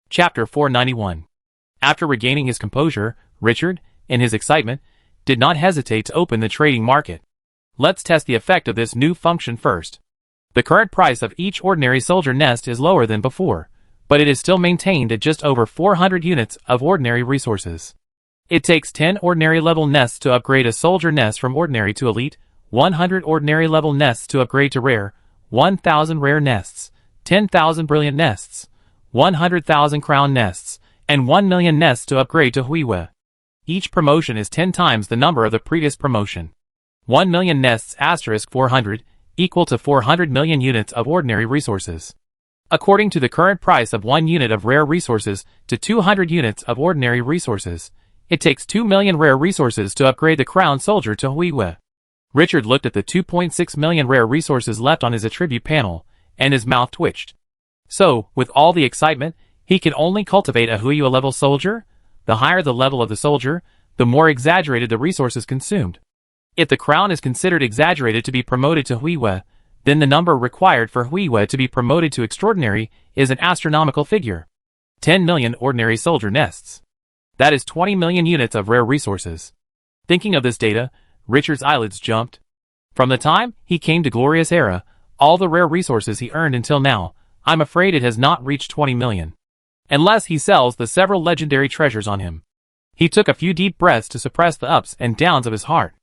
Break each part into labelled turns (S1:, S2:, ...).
S1: Chapter 491. After regaining his composure, Richard, in his excitement, did not hesitate to open the trading market. Let's test the effect of this new function first. The current price of each ordinary soldier nest is lower than before, but it is still maintained at just over 400 units of ordinary resources. It takes 10 ordinary level nests to upgrade a soldier nest from ordinary to elite, 100 ordinary level nests to upgrade to rare, 1,000 rare nests, 10,000 brilliant nests, 100,000 crown nests, and 1 million nests to upgrade to Huiwa. Each promotion is 10 times the number of the previous promotion. 1 million nests * 400 equal to 400 million units of ordinary resources. According to the current price of 1 unit of rare resources to 200 units of ordinary resources, it takes 2 million rare resources to upgrade the crown soldier to Huiwa. Richard looked at the 2.6 million rare resources left on his attribute panel, and his mouth twitched. So, with all the excitement, he could only cultivate a Huiwa level soldier? The higher the level of the soldier, the more exaggerated the resources consumed. If the crown is considered exaggerated to be promoted to Huiwa, then the number required for Huiwa to be promoted to extraordinary is an astronomical figure. 10 million ordinary soldier nests. That is 20 million units of rare resources. Thinking of this data, Richard's eyelids jumped. From the time he came to Glorious Era, all the rare resources he earned until now, I'm afraid it has not reached 20 million. Unless he sells the several legendary treasures on him. He took a few deep breaths to suppress the ups and downs of his heart.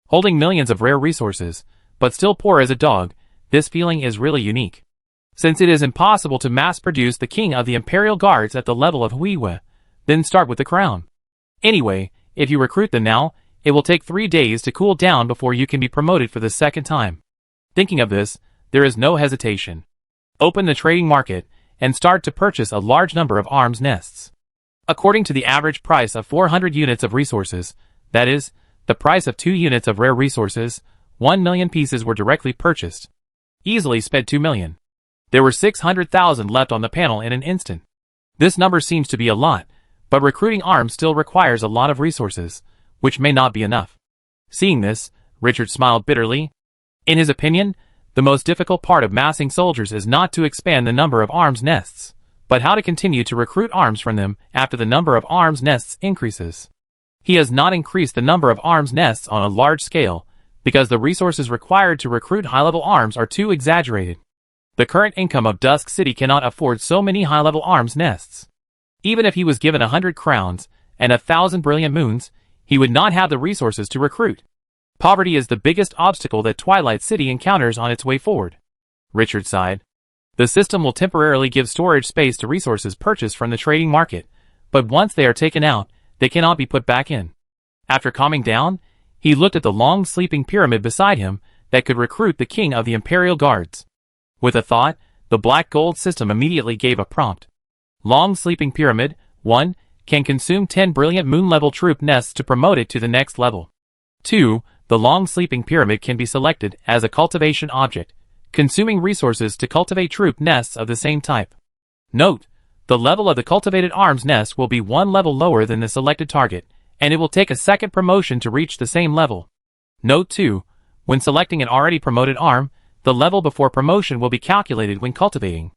S1: Holding millions of rare resources, but still poor as a dog, this feeling is really unique. Since it is impossible to mass-produce the king of the Imperial Guards at the level of Huiwa, then start with the crown. Anyway, if you recruit them now, it will take 3 days to cool down before you can be promoted for the second time. Thinking of this, there is no hesitation. Open the trading market, and start to purchase a large number of arms nests. According to the average price of 400 units of resources, that is, the price of 2 units of rare resources, 1 million pieces were directly purchased. Easily spent 2 million. There were 600,000 left on the panel in an instant. This number seems to be a lot, but recruiting arms still requires a lot of resources, which may not be enough. Seeing this, Richard smiled bitterly. In his opinion, the most difficult part of massing soldiers is not to expand the number of arms nests, but how to continue to recruit arms from them after the number of arms nests increases. He has not increased the number of arms nests on a large scale, because the resources required to recruit high-level arms are too exaggerated. The current income of Dusk City cannot afford so many high-level arms nests. Even if he was given 100 crowns and 1,000 brilliant moons, he would not have the resources to recruit. Poverty is the biggest obstacle that Twilight City encounters on its way forward. Richard sighed. The system will temporarily give storage space to resources purchased from the trading market, but once they are taken out, they cannot be put back in. After calming down, he looked at the long sleeping pyramid beside him that could recruit the king of the Imperial Guards. With a thought, the black gold system immediately gave a prompt. Long sleeping pyramid, 1, can consume 10 brilliant moon-level troop nests to promote it to the next level. 2, the long sleeping pyramid can be selected as a cultivation object, consuming resources to cultivate troop nests of the same type. Note, the level of the cultivated arms nest will be 1 level lower than the selected target, and it will take a second promotion to reach the same level. Note 2, when selecting an already promoted arm, the level before promotion will be calculated when cultivating.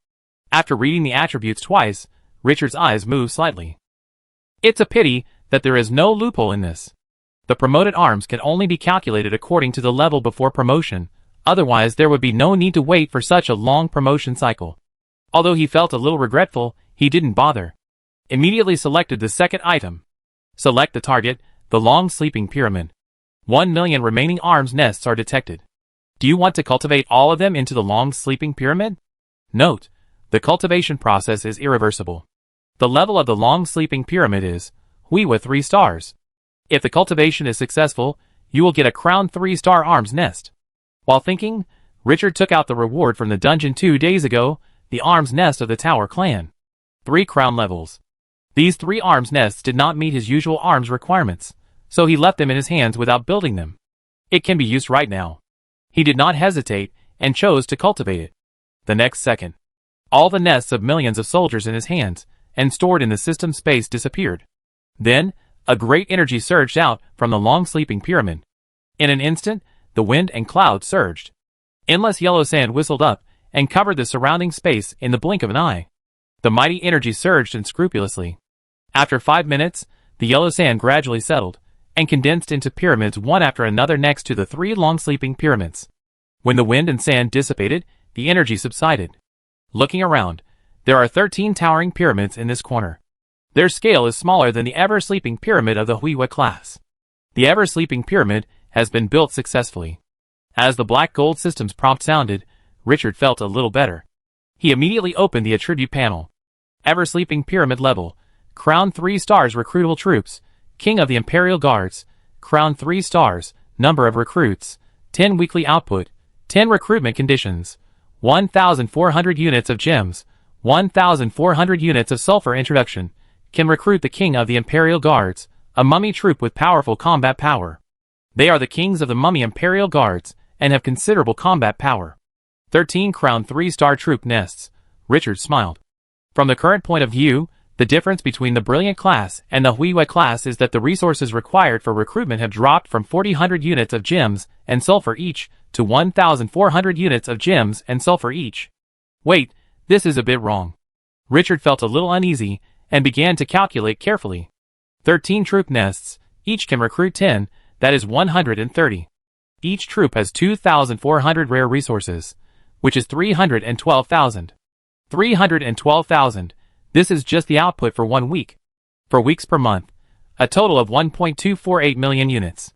S1: After reading the attributes twice, Richard's eyes moved slightly. It's a pity that there is no loophole in this. The promoted arms can only be calculated according to the level before promotion, otherwise there would be no need to wait for such a long promotion cycle. Although he felt a little regretful, he didn't bother. Immediately selected the second item. Select the target, the long sleeping pyramid. 1 million remaining arms nests are detected. Do you want to cultivate all of them into the long sleeping pyramid? Note, the cultivation process is irreversible. The level of the long sleeping pyramid is Huiwa 3 stars. If the cultivation is successful, you will get a crown 3-star arms nest. While thinking, Richard took out the reward from the dungeon 2 days ago, the arms nest of the Tower clan. 3 crown levels. These 3 arms nests did not meet his usual arms requirements, so he left them in his hands without building them. It can be used right now. He did not hesitate, and chose to cultivate it. The next second, all the nests of millions of soldiers in his hands, and stored in the system space disappeared. Then, a great energy surged out from the long sleeping pyramid. In an instant, the wind and clouds surged. Endless yellow sand whistled up, and covered the surrounding space in the blink of an eye. The mighty energy surged unscrupulously. After 5 minutes, the yellow sand gradually settled, and condensed into pyramids one after another next to the 3 long sleeping pyramids. When the wind and sand dissipated, the energy subsided. Looking around, there are 13 towering pyramids in this corner. Their scale is smaller than the ever-sleeping pyramid of the Huiwa class. The ever-sleeping pyramid has been built successfully. As the black gold system's prompt sounded, Richard felt a little better. He immediately opened the attribute panel. Ever-sleeping pyramid level. Crown 3 stars recruitable troops. King of the Imperial Guards. Crown 3 stars. Number of recruits. 10 weekly output. 10 recruitment conditions. 1,400 units of gems. 1,400 units of sulfur introduction. Can recruit the King of the Imperial Guards, a mummy troop with powerful combat power. They are the kings of the mummy Imperial Guards, and have considerable combat power. 13 Crown 3-star troop nests. Richard smiled. From the current point of view, the difference between the Brilliant class and the Huiwa class is that the resources required for recruitment have dropped from 4,000 units of gems and sulfur each to 1,400 units of gems and sulfur each. Wait, this is a bit wrong. Richard felt a little uneasy, and began to calculate carefully. 13 troop nests, each can recruit 10, that is 130. Each troop has 2,400 rare resources, which is 312,000. 312,000, this is just the output for 1 week. For weeks per month, a total of 1.248 million units.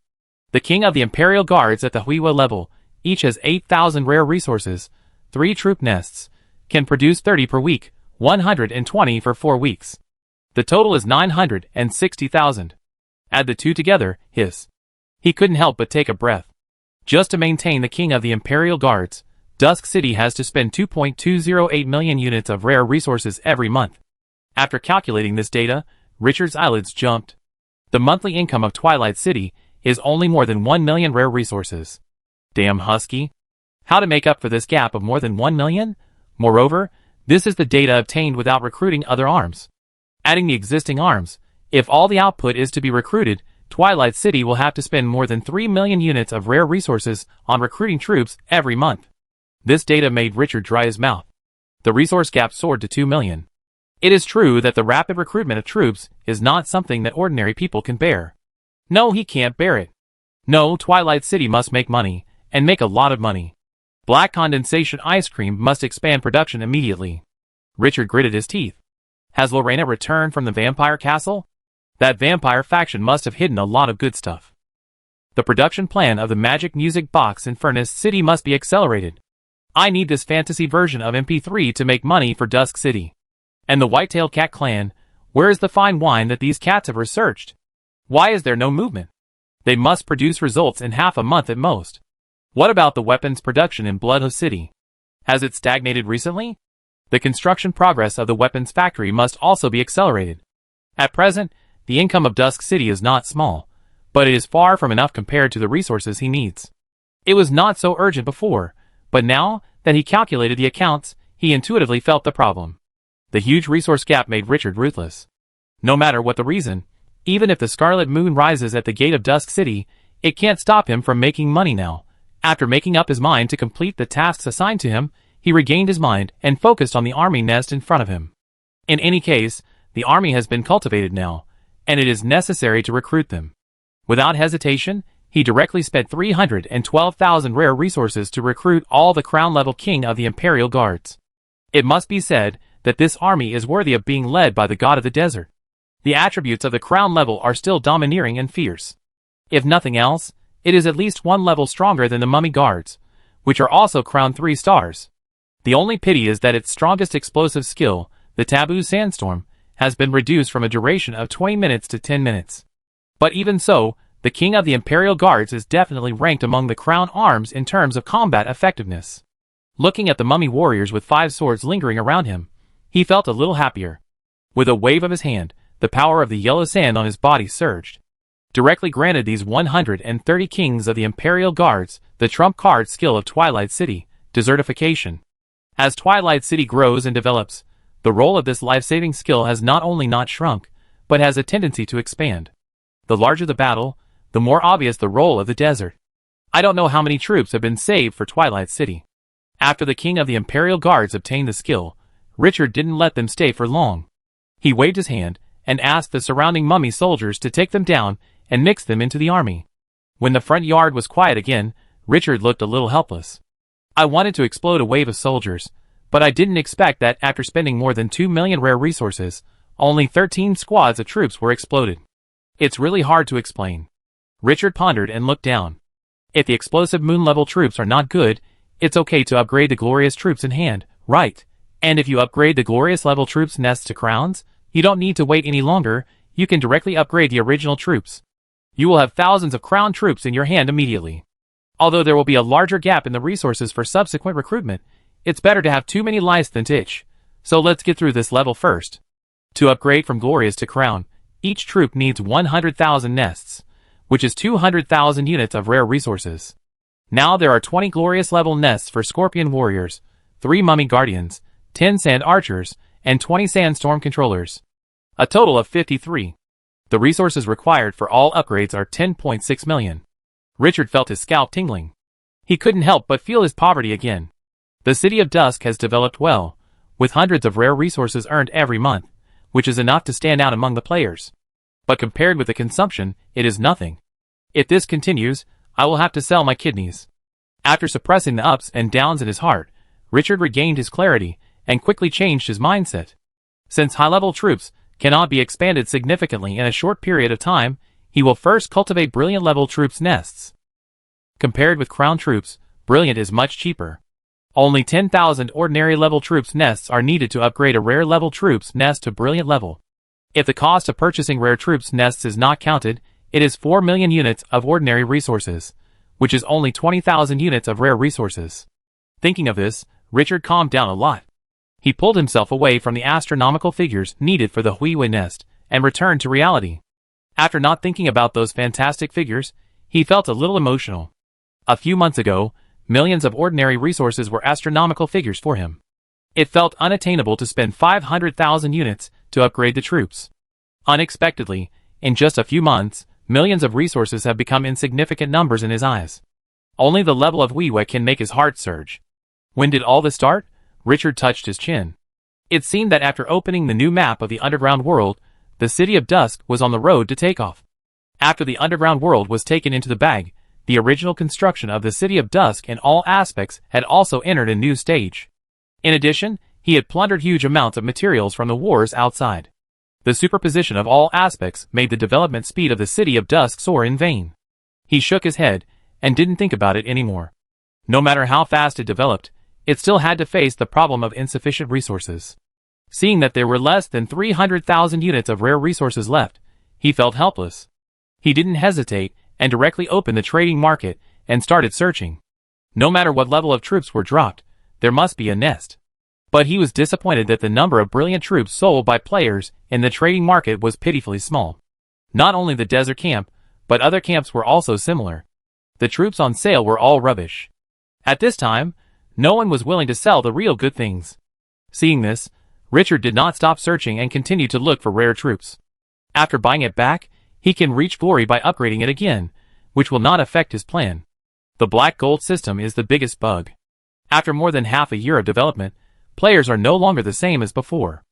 S1: The King of the Imperial Guards at the Huiwa level, each has 8,000 rare resources, 3 troop nests, can produce 30 per week, 120 for 4 weeks. The total is 960,000. Add the two together, he couldn't help but take a breath. Just to maintain the King of the Imperial Guards, Dusk City has to spend 2.208 million units of rare resources every month. After calculating this data, Richard's eyelids jumped. The monthly income of Twilight City is only more than 1 million rare resources. Damn husky. How to make up for this gap of more than 1 million? Moreover, this is the data obtained without recruiting other arms. Adding the existing arms, if all the output is to be recruited, Twilight City will have to spend more than 3 million units of rare resources on recruiting troops every month. This data made Richard dry his mouth. The resource gap soared to 2 million. It is true that the rapid recruitment of troops is not something that ordinary people can bear. No, he can't bear it. No, Twilight City must make money, and make a lot of money. Black condensation ice cream must expand production immediately. Richard gritted his teeth. Has Lena returned from the vampire castle? That vampire faction must have hidden a lot of good stuff. The production plan of the magic music box in Furnace City must be accelerated. I need this fantasy version of MP3 to make money for Dusk City. And the Whitetail Cat clan, where is the fine wine that these cats have researched? Why is there no movement? They must produce results in half a month at most. What about the weapons production in Bloodhouse City? Has it stagnated recently? The construction progress of the weapons factory must also be accelerated. At present, the income of Dusk City is not small, but it is far from enough compared to the resources he needs. It was not so urgent before, but now that he calculated the accounts, he intuitively felt the problem. The huge resource gap made Richard ruthless. No matter what the reason, even if the Scarlet Moon rises at the gate of Dusk City, it can't stop him from making money now. After making up his mind to complete the tasks assigned to him, he regained his mind and focused on the army nest in front of him. In any case, the army has been cultivated now, and it is necessary to recruit them. Without hesitation, he directly spent 312,000 rare resources to recruit all the crown-level King of the Imperial Guards. It must be said that this army is worthy of being led by the God of the Desert. The attributes of the crown level are still domineering and fierce. If nothing else, it is at least 1 level stronger than the Mummy Guards, which are also crown 3 stars. The only pity is that its strongest explosive skill, the Taboo Sandstorm, has been reduced from a duration of 20 minutes to 10 minutes. But even so, the King of the Imperial Guards is definitely ranked among the crown arms in terms of combat effectiveness. Looking at the mummy warriors with 5 swords lingering around him, he felt a little happier. With a wave of his hand, the power of the yellow sand on his body surged. Directly granted these 130 kings of the Imperial Guards the trump card skill of Twilight City, desertification. As Twilight City grows and develops, the role of this life-saving skill has not only not shrunk, but has a tendency to expand. The larger the battle, the more obvious the role of the desert. I don't know how many troops have been saved for Twilight City. After the King of the Imperial Guards obtained the skill, Richard didn't let them stay for long. He waved his hand and asked the surrounding mummy soldiers to take them down and mix them into the army. When the front yard was quiet again, Richard looked a little helpless. I wanted to explode a wave of soldiers, but I didn't expect that after spending more than 2 million rare resources, only 13 squads of troops were exploded. It's really hard to explain. Richard pondered and looked down. If the explosive moon-level troops are not good, it's okay to upgrade the glorious troops in hand, right? And if you upgrade the glorious level troops nests to crowns, you don't need to wait any longer, you can directly upgrade the original troops. You will have thousands of crown troops in your hand immediately. Although there will be a larger gap in the resources for subsequent recruitment, it's better to have too many lice than to itch. So let's get through this level first. To upgrade from glorious to crown, each troop needs 100,000 nests, which is 200,000 units of rare resources. Now there are 20 glorious level nests for scorpion warriors, 3 mummy guardians, 10 sand archers, and 20 sandstorm controllers. A total of 53. The resources required for all upgrades are 10.6 million. Richard felt his scalp tingling. He couldn't help but feel his poverty again. The City of Dusk has developed well, with hundreds of rare resources earned every month, which is enough to stand out among the players. But compared with the consumption, it is nothing. If this continues, I will have to sell my kidneys. After suppressing the ups and downs in his heart, Richard regained his clarity and quickly changed his mindset. Since high-level troops cannot be expanded significantly in a short period of time, he will first cultivate brilliant level troops nests. Compared with crown troops, brilliant is much cheaper. Only 10,000 ordinary level troops nests are needed to upgrade a rare level troops nest to brilliant level. If the cost of purchasing rare troops nests is not counted, it is 4 million units of ordinary resources, which is only 20,000 units of rare resources. Thinking of this, Richard calmed down a lot. He pulled himself away from the astronomical figures needed for the Huihui nest and returned to reality. After not thinking about those fantastic figures, he felt a little emotional. A few months ago, millions of ordinary resources were astronomical figures for him. It felt unattainable to spend 500,000 units to upgrade the troops. Unexpectedly, in just a few months, millions of resources have become insignificant numbers in his eyes. Only the level of Huihui can make his heart surge. When did all this start? Richard touched his chin. It seemed that after opening the new map of the underground world, the City of Dusk was on the road to takeoff. After the underground world was taken into the bag, the original construction of the City of Dusk in all aspects had also entered a new stage. In addition, he had plundered huge amounts of materials from the wars outside. The superposition of all aspects made the development speed of the City of Dusk soar in vain. He shook his head and didn't think about it anymore. No matter how fast it developed, it still had to face the problem of insufficient resources. Seeing that there were less than 300,000 units of rare resources left, he felt helpless. He didn't hesitate and directly opened the trading market and started searching. No matter what level of troops were dropped, there must be a nest. But he was disappointed that the number of brilliant troops sold by players in the trading market was pitifully small. Not only the desert camp, but other camps were also similar. The troops on sale were all rubbish. At this time, no one was willing to sell the real good things. Seeing this, Richard did not stop searching and continued to look for rare troops. After buying it back, he can reach glory by upgrading it again, which will not affect his plan. The black gold system is the biggest bug. After more than half a year of development, players are no longer the same as before.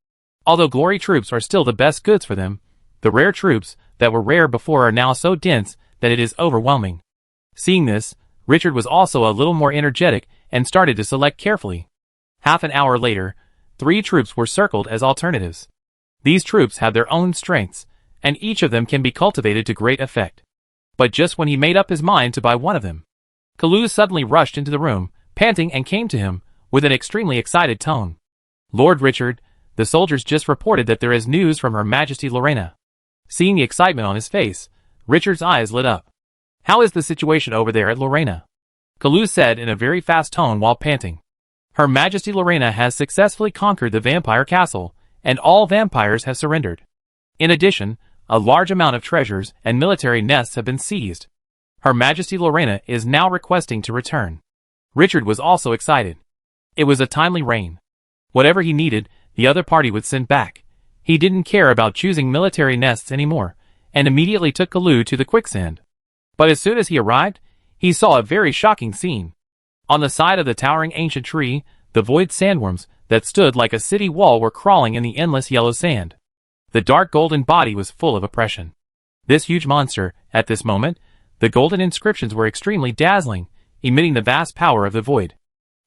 S1: Although glory troops are still the best goods for them, the rare troops that were rare before are now so dense that it is overwhelming. Seeing this, Richard was also a little more energetic and started to select carefully. Half an hour later, 3 troops were circled as alternatives. These troops have their own strengths, and each of them can be cultivated to great effect. But just when he made up his mind to buy one of them, Kalu suddenly rushed into the room, panting, and came to him with an extremely excited tone. Lord Richard, the soldiers just reported that there is news from Her Majesty Lorena. Seeing the excitement on his face, Richard's eyes lit up. How is the situation over there at Lorena? Kalu said in a very fast tone while panting. Her Majesty Lorena has successfully conquered the vampire castle, and all vampires have surrendered. In addition, a large amount of treasures and military nests have been seized. Her Majesty Lorena is now requesting to return. Richard was also excited. It was a timely reign. Whatever he needed, the other party would send back. He didn't care about choosing military nests anymore, and immediately took Kalu to the quicksand. But as soon as he arrived, he saw a very shocking scene. On the side of the towering ancient tree, the void sandworms that stood like a city wall were crawling in the endless yellow sand. The dark golden body was full of oppression. This huge monster, at this moment, the golden inscriptions were extremely dazzling, emitting the vast power of the void.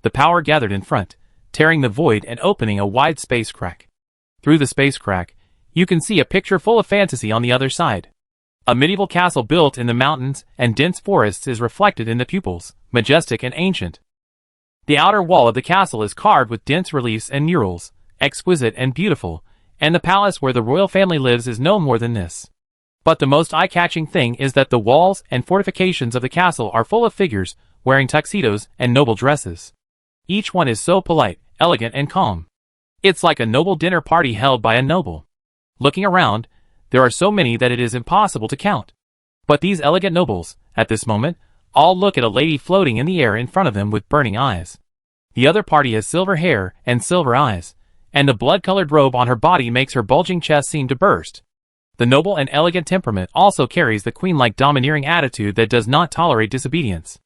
S1: The power gathered in front, tearing the void and opening a wide space crack. Through the space crack, you can see a picture full of fantasy on the other side. A medieval castle built in the mountains and dense forests is reflected in the pupils, majestic and ancient. The outer wall of the castle is carved with dense reliefs and murals, exquisite and beautiful, and the palace where the royal family lives is no more than this. But the most eye-catching thing is that the walls and fortifications of the castle are full of figures wearing tuxedos and noble dresses. Each one is so polite, elegant, and calm. It's like a noble dinner party held by a noble. Looking around, there are so many that it is impossible to count. But these elegant nobles, at this moment, all look at a lady floating in the air in front of them with burning eyes. The other party has silver hair and silver eyes, and the blood-colored robe on her body makes her bulging chest seem to burst. The noble and elegant temperament also carries the queen-like domineering attitude that does not tolerate disobedience.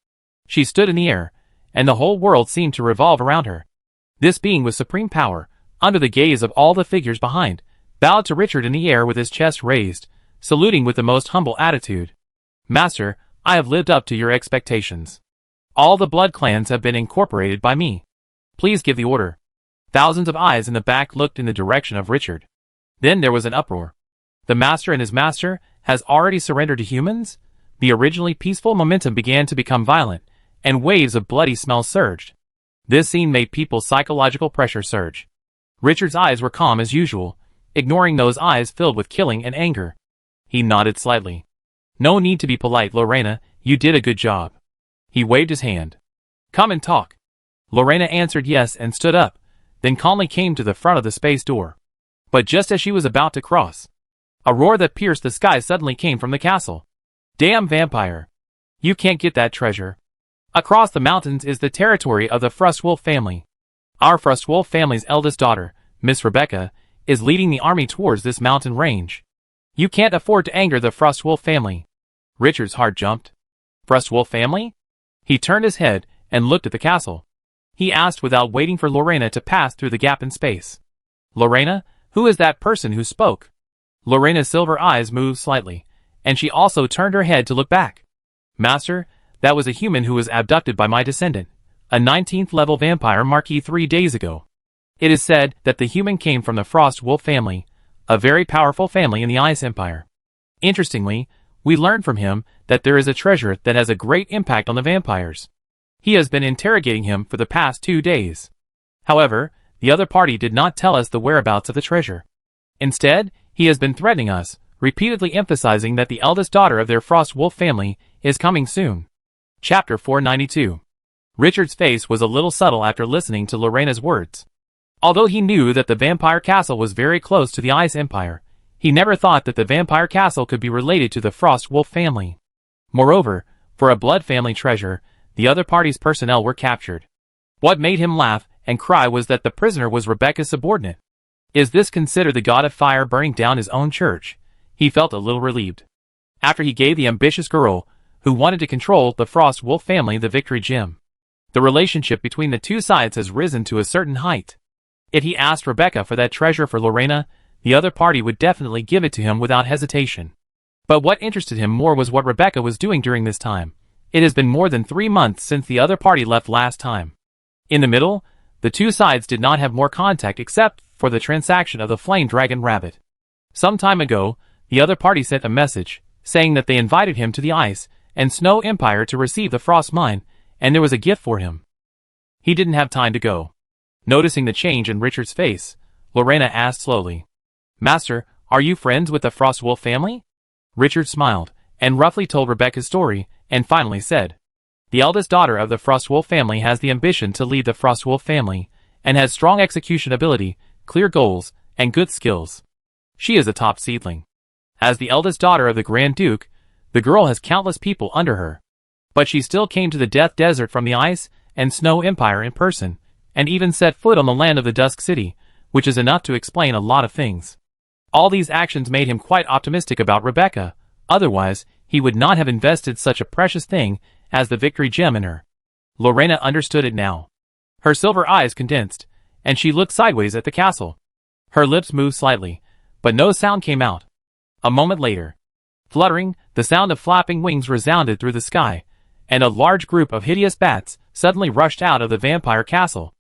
S1: She stood in the air, and the whole world seemed to revolve around her. This being with supreme power, under the gaze of all the figures behind, bowed to Richard in the air with his chest raised, saluting with the most humble attitude. "Master, I have lived up to your expectations. All the blood clans have been incorporated by me. Please give the order." Thousands of eyes in the back looked in the direction of Richard. Then there was an uproar. The master and his master has already surrendered to humans? The originally peaceful momentum began to become violent, and waves of bloody smell surged. This scene made people's psychological pressure surge. Richard's eyes were calm as usual, ignoring those eyes filled with killing and anger. He nodded slightly. "No need to be polite, Lorena, you did a good job." He waved his hand. "Come and talk." Lorena answered yes and stood up, then calmly came to the front of the space door. But just as she was about to cross, a roar that pierced the sky suddenly came from the castle. "Damn vampire! You can't get that treasure. Across the mountains is the territory of the frostwolf family. Our frostwolf family's eldest daughter, Miss Rebecca, is leading the army towards this mountain range. You can't afford to anger the frostwolf family." Richard's heart jumped. Frostwolf family? He turned his head and looked at the castle. He asked without waiting for Lorena to pass through the gap in space. "Lorena, who is that person who spoke?" Lorena's silver eyes moved slightly, and she also turned her head to look back. "Master, that was a human who was abducted by my descendant, a 19th level vampire Marquis 3 days ago. It is said that the human came from the Frost Wolf family, a very powerful family in the Ice Empire. Interestingly, we learned from him that there is a treasure that has a great impact on the vampires. He has been interrogating him for the past 2 days. However, the other party did not tell us the whereabouts of the treasure. Instead, he has been threatening us, repeatedly emphasizing that the eldest daughter of their Frost Wolf family is coming soon." Chapter 492. Richard's face was a little subtle after listening to Lorena's words. Although he knew that the vampire castle was very close to the Ice Empire, he never thought that the vampire castle could be related to the Frost Wolf family. Moreover, for a blood family treasure, the other party's personnel were captured. What made him laugh and cry was that the prisoner was Rebecca's subordinate. Is this considered the god of fire burning down his own church? He felt a little relieved. After he gave the ambitious girl, who wanted to control the Frost Wolf family, the victory gem. The relationship between the two sides has risen to a certain height. If he asked Rebecca for that treasure for Lorena, the other party would definitely give it to him without hesitation. But what interested him more was what Rebecca was doing during this time. It has been more than 3 months since the other party left last time. In the middle, the two sides did not have more contact except for the transaction of the flame dragon rabbit. Some time ago, the other party sent a message, saying that they invited him to the Ice and Snow Empire to receive the Frost Mine, and there was a gift for him. He didn't have time to go. Noticing the change in Richard's face, Lorena asked slowly, "Master, are you friends with the Frostwolf family?" Richard smiled, and roughly told Rebecca's story, and finally said, "The eldest daughter of the Frostwolf family has the ambition to lead the Frostwolf family, and has strong execution ability, clear goals, and good skills. She is a top seedling. As the eldest daughter of the Grand Duke, the girl has countless people under her. But she still came to the Death Desert from the Ice and Snow Empire in person, and even set foot on the land of the Dusk City, which is enough to explain a lot of things. All these actions made him quite optimistic about Rebecca, otherwise he would not have invested such a precious thing as the victory gem in her." Lorena understood it now. Her silver eyes condensed, and she looked sideways at the castle. Her lips moved slightly, but no sound came out. A moment later, fluttering, the sound of flapping wings resounded through the sky, and a large group of hideous bats suddenly rushed out of the vampire castle.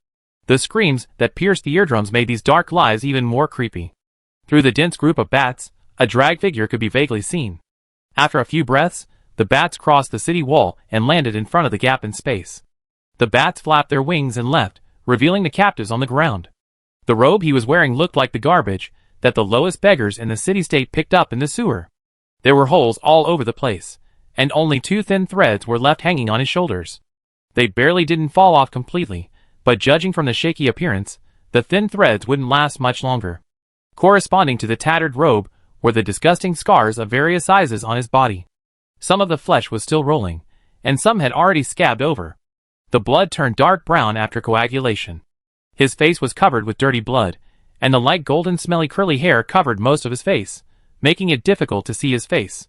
S1: The screams that pierced the eardrums made these dark lies even more creepy. Through the dense group of bats, a drag figure could be vaguely seen. After a few breaths, the bats crossed the city wall and landed in front of the gap in space. The bats flapped their wings and left, revealing the captives on the ground. The robe he was wearing looked like the garbage that the lowest beggars in the city-state picked up in the sewer. There were holes all over the place, and only 2 thin threads were left hanging on his shoulders. They barely didn't fall off completely, but judging from the shaky appearance, the thin threads wouldn't last much longer. Corresponding to the tattered robe were the disgusting scars of various sizes on his body. Some of the flesh was still rolling, and some had already scabbed over. The blood turned dark brown after coagulation. His face was covered with dirty blood, and the light golden smelly curly hair covered most of his face, making it difficult to see his face.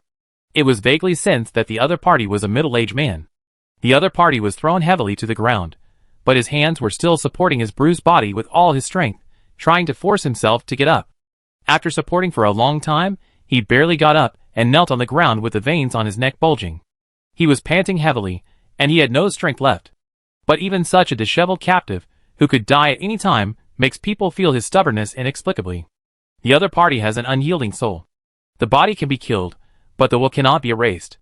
S1: It was vaguely sensed that the other party was a middle-aged man. The other party was thrown heavily to the ground, but his hands were still supporting his bruised body with all his strength, trying to force himself to get up. After supporting for a long time, he barely got up and knelt on the ground with the veins on his neck bulging. He was panting heavily, and he had no strength left. But even such a disheveled captive, who could die at any time, makes people feel his stubbornness inexplicably. The other party has an unyielding soul. The body can be killed, but the will cannot be erased.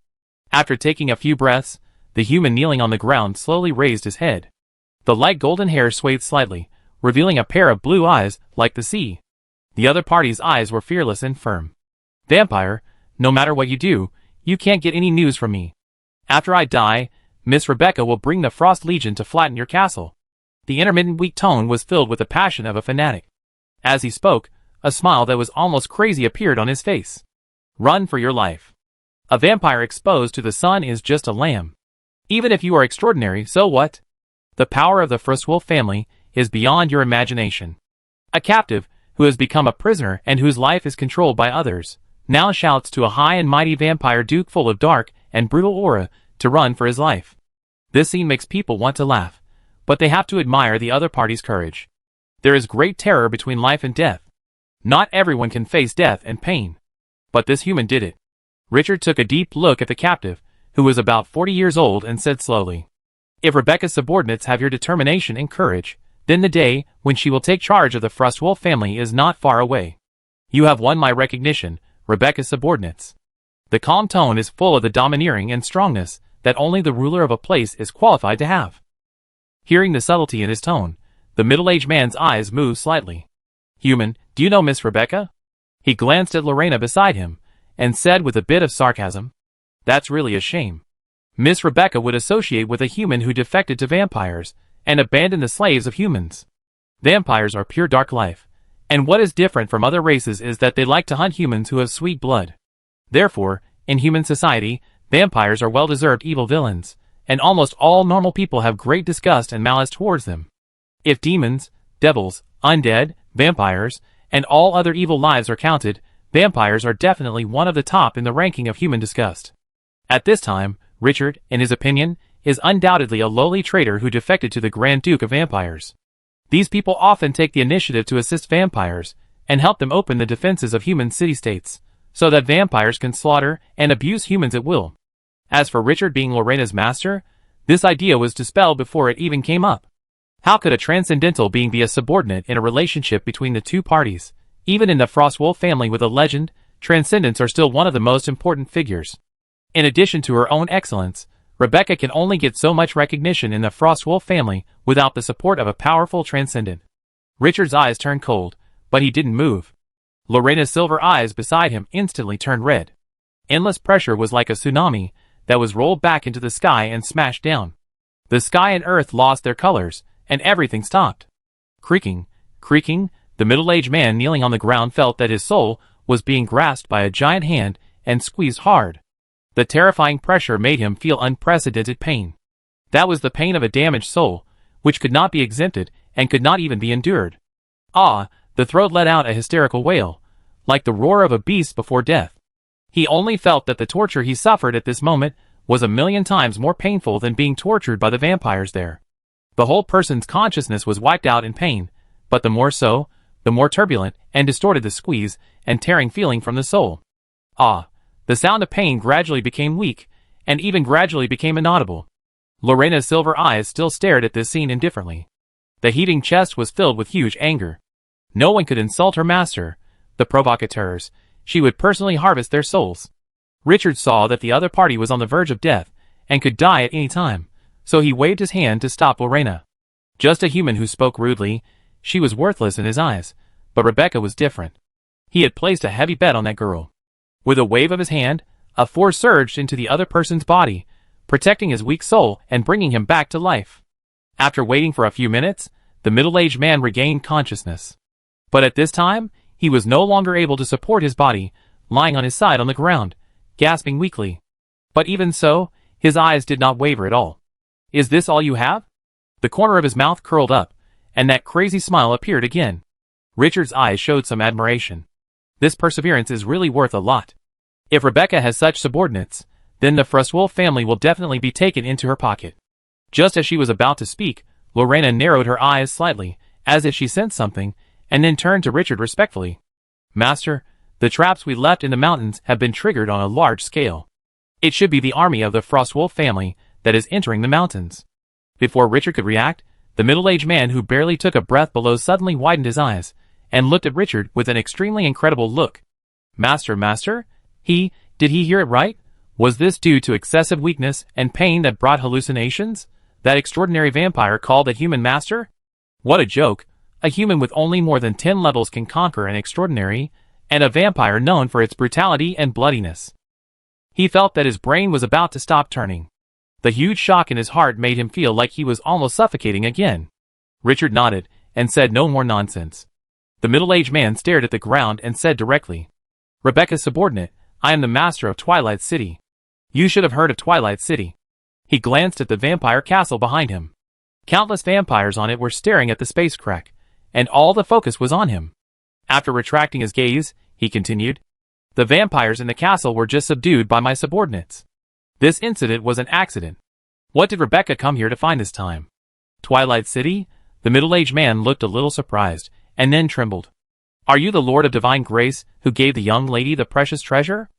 S1: After taking a few breaths, the human kneeling on the ground slowly raised his head. The light golden hair swayed slightly, revealing a pair of blue eyes like the sea. The other party's eyes were fearless and firm. "Vampire, no matter what you do, you can't get any news from me. After I die, Miss Rebecca will bring the Frost Legion to flatten your castle." The intermittent weak tone was filled with the passion of a fanatic. As he spoke, a smile that was almost crazy appeared on his face. "Run for your life. A vampire exposed to the sun is just a lamb. Even if you are extraordinary, so what? The power of the frostwolf family is beyond your imagination. A captive, who has become a prisoner and whose life is controlled by others, now shouts to a high and mighty vampire duke full of dark and brutal aura to run for his life." This scene makes people want to laugh, but they have to admire the other party's courage. There is great terror between life and death. Not everyone can face death and pain. But this human did it. Richard took a deep look at the captive, who was about 40 years old, and said slowly, "If Rebecca's subordinates have your determination and courage, then the day when she will take charge of the frostwolf family is not far away. You have won my recognition, Rebecca's subordinates." The calm tone is full of the domineering and strongness that only the ruler of a place is qualified to have. Hearing the subtlety in his tone, the middle-aged man's eyes moved slightly. "Human, do you know Miss Rebecca?" He glanced at Lena beside him, and said with a bit of sarcasm, "That's really a shame. Miss Rebecca would associate with a human who defected to vampires, and abandoned the slaves of humans. Vampires are pure dark life, and what is different from other races is that they like to hunt humans who have sweet blood. Therefore, in human society, vampires are well-deserved evil villains, and almost all normal people have great disgust and malice towards them. If demons, devils, undead, vampires, and all other evil lives are counted, vampires are definitely one of the top in the ranking of human disgust. At this time, Richard, in his opinion, is undoubtedly a lowly traitor who defected to the Grand Duke of Vampires. These people often take the initiative to assist vampires, and help them open the defenses of human city-states, so that vampires can slaughter and abuse humans at will. As for Richard being Lorena's master, this idea was dispelled before it even came up. How could a transcendental being be a subordinate in a relationship between the two parties? Even in the frostwolf family with a legend, transcendents are still one of the most important figures. In addition to her own excellence, Rebecca can only get so much recognition in the frostwolf family without the support of a powerful transcendent. Richard's eyes turned cold, but he didn't move. Lorena's silver eyes beside him instantly turned red. Endless pressure was like a tsunami that was rolled back into the sky and smashed down. The sky and earth lost their colors, and everything stopped. Creaking, the middle-aged man kneeling on the ground felt that his soul was being grasped by a giant hand and squeezed hard. The terrifying pressure made him feel unprecedented pain. That was the pain of a damaged soul, which could not be exempted and could not even be endured. "Ah!" The throat let out a hysterical wail, like the roar of a beast before death. He only felt that the torture he suffered at this moment was a million times more painful than being tortured by the vampires there. The whole person's consciousness was wiped out in pain, but the more so, the more turbulent and distorted the squeeze and tearing feeling from the soul. Ah, the sound of pain gradually became weak, and even gradually became inaudible. Lena's silver eyes still stared at this scene indifferently. The heaving chest was filled with huge anger. No one could insult her master, the provocateurs. She would personally harvest their souls. Richard saw that the other party was on the verge of death, and could die at any time, so he waved his hand to stop Lena. Just a human who spoke rudely, she was worthless in his eyes, but Rebecca was different. He had placed a heavy bet on that girl. With a wave of his hand, a force surged into the other person's body, protecting his weak soul and bringing him back to life. After waiting for a few minutes, the middle-aged man regained consciousness. But at this time, he was no longer able to support his body, lying on his side on the ground, gasping weakly. But even so, his eyes did not waver at all. "Is this all you have?" The corner of his mouth curled up, and that crazy smile appeared again. Richard's eyes showed some admiration. This perseverance is really worth a lot. If Rebecca has such subordinates, then the frostwolf family will definitely be taken into her pocket. Just as she was about to speak, Lena narrowed her eyes slightly, as if she sensed something, and then turned to Richard respectfully. "Master, the traps we left in the mountains have been triggered on a large scale. It should be the army of the frostwolf family that is entering the mountains." Before Richard could react, the middle-aged man who barely took a breath below suddenly widened his eyes, and looked at Richard with an extremely incredible look. Master? Did he hear it right? Was this due to excessive weakness and pain that brought hallucinations? That extraordinary vampire called a human master? What a joke! A human with only more than 10 levels can conquer an extraordinary, and a vampire known for its brutality and bloodiness. He felt that his brain was about to stop turning. The huge shock in his heart made him feel like he was almost suffocating again. Richard nodded, and said no more nonsense. The middle-aged man stared at the ground and said directly, "Rebecca's subordinate, I am the master of Twilight City. You should have heard of Twilight City." He glanced at the vampire castle behind him. Countless vampires on it were staring at the space crack, and all the focus was on him. After retracting his gaze, he continued, "The vampires in the castle were just subdued by my subordinates. This incident was an accident. What did Rebecca come here to find this time?" "Twilight City?" The middle-aged man looked a little surprised, and then trembled. "Are you the Lord of Divine Grace who gave the young lady the precious treasure?"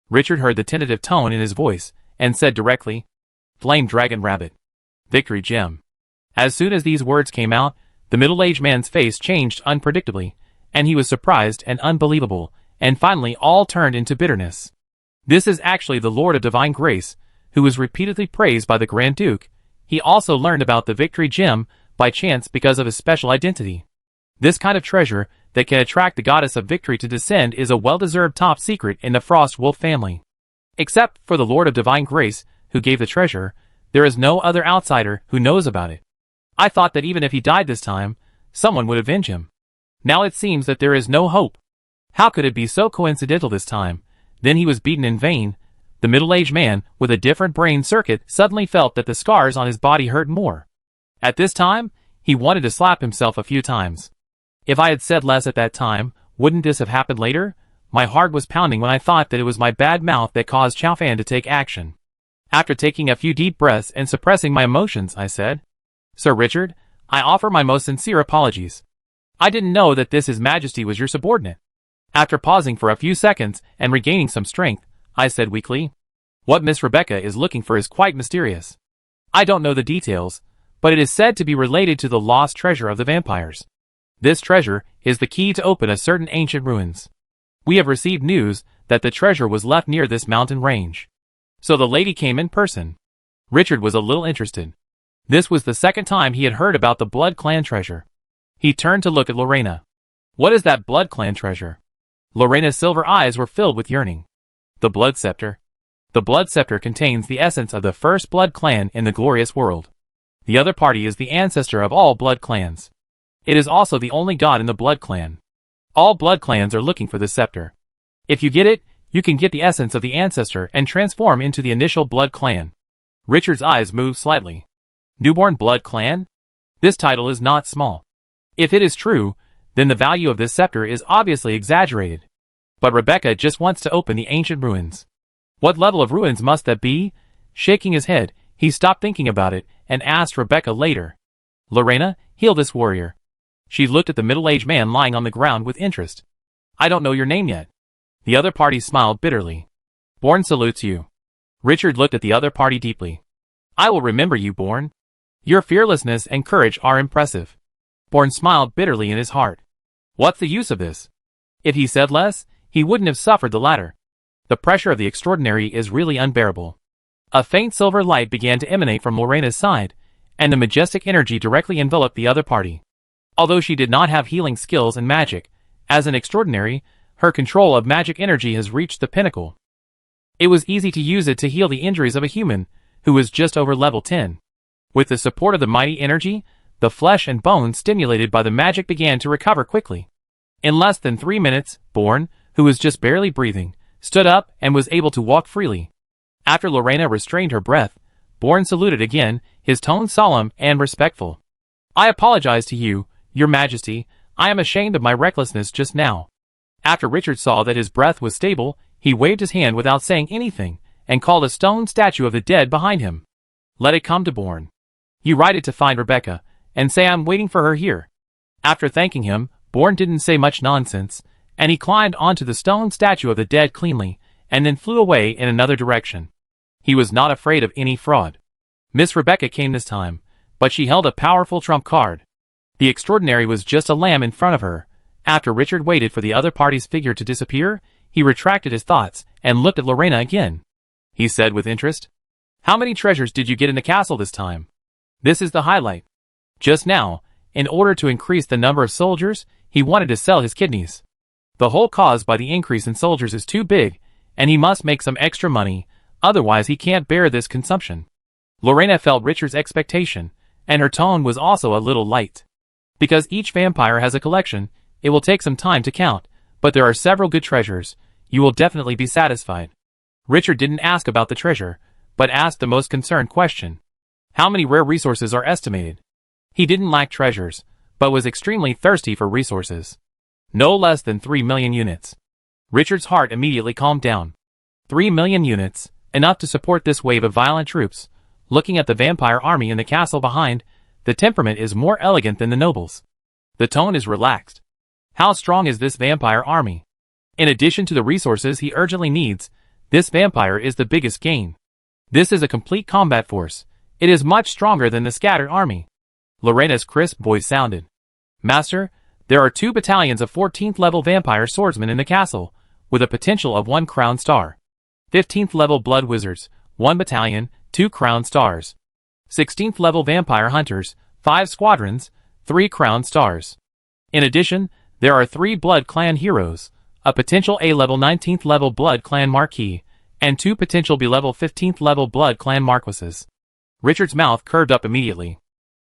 S1: Richard heard the tentative tone in his voice, and said directly, "Flame Dragon Rabbit. Victory Gem." As soon as these words came out, the middle-aged man's face changed unpredictably, and he was surprised and unbelievable, and finally all turned into bitterness. This is actually the Lord of Divine Grace, who was repeatedly praised by the Grand Duke. He also learned about the Victory Gem by chance because of his special identity. This kind of treasure that can attract the goddess of victory to descend is a well-deserved top secret in the frostwolf family. Except for the Lord of Divine Grace, who gave the treasure, there is no other outsider who knows about it. I thought that even if he died this time, someone would avenge him. Now it seems that there is no hope. How could it be so coincidental this time? Then he was beaten in vain. The middle-aged man, with a different brain circuit, suddenly felt that the scars on his body hurt more. At this time, he wanted to slap himself a few times. If I had said less at that time, wouldn't this have happened later? My heart was pounding when I thought that it was my bad mouth that caused Chow Fan to take action. After taking a few deep breaths and suppressing my emotions, I said, "Sir Richard, I offer my most sincere apologies. I didn't know that His Majesty was your subordinate." After pausing for a few seconds and regaining some strength, I said weakly, "What Miss Rebecca is looking for is quite mysterious. I don't know the details, but it is said to be related to the lost treasure of the vampires. This treasure is the key to open a certain ancient ruins. We have received news that the treasure was left near this mountain range. So the lady came in person." Richard was a little interested. This was the second time he had heard about the Blood Clan treasure. He turned to look at Lena. "What is that Blood Clan treasure?" Lena's silver eyes were filled with yearning. "The Blood Scepter. The Blood Scepter contains the essence of the first Blood Clan in the glorious world. The other party is the ancestor of all Blood Clans. It is also the only god in the Blood Clan. All Blood Clans are looking for this scepter. If you get it, you can get the essence of the ancestor and transform into the initial Blood Clan." Richard's eyes moved slightly. Newborn Blood Clan? This title is not small. If it is true, then the value of this scepter is obviously exaggerated. But Rebecca just wants to open the ancient ruins. What level of ruins must that be? Shaking his head, he stopped thinking about it and asked Rebecca later, "Lena, heal this warrior." She looked at the middle-aged man lying on the ground with interest. I don't know your name yet. The other party smiled bitterly. Bourne salutes you. Richard looked at the other party deeply. I will remember you, Bourne. Your fearlessness and courage are impressive. Bourne smiled bitterly in his heart. What's the use of this? If he said less, he wouldn't have suffered the latter. The pressure of the extraordinary is really unbearable. A faint silver light began to emanate from Lena's side, and the majestic energy directly enveloped the other party. Although she did not have healing skills and magic, as an extraordinary, her control of magic energy has reached the pinnacle. It was easy to use it to heal the injuries of a human, who was just over level 10. With the support of the mighty energy, the flesh and bones stimulated by the magic began to recover quickly. In less than 3 minutes, Bourne, who was just barely breathing, stood up and was able to walk freely. After Lena restrained her breath, Bourne saluted again, his tone solemn and respectful. I apologize to you, your majesty, I am ashamed of my recklessness just now. After Richard saw that his breath was stable, he waved his hand without saying anything, and called a stone statue of the dead behind him. Let it come to Bourne. You ride it to find Rebecca, and say I'm waiting for her here. After thanking him, Bourne didn't say much nonsense, and he climbed onto the stone statue of the dead cleanly, and then flew away in another direction. He was not afraid of any fraud. Miss Rebecca came this time, but she held a powerful trump card. The extraordinary was just a lamb in front of her. After Richard waited for the other party's figure to disappear, he retracted his thoughts and looked at Lena again. He said with interest, How many treasures did you get in the castle this time? This is the highlight. Just now, in order to increase the number of soldiers, he wanted to sell his kidneys. The whole cause by the increase in soldiers is too big, and he must make some extra money, otherwise he can't bear this consumption. Lena felt Richard's expectation, and her tone was also a little light. Because each vampire has a collection, it will take some time to count, but there are several good treasures. You will definitely be satisfied. Richard didn't ask about the treasure, but asked the most concerned question. How many rare resources are estimated? He didn't lack treasures, but was extremely thirsty for resources. No less than 3 million units. Richard's heart immediately calmed down. 3 million units, enough to support this wave of violent troops. Looking at the vampire army in the castle behind, the temperament is more elegant than the nobles. The tone is relaxed. How strong is this vampire army? In addition to the resources he urgently needs, this vampire is the biggest gain. This is a complete combat force. It is much stronger than the scattered army. Lena's crisp voice sounded. Master, there are 2 battalions of 14th level vampire swordsmen in the castle, with a potential of 1 crown star. 15th level blood wizards, 1 battalion, 2 crown stars. 16th level vampire hunters, 5 squadrons, 3 crown stars. In addition, there are 3 blood clan heroes, a potential A-level 19th level blood clan marquis, and 2 potential B-level 15th level blood clan marquises. Richard's mouth curved up immediately.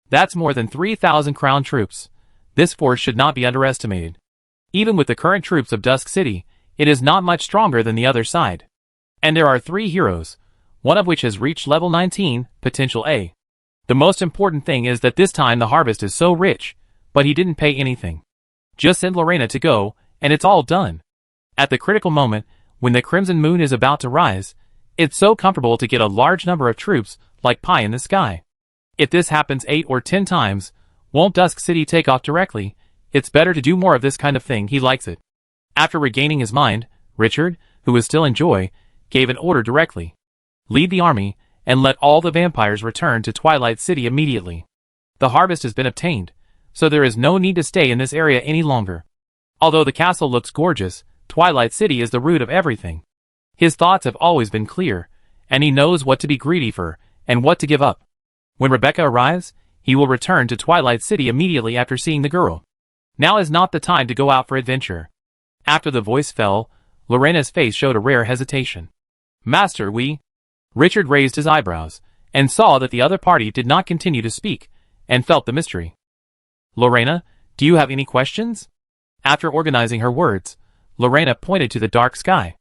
S1: That's more than 3,000 crown troops. This force should not be underestimated. Even with the current troops of Dusk City, it is not much stronger than the other side. And there are 3 heroes, one of which has reached level 19, potential A. The most important thing is that this time the harvest is so rich, but he didn't pay anything. Just send Lena to go, and it's all done. At the critical moment, when the crimson moon is about to rise, it's so comfortable to get a large number of troops, like pie in the sky. If this happens 8 or 10 times, won't Dusk City take off directly? It's better to do more of this kind of thing. He likes it. After regaining his mind, Richard, who was still in joy, gave an order directly. Lead the army, and let all the vampires return to Twilight City immediately. The harvest has been obtained, so there is no need to stay in this area any longer. Although the castle looks gorgeous, Twilight City is the root of everything. His thoughts have always been clear, and he knows what to be greedy for, and what to give up. When Rebecca arrives, he will return to Twilight City immediately after seeing the girl. Now is not the time to go out for adventure. After the voice fell, Lena's face showed a rare hesitation. Master, we... Richard raised his eyebrows, and saw that the other party did not continue to speak, and felt the mystery. Lena, do you have any questions? After organizing her words, Lena pointed to the dark sky.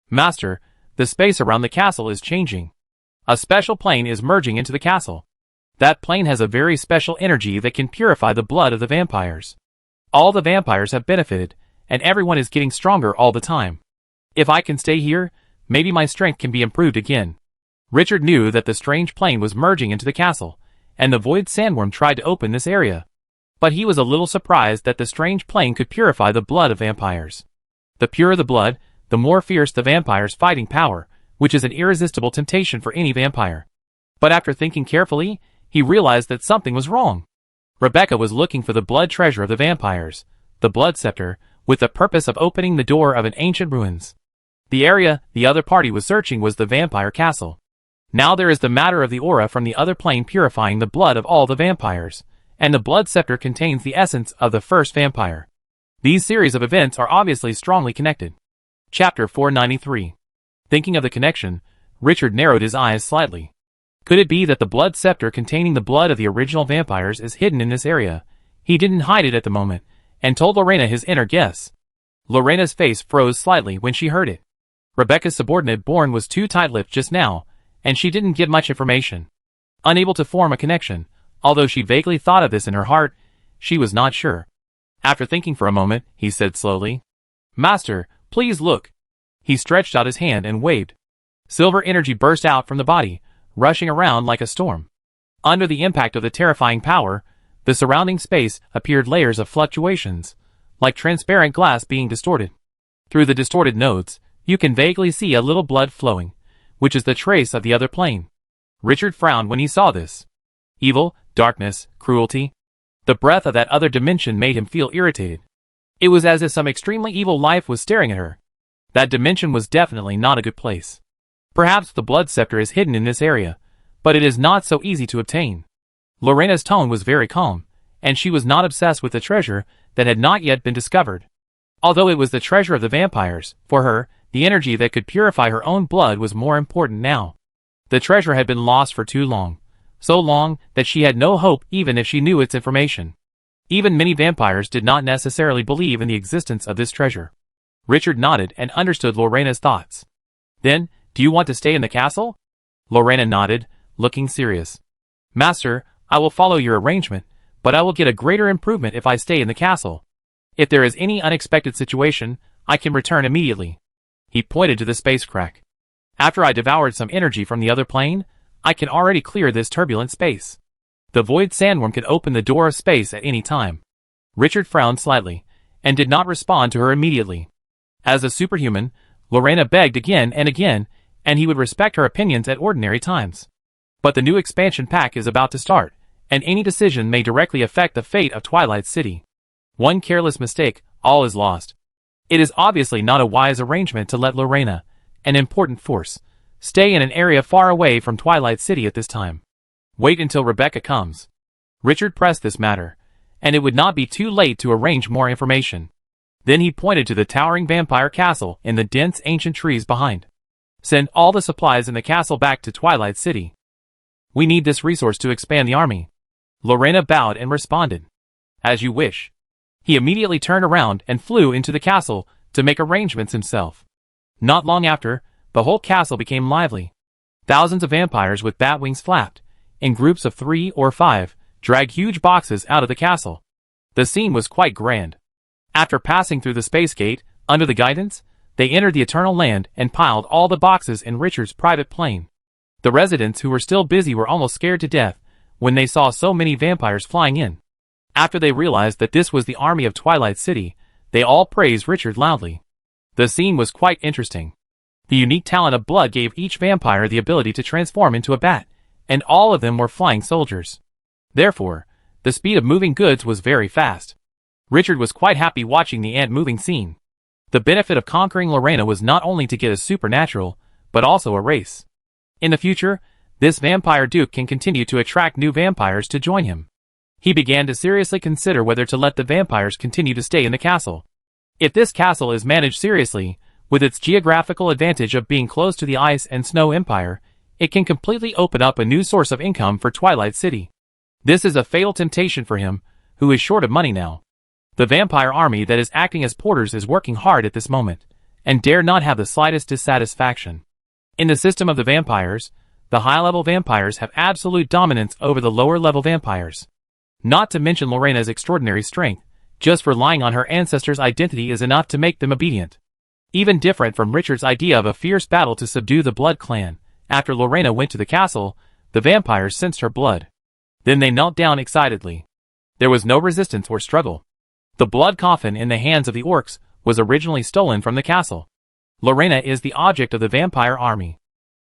S1: Master, the space around the castle is changing. A special plane is merging into the castle. That plane has a very special energy that can purify the blood of the vampires. All the vampires have benefited, and everyone is getting stronger all the time. If I can stay here, maybe my strength can be improved again. Richard knew that the strange plane was merging into the castle, and the void sandworm tried to open this area. But he was a little surprised that the strange plane could purify the blood of vampires. The purer the blood, the more fierce the vampire's fighting power, which is an irresistible temptation for any vampire. But after thinking carefully, he realized that something was wrong. Rebecca was looking for the blood treasure of the vampires, the blood scepter, with the purpose of opening the door of an ancient ruins. The area the other party was searching was the vampire castle. Now there is the matter of the aura from the other plane purifying the blood of all the vampires, and the blood scepter contains the essence of the first vampire. These series of events are obviously strongly connected. Chapter 493. Thinking of the connection, Richard narrowed his eyes slightly. Could it be that the blood scepter containing the blood of the original vampires is hidden in this area? He didn't hide it at the moment, and told Lorena his inner guess. Lorena's face froze slightly when she heard it. Rebecca's subordinate born was too tight-lipped just now, and she didn't give much information. Unable to form a connection, although she vaguely thought of this in her heart, she was not sure. After thinking for a moment, he said slowly, "Master, please look." He stretched out his hand and waved. Silver energy burst out from the body, rushing around like a storm. Under the impact of the terrifying power, the surrounding space appeared layers of fluctuations, like transparent glass being distorted. Through the distorted nodes, you can vaguely see a little blood flowing, which is the trace of the other plane. Richard frowned when he saw this. Evil, darkness, cruelty. The breath of that other dimension made him feel irritated. It was as if some extremely evil life was staring at her. That dimension was definitely not a good place. Perhaps the blood scepter is hidden in this area, but it is not so easy to obtain. Lorena's tone was very calm, and she was not obsessed with the treasure that had not yet been discovered. Although it was the treasure of the vampires, for her, the energy that could purify her own blood was more important now. The treasure had been lost for too long, so long that she had no hope even if she knew its information. Even many vampires did not necessarily believe in the existence of this treasure. Richard nodded and understood Lorena's thoughts. "Then, do you want to stay in the castle?" Lorena nodded, looking serious. "Master, I will follow your arrangement, but I will get a greater improvement if I stay in the castle. If there is any unexpected situation, I can return immediately." He pointed to the space crack. "After I devoured some energy from the other plane, I can already clear this turbulent space. The void sandworm can open the door of space at any time." Richard frowned slightly, and did not respond to her immediately. As a superhuman, Lorena begged again, and he would respect her opinions at ordinary times. But the new expansion pack is about to start, and any decision may directly affect the fate of Twilight City. One careless mistake, all is lost. It is obviously not a wise arrangement to let Lorena, an important force, stay in an area far away from Twilight City at this time. Wait until Rebecca comes. Richard pressed this matter, and it would not be too late to arrange more information. Then he pointed to the towering vampire castle in the dense ancient trees behind. "Send all the supplies in the castle back to Twilight City. We need this resource to expand the army." Lorena bowed and responded, "As you wish." He immediately turned around and flew into the castle to make arrangements himself. Not long after, the whole castle became lively. Thousands of vampires with bat wings flapped, in groups of 3 or 5, dragged huge boxes out of the castle. The scene was quite grand. After passing through the space gate, under the guidance, they entered the Eternal Land and piled all the boxes in Richard's private plane. The residents who were still busy were almost scared to death when they saw so many vampires flying in. After they realized that this was the army of Twilight City, they all praised Richard loudly. The scene was quite interesting. The unique talent of blood gave each vampire the ability to transform into a bat, and all of them were flying soldiers. Therefore, the speed of moving goods was very fast. Richard was quite happy watching the ant-moving scene. The benefit of conquering Lorena was not only to get a supernatural, but also a race. In the future, this vampire duke can continue to attract new vampires to join him. He began to seriously consider whether to let the vampires continue to stay in the castle. If this castle is managed seriously, with its geographical advantage of being close to the Ice and Snow Empire, it can completely open up a new source of income for Twilight City. This is a fatal temptation for him, who is short of money now. The vampire army that is acting as porters is working hard at this moment, and dare not have the slightest dissatisfaction. In the system of the vampires, the high-level vampires have absolute dominance over the lower-level vampires. Not to mention Lorena's extraordinary strength, just relying on her ancestors' identity is enough to make them obedient. Even different from Richard's idea of a fierce battle to subdue the Blood Clan, after Lorena went to the castle, the vampires sensed her blood. Then they knelt down excitedly. There was no resistance or struggle. The blood coffin in the hands of the orcs was originally stolen from the castle. Lena is the object of the vampire army.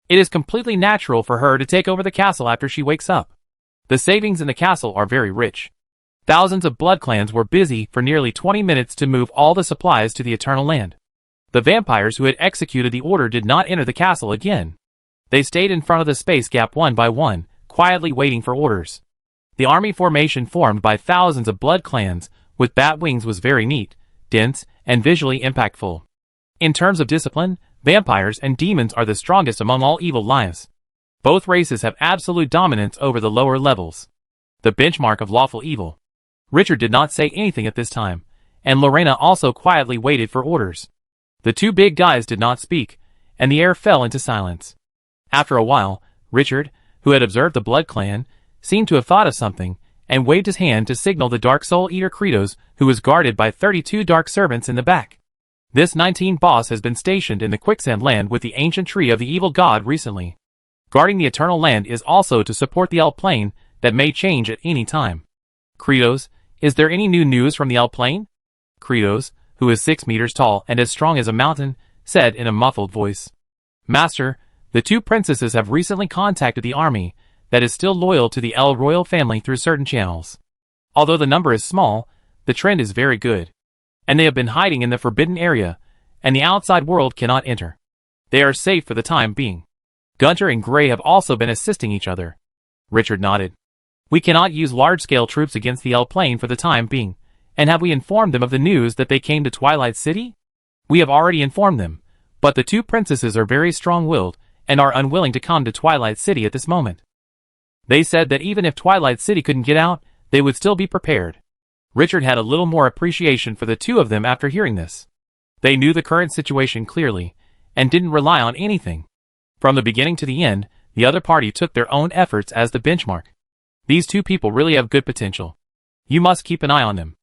S1: It is completely natural for her to take over the castle after she wakes up. The savings in the castle are very rich. Thousands of blood clans were busy for nearly 20 minutes to move all the supplies to the Eternal Land. The vampires who had executed the order did not enter the castle again. They stayed in front of the space gap one by one, quietly waiting for orders. The army formation formed by thousands of blood clans with bat wings was very neat, dense, and visually impactful. In terms of discipline, vampires and demons are the strongest among all evil lives. Both races have absolute dominance over the lower levels. The benchmark of lawful evil. Richard did not say anything at this time, and Lena also quietly waited for orders. The two big guys did not speak, and the air fell into silence. After a while, Richard, who had observed the blood clan, seemed to have thought of something, and waved his hand to signal the Dark Soul Eater Kratos, who was guarded by 32 dark servants in the back. This 19 boss has been stationed in the Quicksand Land with the ancient tree of the evil god recently. Guarding the Eternal Land is also to support the L plane that may change at any time. Kratos, is there any new news from the L plane? Kratos, who is 6 meters tall and as strong as a mountain, said in a muffled voice. Master, the two princesses have recently contacted the army that is still loyal to the L royal family through certain channels. Although the number is small, the trend is very good. And they have been hiding in the forbidden area, and the outside world cannot enter. They are safe for the time being. Gunter and Gray have also been assisting each other. Richard nodded. We cannot use large-scale troops against the L plane for the time being, and have we informed them of the news that they came to Twilight City? We have already informed them, but the two princesses are very strong-willed and are unwilling to come to Twilight City at this moment. They said that even if Twilight City couldn't get out, they would still be prepared. Richard had a little more appreciation for the two of them after hearing this. They knew the current situation clearly, and didn't rely on anything. From the beginning to the end, the other party took their own efforts as the benchmark. These two people really have good potential. You must keep an eye on them.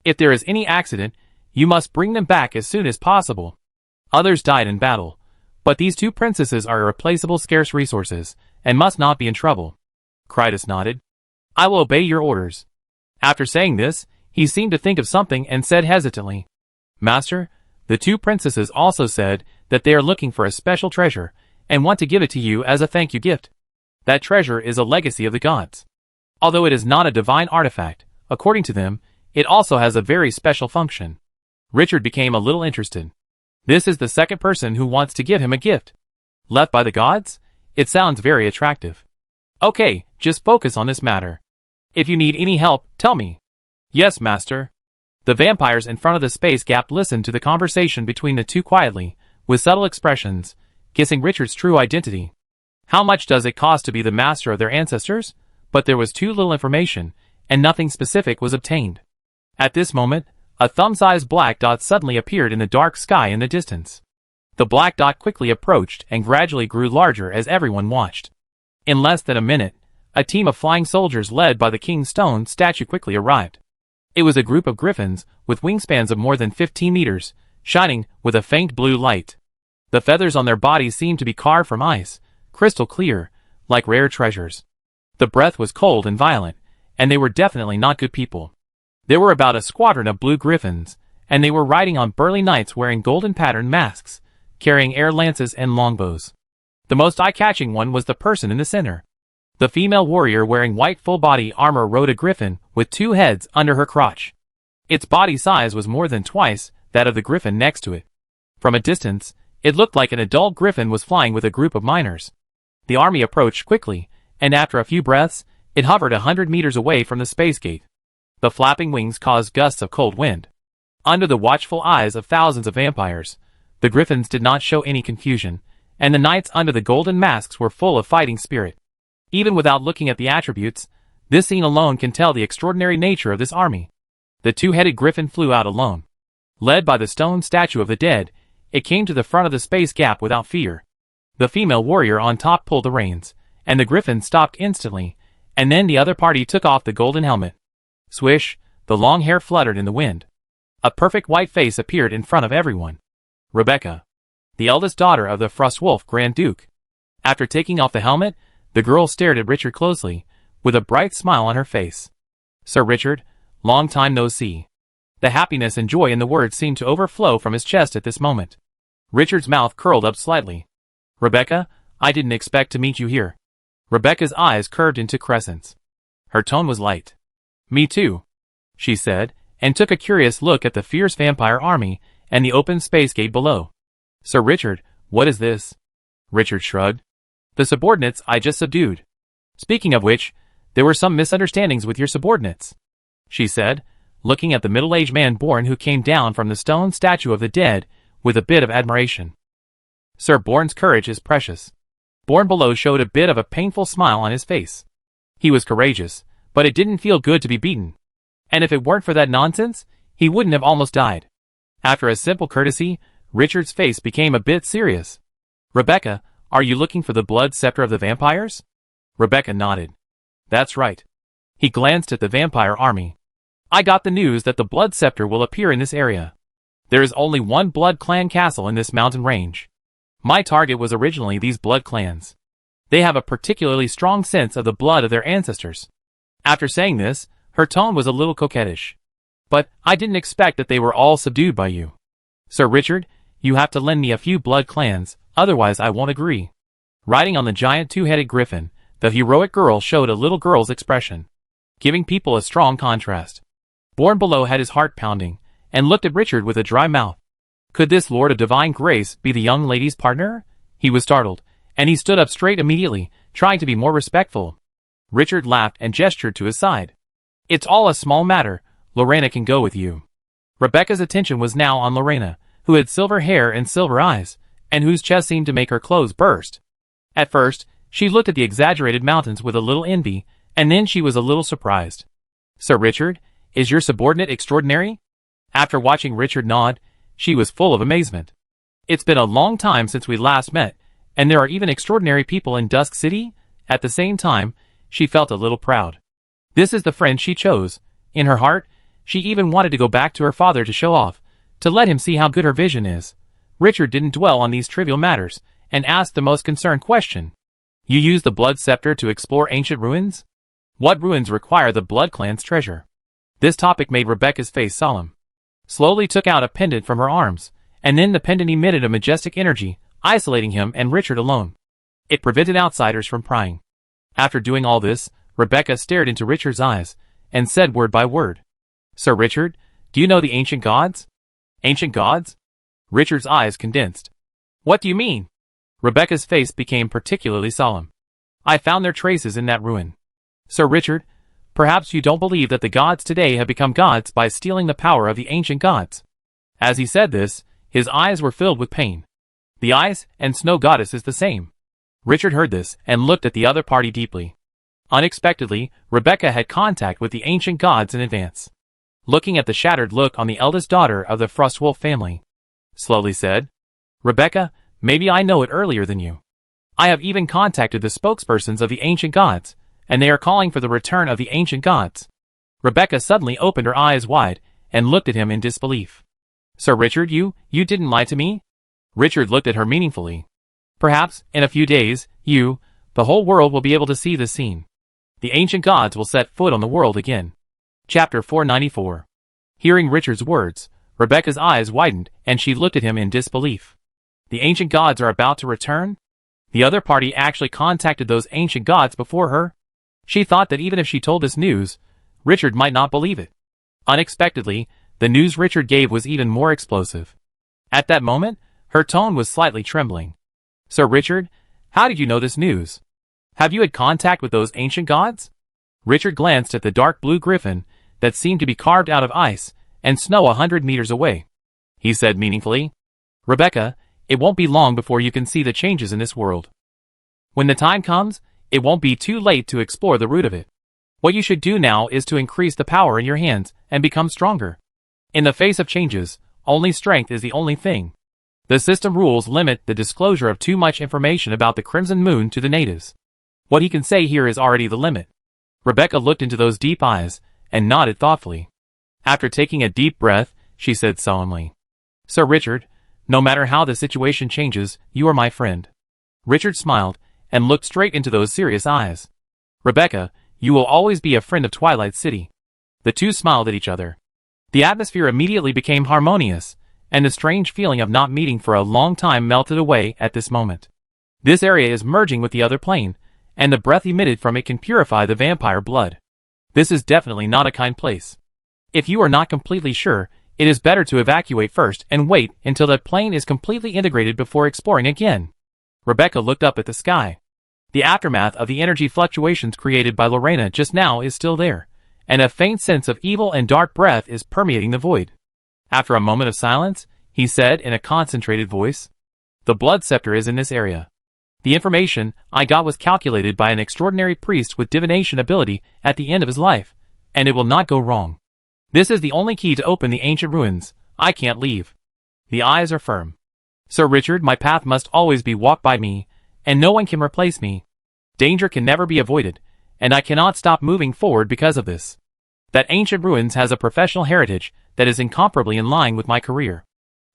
S1: If there is any accident, you must bring them back as soon as possible. Others died in battle, but these two princesses are irreplaceable scarce resources, and must not be in trouble. Kratos nodded. I will obey your orders. After saying this, he seemed to think of something and said hesitantly, Master, the two princesses also said that they are looking for a special treasure, and want to give it to you as a thank you gift. That treasure is a legacy of the gods. Although it is not a divine artifact, according to them, it also has a very special function. Richard became a little interested. This is the second person who wants to give him a gift. Left by the gods? It sounds very attractive. Okay, just focus on this matter. If you need any help, tell me. Yes, Master. The vampires in front of the space gap listened to the conversation between the two quietly, with subtle expressions, guessing Richard's true identity. How much does it cost to be the master of their ancestors? But there was too little information, and nothing specific was obtained. At this moment, a thumb-sized black dot suddenly appeared in the dark sky in the distance. The black dot quickly approached and gradually grew larger as everyone watched. In less than a minute, a team of flying soldiers led by the King's Stone statue quickly arrived. It was a group of griffins with wingspans of more than 15 meters, shining with a faint blue light. The feathers on their bodies seemed to be carved from ice, crystal clear, like rare treasures. The breath was cold and violent, and they were definitely not good people. There were about a squadron of blue griffins, and they were riding on burly knights wearing golden patterned masks, carrying air lances and longbows. The most eye-catching one was the person in the center. The female warrior wearing white full-body armor rode a griffin with 2 heads under her crotch. Its body size was more than twice that of the griffin next to it. From a distance, it looked like an adult griffin was flying with a group of miners. The army approached quickly, and after a few breaths, it hovered 100 meters away from the space gate. The flapping wings caused gusts of cold wind. Under the watchful eyes of thousands of vampires, the griffins did not show any confusion, and the knights under the golden masks were full of fighting spirit. Even without looking at the attributes, this scene alone can tell the extraordinary nature of this army. The 2-headed griffin flew out alone. Led by the stone statue of the dead, it came to the front of the space gap without fear. The female warrior on top pulled the reins, and the griffin stopped instantly, and then the other party took off the golden helmet. Swish, the long hair fluttered in the wind. A perfect white face appeared in front of everyone. Rebecca, the eldest daughter of the frostwolf Grand Duke. After taking off the helmet, the girl stared at Richard closely, with a bright smile on her face. Sir Richard, Long time no see." The happiness and joy in the words seemed to overflow from his chest at this moment. Richard's mouth curled up slightly. "Rebecca, I didn't expect to meet you here." Rebecca's eyes curved into crescents. Her tone was light. "Me too," she said, and took a curious look at the fierce vampire army and the open space gate below. "Sir Richard, what is this?" Richard shrugged. "The subordinates I just subdued. Speaking of which, there were some misunderstandings with your subordinates," she said, looking at the middle-aged man Born who came down from the stone statue of the dead with a bit of admiration. "Sir Born's courage is precious." Born below showed a bit of a painful smile on his face. He was courageous, but it didn't feel good to be beaten. And if it weren't for that nonsense, he wouldn't have almost died. After a simple courtesy, Richard's face became a bit serious. "Rebecca, are you looking for the blood scepter of the vampires?" Rebecca nodded. "That's right." He glanced at the vampire army. "I got the news that the blood scepter will appear in this area. There is only one blood clan castle in this mountain range. My target was originally these blood clans. They have a particularly strong sense of the blood of their ancestors." After saying this, her tone was a little coquettish. "But I didn't expect that they were all subdued by you. Sir Richard, you have to lend me a few blood clans, otherwise I won't agree." Riding on the giant two-headed griffin, the heroic girl showed a little girl's expression, giving people a strong contrast. Born below had his heart pounding, and looked at Richard with a dry mouth. Could this Lord of Divine Grace be the young lady's partner? He was startled, and he stood up straight immediately, trying to be more respectful. Richard laughed and gestured to his side. "It's all a small matter. Lorena can go with you." Rebecca's attention was now on Lorena, who had silver hair and silver eyes, and whose chest seemed to make her clothes burst. At first, she looked at the exaggerated mountains with a little envy, and then she was a little surprised. "Sir Richard, is your subordinate extraordinary?" After watching Richard nod, she was full of amazement. "It's been a long time since we last met, and there are even extraordinary people in Dusk City?" At the same time, she felt a little proud. This is the friend she chose. In her heart, she even wanted to go back to her father to show off, to let him see how good her vision is. Richard didn't dwell on these trivial matters, and asked the most concerned question. "You use the blood scepter to explore ancient ruins? What ruins require the blood clan's treasure?" This topic made Rebecca's face solemn. Slowly took out a pendant from her arms, and then the pendant emitted a majestic energy, isolating him and Richard alone. It prevented outsiders from prying. After doing all this, Rebecca stared into Richard's eyes, and said word by word, "Sir Richard, do you know the ancient gods?" "Ancient gods?" Richard's eyes condensed. "What do you mean?" Rebecca's face became particularly solemn. "I found their traces in that ruin. Sir Richard, perhaps you don't believe that the gods today have become gods by stealing the power of the ancient gods." As he said this, his eyes were filled with pain. The ice and snow goddess is the same. Richard heard this and looked at the other party deeply. Unexpectedly, Rebecca had contact with the ancient gods in advance. Looking at the shattered look on the eldest daughter of the frostwolf family, slowly said, "Rebecca, maybe I know it earlier than you. I have even contacted the spokespersons of the ancient gods, and they are calling for the return of the ancient gods." Rebecca suddenly opened her eyes wide, and looked at him in disbelief. "Sir Richard, you didn't lie to me?" Richard looked at her meaningfully. "Perhaps, in a few days, the whole world will be able to see this scene. The ancient gods will set foot on the world again." Chapter 494. Hearing Richard's words, Rebecca's eyes widened, and she looked at him in disbelief. The ancient gods are about to return? The other party actually contacted those ancient gods before her? She thought that even if she told this news, Richard might not believe it. Unexpectedly, the news Richard gave was even more explosive. At that moment, her tone was slightly trembling. "Sir Richard, how did you know this news? Have you had contact with those ancient gods?" Richard glanced at the dark blue griffin that seemed to be carved out of ice and snow 100 meters away. He said meaningfully, "Rebecca, it won't be long before you can see the changes in this world. When the time comes, it won't be too late to explore the root of it. What you should do now is to increase the power in your hands and become stronger. In the face of changes, only strength is the only thing. The system rules limit the disclosure of too much information about the Crimson Moon to the natives. What he can say here is already the limit." Rebecca looked into those deep eyes, and nodded thoughtfully. After taking a deep breath, she said solemnly, "Sir Richard, no matter how the situation changes, you are my friend." Richard smiled, and looked straight into those serious eyes. "Rebecca, you will always be a friend of Twilight City." The two smiled at each other. The atmosphere immediately became harmonious, and the strange feeling of not meeting for a long time melted away at this moment. This area is merging with the other plane, and the breath emitted from it can purify the vampire blood. This is definitely not a kind place. If you are not completely sure, it is better to evacuate first and wait until that plane is completely integrated before exploring again. Rebecca looked up at the sky. The aftermath of the energy fluctuations created by Lena just now is still there, and a faint sense of evil and dark breath is permeating the void. After a moment of silence, he said in a concentrated voice, "The blood scepter is in this area. The information I got was calculated by an extraordinary priest with divination ability at the end of his life, and it will not go wrong. This is the only key to open the ancient ruins. I can't leave." The eyes are firm. "Sir Richard, my path must always be walked by me, and no one can replace me. Danger can never be avoided, and I cannot stop moving forward because of this. That ancient ruins has a professional heritage that is incomparably in line with my career.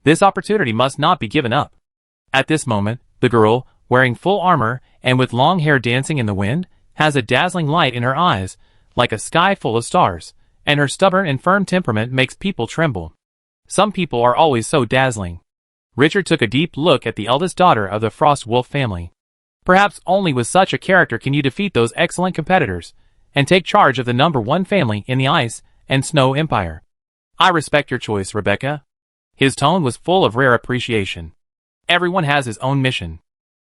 S1: This opportunity must not be given up." At this moment, the girl, wearing full armor and with long hair dancing in the wind, has a dazzling light in her eyes, like a sky full of stars, and her stubborn and firm temperament makes people tremble. Some people are always so dazzling. Richard took a deep look at the eldest daughter of the frostwolf family. Perhaps only with such a character can you defeat those excellent competitors, and take charge of the #1 family in the Ice and Snow Empire. I respect your choice, Rebecca. His tone was full of rare appreciation. Everyone has his own mission.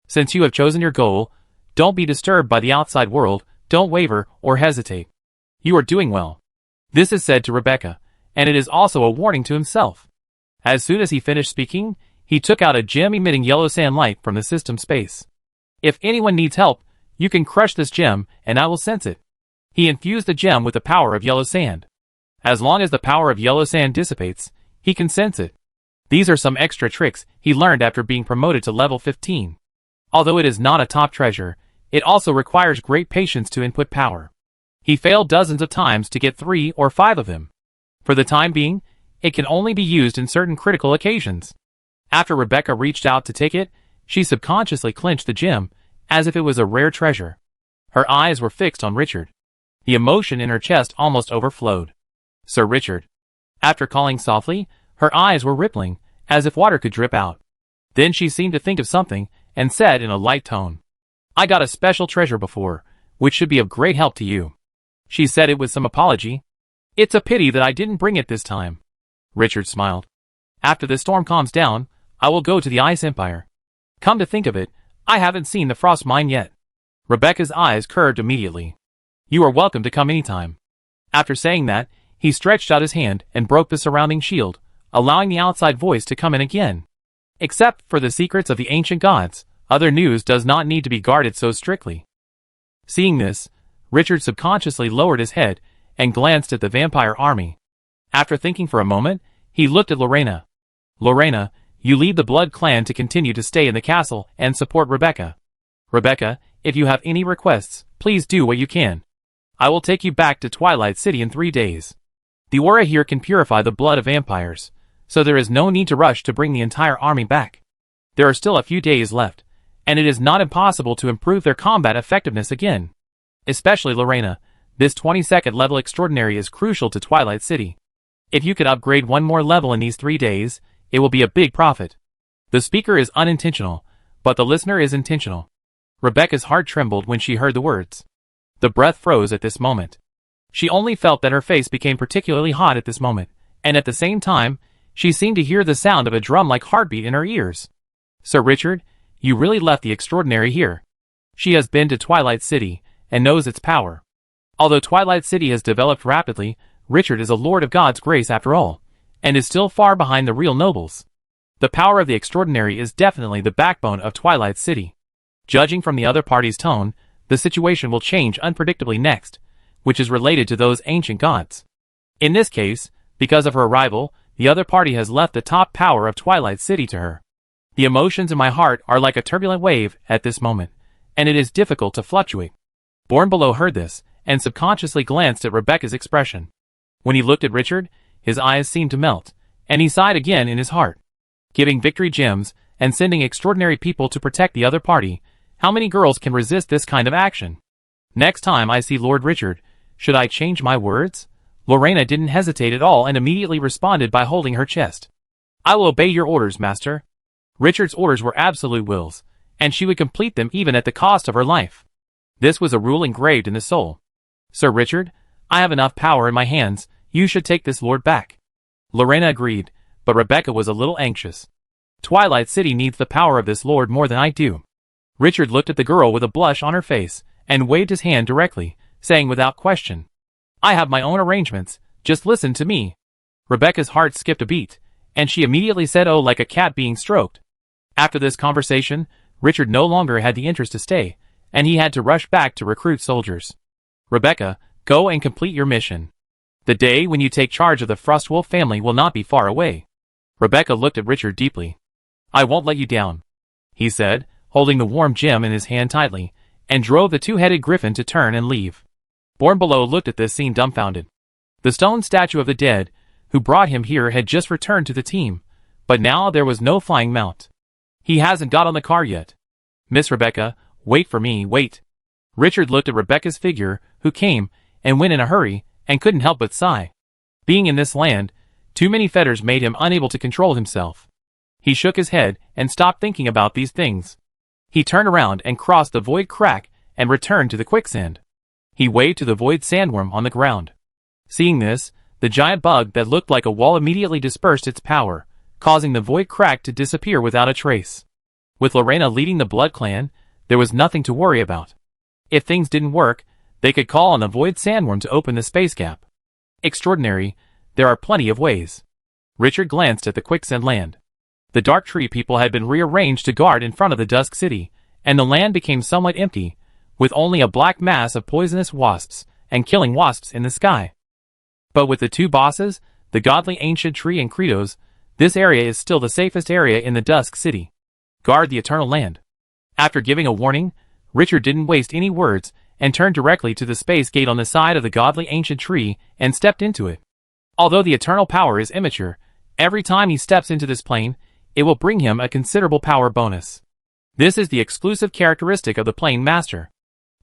S1: Since you have chosen your goal, don't be disturbed by the outside world, don't waver or hesitate. You are doing well. This is said to Rebecca, and it is also a warning to himself. As soon as he finished speaking, he took out a gem emitting yellow sand light from the system space. If anyone needs help, you can crush this gem and I will sense it. He infused the gem with the power of yellow sand. As long as the power of yellow sand dissipates, he can sense it. These are some extra tricks he learned after being promoted to level 15. Although it is not a top treasure, it also requires great patience to input power. He failed dozens of times to get 3 or 5 of them. For the time being, it can only be used in certain critical occasions. After Rebecca reached out to take it, she subconsciously clenched the gem, as if it was a rare treasure. Her eyes were fixed on Richard. The emotion in her chest almost overflowed. "Sir Richard." After calling softly, her eyes were rippling, as if water could drip out. Then she seemed to think of something, and said in a light tone, "I got a special treasure before, which should be of great help to you." She said it with some apology. "It's a pity that I didn't bring it this time." Richard smiled. "After the storm calms down, I will go to the Ice Empire. Come to think of it, I haven't seen the frost mine yet." Rebecca's eyes curved immediately. "You are welcome to come anytime." After saying that, he stretched out his hand and broke the surrounding shield, allowing the outside voice to come in again. "Except for the secrets of the ancient gods, other news does not need to be guarded so strictly." Seeing this, Richard subconsciously lowered his head and glanced at the vampire army. After thinking for a moment, he looked at Lena. "Lena, you lead the Blood Clan to continue to stay in the castle and support Rebecca. Rebecca, if you have any requests, please do what you can. I will take you back to Twilight City in 3 days. The aura here can purify the blood of vampires, so there is no need to rush to bring the entire army back. There are still a few days left, and it is not impossible to improve their combat effectiveness again. Especially Lena, this 22nd level extraordinary is crucial to Twilight City. If you could upgrade 1 more level in these 3 days, it will be a big profit." The speaker is unintentional, but the listener is intentional. Rebecca's heart trembled when she heard the words. The breath froze at this moment. She only felt that her face became particularly hot at this moment, and at the same time, she seemed to hear the sound of a drum-like heartbeat in her ears. "Sir Richard, you really left the extraordinary here. She has been to Twilight City, and knows its power. Although Twilight City has developed rapidly, Richard is a lord of God's grace after all, and is still far behind the real nobles. The power of the extraordinary is definitely the backbone of Twilight City. Judging from the other party's tone, the situation will change unpredictably next, which is related to those ancient gods. In this case, because of her arrival, the other party has left the top power of Twilight City to her. The emotions in my heart are like a turbulent wave at this moment, and it is difficult to fluctuate." Born Below heard this, and subconsciously glanced at Rebecca's expression. When he looked at Richard, his eyes seemed to melt, and he sighed again in his heart. Giving victory gems, and sending extraordinary people to protect the other party, how many girls can resist this kind of action? Next time I see Lord Richard, should I change my words? Lena didn't hesitate at all and immediately responded by holding her chest. I will obey your orders, master. Richard's orders were absolute wills, and she would complete them even at the cost of her life. This was a rule engraved in the soul. Sir Richard, I have enough power in my hands, you should take this lord back. Lena agreed, but Rebecca was a little anxious. Twilight City needs the power of this lord more than I do. Richard looked at the girl with a blush on her face, and waved his hand directly, saying without question, I have my own arrangements, just listen to me. Rebecca's heart skipped a beat, and she immediately said oh like a cat being stroked. After this conversation, Richard no longer had the interest to stay, and he had to rush back to recruit soldiers. Rebecca, go and complete your mission. The day when you take charge of the frostwolf family will not be far away. Rebecca looked at Richard deeply. I won't let you down, he said, holding the warm gem in his hand tightly, and drove the two-headed griffin to turn and leave. Born Below looked at this scene dumbfounded. The stone statue of the dead, who brought him here, had just returned to the team, but now there was no flying mount. He hasn't got on the car yet. Miss Rebecca, wait for me, wait. Richard looked at Rebecca's figure, who came and went in a hurry, and couldn't help but sigh. Being in this land, too many fetters made him unable to control himself. He shook his head and stopped thinking about these things. He turned around and crossed the void crack and returned to the quicksand. He waved to the void sandworm on the ground. Seeing this, the giant bug that looked like a wall immediately dispersed its power, causing the void crack to disappear without a trace. With Lena leading the Blood Clan, there was nothing to worry about. If things didn't work, they could call on the void sandworm to open the space gap. Extraordinary, there are plenty of ways. Richard glanced at the quicksand land. The dark tree people had been rearranged to guard in front of the Dusk City, and the land became somewhat empty, with only a black mass of poisonous wasps and killing wasps in the sky. But with the two bosses, the godly ancient tree and Credos, this area is still the safest area in the Dusk City. Guard the eternal land. After giving a warning, Richard didn't waste any words and turned directly to the space gate on the side of the godly ancient tree and stepped into it. Although the eternal power is immature, every time he steps into this plane, it will bring him a considerable power bonus. This is the exclusive characteristic of the plane master.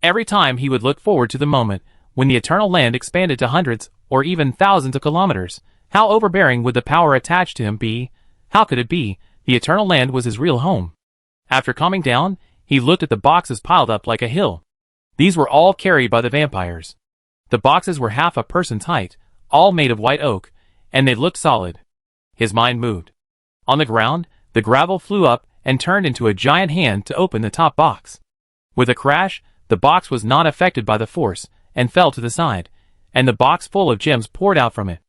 S1: Every time he would look forward to the moment when the eternal land expanded to hundreds or even thousands of kilometers. How overbearing would the power attached to him be? How could it be? The eternal land was his real home. After calming down, he looked at the boxes piled up like a hill. These were all carried by the vampires. The boxes were half a person's height, all made of white oak, and they looked solid. His mind moved. On the ground, the gravel flew up and turned into a giant hand to open the top box. With a crash, the box was not affected by the force and fell to the side, and the box full of gems poured out from it.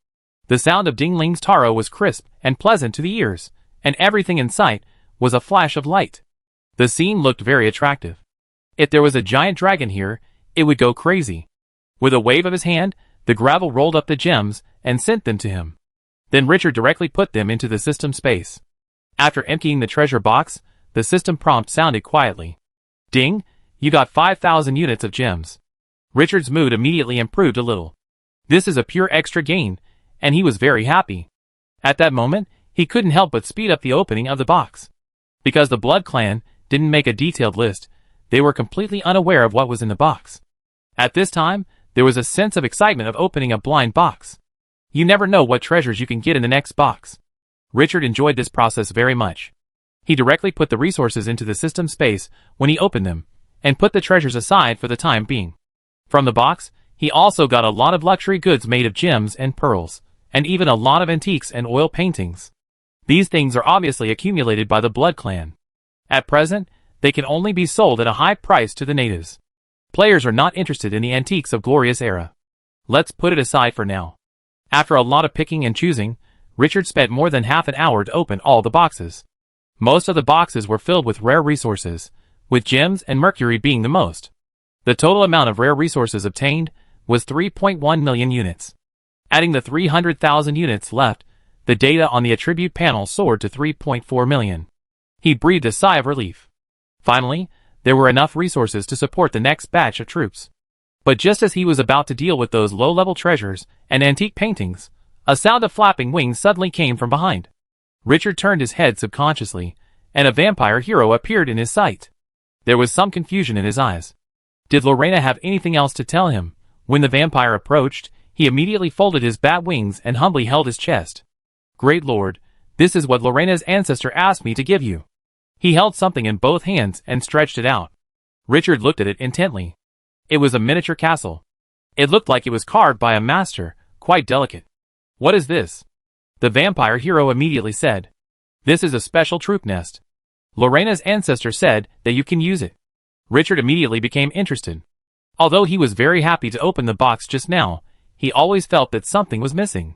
S1: The sound of Dingling's taro was crisp and pleasant to the ears, and everything in sight was a flash of light. The scene looked very attractive. If there was a giant dragon here, it would go crazy. With a wave of his hand, the gravel rolled up the gems and sent them to him. Then Richard directly put them into the system space. After emptying the treasure box, the system prompt sounded quietly. Ding, you got 5,000 units of gems. Richard's mood immediately improved a little. This is a pure extra gain, and he was very happy. At that moment, he couldn't help but speed up the opening of the box. Because the Blood Clan didn't make a detailed list, they were completely unaware of what was in the box. At this time, there was a sense of excitement of opening a blind box. You never know what treasures you can get in the next box. Richard enjoyed this process very much. He directly put the resources into the system space when he opened them, and put the treasures aside for the time being. From the box, he also got a lot of luxury goods made of gems and pearls, and even a lot of antiques and oil paintings. These things are obviously accumulated by the Blood Clan. At present, they can only be sold at a high price to the natives. Players are not interested in the antiques of Glorious Era. Let's put it aside for now. After a lot of picking and choosing, Richard spent more than half an hour to open all the boxes. Most of the boxes were filled with rare resources, with gems and mercury being the most. The total amount of rare resources obtained was 3.1 million units. Adding the 300,000 units left, the data on the attribute panel soared to 3.4 million. He breathed a sigh of relief. Finally, there were enough resources to support the next batch of troops. But just as he was about to deal with those low-level treasures and antique paintings, a sound of flapping wings suddenly came from behind. Richard turned his head subconsciously, and a vampire hero appeared in his sight. There was some confusion in his eyes. Did Lena have anything else to tell him? When the vampire approached, He immediately folded his bat wings and humbly held his chest. Great Lord, this is what Lena's ancestor asked me to give you. He held something in both hands and stretched it out. Richard looked at it intently. It was a miniature castle. It looked like it was carved by a master, quite delicate. What is this? The vampire hero immediately said. This is a special troop nest. Lena's ancestor said that you can use it. Richard immediately became interested. Although he was very happy to open the box just now, he always felt that something was missing.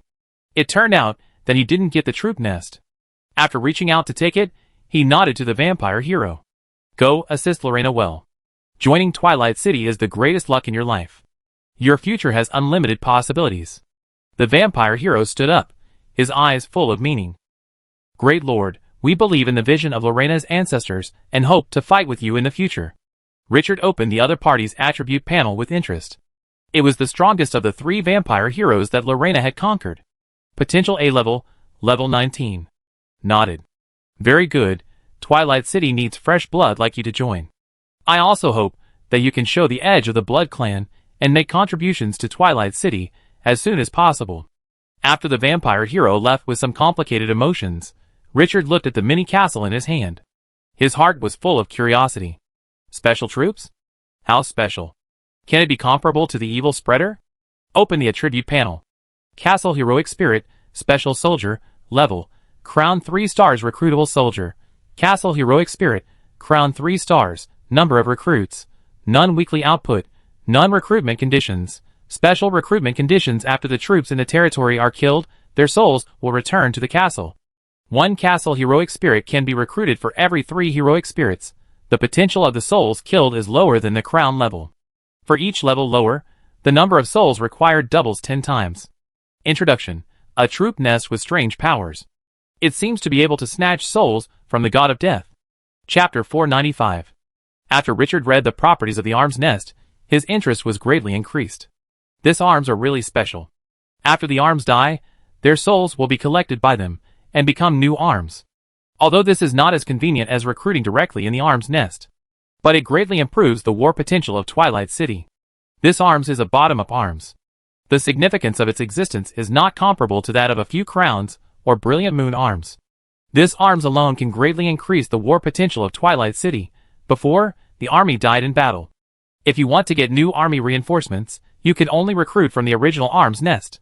S1: It turned out that he didn't get the troop nest. After reaching out to take it, he nodded to the vampire hero. Go assist Lena well. Joining Twilight City is the greatest luck in your life. Your future has unlimited possibilities. The vampire hero stood up, his eyes full of meaning. Great Lord, we believe in the vision of Lena's ancestors and hope to fight with you in the future. Richard opened the other party's attribute panel with interest. It was the strongest of the 3 vampire heroes that Lena had conquered. Potential A level, level 19. Nodded. Very good, Twilight City needs fresh blood like you to join. I also hope that you can show the edge of the Blood Clan and make contributions to Twilight City as soon as possible. After the vampire hero left with some complicated emotions, Richard looked at the mini castle in his hand. His heart was full of curiosity. Special troops? How special? Can it be comparable to the evil spreader? Open the attribute panel. Castle Heroic Spirit, Special Soldier, Level, Crown 3 stars Recruitable Soldier. Castle Heroic Spirit, Crown 3 stars, Number of Recruits. None weekly output, none recruitment conditions. Special recruitment conditions: after the troops in the territory are killed, their souls will return to the castle. 1 Castle Heroic Spirit can be recruited for every 3 Heroic Spirits. The potential of the souls killed is lower than the crown level. For each level lower, the number of souls required doubles 10 times. Introduction: a troop nest with strange powers. It seems to be able to snatch souls from the god of death. Chapter 495. After Richard read the properties of the arm's nest, his interest was greatly increased. These arms are really special. After the arms die, their souls will be collected by them and become new arms. Although this is not as convenient as recruiting directly in the arm's nest, but it greatly improves the war potential of Twilight City. This arms is a bottom-up arms. The significance of its existence is not comparable to that of a few crowns or brilliant moon arms. This arms alone can greatly increase the war potential of Twilight City. Before, the army died in battle. If you want to get new army reinforcements, you can only recruit from the original arms nest.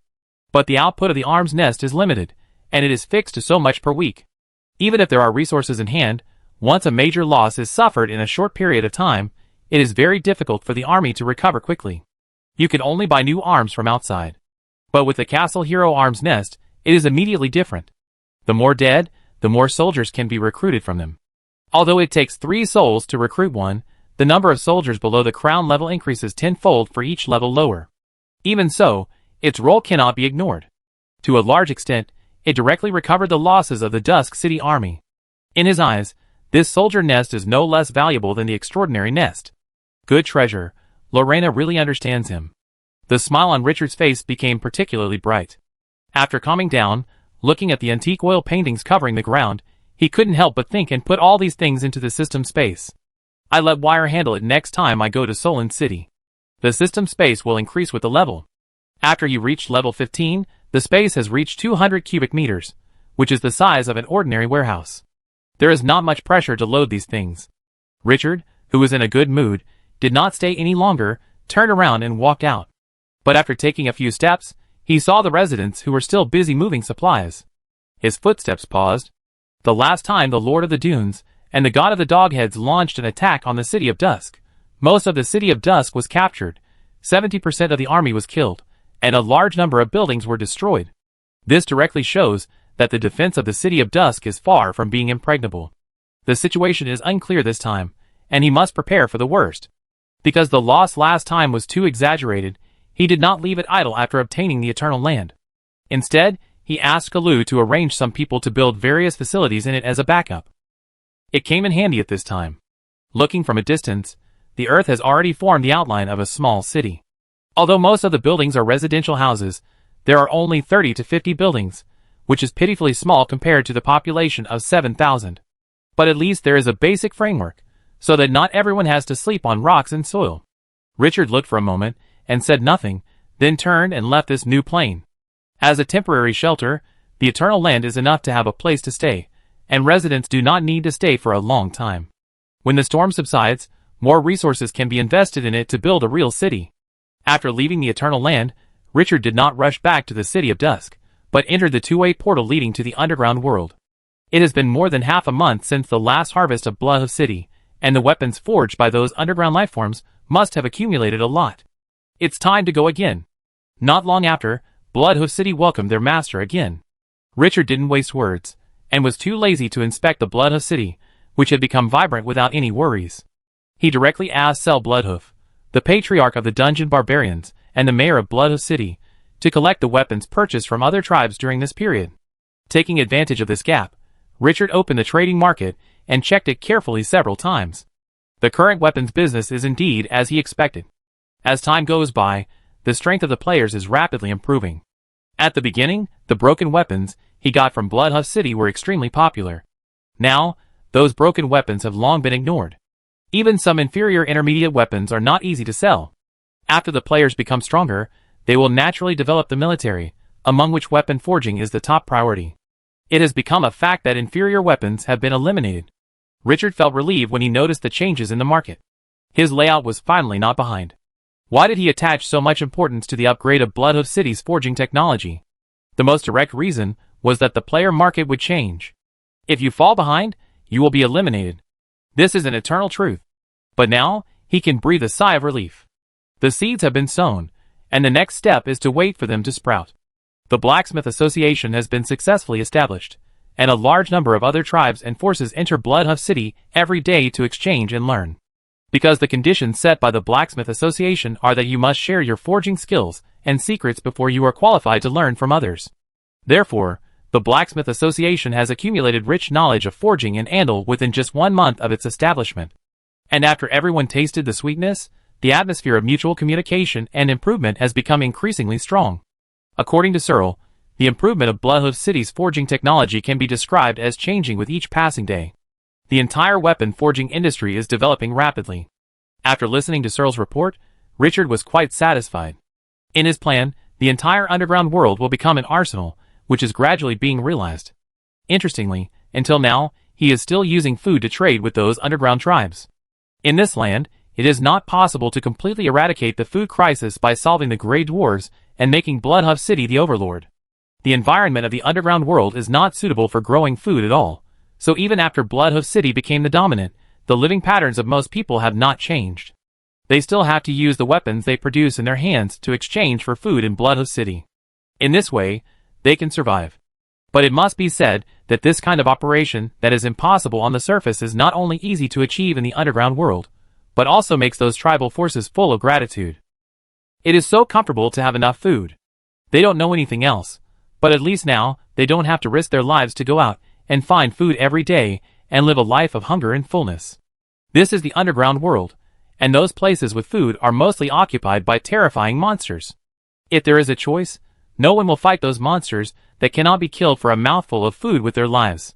S1: But the output of the arms nest is limited, and it is fixed to so much per week. Even if there are resources in hand, once a major loss is suffered in a short period of time, it is very difficult for the army to recover quickly. You can only buy new arms from outside. But with the Castle Hero Arms Nest, it is immediately different. The more dead, the more soldiers can be recruited from them. Although it takes 3 souls to recruit one, the number of soldiers below the crown level increases tenfold for each level lower. Even so, its role cannot be ignored. To a large extent, it directly recovered the losses of the Dusk City army. In his eyes, this soldier nest is no less valuable than the extraordinary nest. Good treasure, Lena really understands him. The smile on Richard's face became particularly bright. After calming down, looking at the antique oil paintings covering the ground, he couldn't help but think and put all these things into the system space. I let Wire handle it next time I go to Solon City. The system space will increase with the level. After you reach level 15, the space has reached 200 cubic meters, which is the size of an ordinary warehouse. There is not much pressure to load these things. Richard, who was in a good mood, did not stay any longer, turned around and walked out. But after taking a few steps, he saw the residents who were still busy moving supplies. His footsteps paused. The last time the Lord of the Dunes and the God of the Dogheads launched an attack on the City of Dusk, most of the City of Dusk was captured, 70% of the army was killed, and a large number of buildings were destroyed. This directly shows that the defense of the City of Dusk is far from being impregnable. The situation is unclear this time, and he must prepare for the worst. Because the loss last time was too exaggerated, he did not leave it idle after obtaining the Eternal Land. Instead, he asked Kalu to arrange some people to build various facilities in it as a backup. It came in handy at this time. Looking from a distance, the earth has already formed the outline of a small city. Although most of the buildings are residential houses, there are only 30 to 50 buildings, which is pitifully small compared to the population of 7,000. But at least there is a basic framework, so that not everyone has to sleep on rocks and soil. Richard looked for a moment, and said nothing, then turned and left this new plane. As a temporary shelter, the Eternal Land is enough to have a place to stay, and residents do not need to stay for a long time. When the storm subsides, more resources can be invested in it to build a real city. After leaving the Eternal Land, Richard did not rush back to the City of Dusk, but entered the two-way portal leading to the underground world. It has been more than half a month since the last harvest of Bloodhoof City, and the weapons forged by those underground lifeforms must have accumulated a lot. It's time to go again. Not long after, Bloodhoof City welcomed their master again. Richard didn't waste words, and was too lazy to inspect the Bloodhoof City, which had become vibrant without any worries. He directly asked Sel Bloodhoof, the patriarch of the Dungeon Barbarians and the mayor of Bloodhoof City, to collect the weapons purchased from other tribes during this period. Taking advantage of this gap, Richard opened the trading market and checked it carefully several times. The current weapons business is indeed as he expected. As time goes by, the strength of the players is rapidly improving. At the beginning, the broken weapons he got from Bloodhoof City were extremely popular. Now, those broken weapons have long been ignored. Even some inferior intermediate weapons are not easy to sell. After the players become stronger, they will naturally develop the military, among which weapon forging is the top priority. It has become a fact that inferior weapons have been eliminated. Richard felt relieved when he noticed the changes in the market. His layout was finally not behind. Why did he attach so much importance to the upgrade of Bloodhoof City's forging technology? The most direct reason was that the player market would change. If you fall behind, you will be eliminated. This is an eternal truth. But now, he can breathe a sigh of relief. The seeds have been sown, and the next step is to wait for them to sprout. The Blacksmith Association has been successfully established, and a large number of other tribes and forces enter Bloodhoof City every day to exchange and learn. Because the conditions set by the Blacksmith Association are that you must share your forging skills and secrets before you are qualified to learn from others. Therefore, the Blacksmith Association has accumulated rich knowledge of forging and anvil within just 1 month of its establishment. And after everyone tasted the sweetness, the atmosphere of mutual communication and improvement has become increasingly strong. According to Searle, the improvement of Bloodhoof City's forging technology can be described as changing with each passing day. The entire weapon forging industry is developing rapidly. After listening to Searle's report, Richard was quite satisfied. In his plan, the entire underground world will become an arsenal, which is gradually being realized. Interestingly, until now, he is still using food to trade with those underground tribes. In this land, it is not possible to completely eradicate the food crisis by solving the Grey Dwarves and making Bloodhoof City the overlord. The environment of the underground world is not suitable for growing food at all, so even after Bloodhoof City became the dominant, the living patterns of most people have not changed. They still have to use the weapons they produce in their hands to exchange for food in Bloodhoof City. In this way, they can survive. But it must be said that this kind of operation that is impossible on the surface is not only easy to achieve in the underground world, but also makes those tribal forces full of gratitude. It is so comfortable to have enough food. They don't know anything else, but at least now, they don't have to risk their lives to go out and find food every day and live a life of hunger and fullness. This is the underground world, and those places with food are mostly occupied by terrifying monsters. If there is a choice, no one will fight those monsters that cannot be killed for a mouthful of food with their lives.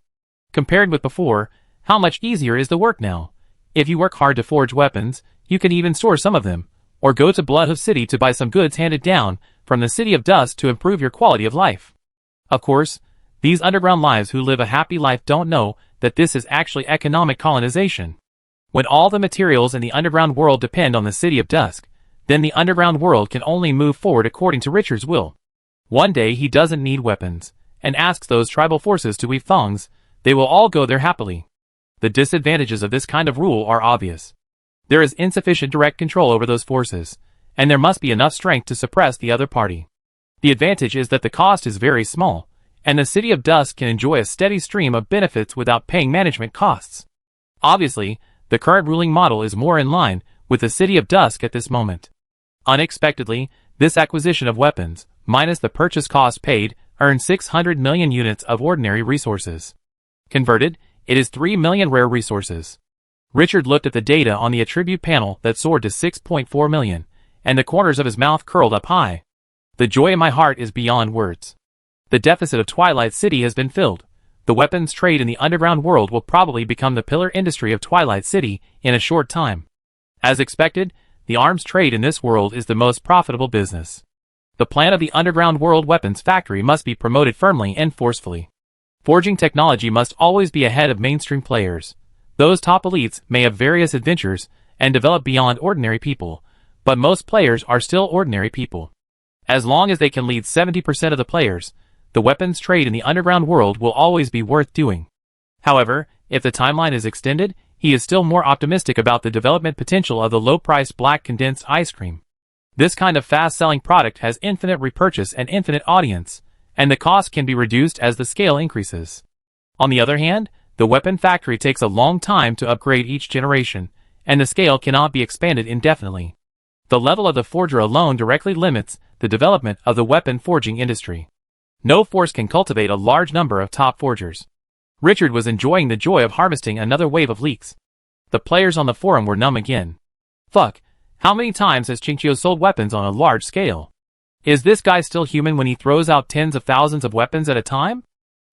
S1: Compared with before, how much easier is the work now? If you work hard to forge weapons, you can even store some of them, or go to Bloodhoof City to buy some goods handed down from the City of Dust to improve your quality of life. Of course, these underground lives who live a happy life don't know that this is actually economic colonization. When all the materials in the underground world depend on the City of Dusk, then the underground world can only move forward according to Richard's will. One day he doesn't need weapons, and asks those tribal forces to weave thongs, they will all go there happily. The disadvantages of this kind of rule are obvious. There is insufficient direct control over those forces, and there must be enough strength to suppress the other party. The advantage is that the cost is very small, and the City of Dusk can enjoy a steady stream of benefits without paying management costs. Obviously, the current ruling model is more in line with the City of Dusk at this moment. Unexpectedly, this acquisition of weapons, minus the purchase cost paid, earns 600 million units of ordinary resources. Converted, it is 3 million rare resources. Richard looked at the data on the attribute panel that soared to 6.4 million, and the corners of his mouth curled up high. The joy in my heart is beyond words. The deficit of Twilight City has been filled. The weapons trade in the underground world will probably become the pillar industry of Twilight City in a short time. As expected, the arms trade in this world is the most profitable business. The plan of the underground world weapons factory must be promoted firmly and forcefully. Forging technology must always be ahead of mainstream players. Those top elites may have various adventures and develop beyond ordinary people, but most players are still ordinary people. As long as they can lead 70% of the players, the weapons trade in the underground world will always be worth doing. However, if the timeline is extended, he is still more optimistic about the development potential of the low-priced black condensed ice cream. This kind of fast-selling product has infinite repurchase and infinite audience, and the cost can be reduced as the scale increases. On the other hand, the weapon factory takes a long time to upgrade each generation, and the scale cannot be expanded indefinitely. The level of the forger alone directly limits the development of the weapon forging industry. No force can cultivate a large number of top forgers. Richard was enjoying the joy of harvesting another wave of leaks. The players on the forum were numb again. Fuck, how many times has Chinchio sold weapons on a large scale? Is this guy still human when he throws out tens of thousands of weapons at a time?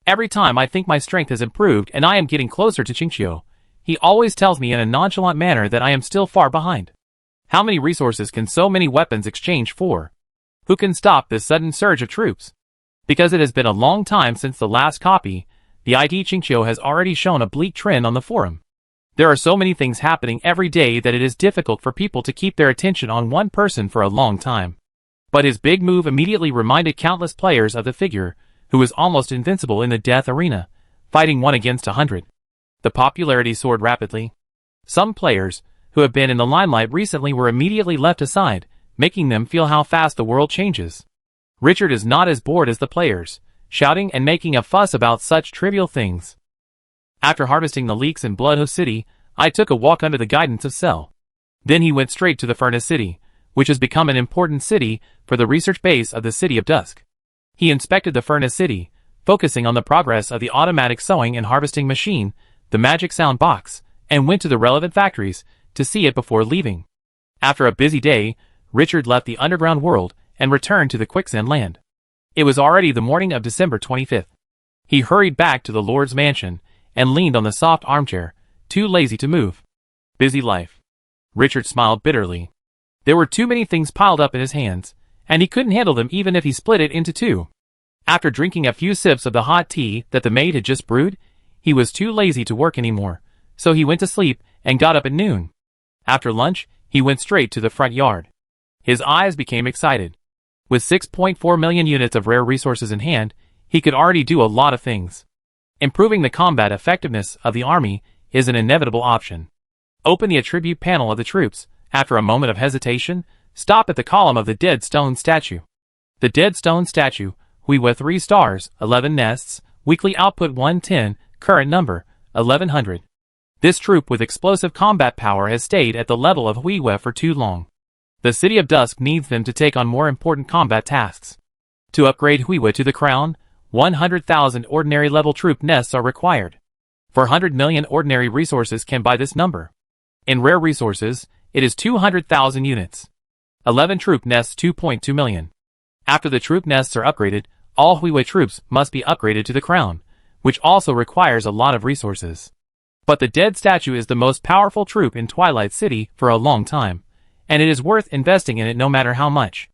S1: Every time I think my strength has improved and I am getting closer to Chinchio, he always tells me in a nonchalant manner that I am still far behind. How many resources can so many weapons exchange for? Who can stop this sudden surge of troops? Because it has been a long time since the last copy, the IT Chinchio has already shown a bleak trend on the forum. There are so many things happening every day that it is difficult for people to keep their attention on one person for a long time. But his big move immediately reminded countless players of the figure, who was almost invincible in the death arena, fighting 1 against 100. The popularity soared rapidly. Some players, who have been in the limelight recently, were immediately left aside, making them feel how fast the world changes. Richard is not as bored as the players, shouting and making a fuss about such trivial things. After harvesting the leeks in Bloodhost City, I took a walk under the guidance of Cell. Then he went straight to the Furnace City, which has become an important city for the research base of the City of Dusk. He inspected the Furnace City, focusing on the progress of the automatic sewing and harvesting machine, the magic sound box, and went to the relevant factories to see it before leaving. After a busy day, Richard left the underground world and returned to the Quicksand land. It was already the morning of December 25th. He hurried back to the Lord's mansion and leaned on the soft armchair, too lazy to move. Busy life. Richard smiled bitterly. There were too many things piled up in his hands, and he couldn't handle them even if he split it into two. After drinking a few sips of the hot tea that the maid had just brewed, he was too lazy to work anymore, so he went to sleep and got up at noon. After lunch, he went straight to the front yard. His eyes became excited. With 6.4 million units of rare resources in hand, he could already do a lot of things. Improving the combat effectiveness of the army is an inevitable option. Open the attribute panel of the troops. After a moment of hesitation, stop at the column of the dead stone statue. The dead stone statue, with 3 stars, 11 nests, weekly output 110, current number, 1100. This troop with explosive combat power has stayed at the level of Huiwe for too long. The City of Dusk needs them to take on more important combat tasks. To upgrade Huiwe to the crown, 100,000 ordinary level troop nests are required. 400 million ordinary resources can buy this number. In rare resources, it is 200,000 units. 11 troop nests 2.2 million. After the troop nests are upgraded, all Huiwe troops must be upgraded to the crown, which also requires a lot of resources. But the dead statue is the most powerful troop in Twilight City for a long time, and it is worth investing in it no matter how much.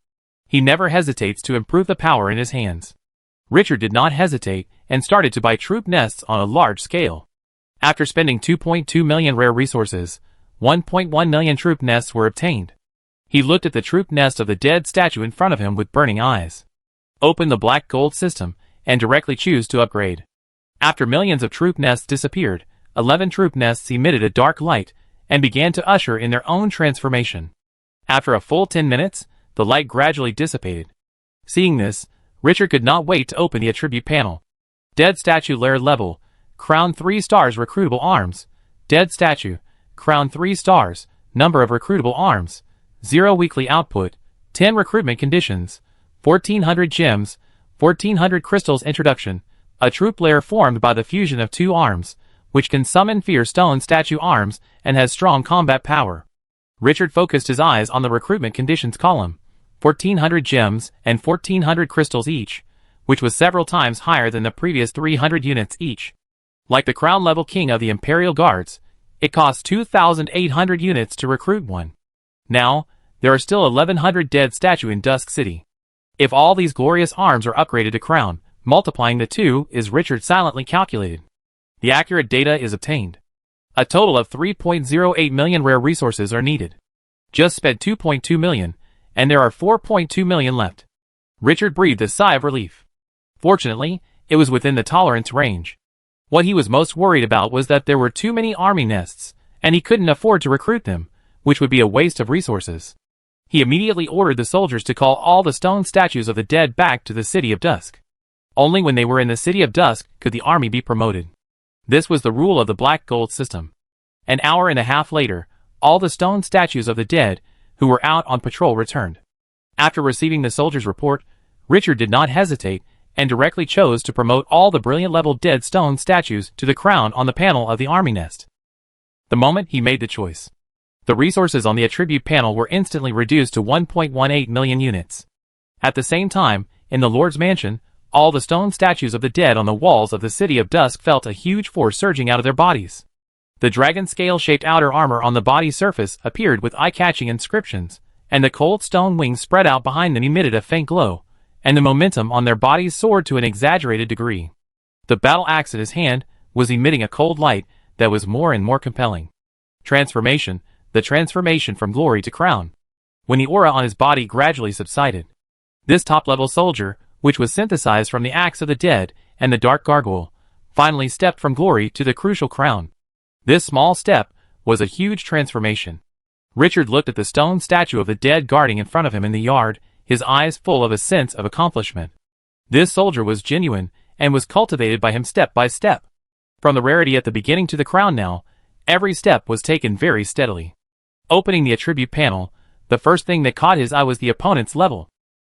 S1: He never hesitates to improve the power in his hands. Richard did not hesitate and started to buy troop nests on a large scale. After spending 2.2 million rare resources, 1.1 million troop nests were obtained. He looked at the troop nest of the dead statue in front of him with burning eyes. Open the black gold system and directly choose to upgrade. After millions of troop nests disappeared, 11 troop nests emitted a dark light and began to usher in their own transformation. After a full 10 minutes, the light gradually dissipated. Seeing this, Richard could not wait to open the attribute panel. Dead statue layer level, crown 3 stars recruitable arms. Dead statue, crown 3 stars, number of recruitable arms. 0 weekly output, 10 recruitment conditions, 1400 gems, 1400 crystals. Introduction, a troop layer formed by the fusion of 2 arms, which can summon fear stone statue arms and has strong combat power. Richard focused his eyes on the recruitment conditions column, 1400 gems and 1400 crystals each, which was several times higher than the previous 300 units each. Like the crown level king of the Imperial Guards, it costs 2,800 units to recruit one. Now, there are still 1100 dead statue in Dusk City. If all these glorious arms are upgraded to crown, multiplying the two is Richard silently calculated. The accurate data is obtained. A total of 3.08 million rare resources are needed. Just spent 2.2 million, and there are 4.2 million left. Richard breathed a sigh of relief. Fortunately, it was within the tolerance range. What he was most worried about was that there were too many army nests, and he couldn't afford to recruit them, which would be a waste of resources. He immediately ordered the soldiers to call all the stone statues of the dead back to the City of Dusk. Only when they were in the City of Dusk could the army be promoted. This was the rule of the black gold system. An hour and a half later, all the stone statues of the dead, who were out on patrol, returned. After receiving the soldiers' report, Richard did not hesitate and directly chose to promote all the brilliant level dead stone statues to the crown on the panel of the army nest. The moment he made the choice, the resources on the attribute panel were instantly reduced to 1.18 million units. At the same time, in the Lord's mansion, all the stone statues of the dead on the walls of the City of Dusk felt a huge force surging out of their bodies. The dragon scale-shaped outer armor on the body surface appeared with eye-catching inscriptions, and the cold stone wings spread out behind them emitted a faint glow, and the momentum on their bodies soared to an exaggerated degree. The battle axe in his hand was emitting a cold light that was more and more compelling. Transformation, the transformation from glory to crown. When the aura on his body gradually subsided, this top-level soldier, which was synthesized from the axe of the dead and the dark gargoyle, finally stepped from glory to the crucial crown. This small step was a huge transformation. Richard looked at the stone statue of the dead guarding in front of him in the yard, his eyes full of a sense of accomplishment. This soldier was genuine and was cultivated by him step by step. From the rarity at the beginning to the crown now, every step was taken very steadily. Opening the attribute panel, the first thing that caught his eye was the opponent's level.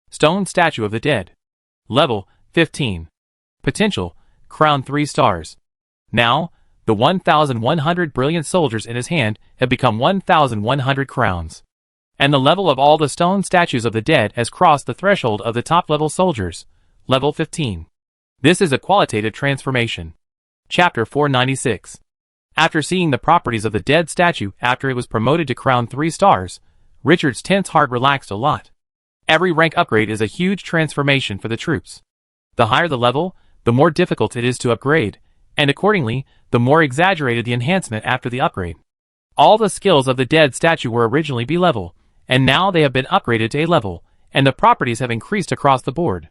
S1: Stone statue of the dead. Level 15. Potential, crown 3 stars. Now, the 1,100 brilliant soldiers in his hand have become 1,100 crowns. And the level of all the stone statues of the dead has crossed the threshold of the top-level soldiers, level 15. This is a qualitative transformation. Chapter 496. After seeing the properties of the dead statue after it was promoted to crown 3 stars, Richard's tense heart relaxed a lot. Every rank upgrade is a huge transformation for the troops. The higher the level, the more difficult it is to upgrade, and accordingly, the more exaggerated the enhancement after the upgrade. All the skills of the dead statue were originally B level, and now they have been upgraded to A level, and the properties have increased across the board.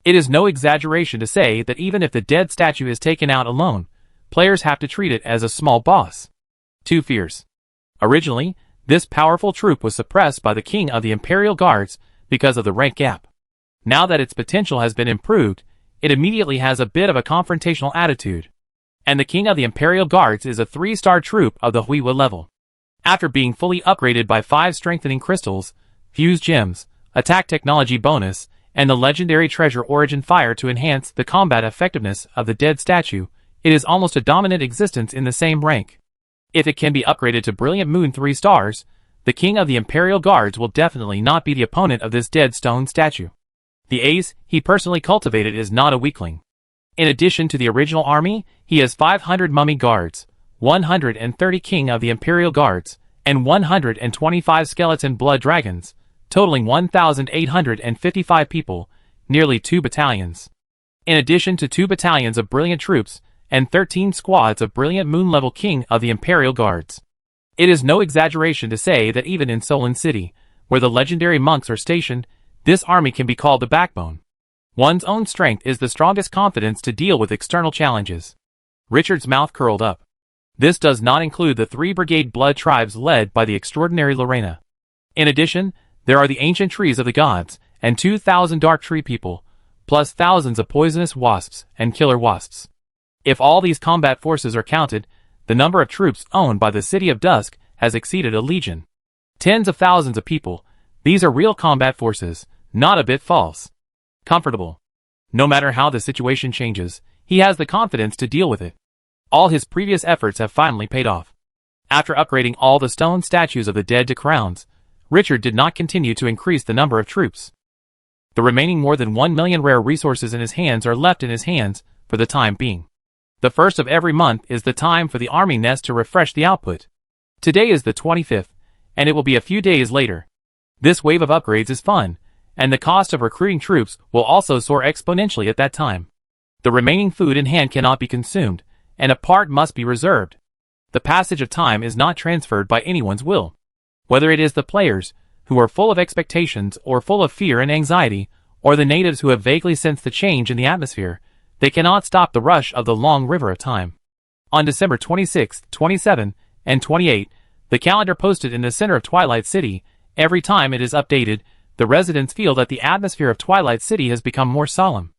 S1: It is no exaggeration to say that even if the dead statue is taken out alone, players have to treat it as a small boss. Too fierce. Originally, this powerful troop was suppressed by the King of the Imperial Guards because of the rank gap. Now that its potential has been improved, it immediately has a bit of a confrontational attitude. And the King of the Imperial Guards is a 3-star troop of the Huiwa level. After being fully upgraded by 5 strengthening crystals, fused gems, attack technology bonus, and the legendary treasure Origin Fire to enhance the combat effectiveness of the dead statue, it is almost a dominant existence in the same rank. If it can be upgraded to Brilliant Moon 3 stars, the King of the Imperial Guards will definitely not be the opponent of this dead stone statue. The ace he personally cultivated is not a weakling. In addition to the original army, he has 500 mummy guards, 130 King of the Imperial Guards, and 125 skeleton blood dragons, totaling 1,855 people, nearly 2 battalions. In addition to 2 battalions of brilliant troops, and 13 squads of brilliant moon-level King of the Imperial Guards. It is no exaggeration to say that even in Solon City, where the legendary monks are stationed, this army can be called the backbone. One's own strength is the strongest confidence to deal with external challenges. Richard's mouth curled up. This does not include the 3 brigade blood tribes led by the extraordinary Lena. In addition, there are the ancient trees of the gods, and 2,000 dark tree people, plus thousands of poisonous wasps and killer wasps. If all these combat forces are counted, the number of troops owned by the City of Dusk has exceeded a legion. Tens of thousands of people. These are real combat forces, not a bit false. Comfortable. No matter how the situation changes, he has the confidence to deal with it. All his previous efforts have finally paid off. After upgrading all the stone statues of the dead to crowns, Richard did not continue to increase the number of troops. The remaining more than 1 million rare resources in his hands are left in his hands for the time being. The first of every month is the time for the army nest to refresh the output. Today is the 25th, and it will be a few days later. This wave of upgrades is fun, and the cost of recruiting troops will also soar exponentially at that time. The remaining food in hand cannot be consumed, and a part must be reserved. The passage of time is not transferred by anyone's will. Whether it is the players, who are full of expectations or full of fear and anxiety, or the natives who have vaguely sensed the change in the atmosphere, they cannot stop the rush of the long river of time. On December 26, 27, and 28, the calendar posted in the center of Twilight City, every time it is updated, the residents feel that the atmosphere of Twilight City has become more solemn.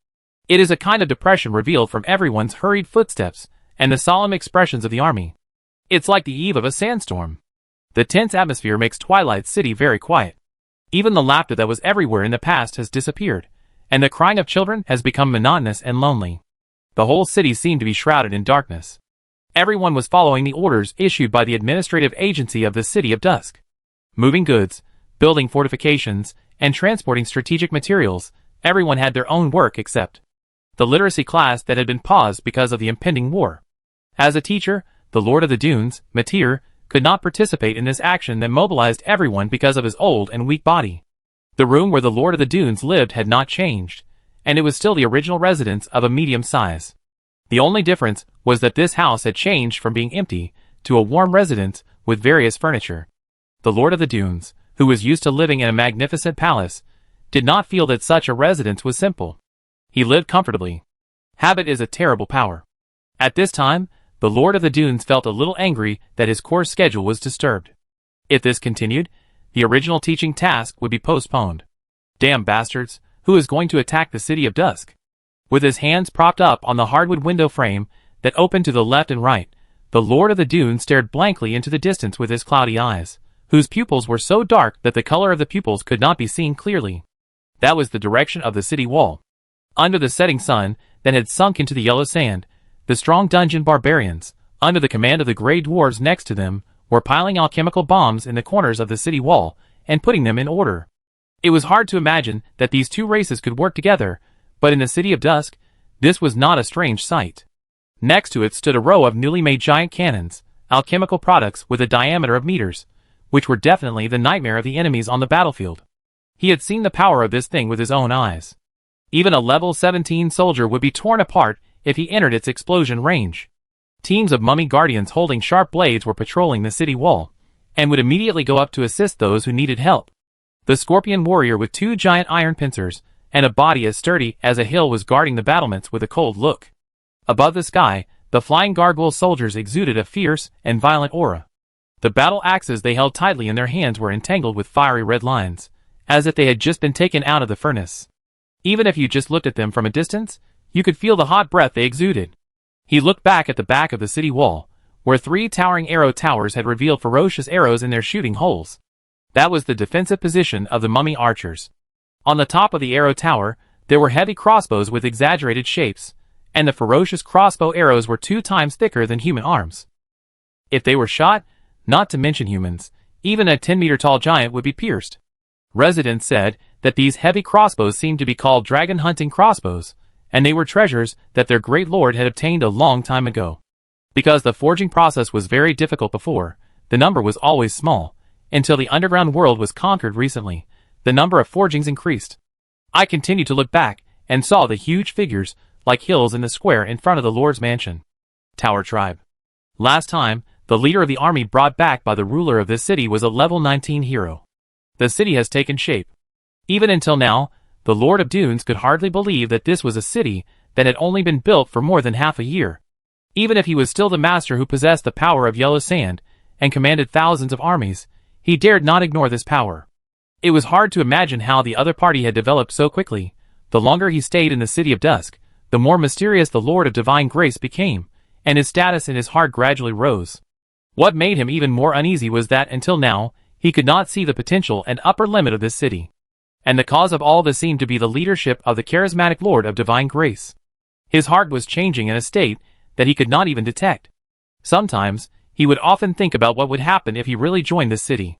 S1: It is a kind of depression revealed from everyone's hurried footsteps and the solemn expressions of the army. It's like the eve of a sandstorm. The tense atmosphere makes Twilight City very quiet. Even the laughter that was everywhere in the past has disappeared, and the crying of children has become monotonous and lonely. The whole city seemed to be shrouded in darkness. Everyone was following the orders issued by the administrative agency of the City of Dusk. Moving goods, building fortifications, and transporting strategic materials, everyone had their own work except the literacy class that had been paused because of the impending war. As a teacher, the Lord of the Dunes, Matir, could not participate in this action that mobilized everyone because of his old and weak body. The room where the Lord of the Dunes lived had not changed, and it was still the original residence of a medium size. The only difference was that this house had changed from being empty to a warm residence with various furniture. The Lord of the Dunes, who was used to living in a magnificent palace, did not feel that such a residence was simple. He lived comfortably. Habit is a terrible power. At this time, the Lord of the Dunes felt a little angry that his course schedule was disturbed. If this continued, the original teaching task would be postponed. Damn bastards, who is going to attack the City of Dusk? With his hands propped up on the hardwood window frame that opened to the left and right, the Lord of the Dunes stared blankly into the distance with his cloudy eyes, whose pupils were so dark that the color of the pupils could not be seen clearly. That was the direction of the city wall. Under the setting sun that had sunk into the yellow sand, the strong dungeon barbarians, under the command of the gray dwarves next to them, were piling alchemical bombs in the corners of the city wall and putting them in order. It was hard to imagine that these two races could work together, but in the City of Dusk, this was not a strange sight. Next to it stood a row of newly made giant cannons, alchemical products with a diameter of meters, which were definitely the nightmare of the enemies on the battlefield. He had seen the power of this thing with his own eyes. Even a level 17 soldier would be torn apart if he entered its explosion range. Teams of mummy guardians holding sharp blades were patrolling the city wall, and would immediately go up to assist those who needed help. The scorpion warrior with two giant iron pincers, and a body as sturdy as a hill was guarding the battlements with a cold look. Above the sky, the flying gargoyle soldiers exuded a fierce and violent aura. The battle axes they held tightly in their hands were entangled with fiery red lines, as if they had just been taken out of the furnace. Even if you just looked at them from a distance, you could feel the hot breath they exuded. He looked back at the back of the city wall, where three towering arrow towers had revealed ferocious arrows in their shooting holes. That was the defensive position of the mummy archers. On the top of the arrow tower, there were heavy crossbows with exaggerated shapes, and the ferocious crossbow arrows were 2 times thicker than human arms. If they were shot, not to mention humans, even a 10-meter-tall giant would be pierced. Residents said that these heavy crossbows seemed to be called dragon-hunting crossbows, and they were treasures that their great lord had obtained a long time ago. Because the forging process was very difficult before, the number was always small. Until the underground world was conquered recently, the number of forgings increased. I continued to look back, and saw the huge figures, like hills in the square in front of the Lord's mansion. Tower Tribe. Last time, the leader of the army brought back by the ruler of this city was a level 19 hero. The city has taken shape. Even until now, the Lord of Dunes could hardly believe that this was a city that had only been built for more than half a year. Even if he was still the master who possessed the power of yellow sand, and commanded thousands of armies, he dared not ignore this power. It was hard to imagine how the other party had developed so quickly. The longer he stayed in the City of Dusk, the more mysterious the Lord of Divine Grace became, and his status in his heart gradually rose. What made him even more uneasy was that until now, he could not see the potential and upper limit of this city. And the cause of all this seemed to be the leadership of the charismatic Lord of Divine Grace. His heart was changing in a state that he could not even detect. Sometimes, he would often think about what would happen if he really joined this city.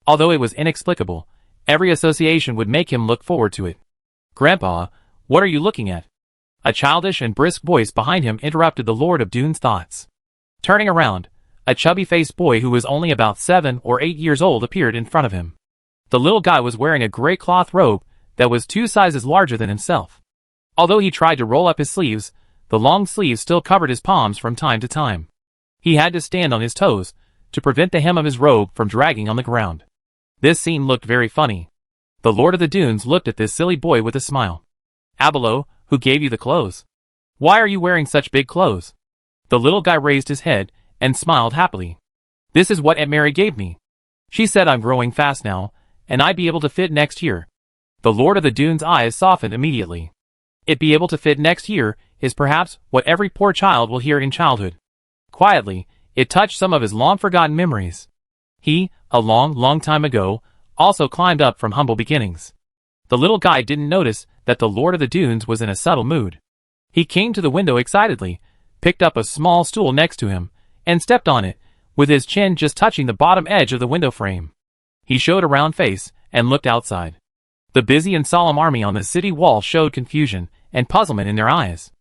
S1: Although it was inexplicable, every association would make him look forward to it. "Grandpa, what are you looking at?" A childish and brisk voice behind him interrupted the Lord of Dune's thoughts. Turning around, a chubby-faced boy who was only about 7 or 8 years old appeared in front of him. The little guy was wearing a gray cloth robe that was 2 sizes larger than himself. Although he tried to roll up his sleeves, the long sleeves still covered his palms from time to time. He had to stand on his toes to prevent the hem of his robe from dragging on the ground. This scene looked very funny. The Lord of the Dunes looked at this silly boy with a smile. "Abelo, who gave you the clothes? Why are you wearing such big clothes?" The little guy raised his head and smiled happily. "This is what Aunt Mary gave me. She said I'm growing fast now, and I'd be able to fit next year." The Lord of the Dunes' eyes softened immediately. "It be able to fit next year" is perhaps what every poor child will hear in childhood. Quietly, it touched some of his long-forgotten memories. He, a long time ago, also climbed up from humble beginnings. The little guy didn't notice that the Lord of the Dunes was in a subtle mood. He came to the window excitedly, picked up a small stool next to him, and stepped on it, with his chin just touching the bottom edge of the window frame. He showed a round face and looked outside. The busy and solemn army on the city wall showed confusion and puzzlement in their eyes.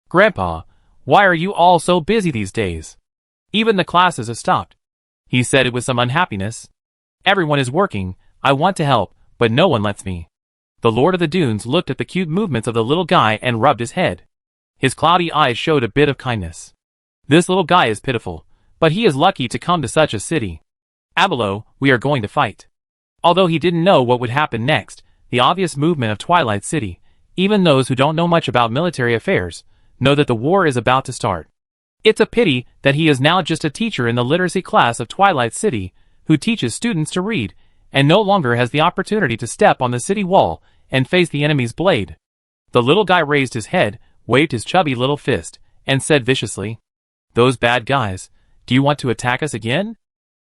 S1: "Grandpa, why are you all so busy these days? Even the classes have stopped," he said it with some unhappiness. "Everyone is working, I want to help, but no one lets me." The Lord of the Dunes looked at the cute movements of the little guy and rubbed his head. His cloudy eyes showed a bit of kindness. "This little guy is pitiful, but he is lucky to come to such a city. Abelo, we are going to fight." Although he didn't know what would happen next, the obvious movement of Twilight City, even those who don't know much about military affairs, know that the war is about to start. It's a pity that he is now just a teacher in the literacy class of Twilight City, who teaches students to read, and no longer has the opportunity to step on the city wall and face the enemy's blade. The little guy raised his head, waved his chubby little fist, and said viciously, "Those bad guys, do you want to attack us again?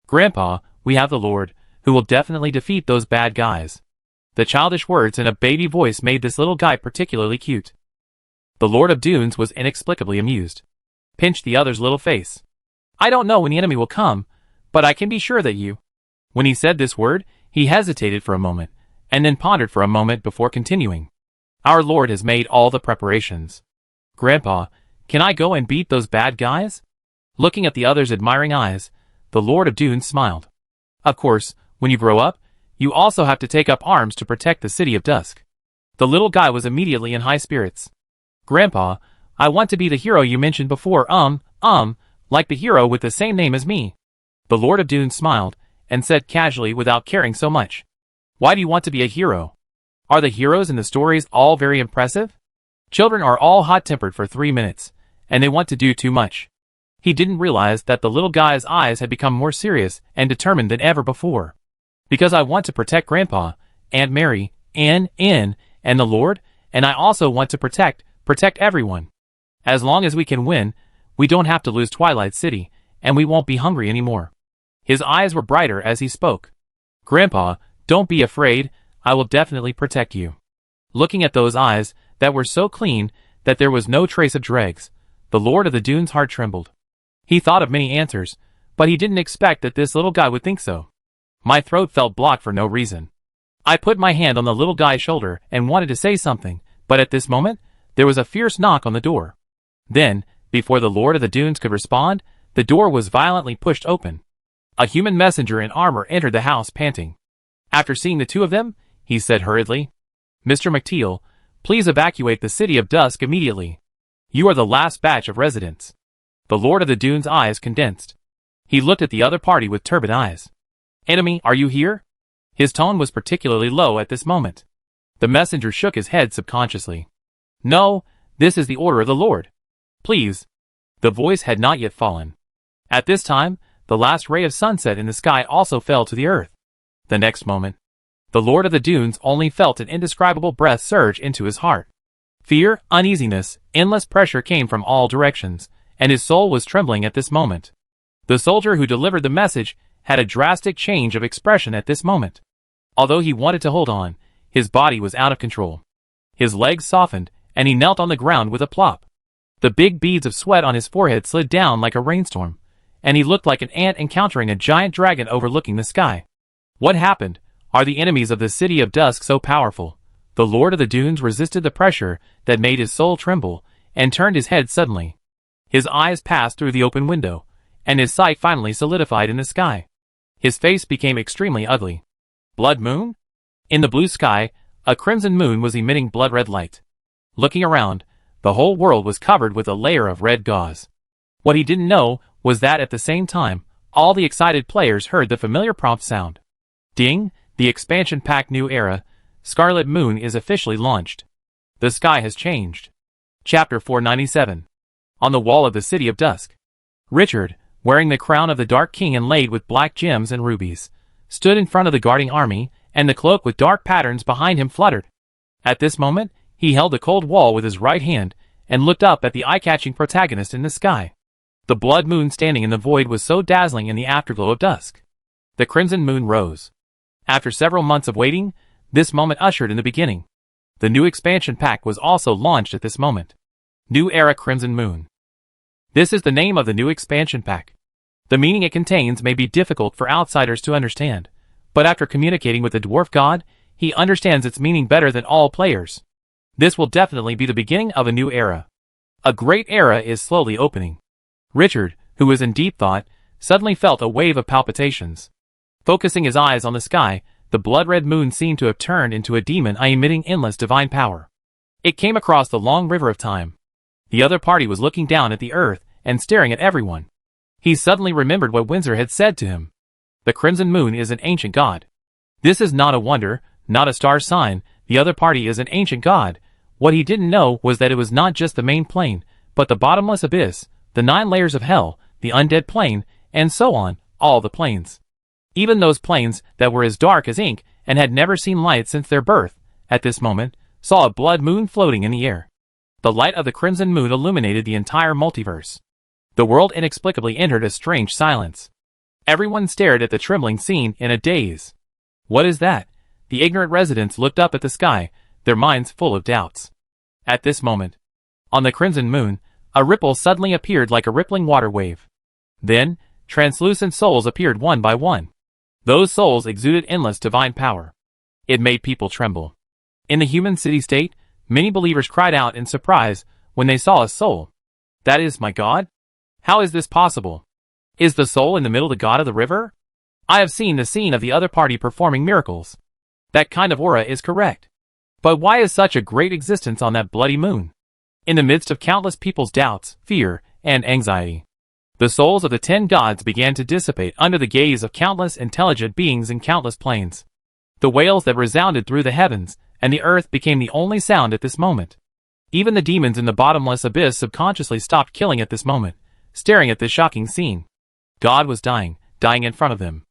S1: Grandpa, we have the Lord, who will definitely defeat those bad guys." The childish words in a baby voice made this little guy particularly cute. The Lord of Dunes was inexplicably amused. Pinched the other's little face. "I don't know when the enemy will come, but I can be sure that you..." When he said this word, he hesitated for a moment, and then pondered for a moment before continuing. "Our Lord has made all the preparations. Grandpa, can I go and beat those bad guys?" Looking at the other's admiring eyes, the Lord of Dunes smiled. "Of course, when you grow up, you also have to take up arms to protect the City of Dusk." The little guy was immediately in high spirits. "Grandpa, I want to be the hero you mentioned before, like the hero with the same name as me." The Lord of Dunes smiled, and said casually without caring so much, "Why do you want to be a hero? Are the heroes in the stories all very impressive? Children are all hot-tempered for 3 minutes, and they want to do too much." He didn't realize that the little guy's eyes had become more serious and determined than ever before. "Because I want to protect Grandpa, Aunt Mary, and the Lord, and I also want to protect everyone. As long as we can win, we don't have to lose Twilight City, and we won't be hungry anymore." His eyes were brighter as he spoke. "Grandpa, don't be afraid, I will definitely protect you." Looking at those eyes that were so clean that there was no trace of dregs, the Lord of the Dunes' heart trembled. He thought of many answers, but he didn't expect that this little guy would think so. My throat felt blocked for no reason. I put my hand on the little guy's shoulder and wanted to say something, but at this moment, there was a fierce knock on the door. Then, before the Lord of the Dunes could respond, the door was violently pushed open. A human messenger in armor entered the house panting. After seeing the two of them, he said hurriedly, "Mr. McTeal, please evacuate the City of Dusk immediately. You are the last batch of residents." The Lord of the Dunes' eyes condensed. He looked at the other party with turbid eyes. "Enemy, are you here?" His tone was particularly low at this moment. The messenger shook his head subconsciously. "No, this is the order of the Lord. Please." The voice had not yet fallen. At this time, the last ray of sunset in the sky also fell to the earth. The next moment, the Lord of the Dunes only felt an indescribable breath surge into his heart. Fear, uneasiness, endless pressure came from all directions, and his soul was trembling at this moment. The soldier who delivered the message had a drastic change of expression at this moment. Although he wanted to hold on, his body was out of control. His legs softened, and he knelt on the ground with a plop. The big beads of sweat on his forehead slid down like a rainstorm, and he looked like an ant encountering a giant dragon overlooking the sky. What happened? Are the enemies of the City of Dusk so powerful? The Lord of the Dunes resisted the pressure that made his soul tremble, and turned his head suddenly. His eyes passed through the open window, and his sight finally solidified in the sky. His face became extremely ugly. Blood moon? In the blue sky, A crimson moon was emitting blood-red light. Looking around, the whole world was covered with a layer of red gauze. What he didn't know was that at the same time, all the excited players heard the familiar prompt sound. Ding! The expansion pack new era, Scarlet Moon is officially launched. The sky has changed. Chapter 497. On the wall of the City of Dusk. Richard, wearing the crown of the Dark King inlaid with black gems and rubies, stood in front of the guarding army, and the cloak with dark patterns behind him fluttered. At this moment, he held the cold wall with his right hand, and looked up at the eye-catching protagonist in the sky. The blood moon standing in the void was so dazzling in the afterglow of dusk. The crimson moon rose. After several months of waiting, this moment ushered in the beginning. The new expansion pack was also launched at this moment. New Era Crimson Moon. This is the name of the new expansion pack. The meaning it contains may be difficult for outsiders to understand, but after communicating with the dwarf god, he understands its meaning better than all players. This will definitely be the beginning of a new era. A great era is slowly opening. Richard, who was in deep thought, suddenly felt a wave of palpitations. Focusing his eyes on the sky, the blood-red moon seemed to have turned into a demon emitting endless divine power. It came across the long river of time. The other party was looking down at the earth and staring at everyone. He suddenly remembered what Windsor had said to him. The crimson moon is an ancient god. This is not a wonder, not a star sign, the other party is an ancient god. What he didn't know was that it was not just the main plane, but the bottomless abyss, the 9 layers of hell, the undead plane, and so on, all the planes. Even those planes that were as dark as ink and had never seen light since their birth, at this moment, saw a blood moon floating in the air. The light of the crimson moon illuminated the entire multiverse. The world inexplicably entered a strange silence. Everyone stared at the trembling scene in a daze. What is that? The ignorant residents looked up at the sky, their minds full of doubts. At this moment, on the crimson moon, a ripple suddenly appeared like a rippling water wave. Then, translucent souls appeared one by one. Those souls exuded endless divine power. It made people tremble. In the human city-state, many believers cried out in surprise when they saw a soul. That is my god? How is this possible? Is the soul in the middle the god of the river? I have seen the scene of the other party performing miracles. That kind of aura is correct. But why is such a great existence on that bloody moon? In the midst of countless people's doubts, fear, and anxiety, the souls of the 10 gods began to dissipate under the gaze of countless intelligent beings in countless planes. The wails that resounded through the heavens and the earth became the only sound at this moment. Even the demons in the bottomless abyss subconsciously stopped killing at this moment, staring at this shocking scene. God was dying in front of them.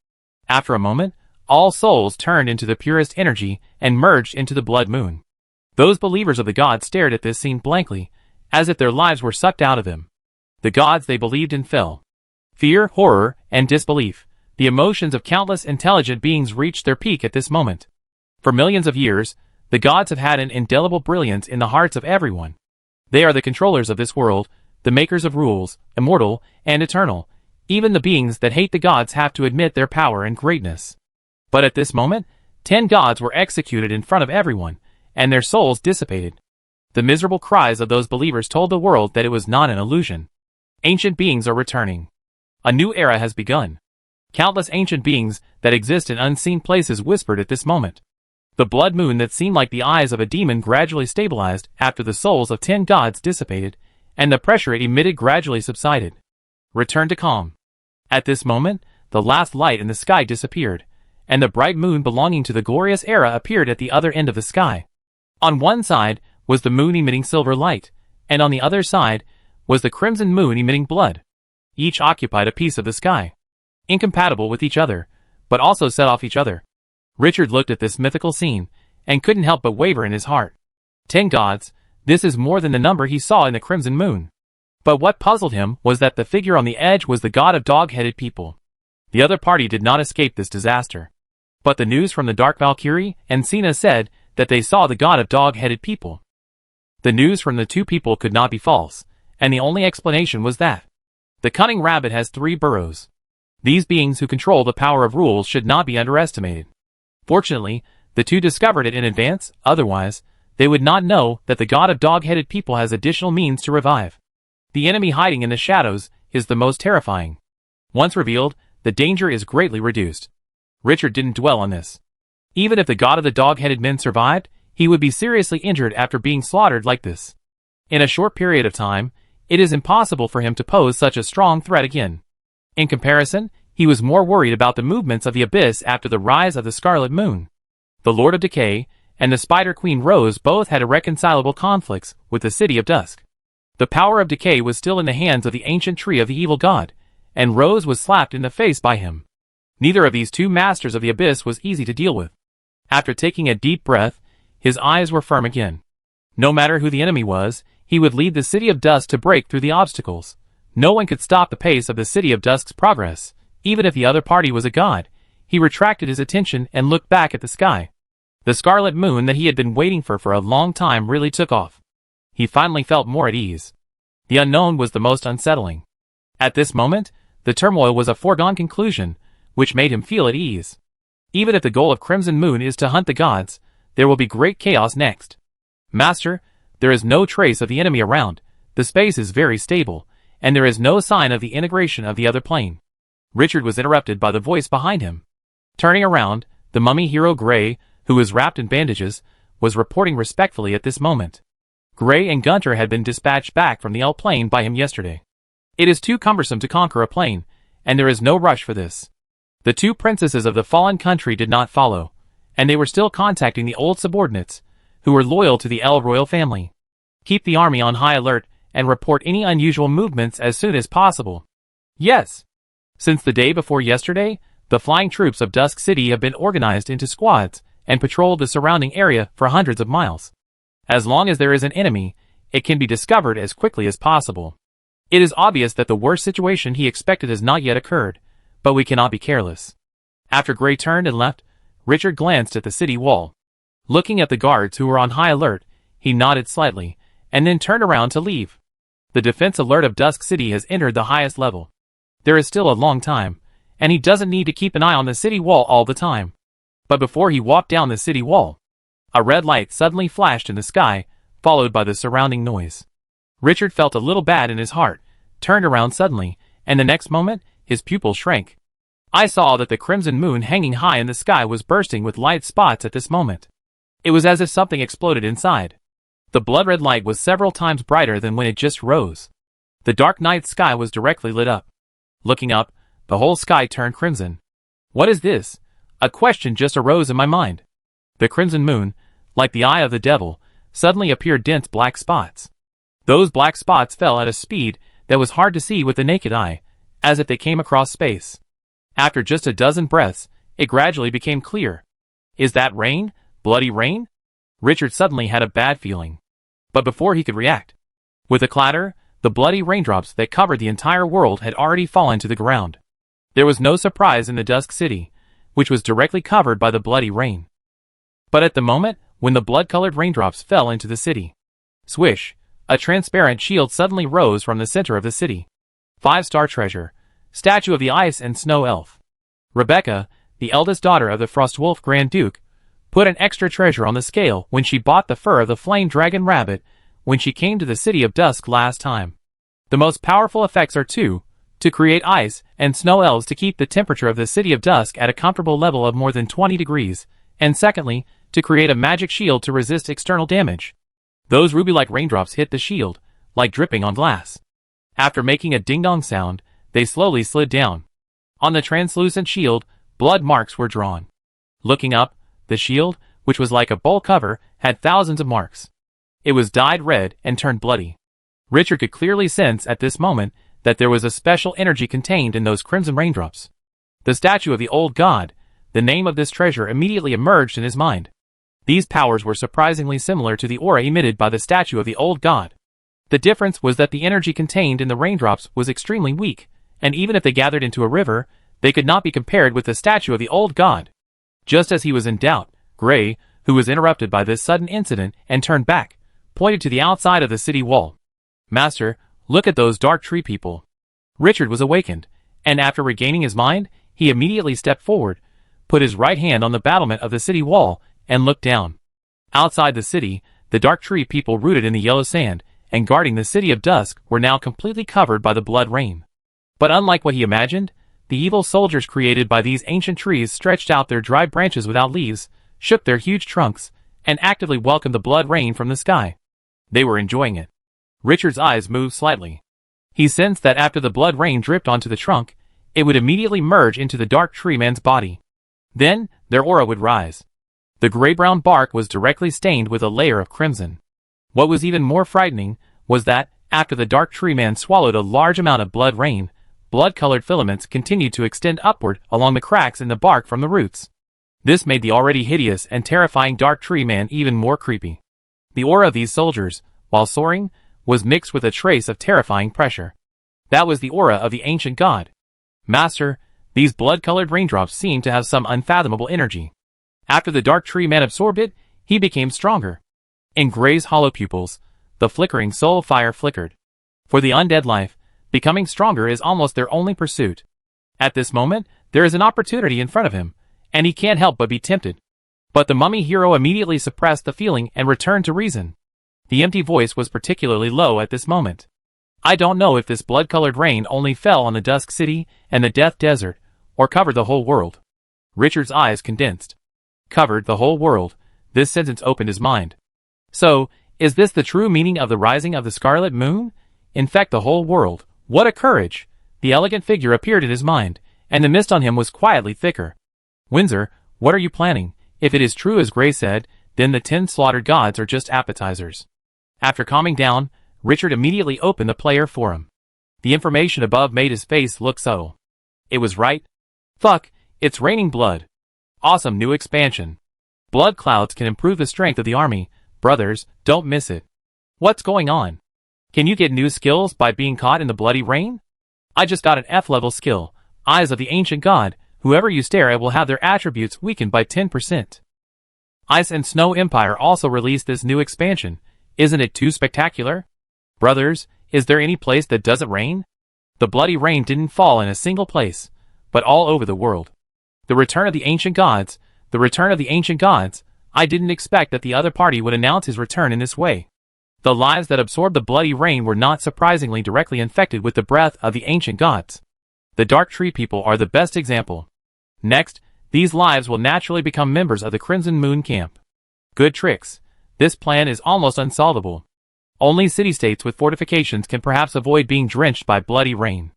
S1: After a moment, all souls turned into the purest energy and merged into the blood moon. Those believers of the gods stared at this scene blankly, as if their lives were sucked out of them. The gods they believed in fell. Fear, horror, and disbelief, the emotions of countless intelligent beings reached their peak at this moment. For millions of years, the gods have had an indelible brilliance in the hearts of everyone. They are the controllers of this world, the makers of rules, immortal and eternal. Even the beings that hate the gods have to admit their power and greatness. But at this moment, 10 gods were executed in front of everyone, and their souls dissipated. The miserable cries of those believers told the world that it was not an illusion. Ancient beings are returning. A new era has begun. Countless ancient beings that exist in unseen places whispered at this moment. The blood moon that seemed like the eyes of a demon gradually stabilized after the souls of 10 gods dissipated, and the pressure it emitted gradually subsided. Return to calm. At this moment, the last light in the sky disappeared, and the bright moon belonging to the glorious era appeared at the other end of the sky. On one side was the moon emitting silver light, and on the other side was the crimson moon emitting blood. Each occupied a piece of the sky, incompatible with each other, but also set off each other. Richard looked at this mythical scene, and couldn't help but waver in his heart. 10 gods, this is more than the number he saw in the crimson moon. But what puzzled him was that the figure on the edge was the god of dog-headed people. The other party did not escape this disaster. But the news from the Dark Valkyrie and Cena said that they saw the god of dog-headed people. The news from the 2 people could not be false, and the only explanation was that the cunning rabbit has 3 burrows. These beings who control the power of rules should not be underestimated. Fortunately, the 2 discovered it in advance, otherwise, they would not know that the god of dog-headed people has additional means to revive. The enemy hiding in the shadows is the most terrifying. Once revealed, the danger is greatly reduced. Richard didn't dwell on this. Even if the god of the dog-headed men survived, He would be seriously injured after being slaughtered like this. In a short period of time, it is impossible for him to pose such a strong threat again. In comparison, he was more worried about the movements of the abyss after the rise of the Scarlet Moon. The Lord of Decay and the Spider Queen Rose both had irreconcilable conflicts with the City of Dusk. The power of decay was still in the hands of the ancient tree of the evil god, and Rose was slapped in the face by him. Neither of these two masters of the abyss was easy to deal with. After taking a deep breath, his eyes were firm again. No matter who the enemy was, he would lead the City of Dusk to break through the obstacles. No one could stop the pace of the City of Dusk's progress, even if the other party was a god. He retracted his attention and looked back at the sky. The scarlet moon that he had been waiting for a long time really took off. He finally felt more at ease. The unknown was the most unsettling. At this moment, the turmoil was a foregone conclusion, which made him feel at ease. Even if the goal of Crimson Moon is to hunt the gods, there will be great chaos next. Master, there is no trace of the enemy around, the space is very stable, and there is no sign of the integration of the other plane. Richard was interrupted by the voice behind him. Turning around, the mummy hero Gray, who was wrapped in bandages, was reporting respectfully at this moment. Gray and Gunter had been dispatched back from the L plane by him yesterday. It is too cumbersome to conquer a plane, and there is no rush for this. The two princesses of the fallen country did not follow, and they were still contacting the old subordinates, who were loyal to the L royal family. Keep the army on high alert, and report any unusual movements as soon as possible. Yes. Since the day before yesterday, the flying troops of Dusk City have been organized into squads, and patrolled the surrounding area for hundreds of miles. As long as there is an enemy, it can be discovered as quickly as possible. It is obvious that the worst situation he expected has not yet occurred, but we cannot be careless. After Gray turned and left, Richard glanced at the city wall. Looking at the guards who were on high alert, he nodded slightly, and then turned around to leave. The defense alert of Dusk City has entered the highest level. There is still a long time, and he doesn't need to keep an eye on the city wall all the time. But before he walked down the city wall, a red light suddenly flashed in the sky, followed by the surrounding noise. Richard felt a little bad in his heart, turned around suddenly, and the next moment, his pupils shrank. I saw that the crimson moon hanging high in the sky was bursting with light spots at this moment. It was as if something exploded inside. The blood-red light was several times brighter than when it just rose. The dark night sky was directly lit up. Looking up, the whole sky turned crimson. What is this? A question just arose in my mind. The crimson moon, like the eye of the devil, suddenly appeared dense black spots. Those black spots fell at a speed that was hard to see with the naked eye, as if they came across space. After just a dozen breaths, it gradually became clear. Is that rain? Bloody rain? Richard suddenly had a bad feeling. But before he could react, with a clatter, the bloody raindrops that covered the entire world had already fallen to the ground. There was no surprise in the Dusk City, which was directly covered by the bloody rain. But at the moment, when the blood-colored raindrops fell into the city, swish, a transparent shield suddenly rose from the center of the city. 5-star treasure, statue of the ice and snow elf. Rebecca, the eldest daughter of the frostwolf Grand Duke, put an extra treasure on the scale when she bought the fur of the flame dragon rabbit when she came to the City of Dusk last time. The most powerful effects are to create ice and snow elves to keep the temperature of the City of Dusk at a comfortable level of more than 20 degrees, and secondly, to create a magic shield to resist external damage. Those ruby-like raindrops hit the shield, like dripping on glass. After making a ding-dong sound, they slowly slid down. On the translucent shield, blood marks were drawn. Looking up, the shield, which was like a bowl cover, had thousands of marks. It was dyed red and turned bloody. Richard could clearly sense at this moment that there was a special energy contained in those crimson raindrops. The statue of the old god, the name of this treasure immediately emerged in his mind. These powers were surprisingly similar to the aura emitted by the statue of the old god. The difference was that the energy contained in the raindrops was extremely weak, and even if they gathered into a river, they could not be compared with the statue of the old god. Just as he was in doubt, Gray, who was interrupted by this sudden incident and turned back, pointed to the outside of the city wall. Master, look at those dark tree people. Richard was awakened, and after regaining his mind, he immediately stepped forward, put his right hand on the battlement of the city wall, and looked down. Outside the city, the dark tree people rooted in the yellow sand and guarding the City of Dusk were now completely covered by the blood rain. But unlike what he imagined, the evil soldiers created by these ancient trees stretched out their dry branches without leaves, shook their huge trunks, and actively welcomed the blood rain from the sky. They were enjoying it. Richard's eyes moved slightly. He sensed that after the blood rain dripped onto the trunk, it would immediately merge into the dark tree man's body. Then, their aura would rise. The gray-brown bark was directly stained with a layer of crimson. What was even more frightening was that, after the dark tree man swallowed a large amount of blood rain, blood-colored filaments continued to extend upward along the cracks in the bark from the roots. This made the already hideous and terrifying dark tree man even more creepy. The aura of these soldiers, while soaring, was mixed with a trace of terrifying pressure. That was the aura of the ancient god. Master, these blood-colored raindrops seemed to have some unfathomable energy. After the dark tree man absorbed it, he became stronger. In Gray's hollow pupils, the flickering soul fire flickered. For the undead life, becoming stronger is almost their only pursuit. At this moment, there is an opportunity in front of him, and he can't help but be tempted. But the mummy hero immediately suppressed the feeling and returned to reason. The empty voice was particularly low at this moment. I don't know if this blood-colored rain only fell on the Dusk City and the Death Desert, or covered the whole world. Richard's eyes condensed. Covered the whole world. This sentence opened his mind. So, is this the true meaning of the rising of the Scarlet Moon? Infect the whole world. What a courage! The elegant figure appeared in his mind, and the mist on him was quietly thicker. Windsor, what are you planning? If it is true as Gray said, then the 10 slaughtered gods are just appetizers. After calming down, Richard immediately opened the player forum. The information above made his face look subtle. It was right. Fuck, it's raining blood. Awesome new expansion. Blood clouds can improve the strength of the army. Brothers, don't miss it. What's going on? Can you get new skills by being caught in the bloody rain? I just got an F-level skill, Eyes of the Ancient God. Whoever you stare at will have their attributes weakened by 10%. Ice and Snow Empire also released this new expansion. Isn't it too spectacular? Brothers, is there any place that doesn't rain? The bloody rain didn't fall in a single place, but all over the world. The return of the Ancient Gods. The return of the Ancient Gods. I didn't expect that the other party would announce his return in this way. The lives that absorbed the bloody rain were not surprisingly directly infected with the breath of the Ancient Gods. The Dark Tree people are the best example. Next, these lives will naturally become members of the Crimson Moon Camp. Good tricks. This plan is almost unsolvable. Only city-states with fortifications can perhaps avoid being drenched by bloody rain.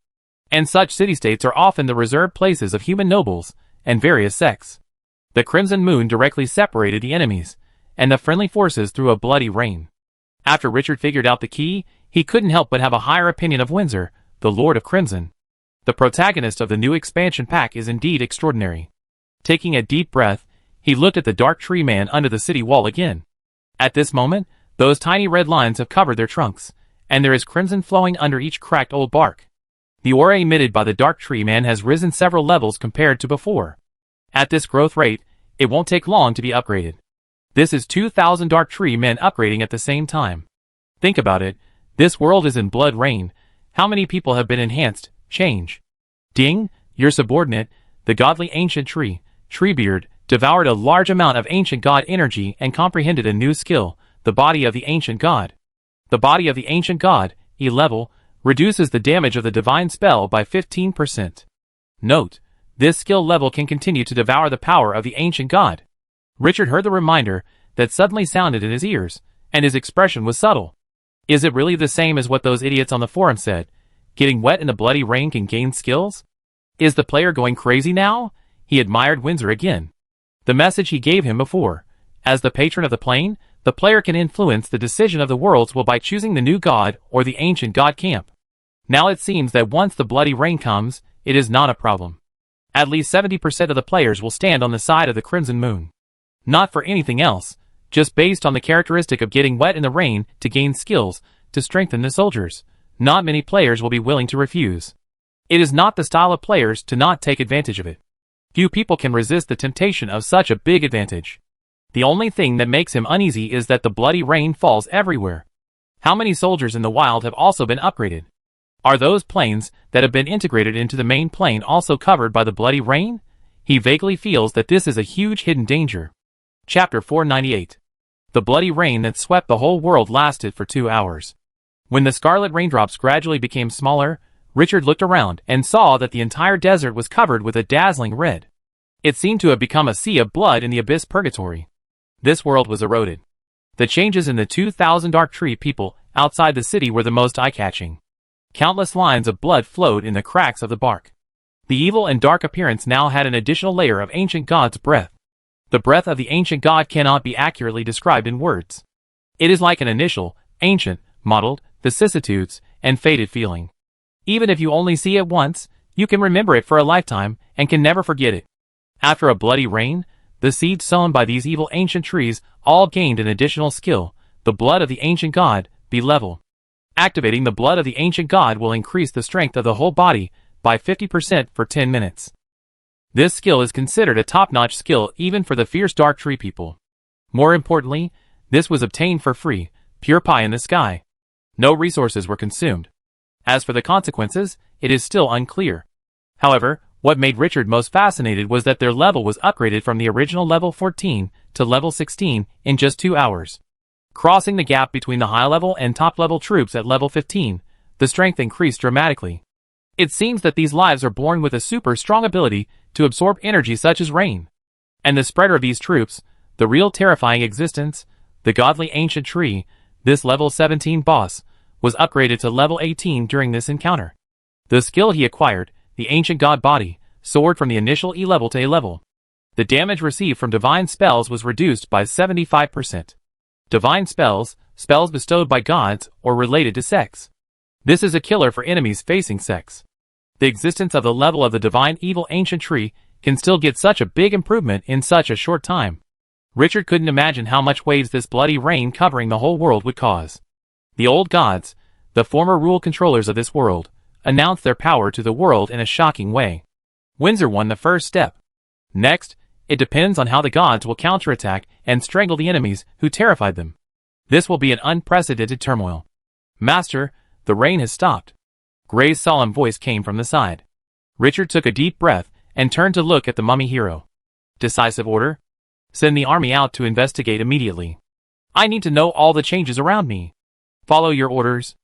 S1: And such city-states are often the reserved places of human nobles and various sects. The Crimson Moon directly separated the enemies and the friendly forces through a bloody rain. After Richard figured out the key, he couldn't help but have a higher opinion of Windsor, the Lord of Crimson. The protagonist of the new expansion pack is indeed extraordinary. Taking a deep breath, he looked at the dark tree man under the city wall again. At this moment, those tiny red lines have covered their trunks, and there is crimson flowing under each cracked old bark. The aura emitted by the dark tree man has risen several levels compared to before. At this growth rate, it won't take long to be upgraded. This is 2,000 dark tree men upgrading at the same time. Think about it, this world is in blood rain. How many people have been enhanced? Change. Ding, your subordinate, the godly ancient tree, Treebeard, devoured a large amount of ancient god energy and comprehended a new skill, the body of the ancient god. The body of the ancient god, E-level, reduces the damage of the divine spell by 15%. Note, this skill level can continue to devour the power of the ancient god. Richard heard the reminder that suddenly sounded in his ears, and his expression was subtle. Is it really the same as what those idiots on the forum said? Getting wet in the bloody rain can gain skills? Is the player going crazy now? He admired Windsor again. The message he gave him before. As the patron of the plane, the player can influence the decision of the world's will by choosing the new god or the ancient god camp. Now it seems that once the bloody rain comes, it is not a problem. At least 70% of the players will stand on the side of the Crimson Moon. Not for anything else, just based on the characteristic of getting wet in the rain to gain skills, to strengthen the soldiers. Not many players will be willing to refuse. It is not the style of players to not take advantage of it. Few people can resist the temptation of such a big advantage. The only thing that makes him uneasy is that the bloody rain falls everywhere. How many soldiers in the wild have also been upgraded? Are those planes that have been integrated into the main plane also covered by the bloody rain? He vaguely feels that this is a huge hidden danger. Chapter 498. The bloody rain that swept the whole world lasted for 2 hours. When the scarlet raindrops gradually became smaller, Richard looked around and saw that the entire desert was covered with a dazzling red. It seemed to have become a sea of blood in the abyss purgatory. This world was eroded. The changes in the 2,000 dark tree people outside the city were the most eye-catching. Countless lines of blood flowed in the cracks of the bark. The evil and dark appearance now had an additional layer of ancient god's breath. The breath of the ancient god cannot be accurately described in words. It is like an initial, ancient, mottled, vicissitudes, and faded feeling. Even if you only see it once, you can remember it for a lifetime and can never forget it. After a bloody rain, the seeds sown by these evil ancient trees all gained an additional skill, the blood of the ancient god, be level. Activating the blood of the ancient god will increase the strength of the whole body by 50% for 10 minutes. This skill is considered a top-notch skill even for the fierce dark tree people. More importantly, this was obtained for free, pure pie in the sky. No resources were consumed. As for the consequences, it is still unclear. However, what made Richard most fascinated was that their level was upgraded from the original level 14 to level 16 in just 2 hours. Crossing the gap between the high-level and top-level troops at level 15, the strength increased dramatically. It seems that these lives are born with a super strong ability to absorb energy such as rain. And the spreader of these troops, the real terrifying existence, the godly ancient tree, this level 17 boss, was upgraded to level 18 during this encounter. The skill he acquired, the ancient god body, soared from the initial E level to A level. The damage received from divine spells was reduced by 75%. Divine spells, spells bestowed by gods or related to sex. This is a killer for enemies facing sex. The existence of the level of the divine evil ancient tree can still get such a big improvement in such a short time. Richard couldn't imagine how much waves this bloody rain covering the whole world would cause. The old gods, the former rule controllers of this world, announced their power to the world in a shocking way. Windsor won the first step. Next, it depends on how the gods will counterattack and strangle the enemies who terrified them. This will be an unprecedented turmoil. Master, the rain has stopped. Gray's solemn voice came from the side. Richard took a deep breath and turned to look at the mummy hero. Decisive order? Send the army out to investigate immediately. I need to know all the changes around me. Follow your orders.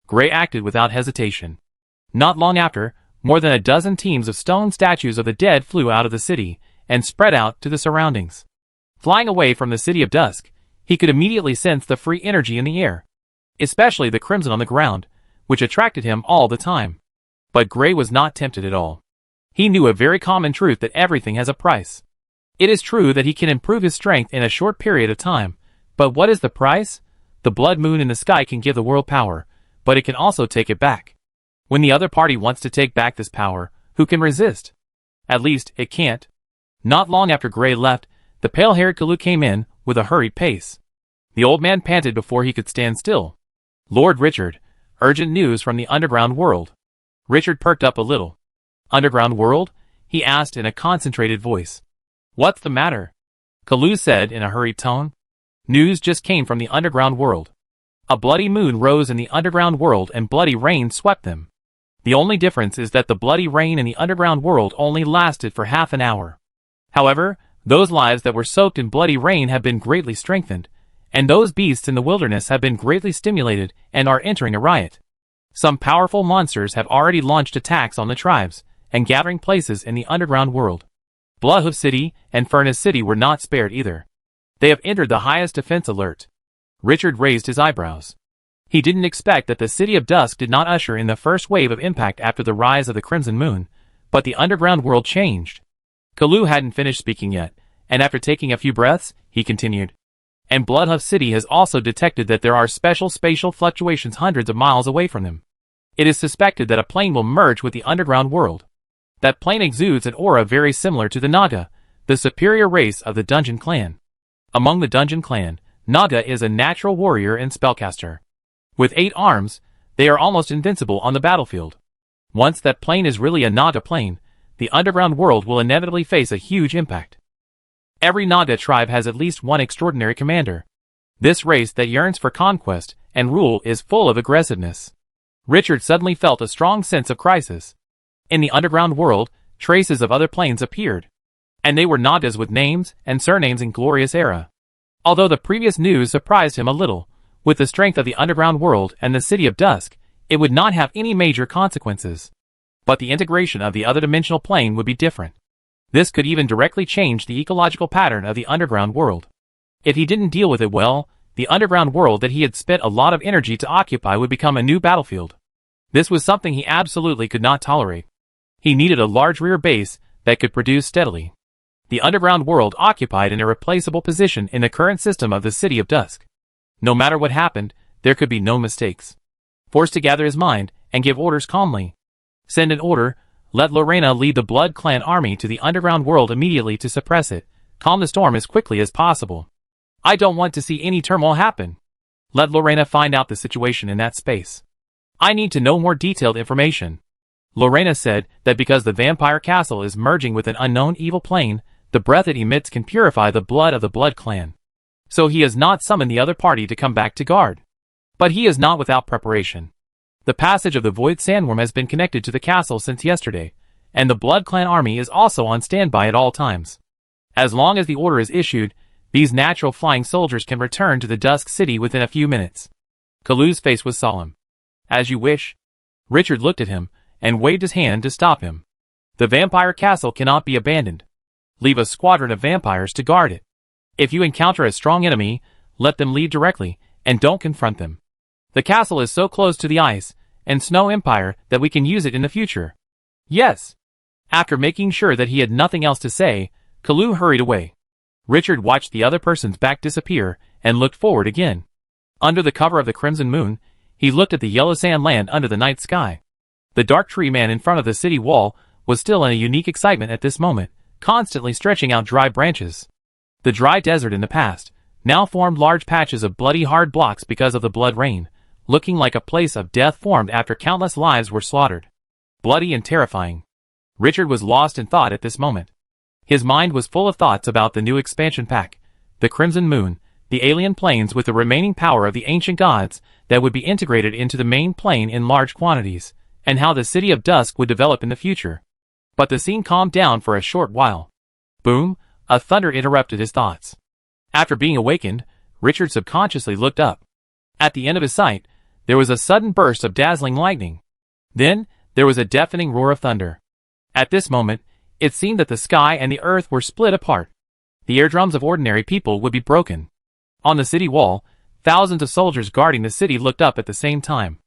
S1: Gray acted without hesitation. Not long after, more than a dozen teams of stone statues of the dead flew out of the city and spread out to the surroundings. Flying away from the city of dusk, he could immediately sense the free energy in the air, especially the crimson on the ground, which attracted him all the time. But Gray was not tempted at all. He knew a very common truth that everything has a price. It is true that he can improve his strength in a short period of time, but what is the price? The blood moon in the sky can give the world power, but it can also take it back. When the other party wants to take back this power, who can resist? At least, it can't. Not long after Gray left, the pale-haired Kalu came in with a hurried pace. The old man panted before he could stand still. Lord Richard, urgent news from the underground world. Richard perked up a little. Underground world? He asked in a concentrated voice. What's the matter? Kalu said in a hurried tone. News just came from the underground world. A bloody moon rose in the underground world and bloody rain swept them. The only difference is that the bloody rain in the underground world only lasted for half an hour. However, those lives that were soaked in bloody rain have been greatly strengthened, and those beasts in the wilderness have been greatly stimulated and are entering a riot. Some powerful monsters have already launched attacks on the tribes and gathering places in the underground world. Bloodhoof City and Furnace City were not spared either. They have entered the highest defense alert. Richard raised his eyebrows. He didn't expect that the City of Dusk did not usher in the first wave of impact after the rise of the Crimson Moon, but the underground world changed. Kalu hadn't finished speaking yet, and after taking a few breaths, he continued. And Bloodhoof City has also detected that there are special spatial fluctuations hundreds of miles away from them. It is suspected that a plane will merge with the underground world. That plane exudes an aura very similar to the Naga, the superior race of the Dungeon Clan. Among the Dungeon Clan, Naga is a natural warrior and spellcaster. With 8 arms, they are almost invincible on the battlefield. Once that plane is really a Naga plane, the underground world will inevitably face a huge impact. Every Naga tribe has at least one extraordinary commander. This race that yearns for conquest and rule is full of aggressiveness. Richard suddenly felt a strong sense of crisis. In the underground world, traces of other planes appeared. And they were Nagas with names and surnames in glorious era. Although the previous news surprised him a little, with the strength of the underground world and the City of Dusk, it would not have any major consequences. But the integration of the other dimensional plane would be different. This could even directly change the ecological pattern of the underground world. If he didn't deal with it well, the underground world that he had spent a lot of energy to occupy would become a new battlefield. This was something he absolutely could not tolerate. He needed a large rear base that could produce steadily. The underground world occupied an irreplaceable position in the current system of the City of Dusk. No matter what happened, there could be no mistakes. Forced to gather his mind and give orders calmly. Send an order, let Lena lead the Blood Clan army to the underground world immediately to suppress it, calm the storm as quickly as possible. I don't want to see any turmoil happen. Let Lena find out the situation in that space. I need to know more detailed information. Lena said that because the vampire castle is merging with an unknown evil plane, the breath it emits can purify the blood of the Blood Clan. So he has not summoned the other party to come back to guard. But he is not without preparation. The passage of the Void Sandworm has been connected to the castle since yesterday, and the Blood Clan army is also on standby at all times. As long as the order is issued, these natural flying soldiers can return to the Dusk City within a few minutes. Kalu's face was solemn. As you wish. Richard looked at him, and waved his hand to stop him. The vampire castle cannot be abandoned. Leave a squadron of vampires to guard it. If you encounter a strong enemy, let them leave directly, and don't confront them. The castle is so close to the ice and snow empire that we can use it in the future. Yes. After making sure that he had nothing else to say, Kalu hurried away. Richard watched the other person's back disappear and looked forward again. Under the cover of the crimson moon, he looked at the yellow sand land under the night sky. The dark tree man in front of the city wall was still in a unique excitement at this moment, constantly stretching out dry branches. The dry desert in the past now formed large patches of bloody hard blocks because of the blood rain, looking like a place of death formed after countless lives were slaughtered. Bloody and terrifying. Richard was lost in thought at this moment. His mind was full of thoughts about the new expansion pack, the Crimson Moon, the alien planes with the remaining power of the ancient gods that would be integrated into the main plane in large quantities, and how the City of Dusk would develop in the future. But the scene calmed down for a short while. Boom, a thunder interrupted his thoughts. After being awakened, Richard subconsciously looked up. At the end of his sight, there was a sudden burst of dazzling lightning. Then, there was a deafening roar of thunder. At this moment, it seemed that the sky and the earth were split apart. The eardrums of ordinary people would be broken. On the city wall, thousands of soldiers guarding the city looked up at the same time.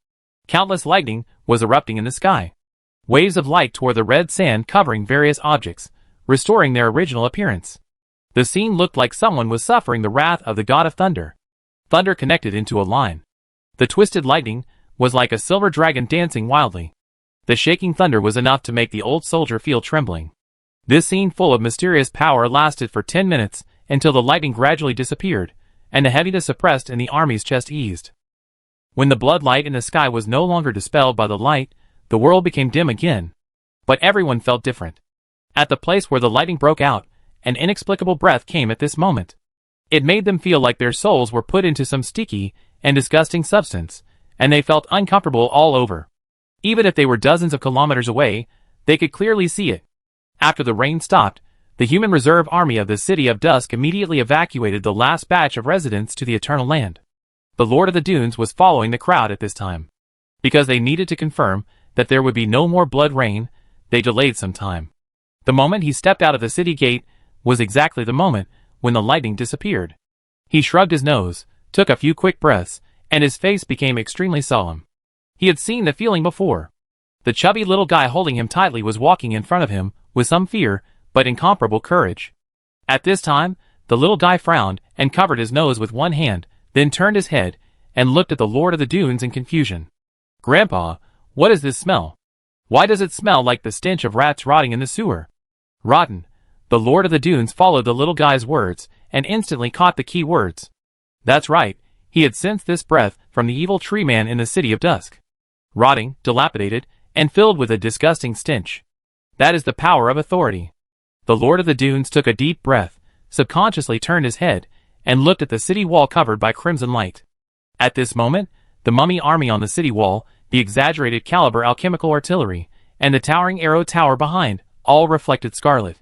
S1: Countless lightning was erupting in the sky. Waves of light tore the red sand covering various objects, restoring their original appearance. The scene looked like someone was suffering the wrath of the god of thunder. Thunder connected into a line. The twisted lightning was like a silver dragon dancing wildly. The shaking thunder was enough to make the old soldier feel trembling. This scene full of mysterious power lasted for 10 minutes until the lightning gradually disappeared, and the heaviness suppressed in the army's chest eased. When the blood light in the sky was no longer dispelled by the light, the world became dim again. But everyone felt different. At the place where the lightning broke out, an inexplicable breath came at this moment. It made them feel like their souls were put into some sticky and disgusting substance, and they felt uncomfortable all over. Even if they were dozens of kilometers away, they could clearly see it. After the rain stopped, the human reserve army of the City of Dusk immediately evacuated the last batch of residents to the Eternal Land. The Lord of the Dunes was following the crowd at this time. Because they needed to confirm that there would be no more blood rain, they delayed some time. The moment he stepped out of the city gate was exactly the moment when the lightning disappeared. He shrugged his nose, took a few quick breaths, and his face became extremely solemn. He had seen the feeling before. The chubby little guy holding him tightly was walking in front of him with some fear, but incomparable courage. At this time, the little guy frowned and covered his nose with one hand, then turned his head and looked at the Lord of the Dunes in confusion. "Grandpa, what is this smell? Why does it smell like the stench of rats rotting in the sewer?" "Rotten." The Lord of the Dunes followed the little guy's words and instantly caught the key words. That's right, he had sensed this breath from the evil tree man in the City of Dusk. Rotting, dilapidated, and filled with a disgusting stench. That is the power of authority. The Lord of the Dunes took a deep breath, subconsciously turned his head, and looked at the city wall covered by crimson light. At this moment, the mummy army on the city wall, the exaggerated caliber alchemical artillery, and the towering arrow tower behind, all reflected scarlet.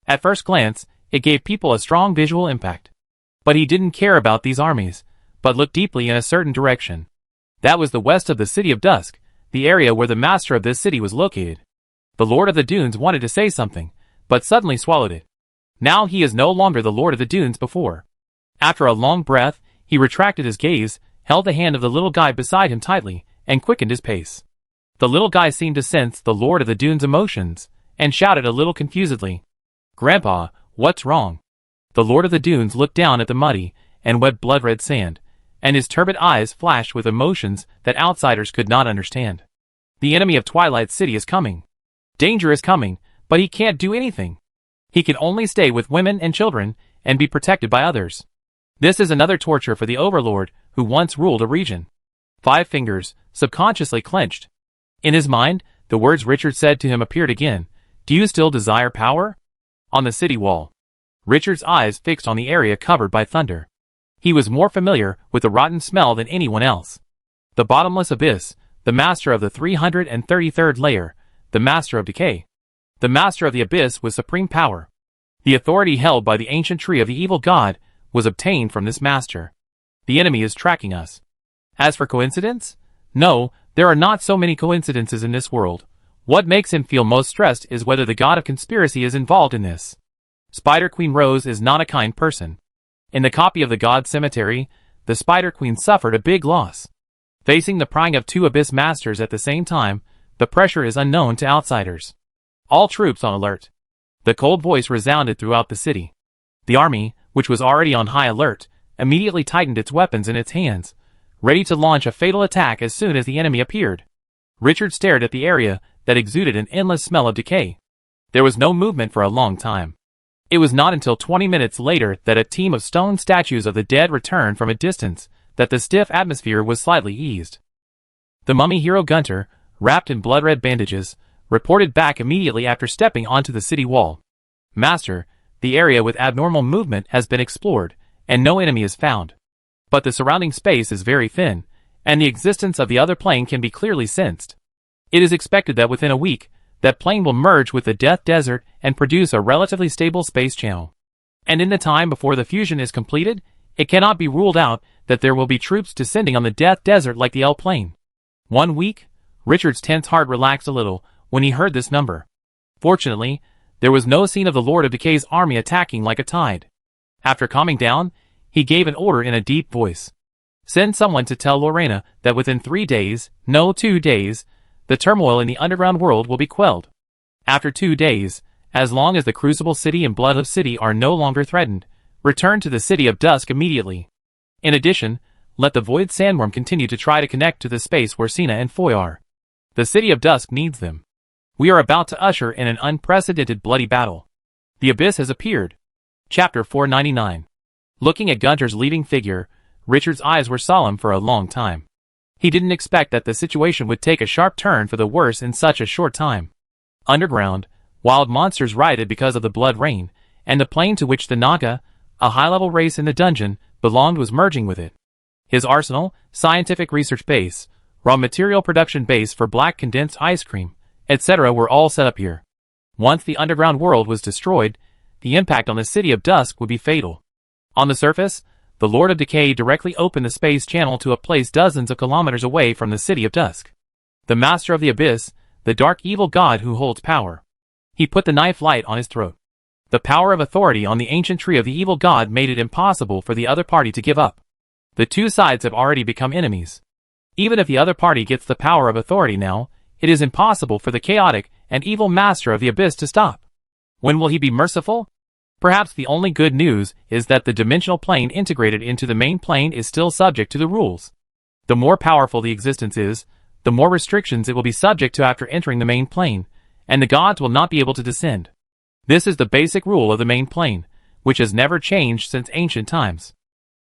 S1: At first glance, it gave people a strong visual impact. But he didn't care about these armies, but looked deeply in a certain direction. That was the west of the City of Dusk, the area where the master of this city was located. The Lord of the Dunes wanted to say something, but suddenly swallowed it. Now he is no longer the Lord of the Dunes before. After a long breath, he retracted his gaze, held the hand of the little guy beside him tightly, and quickened his pace. The little guy seemed to sense the Lord of the Dunes' emotions, and shouted a little confusedly, "Grandpa, what's wrong?" The Lord of the Dunes looked down at the muddy and wet blood-red sand, and his turbid eyes flashed with emotions that outsiders could not understand. The enemy of Twilight City is coming. Danger is coming, but he can't do anything. He can only stay with women and children and be protected by others. This is another torture for the Overlord who once ruled a region. 5 fingers, subconsciously clenched. In his mind, the words Richard said to him appeared again. "Do you still desire power?" On the city wall. Richard's eyes fixed on the area covered by thunder. He was more familiar with the rotten smell than anyone else. The bottomless abyss, the master of the 333rd layer, the master of decay. The master of the abyss was supreme power. The authority held by the ancient tree of the evil god was obtained from this master. The enemy is tracking us. As for coincidence? No, there are not so many coincidences in this world. What makes him feel most stressed is whether the god of conspiracy is involved in this. Spider Queen Rose is not a kind person. In the copy of the God's Cemetery, the Spider Queen suffered a big loss. Facing the prying of 2 abyss masters at the same time, the pressure is unknown to outsiders. All troops on alert. The cold voice resounded throughout the city. The army, which was already on high alert, immediately tightened its weapons in its hands, ready to launch a fatal attack as soon as the enemy appeared. Richard stared at the area that exuded an endless smell of decay. There was no movement for a long time. It was not until 20 minutes later that a team of stone statues of the dead returned from a distance, that the stiff atmosphere was slightly eased. The mummy hero Gunter, wrapped in blood-red bandages, reported back immediately after stepping onto the city wall. "Master, the area with abnormal movement has been explored, and no enemy is found. But the surrounding space is very thin, and the existence of the other plane can be clearly sensed. It is expected that within a week, that plane will merge with the Death Desert and produce a relatively stable space channel. And in the time before the fusion is completed, it cannot be ruled out that there will be troops descending on the Death Desert like the L plane." 1 week? Richard's tense heart relaxed a little when he heard this number. Fortunately, there was no scene of the Lord of Decay's army attacking like a tide. After calming down, he gave an order in a deep voice. "Send someone to tell Lorena that within 3 days, no 2 days, the turmoil in the underground world will be quelled. After 2 days, as long as the Crucible City and Bloodhoof City are no longer threatened, return to the City of Dusk immediately. In addition, let the Void Sandworm continue to try to connect to the space where Sina and Foy are. The City of Dusk needs them. We are about to usher in an unprecedented bloody battle. The Abyss has appeared." Chapter 499. Looking at Gunter's leading figure, Richard's eyes were solemn for a long time. He didn't expect that the situation would take a sharp turn for the worse in such a short time. Underground, wild monsters rioted because of the blood rain, and the plane to which the Naga, a high-level race in the dungeon, belonged was merging with it. His arsenal, scientific research base, raw material production base for black condensed ice cream, etc. were all set up here. Once the underground world was destroyed, the impact on the City of Dusk would be fatal. On the surface, the Lord of Decay directly opened the space channel to a place dozens of kilometers away from the City of Dusk. The Master of the Abyss, the dark evil god who holds power. He put the knife light on his throat. The power of authority on the ancient tree of the evil god made it impossible for the other party to give up. The 2 sides have already become enemies. Even if the other party gets the power of authority now, it is impossible for the chaotic and evil Master of the Abyss to stop. When will he be merciful? Perhaps the only good news is that the dimensional plane integrated into the main plane is still subject to the rules. The more powerful the existence is, the more restrictions it will be subject to after entering the main plane, and the gods will not be able to descend. This is the basic rule of the main plane, which has never changed since ancient times.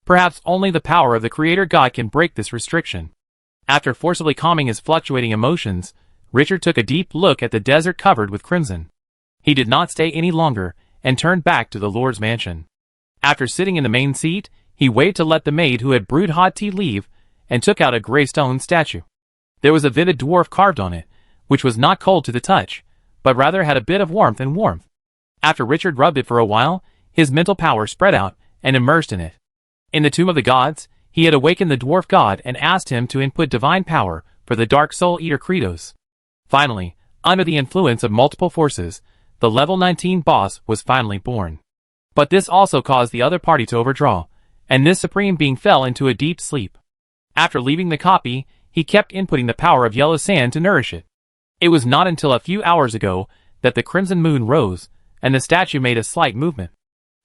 S1: Perhaps only the power of the Creator God can break this restriction. After forcibly calming his fluctuating emotions, Richard took a deep look at the desert covered with crimson. He did not stay any longer, and turned back to the Lord's mansion. After sitting in the main seat, he waited to let the maid who had brewed hot tea leave, and took out a gray stone statue. There was a vivid dwarf carved on it, which was not cold to the touch, but rather had a bit of warmth and warmth. After Richard rubbed it for a while, his mental power spread out, and immersed in it. In the Tomb of the Gods, he had awakened the dwarf god and asked him to input divine power for the Dark Soul Eater Credos. Finally, under the influence of multiple forces, the level 19 boss was finally born. But this also caused the other party to overdraw, and this supreme being fell into a deep sleep. After leaving the copy, he kept inputting the power of yellow sand to nourish it. It was not until a few hours ago that the crimson moon rose, and the statue made a slight movement.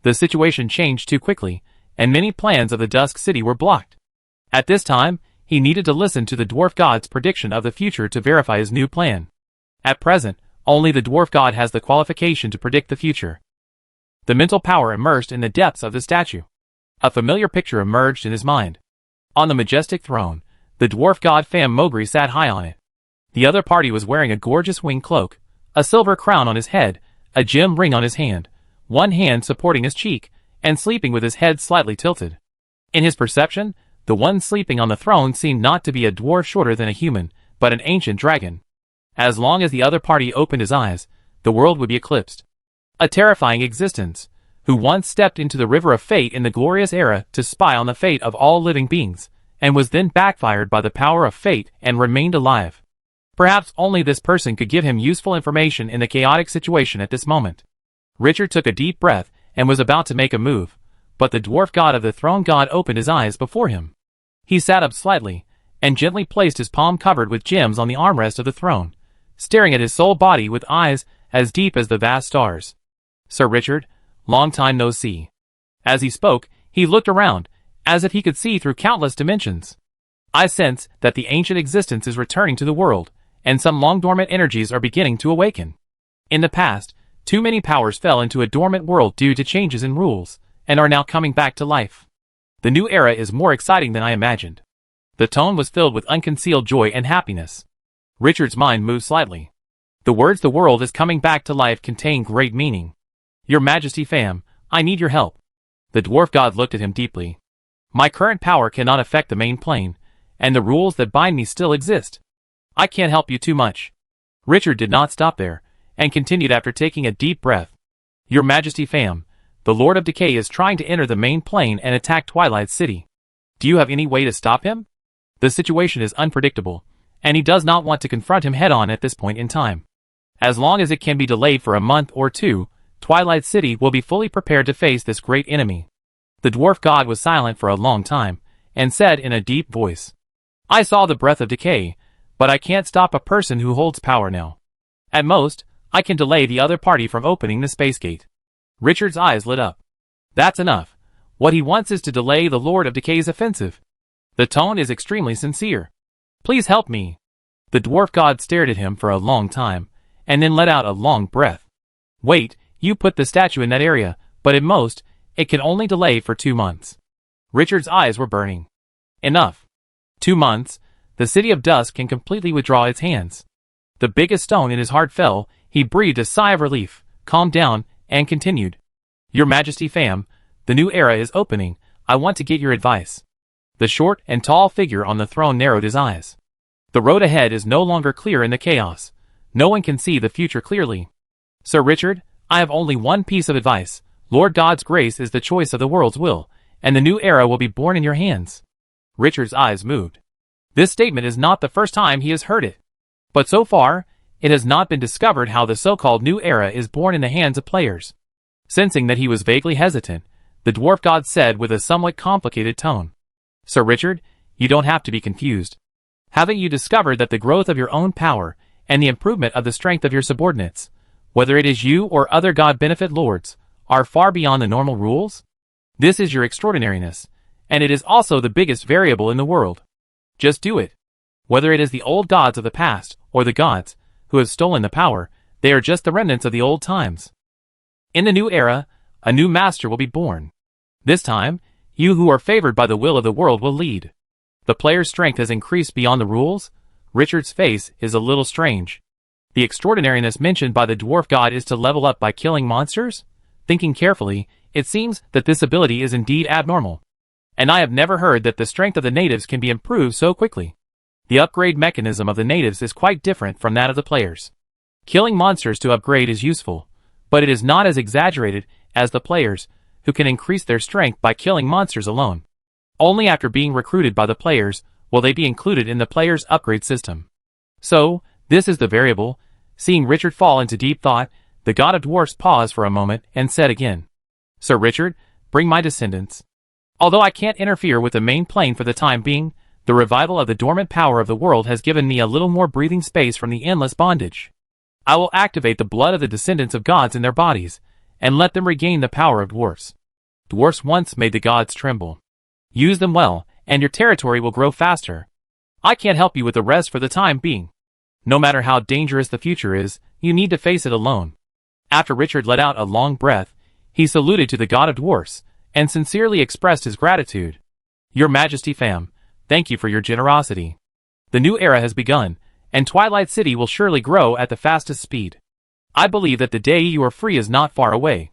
S1: The situation changed too quickly, and many plans of the Dusk City were blocked. At this time, he needed to listen to the dwarf god's prediction of the future to verify his new plan. At present, only the dwarf god has the qualification to predict the future. The mental power immersed in the depths of the statue. A familiar picture emerged in his mind. On the majestic throne, the dwarf god Fam Mogri sat high on it. The other party was wearing a gorgeous winged cloak, a silver crown on his head, a gem ring on his hand, one hand supporting his cheek, and sleeping with his head slightly tilted. In his perception, the one sleeping on the throne seemed not to be a dwarf shorter than a human, but an ancient dragon. As long as the other party opened his eyes, the world would be eclipsed. A terrifying existence, who once stepped into the river of fate in the glorious era to spy on the fate of all living beings, and was then backfired by the power of fate and remained alive. Perhaps only this person could give him useful information in the chaotic situation at this moment. Richard took a deep breath and was about to make a move, but the dwarf god of the throne god opened his eyes before him. He sat up slightly, and gently placed his palm covered with gems on the armrest of the throne, staring at his soul body with eyes as deep as the vast stars. "Sir Richard, long time no see." As he spoke, he looked around, as if he could see through countless dimensions. "I sense that the ancient existence is returning to the world, and some long-dormant energies are beginning to awaken. In the past, too many powers fell into a dormant world due to changes in rules, and are now coming back to life. The new era is more exciting than I imagined." The tone was filled with unconcealed joy and happiness. Richard's mind moved slightly. The words "the world is coming back to life" contain great meaning. "Your Majesty Fam, I need your help." The dwarf god looked at him deeply. "My current power cannot affect the main plane, and the rules that bind me still exist. I can't help you too much." Richard did not stop there, and continued after taking a deep breath. "Your Majesty Fam, the Lord of Decay is trying to enter the main plane and attack Twilight City. Do you have any way to stop him? The situation is unpredictable, and he does not want to confront him head-on at this point in time. As long as it can be delayed for a month or two, Twilight City will be fully prepared to face this great enemy." The dwarf god was silent for a long time, and said in a deep voice, "I saw the breath of decay, but I can't stop a person who holds power now. At most, I can delay the other party from opening the space gate." Richard's eyes lit up. "That's enough. What he wants is to delay the Lord of Decay's offensive." The tone is extremely sincere. "Please help me." The dwarf god stared at him for a long time, and then let out a long breath. "Wait, you put the statue in that area, but at most, it can only delay for 2 months." Richard's eyes were burning. "Enough. 2 months, the City of Dusk can completely withdraw its hands." The biggest stone in his heart fell. He breathed a sigh of relief, calmed down, and continued. "Your Majesty Fam, the new era is opening. I want to get your advice." The short and tall figure on the throne narrowed his eyes. "The road ahead is no longer clear in the chaos. No one can see the future clearly. Sir Richard, I have only one piece of advice. Lord God's grace is the choice of the world's will, and the new era will be born in your hands." Richard's eyes moved. This statement is not the first time he has heard it. But so far, it has not been discovered how the so-called new era is born in the hands of players. Sensing that he was vaguely hesitant, the dwarf god said with a somewhat complicated tone, "Sir Richard, you don't have to be confused. Haven't you discovered that the growth of your own power and the improvement of the strength of your subordinates, whether it is you or other god-benefit lords, are far beyond the normal rules? This is your extraordinariness, and it is also the biggest variable in the world. Just do it. Whether it is the old gods of the past or the gods who have stolen the power, they are just the remnants of the old times. In the new era, a new master will be born. This time, you who are favored by the will of the world will lead. The player's strength has increased beyond the rules." Richard's face is a little strange. The extraordinariness mentioned by the dwarf god is to level up by killing monsters? Thinking carefully, it seems that this ability is indeed abnormal. And I have never heard that the strength of the natives can be improved so quickly. The upgrade mechanism of the natives is quite different from that of the players. Killing monsters to upgrade is useful, but it is not as exaggerated as the players, who can increase their strength by killing monsters alone. Only after being recruited by the players will they be included in the player's upgrade system. So, this is the variable. Seeing Richard fall into deep thought, the god of dwarfs paused for a moment and said again, "Sir Richard, bring my descendants." Although I can't interfere with the main plane for the time being, the revival of the dormant power of the world has given me a little more breathing space from the endless bondage. I will activate the blood of the descendants of gods in their bodies, and let them regain the power of dwarfs. Dwarfs once made the gods tremble. Use them well, and your territory will grow faster. I can't help you with the rest for the time being. No matter how dangerous the future is, you need to face it alone. After Richard let out a long breath, he saluted to the god of dwarfs, and sincerely expressed his gratitude. Your Majesty fam, thank you for your generosity. The new era has begun, and Twilight City will surely grow at the fastest speed. I believe that the day you are free is not far away.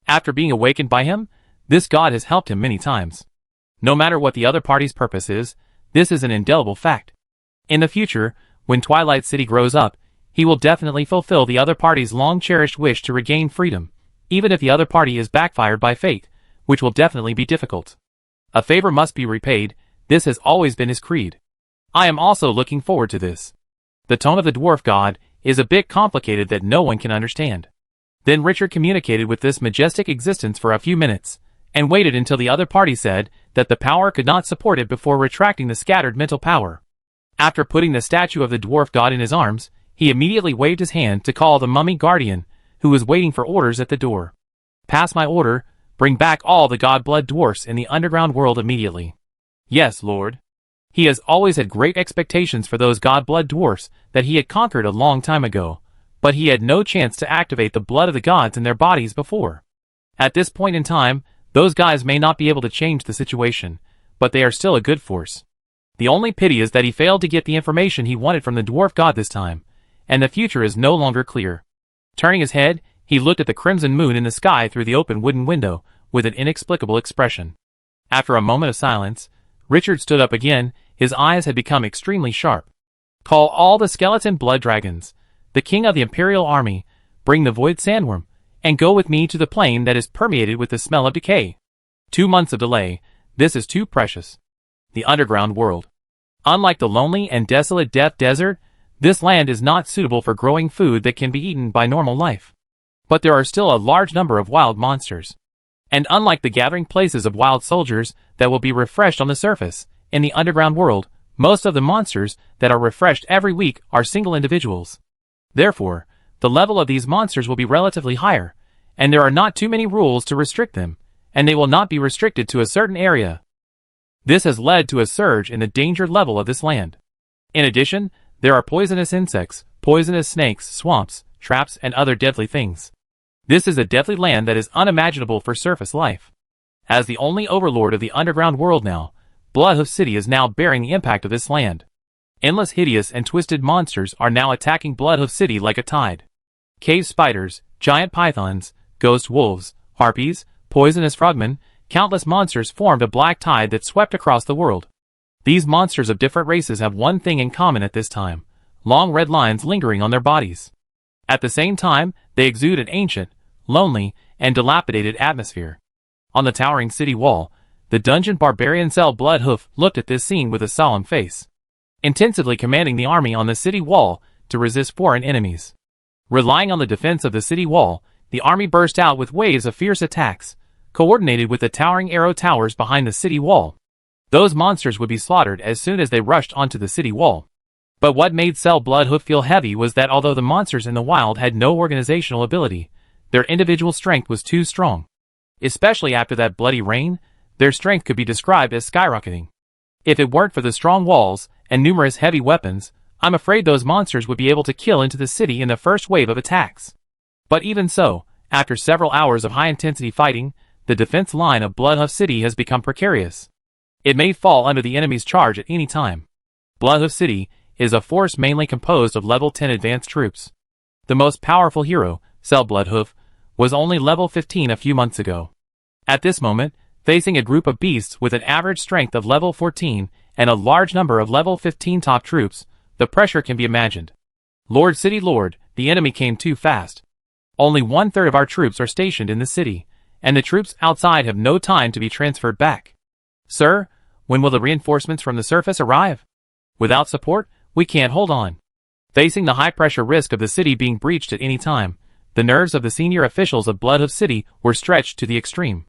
S1: After being awakened by him, this god has helped him many times. No matter what the other party's purpose is, this is an indelible fact. In the future, when Twilight City grows up, he will definitely fulfill the other party's long-cherished wish to regain freedom, even if the other party is backfired by fate, which will definitely be difficult. A favor must be repaid, this has always been his creed. I am also looking forward to this. The tone of the dwarf god is a bit complicated that no one can understand. Then Richard communicated with this majestic existence for a few minutes, and waited until the other party said that the power could not support it before retracting the scattered mental power. After putting the statue of the dwarf god in his arms, he immediately waved his hand to call the mummy guardian, who was waiting for orders at the door. Pass my order, bring back all the god-blood dwarfs in the underground world immediately. Yes, Lord. He has always had great expectations for those god-blood dwarfs that he had conquered a long time ago, but he had no chance to activate the blood of the gods in their bodies before. At this point in time, those guys may not be able to change the situation, but they are still a good force. The only pity is that he failed to get the information he wanted from the dwarf god this time, and the future is no longer clear. Turning his head, he looked at the crimson moon in the sky through the open wooden window, with an inexplicable expression. After a moment of silence, Richard stood up again. His eyes had become extremely sharp. Call all the skeleton blood dragons, the king of the Imperial Army, bring the void sandworm, and go with me to the plane that is permeated with the smell of decay. 2 months of delay, this is too precious. The underground world. Unlike the lonely and desolate Death Desert, this land is not suitable for growing food that can be eaten by normal life. But there are still a large number of wild monsters. And unlike the gathering places of wild soldiers that will be refreshed on the surface, in the underground world, most of the monsters that are refreshed every week are single individuals. Therefore, the level of these monsters will be relatively higher, and there are not too many rules to restrict them, and they will not be restricted to a certain area. This has led to a surge in the danger level of this land. In addition, there are poisonous insects, poisonous snakes, swamps, traps, and other deadly things. This is a deadly land that is unimaginable for surface life. As the only overlord of the underground world now, Bloodhoof City is now bearing the impact of this land. Endless hideous and twisted monsters are now attacking Bloodhoof City like a tide. Cave spiders, giant pythons, ghost wolves, harpies, poisonous frogmen, countless monsters formed a black tide that swept across the world. These monsters of different races have one thing in common at this time: long red lines lingering on their bodies. At the same time, they exude an ancient, lonely, and dilapidated atmosphere. On the towering city wall, the dungeon barbarian Cell Bloodhoof looked at this scene with a solemn face, intensively commanding the army on the city wall to resist foreign enemies. Relying on the defense of the city wall, the army burst out with waves of fierce attacks, coordinated with the towering arrow towers behind the city wall. Those monsters would be slaughtered as soon as they rushed onto the city wall. But what made Cell Bloodhoof feel heavy was that although the monsters in the wild had no organizational ability, their individual strength was too strong. Especially after that bloody rain, their strength could be described as skyrocketing. If it weren't for the strong walls and numerous heavy weapons, I'm afraid those monsters would be able to kill into the city in the first wave of attacks. But even so, after several hours of high-intensity fighting, the defense line of Bloodhoof City has become precarious. It may fall under the enemy's charge at any time. Bloodhoof City is a force mainly composed of level 10 advanced troops. The most powerful hero, Cell Bloodhoof, was only level 15 a few months ago. At this moment, facing a group of beasts with an average strength of level 14 and a large number of level 15 top troops, the pressure can be imagined. Lord City Lord, the enemy came too fast. Only 1/3 of our troops are stationed in the city, and the troops outside have no time to be transferred back. Sir, when will the reinforcements from the surface arrive? Without support, we can't hold on. Facing the high-pressure risk of the city being breached at any time, the nerves of the senior officials of Bloodhoof City were stretched to the extreme.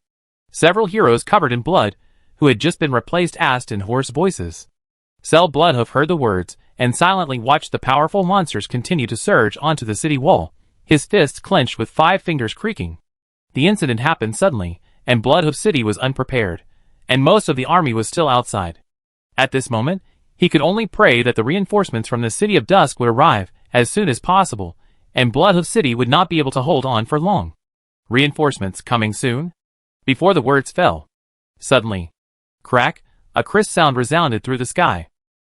S1: Several heroes covered in blood, who had just been replaced, asked in hoarse voices. Cell Bloodhoof heard the words, and silently watched the powerful monsters continue to surge onto the city wall, his fists clenched with 5 fingers creaking. The incident happened suddenly, and Bloodhoof City was unprepared, and most of the army was still outside. At this moment, he could only pray that the reinforcements from the City of Dusk would arrive as soon as possible, and Bloodhoof City would not be able to hold on for long. Reinforcements coming soon? Before the words fell, suddenly, crack, a crisp sound resounded through the sky.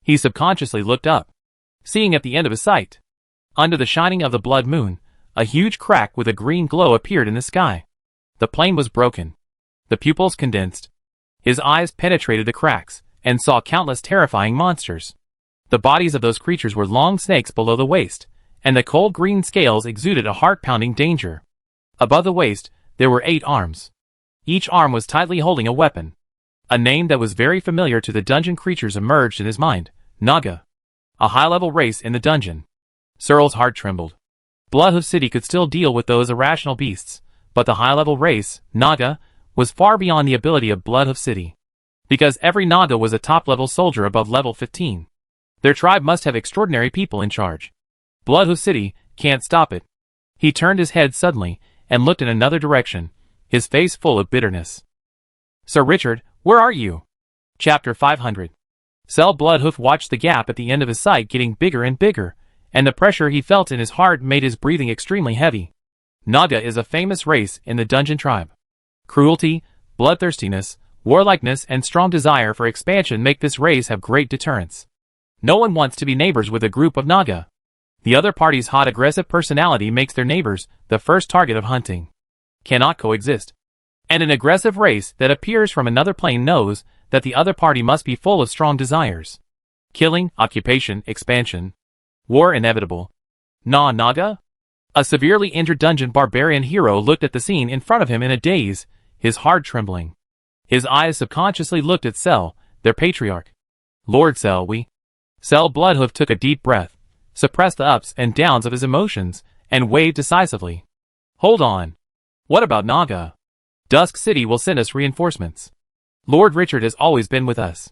S1: He subconsciously looked up, seeing at the end of his sight, under the shining of the blood moon, a huge crack with a green glow appeared in the sky. The plane was broken. The pupils condensed. His eyes penetrated the cracks, and saw countless terrifying monsters. The bodies of those creatures were long snakes below the waist, and the cold green scales exuded a heart-pounding danger. Above the waist, there were 8 arms. Each arm was tightly holding a weapon. A name that was very familiar to the dungeon creatures emerged in his mind, Naga. A high-level race in the dungeon. Searle's heart trembled. Bloodhoof City could still deal with those irrational beasts, but the high-level race, Naga, was far beyond the ability of Bloodhoof City. Because every Naga was a top-level soldier above level 15. Their tribe must have extraordinary people in charge. Bloodhoof City can't stop it. He turned his head suddenly, and looked in another direction, his face full of bitterness. Sir Richard, where are you? Chapter 500. Cell Bloodhoof watched the gap at the end of his sight getting bigger and bigger, and the pressure he felt in his heart made his breathing extremely heavy. Naga is a famous race in the dungeon tribe. Cruelty, bloodthirstiness, warlikeness, and strong desire for expansion make this race have great deterrence. No one wants to be neighbors with a group of Naga. The other party's hot aggressive personality makes their neighbors the first target of hunting. Cannot coexist. And an aggressive race that appears from another plane knows that the other party must be full of strong desires. Killing, occupation, expansion. War inevitable. Naga? A severely injured dungeon barbarian hero looked at the scene in front of him in a daze, his heart trembling. His eyes subconsciously looked at Cell, their patriarch. Lord Cell, Cell Bloodhoof took a deep breath, suppressed the ups and downs of his emotions, and waved decisively. Hold on. What about Naga? Dusk City will send us reinforcements. Lord Richard has always been with us.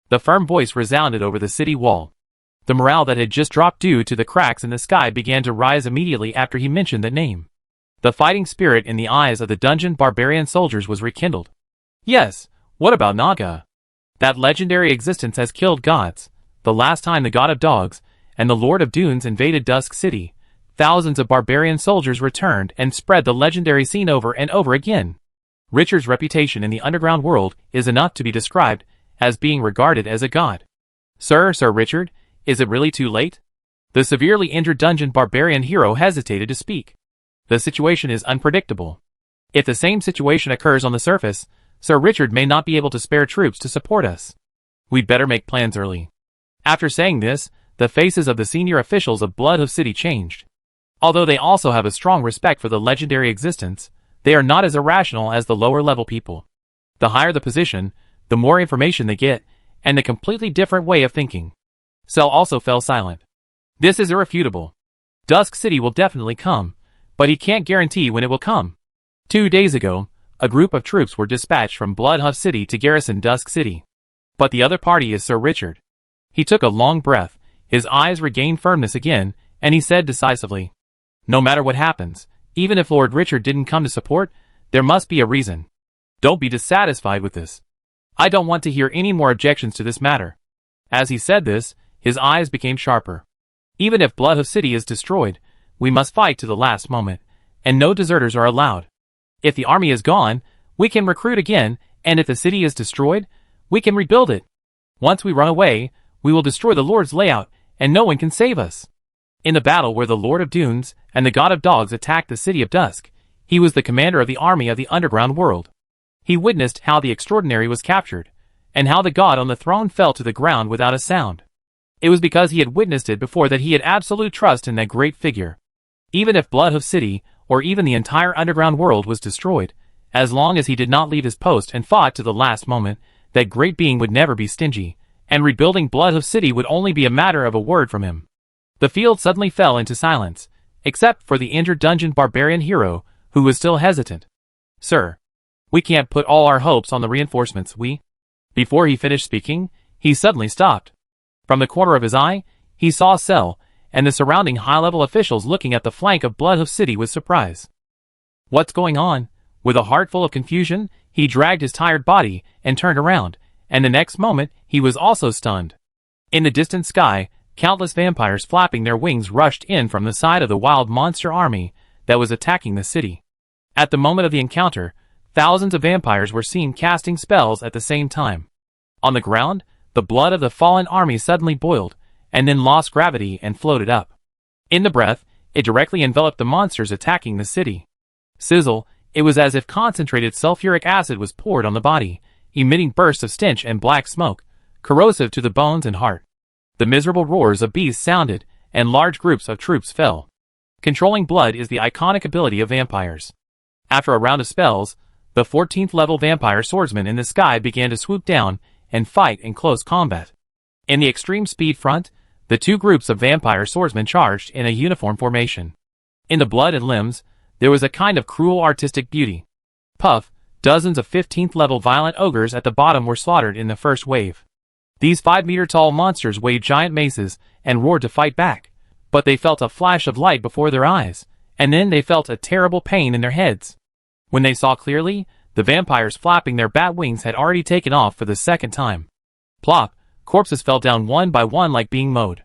S1: The firm voice resounded over the city wall. The morale that had just dropped due to the cracks in the sky began to rise immediately after he mentioned that name. The fighting spirit in the eyes of the dungeon barbarian soldiers was rekindled. Yes, what about Naga? That legendary existence has killed gods. The last time the god of dogs and the Lord of Dunes invaded Dusk City, thousands of barbarian soldiers returned and spread the legendary scene over and over again. Richard's reputation in the underground world is enough to be described as being regarded as a god. Sir Richard, is it really too late? The severely injured dungeon barbarian hero hesitated to speak. The situation is unpredictable. If the same situation occurs on the surface, Sir Richard may not be able to spare troops to support us. We'd better make plans early. After saying this, the faces of the senior officials of Bloodhoof City changed. Although they also have a strong respect for the legendary existence, they are not as irrational as the lower-level people. The higher the position, the more information they get, and a completely different way of thinking. Cell also fell silent. This is irrefutable. Dusk City will definitely come, but he can't guarantee when it will come. 2 days ago, a group of troops were dispatched from Bloodhoof City to garrison Dusk City. But the other party is Sir Richard. He took a long breath, his eyes regained firmness again, and he said decisively, no matter what happens, even if Lord Richard didn't come to support, there must be a reason. Don't be dissatisfied with this. I don't want to hear any more objections to this matter. As he said this, his eyes became sharper. Even if Bloodhoof City is destroyed, we must fight to the last moment, and no deserters are allowed. If the army is gone, we can recruit again, and if the city is destroyed, we can rebuild it. Once we run away, we will destroy the Lord's layout, and no one can save us. In the battle where the Lord of Dunes and the God of Dogs attacked the City of Dusk, he was the commander of the army of the underground world. He witnessed how the extraordinary was captured, and how the god on the throne fell to the ground without a sound. It was because he had witnessed it before that he had absolute trust in that great figure. Even if Bloodhoof City, or even the entire underground world was destroyed, as long as he did not leave his post and fought to the last moment, that great being would never be stingy, and rebuilding Bloodhoof City would only be a matter of a word from him. The field suddenly fell into silence, except for the injured dungeon barbarian hero, who was still hesitant. Sir, we can't put all our hopes on the reinforcements, Before he finished speaking, he suddenly stopped. From the corner of his eye, he saw Cell and the surrounding high-level officials looking at the flank of Bloodhoof City with surprise. What's going on? With a heart full of confusion, he dragged his tired body and turned around, and the next moment, he was also stunned. In the distant sky, countless vampires flapping their wings rushed in from the side of the wild monster army that was attacking the city. At the moment of the encounter, thousands of vampires were seen casting spells at the same time. On the ground, the blood of the fallen army suddenly boiled, and then lost gravity and floated up. In the breath, it directly enveloped the monsters attacking the city. Sizzle, it was as if concentrated sulfuric acid was poured on the body, emitting bursts of stench and black smoke, corrosive to the bones and heart. The miserable roars of beasts sounded, and large groups of troops fell. Controlling blood is the iconic ability of vampires. After a round of spells, the 14th level vampire swordsman in the sky began to swoop down and fight in close combat. In the extreme speed front, the two groups of vampire swordsmen charged in a uniform formation. In the blood and limbs, there was a kind of cruel artistic beauty. Puff, dozens of 15th level violent ogres at the bottom were slaughtered in the first wave. These 5-meter-tall monsters waved giant maces and roared to fight back, but they felt a flash of light before their eyes, and then they felt a terrible pain in their heads. When they saw clearly, the vampires flapping their bat wings had already taken off for the second time. Plop, corpses fell down one by one like being mowed.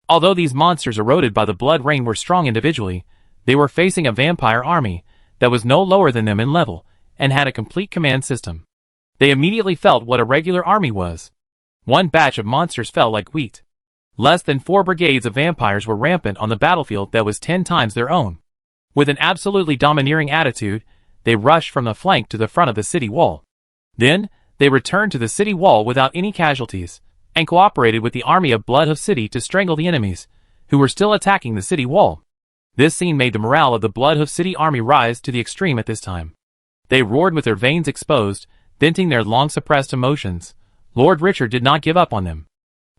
S1: Although these monsters eroded by the blood rain were strong individually, they were facing a vampire army that was no lower than them in level, and had a complete command system. They immediately felt what a regular army was. One batch of monsters fell like wheat. Less than 4 brigades of vampires were rampant on the battlefield that was 10 times their own. With an absolutely domineering attitude, they rushed from the flank to the front of the city wall. Then, they returned to the city wall without any casualties, and cooperated with the army of Bloodhoof City to strangle the enemies, who were still attacking the city wall. This scene made the morale of the Bloodhoof City army rise to the extreme at this time. They roared with their veins exposed, venting their long-suppressed emotions. Lord Richard did not give up on them.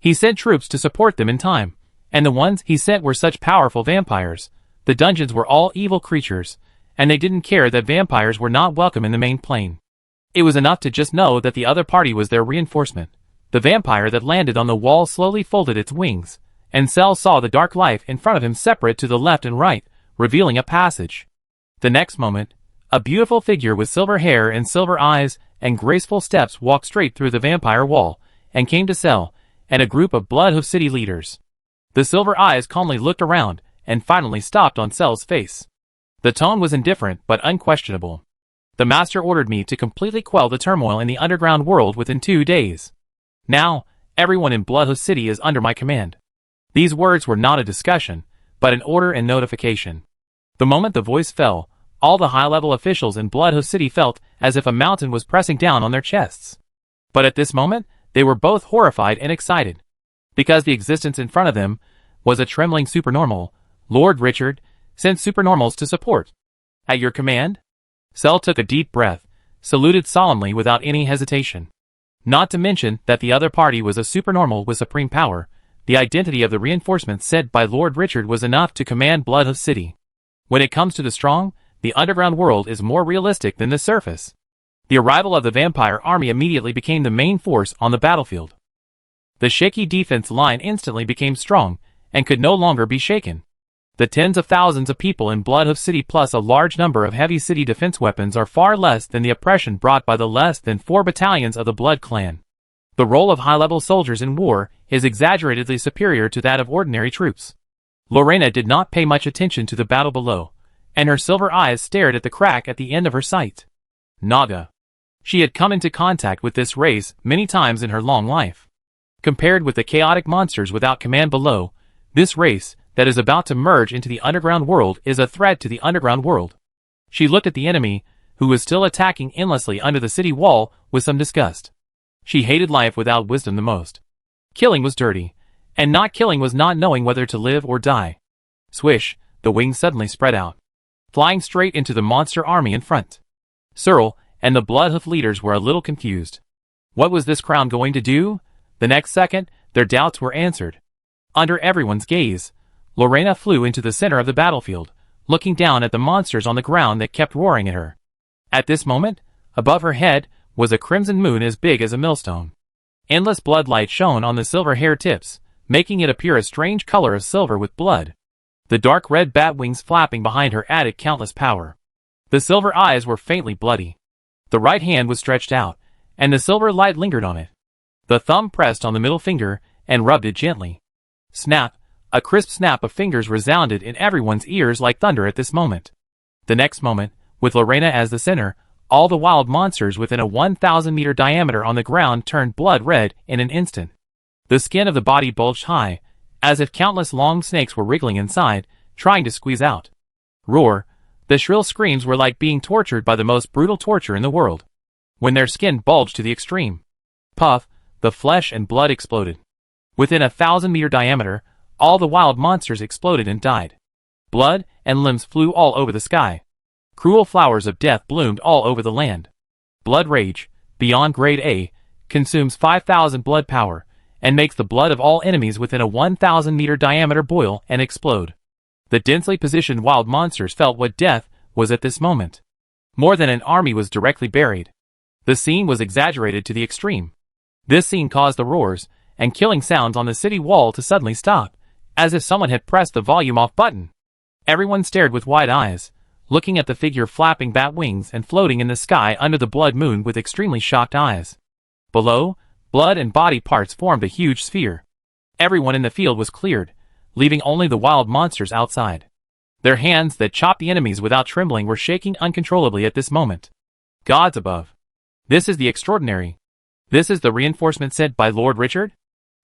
S1: He sent troops to support them in time, and the ones he sent were such powerful vampires. The dungeons were all evil creatures, and they didn't care that vampires were not welcome in the main plane. It was enough to just know that the other party was their reinforcement. The vampire that landed on the wall slowly folded its wings, and Cell saw the dark life in front of him separate to the left and right, revealing a passage. The next moment, a beautiful figure with silver hair and silver eyes and graceful steps walked straight through the vampire wall, and came to Cell and a group of Bloodhoof City leaders. The silver eyes calmly looked around, and finally stopped on Cell's face. The tone was indifferent but unquestionable. The master ordered me to completely quell the turmoil in the underground world within 2 days. Now, everyone in Bloodhoof City is under my command. These words were not a discussion, but an order and notification. The moment the voice fell, all the high-level officials in Bloodhoof City felt as if a mountain was pressing down on their chests. But at this moment, they were both horrified and excited. Because the existence in front of them was a trembling supernormal, Lord Richard sent supernormals to support. At your command? Cell took a deep breath, saluted solemnly without any hesitation. Not to mention that the other party was a supernormal with supreme power, the identity of the reinforcements sent by Lord Richard was enough to command Bloodhoof City. When it comes to the strong, the underground world is more realistic than the surface. The arrival of the vampire army immediately became the main force on the battlefield. The shaky defense line instantly became strong, and could no longer be shaken. The tens of thousands of people in Bloodhoof City plus a large number of heavy city defense weapons are far less than the oppression brought by the less than 4 battalions of the Blood Clan. The role of high-level soldiers in war is exaggeratedly superior to that of ordinary troops. Lorena did not pay much attention to the battle below, and her silver eyes stared at the crack at the end of her sight. Naga. She had come into contact with this race many times in her long life. Compared with the chaotic monsters without command below, this race that is about to merge into the underground world is a threat to the underground world. She looked at the enemy, who was still attacking endlessly under the city wall, with some disgust. She hated life without wisdom the most. Killing was dirty, and not killing was not knowing whether to live or die. Swish, the wings suddenly spread out, flying straight into the monster army in front. Cyril and the Bloodhoof leaders were a little confused. What was this crown going to do? The next second, their doubts were answered. Under everyone's gaze, Lorena flew into the center of the battlefield, looking down at the monsters on the ground that kept roaring at her. At this moment, above her head, was a crimson moon as big as a millstone. Endless blood light shone on the silver hair tips, making it appear a strange color of silver with blood. The dark red bat wings flapping behind her added countless power. The silver eyes were faintly bloody. The right hand was stretched out, and the silver light lingered on it. The thumb pressed on the middle finger and rubbed it gently. Snap! A crisp snap of fingers resounded in everyone's ears like thunder at this moment. The next moment, with Lena as the center, all the wild monsters within a 1,000-meter diameter on the ground turned blood red in an instant. The skin of the body bulged high, as if countless long snakes were wriggling inside, trying to squeeze out. Roar! The shrill screams were like being tortured by the most brutal torture in the world. When their skin bulged to the extreme. Puff! The flesh and blood exploded. Within a 1,000-meter diameter, all the wild monsters exploded and died. Blood and limbs flew all over the sky. Cruel flowers of death bloomed all over the land. Blood Rage, beyond grade A, consumes 5,000 blood power, and makes the blood of all enemies within a 1,000-meter diameter boil and explode. The densely positioned wild monsters felt what death was at this moment. More than an army was directly buried. The scene was exaggerated to the extreme. This scene caused the roars and killing sounds on the city wall to suddenly stop, as if someone had pressed the volume off button. Everyone stared with wide eyes, looking at the figure flapping bat wings and floating in the sky under the blood moon with extremely shocked eyes. Below, blood and body parts formed a huge sphere. Everyone in the field was cleared, leaving only the wild monsters outside. Their hands that chopped the enemies without trembling were shaking uncontrollably at this moment. Gods above! This is the extraordinary. This is the reinforcement sent by Lord Richard?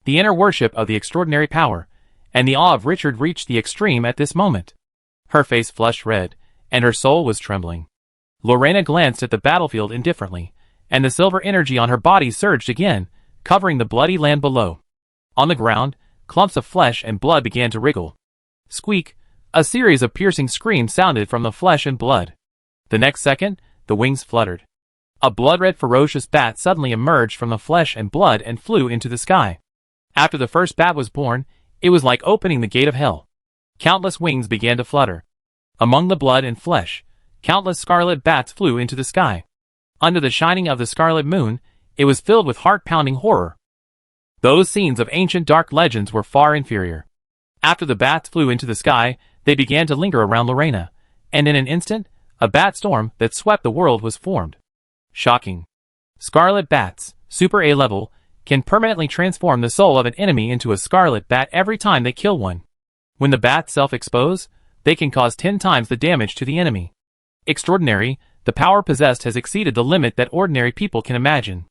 S1: The inner worship of the extraordinary power, and the awe of Richard reached the extreme at this moment. Her face flushed red, and her soul was trembling. Lena glanced at the battlefield indifferently, and the silver energy on her body surged again, covering the bloody land below. On the ground, clumps of flesh and blood began to wriggle. Squeak! A series of piercing screams sounded from the flesh and blood. The next second, the wings fluttered. A blood-red ferocious bat suddenly emerged from the flesh and blood and flew into the sky. After the first bat was born, it was like opening the gate of hell. Countless wings began to flutter. Among the blood and flesh, countless scarlet bats flew into the sky. Under the shining of the scarlet moon, it was filled with heart-pounding horror. Those scenes of ancient dark legends were far inferior. After the bats flew into the sky, they began to linger around Lena, and in an instant, a bat storm that swept the world was formed. Shocking. Scarlet bats, Super A level, can permanently transform the soul of an enemy into a scarlet bat every time they kill one. When the bats self-expose, they can cause 10 times the damage to the enemy. Extraordinary, the power possessed has exceeded the limit that ordinary people can imagine.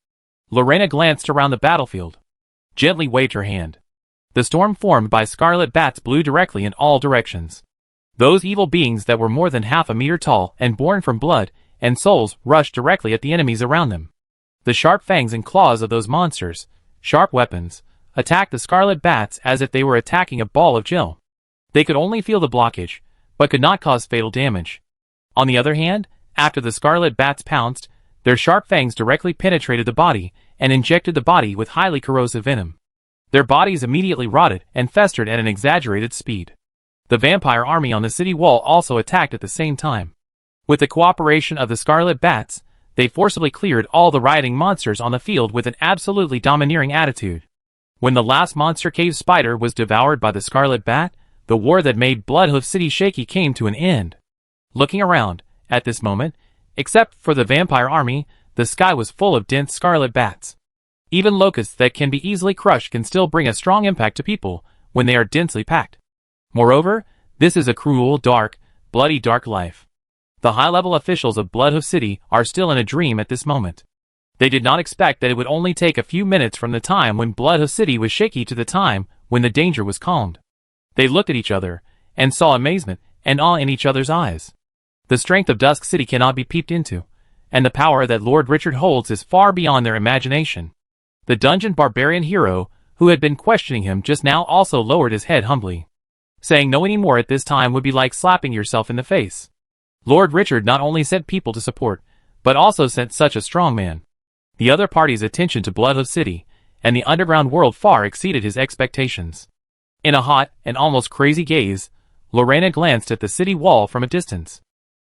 S1: Lena glanced around the battlefield. Gently waved her hand. The storm formed by scarlet bats blew directly in all directions. Those evil beings that were more than half a meter tall and born from blood and souls rushed directly at the enemies around them. The sharp fangs and claws of those monsters, sharp weapons, attacked the scarlet bats as if they were attacking a ball of gel. They could only feel the blockage, but could not cause fatal damage. On the other hand, after the scarlet bats pounced, their sharp fangs directly penetrated the body and injected the body with highly corrosive venom. Their bodies immediately rotted and festered at an exaggerated speed. The vampire army on the city wall also attacked at the same time. With the cooperation of the scarlet bats, they forcibly cleared all the rioting monsters on the field with an absolutely domineering attitude. When the last monster cave spider was devoured by the scarlet bat, the war that made Bloodhoof City shaky came to an end. Looking around, at this moment, except for the vampire army, the sky was full of dense scarlet bats. Even locusts that can be easily crushed can still bring a strong impact to people when they are densely packed. Moreover, this is a cruel, dark, bloody dark life. The high-level officials of Bloodhoof City are still in a dream at this moment. They did not expect that it would only take a few minutes from the time when Bloodhoof City was shaky to the time when the danger was calmed. They looked at each other and saw amazement and awe in each other's eyes. The strength of Dusk City cannot be peeped into, and the power that Lord Richard holds is far beyond their imagination. The dungeon barbarian hero, who had been questioning him just now, also lowered his head humbly. Saying no anymore at this time would be like slapping yourself in the face. Lord Richard not only sent people to support, but also sent such a strong man. The other party's attention to Bloodhoof City and the underground world far exceeded his expectations. In a hot and almost crazy gaze, Lena glanced at the city wall from a distance.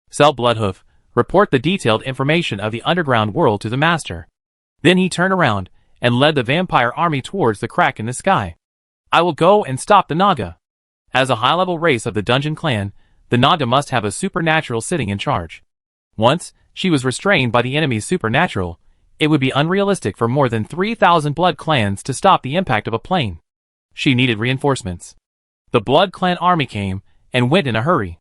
S1: Sell Bloodhoof, report the detailed information of the underground world to the master. Then he turned around and led the vampire army towards the crack in the sky. I will go and stop the Naga. As a high-level race of the Dungeon Clan, the Naga must have a supernatural sitting in charge. Once she was restrained by the enemy's supernatural, it would be unrealistic for more than 3,000 Blood Clans to stop the impact of a plane. She needed reinforcements. The Blood Clan army came and went in a hurry.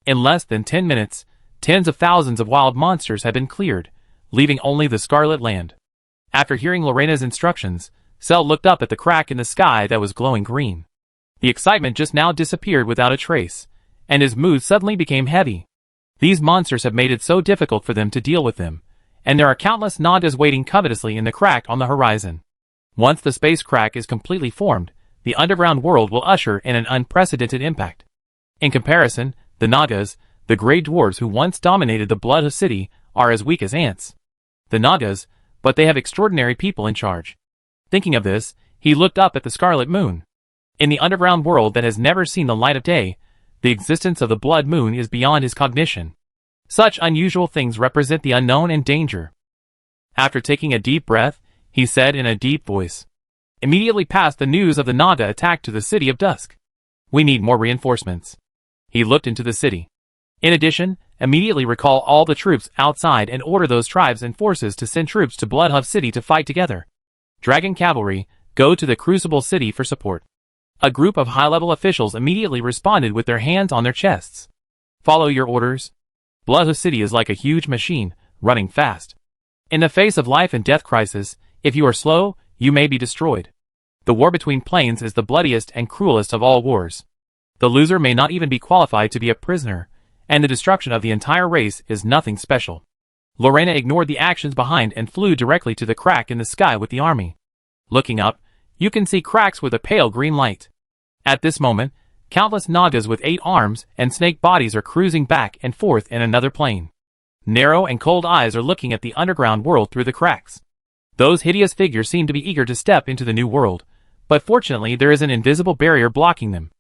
S1: In less than 10 minutes, tens of thousands of wild monsters had been cleared, leaving only the Scarlet Land. After hearing Lorena's instructions, Cell looked up at the crack in the sky that was glowing green. The excitement just now disappeared without a trace, and his mood suddenly became heavy. These monsters have made it so difficult for them to deal with them, and there are countless Nagas waiting covetously in the crack on the horizon. Once the space crack is completely formed, the underground world will usher in an unprecedented impact. In comparison, the Nagas, the grey dwarves who once dominated the Bloodhood City, are as weak as ants. The Nagas, but they have extraordinary people in charge. Thinking of this, he looked up at the Scarlet Moon. In the underground world that has never seen the light of day, the existence of the Blood Moon is beyond his cognition. Such unusual things represent the unknown and danger. After taking a deep breath, he said in a deep voice, "Immediately past the news of the Naga attack to the City of Dusk. We need more reinforcements." He looked into the city. In addition, immediately recall all the troops outside and order those tribes and forces to send troops to Bloodhood City to fight together. Dragon Cavalry, go to the Crucible City for support. A group of high-level officials immediately responded with their hands on their chests. Follow your orders. Bloodhood City is like a huge machine, running fast. In the face of life and death crisis, if you are slow, you may be destroyed. The war between planes is the bloodiest and cruelest of all wars. The loser may not even be qualified to be a prisoner, and the destruction of the entire race is nothing special. Lorena ignored the actions behind and flew directly to the crack in the sky with the army. Looking up, you can see cracks with a pale green light. At this moment, countless Nagas with 8 arms and snake bodies are cruising back and forth in another plane. Narrow and cold eyes are looking at the underground world through the cracks. Those hideous figures seem to be eager to step into the new world, but fortunately there is an invisible barrier blocking them.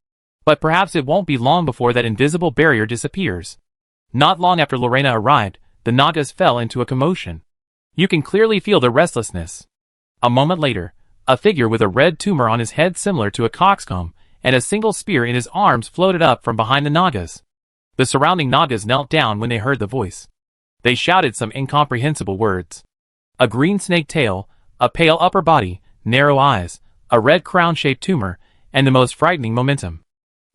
S1: But perhaps it won't be long before that invisible barrier disappears. Not long after Lorena arrived, the Nagas fell into a commotion. You can clearly feel the restlessness. A moment later, a figure with a red tumor on his head similar to a coxcomb, and a single spear in his arms floated up from behind the Nagas. The surrounding Nagas knelt down when they heard the voice. They shouted some incomprehensible words. A green snake tail, a pale upper body, narrow eyes, a red crown-shaped tumor, and the most frightening momentum.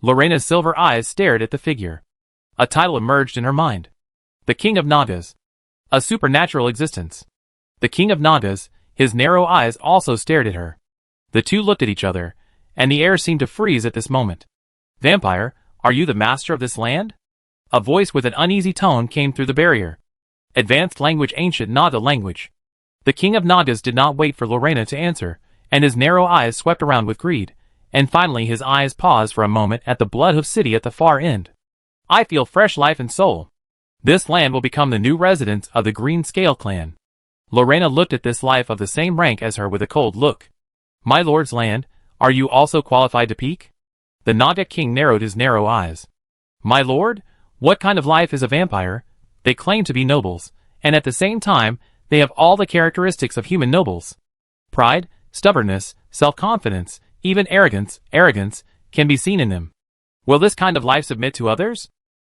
S1: Lorena's silver eyes stared at the figure. A title emerged in her mind. The King of Nagas. A supernatural existence. The King of Nagas, his narrow eyes also stared at her. The two looked at each other, and the air seemed to freeze at this moment. "Vampire, are you the master of this land?" A voice with an uneasy tone came through the barrier. Advanced language, ancient Naga language. The King of Nagas did not wait for Lorena to answer, and his narrow eyes swept around with greed, and finally his eyes paused for a moment at the Bloodhood City at the far end. "I feel fresh life and soul. This land will become the new residence of the Green Scale clan." Lorena looked at this life of the same rank as her with a cold look. "My lord's land, are you also qualified to peak?" The Naga king narrowed his narrow eyes. "My lord, what kind of life is a vampire? They claim to be nobles, and at the same time, they have all the characteristics of human nobles. Pride, stubbornness, self-confidence, even arrogance can be seen in them. Will this kind of life submit to others?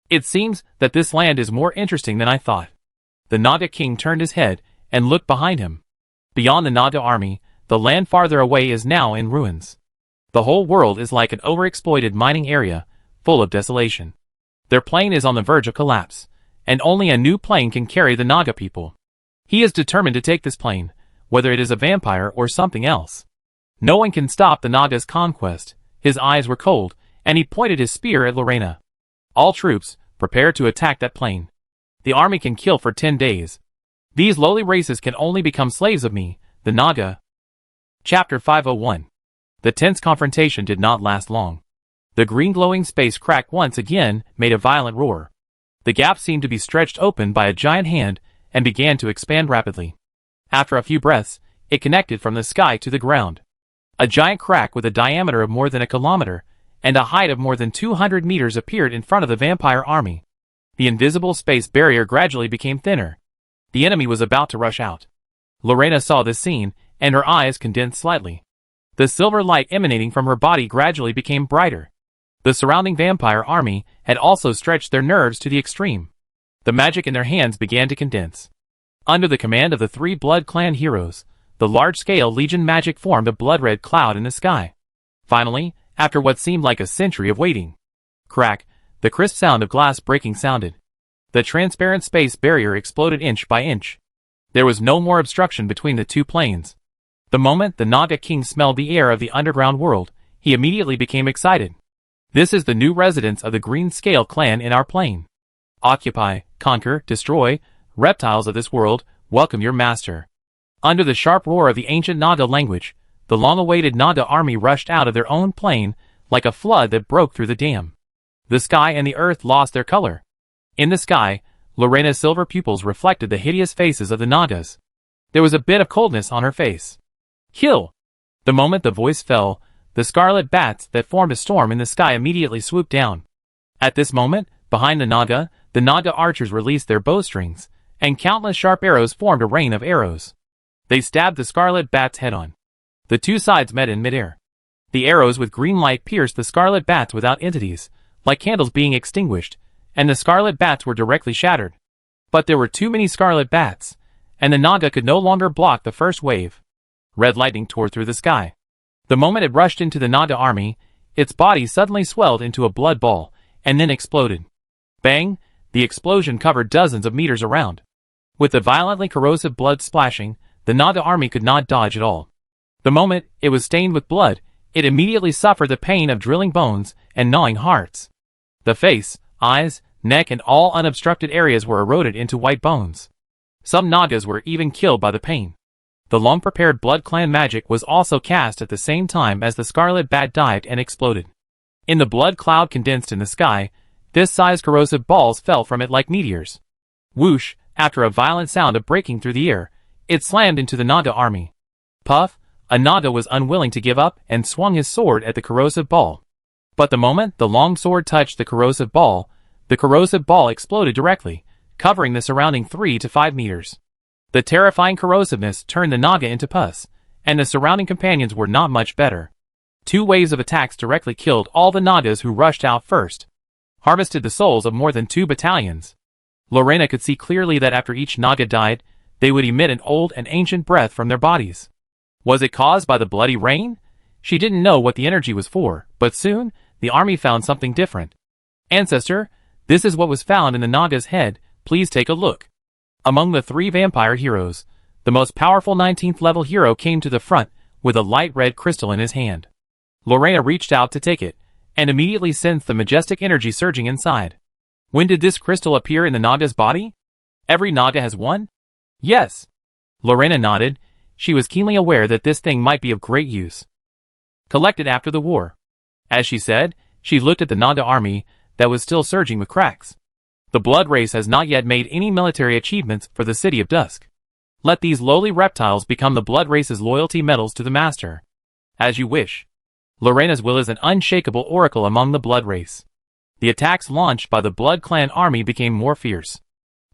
S1: It seems that this land is more interesting than I thought." The Naga king turned his head and looked behind him. Beyond the Naga army, the land farther away is now in ruins. The whole world is like an overexploited mining area, full of desolation. Their plane is on the verge of collapse, and only a new plane can carry the Naga people. He is determined to take this plane, whether it is a vampire or something else. No one can stop the Naga's conquest. His eyes were cold, and he pointed his spear at Lorena. "All troops, prepare to attack that plane. The army can kill for 10 days. These lowly races can only become slaves of me, the Naga." Chapter 501. The tense confrontation did not last long. The green glowing space crack once again made a violent roar. The gap seemed to be stretched open by a giant hand and began to expand rapidly. After a few breaths, it connected from the sky to the ground. A giant crack with a diameter of more than a kilometer and a height of more than 200 meters appeared in front of the vampire army. The invisible space barrier gradually became thinner. The enemy was about to rush out. Lorena saw this scene and her eyes condensed slightly. The silver light emanating from her body gradually became brighter. The surrounding vampire army had also stretched their nerves to the extreme. The magic in their hands began to condense. Under the command of the 3 Blood Clan heroes, the large-scale Legion magic formed a blood-red cloud in the sky. Finally, after what seemed like a century of waiting, crack, the crisp sound of glass breaking sounded. The transparent space barrier exploded inch by inch. There was no more obstruction between the 2 planes. The moment the Naga King smelled the air of the underground world, he immediately became excited. This is the new residence of the Green Scale clan in our plane. Occupy, conquer, destroy, reptiles of this world, welcome your master. Under the sharp roar of the ancient Naga language, the long-awaited Naga army rushed out of their own plane like a flood that broke through the dam. The sky and the earth lost their color. In the sky, Lena's silver pupils reflected the hideous faces of the Nagas. There was a bit of coldness on her face. Kill! The moment the voice fell, the scarlet bats that formed a storm in the sky immediately swooped down. At this moment, behind the Naga archers released their bowstrings, and countless sharp arrows formed a rain of arrows. They stabbed the scarlet bats head-on. The 2 sides met in midair. The arrows with green light pierced the scarlet bats without entities, like candles being extinguished, and the scarlet bats were directly shattered. But there were too many scarlet bats, and the Naga could no longer block the first wave. Red lightning tore through the sky. The moment it rushed into the Naga army, its body suddenly swelled into a blood ball, and then exploded. Bang! The explosion covered dozens of meters around. With the violently corrosive blood splashing, the Naga army could not dodge at all. The moment it was stained with blood, it immediately suffered the pain of drilling bones and gnawing hearts. The face, eyes, neck and all unobstructed areas were eroded into white bones. Some Nagas were even killed by the pain. The long-prepared Blood Clan magic was also cast at the same time as the scarlet bat dived and exploded. In the blood cloud condensed in the sky, this size corrosive balls fell from it like meteors. Whoosh, after a violent sound of breaking through the air, it slammed into the Naga army. Puff, a Naga was unwilling to give up and swung his sword at the corrosive ball. But the moment the long sword touched the corrosive ball exploded directly, covering the surrounding 3 to 5 meters. The terrifying corrosiveness turned the Naga into pus, and the surrounding companions were not much better. 2 waves of attacks directly killed all the Nagas who rushed out first. Harvested the souls of more than 2 battalions. Lena could see clearly that after each Naga died, they would emit an old and ancient breath from their bodies. Was it caused by the bloody rain? She didn't know what the energy was for, but soon, the army found something different. Ancestor, this is what was found in the Naga's head, please take a look. Among the 3 vampire heroes, the most powerful 19th level hero came to the front with a light red crystal in his hand. Lena reached out to take it, and immediately sensed the majestic energy surging inside. When did this crystal appear in the Naga's body? Every Naga has one? Yes. Lena nodded. She was keenly aware that this thing might be of great use. Collected after the war. As she said, she looked at the Naga army that was still surging with cracks. The blood race has not yet made any military achievements for the City of Dusk. Let these lowly reptiles become the blood race's loyalty medals to the master. As you wish. Lena's will is an unshakable oracle among the blood race. The attacks launched by the Blood Clan army became more fierce.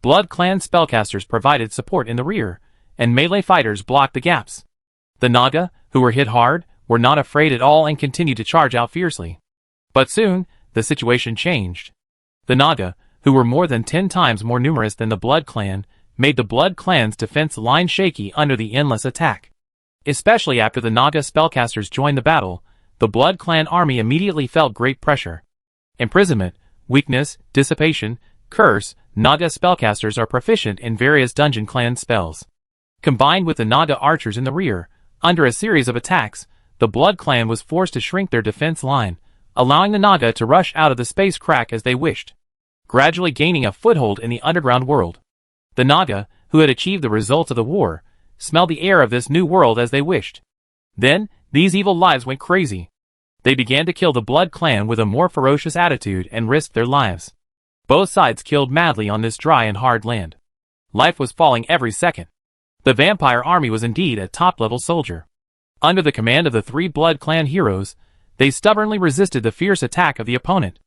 S1: Blood Clan spellcasters provided support in the rear, and melee fighters blocked the gaps. The Naga, who were hit hard, were not afraid at all and continued to charge out fiercely. But soon, the situation changed. The Naga, who were more than 10 times more numerous than the Blood Clan, made the Blood Clan's defense line shaky under the endless attack. Especially after the Naga spellcasters joined the battle, the Blood Clan army immediately felt great pressure. Imprisonment, weakness, dissipation, curse, Naga spellcasters are proficient in various dungeon clan spells. Combined with the Naga archers in the rear, under a series of attacks, the Blood Clan was forced to shrink their defense line, allowing the Naga to rush out of the space crack as they wished. Gradually gaining a foothold in the underground world. The Naga, who had achieved the results of the war, smelled the air of this new world as they wished. Then, these evil lives went crazy. They began to kill the Blood Clan with a more ferocious attitude and risked their lives. Both sides killed madly on this dry and hard land. Life was falling every second. The vampire army was indeed a top-level soldier. Under the command of the 3 Blood Clan heroes, they stubbornly resisted the fierce attack of the opponent.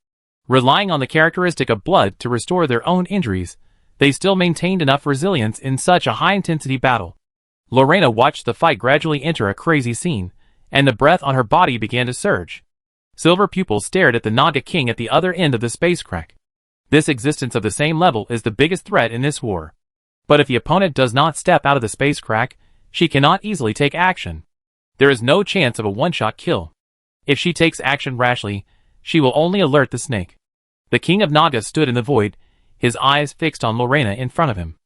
S1: Relying on the characteristic of blood to restore their own injuries, they still maintained enough resilience in such a high-intensity battle. Lena watched the fight gradually enter a crazy scene, and the breath on her body began to surge. Silver pupils stared at the Naga King at the other end of the space crack. This existence of the same level is the biggest threat in this war. But if the opponent does not step out of the space crack, she cannot easily take action. There is no chance of a one-shot kill. If she takes action rashly, she will only alert the snake. The King of Naga stood in the void, his eyes fixed on Lena in front of him.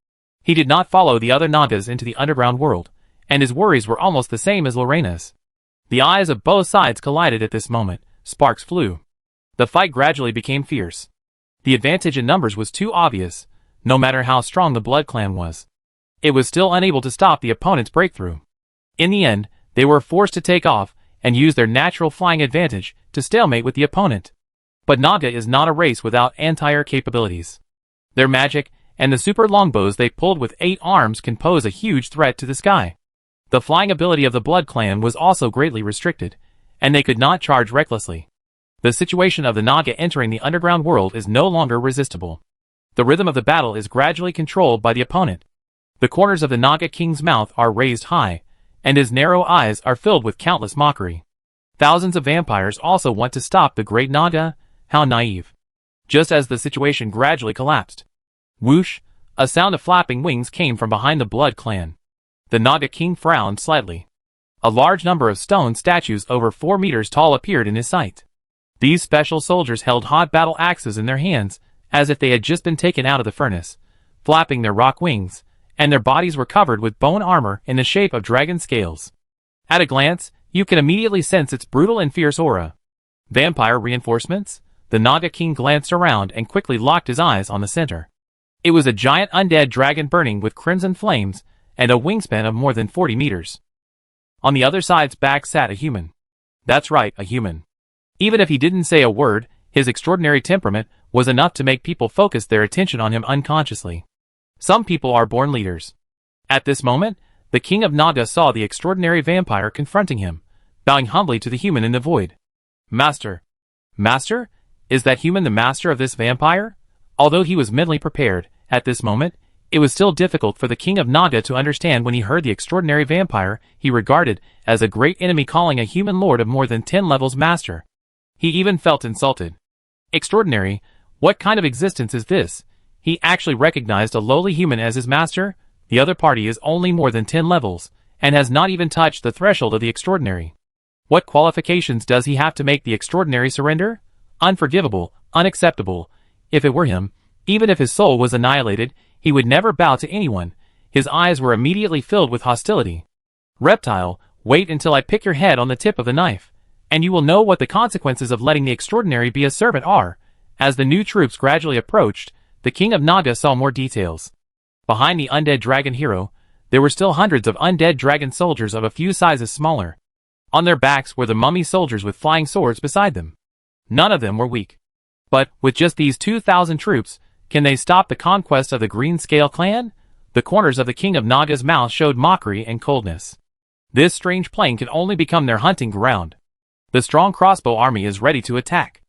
S1: He did not follow the other Nagas into the underground world, and his worries were almost the same as Lena's. The eyes of both sides collided at this moment. Sparks flew. The fight gradually became fierce. The advantage in numbers was too obvious, no matter how strong the Blood Clan was. It was still unable to stop the opponent's breakthrough. In the end, they were forced to take off and use their natural flying advantage to stalemate with the opponent. But Naga is not a race without anti-air capabilities. Their magic and the super longbows they pulled with 8 arms can pose a huge threat to the sky. The flying ability of the Blood Clan was also greatly restricted, and they could not charge recklessly. The situation of the Naga entering the underground world is no longer resistible. The rhythm of the battle is gradually controlled by the opponent. The corners of the Naga King's mouth are raised high, and his narrow eyes are filled with countless mockery. Thousands of vampires also want to stop the great Naga. How naive. Just as the situation gradually collapsed. Whoosh, a sound of flapping wings came from behind the Blood Clan. The Naga King frowned slightly. A large number of stone statues over 4 meters tall appeared in his sight. These special soldiers held hot battle axes in their hands, as if they had just been taken out of the furnace, flapping their rock wings, and their bodies were covered with bone armor in the shape of dragon scales. At a glance, you can immediately sense its brutal and fierce aura. Vampire reinforcements? The Naga King glanced around and quickly locked his eyes on the center. It was a giant undead dragon burning with crimson flames and a wingspan of more than 40 meters. On the other side's back sat a human. That's right, a human. Even if he didn't say a word, his extraordinary temperament was enough to make people focus their attention on him unconsciously. Some people are born leaders. At this moment, the King of Naga saw the extraordinary vampire confronting him, bowing humbly to the human in the void. Master. Master? Is that human the master of this vampire? Although he was mentally prepared, at this moment, it was still difficult for the King of Naga to understand when he heard the extraordinary vampire he regarded as a great enemy calling a human lord of more than 10 levels master. He even felt insulted. Extraordinary? What kind of existence is this? He actually recognized a lowly human as his master? The other party is only more than 10 levels, and has not even touched the threshold of the extraordinary. What qualifications does he have to make the extraordinary surrender? Unforgivable, unacceptable. If it were him, even if his soul was annihilated, he would never bow to anyone. His eyes were immediately filled with hostility. Reptile, wait until I pick your head on the tip of the knife, and you will know what the consequences of letting the extraordinary be a servant are. As the new troops gradually approached, the King of Naga saw more details. Behind the undead dragon hero, there were still hundreds of undead dragon soldiers of a few sizes smaller. On their backs were the mummy soldiers with flying swords beside them. None of them were weak. But, with just these 2,000 troops, can they stop the conquest of the Green Scale clan? The corners of the King of Naga's mouth showed mockery and coldness. This strange plane can only become their hunting ground. The strong crossbow army is ready to attack.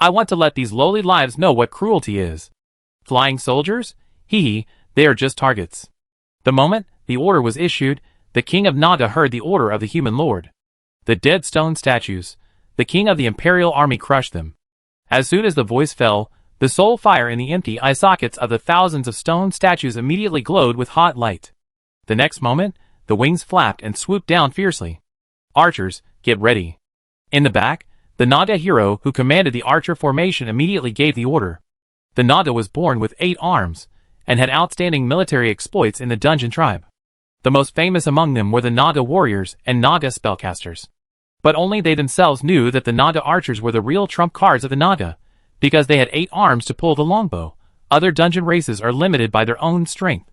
S1: I want to let these lowly lives know what cruelty is. Flying soldiers? Hee, they are just targets. The moment the order was issued, the King of Naga heard the order of the human lord. The dead stone statues. The king of the imperial army crushed them. As soon as the voice fell, the soul fire in the empty eye sockets of the thousands of stone statues immediately glowed with hot light. The next moment, the wings flapped and swooped down fiercely. Archers, get ready. In the back, the Naga hero who commanded the archer formation immediately gave the order. The Naga was born with 8 arms, and had outstanding military exploits in the dungeon tribe. The most famous among them were the Naga warriors and Naga spellcasters. But only they themselves knew that the Naga archers were the real trump cards of the Naga, because they had 8 arms to pull the longbow. Other dungeon races are limited by their own strength.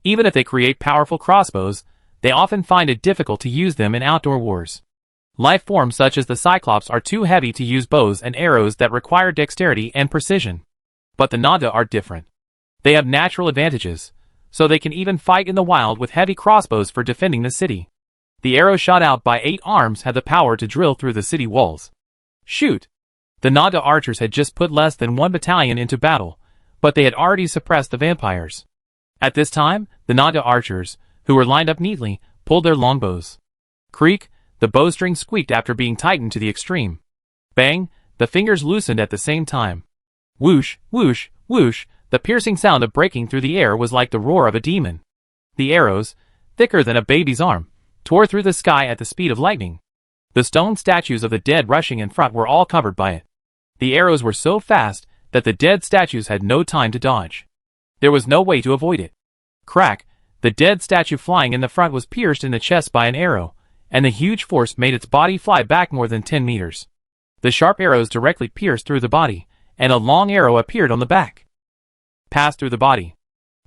S1: Even if they create powerful crossbows, they often find it difficult to use them in outdoor wars. Life forms such as the Cyclops are too heavy to use bows and arrows that require dexterity and precision. But the Naga are different. They have natural advantages, so they can even fight in the wild with heavy crossbows for defending the city. The arrow shot out by 8 arms had the power to drill through the city walls. Shoot! The Naga archers had just put less than 1 battalion into battle, but they had already suppressed the vampires. At this time, the Naga archers, who were lined up neatly, pulled their longbows. Creak, the bowstring squeaked after being tightened to the extreme. Bang, the fingers loosened at the same time. Whoosh, whoosh, whoosh, the piercing sound of breaking through the air was like the roar of a demon. The arrows, thicker than a baby's arm, tore through the sky at the speed of lightning. The stone statues of the dead rushing in front were all covered by it. The arrows were so fast that the dead statues had no time to dodge. There was no way to avoid it. Crack, the dead statue flying in the front was pierced in the chest by an arrow, and the huge force made its body fly back more than 10 meters. The sharp arrows directly pierced through the body, and a long arrow appeared on the back. Passed through the body.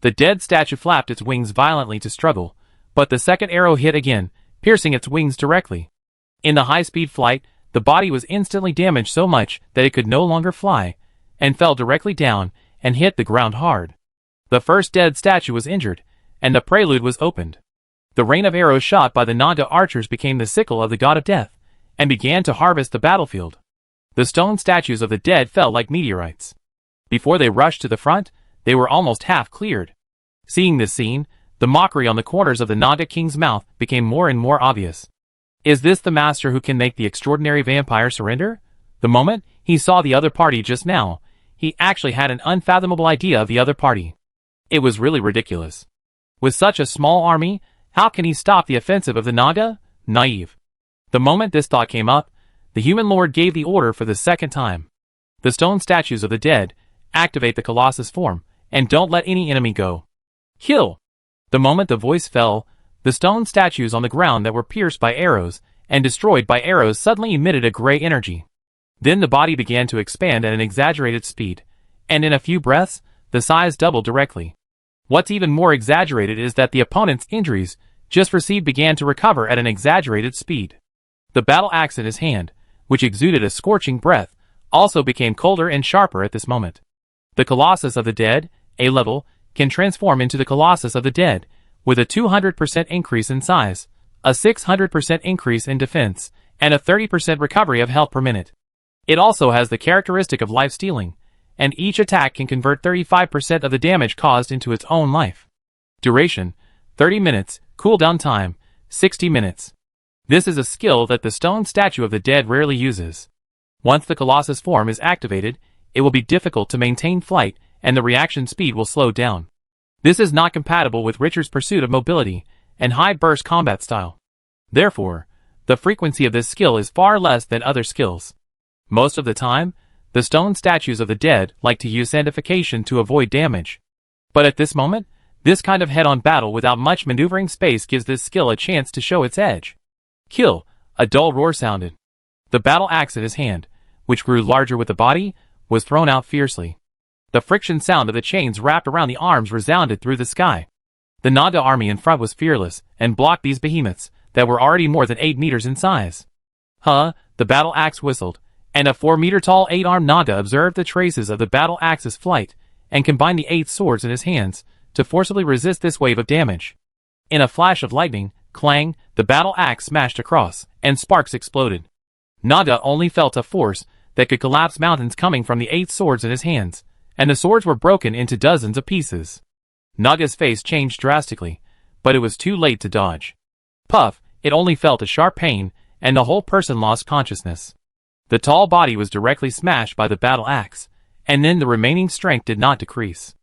S1: The dead statue flapped its wings violently to struggle, but the second arrow hit again, piercing its wings directly. In the high-speed flight, the body was instantly damaged so much that it could no longer fly, and fell directly down and hit the ground hard. The first dead statue was injured, and the prelude was opened. The rain of arrows shot by the Naga archers became the sickle of the god of death, and began to harvest the battlefield. The stone statues of the dead fell like meteorites. Before they rushed to the front, they were almost half cleared. Seeing this scene, the mockery on the corners of the Naga king's mouth became more and more obvious. Is this the master who can make the extraordinary vampire surrender? The moment he saw the other party just now, he actually had an unfathomable idea of the other party. It was really ridiculous. With such a small army, how can he stop the offensive of the Naga? Naive. The moment this thought came up, the human lord gave the order for the second time. The stone statues of the dead, activate the Colossus form, and don't let any enemy go. Kill! The moment the voice fell, the stone statues on the ground that were pierced by arrows and destroyed by arrows suddenly emitted a gray energy. Then the body began to expand at an exaggerated speed, and in a few breaths, the size doubled directly. What's even more exaggerated is that the opponent's injuries just received began to recover at an exaggerated speed. The battle axe in his hand, which exuded a scorching breath, also became colder and sharper at this moment. The Colossus of the Dead, A level, can transform into the Colossus of the Dead, with a 200% increase in size, a 600% increase in defense, and a 30% recovery of health per minute. It also has the characteristic of life stealing, and each attack can convert 35% of the damage caused into its own life. Duration, 30 minutes, cooldown time, 60 minutes. This is a skill that the stone statue of the dead rarely uses. Once the Colossus form is activated, it will be difficult to maintain flight, and the reaction speed will slow down. This is not compatible with Richard's pursuit of mobility and high-burst combat style. Therefore, the frequency of this skill is far less than other skills. Most of the time, the stone statues of the dead like to use sandification to avoid damage. But at this moment, this kind of head-on battle without much maneuvering space gives this skill a chance to show its edge. Kill! A dull roar sounded. The battle axe in his hand, which grew larger with the body, was thrown out fiercely. The friction sound of the chains wrapped around the arms resounded through the sky. The Naga army in front was fearless, and blocked these behemoths, that were already more than 8 meters in size. The battle axe whistled, and a 4-meter-tall 8-armed Naga observed the traces of the battle axe's flight, and combined the 8 swords in his hands, to forcibly resist this wave of damage. In a flash of lightning, clang, the battle axe smashed across, and sparks exploded. Naga only felt a force that could collapse mountains coming from the 8 swords in his hands, and the swords were broken into dozens of pieces. Naga's face changed drastically, but it was too late to dodge. Puff, it only felt a sharp pain, and the whole person lost consciousness. The tall body was directly smashed by the battle axe, and then the remaining strength did not decrease.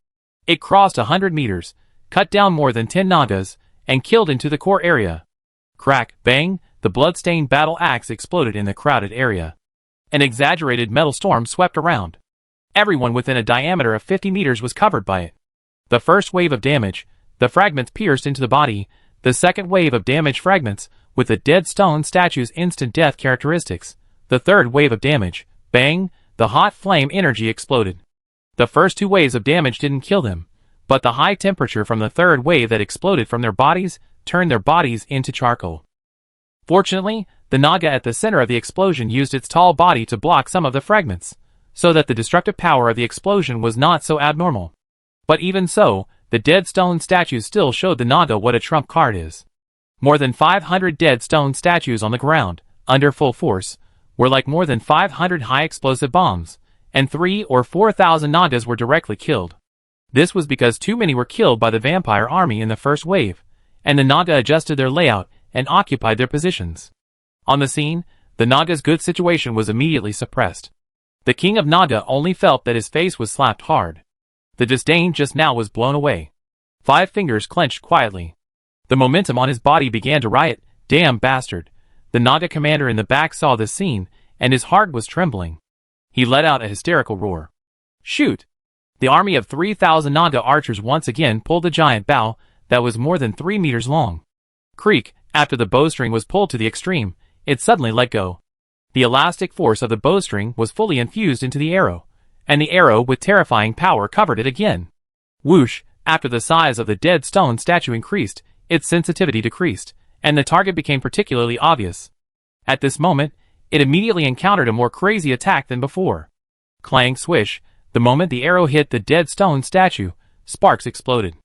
S1: It crossed 100 meters, cut down more than 10 Nagas, and killed into the core area. Crack, bang, the blood-stained battle axe exploded in the crowded area. An exaggerated metal storm swept around. Everyone within a diameter of 50 meters was covered by it. The first wave of damage, the fragments pierced into the body. The second wave of damage fragments, with the dead stone statue's instant death characteristics. The third wave of damage, bang, the hot flame energy exploded. The first 2 waves of damage didn't kill them, but the high temperature from the third wave that exploded from their bodies turned their bodies into charcoal. Fortunately, the Naga at the center of the explosion used its tall body to block some of the fragments, so that the destructive power of the explosion was not so abnormal. But even so, the dead stone statues still showed the Naga what a trump card is. More than 500 dead stone statues on the ground, under full force, were like more than 500 high-explosive bombs, and 3,000 or 4,000 Nagas were directly killed. This was because too many were killed by the vampire army in the first wave, and the Naga adjusted their layout and occupied their positions. On the scene, the Naga's good situation was immediately suppressed. The king of Naga only felt that his face was slapped hard. The disdain just now was blown away. 5 fingers clenched quietly. The momentum on his body began to riot. Damn bastard. The Naga commander in the back saw this scene, and his heart was trembling. He let out a hysterical roar. Shoot! The army of 3,000 Naga archers once again pulled the giant bow that was more than 3 meters long. Creak, after the bowstring was pulled to the extreme, it suddenly let go. The elastic force of the bowstring was fully infused into the arrow, and the arrow with terrifying power covered it again. Whoosh, after the size of the dead stone statue increased, its sensitivity decreased, and the target became particularly obvious. At this moment, it immediately encountered a more crazy attack than before. Clang swish, the moment the arrow hit the dead stone statue, sparks exploded.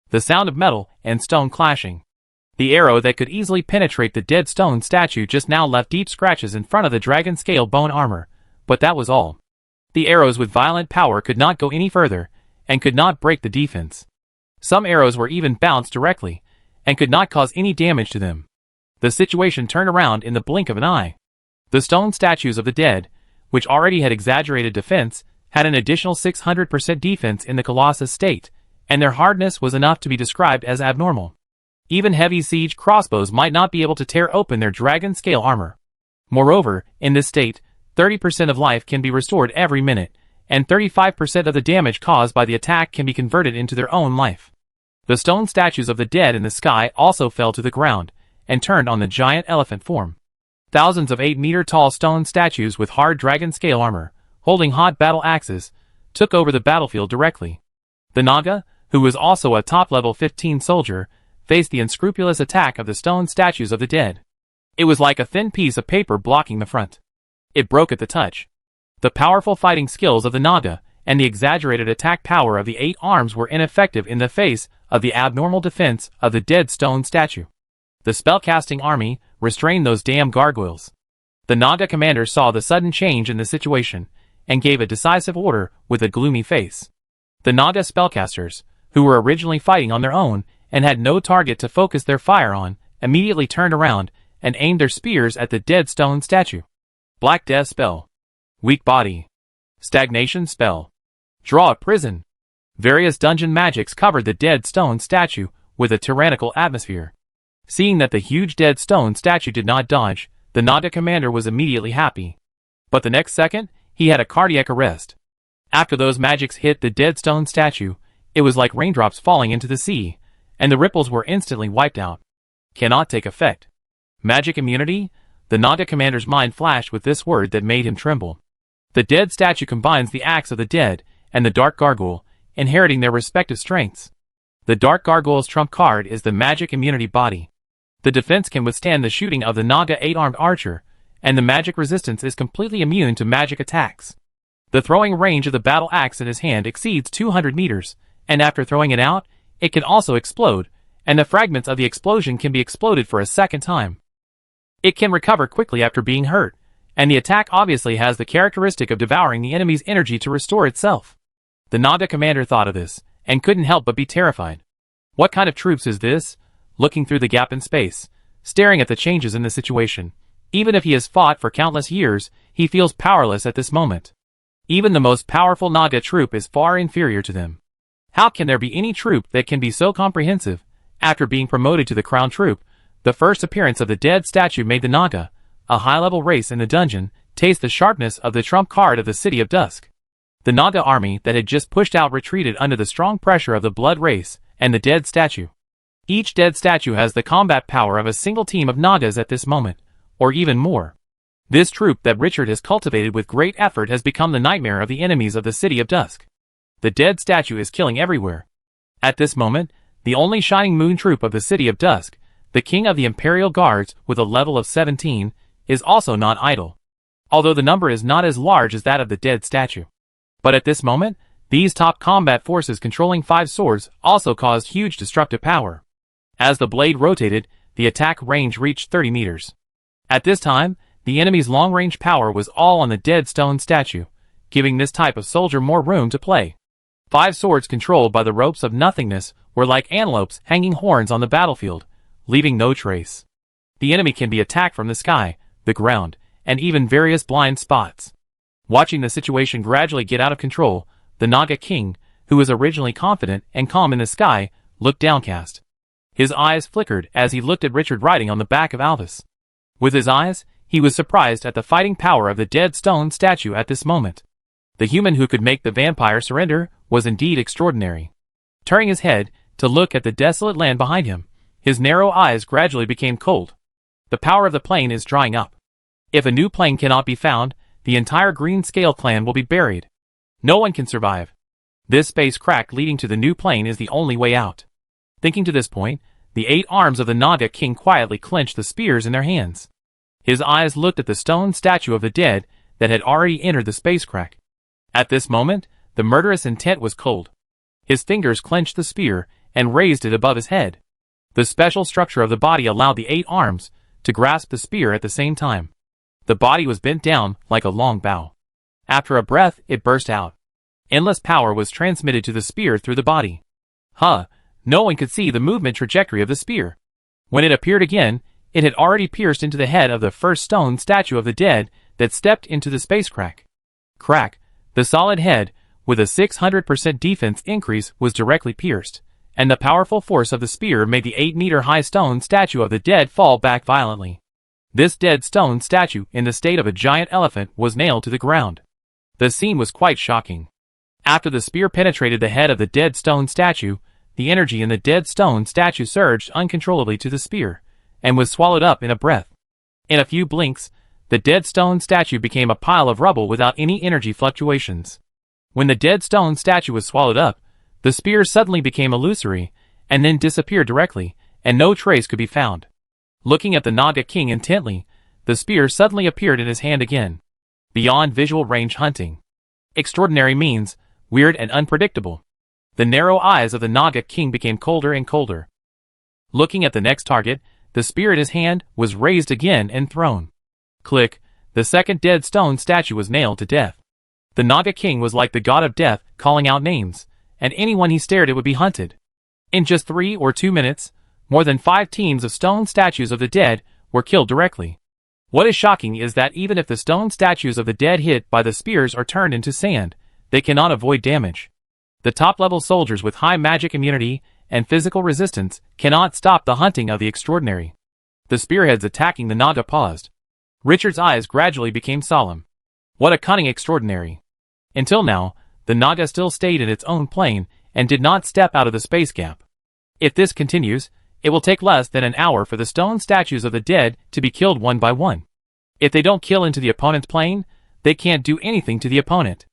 S1: The sound of metal and stone clashing. The arrow that could easily penetrate the dead stone statue just now left deep scratches in front of the dragon scale bone armor, but that was all. The arrows with violent power could not go any further, and could not break the defense. Some arrows were even bounced directly, and could not cause any damage to them. The situation turned around in the blink of an eye. The stone statues of the dead, which already had exaggerated defense, had an additional 600% defense in the Colossus state, and their hardness was enough to be described as abnormal. Even heavy siege crossbows might not be able to tear open their dragon scale armor. Moreover, in this state, 30% of life can be restored every minute, and 35% of the damage caused by the attack can be converted into their own life. The stone statues of the dead in the sky also fell to the ground, and turned on the giant elephant form. Thousands of 8-meter-tall stone statues with hard dragon scale armor, holding hot battle axes, took over the battlefield directly. The Naga, who was also a top-level 15 soldier, faced the unscrupulous attack of the stone statues of the dead. It was like a thin piece of paper blocking the front. It broke at the touch. The powerful fighting skills of the Naga and the exaggerated attack power of the 8 arms were ineffective in the face of the abnormal defense of the dead stone statue. The spellcasting army restrained those damn gargoyles. The Naga commander saw the sudden change in the situation, and gave a decisive order with a gloomy face. The Naga spellcasters, who were originally fighting on their own, and had no target to focus their fire on, immediately turned around and aimed their spears at the dead stone statue. Black Death spell. Weak body. Stagnation spell. Draw a prison. Various dungeon magics covered the dead stone statue with a tyrannical atmosphere. Seeing that the huge dead stone statue did not dodge, the Naga commander was immediately happy. But the next second, he had a cardiac arrest. After those magics hit the dead stone statue, it was like raindrops falling into the sea, and the ripples were instantly wiped out. Cannot take effect. Magic immunity? The Naga commander's mind flashed with this word that made him tremble. The dead statue combines the axe of the dead and the dark gargoyle, inheriting their respective strengths. The dark gargoyle's trump card is the magic immunity body. The defense can withstand the shooting of the Naga 8-armed archer, and the magic resistance is completely immune to magic attacks. The throwing range of the battle axe in his hand exceeds 200 meters, and after throwing it out, it can also explode, and the fragments of the explosion can be exploded for a second time. It can recover quickly after being hurt, and the attack obviously has the characteristic of devouring the enemy's energy to restore itself. The Naga commander thought of this, and couldn't help but be terrified. What kind of troops is this? Looking through the gap in space, staring at the changes in the situation. Even if he has fought for countless years, he feels powerless at this moment. Even the most powerful Naga troop is far inferior to them. How can there be any troop that can be so comprehensive? After being promoted to the crown troop, the first appearance of the dead statue made the Naga, a high-level race in the dungeon, taste the sharpness of the trump card of the City of Dusk. The Naga army that had just pushed out retreated under the strong pressure of the blood race and the dead statue. Each dead statue has the combat power of a single team of Nagas at this moment, or even more. This troop that Richard has cultivated with great effort has become the nightmare of the enemies of the City of Dusk. The dead statue is killing everywhere. At this moment, the only shining moon troop of the City of Dusk, the king of the Imperial Guards with a level of 17, is also not idle. Although the number is not as large as that of the dead statue. But at this moment, these top combat forces controlling 5 swords also caused huge destructive power. As the blade rotated, the attack range reached 30 meters. At this time, the enemy's long-range power was all on the dead stone statue, giving this type of soldier more room to play. 5 swords controlled by the ropes of nothingness were like antelopes hanging horns on the battlefield, leaving no trace. The enemy can be attacked from the sky, the ground, and even various blind spots. Watching the situation gradually get out of control, the Naga king, who was originally confident and calm in the sky, looked downcast. His eyes flickered as he looked at Richard riding on the back of Alvis. With his eyes, he was surprised at the fighting power of the dead stone statue at this moment. The human who could make the vampire surrender was indeed extraordinary. Turning his head to look at the desolate land behind him, his narrow eyes gradually became cold. The power of the plane is drying up. If a new plane cannot be found, the entire Green Scale clan will be buried. No one can survive. This space crack leading to the new plane is the only way out. Thinking to this point, the 8 arms of the Naga king quietly clenched the spears in their hands. His eyes looked at the stone statue of the dead that had already entered the space crack. At this moment, the murderous intent was cold. His fingers clenched the spear and raised it above his head. The special structure of the body allowed the 8 arms to grasp the spear at the same time. The body was bent down like a long bow. After a breath, it burst out. Endless power was transmitted to the spear through the body. No one could see the movement trajectory of the spear. When it appeared again, it had already pierced into the head of the first stone statue of the dead that stepped into the space crack. The solid head, with a 600% defense increase, was directly pierced, and the powerful force of the spear made the 8-meter-high stone statue of the dead fall back violently. This dead stone statue, in the state of a giant elephant, was nailed to the ground. The scene was quite shocking. After the spear penetrated the head of the dead stone statue, the energy in the dead stone statue surged uncontrollably to the spear, and was swallowed up in a breath. In a few blinks, the dead stone statue became a pile of rubble without any energy fluctuations. When the dead stone statue was swallowed up, the spear suddenly became illusory, and then disappeared directly, and no trace could be found. Looking at the Naga king intently, the spear suddenly appeared in his hand again. Beyond visual range hunting. Extraordinary means, weird and unpredictable. The narrow eyes of the Naga king became colder and colder. Looking at the next target, the spear in his hand was raised again and thrown. Click, the second dead stone statue was nailed to death. The Naga king was like the god of death, calling out names, and anyone he stared at would be hunted. In just 3 or 2 minutes, more than 5 teams of stone statues of the dead were killed directly. What is shocking is that even if the stone statues of the dead hit by the spears are turned into sand, they cannot avoid damage. The top-level soldiers with high magic immunity and physical resistance cannot stop the hunting of the extraordinary. The spearheads attacking the Naga paused. Richard's eyes gradually became solemn. What a cunning extraordinary. Until now, the Naga still stayed in its own plane and did not step out of the space gap. If this continues, it will take less than an hour for the stone statues of the dead to be killed one by one. If they don't kill into the opponent's plane, they can't do anything to the opponent.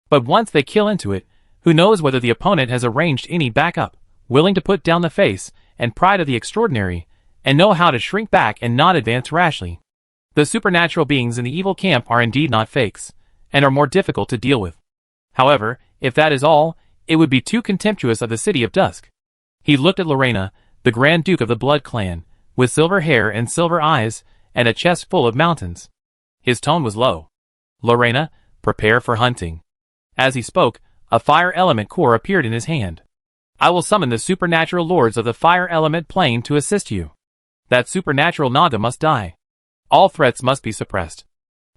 S1: But once they kill into it, who knows whether the opponent has arranged any backup, willing to put down the face and pride of the extraordinary, and know how to shrink back and not advance rashly. The supernatural beings in the evil camp are indeed not fakes, and are more difficult to deal with. However, if that is all, it would be too contemptuous of the City of Dusk. He looked at Lena, the Grand Duke of the Blood Clan, with silver hair and silver eyes, and a chest full of mountains. His tone was low. Lena, prepare for hunting. As he spoke, a fire element core appeared in his hand. I will summon the supernatural lords of the fire element plane to assist you. That supernatural Naga must die. All threats must be suppressed.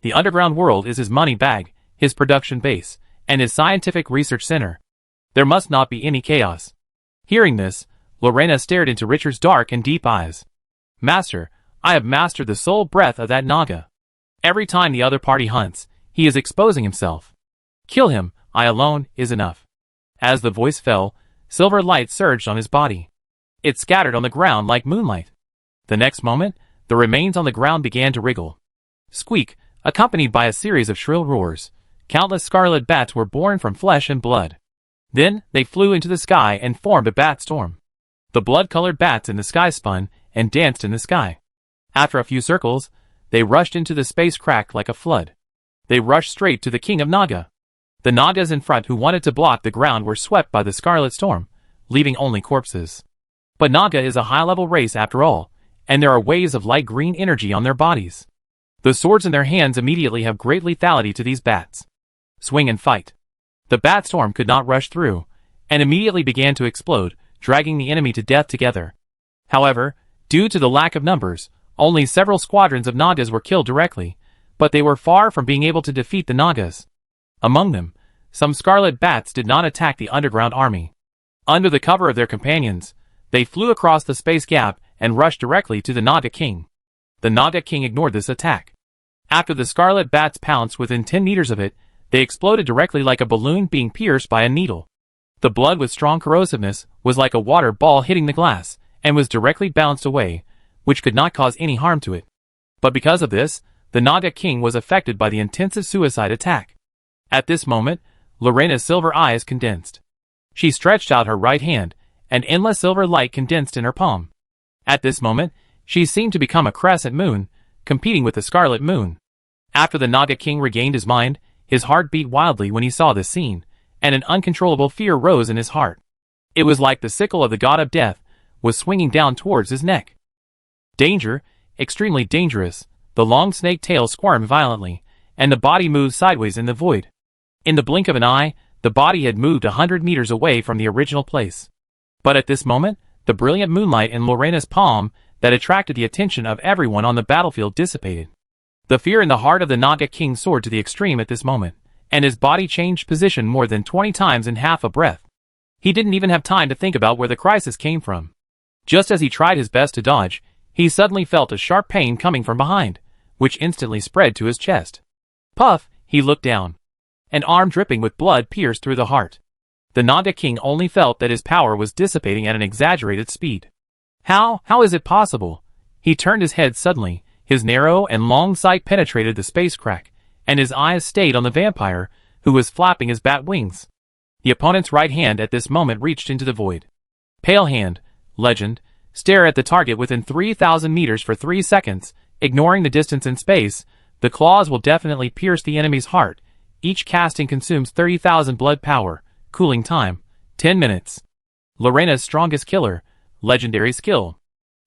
S1: The underground world is his money bag, his production base, and his scientific research center. There must not be any chaos. Hearing this, Lena stared into Richard's dark and deep eyes. Master, I have mastered the soul breath of that Naga. Every time the other party hunts, he is exposing himself. Kill him, I alone, is enough. As the voice fell, silver light surged on his body. It scattered on the ground like moonlight. The next moment, the remains on the ground began to wriggle. Squeak, accompanied by a series of shrill roars. Countless scarlet bats were born from flesh and blood. Then, they flew into the sky and formed a bat storm. The blood-colored bats in the sky spun and danced in the sky. After a few circles, they rushed into the space crack like a flood. They rushed straight to the King of Naga. The Nagas in front who wanted to block the ground were swept by the scarlet storm, leaving only corpses. But Naga is a high-level race after all, and there are waves of light green energy on their bodies. The swords in their hands immediately have great lethality to these bats. Swing and fight. The bat storm could not rush through, and immediately began to explode, dragging the enemy to death together. However, due to the lack of numbers, only several squadrons of Nagas were killed directly, but they were far from being able to defeat the Nagas. Among them, some scarlet bats did not attack the underground army. Under the cover of their companions, they flew across the space gap and rushed directly to the Naga King. The Naga King ignored this attack. After the scarlet bats pounced within 10 meters of it, they exploded directly like a balloon being pierced by a needle. The blood with strong corrosiveness was like a water ball hitting the glass, and was directly bounced away, which could not cause any harm to it. But because of this, the Naga King was affected by the intensive suicide attack. At this moment, Lena's silver eyes condensed. She stretched out her right hand, and endless silver light condensed in her palm. At this moment, she seemed to become a crescent moon, competing with the scarlet moon. After the Naga King regained his mind, his heart beat wildly when he saw this scene, and an uncontrollable fear rose in his heart. It was like the sickle of the god of death was swinging down towards his neck. Danger, extremely dangerous. The long snake tail squirmed violently, and the body moved sideways in the void. In the blink of an eye, the body had moved 100 meters away from the original place. But at this moment, the brilliant moonlight in Lena's palm that attracted the attention of everyone on the battlefield dissipated. The fear in the heart of the Naga King soared to the extreme at this moment, and his body changed position more than 20 times in half a breath. He didn't even have time to think about where the crisis came from. Just as he tried his best to dodge, he suddenly felt a sharp pain coming from behind, which instantly spread to his chest. Puff, he looked down. An arm dripping with blood pierced through the heart. The Naga King only felt that his power was dissipating at an exaggerated speed. How is it possible? He turned his head suddenly, his narrow and long sight penetrated the space crack, and his eyes stayed on the vampire, who was flapping his bat wings. The opponent's right hand at this moment reached into the void. Pale hand, legend, stare at the target within 3,000 meters for 3 seconds, ignoring the distance in space. The claws will definitely pierce the enemy's heart. Each casting consumes 30,000 blood power. Cooling time, 10 minutes. Lena's strongest killer, legendary skill.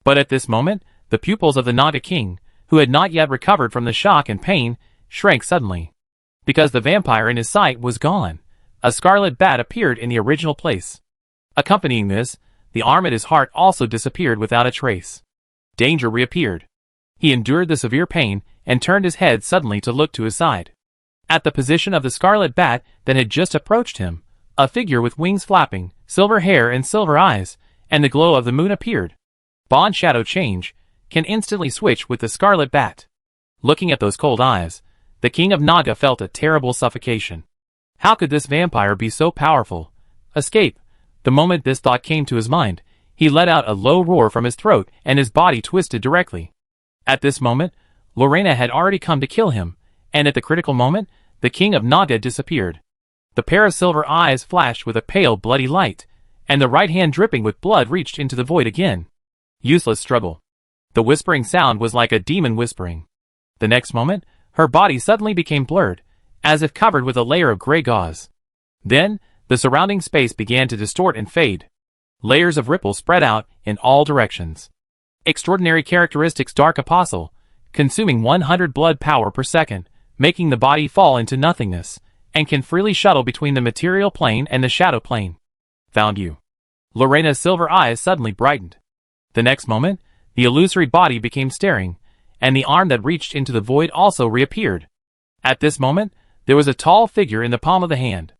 S1: But at this moment, the pupils of the Naga King, who had not yet recovered from the shock and pain, shrank suddenly. Because the vampire in his sight was gone, a scarlet bat appeared in the original place. Accompanying this, the arm at his heart also disappeared without a trace. Danger reappeared. He endured the severe pain and turned his head suddenly to look to his side. At the position of the scarlet bat that had just approached him, a figure with wings flapping, silver hair and silver eyes, and the glow of the moon appeared. Bond shadow change can instantly switch with the scarlet bat. Looking at those cold eyes, the King of Naga felt a terrible suffocation. How could this vampire be so powerful? Escape. The moment this thought came to his mind, he let out a low roar from his throat and his body twisted directly. At this moment, Lena had already come to kill him, and at the critical moment, the King of Naga disappeared. The pair of silver eyes flashed with a pale bloody light, and the right hand dripping with blood reached into the void again. Useless struggle. The whispering sound was like a demon whispering. The next moment, her body suddenly became blurred, as if covered with a layer of gray gauze. Then, the surrounding space began to distort and fade. Layers of ripple spread out in all directions. Extraordinary characteristics. Dark Apostle, consuming 100 blood power per second, making the body fall into nothingness, and can freely shuttle between the material plane and the shadow plane. Found you. Lena's silver eyes suddenly brightened. The next moment, the illusory body became staring, and the arm that reached into the void also reappeared. At this moment, there was a tall figure in the palm of the hand.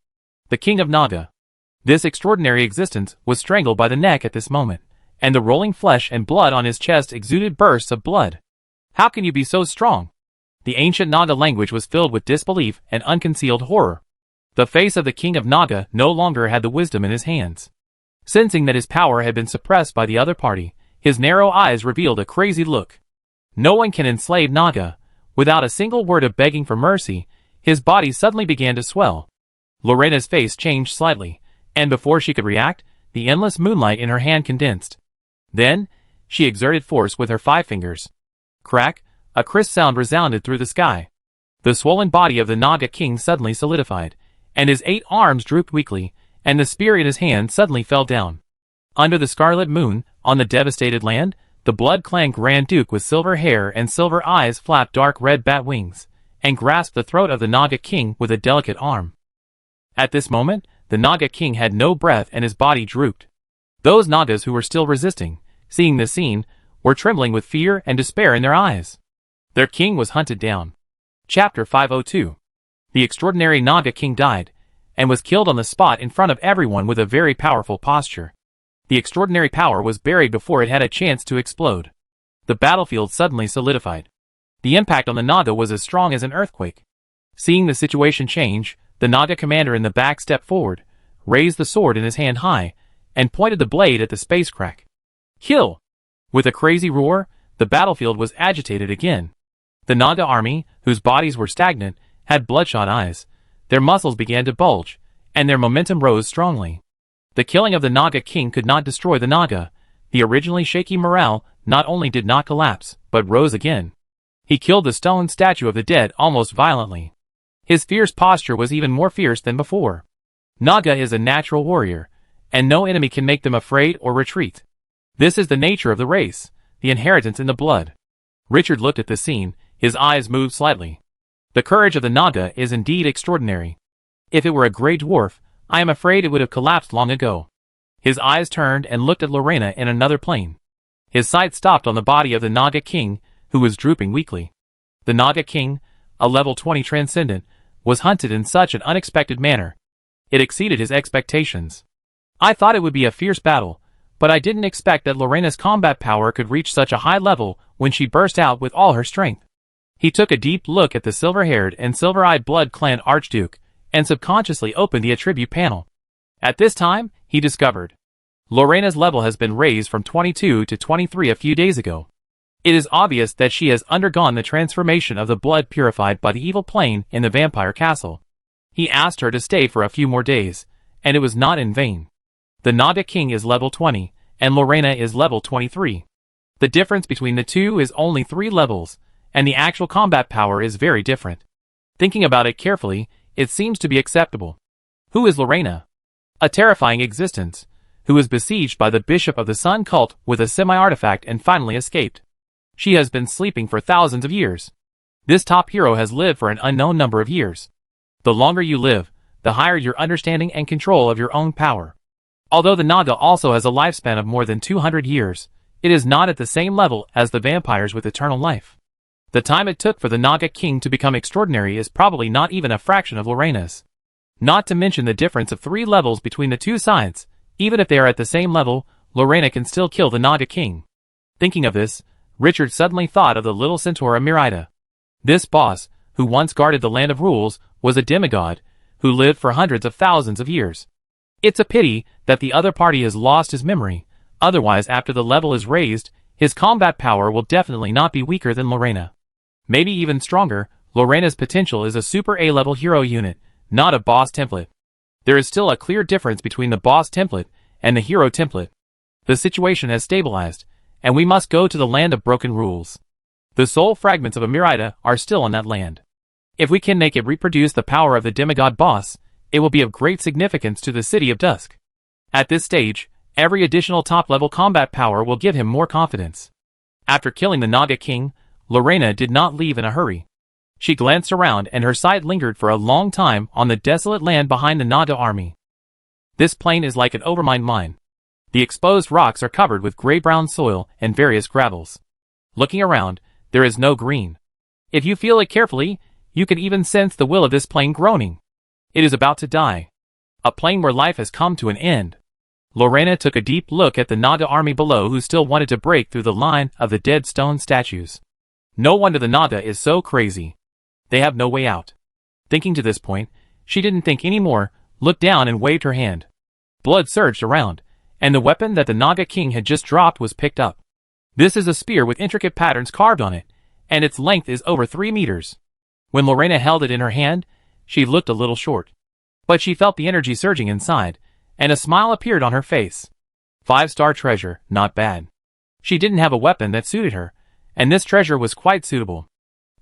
S1: The King of Naga. This extraordinary existence was strangled by the neck at this moment, and the rolling flesh and blood on his chest exuded bursts of blood. How can you be so strong? The ancient Naga language was filled with disbelief and unconcealed horror. The face of the King of Naga no longer had the wisdom in his hands. Sensing that his power had been suppressed by the other party, his narrow eyes revealed a crazy look. No one can enslave Naga. Without a single word of begging for mercy, his body suddenly began to swell. Lena's face changed slightly, and before she could react, the endless moonlight in her hand condensed. Then, she exerted force with her 5 fingers. Crack, a crisp sound resounded through the sky. The swollen body of the Naga King suddenly solidified, and his 8 arms drooped weakly, and the spear in his hand suddenly fell down. Under the scarlet moon, on the devastated land, the blood-clad Grand Duke with silver hair and silver eyes flapped dark red bat wings, and grasped the throat of the Naga King with a delicate arm. At this moment, the Naga king had no breath and his body drooped. Those Nagas who were still resisting, seeing this scene, were trembling with fear and despair in their eyes. Their king was hunted down. Chapter 502. The extraordinary Naga king died, and was killed on the spot in front of everyone with a very powerful posture. The extraordinary power was buried before it had a chance to explode. The battlefield suddenly solidified. The impact on the Naga was as strong as an earthquake. Seeing the situation change, the Naga commander in the back stepped forward, raised the sword in his hand high, and pointed the blade at the space crack. Kill! With a crazy roar, the battlefield was agitated again. The Naga army, whose bodies were stagnant, had bloodshot eyes. Their muscles began to bulge, and their momentum rose strongly. The killing of the Naga king could not destroy the Naga. The originally shaky morale not only did not collapse, but rose again. He killed the stone statue of the dead almost violently. His fierce posture was even more fierce than before. Naga is a natural warrior, and no enemy can make them afraid or retreat. This is the nature of the race, the inheritance in the blood. Richard looked at the scene, his eyes moved slightly. The courage of the Naga is indeed extraordinary. If it were a grey dwarf, I am afraid it would have collapsed long ago. His eyes turned and looked at Lena in another plane. His sight stopped on the body of the Naga king, who was drooping weakly. The Naga king, a level 20 transcendent, was hunted in such an unexpected manner. It exceeded his expectations. I thought it would be a fierce battle, but I didn't expect that Lena's combat power could reach such a high level when she burst out with all her strength. He took a deep look at the silver-haired and silver-eyed blood-clan Archduke, and subconsciously opened the attribute panel. At this time, he discovered Lena's level has been raised from 22 to 23 a few days ago. It is obvious that she has undergone the transformation of the blood purified by the evil plane in the vampire castle. He asked her to stay for a few more days, and it was not in vain. The Naga king is level 20, and Lena is level 23. The difference between the two is only 3 levels, and the actual combat power is very different. Thinking about it carefully, it seems to be acceptable. Who is Lena? A terrifying existence, who was besieged by the bishop of the Sun cult with a semi-artifact and finally escaped. She has been sleeping for thousands of years. This top hero has lived for an unknown number of years. The longer you live, the higher your understanding and control of your own power. Although the Naga also has a lifespan of more than 200 years, it is not at the same level as the vampires with eternal life. The time it took for the Naga king to become extraordinary is probably not even a fraction of Lena's. Not to mention the difference of 3 levels between the two sides. Even if they are at the same level, Lena can still kill the Naga king. Thinking of this, Richard suddenly thought of the little centaur Merida. This boss, who once guarded the Land of Rules, was a demigod, who lived for hundreds of thousands of years. It's a pity that the other party has lost his memory, otherwise after the level is raised, his combat power will definitely not be weaker than Lena. Maybe even stronger. Lena's potential is a super A-level hero unit, not a boss template. There is still a clear difference between the boss template and the hero template. The situation has stabilized, and we must go to the Land of Broken Rules. The soul fragments of Merida are still on that land. If we can make it reproduce the power of the demigod boss, it will be of great significance to the City of Dusk. At this stage, every additional top-level combat power will give him more confidence. After killing the Naga king, Lena did not leave in a hurry. She glanced around and her sight lingered for a long time on the desolate land behind the Naga army. This plain is like an overmined mine. The exposed rocks are covered with gray-brown soil and various gravels. Looking around, there is no green. If you feel it carefully, you can even sense the will of this plain groaning. It is about to die. A plain where life has come to an end. Lena took a deep look at the Naga army below who still wanted to break through the line of the dead stone statues. No wonder the Naga is so crazy. They have no way out. Thinking to this point, she didn't think any more, looked down and waved her hand. Blood surged around, and the weapon that the Naga king had just dropped was picked up. This is a spear with intricate patterns carved on it, and its length is over 3 meters. When Lena held it in her hand, she looked a little short. But she felt the energy surging inside, and a smile appeared on her face. 5-star treasure, not bad. She didn't have a weapon that suited her, and this treasure was quite suitable.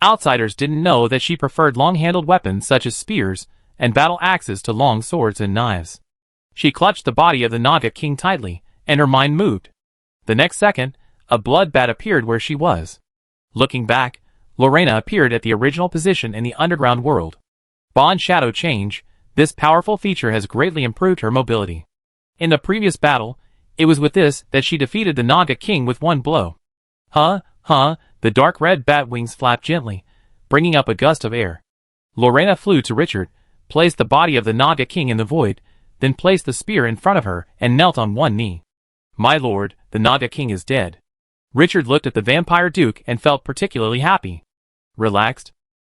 S1: Outsiders didn't know that she preferred long-handled weapons such as spears and battle axes to long swords and knives. She clutched the body of the Naga king tightly, and her mind moved. The next second, a blood bat appeared where she was. Looking back, Lena appeared at the original position in the underground world. Bond shadow change, This powerful feature has greatly improved her mobility. In the previous battle, it was with this that she defeated the Naga King with one blow. The dark red bat wings flapped gently, bringing up a gust of air. Lena flew to Richard, placed the body of the Naga King in the void, then placed the spear in front of her and knelt on one knee. My lord, the Naga King is dead. Richard looked at the vampire duke and felt particularly happy. Relaxed.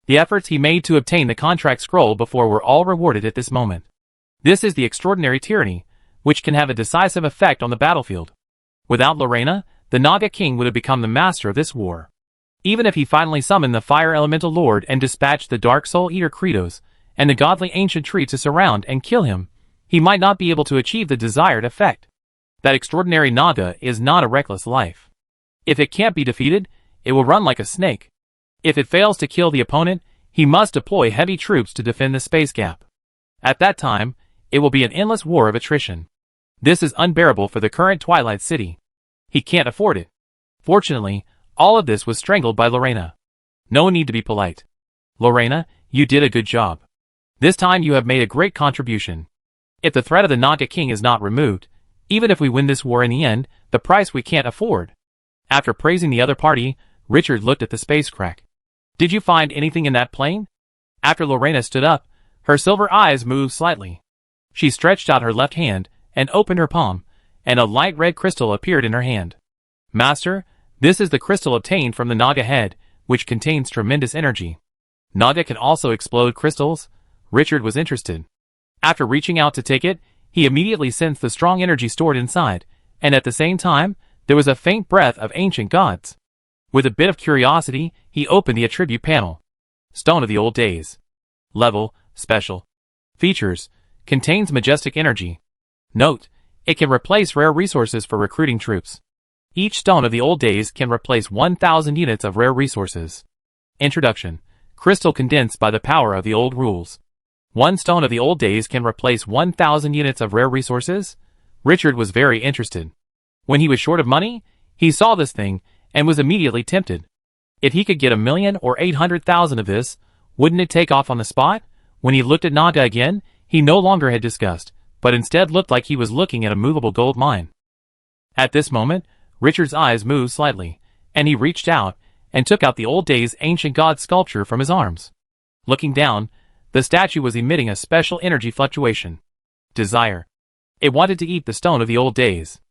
S1: The efforts he made to obtain the contract scroll before were all rewarded at this moment. This is the extraordinary tyranny, which can have a decisive effect on the battlefield. Without Lena, the Naga King would have become the master of this war. Even if he finally summoned the Fire Elemental Lord and dispatched the Dark Soul Eater Credos and the godly ancient tree to surround and kill him, he might not be able to achieve the desired effect. That extraordinary Naga is not a reckless life. If it can't be defeated, it will run like a snake. If it fails to kill the opponent, he must deploy heavy troops to defend the space gap. At that time, it will be an endless war of attrition. This is unbearable for the current Twilight City. He can't afford it. Fortunately, all of this was strangled by Lena. No need to be polite. Lena, you did a good job. This time you have made a great contribution. If the threat of the Naga King is not removed, even if we win this war in the end, the price we can't afford. After praising the other party, Richard looked at the space crack. Did you find anything in that plane? After Lena stood up, her silver eyes moved slightly. She stretched out her left hand and opened her palm, and a light red crystal appeared in her hand. Master, this is the crystal obtained from the Naga head, which contains tremendous energy. Naga can also explode crystals? Richard was interested. After reaching out to take it, he immediately sensed the strong energy stored inside, and at the same time, there was a faint breath of ancient gods. With a bit of curiosity, he opened the attribute panel. Stone of the Old Days. Level, Special. Features, contains majestic energy. Note, it can replace rare resources for recruiting troops. Each Stone of the Old Days can replace 1,000 units of rare resources. Introduction. Crystal condensed by the power of the old rules. One Stone of the Old Days can replace 1,000 units of rare resources? Richard was very interested. When he was short of money, he saw this thing and was immediately tempted. If he could get 1,000,000 or 800,000 of this, wouldn't it take off on the spot? When he looked at Naga again, he no longer had disgust, but instead looked like he was looking at a movable gold mine. At this moment, Richard's eyes moved slightly, and he reached out and took out the Old Days ancient god sculpture from his arms. Looking down, the statue was emitting a special energy fluctuation. Desire. It wanted to eat the Stone of the Old Days.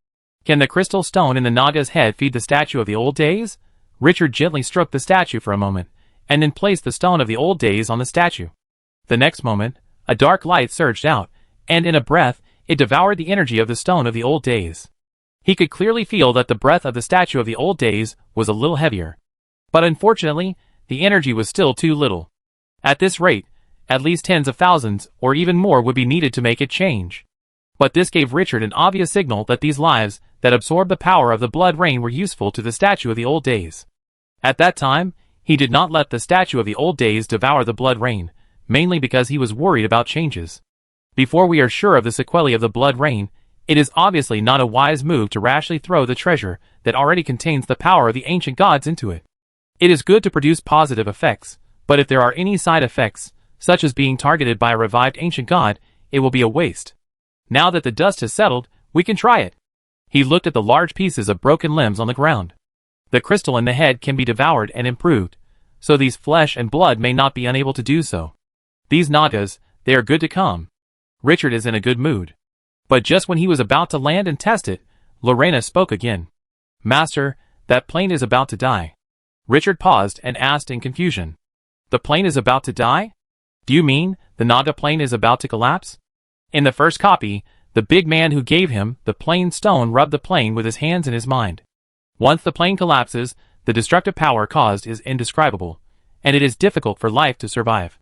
S1: Can the crystal stone in the Naga's head feed the statue of the Old Days? Richard gently stroked the statue for a moment, and then placed the Stone of the Old Days on the statue. The next moment, a dark light surged out, and in a breath, it devoured the energy of the Stone of the Old Days. He could clearly feel that the breath of the statue of the Old Days was a little heavier. But unfortunately, the energy was still too little. At this rate, at least tens of thousands, or even more would be needed to make it change. But this gave Richard an obvious signal that these lives that absorbed the power of the blood rain were useful to the statue of the Old Days. At that time, he did not let the statue of the Old Days devour the blood rain, mainly because he was worried about changes. Before we are sure of the sequelae of the blood rain, it is obviously not a wise move to rashly throw the treasure that already contains the power of the ancient gods into it. It is good to produce positive effects, but if there are any side effects, such as being targeted by a revived ancient god, it will be a waste. Now that the dust has settled, we can try it. He looked at the large pieces of broken limbs on the ground. The crystal in the head can be devoured and improved, so these flesh and blood may not be unable to do so. These Nagas, they are good to come. Richard is in a good mood. But just when he was about to land and test it, Lena spoke again. Master, that plane is about to die. Richard paused and asked in confusion. The plane is about to die? Do you mean the Naga plane is about to collapse? In the first copy, the big man who gave him the plane stone rubbed the plane with his hands in his mind. Once the plane collapses, the destructive power caused is indescribable, and it is difficult for life to survive.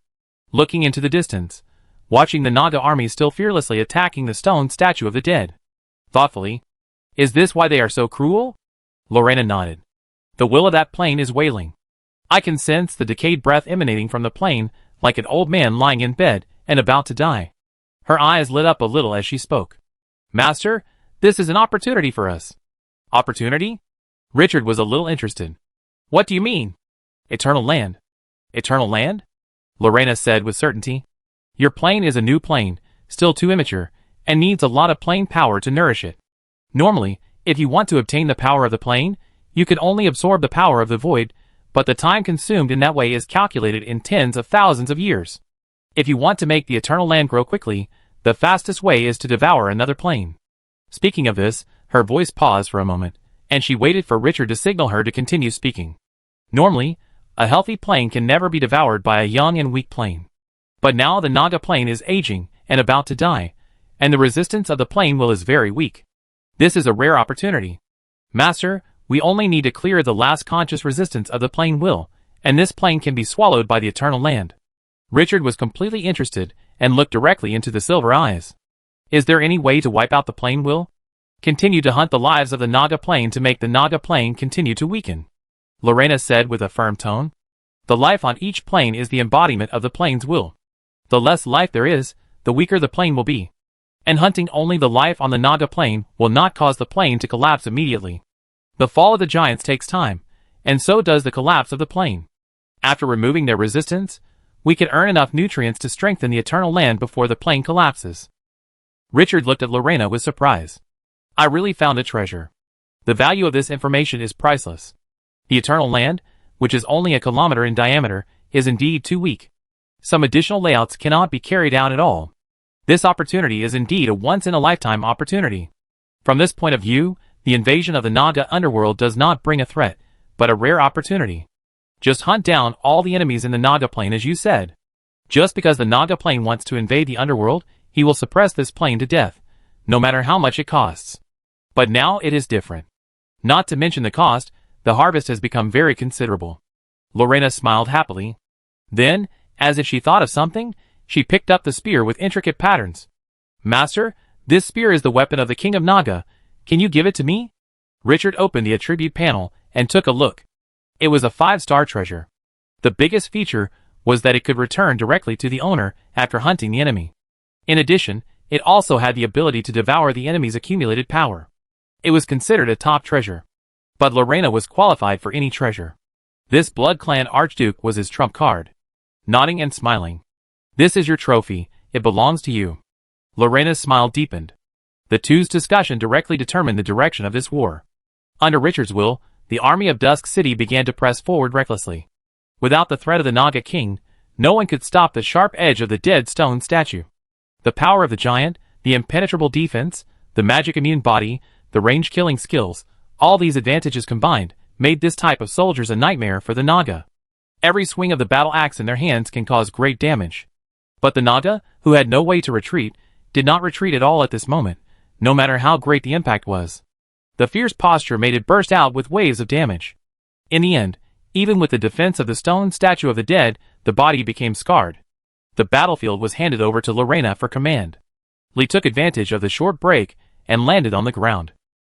S1: Looking into the distance, watching the Naga army still fearlessly attacking the stone statue of the dead. Thoughtfully, is this why they are so cruel? Lena nodded. The will of that plane is wailing. I can sense the decayed breath emanating from the plane like an old man lying in bed and about to die. Her eyes lit up a little as she spoke. Master, this is an opportunity for us. Opportunity? Richard was a little interested. What do you mean? Eternal land. Eternal land? Lena said with certainty. Your plane is a new plane, still too immature, and needs a lot of plane power to nourish it. Normally, if you want to obtain the power of the plane, you could only absorb the power of the void, but the time consumed in that way is calculated in tens of thousands of years. If you want to make the eternal land grow quickly, the fastest way is to devour another plane. Speaking of this, her voice paused for a moment, and she waited for Richard to signal her to continue speaking. Normally, a healthy plane can never be devoured by a young and weak plane. But now the Naga plane is aging and about to die, and the resistance of the plane will is very weak. This is a rare opportunity. Master, we only need to clear the last conscious resistance of the plane will, and this plane can be swallowed by the eternal land. Richard was completely interested and looked directly into the silver eyes. Is there any way to wipe out the plane will? Continue to hunt the lives of the Naga plane to make the Naga plane continue to weaken. Lena said with a firm tone. The life on each plane is the embodiment of the plane's will. The less life there is, the weaker the plane will be. And hunting only the life on the Naga plane will not cause the plane to collapse immediately. The fall of the giants takes time, and so does the collapse of the plane. After removing their resistance, we can earn enough nutrients to strengthen the eternal land before the plane collapses. Richard looked at Lena with surprise. I really found a treasure. The value of this information is priceless. The eternal land, which is only a kilometer in diameter, is indeed too weak. Some additional layouts cannot be carried out at all. This opportunity is indeed a once-in-a-lifetime opportunity. From this point of view, the invasion of the Naga underworld does not bring a threat, but a rare opportunity. Just hunt down all the enemies in the Naga plane as you said. Just because the Naga plane wants to invade the underworld, he will suppress this plane to death, no matter how much it costs. But now it is different. Not to mention the cost, the harvest has become very considerable. Lena smiled happily. Then, as if she thought of something, she picked up the spear with intricate patterns. Master, this spear is the weapon of the King of Naga. Can you give it to me? Richard opened the attribute panel and took a look. It was a 5-star treasure. The biggest feature was that it could return directly to the owner after hunting the enemy. In addition, it also had the ability to devour the enemy's accumulated power. It was considered a top treasure. But Lena was qualified for any treasure. This Blood Clan Archduke was his trump card. Nodding and smiling. This is your trophy, it belongs to you. Lena's smile deepened. The two's discussion directly determined the direction of this war. Under Richard's will, the army of Dusk City began to press forward recklessly. Without the threat of the Naga King, no one could stop the sharp edge of the dead stone statue. The power of the giant, the impenetrable defense, the magic immune body, the range-killing skills, all these advantages combined, made this type of soldiers a nightmare for the Naga. Every swing of the battle axe in their hands can cause great damage. But the Naga, who had no way to retreat, did not retreat at all at this moment, no matter how great the impact was. The fierce posture made it burst out with waves of damage. In the end, even with the defense of the stone statue of the dead, the body became scarred. The battlefield was handed over to Lena for command. Lee took advantage of the short break and landed on the ground.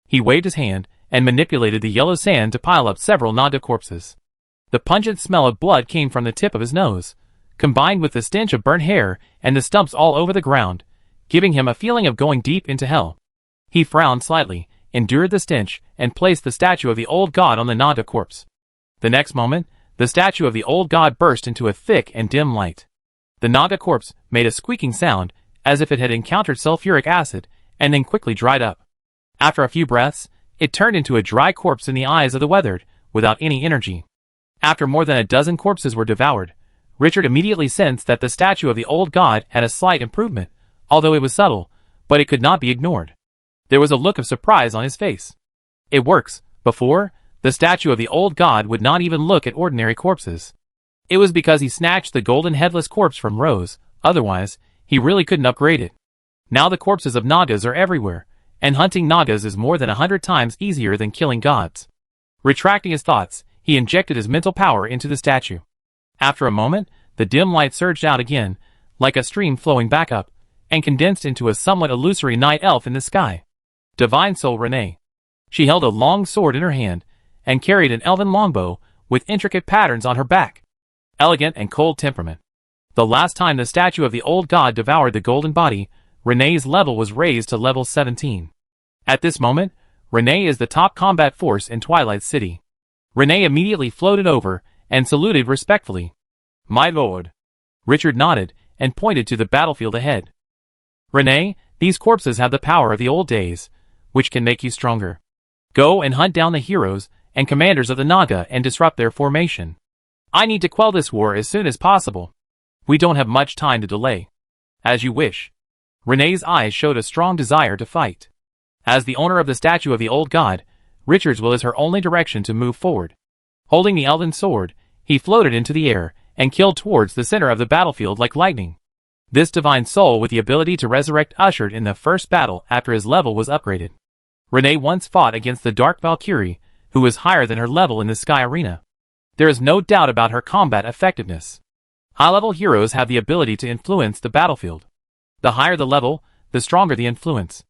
S1: He waved his hand and manipulated the yellow sand to pile up several Naga corpses. The pungent smell of blood came from the tip of his nose, combined with the stench of burnt hair and the stumps all over the ground, giving him a feeling of going deep into hell. He frowned slightly, endured the stench, and placed the statue of the old god on the Naga corpse. The next moment, the statue of the old god burst into a thick and dim light. The Naga corpse made a squeaking sound, as if it had encountered sulfuric acid, and then quickly dried up. After a few breaths, it turned into a dry corpse in the eyes of the weathered, without any energy. After more than a dozen corpses were devoured, Richard immediately sensed that the statue of the old god had a slight improvement, although it was subtle, but it could not be ignored. There was a look of surprise on his face. It works. Before, the statue of the old god would not even look at ordinary corpses. It was because he snatched the golden headless corpse from Rose, otherwise, he really couldn't upgrade it. Now the corpses of Nagas are everywhere, and hunting Nagas is more than 100 times easier than killing gods. Retracting his thoughts, he injected his mental power into the statue. After a moment, the dim light surged out again, like a stream flowing back up, and condensed into a somewhat illusory night elf in the sky. Divine Soul Renee. She held a long sword in her hand, and carried an elven longbow, with intricate patterns on her back. Elegant and cold temperament. The last time the statue of the old god devoured the golden body, Renee's level was raised to level 17. At this moment, Renee is the top combat force in Twilight City. Renee immediately floated over, and saluted respectfully. My lord. Richard nodded, and pointed to the battlefield ahead. "Renee, these corpses have the power of the old days, which can make you stronger. Go and hunt down the heroes and commanders of the Naga and disrupt their formation. I need to quell this war as soon as possible. We don't have much time to delay." "As you wish." Renee's eyes showed a strong desire to fight. As the owner of the statue of the old god, Richard's will is her only direction to move forward. Holding the elven sword, he floated into the air and killed towards the center of the battlefield like lightning. This divine soul with the ability to resurrect ushered in the first battle after his level was upgraded. Renee once fought against the Dark Valkyrie, who was higher than her level in the Sky Arena. There is no doubt about her combat effectiveness. High-level heroes have the ability to influence the battlefield. The higher the level, the stronger the influence.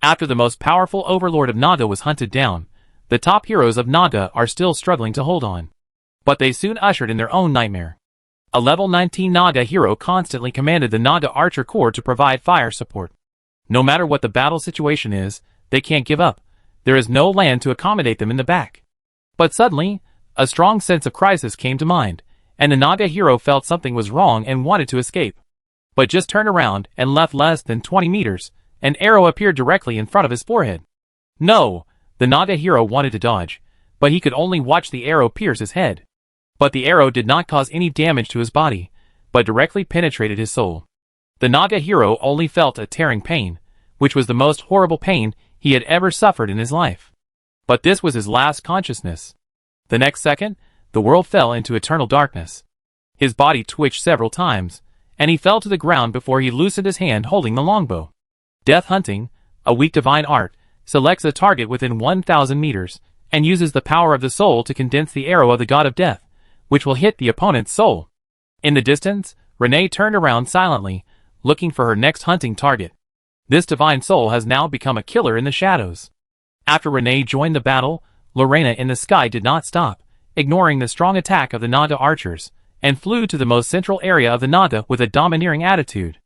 S1: After the most powerful overlord of Naga was hunted down, the top heroes of Naga are still struggling to hold on. But they soon ushered in their own nightmare. A level 19 Naga hero constantly commanded the Naga Archer Corps to provide fire support. No matter what the battle situation is, they can't give up. There is no land to accommodate them in the back. But suddenly, a strong sense of crisis came to mind, and the Naga hero felt something was wrong and wanted to escape. But just turned around and left less than 20 meters, an arrow appeared directly in front of his forehead. No! The Naga hero wanted to dodge, but he could only watch the arrow pierce his head. But the arrow did not cause any damage to his body, but directly penetrated his soul. The Naga hero only felt a tearing pain, which was the most horrible pain he had ever suffered in his life. But this was his last consciousness. The next second, the world fell into eternal darkness. His body twitched several times, and he fell to the ground before he loosened his hand holding the longbow. Death hunting, a weak divine art, selects a target within 1,000 meters, and uses the power of the soul to condense the arrow of the god of death, which will hit the opponent's soul. In the distance, Renee turned around silently, looking for her next hunting target. This divine soul has now become a killer in the shadows. After Renee joined the battle, Lena in the sky did not stop, ignoring the strong attack of the Naga archers, and flew to the most central area of the Naga with a domineering attitude.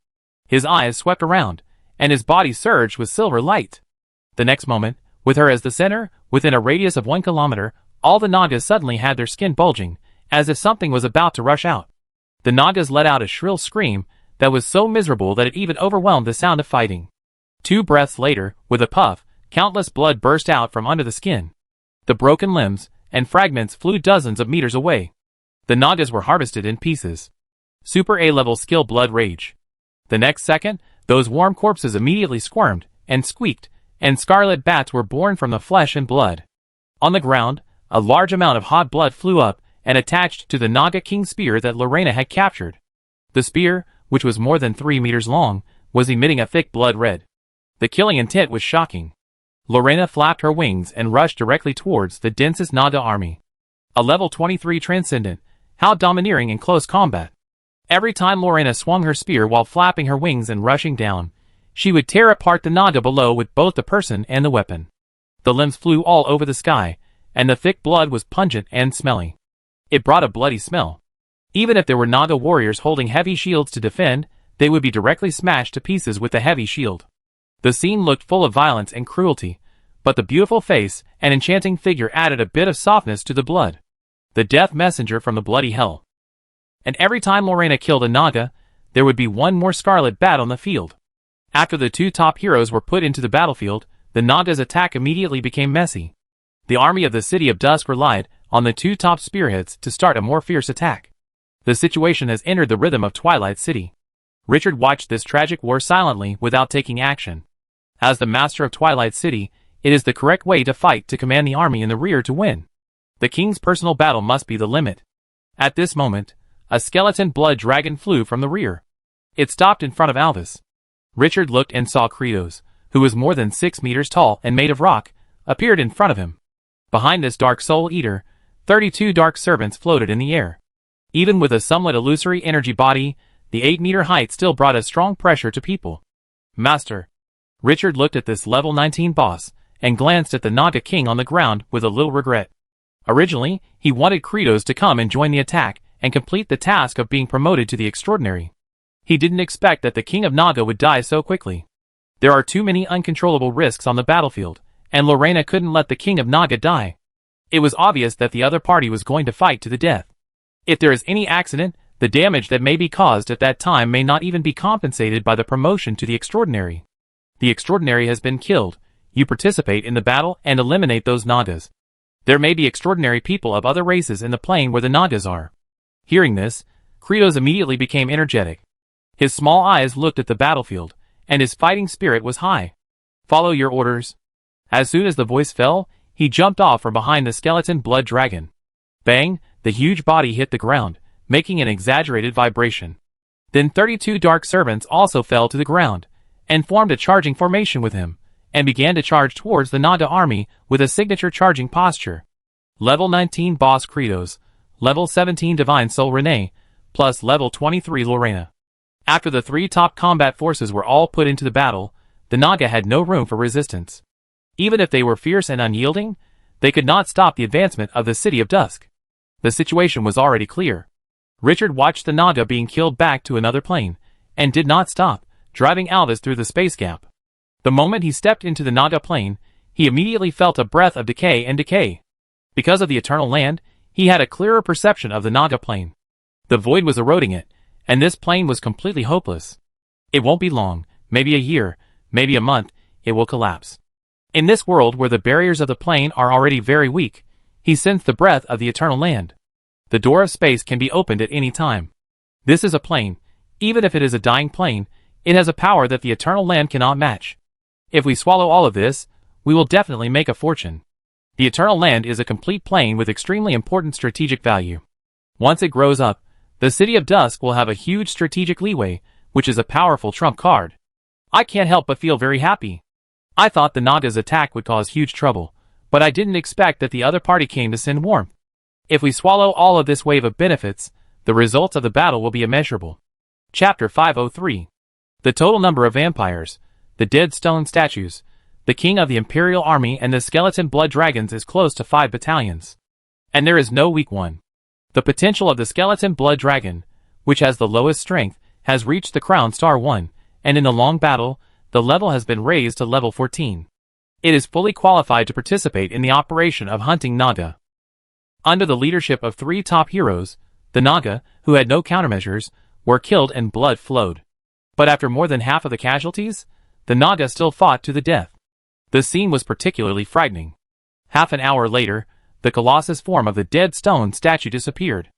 S1: His eyes swept around, and his body surged with silver light. The next moment, with her as the center, within a radius of 1 kilometer, all the Nagas suddenly had their skin bulging, as if something was about to rush out. The Nagas let out a shrill scream that was so miserable that it even overwhelmed the sound of fighting. 2 breaths later, with a puff, countless blood burst out from under the skin. The broken limbs and fragments flew dozens of meters away. The Nagas were harvested in pieces. Super A-level skill blood rage. The next second, those warm corpses immediately squirmed and squeaked, and scarlet bats were born from the flesh and blood. On the ground, a large amount of hot blood flew up and attached to the Naga King's spear that Lena had captured. The spear, which was more than 3 meters long, was emitting a thick blood red. The killing intent was shocking. Lena flapped her wings and rushed directly towards the densest Naga army. A level 23 Transcendent, how domineering in close combat. Every time Lena swung her spear while flapping her wings and rushing down, she would tear apart the Naga below with both the person and the weapon. The limbs flew all over the sky, and the thick blood was pungent and smelly. It brought a bloody smell. Even if there were Naga warriors holding heavy shields to defend, they would be directly smashed to pieces with the heavy shield. The scene looked full of violence and cruelty, but the beautiful face and enchanting figure added a bit of softness to the blood. The death messenger from the bloody hell. And every time Lena killed a Naga, there would be one more scarlet bat on the field. After the 2 top heroes were put into the battlefield, the Naga's attack immediately became messy. The army of the City of Dusk relied on the 2 top spearheads to start a more fierce attack. The situation has entered the rhythm of Twilight City. Richard watched this tragic war silently without taking action. As the master of Twilight City, it is the correct way to fight to command the army in the rear to win. The king's personal battle must be the limit. At this moment, a skeleton blood dragon flew from the rear. It stopped in front of Alvis. Richard looked and saw Kratos, who was more than 6 meters tall and made of rock, appeared in front of him. Behind this dark soul eater, 32 dark servants floated in the air. Even with a somewhat illusory energy body, the 8-meter height still brought a strong pressure to people. Master. Richard looked at this level 19 boss, and glanced at the Naga King on the ground with a little regret. Originally, he wanted Kratos to come and join the attack, and complete the task of being promoted to the extraordinary. He didn't expect that the King of Naga would die so quickly. There are too many uncontrollable risks on the battlefield, and Lena couldn't let the King of Naga die. It was obvious that the other party was going to fight to the death. If there is any accident, The damage that may be caused at that time may not even be compensated by the promotion to the extraordinary. The extraordinary has been killed. You participate in the battle and eliminate those Nagas. There may be extraordinary people of other races in the plane where the Nagas are. Hearing this, Kratos immediately became energetic. His small eyes looked at the battlefield, and his fighting spirit was high. Follow your orders. As soon as the voice fell, he jumped off from behind the skeleton blood dragon. Bang, the huge body hit the ground, making an exaggerated vibration. Then 32 dark servants also fell to the ground, and formed a charging formation with him, and began to charge towards the Naga army with a signature charging posture. Level 19 Boss Kratos, Level 17 Divine Soul Renee, plus Level 23 Lena. After the three top combat forces were all put into the battle, the Naga had no room for resistance. Even if they were fierce and unyielding, they could not stop the advancement of the City of Dusk. The situation was already clear. Richard watched the Naga being killed back to another plane, and did not stop, driving Alvis through the space gap. The moment he stepped into the Naga plane, he immediately felt a breath of decay and decay. Because of the eternal land, he had a clearer perception of the Naga plane. The void was eroding it, and this plane was completely hopeless. It won't be long, maybe a year, maybe a month, it will collapse. In this world where the barriers of the plane are already very weak, he sensed the breath of the eternal land. The door of space can be opened at any time. This is a plane. Even if it is a dying plane, it has a power that the eternal land cannot match. If we swallow all of this, we will definitely make a fortune. The eternal land is a complete plane with extremely important strategic value. Once it grows up, the City of Dusk will have a huge strategic leeway, which is a powerful trump card. I can't help but feel very happy. I thought the Naga's attack would cause huge trouble, but I didn't expect that the other party came to send warmth. If we swallow all of this wave of benefits, the results of the battle will be immeasurable. Chapter 503. The total number of vampires, the dead stone statues, the king of the Imperial Army and the skeleton blood dragons is close to 5 battalions. And there is no weak one. The potential of the skeleton blood dragon, which has the lowest strength, has reached the crown star 1, and in the long battle, the level has been raised to level 14. It is fully qualified to participate in the operation of hunting Naga. Under the leadership of 3 top heroes, the Naga, who had no countermeasures, were killed and blood flowed. But after more than half of the casualties, the Naga still fought to the death. The scene was particularly frightening. Half an hour later, the colossus form of the dead stone statue disappeared.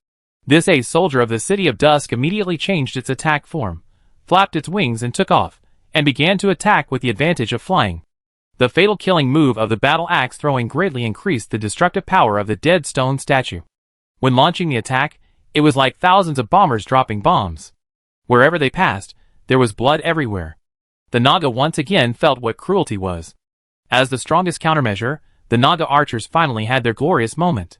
S1: This ace soldier of the City of Dusk immediately changed its attack form, flapped its wings and took off, and began to attack with the advantage of flying. The fatal killing move of the battle axe throwing greatly increased the destructive power of the dead stone statue. When launching the attack, it was like thousands of bombers dropping bombs. Wherever they passed, there was blood everywhere. The Naga once again felt what cruelty was. As the strongest countermeasure, the Naga archers finally had their glorious moment.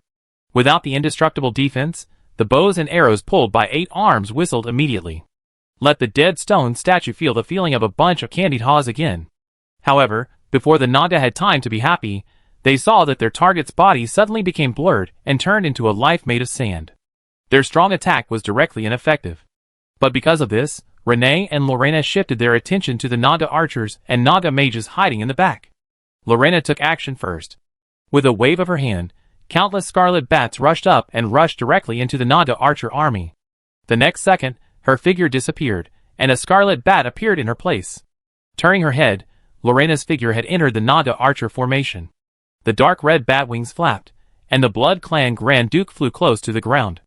S1: Without the indestructible defense, the bows and arrows pulled by 8 arms whistled immediately. Let the dead stone statue feel the feeling of a bunch of candied haws again. However, before the Naga had time to be happy, they saw that their target's body suddenly became blurred and turned into a life made of sand. Their strong attack was directly ineffective. But because of this, Renee and Lena shifted their attention to the Naga archers and Naga mages hiding in the back. Lena took action first. With a wave of her hand, countless scarlet bats rushed up and rushed directly into the Naga archer army. The next second, her figure disappeared, and a scarlet bat appeared in her place. Turning her head, Lena's figure had entered the Naga archer formation. The dark red bat wings flapped, and the Blood Clan Grand Duke flew close to the ground.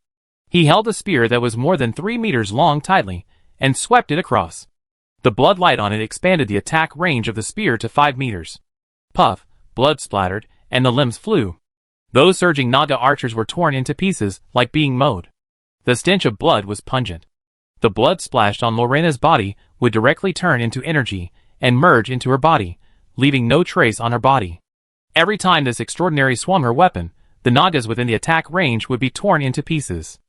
S1: He held a spear that was more than 3 meters long tightly, and swept it across. The blood light on it expanded the attack range of the spear to 5 meters. Puff, blood splattered, and the limbs flew. Those surging Naga archers were torn into pieces like being mowed. The stench of blood was pungent. The blood splashed on Lena's body would directly turn into energy and merge into her body, leaving no trace on her body. Every time this extraordinary swung her weapon, the Nagas within the attack range would be torn into pieces.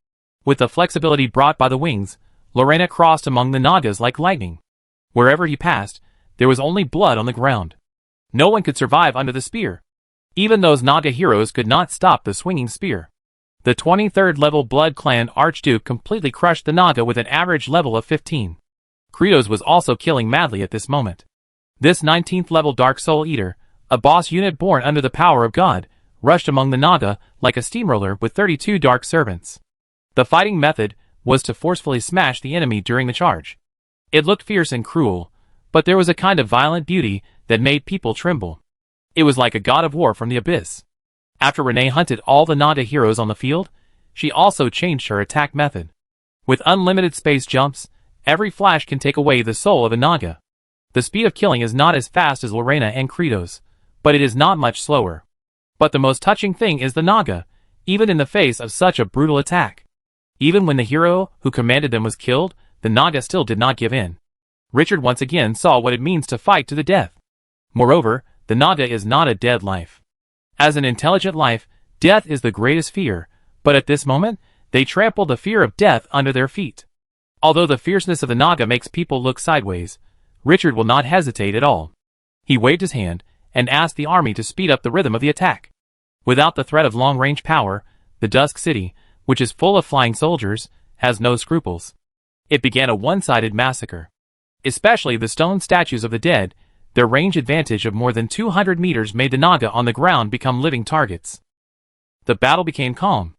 S1: With the flexibility brought by the wings, Lena crossed among the Nagas like lightning. Wherever he passed, there was only blood on the ground. No one could survive under the spear. Even those Naga heroes could not stop the swinging spear. The 23rd level Blood Clan Archduke completely crushed the Naga with an average level of 15. Kratos was also killing madly at this moment. This 19th level Dark Soul Eater, a boss unit born under the power of God, rushed among the Naga like a steamroller with 32 dark servants. The fighting method, was to forcefully smash the enemy during the charge. It looked fierce and cruel, but there was a kind of violent beauty that made people tremble. It was like a god of war from the abyss. After Renee hunted all the Naga heroes on the field, she also changed her attack method. With unlimited space jumps, every flash can take away the soul of a Naga. The speed of killing is not as fast as Lena and Kratos, but it is not much slower. But the most touching thing is the Naga, even in the face of such a brutal attack. Even when the hero who commanded them was killed, the Naga still did not give in. Richard once again saw what it means to fight to the death. Moreover, the Naga is not a dead life. As an intelligent life, death is the greatest fear, but at this moment, they trample the fear of death under their feet. Although the fierceness of the Naga makes people look sideways, Richard will not hesitate at all. He waved his hand and asked the army to speed up the rhythm of the attack. Without the threat of long-range power, the Dusk City, which is full of flying soldiers, has no scruples. It began a one-sided massacre. Especially the stone statues of the dead, their range advantage of more than 200 meters made the Naga on the ground become living targets. The battle became calm.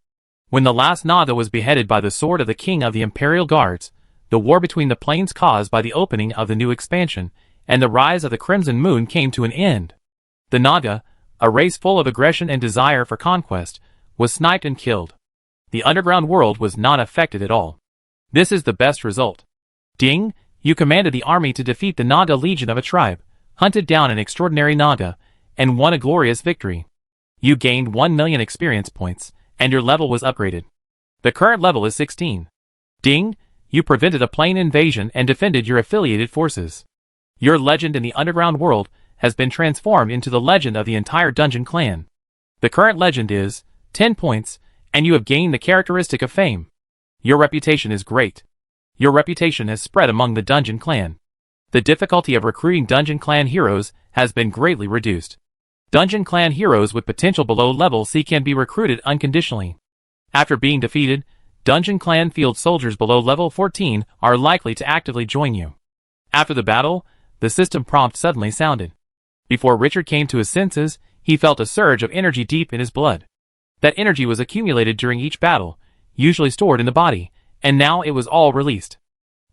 S1: When the last Naga was beheaded by the sword of the king of the Imperial Guards, the war between the planes caused by the opening of the new expansion and the rise of the Crimson Moon came to an end. The Naga, a race full of aggression and desire for conquest, was sniped and killed. The underground world was not affected at all. This is the best result. Ding, you commanded the army to defeat the Naga legion of a tribe, hunted down an extraordinary Naga, and won a glorious victory. You gained 1 million experience points, and your level was upgraded. The current level is 16. Ding, you prevented a plane invasion and defended your affiliated forces. Your legend in the underground world has been transformed into the legend of the entire dungeon clan. The current legend is 10 points, and you have gained the characteristic of fame. Your reputation is great. Your reputation has spread among the dungeon clan. The difficulty of recruiting dungeon clan heroes has been greatly reduced. Dungeon clan heroes with potential below level C can be recruited unconditionally. After being defeated, dungeon clan field soldiers below level 14 are likely to actively join you. After the battle, the system prompt suddenly sounded. Before Richard came to his senses, he felt a surge of energy deep in his blood. That energy was accumulated during each battle, usually stored in the body, and now it was all released.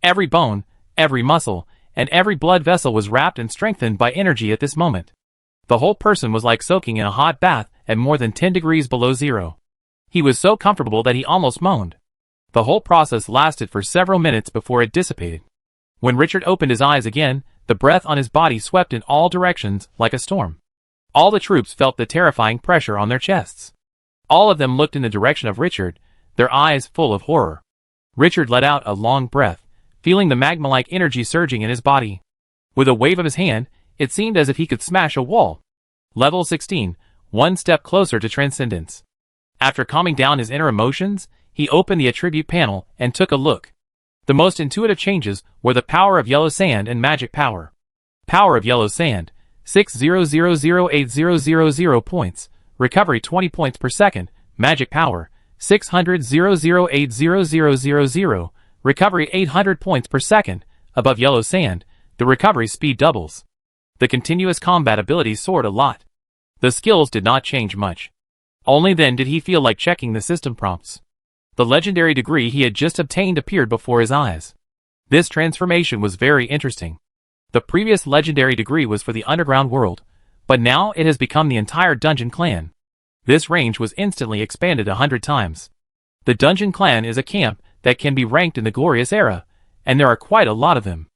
S1: Every bone, every muscle, and every blood vessel was wrapped and strengthened by energy at this moment. The whole person was like soaking in a hot bath at more than 10 degrees below zero. He was so comfortable that he almost moaned. The whole process lasted for several minutes before it dissipated. When Richard opened his eyes again, the breath on his body swept in all directions like a storm. All the troops felt the terrifying pressure on their chests. All of them looked in the direction of Richard, their eyes full of horror. Richard let out a long breath, feeling the magma-like energy surging in his body. With a wave of his hand, it seemed as if he could smash a wall. Level 16, one step closer to transcendence. After calming down his inner emotions, he opened the attribute panel and took a look. The most intuitive changes were the power of yellow sand and magic power. Power of yellow sand, 600,080,000 points, recovery 20 points per second, magic power, 600,080,000, recovery 800 points per second. Above yellow sand, the recovery speed doubles. The continuous combat ability soared a lot. The skills did not change much. Only then did he feel like checking the system prompts. The legendary degree he had just obtained appeared before his eyes. This transformation was very interesting. The previous legendary degree was for the underground world, but now it has become the entire dungeon clan. This range was instantly expanded 100 times. The dungeon clan is a camp that can be ranked in the glorious era, and there are quite a lot of them.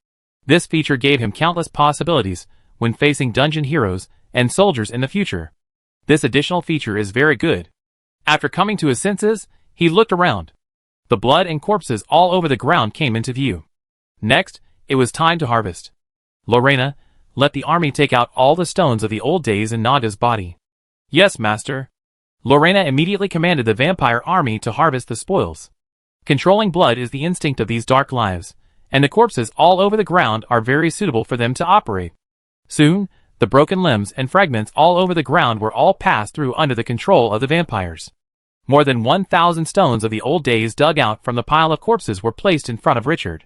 S1: This feature gave him countless possibilities when facing dungeon heroes and soldiers in the future. This additional feature is very good. After coming to his senses, he looked around. The blood and corpses all over the ground came into view. Next, it was time to harvest. Lena, let the army take out all the stones of the old days in Naga's body. Yes, master. Lena immediately commanded the vampire army to harvest the spoils. Controlling blood is the instinct of these dark lives, and the corpses all over the ground are very suitable for them to operate. Soon, the broken limbs and fragments all over the ground were all passed through under the control of the vampires. More than 1,000 stones of the old days dug out from the pile of corpses were placed in front of Richard.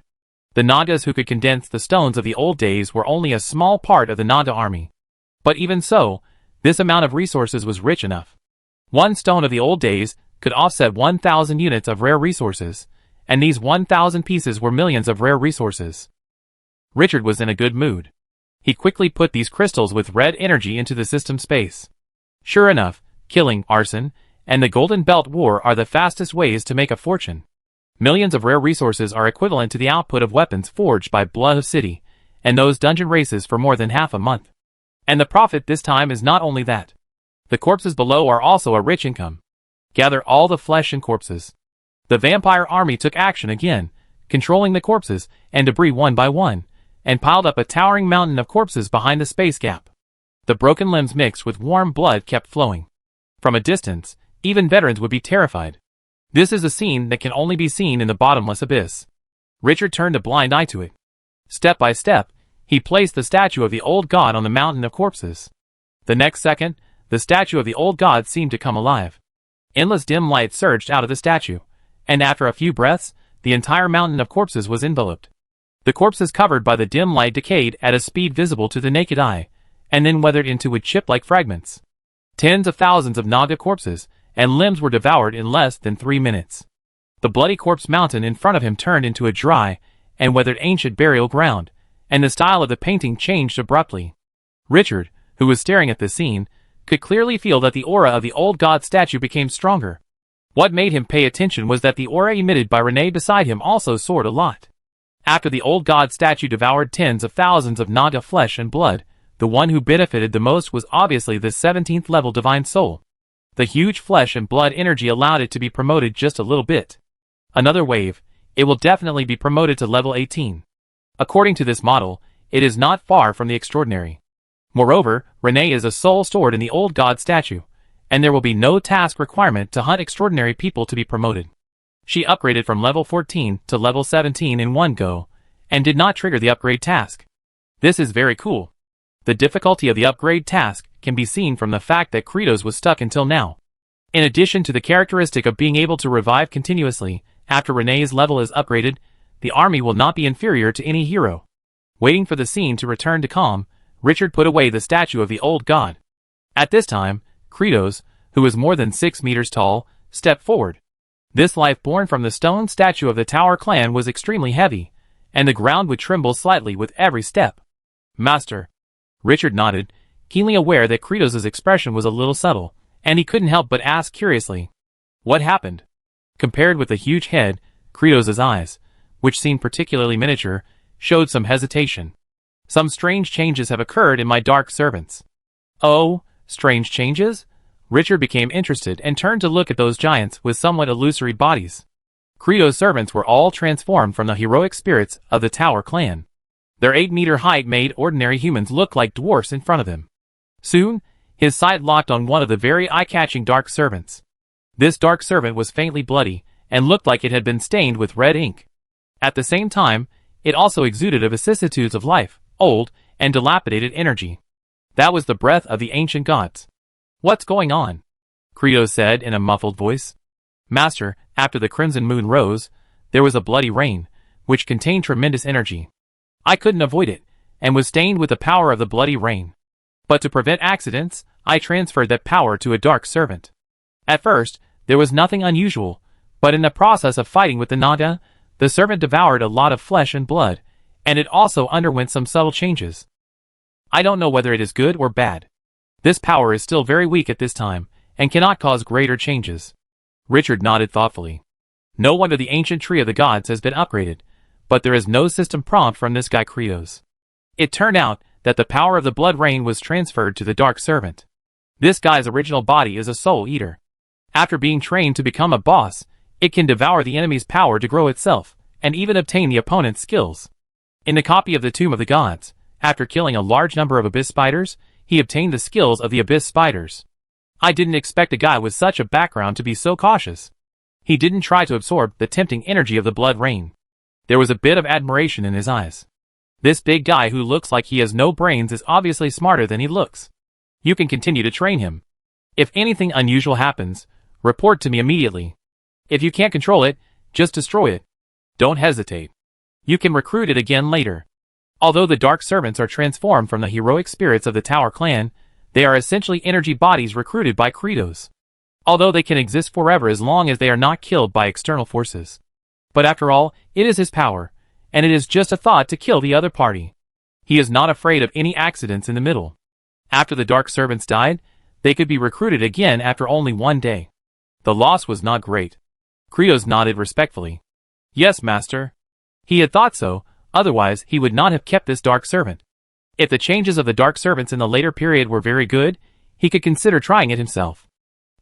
S1: The Nagas who could condense the stones of the old days were only a small part of the Naga army. But even so, this amount of resources was rich enough. One stone of the old days could offset 1,000 units of rare resources, and these 1,000 pieces were millions of rare resources. Richard was in a good mood. He quickly put these crystals with red energy into the system space. Sure enough, killing, arson, and the Golden Belt War are the fastest ways to make a fortune. Millions of rare resources are equivalent to the output of weapons forged by Blood City, and those dungeon races for more than half a month. And the profit this time is not only that. The corpses below are also a rich income. Gather all the flesh and corpses. The vampire army took action again, controlling the corpses and debris one by one, and piled up a towering mountain of corpses behind the space gap. The broken limbs mixed with warm blood kept flowing. From a distance, even veterans would be terrified. This is a scene that can only be seen in the bottomless abyss. Richard turned a blind eye to it. Step by step, he placed the statue of the old god on the mountain of corpses. The next second, the statue of the old god seemed to come alive. Endless dim light surged out of the statue, and after a few breaths, the entire mountain of corpses was enveloped. The corpses covered by the dim light decayed at a speed visible to the naked eye, and then weathered into wood chip-like fragments. Tens of thousands of Naga corpses and limbs were devoured in less than 3 minutes. The bloody corpse mountain in front of him turned into a dry and weathered ancient burial ground, and the style of the painting changed abruptly. Richard, who was staring at the scene, could clearly feel that the aura of the old god statue became stronger. What made him pay attention was that the aura emitted by Renee beside him also soared a lot. After the old god statue devoured tens of thousands of Naga flesh and blood, the one who benefited the most was obviously the 17th level divine soul. The huge flesh and blood energy allowed it to be promoted just a little bit. Another wave, it will definitely be promoted to level 18. According to this model, it is not far from the extraordinary. Moreover, Renee is a soul stored in the old god statue, and there will be no task requirement to hunt extraordinary people to be promoted. She upgraded from level 14 to level 17 in one go, and did not trigger the upgrade task. This is very cool. The difficulty of the upgrade task can be seen from the fact that Kratos was stuck until now. In addition to the characteristic of being able to revive continuously after Renee's level is upgraded, the army will not be inferior to any hero. Waiting for the scene to return to calm, Richard put away the statue of the old god. At this time, Kratos, who was more than 6 meters tall, stepped forward. This life born from the stone statue of the Tower clan was extremely heavy, and the ground would tremble slightly with every step. Master. Richard nodded, keenly aware that Kratos' expression was a little subtle, and he couldn't help but ask curiously. What happened? Compared with the huge head, Kratos' eyes, which seemed particularly miniature, showed some hesitation. Some strange changes have occurred in my dark servants. Oh, strange changes? Richard became interested and turned to look at those giants with somewhat illusory bodies. Kratos' servants were all transformed from the heroic spirits of the Tower clan. Their 8-meter height made ordinary humans look like dwarfs in front of him. Soon, his sight locked on one of the very eye-catching dark servants. This dark servant was faintly bloody, and looked like it had been stained with red ink. At the same time, it also exuded a vicissitudes of life, old, and dilapidated energy. That was the breath of the ancient gods. What's going on? Kratos said in a muffled voice. Master, after the crimson moon rose, there was a bloody rain, which contained tremendous energy. I couldn't avoid it, and was stained with the power of the bloody rain. But to prevent accidents, I transferred that power to a dark servant. At first, there was nothing unusual, but in the process of fighting with the Naga, the servant devoured a lot of flesh and blood, and it also underwent some subtle changes. I don't know whether it is good or bad. This power is still very weak at this time, and cannot cause greater changes. Richard nodded thoughtfully. No wonder the ancient tree of the gods has been upgraded, but there is no system prompt from this guy Kratos. It turned out that the power of the blood rain was transferred to the dark servant. This guy's original body is a soul eater. After being trained to become a boss, it can devour the enemy's power to grow itself, and even obtain the opponent's skills. In the copy of the Tomb of the Gods, after killing a large number of abyss spiders, he obtained the skills of the abyss spiders. I didn't expect a guy with such a background to be so cautious. He didn't try to absorb the tempting energy of the blood rain. There was a bit of admiration in his eyes. This big guy who looks like he has no brains is obviously smarter than he looks. You can continue to train him. If anything unusual happens, report to me immediately. If you can't control it, just destroy it. Don't hesitate. You can recruit it again later. Although the dark servants are transformed from the heroic spirits of the Tower clan, they are essentially energy bodies recruited by Kratos. Although they can exist forever as long as they are not killed by external forces. But after all, it is his power, and it is just a thought to kill the other party. He is not afraid of any accidents in the middle. After the dark servants died, they could be recruited again after only 1 day. The loss was not great. Kratos nodded respectfully. Yes, master. He had thought so, otherwise he would not have kept this dark servant. If the changes of the dark servants in the later period were very good, he could consider trying it himself.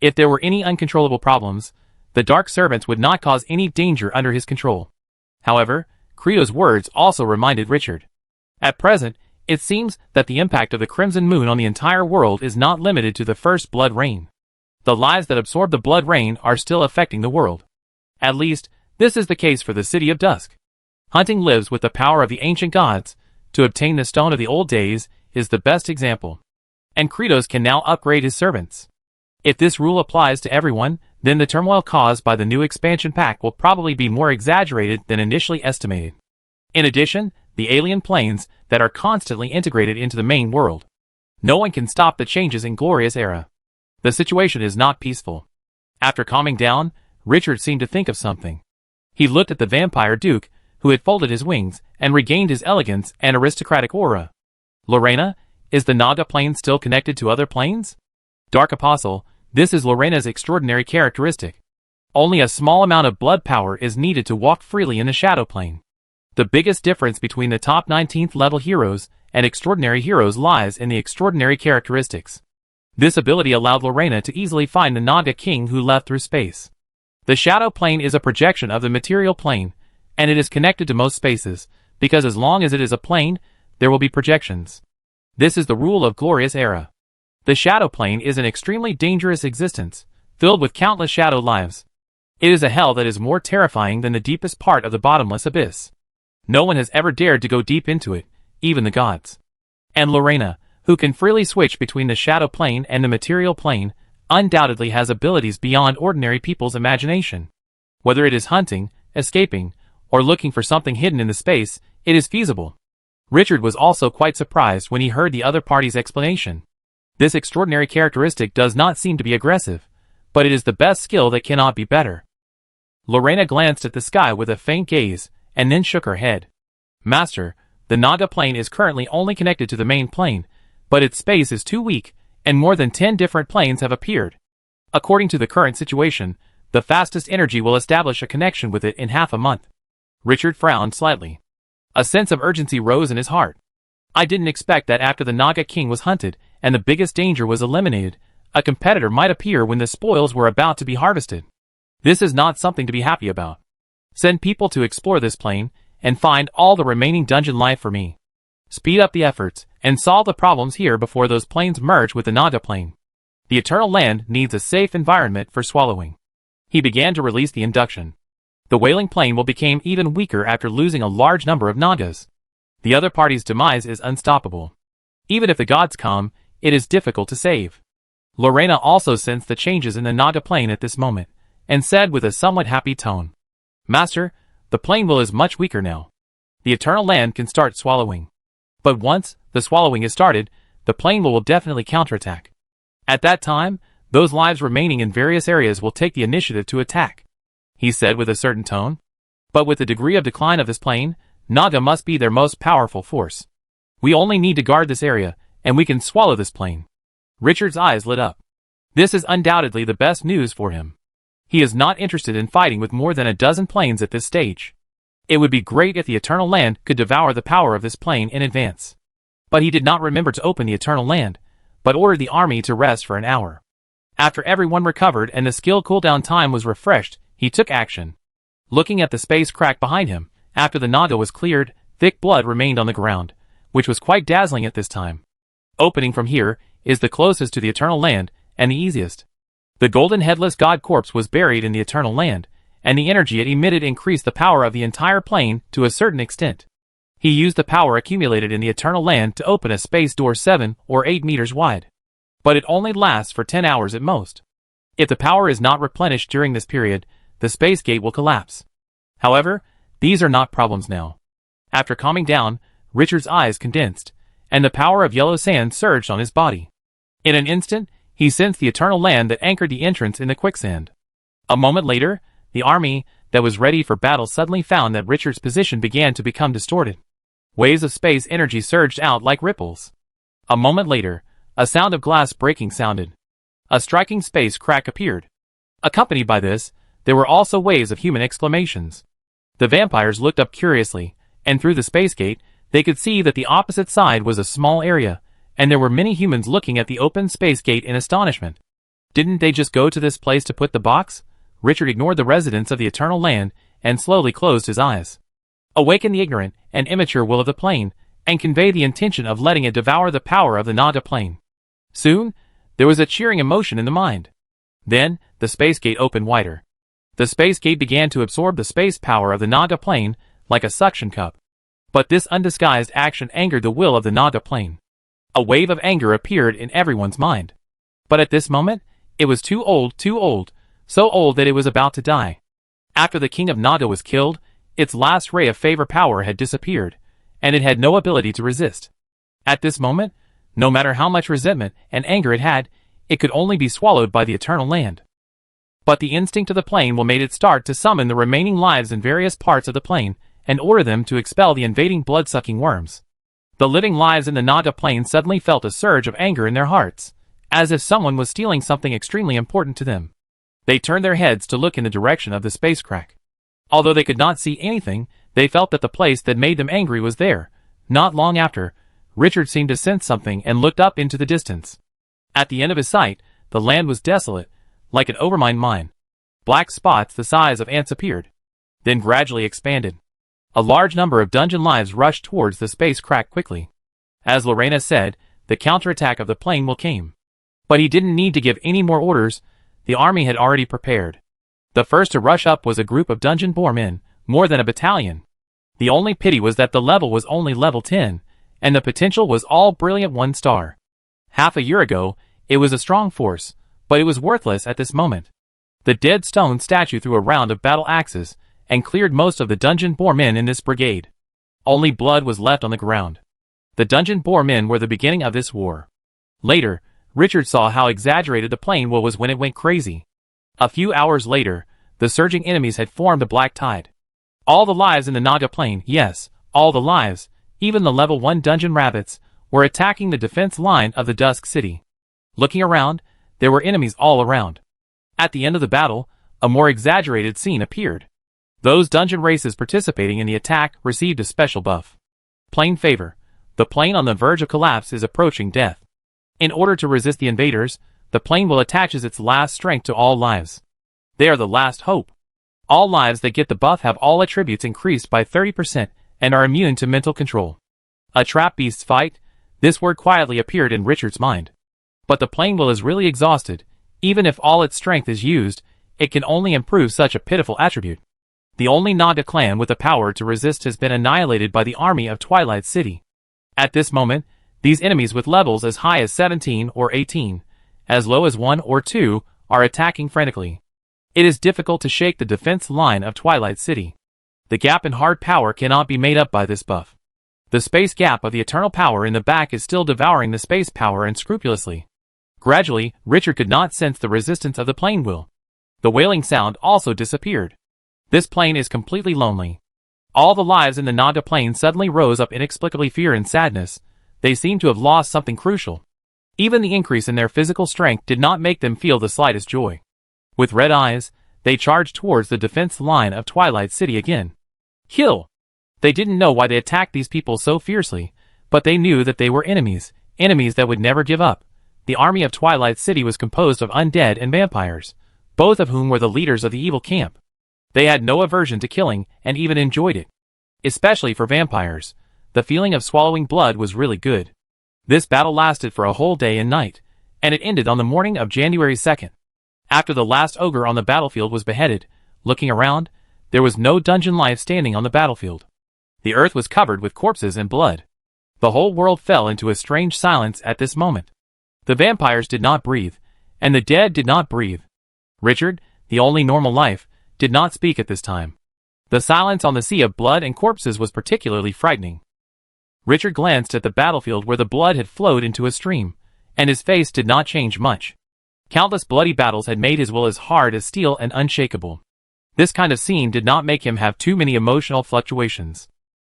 S1: If there were any uncontrollable problems, the dark servants would not cause any danger under his control. However, Kratos' words also reminded Richard. At present, it seems that the impact of the Crimson Moon on the entire world is not limited to the first blood rain. The lives that absorb the blood rain are still affecting the world. At least, this is the case for the City of Dusk. Hunting lives with the power of the ancient gods. To obtain the Stone of the Old Days is the best example. And Kratos can now upgrade his servants. If this rule applies to everyone, then the turmoil caused by the new expansion pack will probably be more exaggerated than initially estimated. In addition, the alien planes that are constantly integrated into the main world. No one can stop the changes in Glorious Era. The situation is not peaceful. After calming down, Richard seemed to think of something. He looked at the vampire duke, who had folded his wings and regained his elegance and aristocratic aura. Lorena, is the Naga plane still connected to other planes? Dark Apostle, this is Lorena's extraordinary characteristic. Only a small amount of blood power is needed to walk freely in the shadow plane. The biggest difference between the top 19th level heroes and extraordinary heroes lies in the extraordinary characteristics. This ability allowed Lorena to easily find the Naga king who left through space. The shadow plane is a projection of the material plane, and it is connected to most spaces, because as long as it is a plane, there will be projections. This is the rule of Glorious Era. The shadow plane is an extremely dangerous existence, filled with countless shadow lives. It is a hell that is more terrifying than the deepest part of the bottomless abyss. No one has ever dared to go deep into it, even the gods. And Lorena, who can freely switch between the shadow plane and the material plane, undoubtedly has abilities beyond ordinary people's imagination. Whether it is hunting, escaping, or looking for something hidden in the space, it is feasible. Richard was also quite surprised when he heard the other party's explanation. This extraordinary characteristic does not seem to be aggressive, but it is the best skill that cannot be better. Lorena glanced at the sky with a faint gaze, and then shook her head. Master, the Naga plane is currently only connected to the main plane, but its space is too weak, and more than 10 different planes have appeared. According to the current situation, the fastest energy will establish a connection with it in half a month. Richard frowned slightly. A sense of urgency rose in his heart. I didn't expect that after the Naga king was hunted, and the biggest danger was eliminated, a competitor might appear when the spoils were about to be harvested. This is not something to be happy about. Send people to explore this plane, and find all the remaining dungeon life for me. Speed up the efforts, and solve the problems here before those planes merge with the Naga plane. The Eternal Land needs a safe environment for swallowing. He began to release the induction. The Wailing Plane will become even weaker after losing a large number of Nagas. The other party's demise is unstoppable. Even if the gods come, it is difficult to save. Lorena also sensed the changes in the Naga plane at this moment, and said with a somewhat happy tone, Master, the plane will is much weaker now. The Eternal Land can start swallowing. But once the swallowing is started, the plane will definitely counterattack. At that time, those lives remaining in various areas will take the initiative to attack, he said with a certain tone. But with the degree of decline of this plane, Naga must be their most powerful force. We only need to guard this area, and we can swallow this plane. Richard's eyes lit up. This is undoubtedly the best news for him. He is not interested in fighting with more than a dozen planes at this stage. It would be great if the Eternal Land could devour the power of this plane in advance. But he did not remember to open the Eternal Land, but ordered the army to rest for an hour. After everyone recovered and the skill cooldown time was refreshed, he took action. Looking at the space crack behind him, after the Naga was cleared, thick blood remained on the ground, which was quite dazzling at this time. Opening from here is the closest to the Eternal Land, and the easiest. The golden headless god corpse was buried in the Eternal Land, and the energy it emitted increased the power of the entire plane to a certain extent. He used the power accumulated in the Eternal Land to open a space door 7 or 8 meters wide. But it only lasts for 10 hours at most. If the power is not replenished during this period, the space gate will collapse. However, these are not problems now. After calming down, Richard's eyes condensed, and the power of yellow sand surged on his body. In an instant, he sensed the Eternal Land that anchored the entrance in the quicksand. A moment later, the army that was ready for battle suddenly found that Richard's position began to become distorted. Waves of space energy surged out like ripples. A moment later, a sound of glass breaking sounded. A striking space crack appeared. Accompanied by this, there were also waves of human exclamations. The vampires looked up curiously, and through the space gate, they could see that the opposite side was a small area, and there were many humans looking at the open space gate in astonishment. Didn't they just go to this place to put the box? Richard ignored the residents of the Eternal Land and slowly closed his eyes. Awaken the ignorant and immature will of the plane, and convey the intention of letting it devour the power of the Naga plane. Soon, there was a cheering emotion in the mind. Then, the space gate opened wider. The space gate began to absorb the space power of the Naga plane like a suction cup. But this undisguised action angered the will of the Naga plane. A wave of anger appeared in everyone's mind. But at this moment, it was too old, so old that it was about to die. After the king of Naga was killed, its last ray of favor power had disappeared, and it had no ability to resist. At this moment, no matter how much resentment and anger it had, it could only be swallowed by the Eternal Land. But the instinct of the plane will made it start to summon the remaining lives in various parts of the plane, and order them to expel the invading blood-sucking worms. The living lives in the Naga plane suddenly felt a surge of anger in their hearts, as if someone was stealing something extremely important to them. They turned their heads to look in the direction of the space crack. Although they could not see anything, they felt that the place that made them angry was there. Not long after, Richard seemed to sense something and looked up into the distance. At the end of his sight, the land was desolate, like an overmined mine. Black spots the size of ants appeared, then gradually expanded. A large number of dungeon lives rushed towards the space crack quickly. As Lena said, the counterattack of the plane will came. But he didn't need to give any more orders. The army had already prepared. The first to rush up was a group of dungeon boarmen, more than a battalion. The only pity was that the level was only level 10, and the potential was all brilliant 1 star. Half a year ago, it was a strong force, but it was worthless at this moment. The dead stone statue threw a round of battle axes, and cleared most of the dungeon boarmen in this brigade. Only blood was left on the ground. The dungeon boarmen were the beginning of this war. Later, Richard saw how exaggerated the plane was when it went crazy. A few hours later, the surging enemies had formed a black tide. All the lives in the Naga plane, yes, all the lives, even the level 1 dungeon rabbits, were attacking the defense line of the Dusk City. Looking around, there were enemies all around. At the end of the battle, a more exaggerated scene appeared. Those dungeon races participating in the attack received a special buff. Plane favor. The plane on the verge of collapse is approaching death. In order to resist the invaders, the plane will attach its last strength to all lives. They are the last hope. All lives that get the buff have all attributes increased by 30% and are immune to mental control. A trap beasts fight. This word quietly appeared in Richard's mind. But the plane will is really exhausted. Even if all its strength is used, it can only improve such a pitiful attribute. The only Naga clan with the power to resist has been annihilated by the army of Twilight City. At this moment, these enemies with levels as high as 17 or 18, as low as 1 or 2, are attacking frantically. It is difficult to shake the defense line of Twilight City. The gap in hard power cannot be made up by this buff. The space gap of the eternal power in the back is still devouring the space power unscrupulously. Gradually, Richard could not sense the resistance of the plane will. The wailing sound also disappeared. This plane is completely lonely. All the lives in the Naga plane suddenly rose up inexplicably fear and sadness. They seemed to have lost something crucial. Even the increase in their physical strength did not make them feel the slightest joy. With red eyes, they charged towards the defense line of Twilight City again. Kill! They didn't know why they attacked these people so fiercely, but they knew that they were enemies, enemies that would never give up. The army of Twilight City was composed of undead and vampires, both of whom were the leaders of the evil camp. They had no aversion to killing and even enjoyed it. Especially for vampires, the feeling of swallowing blood was really good. This battle lasted for a whole day and night, and it ended on the morning of January 2nd. After the last ogre on the battlefield was beheaded, looking around, there was no dungeon life standing on the battlefield. The earth was covered with corpses and blood. The whole world fell into a strange silence at this moment. The vampires did not breathe, and the dead did not breathe. Richard, the only normal life, did not speak at this time. The silence on the sea of blood and corpses was particularly frightening. Richard glanced at the battlefield where the blood had flowed into a stream, and his face did not change much. Countless bloody battles had made his will as hard as steel and unshakable. This kind of scene did not make him have too many emotional fluctuations.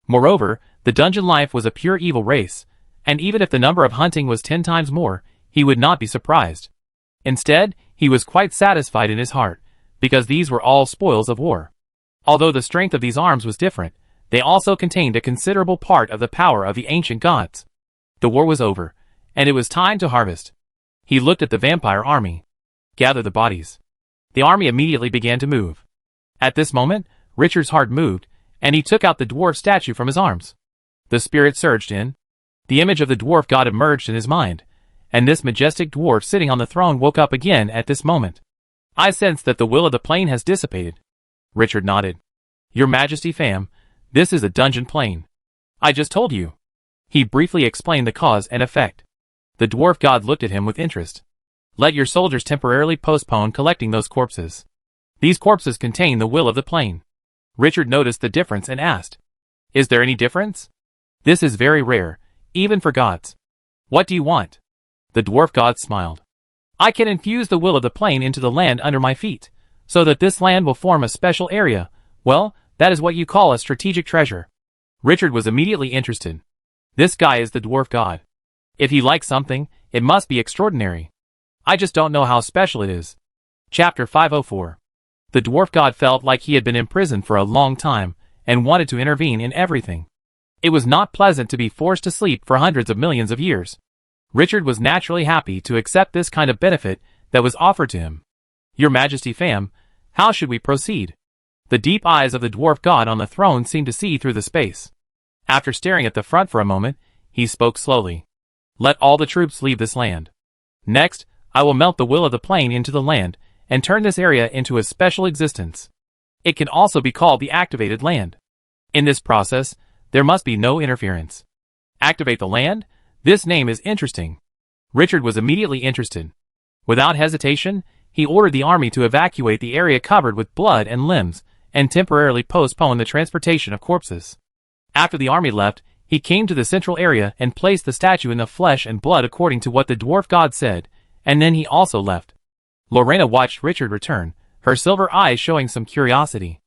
S1: Moreover, the dungeon life was a pure evil race, and even if the number of hunting was 10 times more, he would not be surprised. Instead, he was quite satisfied in his heart, because these were all spoils of war. Although the strength of these arms was different, they also contained a considerable part of the power of the ancient gods. The war was over, and it was time to harvest. He looked at the vampire army. Gather the bodies. The army immediately began to move. At this moment, Richard's heart moved, and he took out the dwarf statue from his arms. The spirit surged in. The image of the dwarf god emerged in his mind, and this majestic dwarf sitting on the throne woke up again at this moment. I sense that the will of the plane has dissipated. Richard nodded. Your Majesty, fam, this is a dungeon plane. I just told you. He briefly explained the cause and effect. The dwarf god looked at him with interest. Let your soldiers temporarily postpone collecting those corpses. These corpses contain the will of the plane. Richard noticed the difference and asked, Is there any difference? This is very rare, even for gods. What do you want? The dwarf god smiled. I can infuse the will of the plane into the land under my feet, so that this land will form a special area. Well, that is what you call a strategic treasure. Richard was immediately interested. This guy is the dwarf god. If he likes something, it must be extraordinary. I just don't know how special it is. Chapter 504. The dwarf god felt like he had been imprisoned for a long time, and wanted to intervene in everything. It was not pleasant to be forced to sleep for hundreds of millions of years. Richard was naturally happy to accept this kind of benefit that was offered to him. Your Majesty, fam, how should we proceed? The deep eyes of the dwarf god on the throne seemed to see through the space. After staring at the front for a moment, he spoke slowly. Let all the troops leave this land. Next, I will melt the will of the plane into the land, and turn this area into a special existence. It can also be called the activated land. In this process, there must be no interference. Activate the land? This name is interesting. Richard was immediately interested. Without hesitation, he ordered the army to evacuate the area covered with blood and limbs, and temporarily postpone the transportation of corpses. After the army left, he came to the central area and placed the statue in the flesh and blood according to what the dwarf god said, and then he also left. Lena watched Richard return, her silver eyes showing some curiosity.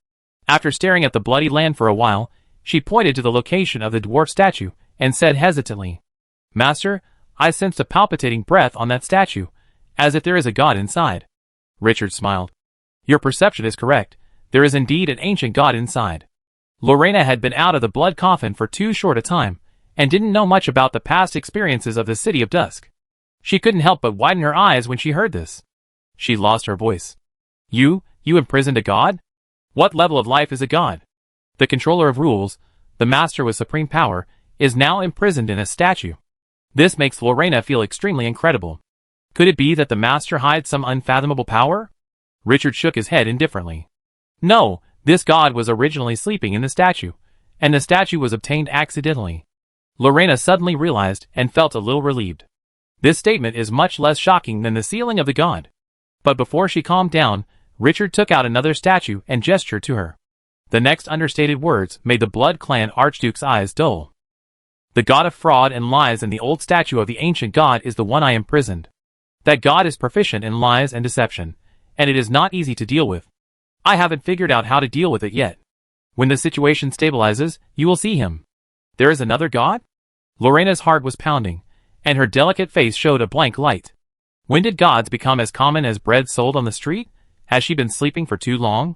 S1: After staring at the bloody land for a while, she pointed to the location of the dwarf statue, and said hesitantly, Master, I sensed a palpitating breath on that statue, as if there is a god inside. Richard smiled. Your perception is correct. There is indeed an ancient god inside. Lena had been out of the blood coffin for too short a time, and didn't know much about the past experiences of the City of Dusk. She couldn't help but widen her eyes when she heard this. She lost her voice. You imprisoned a god? What level of life is a god? The controller of rules, the master with supreme power, is now imprisoned in a statue. This makes Lena feel extremely incredible. Could it be that the master hides some unfathomable power? Richard shook his head indifferently. No, this god was originally sleeping in the statue, and the statue was obtained accidentally. Lena suddenly realized and felt a little relieved. This statement is much less shocking than the sealing of the god. But before she calmed down, Richard took out another statue and gestured to her. The next understated words made the Blood Clan Archduke's eyes dull. The god of fraud and lies in the old statue of the ancient god is the one I imprisoned. That god is proficient in lies and deception, and it is not easy to deal with. I haven't figured out how to deal with it yet. When the situation stabilizes, you will see him. There is another god? Lena's heart was pounding, and her delicate face showed a blank light. When did gods become as common as bread sold on the street? Has she been sleeping for too long?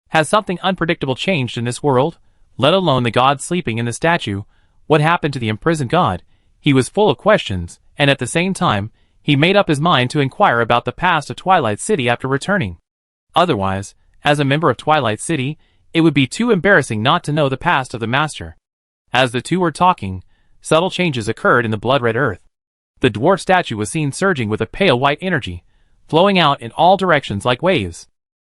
S1: Has something unpredictable changed in this world? Let alone the god sleeping in the statue. What happened to the imprisoned god? He was full of questions, and at the same time, he made up his mind to inquire about the past of Twilight City after returning. Otherwise, as a member of Twilight City, it would be too embarrassing not to know the past of the master. As the two were talking, subtle changes occurred in the blood-red earth. The dwarf statue was seen surging with a pale white energy, flowing out in all directions like waves.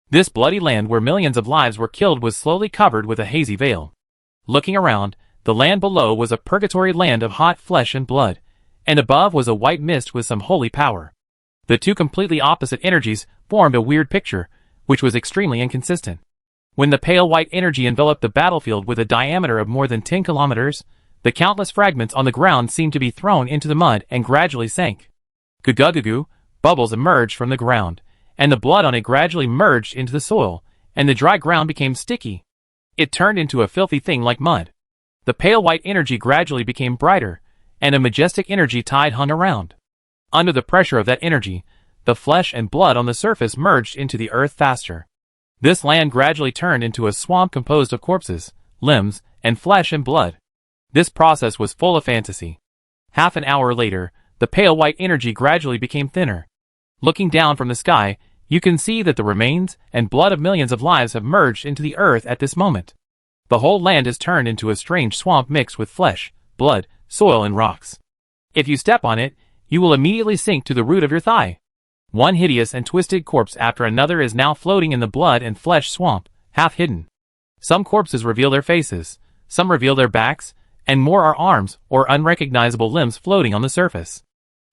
S1: This bloody land where millions of lives were killed was slowly covered with a hazy veil. Looking around, the land below was a purgatory land of hot flesh and blood, and above was a white mist with some holy power. The two completely opposite energies formed a weird picture, which was extremely inconsistent. When the pale white energy enveloped the battlefield with a diameter of more than 10 kilometers, the countless fragments on the ground seemed to be thrown into the mud and gradually sank. Gugugugu, bubbles emerged from the ground, and the blood on it gradually merged into the soil, and the dry ground became sticky. It turned into a filthy thing like mud. The pale white energy gradually became brighter, and a majestic energy tide hung around. Under the pressure of that energy, the flesh and blood on the surface merged into the earth faster. This land gradually turned into a swamp composed of corpses, limbs, and flesh and blood. This process was full of fantasy. Half an hour later, the pale white energy gradually became thinner. Looking down from the sky, you can see that the remains and blood of millions of lives have merged into the earth at this moment. The whole land is turned into a strange swamp mixed with flesh, blood, soil, and rocks. If you step on it, you will immediately sink to the root of your thigh. One hideous and twisted corpse after another is now floating in the blood and flesh swamp, half hidden. Some corpses reveal their faces, some reveal their backs, and more are arms or unrecognizable limbs floating on the surface.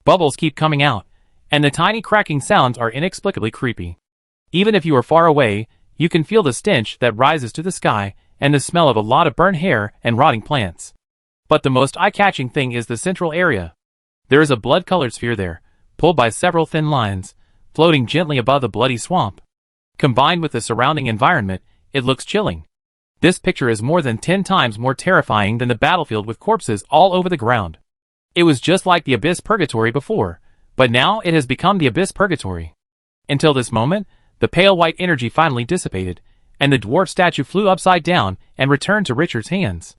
S1: Bubbles keep coming out, and the tiny cracking sounds are inexplicably creepy. Even if you are far away, you can feel the stench that rises to the sky and the smell of a lot of burnt hair and rotting plants. But the most eye-catching thing is the central area. There is a blood-colored sphere there, pulled by several thin lines, floating gently above the bloody swamp. Combined with the surrounding environment, it looks chilling. This picture is more than 10 times more terrifying than the battlefield with corpses all over the ground. It was just like the Abyss Purgatory before, but now it has become the Abyss Purgatory. Until this moment, the pale white energy finally dissipated, and the dwarf statue flew upside down and returned to Richard's hands.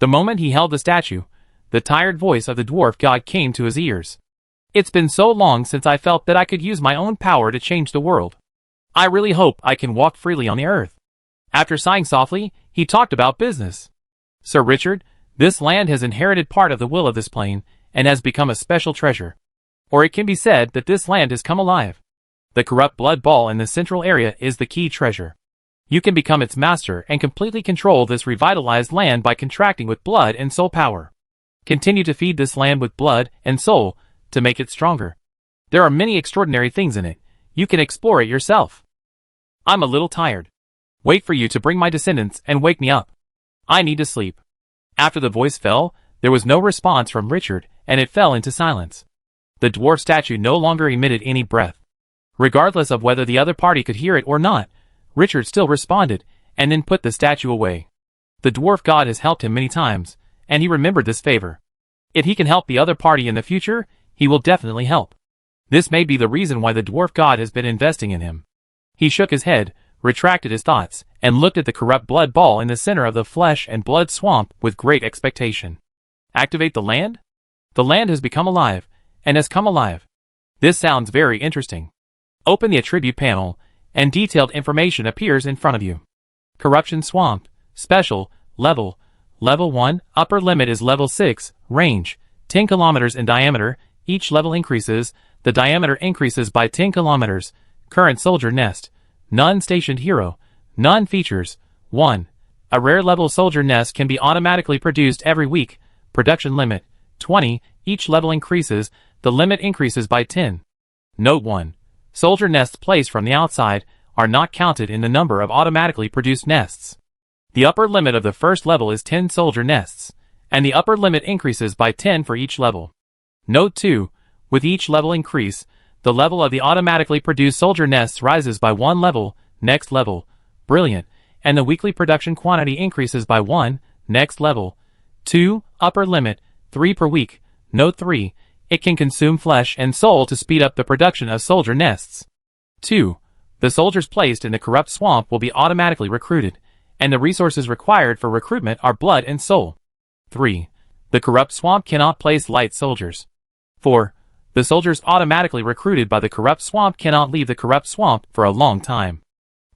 S1: The moment he held the statue, the tired voice of the dwarf god came to his ears. It's been so long since I felt that I could use my own power to change the world. I really hope I can walk freely on the earth. After sighing softly, he talked about business. Sir Richard, this land has inherited part of the will of this plane, and has become a special treasure. Or it can be said that this land has come alive. The corrupt blood ball in the central area is the key treasure. You can become its master and completely control this revitalized land by contracting with blood and soul power. Continue to feed this land with blood and soul to make it stronger. There are many extraordinary things in it. You can explore it yourself. I'm a little tired. Wait for you to bring my descendants and wake me up. I need to sleep. After the voice fell, there was no response from Richard, and it fell into silence. The dwarf statue no longer emitted any breath. Regardless of whether the other party could hear it or not, Richard still responded, and then put the statue away. The dwarf god has helped him many times, and he remembered this favor. If he can help the other party in the future, he will definitely help. This may be the reason why the dwarf god has been investing in him. He shook his head, retracted his thoughts, and looked at the corrupt blood ball in the center of the flesh and blood swamp with great expectation. Activate the land? The land has become alive, and has come alive. This sounds very interesting. Open the attribute panel, and detailed information appears in front of you. Corruption Swamp, Special, Level 1, Upper Limit is Level 6, Range, 10 kilometers in diameter, each level increases, the diameter increases by 10 kilometers, Current Soldier Nest, None Stationed Hero, None Features, 1. A rare level soldier nest can be automatically produced every week, Production Limit, 20, each level increases, the limit increases by 10. Note 1. Soldier nests placed from the outside are not counted in the number of automatically produced nests. The upper limit of the first level is 10 soldier nests, and the upper limit increases by 10 for each level. Note 2. With each level increase, the level of the automatically produced soldier nests rises by 1 level, next level, brilliant, and the weekly production quantity increases by 1, next level. 2. Upper limit, 3 per week. Note 3. It can consume flesh and soul to speed up the production of soldier nests. 2. The soldiers placed in the corrupt swamp will be automatically recruited, and the resources required for recruitment are blood and soul. 3. The corrupt swamp cannot place light soldiers. 4. The soldiers automatically recruited by the corrupt swamp cannot leave the corrupt swamp for a long time.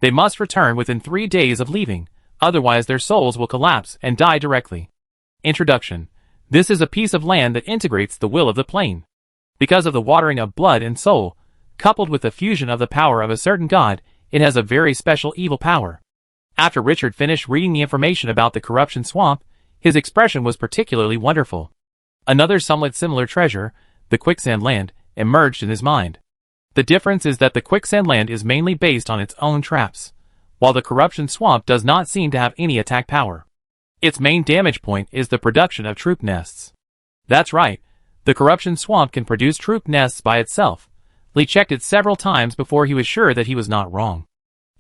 S1: They must return within 3 days of leaving, otherwise their souls will collapse and die directly. Introduction. This is a piece of land that integrates the will of the plane. Because of the watering of blood and soul, coupled with the fusion of the power of a certain god, it has a very special evil power. After Richard finished reading the information about the corruption swamp, his expression was particularly wonderful. Another somewhat similar treasure, the quicksand land, emerged in his mind. The difference is that the quicksand land is mainly based on its own traps, while the corruption swamp does not seem to have any attack power. Its main damage point is the production of troop nests. That's right, the corruption swamp can produce troop nests by itself. Lee checked it several times before he was sure that he was not wrong.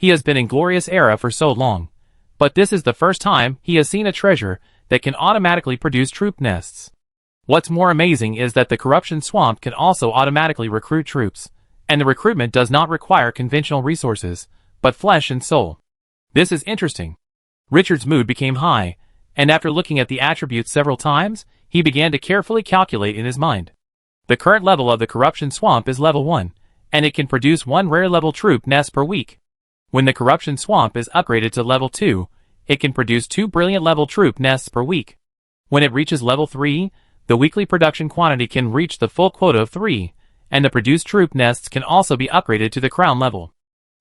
S1: He has been in glorious era for so long, but this is the first time he has seen a treasure that can automatically produce troop nests. What's more amazing is that the corruption swamp can also automatically recruit troops, and the recruitment does not require conventional resources, but flesh and soul. This is interesting. Richard's mood became high, and after looking at the attributes several times, he began to carefully calculate in his mind. The current level of the corruption swamp is level 1, and it can produce 1 rare level troop nest per week. When the corruption swamp is upgraded to level 2, it can produce 2 brilliant level troop nests per week. When it reaches level 3, the weekly production quantity can reach the full quota of 3, and the produced troop nests can also be upgraded to the crown level.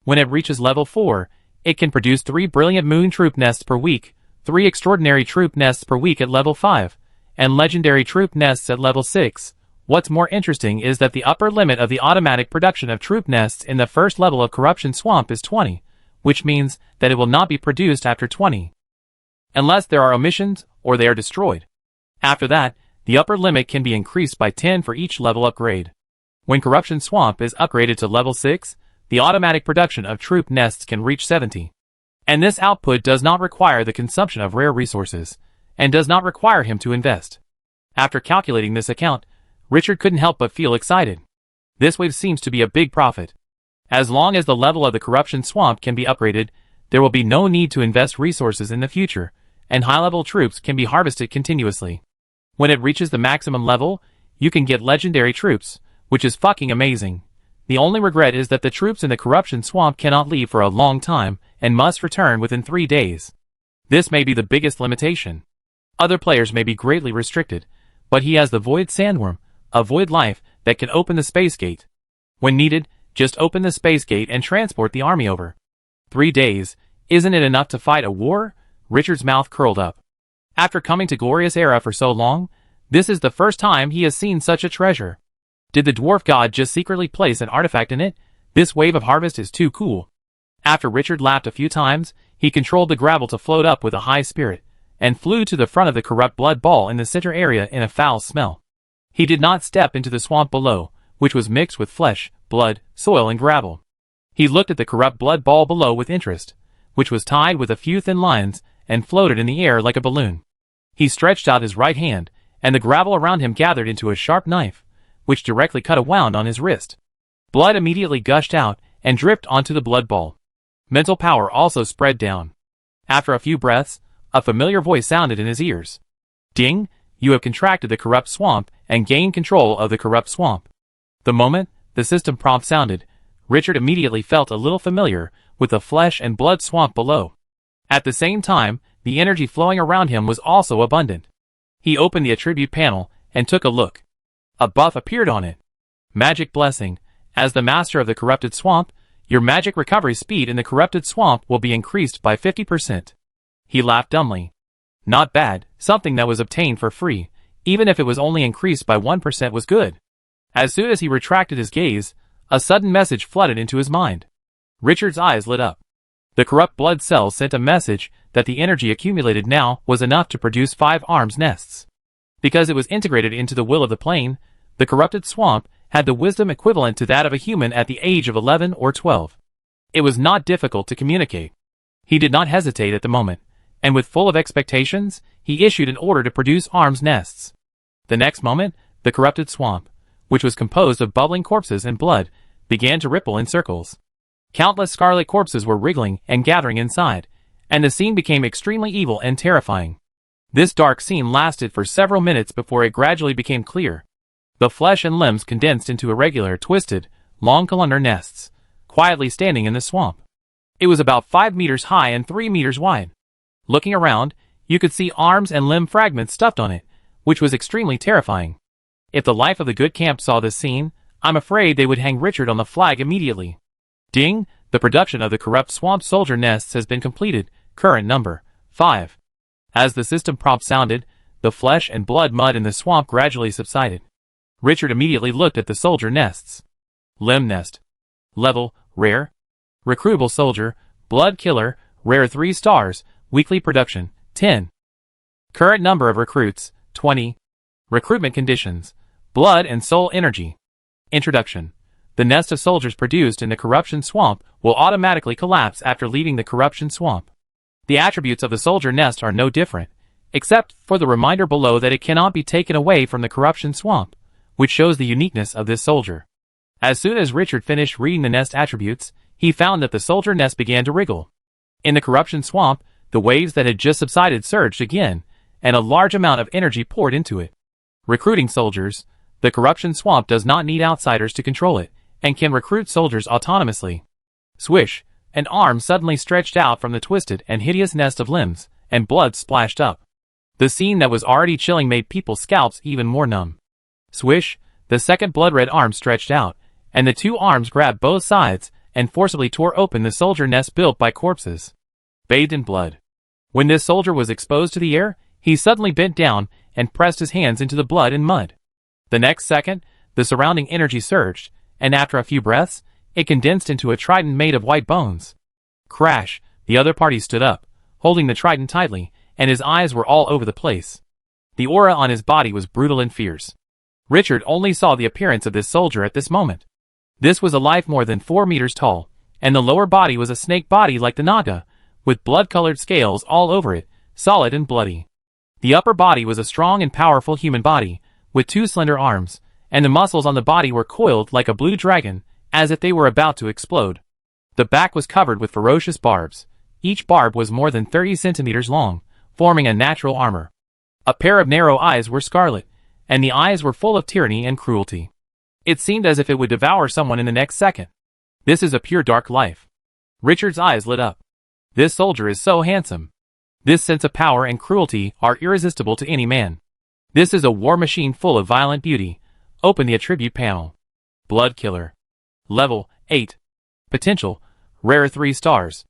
S1: When it reaches level 4, it can produce 3 brilliant moon troop nests per week, 3 extraordinary troop nests per week at level 5, and legendary troop nests at level 6. What's more interesting is that the upper limit of the automatic production of troop nests in the first level of Corruption Swamp is 20, which means that it will not be produced after 20, unless there are omissions or they are destroyed. After that, the upper limit can be increased by 10 for each level upgrade. When Corruption Swamp is upgraded to level 6, the automatic production of troop nests can reach 70. And this output does not require the consumption of rare resources, and does not require him to invest. After calculating this account, Richard couldn't help but feel excited. This wave seems to be a big profit. As long as the level of the Corruption Swamp can be upgraded, there will be no need to invest resources in the future, and high-level troops can be harvested continuously. When it reaches the maximum level, you can get legendary troops, which is fucking amazing. The only regret is that the troops in the Corruption Swamp cannot leave for a long time, and must return within 3 days. This may be the biggest limitation. Other players may be greatly restricted, but he has the Void Sandworm, a void life that can open the space gate. When needed, just open the space gate and transport the army over. 3 days, isn't it enough to fight a war? Richard's mouth curled up. After coming to Glorious Era for so long, this is the first time he has seen such a treasure. Did the dwarf god just secretly place an artifact in it? This wave of harvest is too cool. After Richard laughed a few times, he controlled the gravel to float up with a high spirit, and flew to the front of the corrupt blood ball in the center area in a foul smell. He did not step into the swamp below, which was mixed with flesh, blood, soil and gravel. He looked at the corrupt blood ball below with interest, which was tied with a few thin lines, and floated in the air like a balloon. He stretched out his right hand, and the gravel around him gathered into a sharp knife, which directly cut a wound on his wrist. Blood immediately gushed out, and dripped onto the blood ball. Mental power also spread down. After a few breaths, a familiar voice sounded in his ears. Ding! You have contracted the corrupt swamp, and gained control of the corrupt swamp. The moment the system prompt sounded, Richard immediately felt a little familiar with the flesh and blood swamp below. At the same time, the energy flowing around him was also abundant. He opened the attribute panel, and took a look. A buff appeared on it. Magic Blessing. As the master of the corrupted swamp, your magic recovery speed in the corrupted swamp will be increased by 50%. He laughed dumbly. Not bad, something that was obtained for free, even if it was only increased by 1% was good. As soon as he retracted his gaze, a sudden message flooded into his mind. Richard's eyes lit up. The corrupt blood cells sent a message that the energy accumulated now was enough to produce 5 arms nests. Because it was integrated into the will of the plane, the corrupted swamp had the wisdom equivalent to that of a human at the age of 11 or 12. It was not difficult to communicate. He did not hesitate at the moment, and with full of expectations, he issued an order to produce arms nests. The next moment, the corrupted swamp, which was composed of bubbling corpses and blood, began to ripple in circles. Countless scarlet corpses were wriggling and gathering inside, and the scene became extremely evil and terrifying. This dark scene lasted for several minutes before it gradually became clear. The flesh and limbs condensed into irregular, twisted, long columnar nests, quietly standing in the swamp. It was about 5 meters high and 3 meters wide. Looking around, you could see arms and limb fragments stuffed on it, which was extremely terrifying. If the life of the good camp saw this scene, I'm afraid they would hang Richard on the flag immediately. Ding! The production of the corrupt swamp soldier nests has been completed, current number 5. As the system prompt sounded, the flesh and blood mud in the swamp gradually subsided. Richard immediately looked at the soldier nests. Limb nest. Level, rare. Recruitable soldier, blood killer, rare 3 stars, weekly production, 10. Current number of recruits, 20. Recruitment conditions, blood and soul energy. Introduction. The nest of soldiers produced in the corruption swamp will automatically collapse after leaving the corruption swamp. The attributes of the soldier nest are no different, except for the reminder below that it cannot be taken away from the corruption swamp, which shows the uniqueness of this soldier. As soon as Richard finished reading the nest attributes, he found that the soldier nest began to wriggle. In the corruption swamp, the waves that had just subsided surged again, and a large amount of energy poured into it. Recruiting soldiers. The corruption swamp does not need outsiders to control it, and can recruit soldiers autonomously. Swish! An arm suddenly stretched out from the twisted and hideous nest of limbs, and blood splashed up. The scene that was already chilling made people's scalps even more numb. Swish! The second blood-red arm stretched out, and the two arms grabbed both sides and forcibly tore open the soldier nest built by corpses, bathed in blood. When this soldier was exposed to the air, he suddenly bent down and pressed his hands into the blood and mud. The next second, the surrounding energy surged, and after a few breaths, it condensed into a trident made of white bones. Crash! The other party stood up, holding the trident tightly, and his eyes were all over the place. The aura on his body was brutal and fierce. Richard only saw the appearance of this soldier at this moment. This was a life more than 4 meters tall, and the lower body was a snake body like the Naga, with blood-colored scales all over it, solid and bloody. The upper body was a strong and powerful human body, with 2 slender arms, and the muscles on the body were coiled like a blue dragon, as if they were about to explode. The back was covered with ferocious barbs. Each barb was more than 30 centimeters long, forming a natural armor. A pair of narrow eyes were scarlet, and the eyes were full of tyranny and cruelty. It seemed as if it would devour someone in the next second. This is a pure dark life. Richard's eyes lit up. This soldier is so handsome. This sense of power and cruelty are irresistible to any man. This is a war machine full of violent beauty. Open the attribute panel. Blood Killer. Level 8. Potential. Rare 3 stars.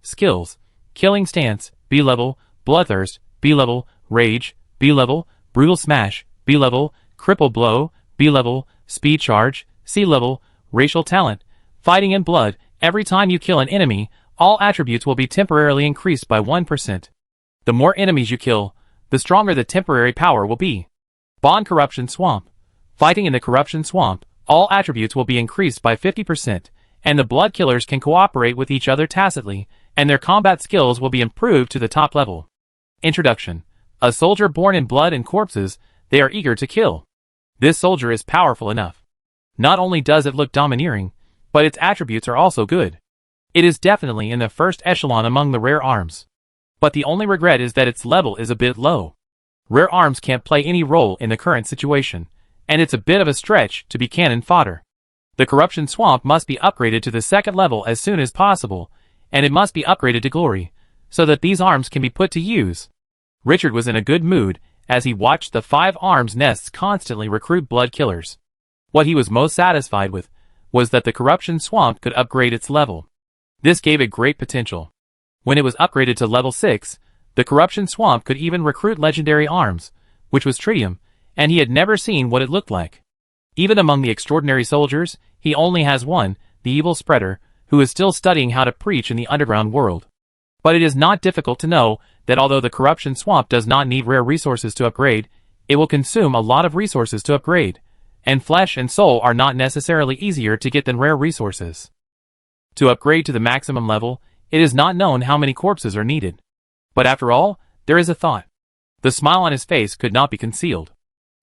S1: Skills. Killing Stance, B level. Bloodthirst, B level. Rage, B level. Brutal Smash, B level. Cripple Blow, B level. Speed Charge, C level. Racial Talent. Fighting in Blood. Every time you kill an enemy, all attributes will be temporarily increased by 1%. The more enemies you kill, the stronger the temporary power will be. Bond Corruption Swamp. Fighting in the Corruption Swamp, all attributes will be increased by 50%, and the blood killers can cooperate with each other tacitly, and their combat skills will be improved to the top level. Introduction. A soldier born in blood and corpses, they are eager to kill. This soldier is powerful enough. Not only does it look domineering, but its attributes are also good. It is definitely in the first echelon among the rare arms. But the only regret is that its level is a bit low. Rare arms can't play any role in the current situation, and it's a bit of a stretch to be cannon fodder. The Corruption Swamp must be upgraded to the 2nd level as soon as possible, and it must be upgraded to Glory, so that these arms can be put to use. Richard was in a good mood as he watched the 5 arms nests constantly recruit blood killers. What he was most satisfied with was that the Corruption Swamp could upgrade its level. This gave it great potential. When it was upgraded to level 6, the Corruption Swamp could even recruit legendary arms, which was tritium, and he had never seen what it looked like. Even among the extraordinary soldiers, he only has one, the Evil Spreader, who is still studying how to preach in the underground world. But it is not difficult to know that although the Corruption Swamp does not need rare resources to upgrade, it will consume a lot of resources to upgrade, and flesh and soul are not necessarily easier to get than rare resources. To upgrade to the maximum level, it is not known how many corpses are needed. But after all, there is a thought. The smile on his face could not be concealed.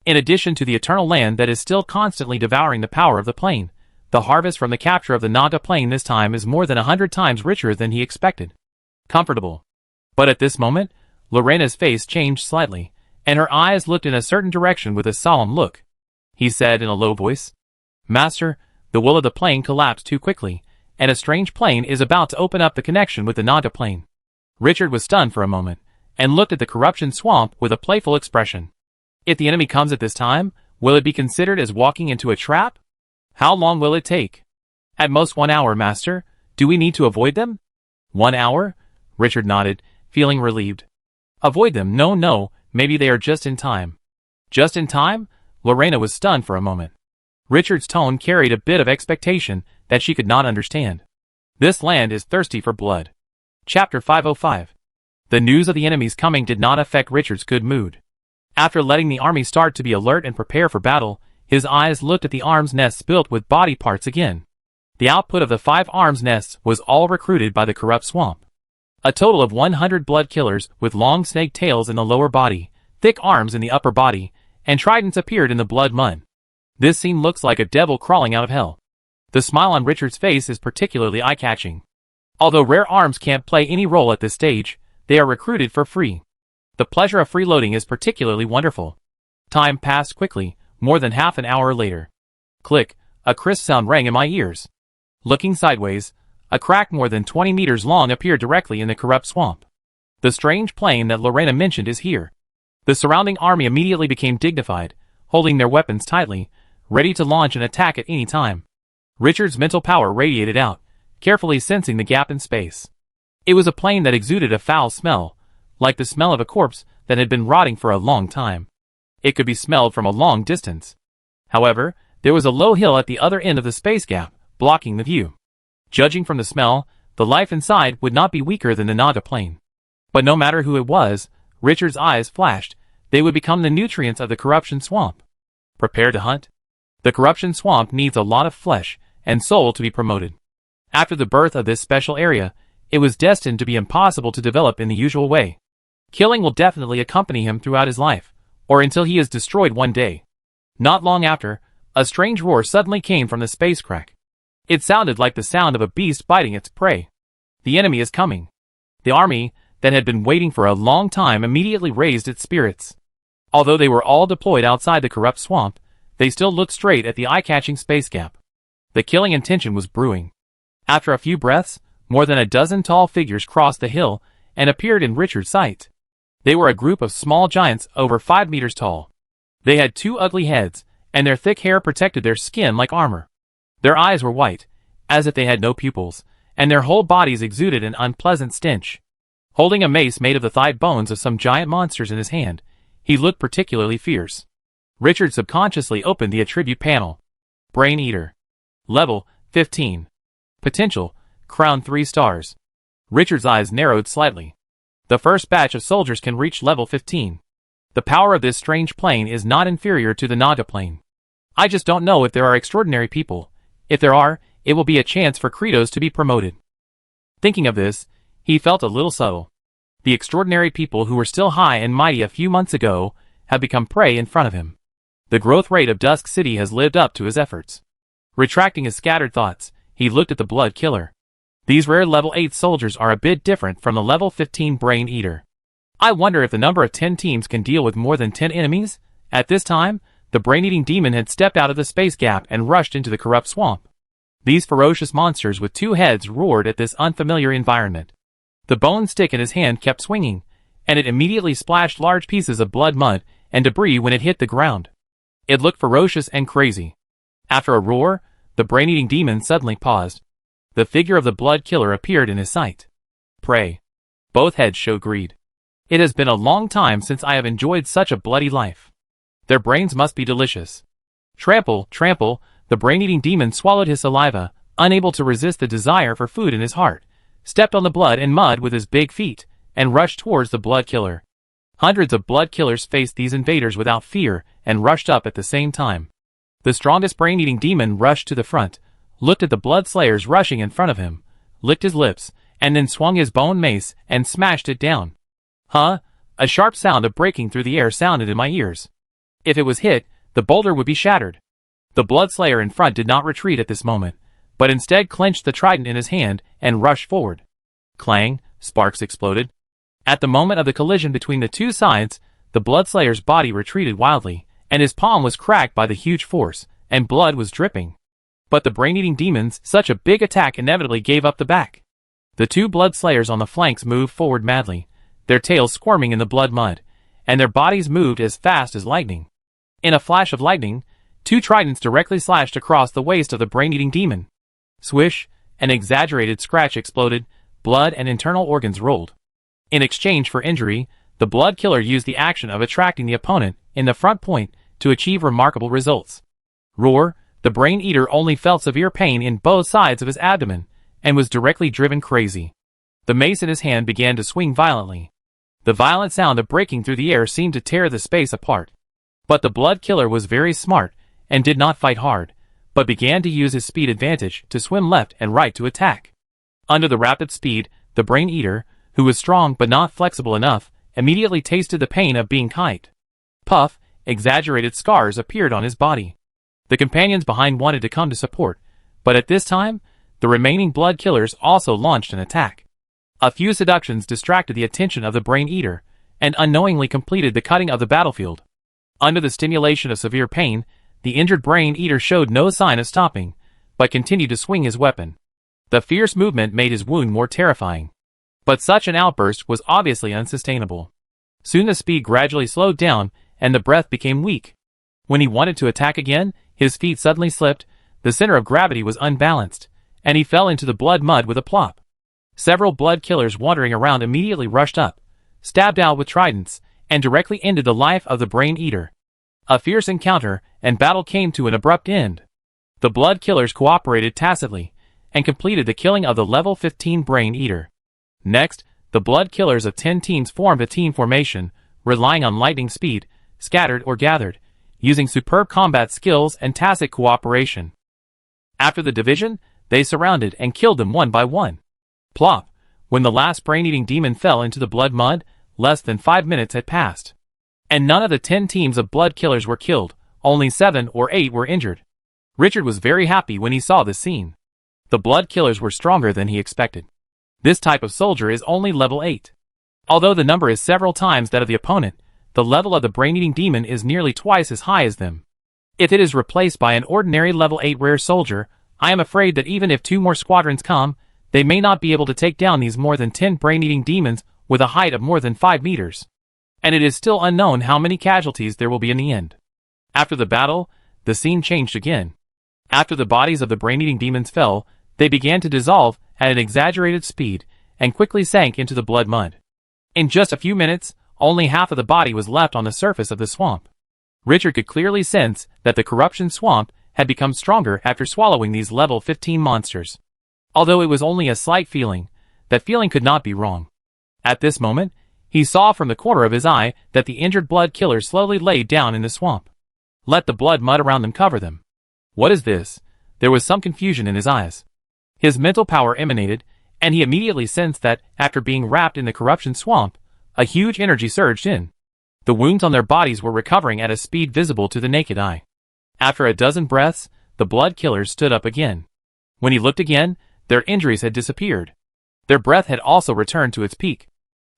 S1: In addition to the eternal land that is still constantly devouring the power of the plane, the harvest from the capture of the Naga plane this time is more than 100 times richer than he expected. Comfortable. But at this moment, Lorena's face changed slightly, and her eyes looked in a certain direction with a solemn look. He said in a low voice, "Master, the will of the plane collapsed too quickly, and a strange plane is about to open up the connection with the Naga plane." Richard was stunned for a moment, and looked at the Corruption Swamp with a playful expression. If the enemy comes at this time, will it be considered as walking into a trap? How long will it take? At most 1 hour, Master. Do we need to avoid them? 1 hour? Richard nodded, feeling relieved. Avoid them? No, maybe they are just in time. Just in time? Lorena was stunned for a moment. Richard's tone carried a bit of expectation that she could not understand. This land is thirsty for blood. Chapter 505. The news of the enemy's coming did not affect Richard's good mood. After letting the army start to be alert and prepare for battle, His eyes looked at the arms nests built with body parts again. The output of the 5 arms nests was all recruited by the corrupt swamp. A total of 100 blood killers with long snake tails in the lower body, thick arms in the upper body, and tridents appeared in the blood mud. This scene looks like a devil crawling out of hell. The smile on Richard's face is particularly eye-catching. Although rare arms can't play any role at this stage, they are recruited for free. The pleasure of freeloading is particularly wonderful. Time passed quickly, more than half an hour later. Click, a crisp sound rang in my ears. Looking sideways, a crack more than 20 meters long appeared directly in the corrupt swamp. The strange plane that Lena mentioned is here. The surrounding army immediately became dignified, holding their weapons tightly, ready to launch an attack at any time. Richard's mental power radiated out, carefully sensing the gap in space. It was a plane that exuded a foul smell, like the smell of a corpse that had been rotting for a long time. It could be smelled from a long distance. However, there was a low hill at the other end of the space gap, blocking the view. Judging from the smell, the life inside would not be weaker than the Naga plane. But no matter who it was, Richard's eyes flashed. They would become the nutrients of the corruption swamp. Prepare to hunt? The corruption swamp needs a lot of flesh and soul to be promoted. After the birth of this special area, it was destined to be impossible to develop in the usual way. Killing will definitely accompany him throughout his life, or until he is destroyed one day. Not long after, a strange roar suddenly came from the space crack. It sounded like the sound of a beast biting its prey. The enemy is coming. The army, that had been waiting for a long time, immediately raised its spirits. Although they were all deployed outside the corrupt swamp, they still looked straight at the eye-catching space gap. The killing intention was brewing. After a few breaths, more than a dozen tall figures crossed the hill and appeared in Richard's sight. They were a group of small giants over 5 meters tall. They had 2 ugly heads, and their thick hair protected their skin like armor. Their eyes were white, as if they had no pupils, and their whole bodies exuded an unpleasant stench. Holding a mace made of the thigh bones of some giant monsters in his hand, he looked particularly fierce. Richard subconsciously opened the attribute panel. Brain Eater. Level, 15. Potential, Crown 3 stars. Richard's eyes narrowed slightly. The first batch of soldiers can reach level 15. The power of this strange plane is not inferior to the Naga plane. I just don't know if there are extraordinary people. If there are, it will be a chance for Kratos to be promoted. Thinking of this, he felt a little subtle. The extraordinary people who were still high and mighty a few months ago have become prey in front of him. The growth rate of Dusk City has lived up to his efforts. Retracting his scattered thoughts, he looked at the Blood Killer. These rare level 8 soldiers are a bit different from the level 15 Brain Eater. I wonder if the number of 10 teams can deal with more than 10 enemies? At this time, the brain-eating demon had stepped out of the space gap and rushed into the corrupt swamp. These ferocious monsters with 2 heads roared at this unfamiliar environment. The bone stick in his hand kept swinging, and it immediately splashed large pieces of blood mud and debris when it hit the ground. It looked ferocious and crazy. After a roar, the brain-eating demon suddenly paused. The figure of the Blood Killer appeared in his sight. Prey. Both heads showed greed. It has been a long time since I have enjoyed such a bloody life. Their brains must be delicious. Trample, trample, the brain-eating demon swallowed his saliva, unable to resist the desire for food in his heart, stepped on the blood and mud with his big feet, and rushed towards the Blood Killer. Hundreds of Blood Killers faced these invaders without fear and rushed up at the same time. The strongest brain-eating demon rushed to the front, looked at the Blood Slayers rushing in front of him, licked his lips, and then swung his bone mace and smashed it down. Huh? A sharp sound of breaking through the air sounded in my ears. If it was hit, the boulder would be shattered. The Blood Slayer in front did not retreat at this moment, but instead clenched the trident in his hand and rushed forward. Clang, sparks exploded. At the moment of the collision between the two sides, the Blood Slayer's body retreated wildly, and his palm was cracked by the huge force, and blood was dripping. But the brain-eating demons, such a big attack inevitably gave up the back. The 2 Blood Slayers on the flanks moved forward madly, their tails squirming in the blood mud, and their bodies moved as fast as lightning. In a flash of lightning, 2 tridents directly slashed across the waist of the brain-eating demon. Swish, an exaggerated scratch exploded, blood and internal organs rolled. In exchange for injury, the Blood Killer used the action of attracting the opponent in the front point to achieve remarkable results. Roar, the Brain Eater only felt severe pain in both sides of his abdomen, and was directly driven crazy. The mace in his hand began to swing violently. The violent sound of breaking through the air seemed to tear the space apart. But the Blood Killer was very smart, and did not fight hard, but began to use his speed advantage to swim left and right to attack. Under the rapid speed, the brain eater, who was strong but not flexible enough, immediately tasted the pain of being kite. Puff, exaggerated scars appeared on his body. The companions behind wanted to come to support, but at this time, the remaining blood killers also launched an attack. A few seductions distracted the attention of the brain eater, and unknowingly completed the cutting of the battlefield. Under the stimulation of severe pain, the injured brain eater showed no sign of stopping, but continued to swing his weapon. The fierce movement made his wound more terrifying. But such an outburst was obviously unsustainable. Soon the speed gradually slowed down, and the breath became weak. When he wanted to attack again, his feet suddenly slipped, the center of gravity was unbalanced, and he fell into the blood mud with a plop. Several blood killers wandering around immediately rushed up, stabbed out with tridents, and directly ended the life of the brain eater. A fierce encounter and battle came to an abrupt end. The blood killers cooperated tacitly, and completed the killing of the level 15 brain eater. Next, the blood killers of 10 teams formed a team formation, relying on lightning speed, scattered or gathered, using superb combat skills and tacit cooperation. After the division, they surrounded and killed them one by one. Plop! When the last brain-eating demon fell into the blood mud, less than 5 minutes had passed. And none of the 10 teams of blood killers were killed, only 7 or 8 were injured. Richard was very happy when he saw this scene. The blood killers were stronger than he expected. This type of soldier is only level 8. Although the number is several times that of the opponent, the level of the brain-eating demon is nearly twice as high as them. If it is replaced by an ordinary level 8 rare soldier, I am afraid that even if 2 more squadrons come, they may not be able to take down these more than 10 brain-eating demons with a height of more than 5 meters. And it is still unknown how many casualties there will be in the end. After the battle, the scene changed again. After the bodies of the brain-eating demons fell, they began to dissolve at an exaggerated speed and quickly sank into the blood mud. In just a few minutes, only half of the body was left on the surface of the swamp. Richard could clearly sense that the corruption swamp had become stronger after swallowing these level 15 monsters. Although it was only a slight feeling, that feeling could not be wrong. At this moment, he saw from the corner of his eye that the injured blood killers slowly laid down in the swamp. Let the blood mud around them cover them. What is this? There was some confusion in his eyes. His mental power emanated, and he immediately sensed that, after being wrapped in the corruption swamp, a huge energy surged in. The wounds on their bodies were recovering at a speed visible to the naked eye. After a dozen breaths, the blood killers stood up again. When he looked again, their injuries had disappeared. Their breath had also returned to its peak.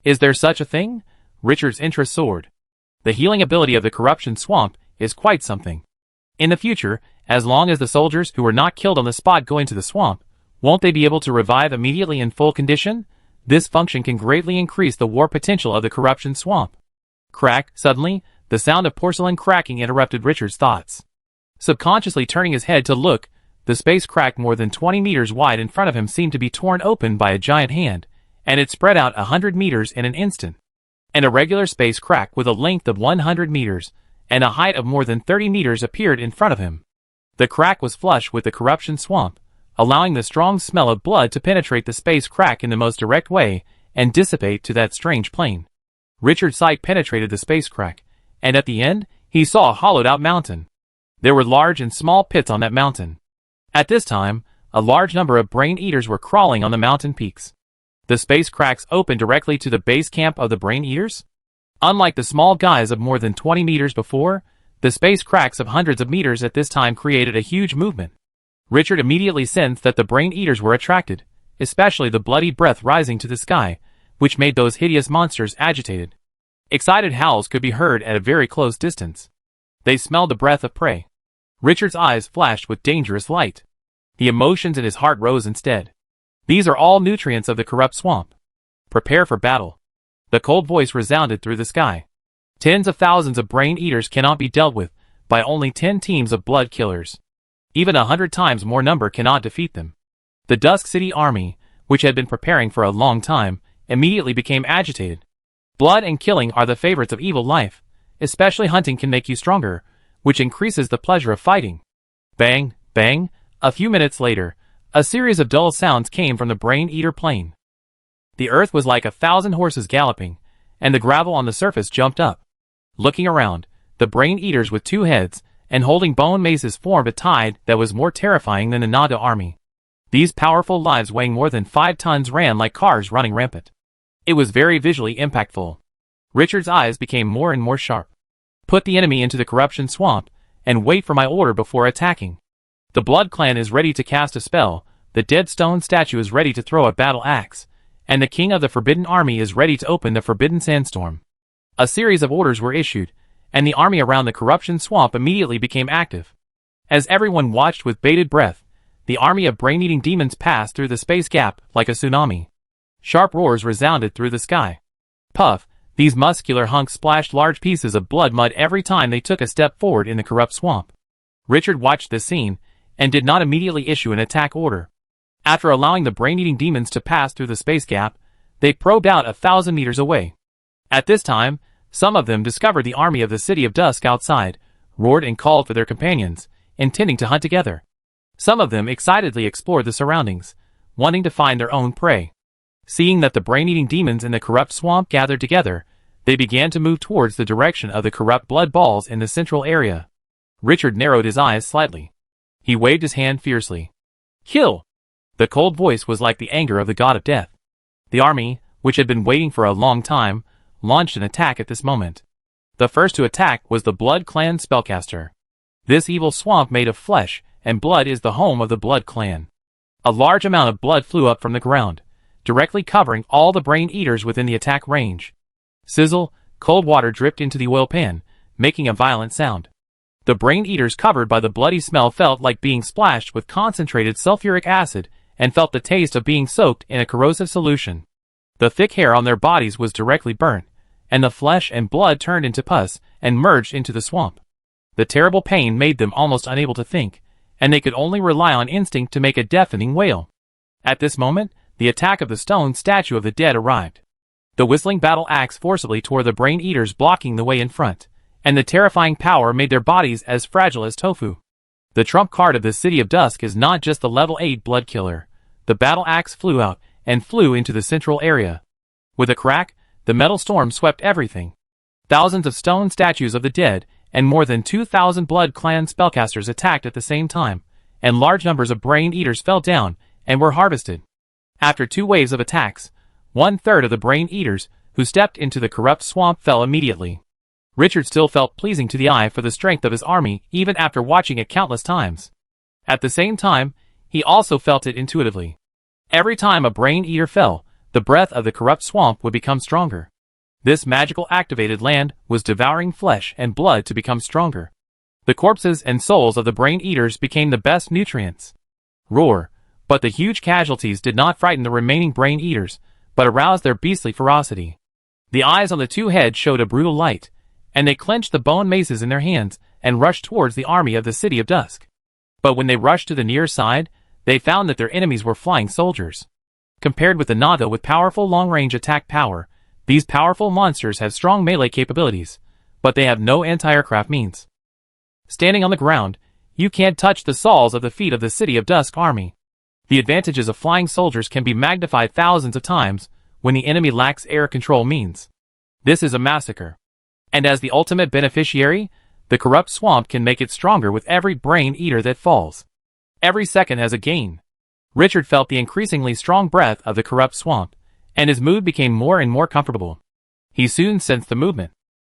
S1: Is there such a thing? Richard's interest soared. The healing ability of the corruption swamp is quite something. In the future, as long as the soldiers who were not killed on the spot go into the swamp, won't they be able to revive immediately in full condition? This function can greatly increase the war potential of the corruption swamp. Crack! Suddenly, the sound of porcelain cracking interrupted Richard's thoughts. Subconsciously turning his head to look, the space crack more than 20 meters wide in front of him seemed to be torn open by a giant hand, and it spread out 100 meters in an instant. An irregular space crack with a length of 100 meters, and a height of more than 30 meters appeared in front of him. The crack was flush with the corruption swamp, allowing the strong smell of blood to penetrate the space crack in the most direct way, and dissipate to that strange plane. Richard's sight penetrated the space crack, and at the end, he saw a hollowed-out mountain. There were large and small pits on that mountain. At this time, a large number of brain eaters were crawling on the mountain peaks. The space cracks opened directly to the base camp of the brain eaters? Unlike the small guys of more than 20 meters before, the space cracks of hundreds of meters at this time created a huge movement. Richard immediately sensed that the brain eaters were attracted, especially the bloody breath rising to the sky, which made those hideous monsters agitated. Excited howls could be heard at a very close distance. They smelled the breath of prey. Richard's eyes flashed with dangerous light. The emotions in his heart rose instead. These are all nutrients of the corrupt swamp. Prepare for battle. The cold voice resounded through the sky. Tens of thousands of brain eaters cannot be dealt with by only 10 teams of blood killers. Even 100 times more number cannot defeat them. The Dusk City army, which had been preparing for a long time, immediately became agitated. Blood and killing are the favorites of evil life. Especially hunting can make you stronger, which increases the pleasure of fighting. Bang, bang. A few minutes later, a series of dull sounds came from the brain eater plane. The earth was like 1,000 horses galloping, and the gravel on the surface jumped up. Looking around, the brain eaters with 2 heads and holding bone maces formed a tide that was more terrifying than the Naga army. These powerful lives weighing more than 5 tons ran like cars running rampant. It was very visually impactful. Richard's eyes became more and more sharp. Put the enemy into the corruption swamp, and wait for my order before attacking. The Blood Clan is ready to cast a spell, the dead stone statue is ready to throw a battle axe, and the king of the Forbidden Army is ready to open the Forbidden Sandstorm. A series of orders were issued, and the army around the corruption swamp immediately became active. As everyone watched with bated breath, the army of brain-eating demons passed through the space gap like a tsunami. Sharp roars resounded through the sky. Puff, these muscular hunks splashed large pieces of blood mud every time they took a step forward in the corrupt swamp. Richard watched this scene, and did not immediately issue an attack order. After allowing the brain-eating demons to pass through the space gap, they probed out 1,000 meters away. At this time, some of them discovered the army of the City of Dusk outside, roared and called for their companions, intending to hunt together. Some of them excitedly explored the surroundings, wanting to find their own prey. Seeing that the brain-eating demons in the corrupt swamp gathered together, they began to move towards the direction of the corrupt blood balls in the central area. Richard narrowed his eyes slightly. He waved his hand fiercely. Kill! The cold voice was like the anger of the god of death. The army, which had been waiting for a long time, launched an attack at this moment. The first to attack was the Blood Clan spellcaster. This evil swamp made of flesh and blood is the home of the Blood Clan. A large amount of blood flew up from the ground, directly covering all the brain eaters within the attack range. Sizzle, cold water dripped into the oil pan, making a violent sound. The brain eaters covered by the bloody smell felt like being splashed with concentrated sulfuric acid and felt the taste of being soaked in a corrosive solution. The thick hair on their bodies was directly burnt, and the flesh and blood turned into pus and merged into the swamp. The terrible pain made them almost unable to think, and they could only rely on instinct to make a deafening wail. At this moment, the attack of the stone statue of the dead arrived. The whistling battle axe forcibly tore the brain eaters, blocking the way in front, and the terrifying power made their bodies as fragile as tofu. The trump card of the City of Dusk is not just the level 8 blood killer. The battle axe flew out and flew into the central area. With a crack, the metal storm swept everything. Thousands of stone statues of the dead and more than 2,000 Blood Clan spellcasters attacked at the same time, and large numbers of brain eaters fell down and were harvested. After 2 waves of attacks, 1/3 of the brain eaters who stepped into the corrupt swamp fell immediately. Richard still felt pleasing to the eye for the strength of his army even after watching it countless times. At the same time, he also felt it intuitively. Every time a brain eater fell, the breath of the corrupt swamp would become stronger. This magical activated land was devouring flesh and blood to become stronger. The corpses and souls of the brain eaters became the best nutrients. Roar! But the huge casualties did not frighten the remaining brain eaters, but aroused their beastly ferocity. The eyes on the 2 heads showed a brutal light, and they clenched the bone maces in their hands and rushed towards the army of the City of Dusk. But when they rushed to the near side, they found that their enemies were flying soldiers. Compared with the Naga with powerful long-range attack power, these powerful monsters have strong melee capabilities, but they have no anti-aircraft means. Standing on the ground, you can't touch the soles of the feet of the City of Dusk army. The advantages of flying soldiers can be magnified thousands of times when the enemy lacks air control means. This is a massacre. And as the ultimate beneficiary, the corrupt swamp can make it stronger with every brain eater that falls. Every second has a gain. Richard felt the increasingly strong breath of the corrupt swamp, and his mood became more and more comfortable. He soon sensed the movement.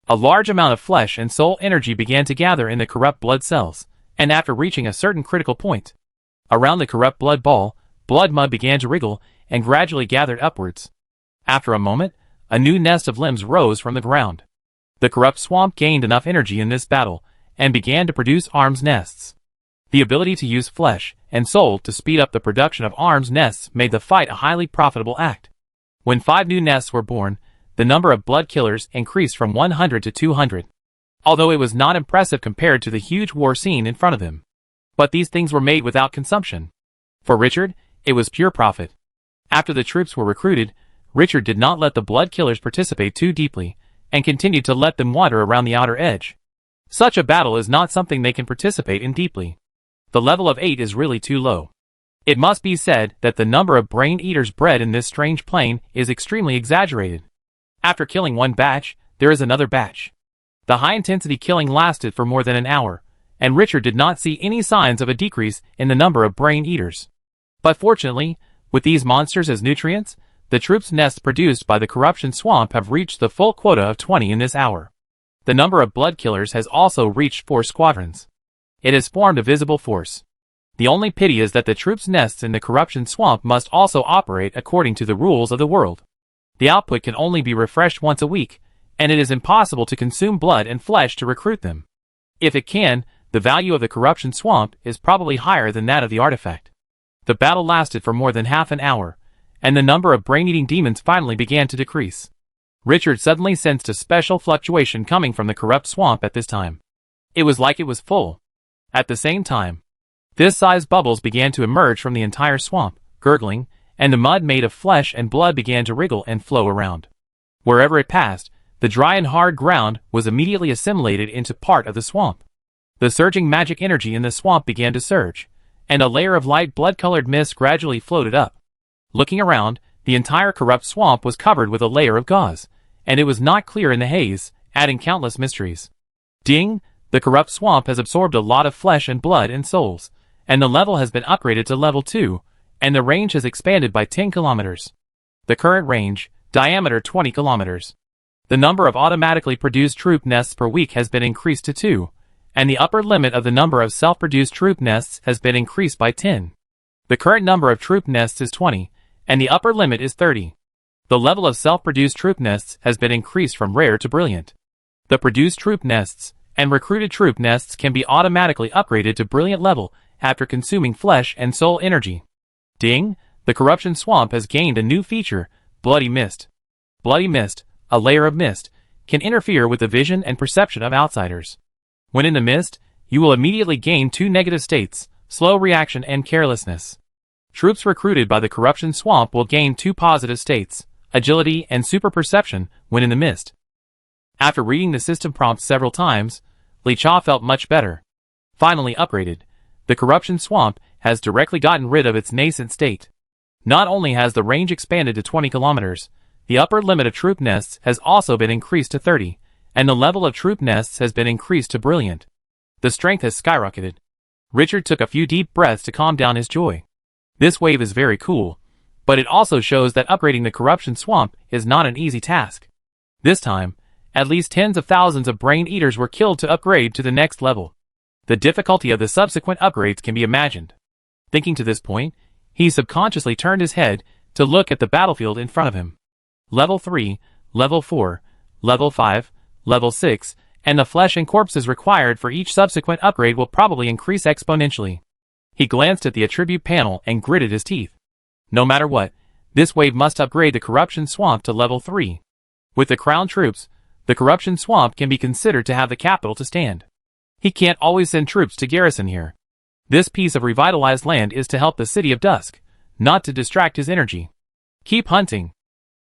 S1: A large amount of flesh and soul energy began to gather in the corrupt blood cells, and after reaching a certain critical point, around the corrupt blood ball, blood mud began to wriggle and gradually gathered upwards. After a moment, a new nest of limbs rose from the ground. The corrupt swamp gained enough energy in this battle and began to produce arms nests. The ability to use flesh and soul to speed up the production of arms nests made the fight a highly profitable act. When 5 new nests were born, the number of blood killers increased from 100 to 200. Although it was not impressive compared to the huge war scene in front of him. But these things were made without consumption. For Richard, it was pure profit. After the troops were recruited, Richard did not let the blood killers participate too deeply, and continued to let them wander around the outer edge. Such a battle is not something they can participate in deeply. The level of 8 is really too low. It must be said that the number of brain eaters bred in this strange plane is extremely exaggerated. After killing one batch, there is another batch. The high-intensity killing lasted for more than an hour, and Richard did not see any signs of a decrease in the number of brain eaters. But fortunately, with these monsters as nutrients, the troops' nests produced by the corruption swamp have reached the full quota of 20 in this hour. The number of blood killers has also reached 4 squadrons. It has formed a visible force. The only pity is that the troops' nests in the corruption swamp must also operate according to the rules of the world. The output can only be refreshed once a week, and it is impossible to consume blood and flesh to recruit them. If it can, the value of the corruption swamp is probably higher than that of the artifact. The battle lasted for more than half an hour, and the number of brain-eating demons finally began to decrease. Richard suddenly sensed a special fluctuation coming from the corrupt swamp at this time. It was like it was full. At the same time, this-sized bubbles began to emerge from the entire swamp, gurgling, and the mud made of flesh and blood began to wriggle and flow around. Wherever it passed, the dry and hard ground was immediately assimilated into part of the swamp. The surging magic energy in the swamp began to surge, and a layer of light blood-colored mist gradually floated up. Looking around, the entire corrupt swamp was covered with a layer of gauze, and it was not clear in the haze, adding countless mysteries. Ding! The corrupt swamp has absorbed a lot of flesh and blood and souls, and the level has been upgraded to level 2, and the range has expanded by 10 kilometers. The current range, diameter 20 kilometers. The number of automatically produced troop nests per week has been increased to 2, and the upper limit of the number of self-produced troop nests has been increased by 10. The current number of troop nests is 20, and the upper limit is 30. The level of self-produced troop nests has been increased from rare to brilliant. The produced troop nests and recruited troop nests can be automatically upgraded to brilliant level after consuming flesh and soul energy. Ding! The corruption swamp has gained a new feature, Bloody Mist. Bloody Mist, a layer of mist, can interfere with the vision and perception of outsiders. When in the mist, you will immediately gain 2 negative states, slow reaction and carelessness. Troops recruited by the corruption swamp will gain 2 positive states, agility and super perception, when in the mist. After reading the system prompts several times, Li Cha felt much better. Finally upgraded, the corruption swamp has directly gotten rid of its nascent state. Not only has the range expanded to 20 kilometers, the upper limit of troop nests has also been increased to 30, and the level of troop nests has been increased to brilliant. The strength has skyrocketed. Richard took a few deep breaths to calm down his joy. This wave is very cool, but it also shows that upgrading the corruption swamp is not an easy task. This time, at least tens of thousands of brain eaters were killed to upgrade to the next level. The difficulty of the subsequent upgrades can be imagined. Thinking to this point, he subconsciously turned his head to look at the battlefield in front of him. Level 3, Level 4, Level 5, Level 6, and the flesh and corpses required for each subsequent upgrade will probably increase exponentially. He glanced at the attribute panel and gritted his teeth. No matter what, this wave must upgrade the corruption swamp to Level 3. With the crown troops, the corruption swamp can be considered to have the capital to stand. He can't always send troops to garrison here. This piece of revitalized land is to help the City of Dusk, not to distract his energy. Keep hunting.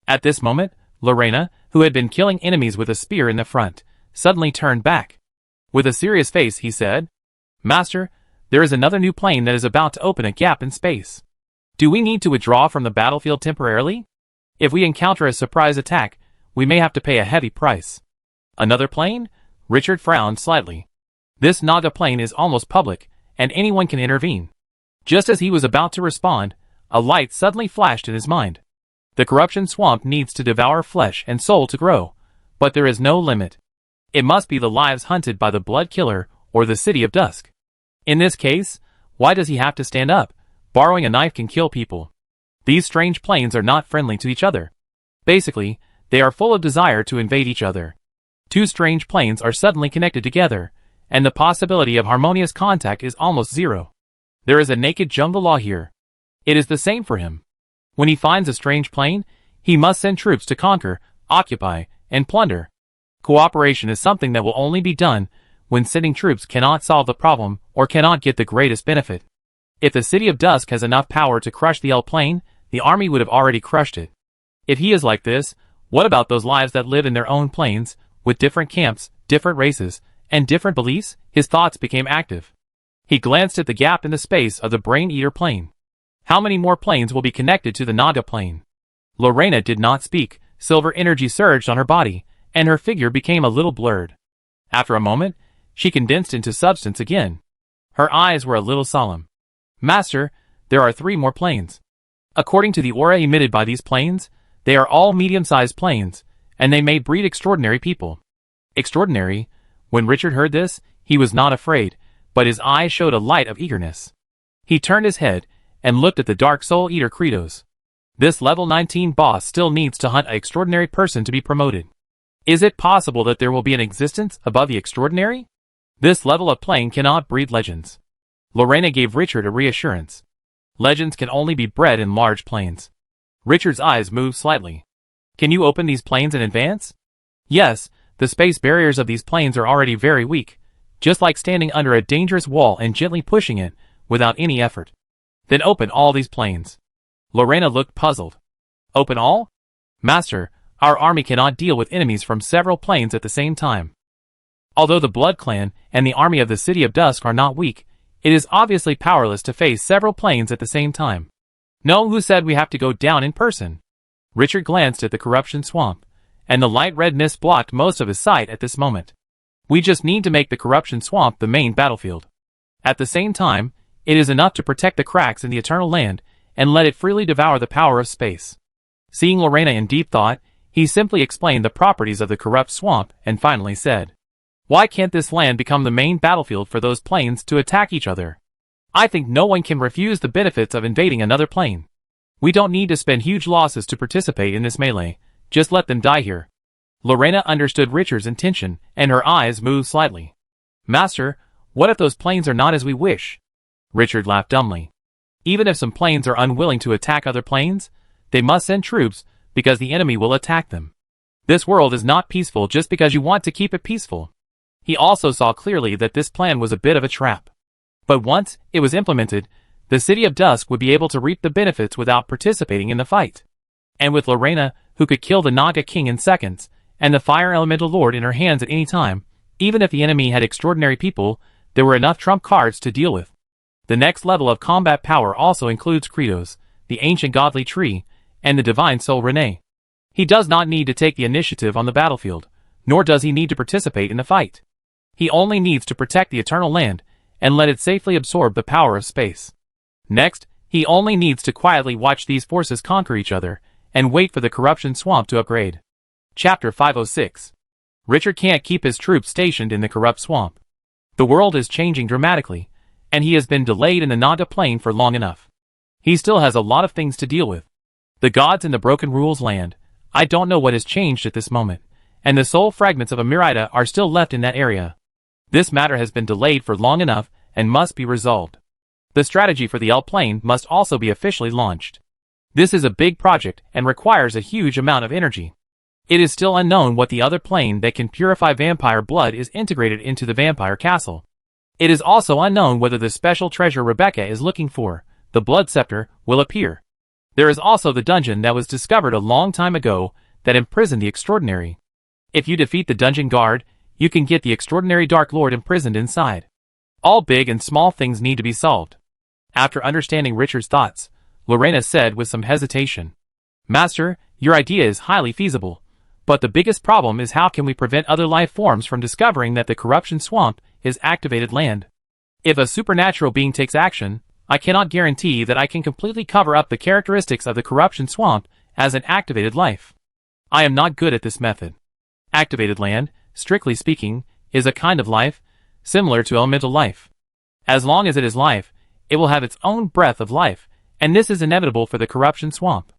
S1: At this moment, Lena, who had been killing enemies with a spear in the front, suddenly turned back. With a serious face he said, "Master, there is another new plane that is about to open a gap in space. Do we need to withdraw from the battlefield temporarily? If we encounter a surprise attack, we may have to pay a heavy price." Another plane? Richard frowned slightly. This Naga plane is almost public, and anyone can intervene. Just as he was about to respond, a light suddenly flashed in his mind. The corruption swamp needs to devour flesh and soul to grow, but there is no limit. It must be the lives hunted by the blood killer or the City of Dusk. In this case, why does he have to stand up? Borrowing a knife can kill people. These strange planes are not friendly to each other. Basically, they are full of desire to invade each other. 2 strange planes are suddenly connected together, and the possibility of harmonious contact is almost zero. There is a naked jungle law here. It is the same for him. When he finds a strange plane, he must send troops to conquer, occupy, and plunder. Cooperation is something that will only be done when sending troops cannot solve the problem or cannot get the greatest benefit. If the City of Dusk has enough power to crush the L plane, the army would have already crushed it. If he is like this, what about those lives that live in their own planes, with different camps, different races, and different beliefs? His thoughts became active. He glanced at the gap in the space of the Brain Eater plane. How many more planes will be connected to the Naga plane? Lena did not speak. Silver energy surged on her body, and her figure became a little blurred. After a moment, she condensed into substance again. Her eyes were a little solemn. Master, there are 3 more planes. According to the aura emitted by these planes, they are all medium-sized planes, and they may breed extraordinary people. Extraordinary? When Richard heard this, he was not afraid, but his eyes showed a light of eagerness. He turned his head and looked at the Dark Soul Eater Credos. This level 19 boss still needs to hunt an extraordinary person to be promoted. Is it possible that there will be an existence above the extraordinary? This level of plane cannot breed legends. Lena gave Richard a reassurance. Legends can only be bred in large planes. Richard's eyes moved slightly. Can you open these planes in advance? Yes, the space barriers of these planes are already very weak, just like standing under a dangerous wall and gently pushing it, without any effort. Then open all these planes. Lena looked puzzled. Open all? Master, our army cannot deal with enemies from several planes at the same time. Although the Blood Clan and the army of the City of Dusk are not weak, it is obviously powerless to face several planes at the same time. No, who said we have to go down in person? Richard glanced at the corruption swamp, and the light red mist blocked most of his sight at this moment. We just need to make the corruption swamp the main battlefield. At the same time, it is enough to protect the cracks in the eternal land and let it freely devour the power of space. Seeing Lena in deep thought, he simply explained the properties of the corrupt swamp and finally said, "Why can't this land become the main battlefield for those planes to attack each other? I think no one can refuse the benefits of invading another plane. We don't need to spend huge losses to participate in this melee, just let them die here." Lena understood Richard's intention, and her eyes moved slightly. "Master, what if those planes are not as we wish?" Richard laughed dumbly. "Even if some planes are unwilling to attack other planes, they must send troops, because the enemy will attack them. This world is not peaceful just because you want to keep it peaceful." He also saw clearly that this plan was a bit of a trap. But once it was implemented, the City of Dusk would be able to reap the benefits without participating in the fight. And with Lena, who could kill the Naga King in seconds, and the Fire Elemental Lord in her hands at any time, even if the enemy had extraordinary people, there were enough trump cards to deal with. The next level of combat power also includes Credos, the ancient godly tree, and the divine soul Renee. He does not need to take the initiative on the battlefield, nor does he need to participate in the fight. He only needs to protect the eternal land, and let it safely absorb the power of space. Next, he only needs to quietly watch these forces conquer each other, and wait for the corruption swamp to upgrade. Chapter 506. Richard can't keep his troops stationed in the corrupt swamp. The world is changing dramatically, and he has been delayed in the Naga plane for long enough. He still has a lot of things to deal with. The gods in the Broken Rules land, I don't know what has changed at this moment, and the soul fragments of Amirida are still left in that area. This matter has been delayed for long enough and must be resolved. The strategy for the L plane must also be officially launched. This is a big project and requires a huge amount of energy. It is still unknown what the other plane that can purify vampire blood is integrated into the vampire castle. It is also unknown whether the special treasure Rebecca is looking for, the Blood Scepter, will appear. There is also the dungeon that was discovered a long time ago that imprisoned the Extraordinary. If you defeat the dungeon guard, you can get the Extraordinary Dark Lord imprisoned inside. All big and small things need to be solved. After understanding Richard's thoughts, Lena said with some hesitation, "Master, your idea is highly feasible, but the biggest problem is how can we prevent other life forms from discovering that the corruption swamp is activated land? If a supernatural being takes action, I cannot guarantee that I can completely cover up the characteristics of the corruption swamp as an activated life. I am not good at this method. Activated land, strictly speaking, is a kind of life, similar to elemental life. As long as it is life, it will have its own breath of life, and this is inevitable for the corruption swamp."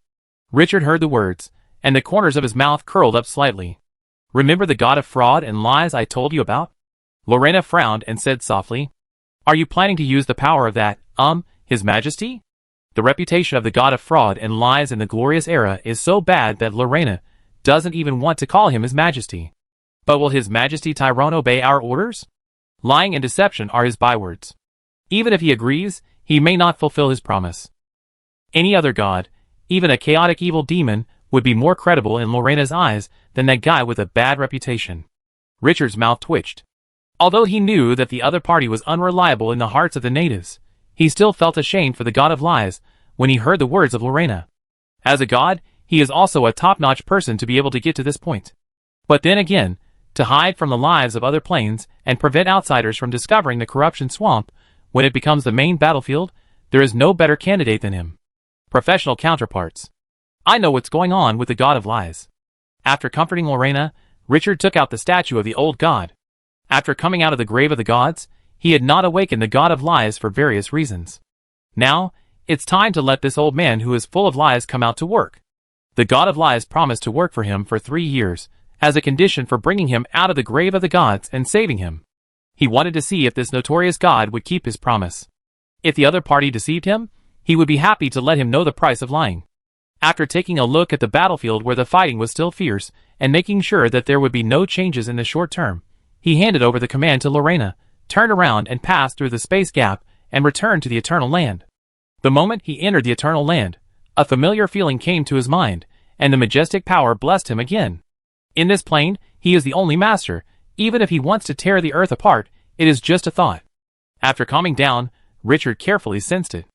S1: Richard heard the words, and the corners of his mouth curled up slightly. "Remember the god of fraud and lies I told you about?" Lena frowned and said softly, "Are you planning to use the power of that, His Majesty?" The reputation of the god of fraud and lies in the glorious era is so bad that Lena doesn't even want to call him His Majesty. But will His Majesty Tyrone obey our orders? Lying and deception are his bywords. Even if he agrees, he may not fulfill his promise. Any other god, even a chaotic evil demon, would be more credible in Lena's eyes than that guy with a bad reputation. Richard's mouth twitched. Although he knew that the other party was unreliable in the hearts of the natives, he still felt ashamed for the god of lies when he heard the words of Lena. As a god, he is also a top-notch person to be able to get to this point. But then again, to hide from the lives of other planes and prevent outsiders from discovering the corruption swamp. When it becomes the main battlefield, there is no better candidate than him. Professional counterparts. I know what's going on with the god of lies. After comforting Lena, Richard took out the statue of the old god. After coming out of the grave of the gods, he had not awakened the god of lies for various reasons. Now, it's time to let this old man who is full of lies come out to work. The god of lies promised to work for him for 3 years, as a condition for bringing him out of the grave of the gods and saving him. He wanted to see if this notorious god would keep his promise. If the other party deceived him, he would be happy to let him know the price of lying. After taking a look at the battlefield where the fighting was still fierce, and making sure that there would be no changes in the short term, he handed over the command to Lena, turned around and passed through the space gap, and returned to the Eternal Land. The moment he entered the Eternal Land, a familiar feeling came to his mind, and the majestic power blessed him again. In this plane, he is the only master. Even if he wants to tear the earth apart, it is just a thought. After calming down, Richard carefully sensed it.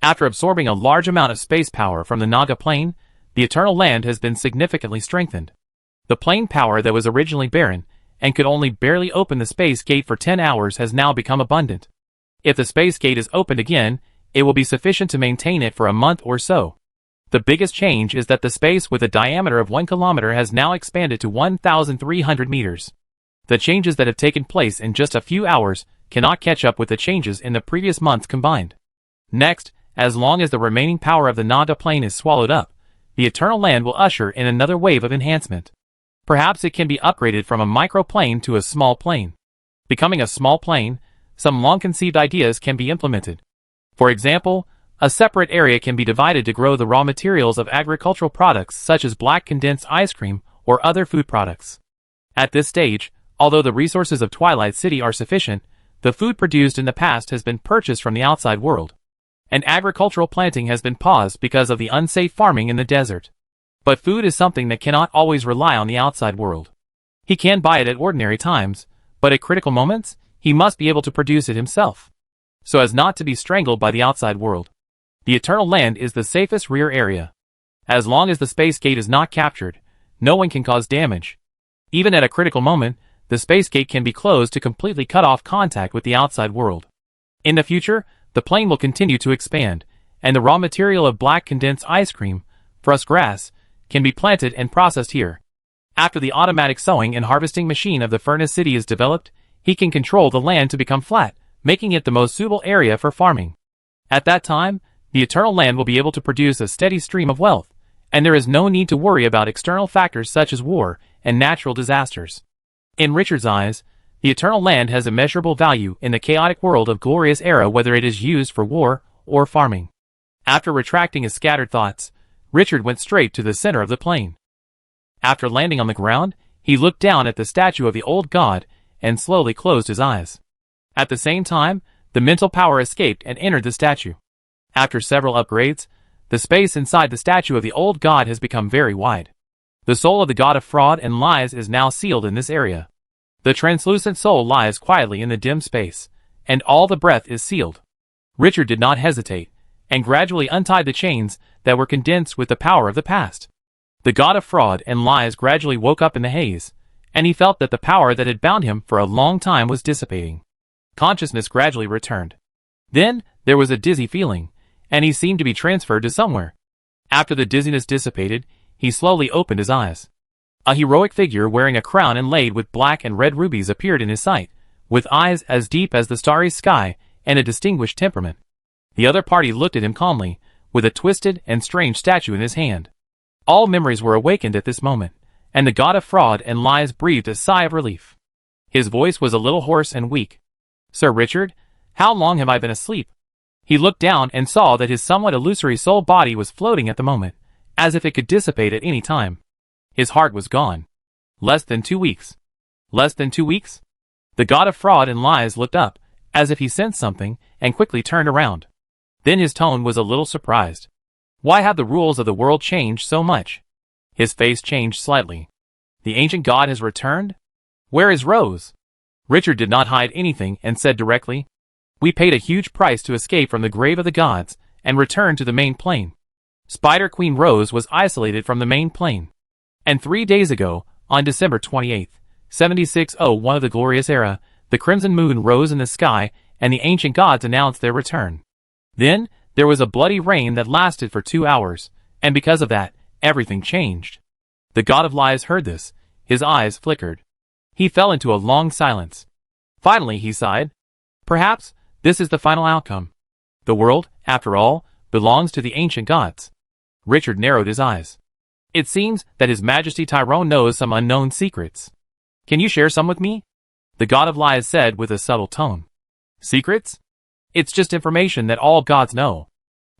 S1: After absorbing a large amount of space power from the Naga plane, the Eternal Land has been significantly strengthened. The plane power that was originally barren, and could only barely open the space gate for 10 hours has now become abundant. If the space gate is opened again, it will be sufficient to maintain it for a month or so. The biggest change is that the space with a diameter of 1 kilometer has now expanded to 1,300 meters. The changes that have taken place in just a few hours cannot catch up with the changes in the previous months combined. Next, as long as the remaining power of the Naga plane is swallowed up, the Eternal Land will usher in another wave of enhancement. Perhaps it can be upgraded from a microplane to a small plane. Becoming a small plane, some long-conceived ideas can be implemented. For example, a separate area can be divided to grow the raw materials of agricultural products such as black condensed ice cream or other food products. At this stage, although the resources of Twilight City are sufficient, the food produced in the past has been purchased from the outside world. And agricultural planting has been paused because of the unsafe farming in the desert. But food is something that cannot always rely on the outside world. He can buy it at ordinary times, but at critical moments, he must be able to produce it himself, so as not to be strangled by the outside world. The Eternal Land is the safest rear area. As long as the space gate is not captured, no one can cause damage. Even at a critical moment, the space gate can be closed to completely cut off contact with the outside world. In the future, the plane will continue to expand, and the raw material of black condensed ice cream, frost grass, can be planted and processed here. After the automatic sowing and harvesting machine of the Furnace City is developed, he can control the land to become flat, making it the most suitable area for farming. At that time, the Eternal Land will be able to produce a steady stream of wealth, and there is no need to worry about external factors such as war and natural disasters. In Richard's eyes, the Eternal Land has immeasurable value in the chaotic world of Glorious Era, whether it is used for war or farming. After retracting his scattered thoughts, Richard went straight to the center of the plane. After landing on the ground, he looked down at the statue of the old god and slowly closed his eyes. At the same time, the mental power escaped and entered the statue. After several upgrades, the space inside the statue of the old god has become very wide. The soul of the god of fraud and lies is now sealed in this area. The translucent soul lies quietly in the dim space, and all the breath is sealed. Richard did not hesitate, and gradually untied the chains that were condensed with the power of the past. The god of fraud and lies gradually woke up in the haze, and he felt that the power that had bound him for a long time was dissipating. Consciousness gradually returned. Then, there was a dizzy feeling, and he seemed to be transferred to somewhere. After the dizziness dissipated, he slowly opened his eyes. A heroic figure wearing a crown inlaid with black and red rubies appeared in his sight, with eyes as deep as the starry sky and a distinguished temperament. The other party looked at him calmly, with a twisted and strange statue in his hand. All memories were awakened at this moment, and the god of fraud and lies breathed a sigh of relief. His voice was a little hoarse and weak. "Sir Richard, how long have I been asleep?" He looked down and saw that his somewhat illusory soul body was floating at the moment, as if it could dissipate at any time. His heart was gone. Less than 2 weeks. Less than 2 weeks? The god of fraud and lies looked up, as if he sensed something, and quickly turned around. Then his tone was a little surprised. Why had the rules of the world changed so much? His face changed slightly. The ancient god has returned? Where is Rose? Richard did not hide anything and said directly, "We paid a huge price to escape from the grave of the gods and return to the main plane. Spider Queen Rose was isolated from the main plane. And 3 days ago, on December 28th, 7601 of the glorious era, the crimson moon rose in the sky, and the ancient gods announced their return. Then, there was a bloody rain that lasted for 2 hours, and because of that, everything changed. The god of lies heard this. His eyes flickered. He fell into a long silence. Finally, he sighed. Perhaps, this is the final outcome. The world, after all, belongs to the ancient gods. Richard narrowed his eyes. It seems that His Majesty Tyrone knows some unknown secrets. Can you share some with me? The god of lies said with a subtle tone. Secrets? It's just information that all gods know.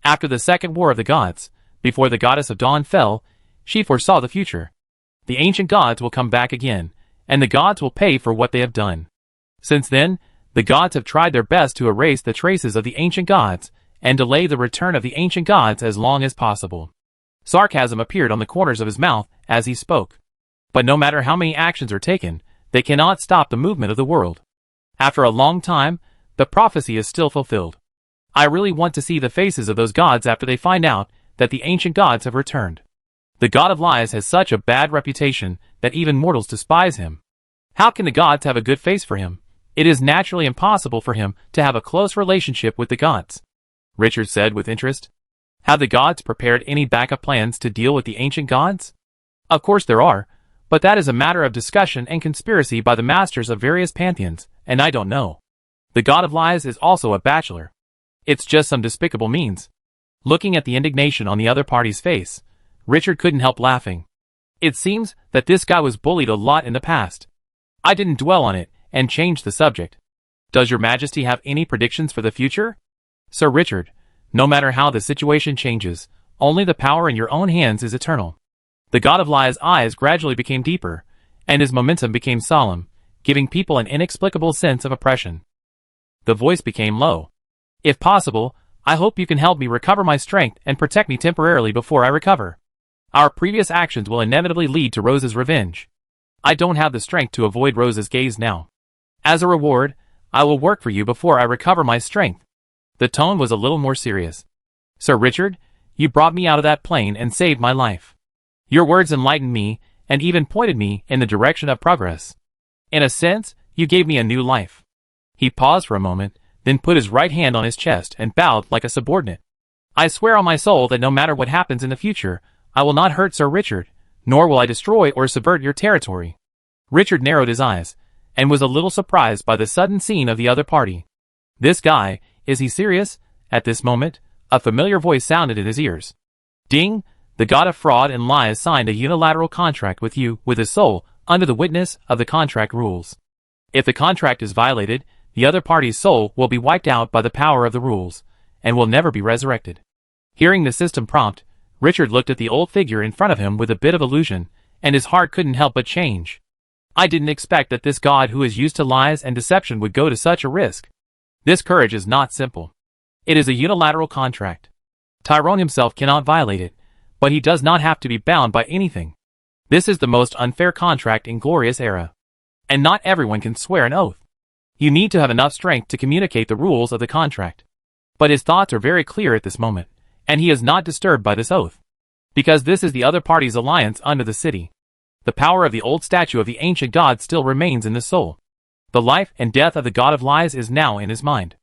S1: After the second war of the gods, before the goddess of dawn fell, she foresaw the future. The ancient gods will come back again, and the gods will pay for what they have done. Since then, the gods have tried their best to erase the traces of the ancient gods and delay the return of the ancient gods as long as possible. Sarcasm appeared on the corners of his mouth as he spoke. But no matter how many actions are taken, they cannot stop the movement of the world. After a long time, the prophecy is still fulfilled. I really want to see the faces of those gods after they find out that the ancient gods have returned. The god of lies has such a bad reputation that even mortals despise him. How can the gods have a good face for him? It is naturally impossible for him to have a close relationship with the gods. Richard said with interest. Have the gods prepared any backup plans to deal with the ancient gods? Of course there are, but that is a matter of discussion and conspiracy by the masters of various pantheons, and I don't know. The god of lies is also a bachelor. It's just some despicable means. Looking at the indignation on the other party's face, Richard couldn't help laughing. It seems that this guy was bullied a lot in the past. I didn't dwell on it and changed the subject. Does your majesty have any predictions for the future? Sir Richard, no matter how the situation changes, only the power in your own hands is eternal. The god of lies' eyes gradually became deeper, and his momentum became solemn, giving people an inexplicable sense of oppression. The voice became low. If possible, I hope you can help me recover my strength and protect me temporarily before I recover. Our previous actions will inevitably lead to Rose's revenge. I don't have the strength to avoid Rose's gaze now. As a reward, I will work for you before I recover my strength. The tone was a little more serious. Sir Richard, you brought me out of that plane and saved my life. Your words enlightened me and even pointed me in the direction of progress. In a sense, you gave me a new life. He paused for a moment, then put his right hand on his chest and bowed like a subordinate. I swear on my soul that no matter what happens in the future, I will not hurt Sir Richard, nor will I destroy or subvert your territory. Richard narrowed his eyes, and was a little surprised by the sudden scene of the other party. This guy, is he serious? At this moment, a familiar voice sounded in his ears. Ding! The god of fraud and lies signed a unilateral contract with you, with his soul, under the witness of the contract rules. If the contract is violated, the other party's soul will be wiped out by the power of the rules, and will never be resurrected. Hearing the system prompt, Richard looked at the old figure in front of him with a bit of illusion, and his heart couldn't help but change. I didn't expect that this god who is used to lies and deception would go to such a risk. This courage is not simple. It is a unilateral contract. Tyrone himself cannot violate it, but he does not have to be bound by anything. This is the most unfair contract in Glorious Era. And not everyone can swear an oath. You need to have enough strength to communicate the rules of the contract. But his thoughts are very clear at this moment, and he is not disturbed by this oath. Because this is the other party's alliance under the city. The power of the old statue of the ancient god still remains in the soul. The life and death of the god of lies is now in his mind.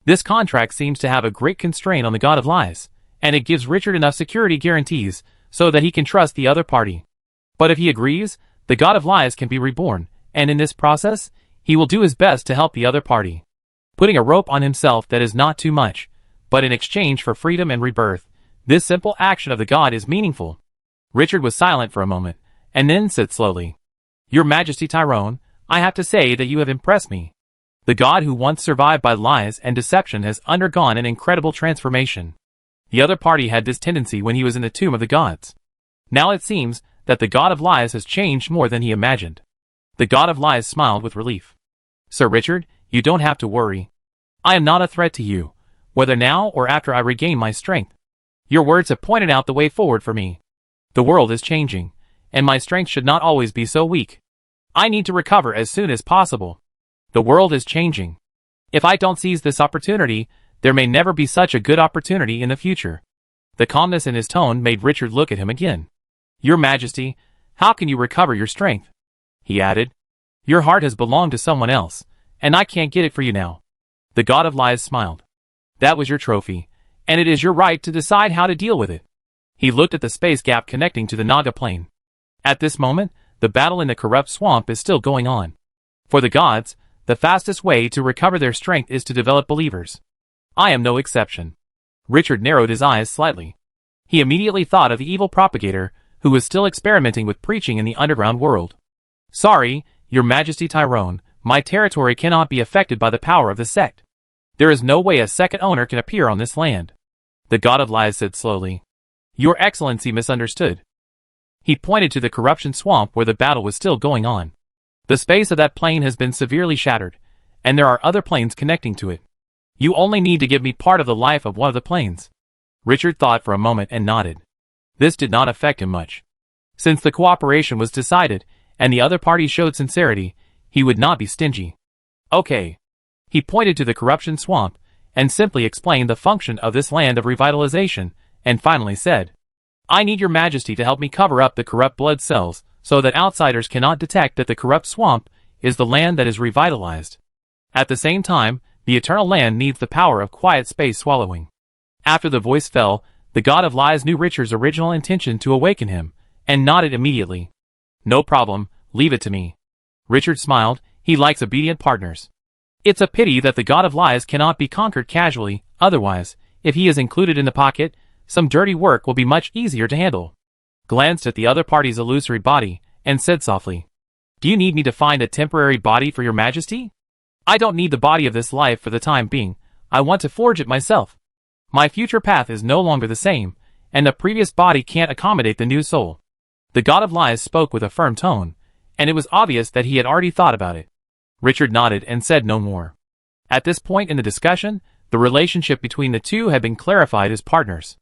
S1: This contract seems to have a great constraint on the god of lies, and it gives Richard enough security guarantees so that he can trust the other party. But if he agrees, the god of lies can be reborn, and in this process, he will do his best to help the other party. Putting a rope on himself that is not too much, but in exchange for freedom and rebirth, this simple action of the god is meaningful. Richard was silent for a moment, and then said slowly, Your Majesty Tyrone, I have to say that you have impressed me. The god who once survived by lies and deception has undergone an incredible transformation. The other party had this tendency when he was in the tomb of the gods. Now it seems that the god of lies has changed more than he imagined. The god of lies smiled with relief. Sir Richard, you don't have to worry. I am not a threat to you, whether now or after I regain my strength. Your words have pointed out the way forward for me. The world is changing, and my strength should not always be so weak. I need to recover as soon as possible. The world is changing. If I don't seize this opportunity, there may never be such a good opportunity in the future. The calmness in his tone made Richard look at him again. Your Majesty, how can you recover your strength? He added. Your heart has belonged to someone else, and I can't get it for you now. The god of lies smiled. That was your trophy, and it is your right to decide how to deal with it. He looked at the space gap connecting to the Naga plane. At this moment, the battle in the corrupt swamp is still going on. For the gods, the fastest way to recover their strength is to develop believers. I am no exception. Richard narrowed his eyes slightly. He immediately thought of the evil propagator, who was still experimenting with preaching in the underground world. Sorry, Your Majesty Tyrone, my territory cannot be affected by the power of the sect. There is no way a second owner can appear on this land. The god of lies said slowly. Your Excellency misunderstood. He pointed to the corruption swamp where the battle was still going on. The space of that plane has been severely shattered, and there are other planes connecting to it. You only need to give me part of the life of one of the planes. Richard thought for a moment and nodded. This did not affect him much. Since the cooperation was decided, and the other party showed sincerity, he would not be stingy. Okay. He pointed to the corruption swamp, and simply explained the function of this land of revitalization, and finally said, I need your majesty to help me cover up the corrupt blood cells, so that outsiders cannot detect that the corrupt swamp is the land that is revitalized. At the same time, the eternal land needs the power of quiet space swallowing. After the voice fell, the god of lies knew Richard's original intention to awaken him, and nodded immediately. No problem, leave it to me. Richard smiled, he likes obedient partners. It's a pity that the god of lies cannot be conquered casually, otherwise, if he is included in the pocket, some dirty work will be much easier to handle. Glanced at the other party's illusory body, and said softly, Do you need me to find a temporary body for your majesty? I don't need the body of this life for the time being, I want to forge it myself. My future path is no longer the same, and the previous body can't accommodate the new soul. The god of lies spoke with a firm tone, and it was obvious that he had already thought about it. Richard nodded and said no more. At this point in the discussion, the relationship between the two had been clarified as partners.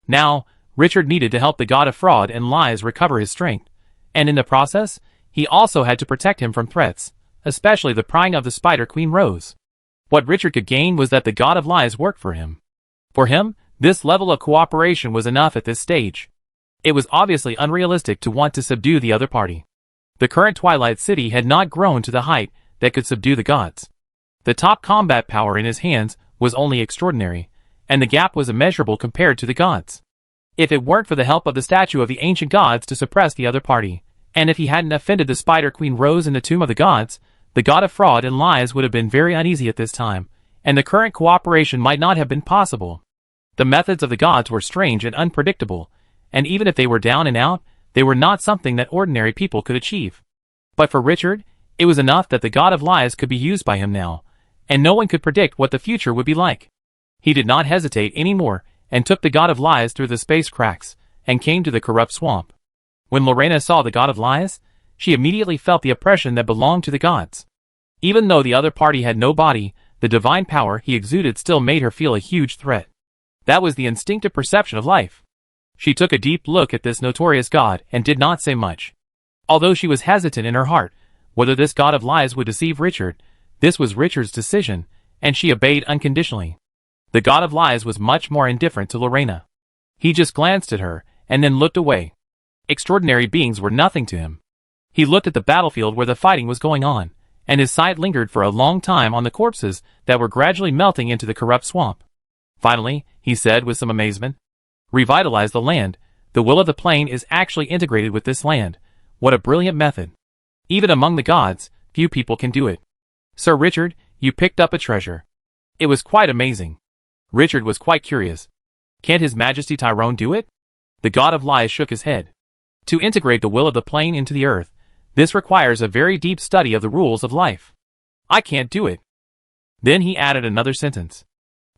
S1: Now, Richard needed to help the god of fraud and lies recover his strength, and in the process, he also had to protect him from threats, especially the prying of the Spider Queen Rose. What Richard could gain was that the god of lies worked for him. For him, this level of cooperation was enough at this stage. It was obviously unrealistic to want to subdue the other party. The current Twilight City had not grown to the height that could subdue the gods. The top combat power in his hands was only extraordinary, and the gap was immeasurable compared to the gods. If it weren't for the help of the statue of the ancient gods to suppress the other party, and if he hadn't offended the Spider Queen Rose in the Tomb of the Gods, the god of fraud and lies would have been very uneasy at this time, and the current cooperation might not have been possible. The methods of the gods were strange and unpredictable, and even if they were down and out, they were not something that ordinary people could achieve. But for Richard, it was enough that the god of lies could be used by him now, and no one could predict what the future would be like. He did not hesitate anymore, and took the god of lies through the space cracks, and came to the corrupt swamp. When Lena saw the god of lies, she immediately felt the oppression that belonged to the gods. Even though the other party had no body, the divine power he exuded still made her feel a huge threat. That was the instinctive perception of life. She took a deep look at this notorious god and did not say much. Although she was hesitant in her heart, whether this god of lies would deceive Richard, this was Richard's decision, and she obeyed unconditionally. The god of lies was much more indifferent to Lena. He just glanced at her, and then looked away. Extraordinary beings were nothing to him. He looked at the battlefield where the fighting was going on, and his sight lingered for a long time on the corpses that were gradually melting into the corrupt swamp. Finally, he said with some amazement, Revitalize the land, the will of the plane is actually integrated with this land. What a brilliant method. Even among the gods, few people can do it. Sir Richard, you picked up a treasure. It was quite amazing. Richard was quite curious. Can't His Majesty Tyrone do it? The god of lies shook his head. To integrate the will of the plane into the earth, this requires a very deep study of the rules of life. I can't do it. Then he added another sentence.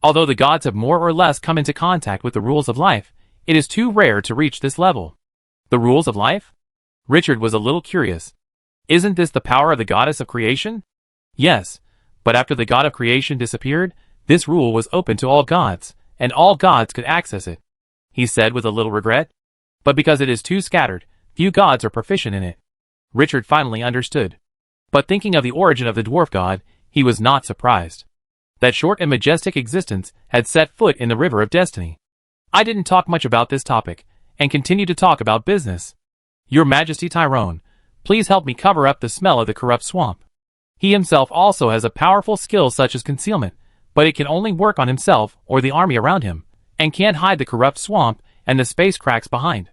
S1: Although the gods have more or less come into contact with the rules of life, it is too rare to reach this level. The rules of life? Richard was a little curious. Isn't this the power of the goddess of creation? Yes, but after the god of creation disappeared, this rule was open to all gods, and all gods could access it. He said with a little regret. But because it is too scattered, few gods are proficient in it. Richard finally understood. But thinking of the origin of the dwarf god, he was not surprised. That short and majestic existence had set foot in the river of destiny. I didn't talk much about this topic, and continued to talk about business. Your Majesty Tyrone, Please help me cover up the smell of the corrupt swamp. He himself also has a powerful skill such as concealment, but it can only work on himself or the army around him, and can't hide the corrupt swamp and the space cracks behind.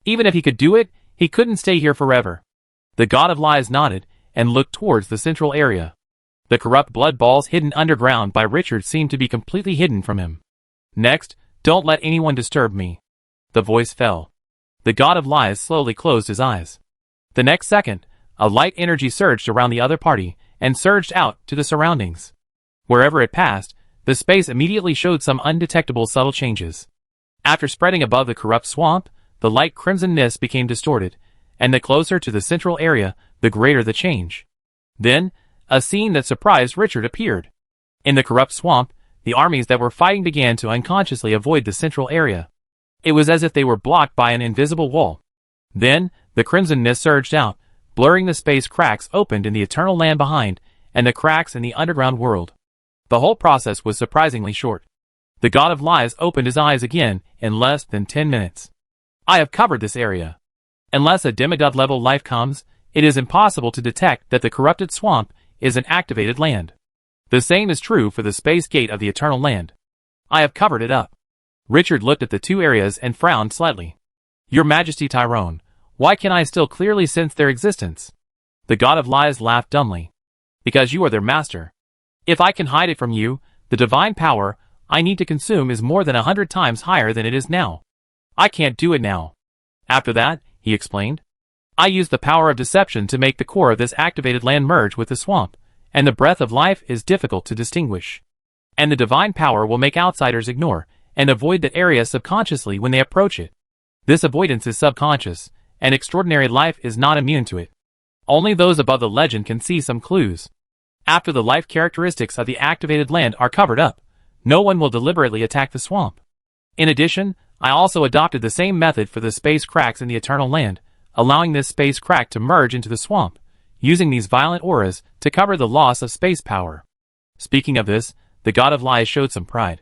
S1: Even if he could do it, he couldn't stay here forever. The God of Lies nodded and looked towards the central area. The corrupt blood balls hidden underground by Richard seemed to be completely hidden from him. Next, don't let anyone disturb me. The voice fell. The God of Lies slowly closed his eyes. The next second, a light energy surged around the other party and surged out to the surroundings. Wherever it passed, the space immediately showed some undetectable subtle changes. After spreading above the corrupt swamp, the light crimson mist became distorted, and the closer to the central area, the greater the change. Then, a scene that surprised Richard appeared. In the corrupt swamp, the armies that were fighting began to unconsciously avoid the central area. It was as if they were blocked by an invisible wall. Then, the crimson mist surged out, blurring the space cracks opened in the eternal land behind, and the cracks in the underground world. The whole process was surprisingly short. The God of Lies opened his eyes again in less than 10 minutes. I have covered this area. Unless a demigod-level life comes, it is impossible to detect that the corrupted swamp is an activated land. The same is true for the space gate of the eternal land. I have covered it up. Richard looked at the two areas and frowned slightly. Your Majesty Tyrone, why can I still clearly sense their existence? The God of Lies laughed dumbly. Because you are their master. If I can hide it from you, the divine power I need to consume is more than 100 times higher than it is now. I can't do it now. After that, he explained, I use the power of deception to make the core of this activated land merge with the swamp, and the breath of life is difficult to distinguish. And the divine power will make outsiders ignore and avoid that area subconsciously when they approach it. This avoidance is subconscious, and extraordinary life is not immune to it. Only those above the legend can see some clues. After the life characteristics of the activated land are covered up, no one will deliberately attack the swamp. In addition, I also adopted the same method for the space cracks in the eternal land, allowing this space crack to merge into the swamp, using these violent auras to cover the loss of space power. Speaking of this, the God of Lies showed some pride.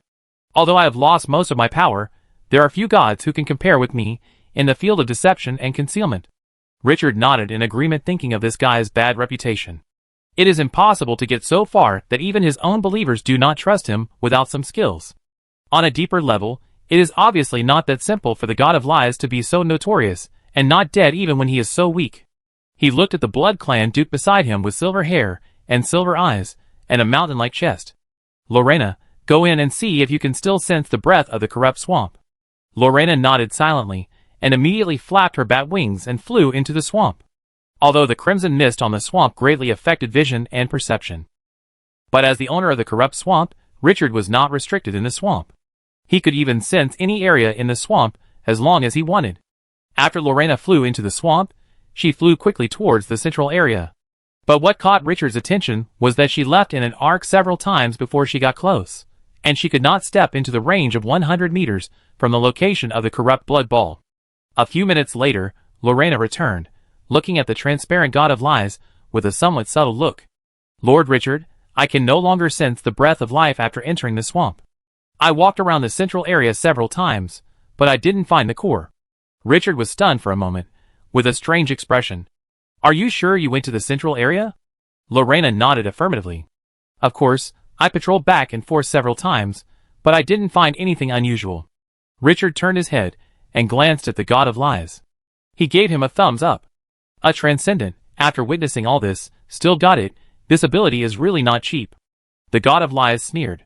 S1: Although I have lost most of my power, there are few gods who can compare with me in the field of deception and concealment. Richard nodded in agreement, thinking of this guy's bad reputation. It is impossible to get so far that even his own believers do not trust him without some skills. On a deeper level, it is obviously not that simple for the God of Lies to be so notorious and not dead even when he is so weak. He looked at the Blood Clan Duke beside him with silver hair and silver eyes and a mountain-like chest. Lorena, go in and see if you can still sense the breath of the corrupt swamp. Lorena nodded silently and immediately flapped her bat wings and flew into the swamp. Although the crimson mist on the swamp greatly affected vision and perception. But as the owner of the corrupt swamp, Richard was not restricted in the swamp. He could even sense any area in the swamp as long as he wanted. After Lorena flew into the swamp, she flew quickly towards the central area. But what caught Richard's attention was that she left in an arc several times before she got close, and she could not step into the range of 100 meters from the location of the corrupt blood ball. A few minutes later, Lorena returned, looking at the transparent God of Lies with a somewhat subtle look. Lord Richard, I can no longer sense the breath of life after entering the swamp. I walked around the central area several times, but I didn't find the core. Richard was stunned for a moment, with a strange expression. Are you sure you went to the central area? Lorena nodded affirmatively. Of course, I patrolled back and forth several times, but I didn't find anything unusual. Richard turned his head and glanced at the God of Lies. He gave him a thumbs up. A transcendent, after witnessing all this, still got it. This ability is really not cheap. The God of Lies sneered.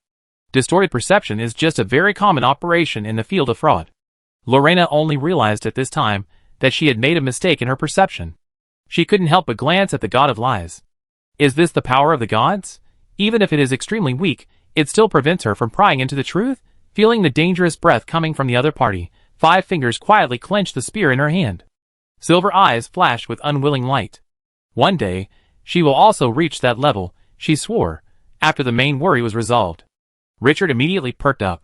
S1: Distorted perception is just a very common operation in the field of fraud. Lorena only realized at this time that she had made a mistake in her perception. She couldn't help but glance at the God of Lies. Is this the power of the gods? Even if it is extremely weak, it still prevents her from prying into the truth? Feeling the dangerous breath coming from the other party, 5 fingers quietly clenched the spear in her hand. Silver eyes flashed with unwilling light. One day, she will also reach that level, she swore, after the main worry was resolved. Richard immediately perked up.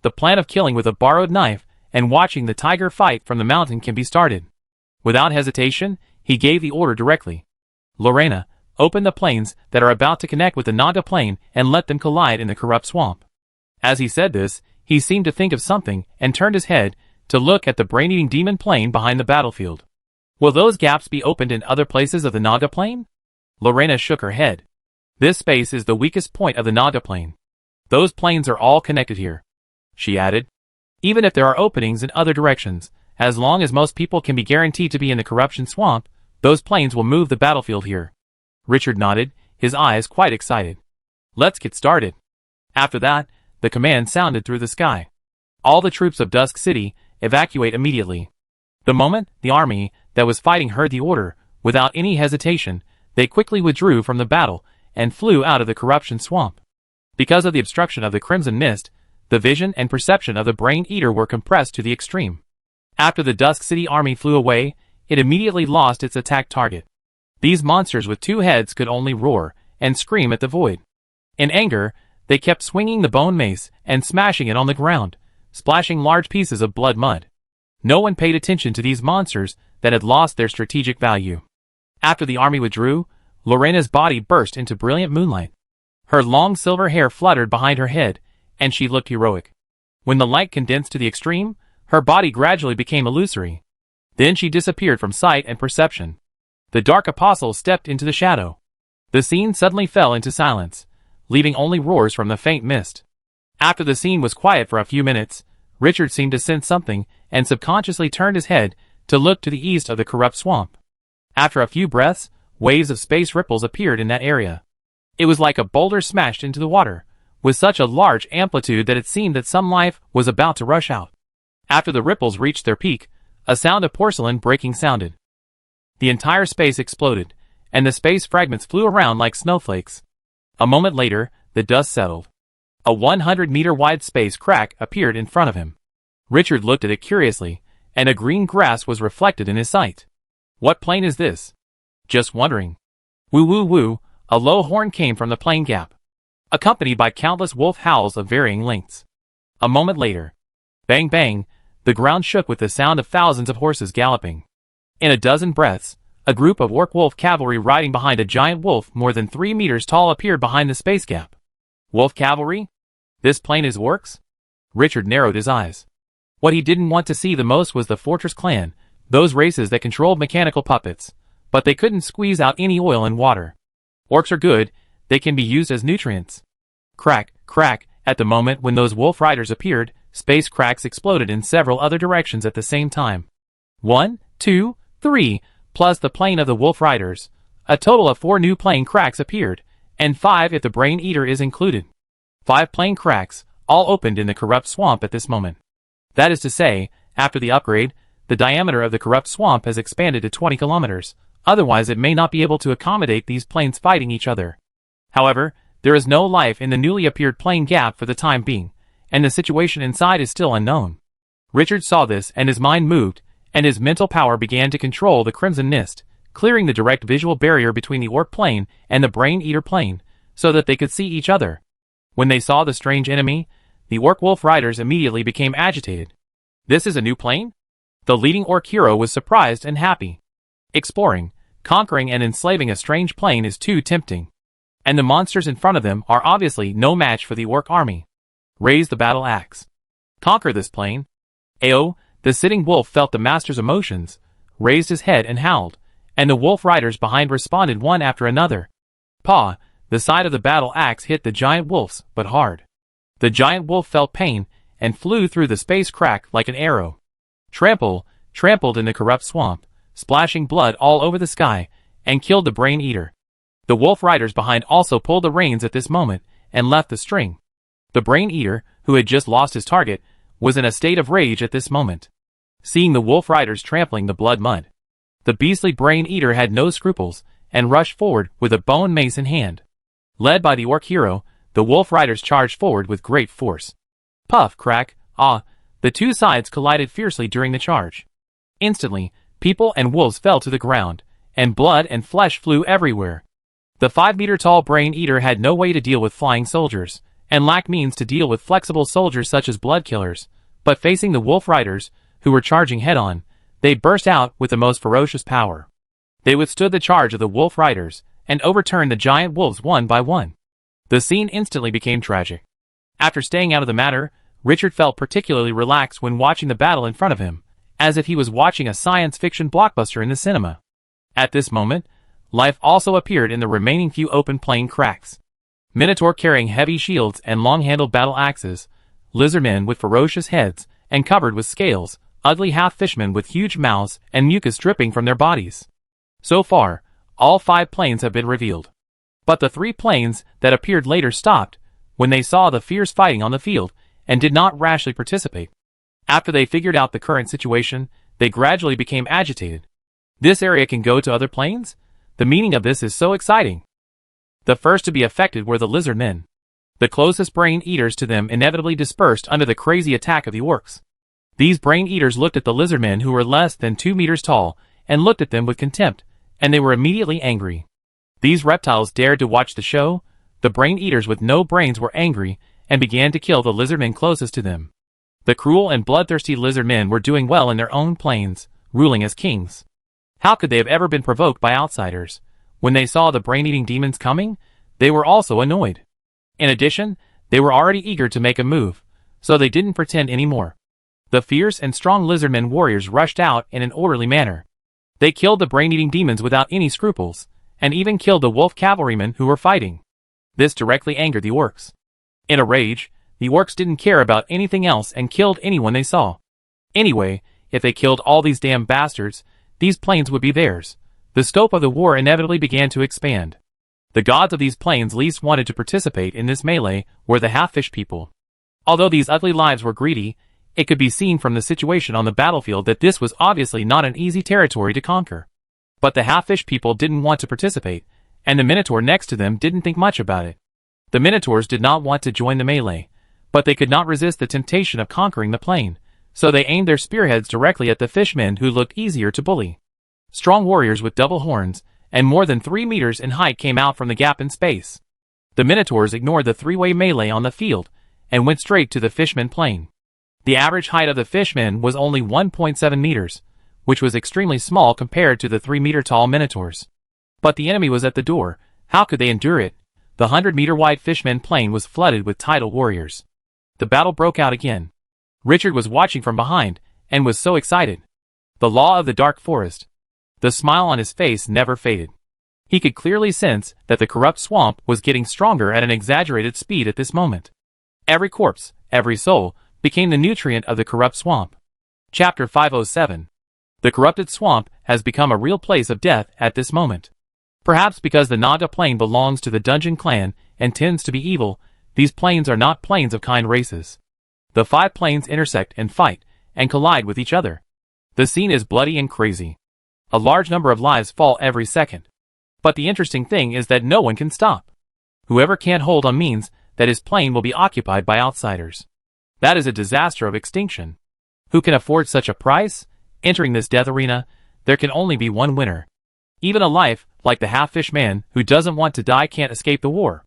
S1: The plan of killing with a borrowed knife and watching the tiger fight from the mountain can be started. Without hesitation, he gave the order directly. Lorena, open the planes that are about to connect with the Naga plane and let them collide in the corrupt swamp. As he said this, he seemed to think of something and turned his head to look at the brain-eating demon plane behind the battlefield. Will those gaps be opened in other places of the Naga plane? Lena shook her head. This space is the weakest point of the Naga plane. Those planes are all connected here, she added. Even if there are openings in other directions, as long as most people can be guaranteed to be in the corruption swamp, those planes will move the battlefield here. Richard nodded, his eyes quite excited. Let's get started. After that, the command sounded through the sky. All the troops of Dusk City, evacuate immediately. The moment the army that was fighting heard the order, without any hesitation, they quickly withdrew from the battle and flew out of the corruption swamp. Because of the obstruction of the crimson mist, the vision and perception of the Brain Eater were compressed to the extreme. After the Dusk City army flew away, it immediately lost its attack target. These monsters with two heads could only roar and scream at the void. In anger, they kept swinging the bone mace and smashing it on the ground, splashing large pieces of blood mud. No one paid attention to these monsters that had lost their strategic value. After the army withdrew, Lena's body burst into brilliant moonlight. Her long silver hair fluttered behind her head, and she looked heroic. When the light condensed to the extreme, her body gradually became illusory. Then she disappeared from sight and perception. The Dark Apostle stepped into the shadow. The scene suddenly fell into silence, leaving only roars from the faint mist. After the scene was quiet for a few minutes, Richard seemed to sense something and subconsciously turned his head to look to the east of the corrupt swamp. After a few breaths, waves of space ripples appeared in that area. It was like a boulder smashed into the water, with such a large amplitude that it seemed that some life was about to rush out. After the ripples reached their peak, a sound of porcelain breaking sounded. The entire space exploded, and the space fragments flew around like snowflakes. A moment later, the dust settled. A 100-meter-wide space crack appeared in front of him. Richard looked at it curiously, and a green grass was reflected in his sight. What plane is this? Just wondering. Woo woo woo, a low horn came from the plane gap, accompanied by countless wolf howls of varying lengths. A moment later, bang bang, the ground shook with the sound of thousands of horses galloping. In a dozen breaths, a group of orc-wolf cavalry riding behind a giant wolf more than 3 meters tall appeared behind the space gap. Wolf cavalry? This plane is orcs? Richard narrowed his eyes. What he didn't want to see the most was the Fortress clan, those races that controlled mechanical puppets, but they couldn't squeeze out any oil and water. Orcs are good, they can be used as nutrients. Crack, crack, at the moment when those wolf riders appeared, space cracks exploded in several other directions at the same time. 1, 2, 3, plus the plane of the wolf riders. A total of 4 new plane cracks appeared, and 5 if the Brain Eater is included. 5 plane cracks, all opened in the corrupt swamp at this moment. That is to say, after the upgrade, the diameter of the corrupt swamp has expanded to 20 kilometers, otherwise it may not be able to accommodate these planes fighting each other. However, there is no life in the newly appeared plane gap for the time being, and the situation inside is still unknown. Richard saw this and his mind moved, and his mental power began to control the crimson mist, clearing the direct visual barrier between the orc plane and the Brain Eater plane, so that they could see each other. When they saw the strange enemy, the orc-wolf riders immediately became agitated. This is a new plane? The leading orc hero was surprised and happy. Exploring, conquering and enslaving a strange plane is too tempting. And the monsters in front of them are obviously no match for the orc army. Raise the battle axe. Conquer this plane. Ao, the sitting wolf felt the master's emotions, raised his head and howled, and the wolf riders behind responded one after another. Paw, the side of the battle axe hit the giant wolf's, but hard. The giant wolf felt pain and flew through the space crack like an arrow. Trample, trampled in the corrupt swamp, splashing blood all over the sky, and killed the Brain Eater. The wolf riders behind also pulled the reins at this moment and left the string. The Brain Eater, who had just lost his target, was in a state of rage at this moment. Seeing the wolf riders trampling the blood mud, the beastly Brain Eater had no scruples and rushed forward with a bone mace in hand. Led by the orc hero, the wolf riders charged forward with great force. Puff, crack, ah, the two sides collided fiercely during the charge. Instantly, people and wolves fell to the ground, and blood and flesh flew everywhere. The 5-meter-tall Brain Eater had no way to deal with flying soldiers, and lacked means to deal with flexible soldiers such as blood killers, but facing the wolf riders, who were charging head-on, they burst out with the most ferocious power. They withstood the charge of the wolf riders, and overturned the giant wolves one by one. The scene instantly became tragic. After staying out of the matter, Richard felt particularly relaxed when watching the battle in front of him, as if he was watching a science fiction blockbuster in the cinema. At this moment, life also appeared in the remaining few open plain cracks. Minotaur carrying heavy shields and long-handled battle axes, lizardmen with ferocious heads and covered with scales, ugly half-fishmen with huge mouths and mucus dripping from their bodies. So far, all 5 planes have been revealed. But the 3 planes that appeared later stopped when they saw the fierce fighting on the field and did not rashly participate. After they figured out the current situation, they gradually became agitated. This area can go to other planes? The meaning of this is so exciting. The first to be affected were the lizard men. The closest brain eaters to them inevitably dispersed under the crazy attack of the orcs. These brain eaters looked at the lizard men who were less than 2 meters tall and looked at them with contempt, and they were immediately angry. These reptiles dared to watch the show. The brain eaters with no brains were angry and began to kill the lizard men closest to them. The cruel and bloodthirsty lizard men were doing well in their own planes, ruling as kings. How could they have ever been provoked by outsiders? When they saw the brain-eating demons coming, they were also annoyed. In addition, they were already eager to make a move, so they didn't pretend anymore. The fierce and strong lizardmen warriors rushed out in an orderly manner. They killed the brain-eating demons without any scruples, and even killed the wolf cavalrymen who were fighting. This directly angered the orcs. In a rage, the orcs didn't care about anything else and killed anyone they saw. Anyway, if they killed all these damn bastards, these plains would be theirs. The scope of the war inevitably began to expand. The gods of these plains least wanted to participate in this melee were the half-fish people. Although these ugly lives were greedy, it could be seen from the situation on the battlefield that this was obviously not an easy territory to conquer. But the half-fish people didn't want to participate, and the Minotaur next to them didn't think much about it. The Minotaurs did not want to join the melee, but they could not resist the temptation of conquering the plain, so they aimed their spearheads directly at the fishmen who looked easier to bully. Strong warriors with double horns, and more than 3 meters in height came out from the gap in space. The Minotaurs ignored the 3-way melee on the field, and went straight to the fishman plain. The average height of the fishmen was only 1.7 meters, which was extremely small compared to the 3-meter-tall Minotaurs. But the enemy was at the door. How could they endure it? The 100-meter-wide fishman plain was flooded with tidal warriors. The battle broke out again. Richard was watching from behind, and was so excited. The law of the dark forest. The smile on his face never faded. He could clearly sense that the corrupt swamp was getting stronger at an exaggerated speed at this moment. Every corpse, every soul, became the nutrient of the corrupt swamp. Chapter 507. The corrupted swamp has become a real place of death at this moment. Perhaps because the Naga plain belongs to the Dungeon clan and tends to be evil, these plains are not plains of kind races. The 5 plains intersect and fight, and collide with each other. The scene is bloody and crazy. A large number of lives fall every second. But the interesting thing is that no one can stop. Whoever can't hold on means that his plain will be occupied by outsiders. That is a disaster of extinction. Who can afford such a price? Entering this death arena, there can only be one winner. Even a life, like the half-fish man who doesn't want to die, can't escape the war.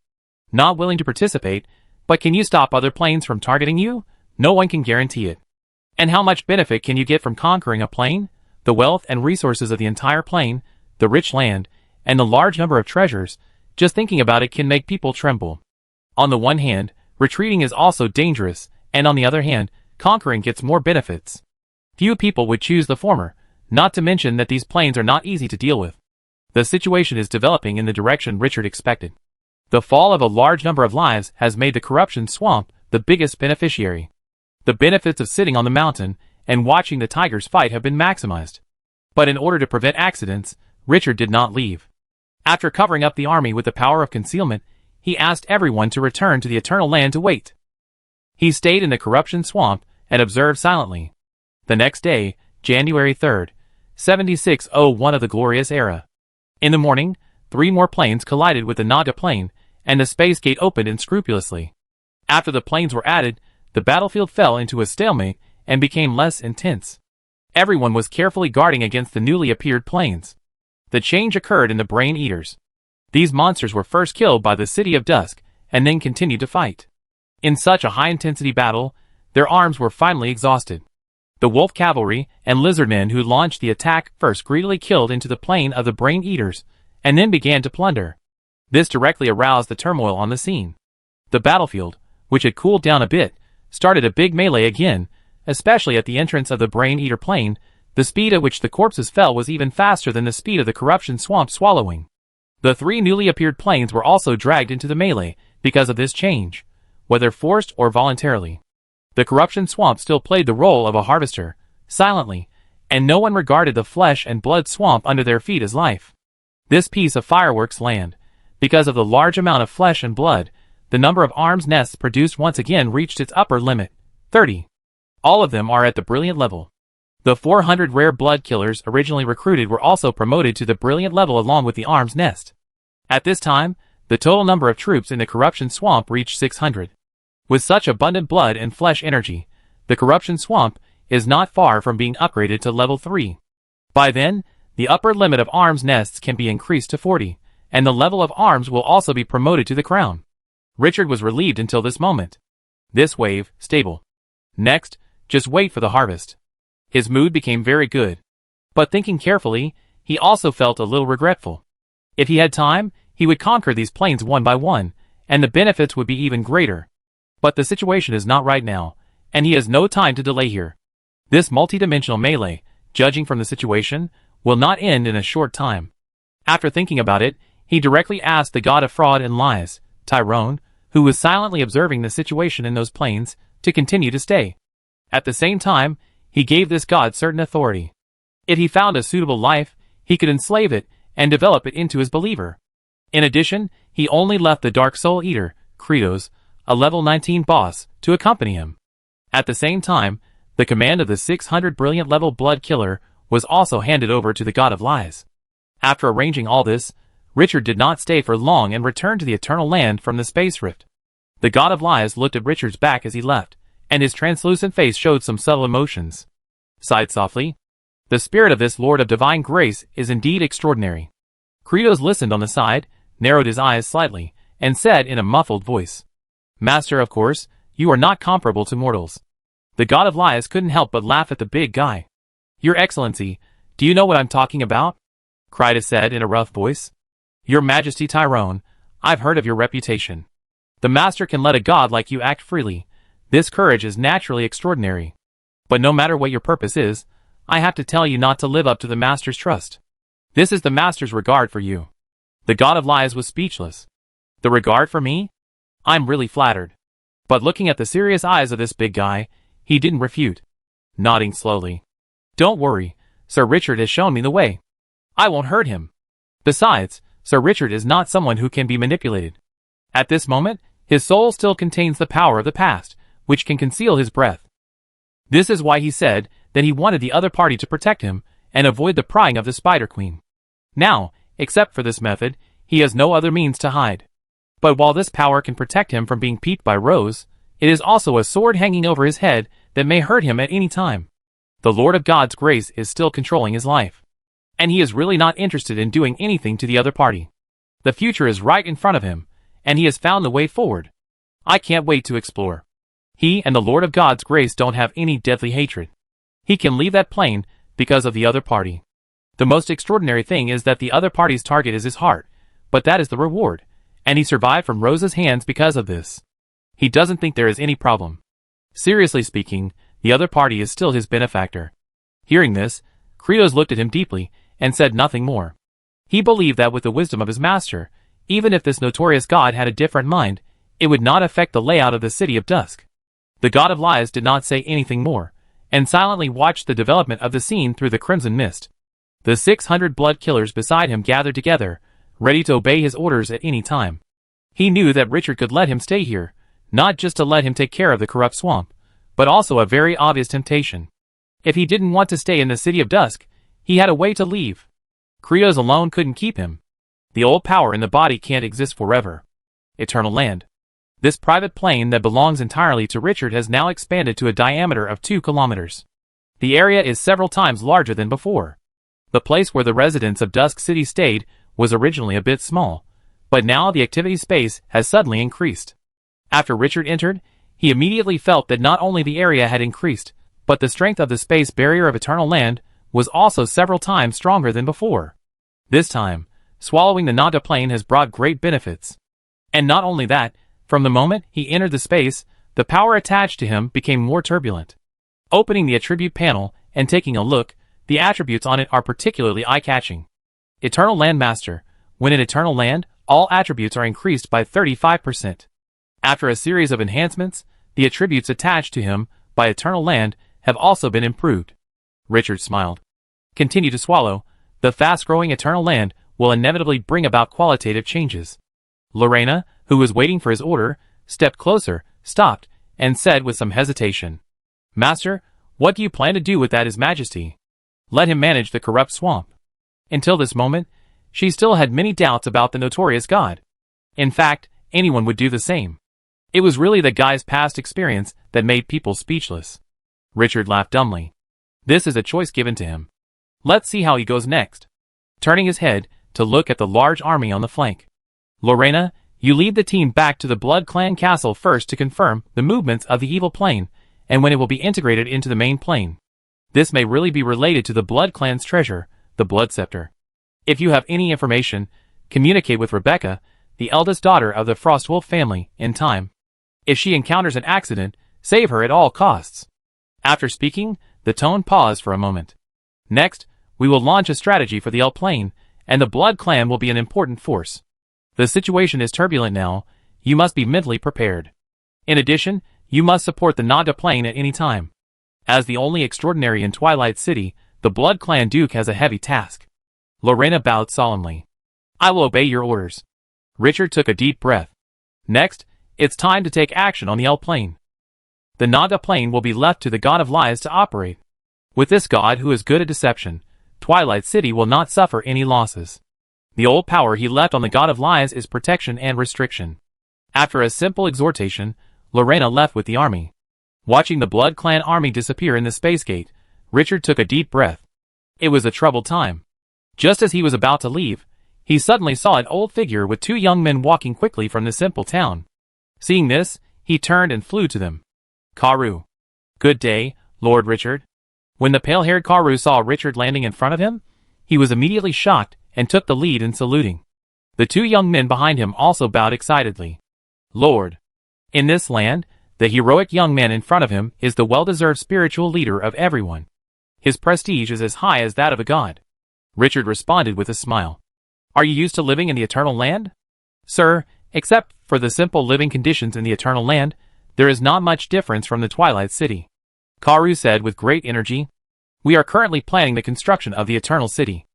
S1: Not willing to participate, but can you stop other planes from targeting you? No one can guarantee it. And how much benefit can you get from conquering a plain? The wealth and resources of the entire plain, the rich land, and the large number of treasures, just thinking about it can make people tremble. On the one hand, retreating is also dangerous, and on the other hand, conquering gets more benefits. Few people would choose the former, not to mention that these plains are not easy to deal with. The situation is developing in the direction Richard expected. The fall of a large number of lives has made the corruption swamp the biggest beneficiary. The benefits of sitting on the mountain and watching the tigers fight have been maximized. But in order to prevent accidents, Richard did not leave. After covering up the army with the power of concealment, he asked everyone to return to the Eternal Land to wait. He stayed in the corruption swamp and observed silently. The next day, January 3rd, 7601 of the glorious era. In the morning, 3 more planes collided with the Naga plane, and the space gate opened unscrupulously. After the planes were added, the battlefield fell into a stalemate and became less intense. Everyone was carefully guarding against the newly appeared planes. The change occurred in the brain eaters. These monsters were first killed by the City of Dusk, and then continued to fight. In such a high-intensity battle, their arms were finally exhausted. The wolf cavalry and lizardmen who launched the attack first greedily killed into the plane of the brain eaters, and then began to plunder. This directly aroused the turmoil on the scene. The battlefield, which had cooled down a bit, started a big melee again, especially at the entrance of the Brain-Eater Plain. The speed at which the corpses fell was even faster than the speed of the corruption swamp swallowing. The 3 newly appeared planes were also dragged into the melee because of this change, whether forced or voluntarily. The corruption swamp still played the role of a harvester, silently, and no one regarded the flesh and blood swamp under their feet as life. This piece of fireworks land, because of the large amount of flesh and blood, the number of arms nests produced once again reached its upper limit, 30. All of them are at the brilliant level. The 400 rare blood killers originally recruited were also promoted to the brilliant level along with the arms nest. At this time, the total number of troops in the corruption swamp reached 600. With such abundant blood and flesh energy, the corruption swamp is not far from being upgraded to level 3. By then, the upper limit of arms nests can be increased to 40, and the level of arms will also be promoted to the crown. Richard was relieved until this moment. This wave, stable. Next, just wait for the harvest. His mood became very good. But thinking carefully, he also felt a little regretful. If he had time, he would conquer these plains one by one, and the benefits would be even greater. But the situation is not right now, and he has no time to delay here. This multidimensional melee, judging from the situation, will not end in a short time. After thinking about it, he directly asked the god of fraud and lies, Tyrone, who was silently observing the situation in those plains, to continue to stay. At the same time, he gave this god certain authority. If he found a suitable life, he could enslave it and develop it into his believer. In addition, he only left the Dark Soul Eater, Kratos, a level 19 boss, to accompany him. At the same time, the command of the 600 brilliant level blood killer was also handed over to the god of lies. After arranging all this, Richard did not stay for long and returned to the Eternal Land from the space rift. The god of lies looked at Richard's back as he left, and his translucent face showed some subtle emotions. Sighed softly. The spirit of this Lord of Divine Grace is indeed extraordinary. Kratos listened on the side, narrowed his eyes slightly, and said in a muffled voice, Master, of course, you are not comparable to mortals. The god of lies couldn't help but laugh at the big guy. Your Excellency, do you know what I'm talking about? Kratos said in a rough voice. Your Majesty Tyrone, I've heard of your reputation. The Master can let a god like you act freely. This courage is naturally extraordinary. But no matter what your purpose is, I have to tell you not to live up to the Master's trust. This is the Master's regard for you. The god of lies was speechless. The regard for me? I'm really flattered. But looking at the serious eyes of this big guy, he didn't refute. Nodding slowly. Don't worry, Sir Richard has shown me the way. I won't hurt him. Besides, Sir Richard is not someone who can be manipulated. At this moment, his soul still contains the power of the past, which can conceal his breath. This is why he said that he wanted the other party to protect him and avoid the prying of the Spider Queen. Now, except for this method, he has no other means to hide. But while this power can protect him from being peeped by Rose, it is also a sword hanging over his head that may hurt him at any time. The Lord of God's grace is still controlling his life. And he is really not interested in doing anything to the other party. The future is right in front of him, and he has found the way forward. I can't wait to explore. He and the Lord of God's grace don't have any deadly hatred. He can leave that plane because of the other party. The most extraordinary thing is that the other party's target is his heart, but that is the reward, and he survived from Rose's hands because of this. He doesn't think there is any problem. Seriously speaking, the other party is still his benefactor. Hearing this, Kratos looked at him deeply and said nothing more. He believed that with the wisdom of his master, even if this notorious god had a different mind, it would not affect the layout of the City of Dusk. The god of lies did not say anything more, and silently watched the development of the scene through the crimson mist. The 600 blood killers beside him gathered together, ready to obey his orders at any time. He knew that Richard could let him stay here, not just to let him take care of the corrupt swamp, but also a very obvious temptation. If he didn't want to stay in the City of Dusk, he had a way to leave. Kratos alone couldn't keep him. The old power in the body can't exist forever. Eternal Land. This private plane that belongs entirely to Richard has now expanded to a diameter of 2 kilometers. The area is several times larger than before. The place where the residents of Dusk City stayed was originally a bit small, but now the activity space has suddenly increased. After Richard entered, he immediately felt that not only the area had increased, but the strength of the space barrier of Eternal Land was also several times stronger than before. This time, swallowing the Naga plane has brought great benefits. And not only that, from the moment he entered the space, the power attached to him became more turbulent. Opening the attribute panel and taking a look, the attributes on it are particularly eye-catching. Eternal Landmaster. When in Eternal Land, all attributes are increased by 35%. After a series of enhancements, the attributes attached to him by Eternal Land have also been improved. Richard smiled. Continue to swallow. The fast-growing Eternal Land will inevitably bring about qualitative changes. Lena, who was waiting for his order, stepped closer, stopped, and said with some hesitation, Master, what do you plan to do with that His Majesty? Let him manage the corrupt swamp. Until this moment, she still had many doubts about the notorious god. In fact, anyone would do the same. It was really the guy's past experience that made people speechless. Richard laughed dumbly. This is a choice given to him. Let's see how he goes next. Turning his head to look at the large army on the flank. Lena, you lead the team back to the Blood Clan castle first to confirm the movements of the evil plane, and when it will be integrated into the main plane. This may really be related to the Blood Clan's treasure, the Blood Scepter. If you have any information, communicate with Rebecca, the eldest daughter of the Frostwolf family, in time. If she encounters an accident, save her at all costs. After speaking, the tone paused for a moment. Next, we will launch a strategy for the L plane, and the Blood Clan will be an important force. The situation is turbulent now, you must be mentally prepared. In addition, you must support the Naga plane at any time. As the only extraordinary in Twilight City, the Blood Clan Duke has a heavy task. Lena bowed solemnly. I will obey your orders. Richard took a deep breath. Next, it's time to take action on the L plane. The Naga plane will be left to the God of Lies to operate. With this god who is good at deception, Twilight City will not suffer any losses. The old power he left on the God of Lies is protection and restriction. After a simple exhortation, Lena left with the army. Watching the Blood Clan army disappear in the space gate, Richard took a deep breath. It was a troubled time. Just as he was about to leave, he suddenly saw an old figure with two young men walking quickly from the simple town. Seeing this, he turned and flew to them. Karu. Good day, Lord Richard. When the pale-haired Karu saw Richard landing in front of him, he was immediately shocked and took the lead in saluting. The two young men behind him also bowed excitedly. Lord. In this land, the heroic young man in front of him is the well-deserved spiritual leader of everyone. His prestige is as high as that of a god. Richard responded with a smile. Are you used to living in the Eternal Land? Sir, except for the simple living conditions in the Eternal Land, there is not much difference from the Twilight City. Karu said with great energy. We are currently planning the construction of the Eternal City.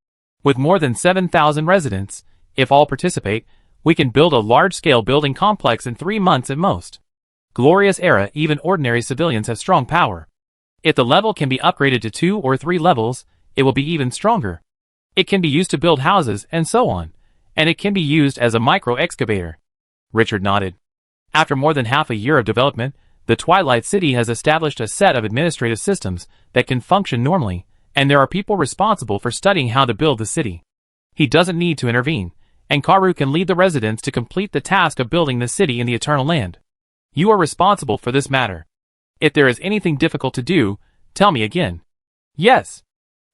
S1: With more than 7,000 residents, if all participate, we can build a large-scale building complex in 3 months at most. Glorious era, even ordinary civilians have strong power. If the level can be upgraded to 2 or 3 levels, it will be even stronger. It can be used to build houses and so on, and it can be used as a micro-excavator. Richard nodded. After more than half a year of development, the Twilight City has established a set of administrative systems that can function normally, and there are people responsible for studying how to build the city. He doesn't need to intervene, and Karu can lead the residents to complete the task of building the city in the Eternal Land. You are responsible for this matter. If there is anything difficult to do, tell me again. Yes.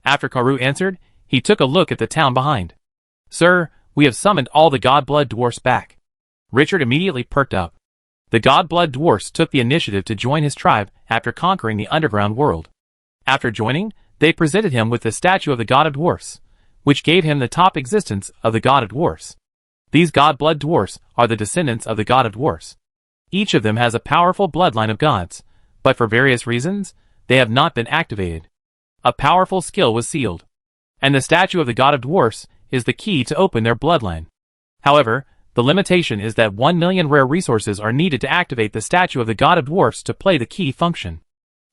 S1: After Karu answered, he took a look at the town behind. Sir, we have summoned all the God-Blood dwarfs back. Richard immediately perked up. The God-Blood dwarfs took the initiative to join his tribe after conquering the underground world. After joining, they presented him with the statue of the God of Dwarfs, which gave him the top existence of the God of Dwarfs. These God-Blood dwarfs are the descendants of the God of Dwarfs. Each of them has a powerful bloodline of gods, but for various reasons, they have not been activated. A powerful skill was sealed, and the statue of the God of Dwarfs is the key to open their bloodline. However, the limitation is that 1 million rare resources are needed to activate the statue of the God of Dwarfs to play the key function.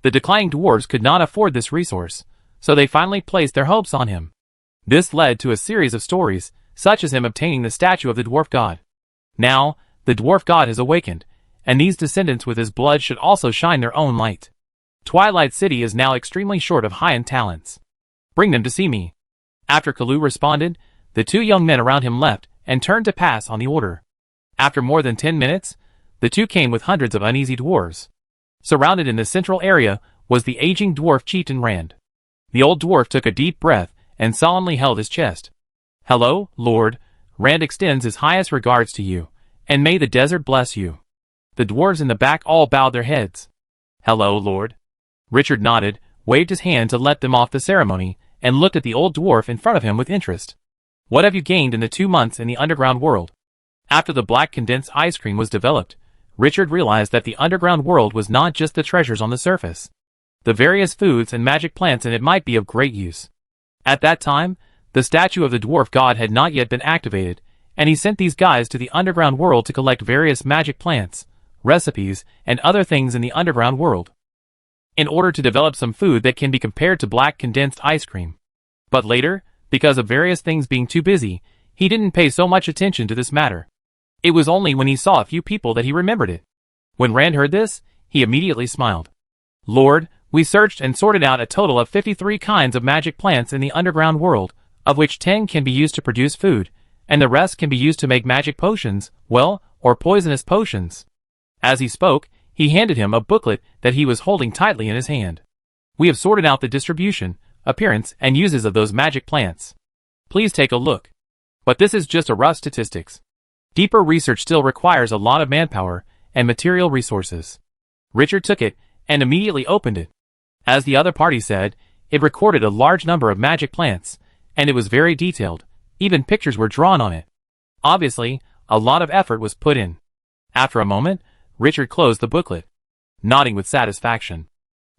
S1: The declining dwarves could not afford this resource, so they finally placed their hopes on him. This led to a series of stories, such as him obtaining the statue of the dwarf god. Now, the dwarf god has awakened, and these descendants with his blood should also shine their own light. Twilight City is now extremely short of high-end talents. Bring them to see me. After Kalu responded, the two young men around him left and turned to pass on the order. After more than 10 minutes, the two came with hundreds of uneasy dwarves. Surrounded in the central area was the aging dwarf chieftain Rand. The old dwarf took a deep breath and solemnly held his chest. Hello, Lord. Rand extends his highest regards to you, and may the desert bless you. The dwarves in the back all bowed their heads. Hello, Lord. Richard nodded, waved his hand to let them off the ceremony, and looked at the old dwarf in front of him with interest. What have you gained in the 2 months in the underground world? After the black condensed ice cream was developed, Richard realized that the underground world was not just the treasures on the surface. The various foods and magic plants in it might be of great use. At that time, the statue of the dwarf god had not yet been activated, and he sent these guys to the underground world to collect various magic plants, recipes, and other things in the underground world, in order to develop some food that can be compared to black condensed ice cream. But later, because of various things being too busy, he didn't pay so much attention to this matter. It was only when he saw a few people that he remembered it. When Rand heard this, he immediately smiled. Lord, we searched and sorted out a total of 53 kinds of magic plants in the underground world, of which 10 can be used to produce food, and the rest can be used to make magic potions, well, or poisonous potions. As he spoke, he handed him a booklet that he was holding tightly in his hand. We have sorted out the distribution, appearance, and uses of those magic plants. Please take a look. But this is just a rough statistics. Deeper research still requires a lot of manpower and material resources. Richard took it and immediately opened it. As the other party said, it recorded a large number of magic plants, and it was very detailed. Even pictures were drawn on it. Obviously, a lot of effort was put in. After a moment, Richard closed the booklet, nodding with satisfaction.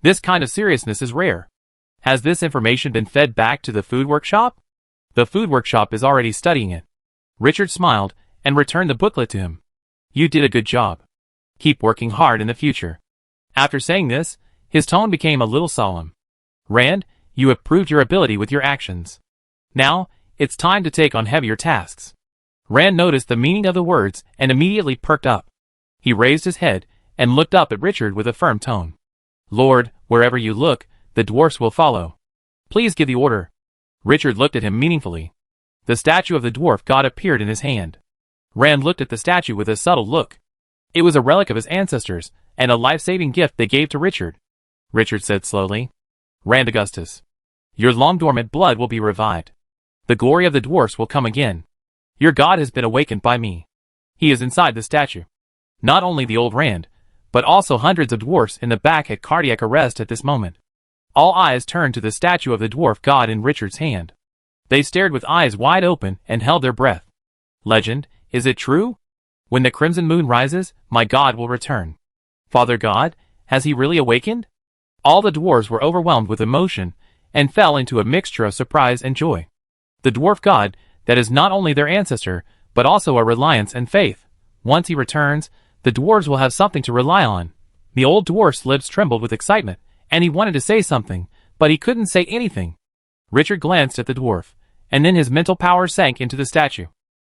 S1: This kind of seriousness is rare. Has this information been fed back to the food workshop? The food workshop is already studying it. Richard smiled and returned the booklet to him. You did a good job. Keep working hard in the future. After saying this, his tone became a little solemn. Rand, you have proved your ability with your actions. Now, it's time to take on heavier tasks. Rand noticed the meaning of the words and immediately perked up. He raised his head and looked up at Richard with a firm tone. Lord, wherever you look, the dwarfs will follow. Please give the order. Richard looked at him meaningfully. The statue of the dwarf god appeared in his hand. Rand looked at the statue with a subtle look. It was a relic of his ancestors, and a life-saving gift they gave to Richard. Richard said slowly, Rand Augustus, your long-dormant blood will be revived. The glory of the dwarfs will come again. Your god has been awakened by me. He is inside the statue. Not only the old Rand, but also hundreds of dwarfs in the back had cardiac arrest at this moment. All eyes turned to the statue of the dwarf god in Richard's hand. They stared with eyes wide open and held their breath. Legend, is it true? When the crimson moon rises, my god will return. Father God, has he really awakened? All the dwarves were overwhelmed with emotion and fell into a mixture of surprise and joy. The dwarf god, that is not only their ancestor, but also a reliance and faith. Once he returns, the dwarves will have something to rely on. The old dwarf's lips trembled with excitement, and he wanted to say something, but he couldn't say anything. Richard glanced at the dwarf, and then his mental power sank into the statue.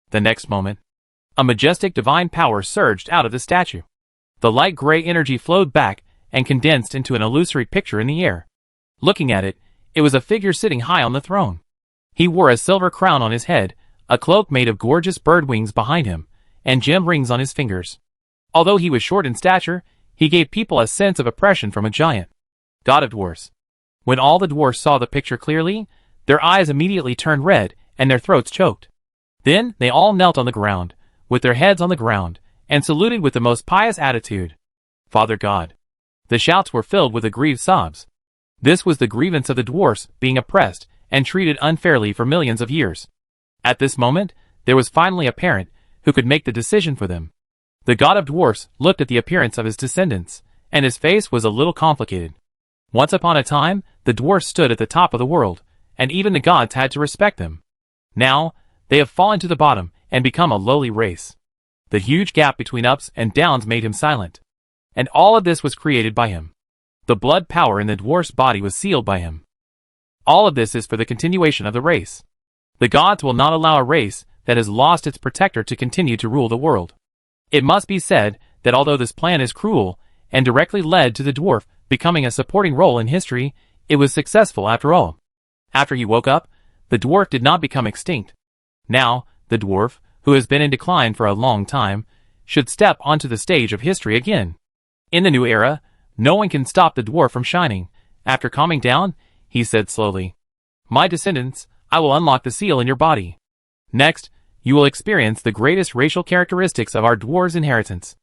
S1: The next moment, a majestic divine power surged out of the statue. The light gray energy flowed back and condensed into an illusory picture in the air. Looking at it, it was a figure sitting high on the throne. He wore a silver crown on his head, a cloak made of gorgeous bird wings behind him, and gem rings on his fingers. Although he was short in stature, he gave people a sense of oppression from a giant. God of dwarfs. When all the dwarfs saw the picture clearly, their eyes immediately turned red and their throats choked. Then they all knelt on the ground, with their heads on the ground, and saluted with the most pious attitude. Father God. The shouts were filled with aggrieved sobs. This was the grievance of the dwarfs being oppressed and treated unfairly for millions of years. At this moment, there was finally a parent who could make the decision for them. The god of dwarfs looked at the appearance of his descendants, and his face was a little complicated. Once upon a time, the dwarfs stood at the top of the world, and even the gods had to respect them. Now, they have fallen to the bottom and become a lowly race. The huge gap between ups and downs made him silent. And all of this was created by him. The blood power in the dwarf's body was sealed by him. All of this is for the continuation of the race. The gods will not allow a race that has lost its protector to continue to rule the world. It must be said that although this plan is cruel and directly led to the dwarf becoming a supporting role in history, it was successful after all. After he woke up, the dwarf did not become extinct. Now, the dwarf, who has been in decline for a long time, should step onto the stage of history again. In the new era, no one can stop the dwarf from shining. After calming down, he said slowly, My descendants, I will unlock the seal in your body. Next, you will experience the greatest racial characteristics of our dwarves' inheritance.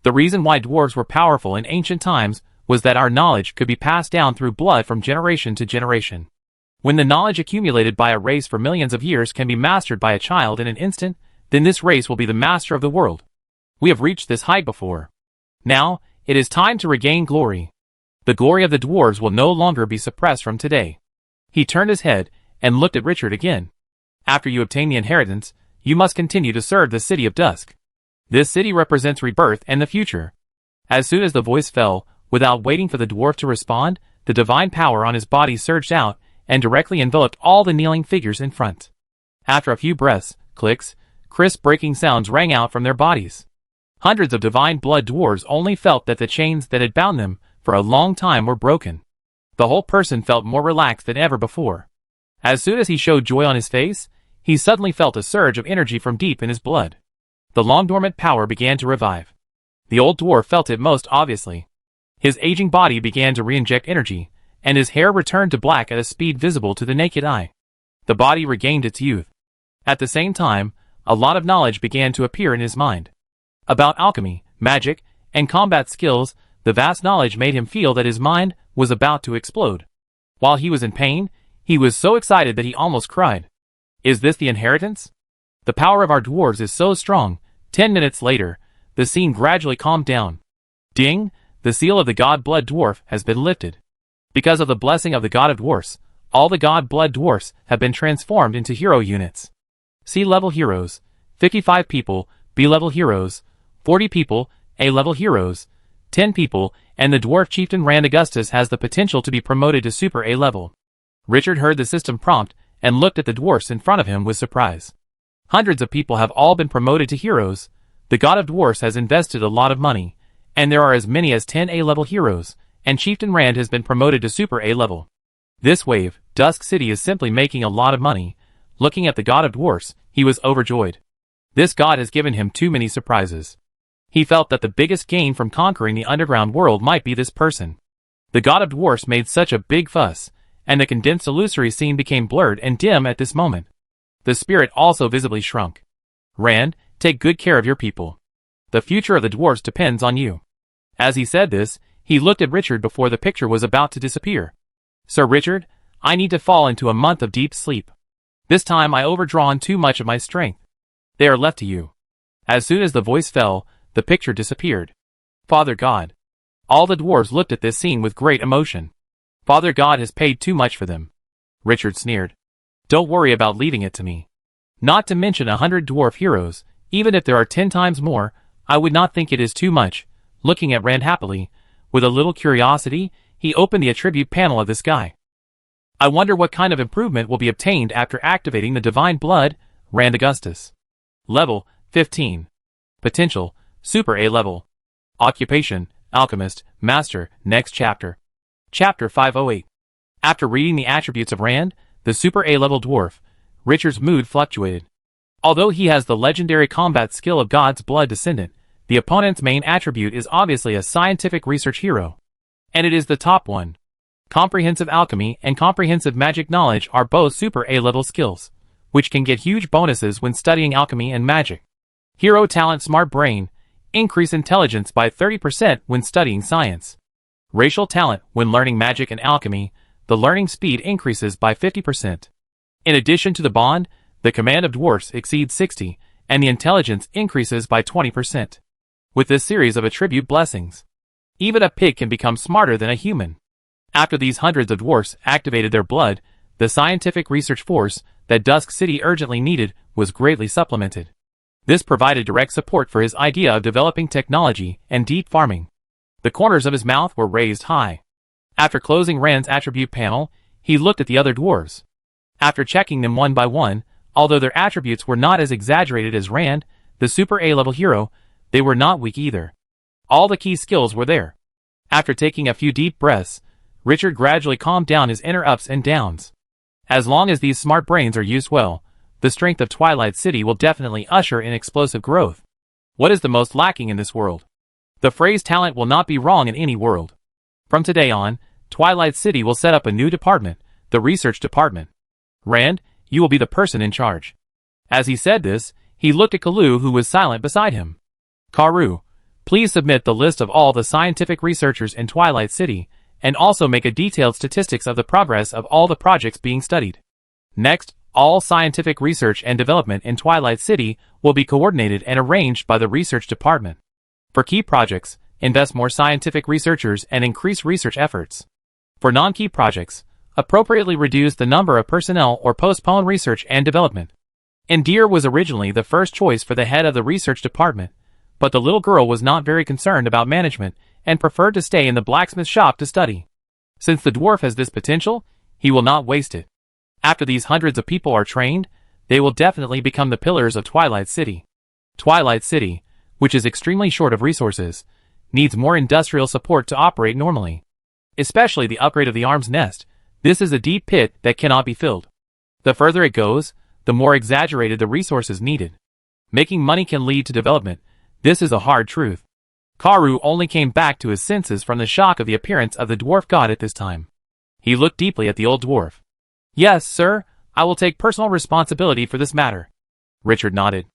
S1: The reason why dwarves were powerful in ancient times was that our knowledge could be passed down through blood from generation to generation. When the knowledge accumulated by a race for millions of years can be mastered by a child in an instant, then this race will be the master of the world. We have reached this height before. Now, it is time to regain glory. The glory of the dwarves will no longer be suppressed from today. He turned his head and looked at Richard again. After you obtain the inheritance, you must continue to serve the City of Dusk. This city represents rebirth and the future. As soon as the voice fell, without waiting for the dwarf to respond, the divine power on his body surged out and directly enveloped all the kneeling figures in front. After a few breaths, clicks, crisp breaking sounds rang out from their bodies. Hundreds of divine blood dwarves only felt that the chains that had bound them for a long time were broken. The whole person felt more relaxed than ever before. As soon as he showed joy on his face, he suddenly felt a surge of energy from deep in his blood. The long-dormant power began to revive. The old dwarf felt it most obviously. His aging body began to re-inject energy, and his hair returned to black at a speed visible to the naked eye. The body regained its youth. At the same time, a lot of knowledge began to appear in his mind. About alchemy, magic, and combat skills, the vast knowledge made him feel that his mind was about to explode. While he was in pain, he was so excited that he almost cried. Is this the inheritance? The power of our dwarves is so strong. 10 minutes later, the scene gradually calmed down. Ding! The seal of the god blood dwarf has been lifted. Because of the blessing of the god of dwarfs, all the god blood dwarfs have been transformed into hero units. C-level heroes, 55 people, B-level heroes, 40 people, A-level heroes, 10 people, and the dwarf chieftain Rand Augustus has the potential to be promoted to super A-level. Richard heard the system prompt and looked at the dwarfs in front of him with surprise. Hundreds of people have all been promoted to heroes. The god of dwarfs has invested a lot of money, and there are as many as 10 A-level heroes, and Chieftain Rand has been promoted to super A-level. This wave, Dusk City is simply making a lot of money. Looking at the god of dwarfs, he was overjoyed. This god has given him too many surprises. He felt that the biggest gain from conquering the underground world might be this person. The god of dwarfs made such a big fuss, and the condensed illusory scene became blurred and dim at this moment. The spirit also visibly shrunk. Rand, take good care of your people. The future of the dwarves depends on you. As he said this, he looked at Richard before the picture was about to disappear. Sir Richard, I need to fall into a month of deep sleep. This time I overdrawn too much of my strength. They are left to you. As soon as the voice fell, the picture disappeared. Father God. All the dwarves looked at this scene with great emotion. Father God has paid too much for them. Richard sneered. Don't worry about leaving it to me. Not to mention 100 dwarf heroes, even if there are 10 times more, I would not think it is too much. Looking at Rand happily, with a little curiosity, he opened the attribute panel of this guy. I wonder what kind of improvement will be obtained after activating the divine blood, Rand Augustus. Level, 15. Potential, Super A level. Occupation, Alchemist, Master, next chapter. Chapter 508. After reading the attributes of Rand, the Super A level dwarf, Richard's mood fluctuated. Although he has the legendary combat skill of God's Blood Descendant, the opponent's main attribute is obviously a scientific research hero. And it is the top one. Comprehensive alchemy and comprehensive magic knowledge are both Super A level skills, which can get huge bonuses when studying alchemy and magic. Hero talent Smart Brain, increase intelligence by 30% when studying science. Racial talent, when learning magic and alchemy, the learning speed increases by 50%. In addition to the bond, the command of dwarfs exceeds 60, and the intelligence increases by 20%. With this series of attribute blessings, even a pig can become smarter than a human. After these hundreds of dwarfs activated their blood, the scientific research force that Dusk City urgently needed was greatly supplemented. This provided direct support for his idea of developing technology and deep farming. The corners of his mouth were raised high. After closing Rand's attribute panel, he looked at the other dwarves. After checking them one by one, although their attributes were not as exaggerated as Rand, the Super A-level hero, they were not weak either. All the key skills were there. After taking a few deep breaths, Richard gradually calmed down his inner ups and downs. As long as these smart brains are used well, the strength of Twilight City will definitely usher in explosive growth. What is the most lacking in this world? The phrase talent will not be wrong in any world. From today on, Twilight City will set up a new department, the research department. Rand, you will be the person in charge. As he said this, he looked at Kalu, who was silent beside him. Karu, Please submit the list of all the scientific researchers in Twilight City, and also make a detailed statistics of the progress of all the projects being studied. Next, all scientific research and development in Twilight City will be coordinated and arranged by the research department. For key projects, invest more scientific researchers and increase research efforts. For non-key projects, appropriately reduce the number of personnel or postpone research and development. Indira was originally the first choice for the head of the research department, but the little girl was not very concerned about management and preferred to stay in the blacksmith shop to study. Since the dwarf has this potential, he will not waste it. After these hundreds of people are trained, they will definitely become the pillars of Twilight City. Twilight City, which is extremely short of resources, needs more industrial support to operate normally. Especially the upgrade of the arm's nest. This is a deep pit that cannot be filled. The further it goes, the more exaggerated the resources needed. Making money can lead to development. This is a hard truth. Karu only came back to his senses from the shock of the appearance of the dwarf god at this time. He looked deeply at the old dwarf. Yes, sir, I will take personal responsibility for this matter. Richard nodded.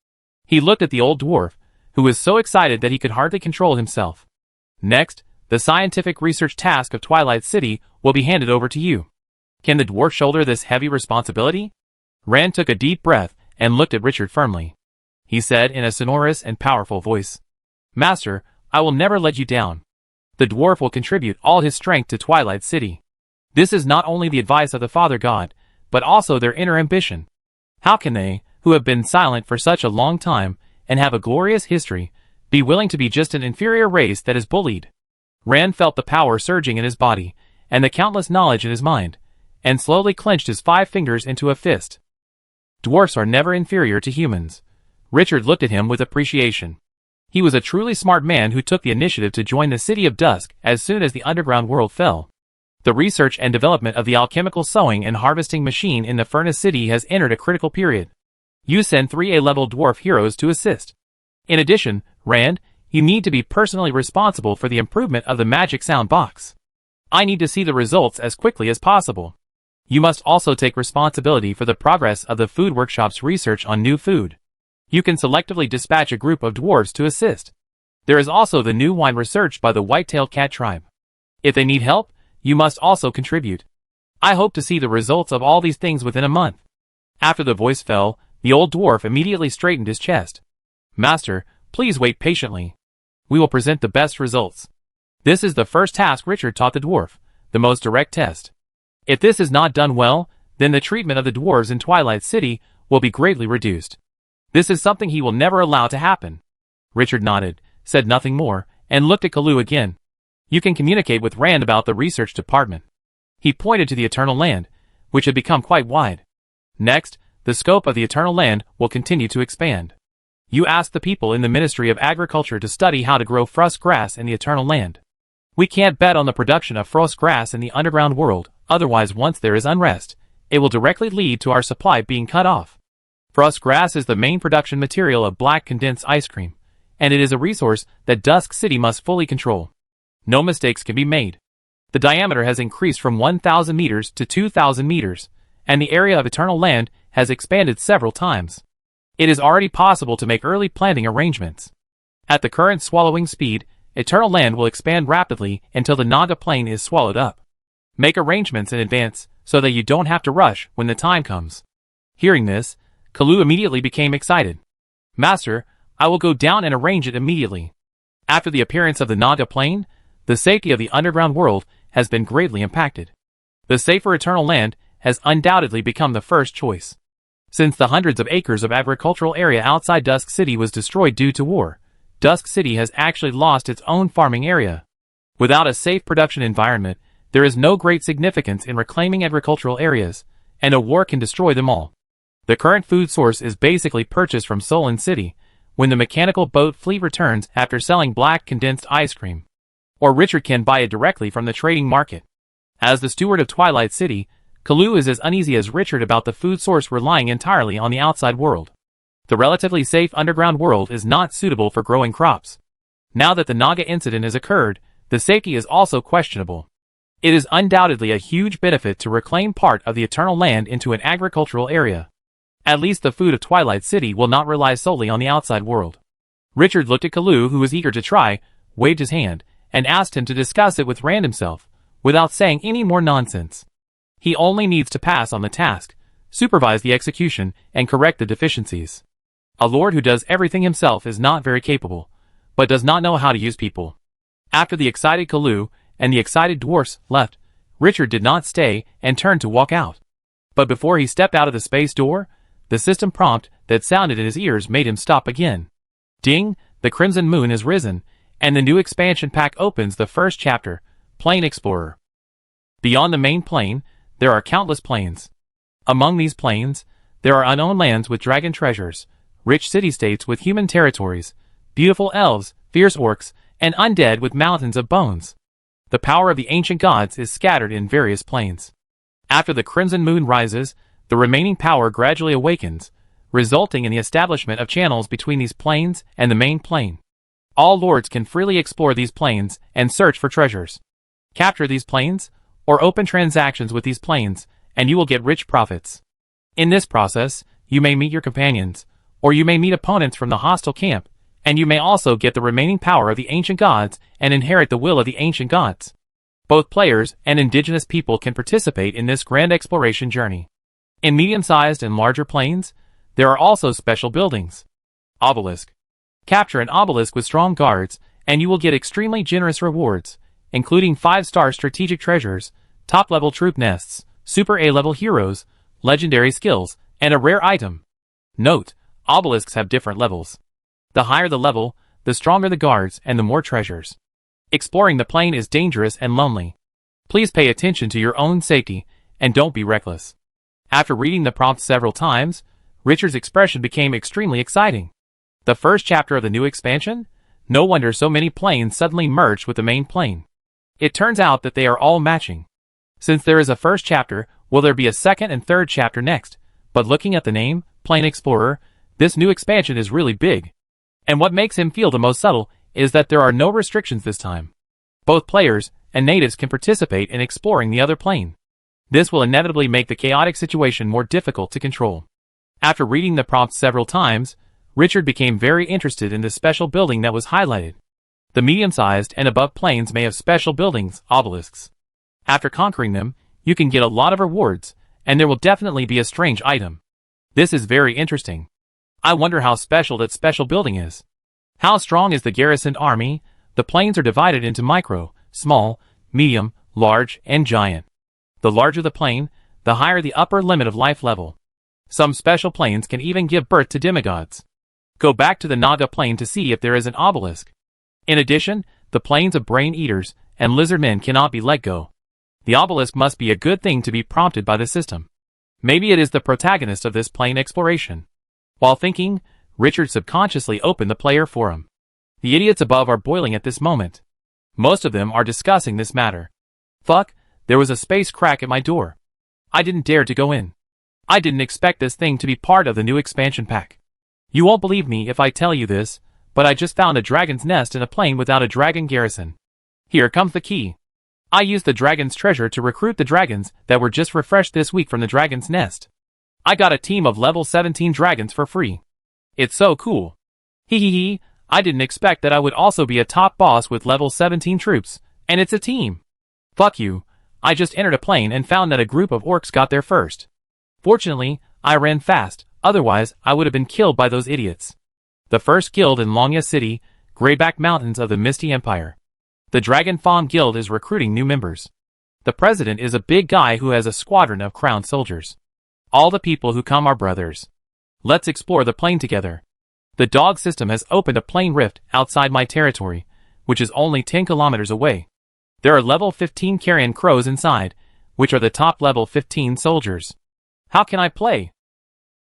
S1: He looked at the old dwarf, who was so excited that he could hardly control himself. Next, the scientific research task of Twilight City will be handed over to you. Can the dwarf shoulder this heavy responsibility? Rand took a deep breath and looked at Richard firmly. He said in a sonorous and powerful voice, Master, I will never let you down. The dwarf will contribute all his strength to Twilight City. This is not only the advice of the Father God, but also their inner ambition. How can they, who have been silent for such a long time and have a glorious history, be willing to be just an inferior race that is bullied? Rand felt the power surging in his body, and the countless knowledge in his mind, and slowly clenched his 5 fingers into a fist. Dwarfs are never inferior to humans. Richard looked at him with appreciation. He was a truly smart man who took the initiative to join the City of Dusk as soon as the underground world fell. The research and development of the alchemical sewing and harvesting machine in the Furnace City has entered a critical period. You send 3 A-level dwarf heroes to assist. In addition, Rand, you need to be personally responsible for the improvement of the magic sound box. I need to see the results as quickly as possible. You must also take responsibility for the progress of the food workshop's research on new food. You can selectively dispatch a group of dwarves to assist. There is also the new wine research by the white-tailed cat tribe. If they need help, you must also contribute. I hope to see the results of all these things within a month. After the voice fell, the old dwarf immediately straightened his chest. Master, please wait patiently. We will present the best results. This is the first task Richard taught the dwarf, the most direct test. If this is not done well, then the treatment of the dwarves in Twilight City will be greatly reduced. This is something he will never allow to happen. Richard nodded, said nothing more, and looked at Kalu again. You can communicate with Rand about the research department. He pointed to the Eternal Land, which had become quite wide. Next, the scope of the Eternal Land will continue to expand. You ask the people in the Ministry of Agriculture to study how to grow frost grass in the Eternal Land. We can't bet on the production of frost grass in the underground world, otherwise once there is unrest, it will directly lead to our supply being cut off. Frost grass is the main production material of black condensed ice cream, and it is a resource that Dusk City must fully control. No mistakes can be made. The diameter has increased from 1,000 meters to 2,000 meters, and the area of Eternal Land has expanded several times. It is already possible to make early planting arrangements. At the current swallowing speed, Eternal Land will expand rapidly until the Naga plain is swallowed up. Make arrangements in advance so that you don't have to rush when the time comes. Hearing this, Kalu immediately became excited. Master, I will go down and arrange it immediately. After the appearance of the Naga plain, the safety of the underground world has been greatly impacted. The safer Eternal Land has undoubtedly become the first choice. Since the hundreds of acres of agricultural area outside Dusk City was destroyed due to war, Dusk City has actually lost its own farming area. Without a safe production environment, there is no great significance in reclaiming agricultural areas, and a war can destroy them all. The current food source is basically purchased from Solon City, when the mechanical boat fleet returns after selling black condensed ice cream. Or Richard can buy it directly from the trading market. As the steward of Twilight City, Kalu is as uneasy as Richard about the food source relying entirely on the outside world. The relatively safe underground world is not suitable for growing crops. Now that the Naga incident has occurred, the safety is also questionable. It is undoubtedly a huge benefit to reclaim part of the Eternal Land into an agricultural area. At least the food of Twilight City will not rely solely on the outside world. Richard looked at Kalu, who was eager to try, waved his hand, and asked him to discuss it with Rand himself, without saying any more nonsense. He only needs to pass on the task, supervise the execution, and correct the deficiencies. A lord who does everything himself is not very capable, but does not know how to use people. After the excited Kalu and the excited dwarfs left, Richard did not stay and turned to walk out. But before he stepped out of the space door, the system prompt that sounded in his ears made him stop again. Ding, the crimson moon has risen, and the new expansion pack opens the first chapter, Plane Explorer. Beyond the main plane, there are countless planes. Among these planes, there are unknown lands with dragon treasures, rich city-states with human territories, beautiful elves, fierce orcs, and undead with mountains of bones. The power of the ancient gods is scattered in various planes. After the crimson moon rises, the remaining power gradually awakens, resulting in the establishment of channels between these planes and the main plane. All lords can freely explore these planes and search for treasures. Capture these planes, or open transactions with these planes, and you will get rich profits. In this process, you may meet your companions, or you may meet opponents from the hostile camp, and you may also get the remaining power of the ancient gods and inherit the will of the ancient gods. Both players and indigenous people can participate in this grand exploration journey. In medium-sized and larger planes, there are also special buildings. Obelisk. Capture an obelisk with strong guards, and you will get extremely generous rewards, including 5-star strategic treasures, top-level troop nests, super A-level heroes, legendary skills, and a rare item. Note, obelisks have different levels. The higher the level, the stronger the guards and the more treasures. Exploring the plane is dangerous and lonely. Please pay attention to your own safety, and don't be reckless. After reading the prompt several times, Richard's expression became extremely exciting. The first chapter of the new expansion? No wonder so many planes suddenly merged with the main plane. It turns out that they are all matching. Since there is a first chapter, will there be a second and third chapter next? But looking at the name, Plane Explorer, this new expansion is really big. And what makes him feel the most subtle is that there are no restrictions this time. Both players and natives can participate in exploring the other plane. This will inevitably make the chaotic situation more difficult to control. After reading the prompt several times, Richard became very interested in the special building that was highlighted. The medium-sized and above planes may have special buildings, obelisks. After conquering them, you can get a lot of rewards, and there will definitely be a strange item. This is very interesting. I wonder how special that special building is. How strong is the garrisoned army? The planes are divided into micro, small, medium, large, and giant. The larger the plane, the higher the upper limit of life level. Some special planes can even give birth to demigods. Go back to the Naga plane to see if there is an obelisk. In addition, the planes of brain eaters and lizard men cannot be let go. The obelisk must be a good thing to be prompted by the system. Maybe it is the protagonist of this plane exploration. While thinking, Richard subconsciously opened the player forum. The idiots above are boiling at this moment. Most of them are discussing this matter. Fuck, there was a space crack at my door. I didn't dare to go in. I didn't expect this thing to be part of the new expansion pack. You won't believe me if I tell you this, but I just found a dragon's nest in a plane without a dragon garrison. Here comes the key. I used the dragon's treasure to recruit the dragons that were just refreshed this week from the dragon's nest. I got a team of level 17 dragons for free. It's so cool. Hee hee hee, I didn't expect that I would also be a top boss with level 17 troops, and it's a team. Fuck you, I just entered a plane and found that a group of orcs got there first. Fortunately, I ran fast, otherwise I would have been killed by those idiots. The first guild in Longya City, Greyback Mountains of the Misty Empire. The Dragon Fawn Guild is recruiting new members. The president is a big guy who has a squadron of crowned soldiers. All the people who come are brothers. Let's explore the plane together. The dog system has opened a plane rift outside my territory, which is only 10 kilometers away. There are level 15 carrion crows inside, which are the top level 15 soldiers. How can I play?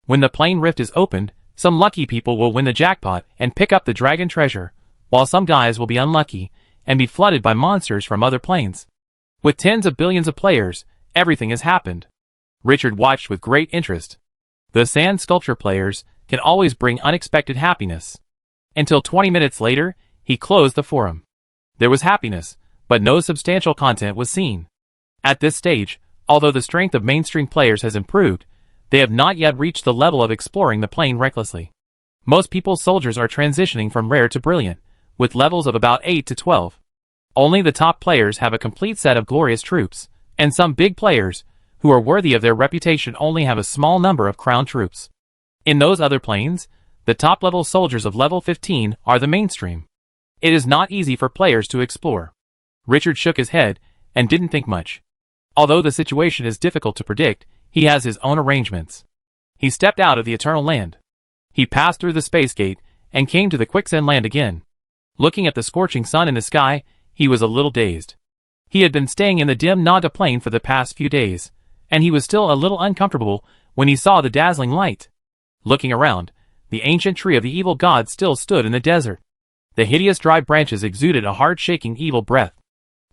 S1: When the plane rift is opened, some lucky people will win the jackpot and pick up the dragon treasure, while some guys will be unlucky and be flooded by monsters from other planes. With tens of billions of players, everything has happened. Richard watched with great interest. The sand sculpture players can always bring unexpected happiness. Until 20 minutes later, he closed the forum. There was happiness, but no substantial content was seen. At this stage, although the strength of mainstream players has improved, they have not yet reached the level of exploring the plane recklessly. Most people's soldiers are transitioning from rare to brilliant, with levels of about 8 to 12. Only the top players have a complete set of glorious troops, and some big players, who are worthy of their reputation, only have a small number of crown troops. In those other planes, the top-level soldiers of level 15 are the mainstream. It is not easy for players to explore. Richard shook his head and didn't think much. Although the situation is difficult to predict, he has his own arrangements. He stepped out of the Eternal Land. He passed through the space gate and came to the quicksand land again. Looking at the scorching sun in the sky, he was a little dazed. He had been staying in the dim Naga plane for the past few days, and he was still a little uncomfortable when he saw the dazzling light. Looking around, the ancient tree of the evil god still stood in the desert. The hideous dry branches exuded a heart-shaking evil breath.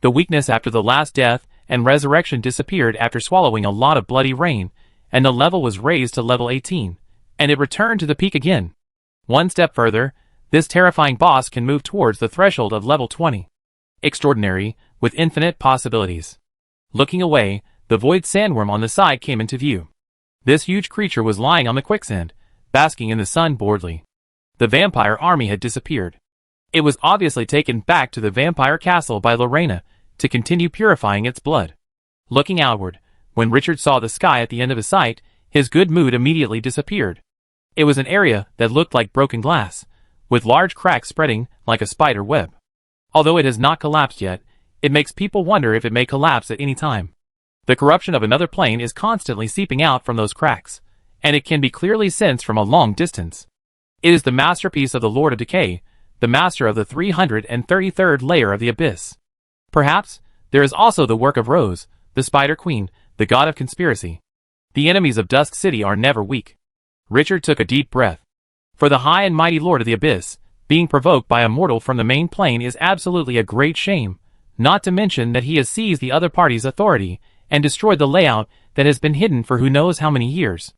S1: The weakness after the last death and resurrection disappeared after swallowing a lot of bloody rain, and the level was raised to level 18, and it returned to the peak again. One step further, this terrifying boss can move towards the threshold of level 20. Extraordinary, with infinite possibilities. Looking away, the void sandworm on the side came into view. This huge creature was lying on the quicksand, basking in the sun boredly. The vampire army had disappeared. It was obviously taken back to the vampire castle by Lena to continue purifying its blood. Looking outward, when Richard saw the sky at the end of his sight, his good mood immediately disappeared. It was an area that looked like broken glass, with large cracks spreading like a spider web. Although it has not collapsed yet, it makes people wonder if it may collapse at any time. The corruption of another plane is constantly seeping out from those cracks, and it can be clearly sensed from a long distance. It is the masterpiece of the Lord of Decay, the master of the 333rd layer of the abyss. Perhaps, there is also the work of Rose, the Spider Queen, the god of conspiracy. The enemies of Dusk City are never weak. Richard took a deep breath. For the high and mighty Lord of the Abyss, being provoked by a mortal from the main plane is absolutely a great shame, not to mention that he has seized the other party's authority and destroyed the layout that has been hidden for who knows how many years.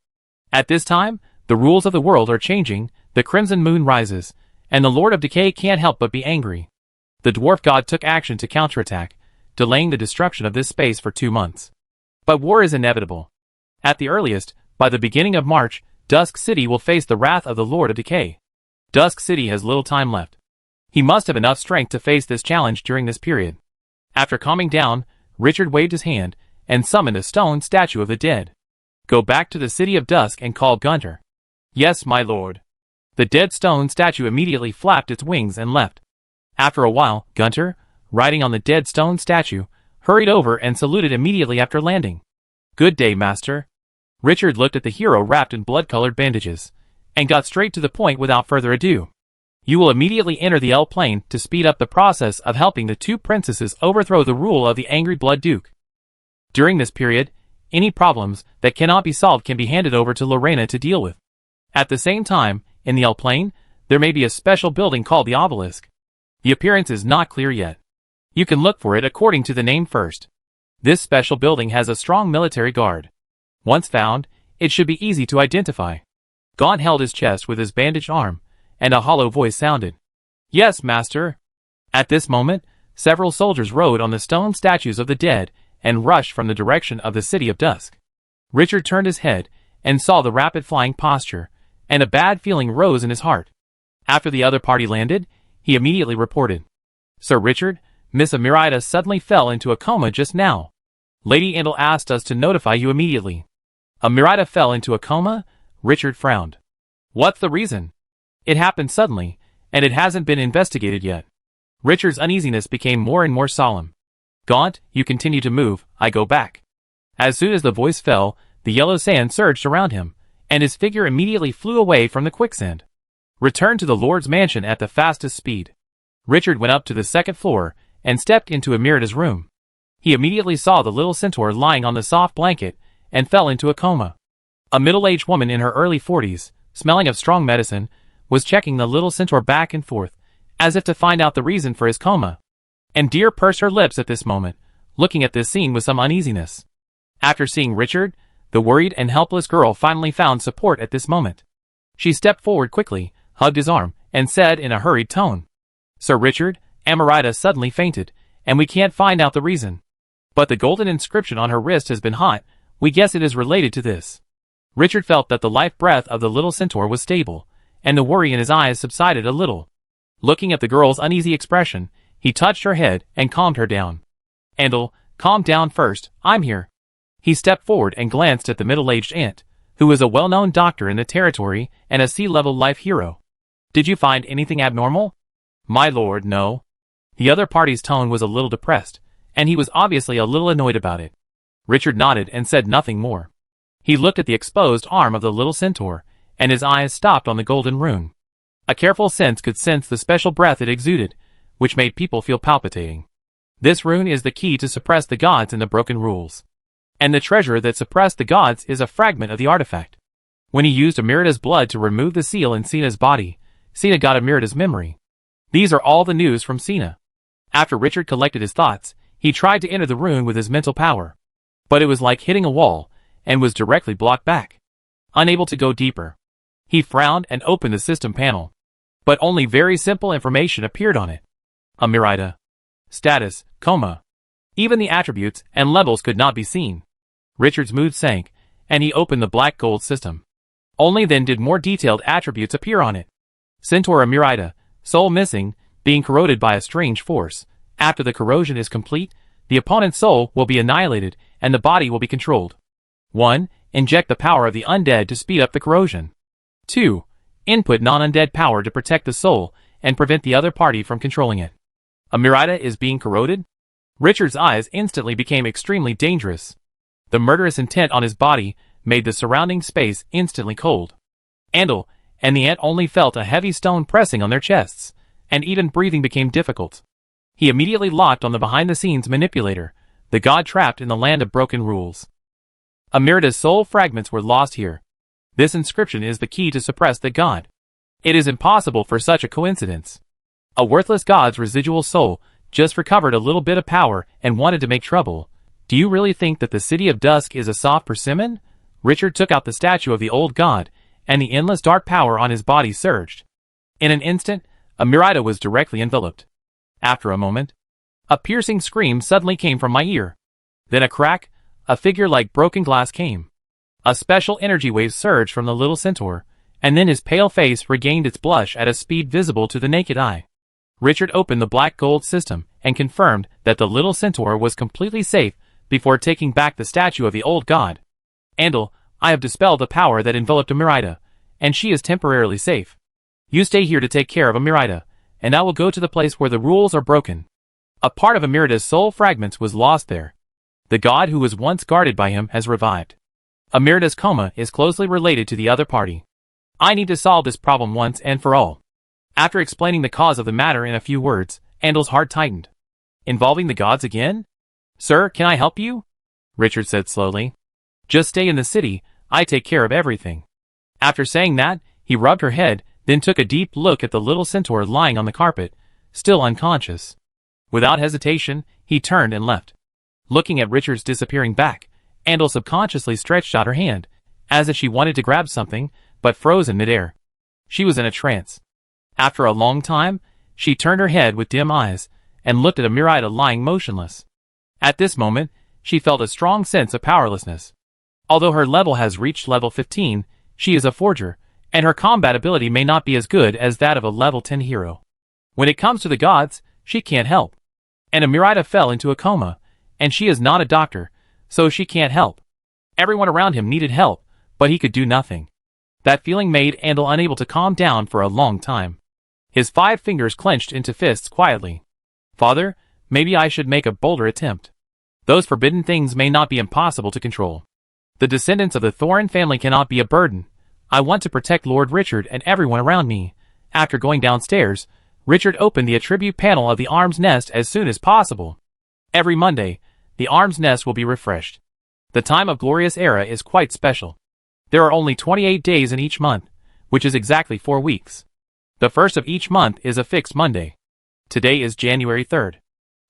S1: At this time, the rules of the world are changing, the crimson moon rises, and the Lord of Decay can't help but be angry. The dwarf god took action to counterattack, delaying the destruction of this space for 2 months. But war is inevitable. At the earliest, by the beginning of March, Dusk City will face the wrath of the Lord of Decay. Dusk City has little time left. He must have enough strength to face this challenge during this period. After calming down, Richard waved his hand and summoned a stone statue of the dead. Go back to the City of Dusk and call Gunter. Yes, my lord. The dead stone statue immediately flapped its wings and left. After a while, Gunter, riding on the dead stone statue, hurried over and saluted immediately after landing. Good day, master. Richard looked at the hero wrapped in blood-colored bandages, and got straight to the point without further ado. You will immediately enter the L plane to speed up the process of helping the 2 princesses overthrow the rule of the angry Blood Duke. During this period, any problems that cannot be solved can be handed over to Lena to deal with. At the same time, in the L plane, there may be a special building called the Obelisk. The appearance is not clear yet. You can look for it according to the name first. This special building has a strong military guard. Once found, it should be easy to identify. Gaunt held his chest with his bandaged arm, and a hollow voice sounded. Yes, master. At this moment, several soldiers rode on the stone statues of the dead and rushed from the direction of the City of Dusk. Richard turned his head and saw the rapid flying posture, and a bad feeling rose in his heart. After the other party landed, he immediately reported. Sir Richard, Miss Amirida suddenly fell into a coma just now. Lady Andal asked us to notify you immediately. Amirida fell into a coma? Richard frowned. What's the reason? It happened suddenly, and it hasn't been investigated yet. Richard's uneasiness became more and more solemn. Gaunt, you continue to move, I go back. As soon as the voice fell, the yellow sand surged around him, and his figure immediately flew away from the quicksand. Return to the Lord's mansion at the fastest speed. Richard went up to the 2nd floor and stepped into Amirida's room. He immediately saw the little centaur lying on the soft blanket and fell into a coma. A middle-aged woman in her early 40s, smelling of strong medicine, was checking the little centaur back and forth, as if to find out the reason for his coma. And Deer pursed her lips at this moment, looking at this scene with some uneasiness. After seeing Richard, the worried and helpless girl finally found support at this moment. She stepped forward quickly, hugged his arm, and said in a hurried tone, Sir Richard, Amirida suddenly fainted, and we can't find out the reason. But the golden inscription on her wrist has been hot, we guess it is related to this. Richard felt that the life breath of the little centaur was stable, and the worry in his eyes subsided a little. Looking at the girl's uneasy expression, he touched her head and calmed her down. "Andal, calm down first, I'm here." He stepped forward and glanced at the middle-aged ant, who was a well-known doctor in the territory and a sea-level life hero. "Did you find anything abnormal?" "My lord, no." The other party's tone was a little depressed, and he was obviously a little annoyed about it. Richard nodded and said nothing more. He looked at the exposed arm of the little centaur, and his eyes stopped on the golden rune. A careful sense could sense the special breath it exuded, which made people feel palpitating. This rune is the key to suppress the gods in the broken rules. And the treasure that suppressed the gods is a fragment of the artifact. When he used Emerita's blood to remove the seal in Cena's body, Cena got Emerita's memory. These are all the news from Cena. After Richard collected his thoughts, he tried to enter the rune with his mental power. But it was like hitting a wall, and was directly blocked back. Unable to go deeper. He frowned and opened the system panel. But only very simple information appeared on it. Emerita. Status, coma. Even the attributes and levels could not be seen. Richard's mood sank, and he opened the black gold system. Only then did more detailed attributes appear on it. Centaur Emerita, soul missing, being corroded by a strange force. After the corrosion is complete, the opponent's soul will be annihilated, and the body will be controlled. 1. Inject the power of the undead to speed up the corrosion. 2. Input non-undead power to protect the soul, and prevent the other party from controlling it. Emerita is being corroded? Richard's eyes instantly became extremely dangerous. The murderous intent on his body made the surrounding space instantly cold. Andal and the ant only felt a heavy stone pressing on their chests, and even breathing became difficult. He immediately locked on the behind-the-scenes manipulator, the god trapped in the land of broken rules. Emerita's soul fragments were lost here. This inscription is the key to suppress the god. It is impossible for such a coincidence. A worthless god's residual soul just recovered a little bit of power and wanted to make trouble. Do you really think that the City of Dusk is a soft persimmon? Richard took out the statue of the old god, and the endless dark power on his body surged. In an instant, Emerita was directly enveloped. After a moment, a piercing scream suddenly came from my ear. Then a crack, a figure like broken glass came. A special energy wave surged from the little centaur, and then his pale face regained its blush at a speed visible to the naked eye. Richard opened the black gold system and confirmed that the little centaur was completely safe before taking back the statue of the old god. Andal, I have dispelled the power that enveloped Emerita, and she is temporarily safe. You stay here to take care of Emerita, and I will go to the place where the rules are broken. A part of Emerita's soul fragments was lost there. The god who was once guarded by him has revived. Emerita's coma is closely related to the other party. I need to solve this problem once and for all. After explaining the cause of the matter in a few words, Andal's heart tightened. Involving the gods again? Sir, can I help you? Richard said slowly. Just stay in the city, I take care of everything. After saying that, he rubbed her head, then took a deep look at the little centaur lying on the carpet, still unconscious. Without hesitation, he turned and left. Looking at Richard's disappearing back, Andal subconsciously stretched out her hand, as if she wanted to grab something, but froze in midair. She was in a trance. After a long time, she turned her head with dim eyes, and looked at Emerita lying motionless. At this moment, she felt a strong sense of powerlessness. Although her level has reached level 15, she is a forger, and her combat ability may not be as good as that of a level 10 hero. When it comes to the gods, she can't help. And Emerita fell into a coma, and she is not a doctor, so she can't help. Everyone around him needed help, but he could do nothing. That feeling made Andal unable to calm down for a long time. His 5 fingers clenched into fists quietly. Father, maybe I should make a bolder attempt. Those forbidden things may not be impossible to control. The descendants of the Thorin family cannot be a burden. I want to protect Lord Richard and everyone around me. After going downstairs, Richard opened the attribute panel of the Arm's Nest as soon as possible. Every Monday, the Arm's Nest will be refreshed. The time of Glorious Era is quite special. There are only 28 days in each month, which is exactly 4 weeks. The first of each month is a fixed Monday. Today is January 3rd.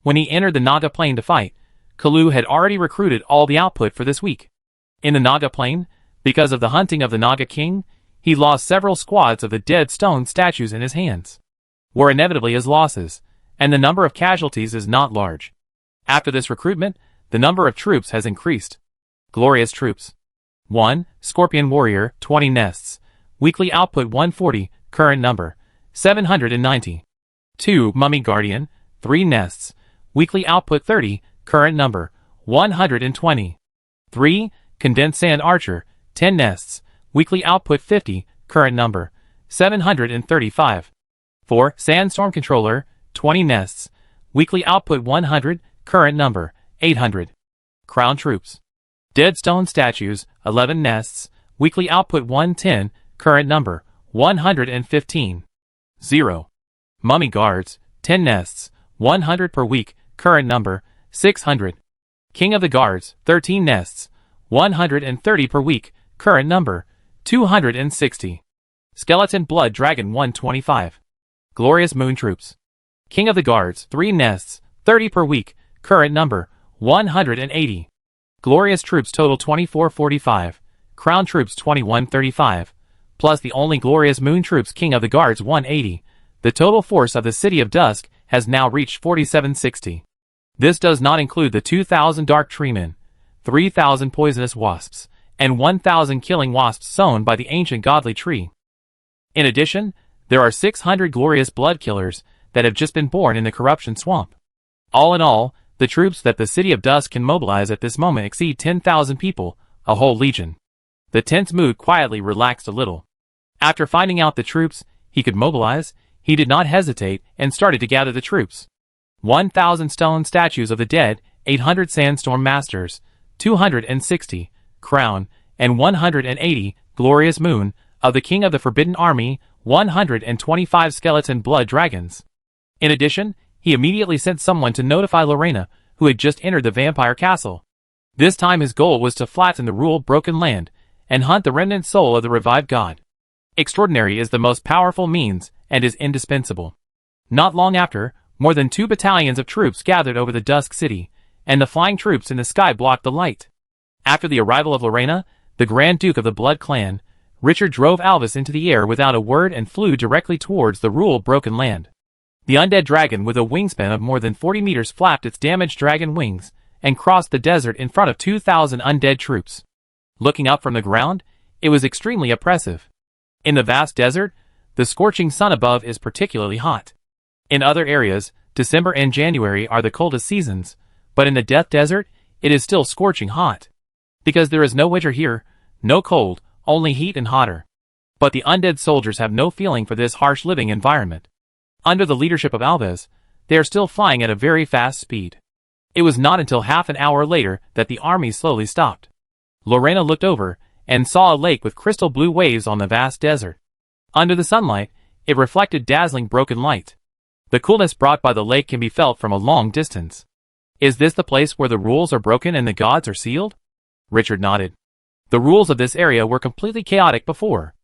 S1: When he entered the Naga Plain to fight, Kalu had already recruited all the output for this week. In the Naga Plain, because of the hunting of the Naga King, he lost several squads of the dead stone statues in his hands. War inevitably is losses, and the number of casualties is not large. After this recruitment, the number of troops has increased. Glorious troops. 1. Scorpion Warrior, 20 nests. Weekly output 140, current number, 790. 2. Mummy Guardian, 3 nests, weekly output 30, current number, 120. 3. Condensed Sand Archer, 10 nests, weekly output 50, current number, 735. 4. Sandstorm Controller, 20 nests, weekly output 100, current number, 800. Crown Troops. Dead Stone Statues, 11 nests, weekly output 110, current number, 115. 0. Mummy Guards, 10 nests, 100 per week, current number, 600. King of the Guards, 13 nests, 130 per week, current number, 260. Skeleton Blood Dragon 125. Glorious Moon Troops. King of the Guards, 3 nests, 30 per week, current number, 180. Glorious Troops total 2445, Crown Troops 2135, plus the only Glorious Moon Troops King of the Guards 180. The total force of the City of Dusk has now reached 4760. This does not include the 2,000 Dark Treemen, 3,000 Poisonous Wasps, and 1,000 Killing Wasps sown by the ancient godly tree. In addition, there are 600 glorious blood killers that have just been born in the Corruption Swamp. All in all, the troops that the City of Dusk can mobilize at this moment exceed 10,000 people, a whole legion. The tense mood quietly relaxed a little. After finding out the troops he could mobilize, he did not hesitate and started to gather the troops. 1,000 stone statues of the dead, 800 sandstorm masters, 260 crown, and 180 glorious moon of the King of the Forbidden Army, 125 skeleton blood dragons. In addition, he immediately sent someone to notify Lena, who had just entered the vampire castle. This time his goal was to flatten the ruled broken land and hunt the remnant soul of the revived god. Extraordinary is the most powerful means and is indispensable. Not long after, more than 2 battalions of troops gathered over the Dusk City, and the flying troops in the sky blocked the light. After the arrival of Lena, the Grand Duke of the Blood Clan, Richard drove Alvis into the air without a word and flew directly towards the ruled broken land. The undead dragon with a wingspan of more than 40 meters flapped its damaged dragon wings and crossed the desert in front of 2,000 undead troops. Looking up from the ground, it was extremely oppressive. In the vast desert, the scorching sun above is particularly hot. In other areas, December and January are the coldest seasons, but in the Death Desert, it is still scorching hot. Because there is no winter here, no cold, only heat and hotter. But the undead soldiers have no feeling for this harsh living environment. Under the leadership of Alves, they are still flying at a very fast speed. It was not until half an hour later that the army slowly stopped. Lena looked over and saw a lake with crystal blue waves on the vast desert. Under the sunlight, it reflected dazzling broken light. The coolness brought by the lake can be felt from a long distance. Is this the place where the rules are broken and the gods are sealed? Richard nodded. The rules of this area were completely chaotic before.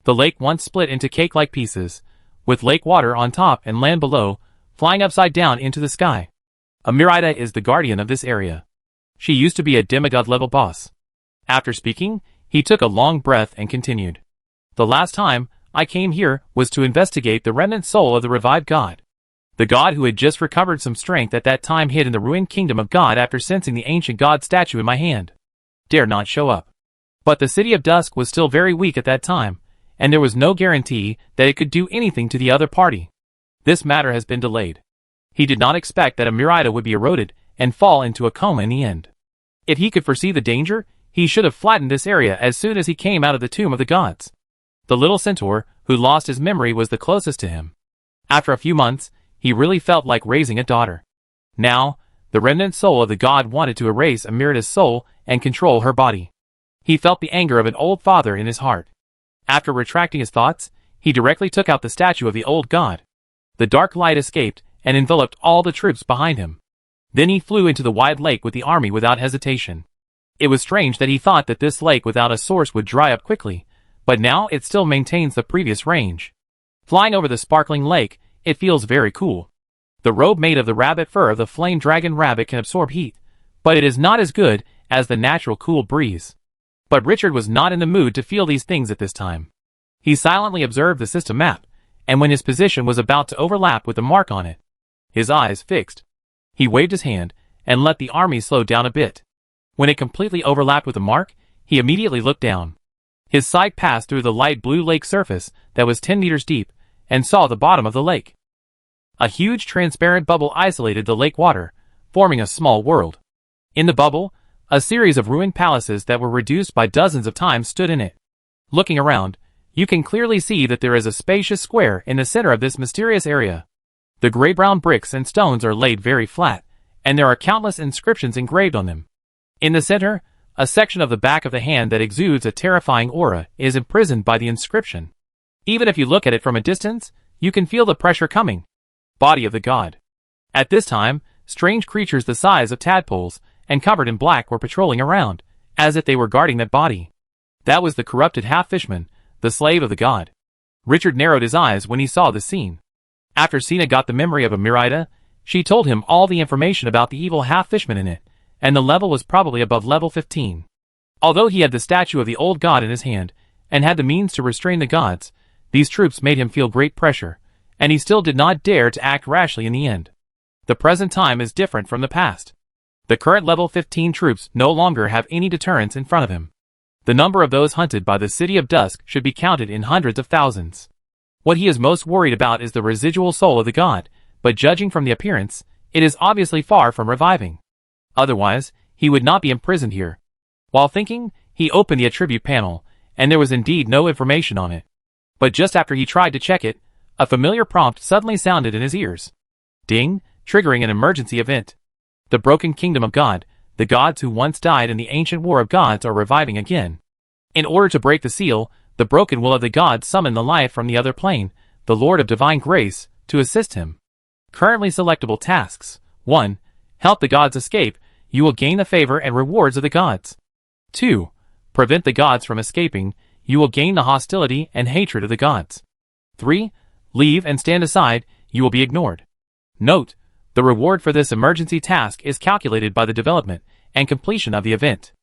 S1: The lake once split into cake-like pieces, with lake water on top and land below, flying upside down into the sky. Amirida is the guardian of this area. She used to be a demigod-level boss. After speaking, he took a long breath and continued. The last time I came here was to investigate the remnant soul of the revived god. The god who had just recovered some strength at that time hid in the ruined kingdom of God after sensing the ancient god statue in my hand. Dare not show up. But the City of Dusk was still very weak at that time, and there was no guarantee that it could do anything to the other party. This matter has been delayed. He did not expect that Amirida would be eroded and fall into a coma in the end. If he could foresee the danger, he should have flattened this area as soon as he came out of the tomb of the gods. The little centaur, who lost his memory, was the closest to him. After a few months, he really felt like raising a daughter. Now, the remnant soul of the god wanted to erase Amirida's soul and control her body. He felt the anger of an old father in his heart. After retracting his thoughts, he directly took out the statue of the old god. The dark light escaped and enveloped all the troops behind him. Then he flew into the wide lake with the army without hesitation. It was strange that he thought that this lake without a source would dry up quickly, but now it still maintains the previous range. Flying over the sparkling lake, it feels very cool. The robe made of the rabbit fur of the flame dragon rabbit can absorb heat, but it is not as good as the natural cool breeze. But Richard was not in the mood to feel these things at this time. He silently observed the system map, and when his position was about to overlap with the mark on it, his eyes fixed. He waved his hand and let the army slow down a bit. When it completely overlapped with the mark, he immediately looked down. His sight passed through the light blue lake surface that was 10 meters deep, and saw the bottom of the lake. A huge transparent bubble isolated the lake water, forming a small world. In the bubble, a series of ruined palaces that were reduced by dozens of times stood in it. Looking around, you can clearly see that there is a spacious square in the center of this mysterious area. The gray-brown bricks and stones are laid very flat, and there are countless inscriptions engraved on them. In the center, a section of the back of the hand that exudes a terrifying aura is imprisoned by the inscription. Even if you look at it from a distance, you can feel the pressure coming. Body of the god. At this time, strange creatures the size of tadpoles and covered in black were patrolling around, as if they were guarding that body. That was the corrupted half-fishman, the slave of the god. Richard narrowed his eyes when he saw the scene. After Sina got the memory of a Mirida, she told him all the information about the evil half-fishman in it, and the level was probably above level 15. Although he had the statue of the old god in his hand, and had the means to restrain the gods, these troops made him feel great pressure, and he still did not dare to act rashly in the end. The present time is different from the past. The current level 15 troops no longer have any deterrence in front of him. The number of those hunted by the City of Dusk should be counted in hundreds of thousands. What he is most worried about is the residual soul of the god, but judging from the appearance, it is obviously far from reviving. Otherwise, he would not be imprisoned here. While thinking, he opened the attribute panel, and there was indeed no information on it. But just after he tried to check it, a familiar prompt suddenly sounded in his ears. Ding, triggering an emergency event. The broken kingdom of God, the gods who once died in the ancient war of gods are reviving again. In order to break the seal, the broken will of the gods summon the life from the other plane, the Lord of Divine Grace, to assist him. Currently selectable tasks. 1. Help the gods escape, you will gain the favor and rewards of the gods. 2. Prevent the gods from escaping, you will gain the hostility and hatred of the gods. 3. Leave and stand aside, you will be ignored. Note, the reward for this emergency task is calculated by the development and completion of the event.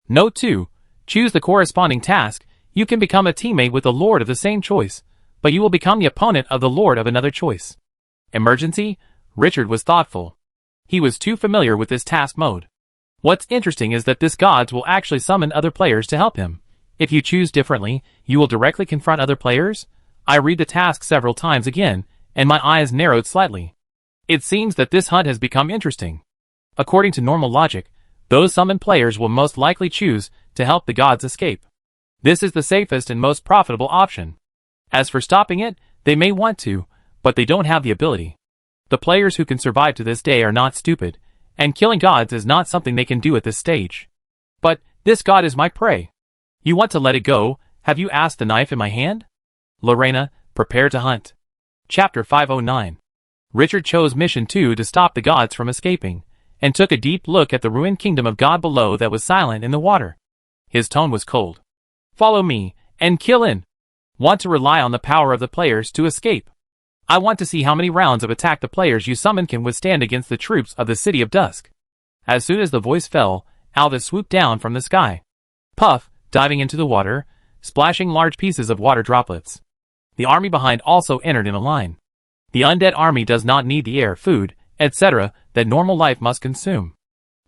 S1: Note 2. Choose the corresponding task, you can become a teammate with the lord of the same choice, but you will become the opponent of the lord of another choice. Emergency? Richard was thoughtful. He was too familiar with this task mode. What's interesting is that this gods will actually summon other players to help him. If you choose differently, you will directly confront other players? I read the task several times again, and my eyes narrowed slightly. It seems that this hunt has become interesting. According to normal logic, those summoned players will most likely choose to help the gods escape. This is the safest and most profitable option. As for stopping it, they may want to, but they don't have the ability. The players who can survive to this day are not stupid, and killing gods is not something they can do at this stage. But, this god is my prey. You want to let it go? Have you asked the knife in my hand? Lorena, prepare to hunt. Chapter 509. Richard chose Mission 2 to stop the gods from escaping, and took a deep look at the ruined kingdom of God below that was silent in the water. His tone was cold. Follow me, and kill in. Want to rely on the power of the players to escape. I want to see how many rounds of attack the players you summon can withstand against the troops of the City of Dusk. As soon as the voice fell, Alvis swooped down from the sky. Puff, diving into the water, splashing large pieces of water droplets. The army behind also entered in a line. The undead army does not need the air, food, etc. that normal life must consume.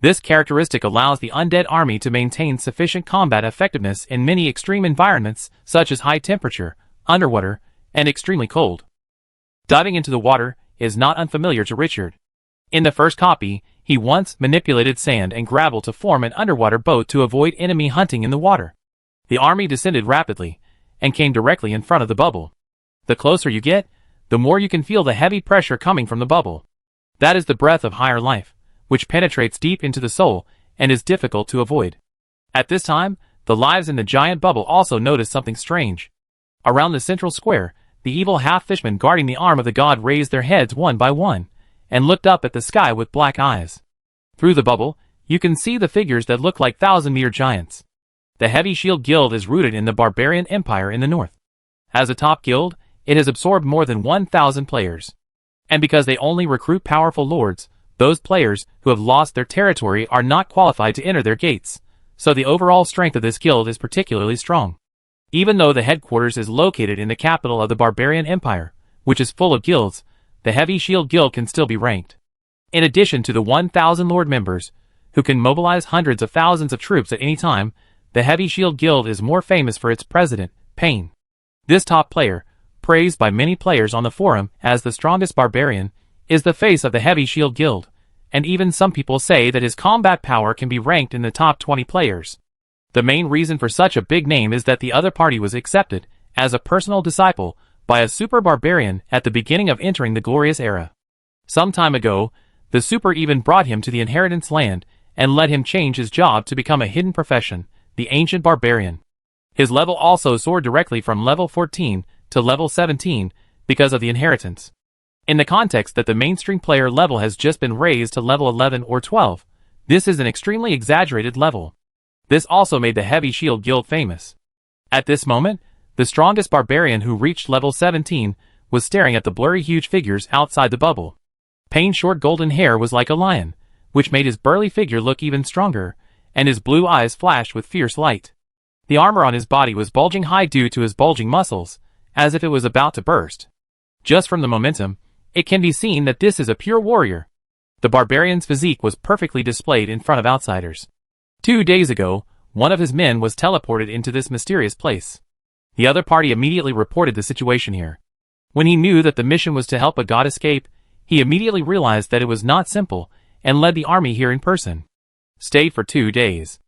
S1: This characteristic allows the undead army to maintain sufficient combat effectiveness in many extreme environments such as high temperature, underwater, and extremely cold. Diving into the water is not unfamiliar to Richard. In the first copy, he once manipulated sand and gravel to form an underwater boat to avoid enemy hunting in the water. The army descended rapidly, and came directly in front of the bubble. The closer you get, the more you can feel the heavy pressure coming from the bubble. That is the breath of higher life, which penetrates deep into the soul, and is difficult to avoid. At this time, the lives in the giant bubble also noticed something strange. Around the central square, the evil half-fishmen guarding the arm of the god raised their heads one by one, and looked up at the sky with black eyes. Through the bubble, you can see the figures that look like thousand-meter giants. The Heavy Shield Guild is rooted in the Barbarian Empire in the north. As a top guild, it has absorbed more than 1,000 players. And because they only recruit powerful lords, those players who have lost their territory are not qualified to enter their gates, so the overall strength of this guild is particularly strong. Even though the headquarters is located in the capital of the Barbarian Empire, which is full of guilds, the Heavy Shield Guild can still be ranked. In addition to the 1,000 lord members, who can mobilize hundreds of thousands of troops at any time, the Heavy Shield Guild is more famous for its president, Pain. This top player, praised by many players on the forum as the strongest barbarian, is the face of the Heavy Shield Guild, and even some people say that his combat power can be ranked in the top 20 players. The main reason for such a big name is that the other party was accepted as a personal disciple by a super barbarian at the beginning of entering the glorious era. Some time ago, the super even brought him to the inheritance land and let him change his job to become a hidden profession, the ancient barbarian. His level also soared directly from level 14 to level 17 because of the inheritance. In the context that the mainstream player level has just been raised to level 11 or 12, this is an extremely exaggerated level. This also made the Heavy Shield Guild famous. At this moment, the strongest barbarian who reached level 17 was staring at the blurry huge figures outside the bubble. Pain's short golden hair was like a lion, which made his burly figure look even stronger, and his blue eyes flashed with fierce light. The armor on his body was bulging high due to his bulging muscles, as if it was about to burst. Just from the momentum, it can be seen that this is a pure warrior. The barbarian's physique was perfectly displayed in front of outsiders. 2 days ago, one of his men was teleported into this mysterious place. The other party immediately reported the situation here. When he knew that the mission was to help a god escape, he immediately realized that it was not simple, and led the army here in person. Stayed for 2 days.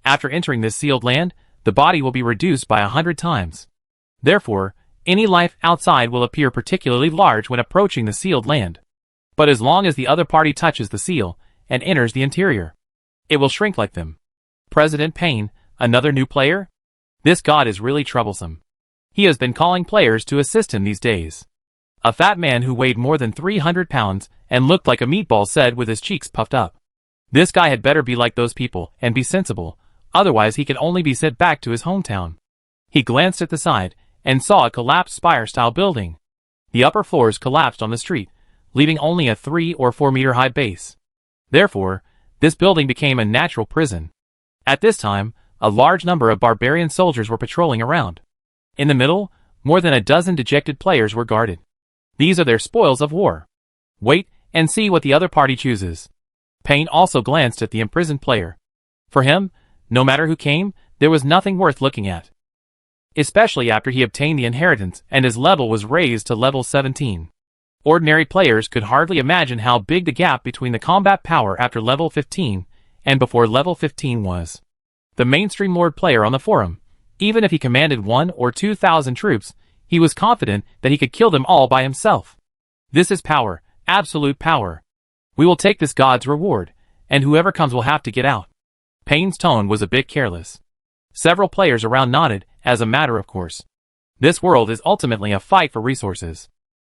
S1: After entering this sealed land, the body will be reduced by 100 times. Therefore, any life outside will appear particularly large when approaching the sealed land. But as long as the other party touches the seal and enters the interior, it will shrink like them. President Pain, another new player? This god is really troublesome. He has been calling players to assist him these days. A fat man who weighed more than 300 pounds and looked like a meatball said with his cheeks puffed up. This guy had better be like those people and be sensible, otherwise he can only be sent back to his hometown. He glanced at the side and saw a collapsed spire-style building. The upper floors collapsed on the street, leaving only a 3 or 4 meter high base. Therefore, this building became a natural prison. At this time, a large number of barbarian soldiers were patrolling around. In the middle, more than a dozen dejected players were guarded. These are their spoils of war. Wait and see what the other party chooses. Pain also glanced at the imprisoned player. For him, no matter who came, there was nothing worth looking at. Especially after he obtained the inheritance and his level was raised to level 17. Ordinary players could hardly imagine how big the gap between the combat power after level 15 and before level 15 was. The mainstream lord player on the forum, even if he commanded 1 or 2,000 troops, he was confident that he could kill them all by himself. This is power, absolute power. We will take this god's reward, and whoever comes will have to get out. Pain's tone was a bit careless. Several players around nodded, as a matter of course. This world is ultimately a fight for resources.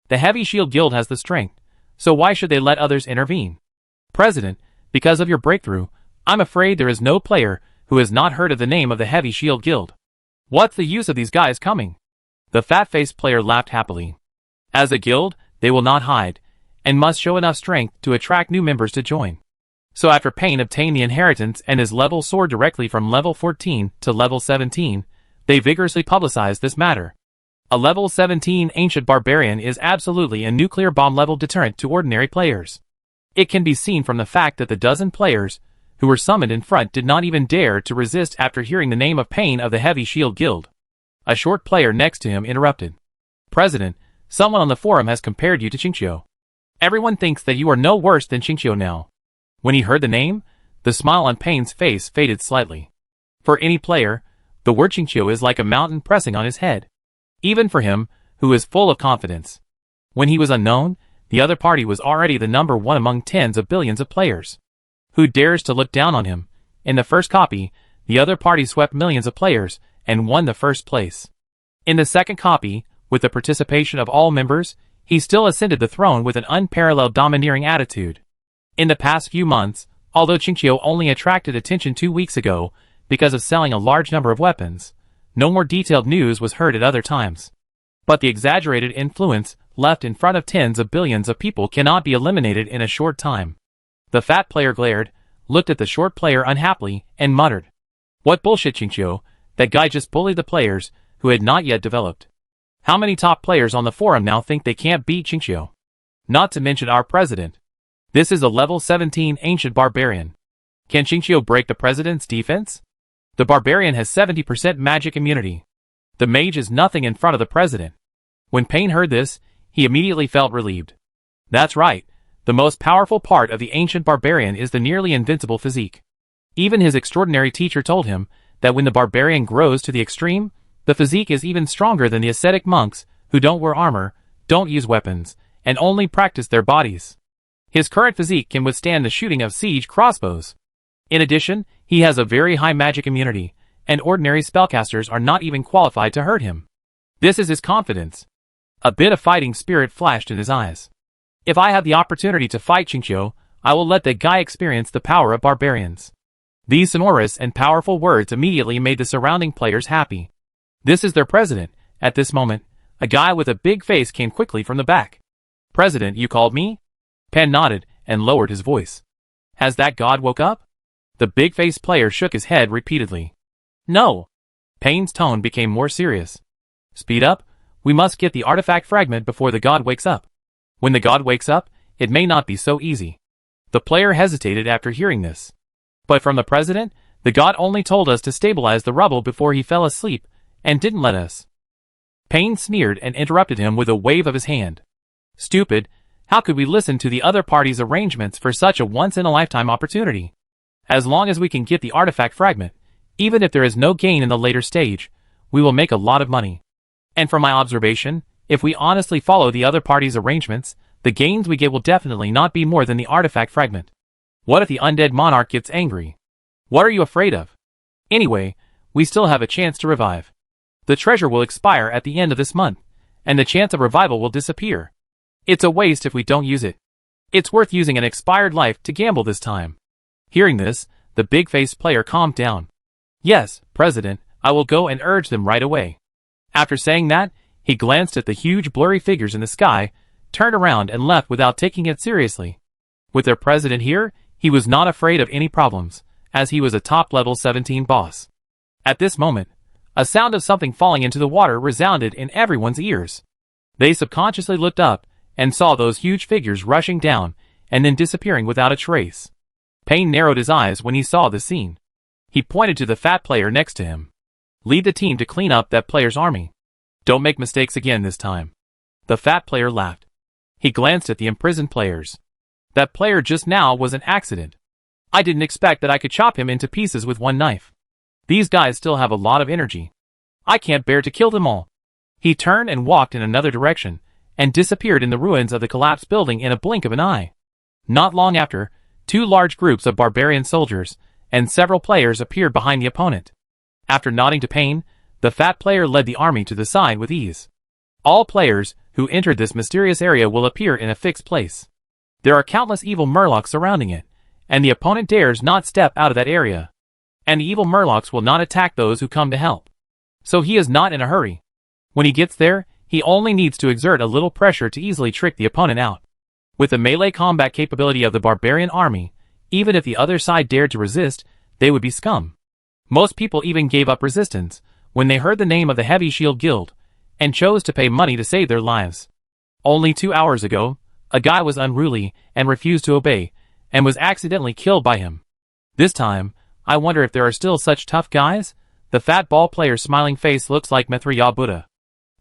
S1: The Heavy Shield Guild has the strength, so why should they let others intervene? President, because of your breakthrough, I'm afraid there is no player who has not heard of the name of the Heavy Shield Guild. What's the use of these guys coming? The fat-faced player laughed happily. As a guild, they will not hide, and must show enough strength to attract new members to join. So after Pain obtained the inheritance and his level soared directly from level 14 to level 17, they vigorously publicized this matter. A level 17 ancient barbarian is absolutely a nuclear bomb level deterrent to ordinary players. It can be seen from the fact that the dozen players who were summoned in front did not even dare to resist after hearing the name of Pain of the Heavy Shield Guild. A short player next to him interrupted. President, someone on the forum has compared you to Chinchio. Everyone thinks that you are no worse than Chinchio now. When he heard the name, the smile on Pain's face faded slightly. For any player, the word Chinchio is like a mountain pressing on his head. Even for him, who is full of confidence. When he was unknown, the other party was already the number 1 among tens of billions of players. Who dares to look down on him? In the first copy, the other party swept millions of players and won the first place. In the second copy, with the participation of all members, he still ascended the throne with an unparalleled domineering attitude. In the past few months, although Chinchio only attracted attention 2 weeks ago because of selling a large number of weapons, no more detailed news was heard at other times. But the exaggerated influence left in front of tens of billions of people cannot be eliminated in a short time. The fat player glared, looked at the short player unhappily, and muttered. What bullshit, Chinchio, that guy just bullied the players who had not yet developed. How many top players on the forum now think they can't beat Chinchio? Not to mention our president. This is a level 17 ancient barbarian. Can Chinchio break the president's defense? The barbarian has 70% magic immunity. The mage is nothing in front of the president. When Payne heard this, he immediately felt relieved. That's right, the most powerful part of the ancient barbarian is the nearly invincible physique. Even his extraordinary teacher told him that when the barbarian grows to the extreme, the physique is even stronger than the ascetic monks who don't wear armor, don't use weapons, and only practice their bodies. His current physique can withstand the shooting of siege crossbows. In addition, he has a very high magic immunity, and ordinary spellcasters are not even qualified to hurt him. This is his confidence. A bit of fighting spirit flashed in his eyes. If I have the opportunity to fight Qingqiu, I will let the guy experience the power of barbarians. These sonorous and powerful words immediately made the surrounding players happy. This is their president. At this moment, a guy with a big face came quickly from the back. President, you called me? Pan nodded and lowered his voice. Has that god woke up? The big-faced player shook his head repeatedly. No. Payne's tone became more serious. Speed up. We must get the artifact fragment before the god wakes up. When the god wakes up, it may not be so easy. The player hesitated after hearing this. But from the president, the god only told us to stabilize the rubble before he fell asleep, and didn't let us. Payne sneered and interrupted him with a wave of his hand. Stupid, how could we listen to the other party's arrangements for such a once-in-a-lifetime opportunity? As long as we can get the artifact fragment, even if there is no gain in the later stage, we will make a lot of money. And from my observation, if we honestly follow the other party's arrangements, the gains we get will definitely not be more than the artifact fragment. What if the undead monarch gets angry? What are you afraid of? Anyway, we still have a chance to revive. The treasure will expire at the end of this month, and the chance of revival will disappear. It's a waste if we don't use it. It's worth using an expired life to gamble this time. Hearing this, the big-faced player calmed down. Yes, President, I will go and urge them right away. After saying that, he glanced at the huge blurry figures in the sky, turned around and left without taking it seriously. With their president here, he was not afraid of any problems, as he was a top-level 17 boss. At this moment, a sound of something falling into the water resounded in everyone's ears. They subconsciously looked up and saw those huge figures rushing down and then disappearing without a trace. Payne narrowed his eyes when he saw the scene. He pointed to the fat player next to him. Lead the team to clean up that player's army. Don't make mistakes again this time. The fat player laughed. He glanced at the imprisoned players. That player just now was an accident. I didn't expect that I could chop him into pieces with one knife. These guys still have a lot of energy. I can't bear to kill them all. He turned and walked in another direction, and disappeared in the ruins of the collapsed building in a blink of an eye. Not long after, two large groups of barbarian soldiers and several players appeared behind the opponent. After nodding to Payne, the fat player led the army to the side with ease. All players who entered this mysterious area will appear in a fixed place. There are countless evil murlocs surrounding it, and the opponent dares not step out of that area. And the evil murlocs will not attack those who come to help. So he is not in a hurry. When he gets there, he only needs to exert a little pressure to easily trick the opponent out. With the melee combat capability of the barbarian army, even if the other side dared to resist, they would be scum. Most people even gave up resistance when they heard the name of the Heavy Shield Guild, and chose to pay money to save their lives. Only 2 hours ago, a guy was unruly and refused to obey, and was accidentally killed by him. This time, I wonder if there are still such tough guys? The fat ball player's smiling face looks like Mithra Buddha.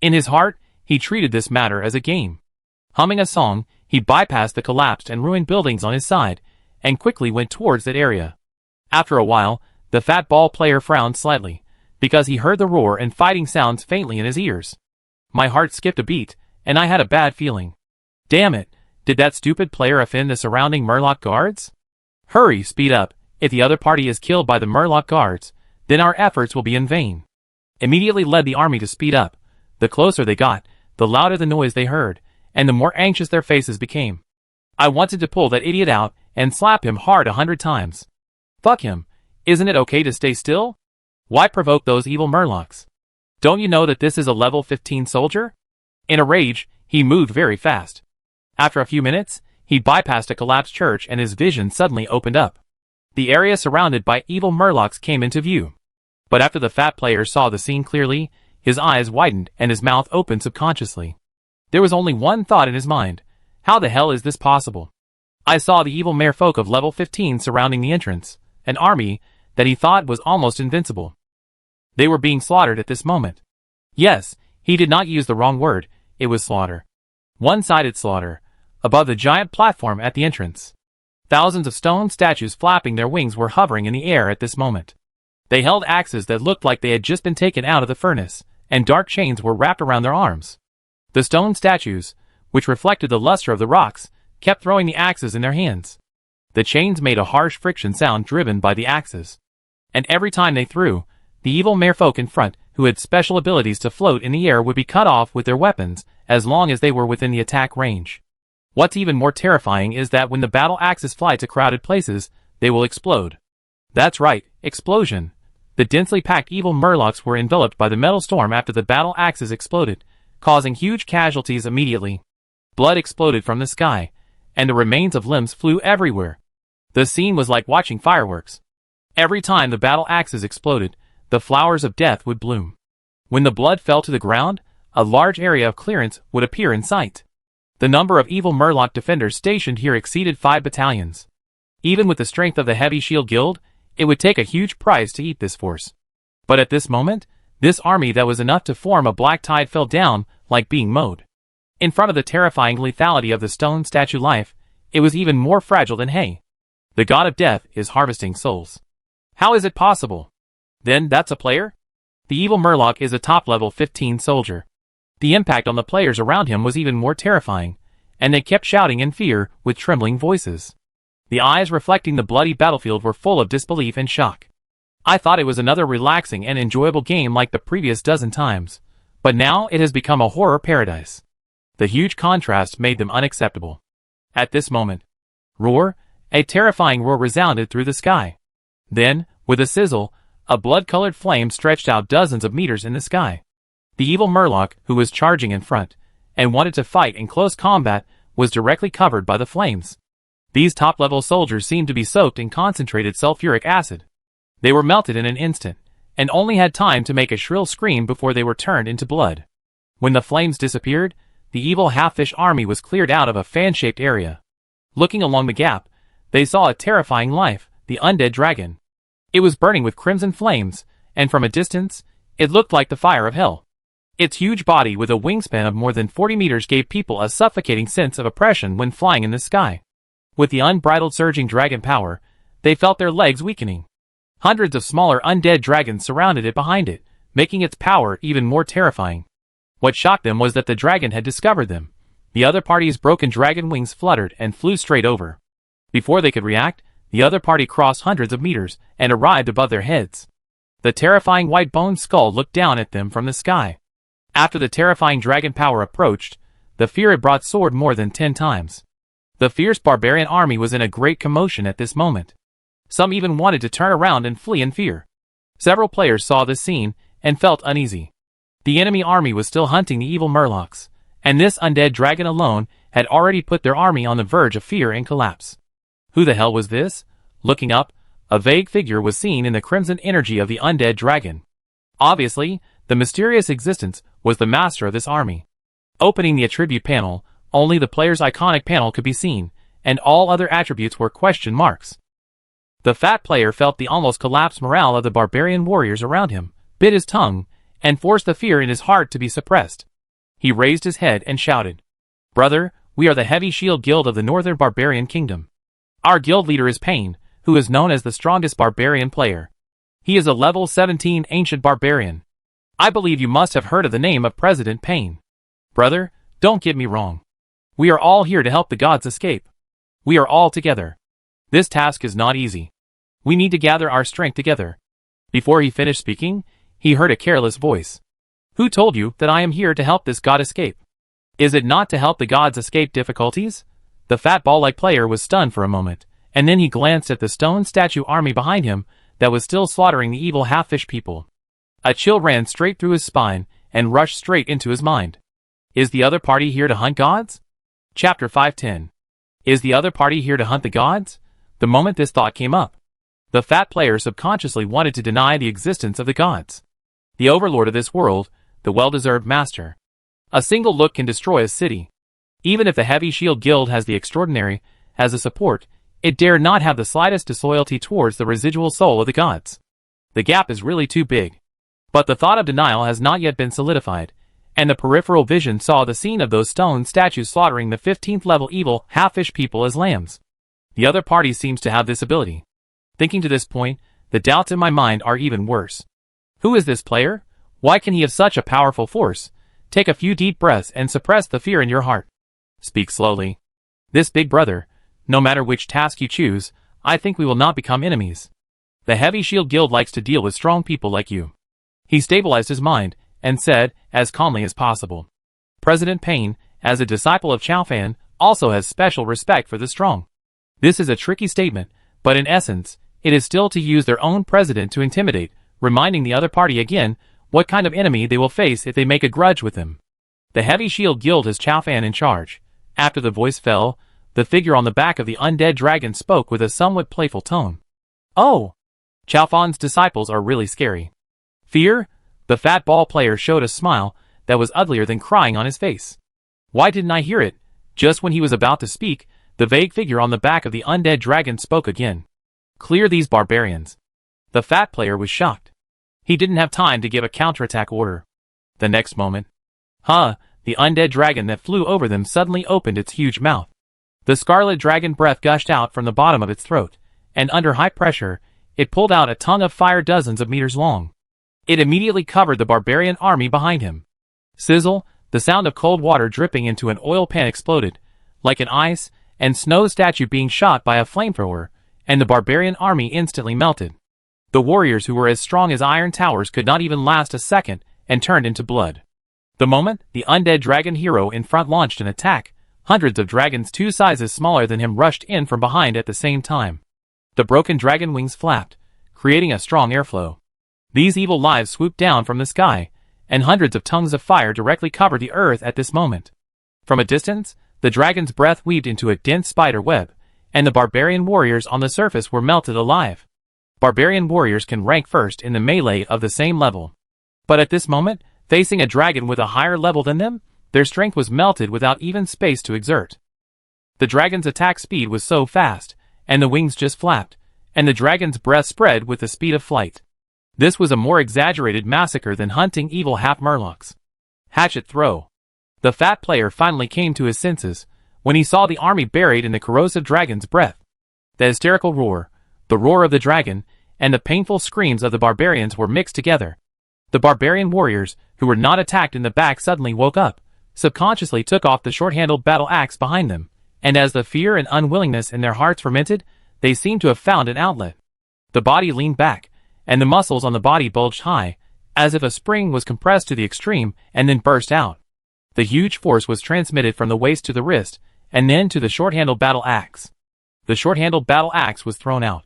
S1: In his heart, he treated this matter as a game. Humming a song, he bypassed the collapsed and ruined buildings on his side, and quickly went towards that area. After a while, the fat ball player frowned slightly, because he heard the roar and fighting sounds faintly in his ears. My heart skipped a beat, and I had a bad feeling. Damn it, did that stupid player offend the surrounding Murloc guards? Hurry, speed up. If the other party is killed by the Murloc guards, then our efforts will be in vain. Immediately led the army to speed up. The closer they got, the louder the noise they heard, and the more anxious their faces became. I wanted to pull that idiot out and slap him hard 100 times. Fuck him. Isn't it okay to stay still? Why provoke those evil Murlocs? Don't you know that this is a level 15 soldier? In a rage, he moved very fast. After a few minutes, he bypassed a collapsed church and his vision suddenly opened up. The area surrounded by evil Murlocs came into view. But after the fat player saw the scene clearly, his eyes widened and his mouth opened subconsciously. There was only one thought in his mind. How the hell is this possible? I saw the evil merfolk of level 15 surrounding the entrance, an army that he thought was almost invincible. They were being slaughtered at this moment. Yes, he did not use the wrong word, it was slaughter. One-sided slaughter, above the giant platform at the entrance. Thousands of stone statues flapping their wings were hovering in the air at this moment. They held axes that looked like they had just been taken out of the furnace, and dark chains were wrapped around their arms. The stone statues, which reflected the luster of the rocks, kept throwing the axes in their hands. The chains made a harsh friction sound driven by the axes. And every time they threw, the evil merfolk in front, who had special abilities to float in the air, would be cut off with their weapons, as long as they were within the attack range. What's even more terrifying is that when the battle axes fly to crowded places, they will explode. That's right, explosion. The densely packed evil murlocs were enveloped by the metal storm after the battle axes exploded, causing huge casualties immediately. Blood exploded from the sky, and the remains of limbs flew everywhere. The scene was like watching fireworks. Every time the battle axes exploded, the flowers of death would bloom. When the blood fell to the ground, a large area of clearance would appear in sight. The number of evil murloc defenders stationed here exceeded 5 battalions. Even with the strength of the Heavy Shield Guild, it would take a huge price to eat this force. But at this moment, this army that was enough to form a black tide fell down like being mowed. In front of the terrifying lethality of the stone statue life, it was even more fragile than hay. The god of death is harvesting souls. How is it possible? Then that's a player? The evil murloc is a top-level 15 soldier. The impact on the players around him was even more terrifying, and they kept shouting in fear with trembling voices. The eyes reflecting the bloody battlefield were full of disbelief and shock. I thought it was another relaxing and enjoyable game like the previous dozen times, but now it has become a horror paradise. The huge contrast made them unacceptable. At this moment, roar, a terrifying roar resounded through the sky. Then, with a sizzle, a blood-colored flame stretched out dozens of meters in the sky. The evil murloc, who was charging in front, and wanted to fight in close combat, was directly covered by the flames. These top-level soldiers seemed to be soaked in concentrated sulfuric acid. They were melted in an instant, and only had time to make a shrill scream before they were turned into blood. When the flames disappeared, the evil half-fish army was cleared out of a fan-shaped area. Looking along the gap, they saw a terrifying life, the undead dragon. It was burning with crimson flames, and from a distance, it looked like the fire of hell. Its huge body with a wingspan of more than 40 meters gave people a suffocating sense of oppression when flying in the sky. With the unbridled surging dragon power, they felt their legs weakening. Hundreds of smaller undead dragons surrounded it behind it, making its power even more terrifying. What shocked them was that the dragon had discovered them. The other party's broken dragon wings fluttered and flew straight over. Before they could react, the other party crossed hundreds of meters and arrived above their heads. The terrifying white-boned skull looked down at them from the sky. After the terrifying dragon power approached, the fear it brought soared more than 10 times. The fierce barbarian army was in a great commotion at this moment. Some even wanted to turn around and flee in fear. Several players saw this scene and felt uneasy. The enemy army was still hunting the evil murlocs, and this undead dragon alone had already put their army on the verge of fear and collapse. Who the hell was this? Looking up, a vague figure was seen in the crimson energy of the undead dragon. Obviously, the mysterious existence was the master of this army. Opening the attribute panel, only the player's iconic panel could be seen, and all other attributes were question marks. The fat player felt the almost collapsed morale of the barbarian warriors around him, bit his tongue, and forced the fear in his heart to be suppressed. He raised his head and shouted, "Brother, we are the Heavy Shield Guild of the Northern Barbarian Kingdom. Our guild leader is Pain, who is known as the strongest barbarian player. He is a level 17 ancient barbarian. I believe you must have heard of the name of President Pain. Brother, don't get me wrong. We are all here to help the gods escape. We are all together. This task is not easy. We need to gather our strength together." Before he finished speaking, he heard a careless voice. "Who told you that I am here to help this god escape? Is it not to help the gods escape difficulties?" The fat ball-like player was stunned for a moment, and then he glanced at the stone statue army behind him that was still slaughtering the evil half-fish people. A chill ran straight through his spine and rushed straight into his mind. Is the other party here to hunt gods? Chapter 510. Is the other party here to hunt the gods? The moment this thought came up, the fat player subconsciously wanted to deny the existence of the gods. The overlord of this world, the well-deserved master. A single look can destroy a city. Even if the Heavy Shield Guild has the extraordinary as a support, It dared not have the slightest disloyalty towards the residual soul of the gods. The gap is really too big. But the thought of denial has not yet been solidified, and the peripheral vision saw the scene of those stone statues slaughtering the 15th level evil half-fish people as lambs. The other party seems to have this ability. Thinking to this point, the doubts in my mind are even worse. Who is this player? Why can he have such a powerful force? Take a few deep breaths and suppress the fear in your heart. Speak slowly. This big brother, no matter which task you choose, I think we will not become enemies. The Heavy Shield Guild likes to deal with strong people like you. He stabilized his mind, and said, as calmly as possible. President Payne, as a disciple of Chao Fan, also has special respect for the strong. This is a tricky statement, but in essence, it is still to use their own president to intimidate, reminding the other party again what kind of enemy they will face if they make a grudge with him. The Heavy Shield Guild has Chao Fan in charge. After the voice fell, the figure on the back of the undead dragon spoke with a somewhat playful tone. Oh! Chao Fan's disciples are really scary. Fear? The fat ball player showed a smile that was uglier than crying on his face. Why didn't I hear it? Just when he was about to speak, the vague figure on the back of the undead dragon spoke again. Clear these barbarians. The fat player was shocked. He didn't have time to give a counterattack order. The next moment, the undead dragon that flew over them suddenly opened its huge mouth. The scarlet dragon breath gushed out from the bottom of its throat, and under high pressure, it pulled out a tongue of fire dozens of meters long. It immediately covered the barbarian army behind him. Sizzle, the sound of cold water dripping into an oil pan exploded, like an ice and snow statue being shot by a flamethrower, and the barbarian army instantly melted. The warriors who were as strong as iron towers could not even last a second and turned into blood. The moment the undead dragon hero in front launched an attack, hundreds of dragons 2 sizes smaller than him rushed in from behind at the same time. The broken dragon wings flapped, creating a strong airflow. These evil lives swooped down from the sky, and hundreds of tongues of fire directly covered the earth at this moment. From a distance, the dragon's breath weaved into a dense spider web, and the barbarian warriors on the surface were melted alive. Barbarian warriors can rank first in the melee of the same level. But at this moment, facing a dragon with a higher level than them, their strength was melted without even space to exert. The dragon's attack speed was so fast, and the wings just flapped, and the dragon's breath spread with the speed of flight. This was a more exaggerated massacre than hunting evil half-murlocs. Hatchet throw. The fat player finally came to his senses when he saw the army buried in the corrosive dragon's breath. The hysterical roar, the roar of the dragon, and the painful screams of the barbarians were mixed together. The barbarian warriors, who were not attacked in the back, suddenly woke up, subconsciously took off the short-handled battle axe behind them, and as the fear and unwillingness in their hearts fermented, they seemed to have found an outlet. The body leaned back, and the muscles on the body bulged high, as if a spring was compressed to the extreme and then burst out. The huge force was transmitted from the waist to the wrist, and then to the short-handled battle axe. The short-handled battle axe was thrown out.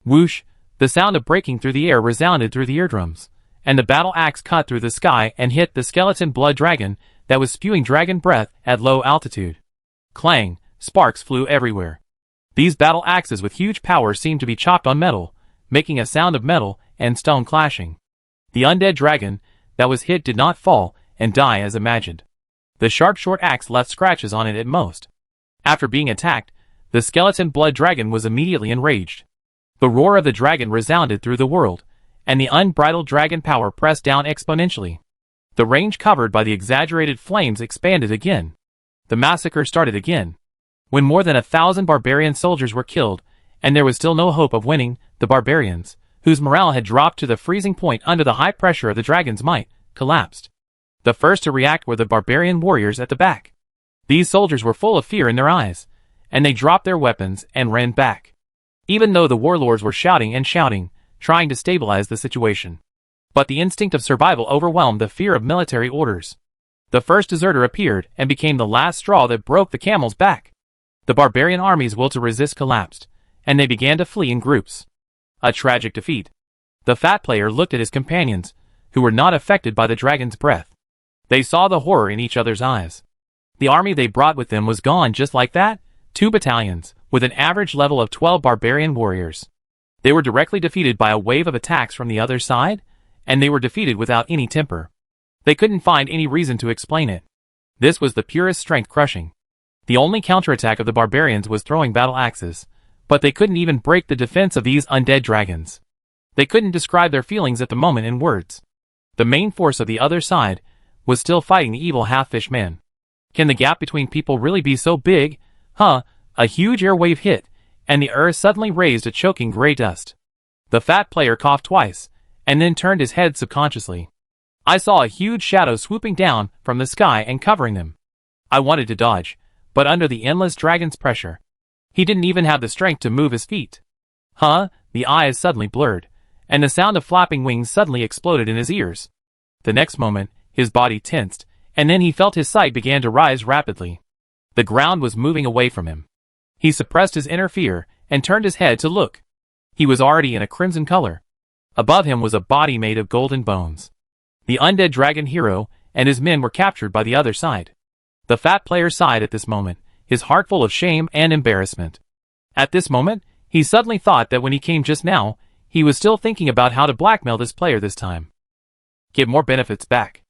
S1: Whoosh! The sound of breaking through the air resounded through the eardrums, and the battle axe cut through the sky and hit the skeleton blood dragon that was spewing dragon breath at low altitude. Clang! Sparks flew everywhere. These battle axes with huge power seemed to be chopped on metal, making a sound of metal and stone clashing. The undead dragon that was hit did not fall and die as imagined. The sharp short axe left scratches on it at most. After being attacked, the skeleton blood dragon was immediately enraged. The roar of the dragon resounded through the world, and the unbridled dragon power pressed down exponentially. The range covered by the exaggerated flames expanded again. The massacre started again. When more than 1,000 barbarian soldiers were killed, and there was still no hope of winning, the barbarians, whose morale had dropped to the freezing point under the high pressure of the dragon's might, collapsed. The first to react were the barbarian warriors at the back. These soldiers were full of fear in their eyes, and they dropped their weapons and ran back. Even though the warlords were shouting and shouting, trying to stabilize the situation. But the instinct of survival overwhelmed the fear of military orders. The first deserter appeared and became the last straw that broke the camel's back. The barbarian army's will to resist collapsed, and they began to flee in groups. A tragic defeat. The fat player looked at his companions, who were not affected by the dragon's breath. They saw the horror in each other's eyes. The army they brought with them was gone just like that, 2 battalions, with an average level of 12 barbarian warriors. They were directly defeated by a wave of attacks from the other side, and they were defeated without any temper. They couldn't find any reason to explain it. This was the purest strength crushing. The only counterattack of the barbarians was throwing battle axes, but they couldn't even break the defense of these undead dragons. They couldn't describe their feelings at the moment in words. The main force of the other side was still fighting the evil half-fish men. Can the gap between people really be so big? Huh? A huge airwave hit, and the earth suddenly raised a choking gray dust. The fat player coughed twice, and then turned his head subconsciously. I saw a huge shadow swooping down from the sky and covering them. I wanted to dodge, but under the endless dragon's pressure, he didn't even have the strength to move his feet. Huh? The eyes suddenly blurred, and the sound of flapping wings suddenly exploded in his ears. The next moment, his body tensed, and then he felt his sight began to rise rapidly. The ground was moving away from him. He suppressed his inner fear and turned his head to look. He was already in a crimson color. Above him was a body made of golden bones. The undead dragon hero and his men were captured by the other side. The fat player sighed at this moment, his heart full of shame and embarrassment. At this moment, he suddenly thought that when he came just now, he was still thinking about how to blackmail this player this time. Get more benefits back.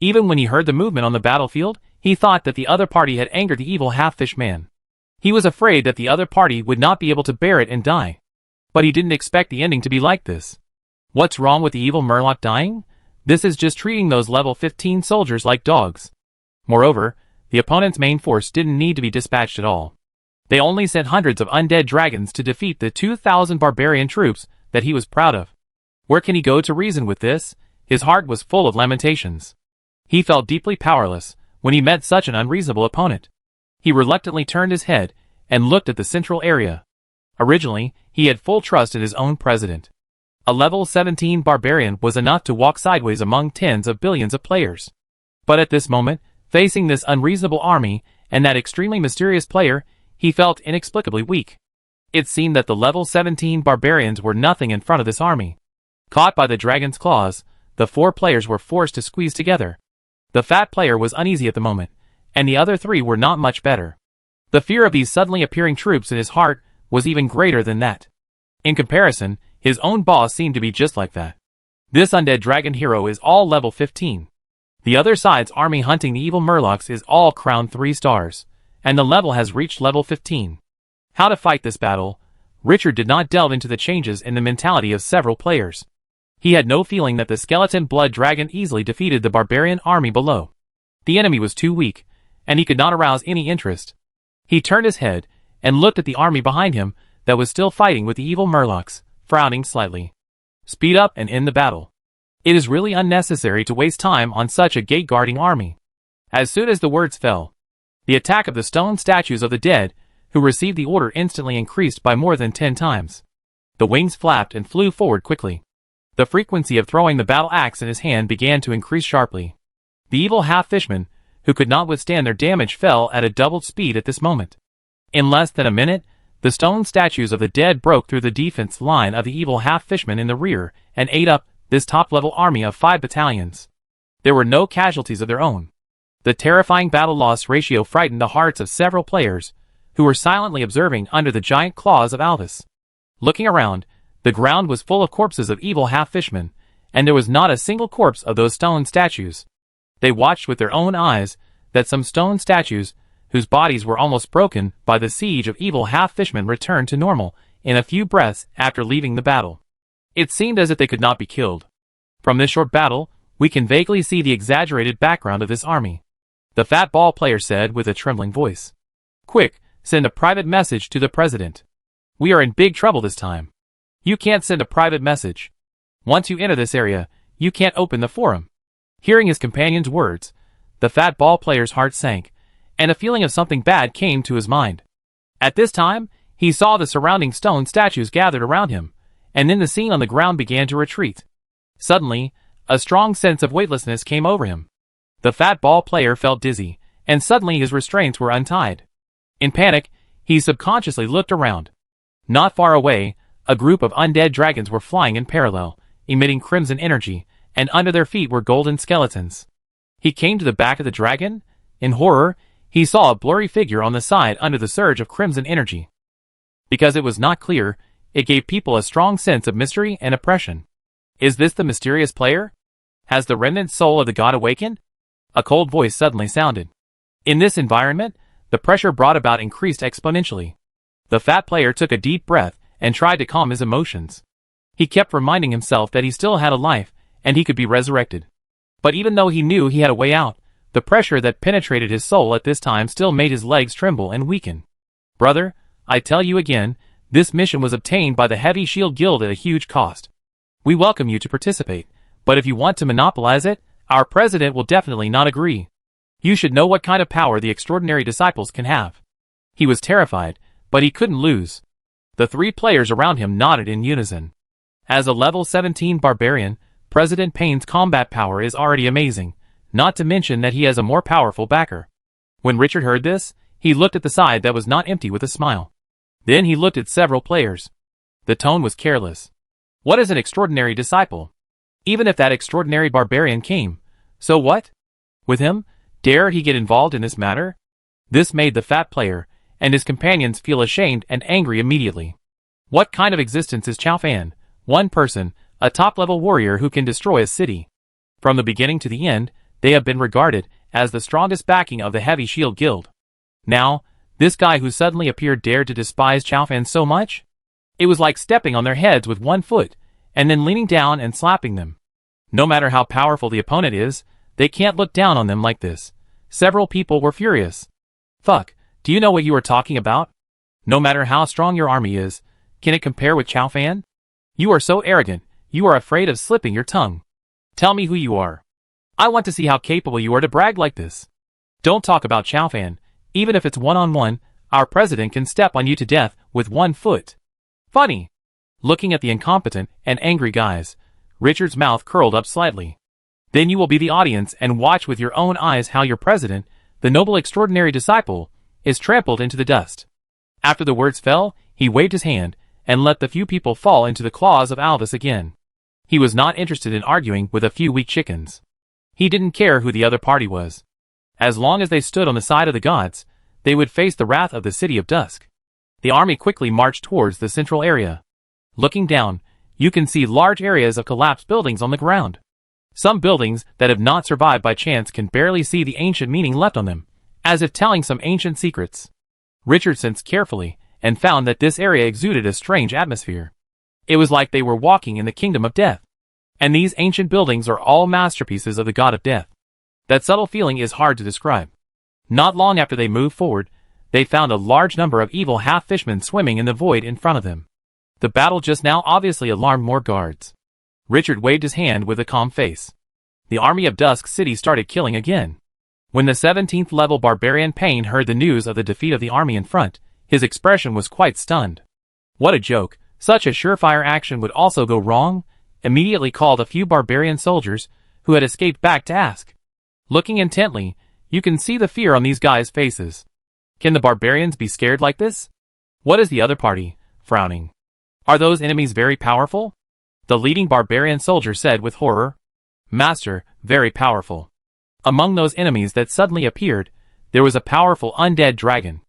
S1: Even when he heard the movement on the battlefield, he thought that the other party had angered the evil half-fish man. He was afraid that the other party would not be able to bear it and die. But he didn't expect the ending to be like this. What's wrong with the evil murloc dying? This is just treating those level 15 soldiers like dogs. Moreover, the opponent's main force didn't need to be dispatched at all. They only sent hundreds of undead dragons to defeat the 2,000 barbarian troops that he was proud of. Where can he go to reason with this? His heart was full of lamentations. He felt deeply powerless when he met such an unreasonable opponent. He reluctantly turned his head and looked at the central area. Originally, he had full trust in his own president. A level 17 barbarian was enough to walk sideways among tens of billions of players. But at this moment, facing this unreasonable army and that extremely mysterious player, he felt inexplicably weak. It seemed that the level 17 barbarians were nothing in front of this army. Caught by the dragon's claws, the four players were forced to squeeze together. The fat player was uneasy at the moment, and the other three were not much better. The fear of these suddenly appearing troops in his heart was even greater than that. In comparison, his own boss seemed to be just like that. This undead dragon hero is all level 15. The other side's army hunting the evil murlocs is all crowned 3 stars, and the level has reached level 15. How to fight this battle? Richard did not delve into the changes in the mentality of several players. He had no feeling that the skeleton blood dragon easily defeated the barbarian army below. The enemy was too weak, and he could not arouse any interest. He turned his head and looked at the army behind him that was still fighting with the evil murlocs, frowning slightly. Speed up and end the battle. It is really unnecessary to waste time on such a gate-guarding army. As soon as the words fell, the attack of the stone statues of the dead, who received the order, instantly increased by more than 10 times. The wings flapped and flew forward quickly. The frequency of throwing the battle axe in his hand began to increase sharply. The evil half-fishman, who could not withstand their damage, fell at a doubled speed at this moment. In less than a minute, the stone statues of the dead broke through the defense line of the evil half-fishman in the rear and ate up this top-level army of 5 battalions. There were no casualties of their own. The terrifying battle-loss ratio frightened the hearts of several players, who were silently observing under the giant claws of Alvis. Looking around, the ground was full of corpses of evil half-fishmen, and there was not a single corpse of those stone statues. They watched with their own eyes that some stone statues, whose bodies were almost broken by the siege of evil half-fishmen, returned to normal in a few breaths after leaving the battle. It seemed as if they could not be killed. From this short battle, we can vaguely see the exaggerated background of this army. The fat ball player said with a trembling voice. Quick, send a private message to the president. We are in big trouble this time. You can't send a private message. Once you enter this area, you can't open the forum. Hearing his companion's words, the fat ball player's heart sank, and a feeling of something bad came to his mind. At this time, he saw the surrounding stone statues gathered around him, and then the scene on the ground began to retreat. Suddenly, a strong sense of weightlessness came over him. The fat ball player felt dizzy, and suddenly his restraints were untied. In panic, he subconsciously looked around. Not far away, a group of undead dragons were flying in parallel, emitting crimson energy, and under their feet were golden skeletons. He came to the back of the dragon. In horror, he saw a blurry figure on the side under the surge of crimson energy. Because it was not clear, it gave people a strong sense of mystery and oppression. Is this the mysterious player? Has the remnant soul of the god awakened? A cold voice suddenly sounded. In this environment, the pressure brought about increased exponentially. The fat player took a deep breath and tried to calm his emotions. He kept reminding himself that he still had a life, and he could be resurrected. But even though he knew he had a way out, the pressure that penetrated his soul at this time still made his legs tremble and weaken. Brother, I tell you again, this mission was obtained by the Heavy Shield Guild at a huge cost. We welcome you to participate, but if you want to monopolize it, our president will definitely not agree. You should know what kind of power the extraordinary disciples can have. He was terrified, but he couldn't lose. The three players around him nodded in unison. As a level 17 barbarian, President Payne's combat power is already amazing, not to mention that he has a more powerful backer. When Richard heard this, he looked at the side that was not empty with a smile. Then he looked at several players. The tone was careless. What is an extraordinary disciple? Even if that extraordinary barbarian came, so what? With him, dare he get involved in this matter? This made the fat player and his companions feel ashamed and angry immediately. What kind of existence is Chow Fan? One person, a top-level warrior who can destroy a city. From the beginning to the end, they have been regarded as the strongest backing of the Heavy Shield Guild. Now, this guy who suddenly appeared dared to despise Chow Fan so much? It was like stepping on their heads with one foot, and then leaning down and slapping them. No matter how powerful the opponent is, they can't look down on them like this. Several people were furious. Fuck, do you know what you are talking about? No matter how strong your army is, can it compare with Chow Fan? You are so arrogant, you are afraid of slipping your tongue. Tell me who you are. I want to see how capable you are to brag like this. Don't talk about Chow Fan. Even if it's one-on-one, our president can step on you to death with 1 foot. Funny. Looking at the incompetent and angry guys, Richard's mouth curled up slightly. Then you will be the audience and watch with your own eyes how your president, the noble extraordinary disciple, is trampled into the dust. After the words fell, he waved his hand and let the few people fall into the claws of Alvis again. He was not interested in arguing with a few weak chickens. He didn't care who the other party was. As long as they stood on the side of the gods, they would face the wrath of the City of Dusk. The army quickly marched towards the central area. Looking down, you can see large areas of collapsed buildings on the ground. Some buildings that have not survived by chance can barely see the ancient meaning left on them, as if telling some ancient secrets. Richard sensed carefully and found that this area exuded a strange atmosphere. It was like they were walking in the kingdom of death. And these ancient buildings are all masterpieces of the god of death. That subtle feeling is hard to describe. Not long after they moved forward, they found a large number of evil half-fishmen swimming in the void in front of them. The battle just now obviously alarmed more guards. Richard waved his hand with a calm face. The army of Dusk City started killing again. When the 17th level barbarian Payne heard the news of the defeat of the army in front, his expression was quite stunned. What a joke, such a surefire action would also go wrong? Immediately called a few barbarian soldiers, who had escaped back to ask. Looking intently, you can see the fear on these guys' faces. Can the barbarians be scared like this? What is the other party, frowning? Are those enemies very powerful? The leading barbarian soldier said with horror. Master, very powerful. Among those enemies that suddenly appeared, there was a powerful undead dragon.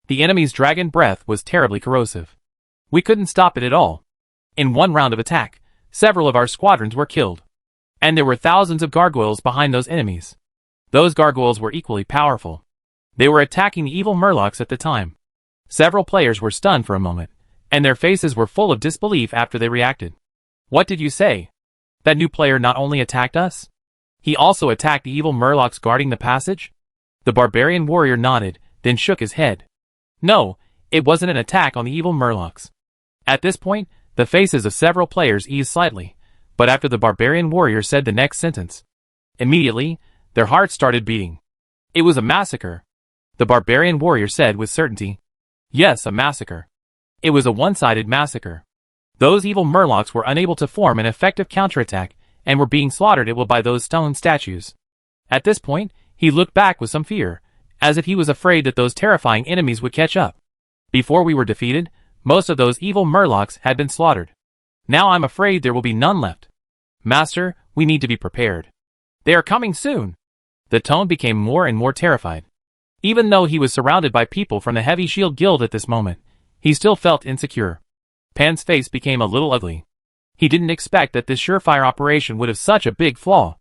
S1: The enemy's dragon breath was terribly corrosive. We couldn't stop it at all. In one round of attack, several of our squadrons were killed. And there were thousands of gargoyles behind those enemies. Those gargoyles were equally powerful. They were attacking the evil murlocs at the time. Several players were stunned for a moment, and their faces were full of disbelief after they reacted. What did you say? That new player not only attacked us? He also attacked the evil murlocs guarding the passage? The barbarian warrior nodded, then shook his head. No, it wasn't an attack on the evil murlocs. At this point, the faces of several players eased slightly, but after the barbarian warrior said the next sentence, immediately, their hearts started beating. It was a massacre. The barbarian warrior said with certainty. Yes, a massacre. It was a one-sided massacre. Those evil murlocs were unable to form an effective counterattack and were being slaughtered by those stone statues. At this point, he looked back with some fear, as if he was afraid that those terrifying enemies would catch up. Before we were defeated, most of those evil murlocs had been slaughtered. Now I'm afraid there will be none left. Master, we need to be prepared. They are coming soon. The tone became more and more terrified. Even though he was surrounded by people from the Heavy Shield Guild at this moment, he still felt insecure. Pan's face became a little ugly. He didn't expect that this surefire operation would have such a big flaw.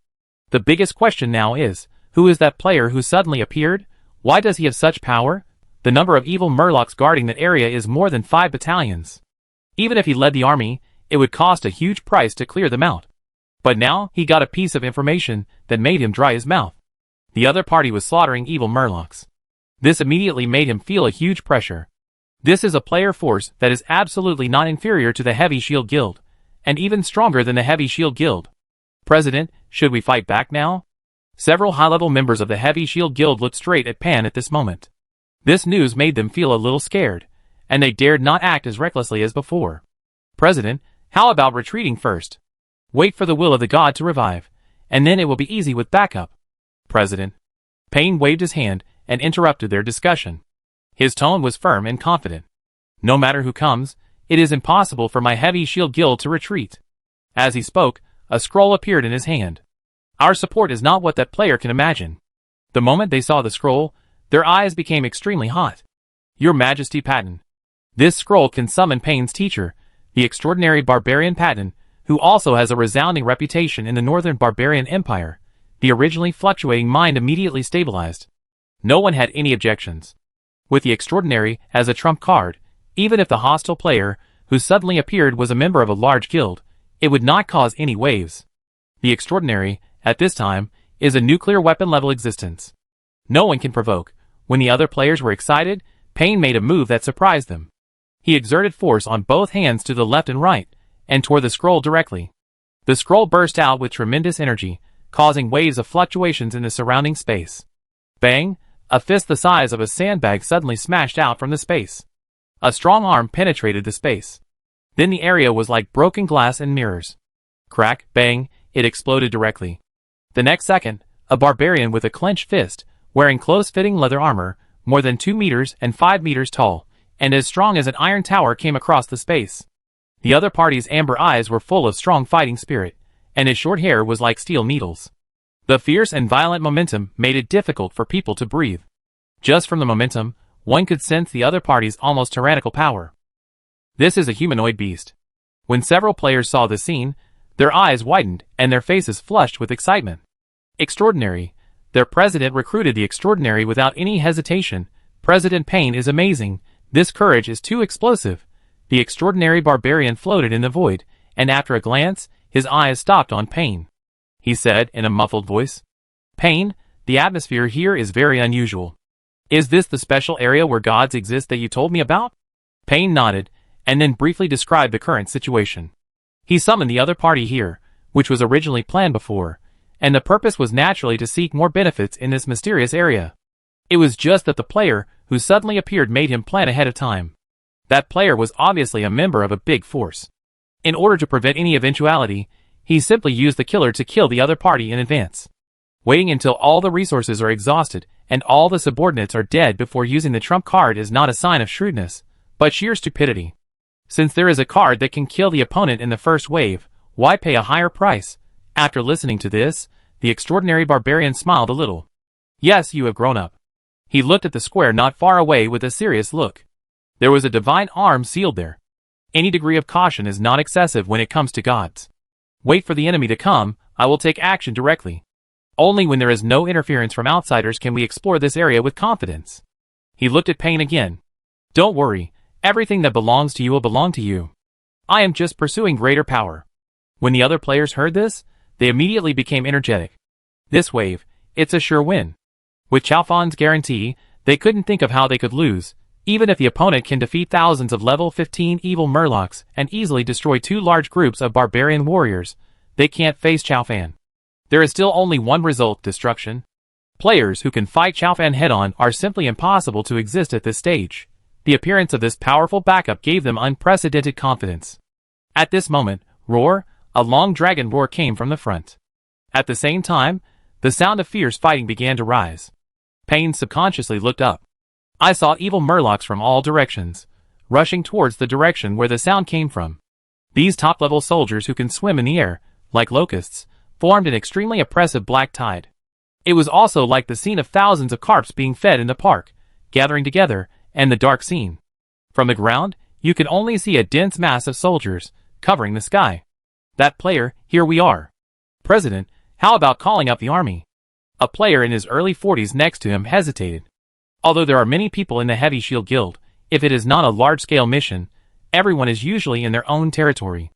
S1: The biggest question now is, who is that player who suddenly appeared? Why does he have such power? The number of evil murlocs guarding that area is more than 5 battalions. Even if he led the army, it would cost a huge price to clear them out. But now, he got a piece of information that made him dry his mouth. The other party was slaughtering evil murlocs. This immediately made him feel a huge pressure. This is a player force that is absolutely not inferior to the Heavy Shield Guild, and even stronger than the Heavy Shield Guild. President, should we fight back now? Several high-level members of the Heavy Shield Guild looked straight at Pan at this moment. This news made them feel a little scared, and they dared not act as recklessly as before. President, how about retreating first? Wait for the will of the god to revive, and then it will be easy with backup. President. Payne waved his hand and interrupted their discussion. His tone was firm and confident. No matter who comes, it is impossible for my Heavy Shield Guild to retreat. As he spoke, a scroll appeared in his hand. Our support is not what that player can imagine. The moment they saw the scroll, their eyes became extremely hot. Your Majesty Patton. This scroll can summon Payne's teacher, the extraordinary barbarian Patton, who also has a resounding reputation in the Northern Barbarian Empire. The originally fluctuating mind immediately stabilized. No one had any objections. With the extraordinary as a trump card, even if the hostile player who suddenly appeared was a member of a large guild, it would not cause any waves. The extraordinary, at this time, is a nuclear weapon level existence. No one can provoke. When the other players were excited, Payne made a move that surprised them. He exerted force on both hands to the left and right, and tore the scroll directly. The scroll burst out with tremendous energy, causing waves of fluctuations in the surrounding space. Bang! A fist the size of a sandbag suddenly smashed out from the space. A strong arm penetrated the space. Then the area was like broken glass and mirrors. Crack, bang, it exploded directly. The next second, a barbarian with a clenched fist, wearing close-fitting leather armor, more than 2 meters and 5 meters tall, and as strong as an iron tower came across the space. The other party's amber eyes were full of strong fighting spirit, and his short hair was like steel needles. The fierce and violent momentum made it difficult for people to breathe. Just from the momentum, one could sense the other party's almost tyrannical power. This is a humanoid beast. When several players saw this scene, their eyes widened and their faces flushed with excitement. Extraordinary. Their president recruited the extraordinary without any hesitation. President Payne is amazing. This courage is too explosive. The extraordinary barbarian floated in the void, and after a glance, his eyes stopped on Payne. He said in a muffled voice, Payne, the atmosphere here is very unusual. Is this the special area where gods exist that you told me about? Payne nodded, and then briefly described the current situation. He summoned the other party here, which was originally planned before, and the purpose was naturally to seek more benefits in this mysterious area. It was just that the player who suddenly appeared made him plan ahead of time. That player was obviously a member of a big force. In order to prevent any eventuality, he simply used the killer to kill the other party in advance. Waiting until all the resources are exhausted and all the subordinates are dead before using the trump card is not a sign of shrewdness, but sheer stupidity. Since there is a card that can kill the opponent in the first wave, why pay a higher price? After listening to this, the extraordinary barbarian smiled a little. Yes, you have grown up. He looked at the square not far away with a serious look. There was a divine arm sealed there. Any degree of caution is not excessive when it comes to gods. Wait for the enemy to come, I will take action directly. Only when there is no interference from outsiders can we explore this area with confidence. He looked at Payne again. Don't worry, everything that belongs to you will belong to you. I am just pursuing greater power. When the other players heard this, they immediately became energetic. This wave, it's a sure win. With Chalfon's guarantee, they couldn't think of how they could lose, even if the opponent can defeat thousands of level 15 evil murlocs and easily destroy 2 large groups of barbarian warriors. They can't face Chalfan. There is still only one result: destruction. Players who can fight Chalfan head-on are simply impossible to exist at this stage. The appearance of this powerful backup gave them unprecedented confidence. At this moment, roar, a long dragon roar came from the front. At the same time, the sound of fierce fighting began to rise. Payne subconsciously looked up. I saw evil murlocs from all directions, rushing towards the direction where the sound came from. These top-level soldiers who can swim in the air, like locusts, formed an extremely oppressive black tide. It was also like the scene of thousands of carps being fed in the park, gathering together, and the dark scene. From the ground, you could only see a dense mass of soldiers, covering the sky. That player, here we are. President, how about calling up the army? A player in his early 40s next to him hesitated. Although there are many people in the Heavy Shield Guild, if it is not a large-scale mission, everyone is usually in their own territory.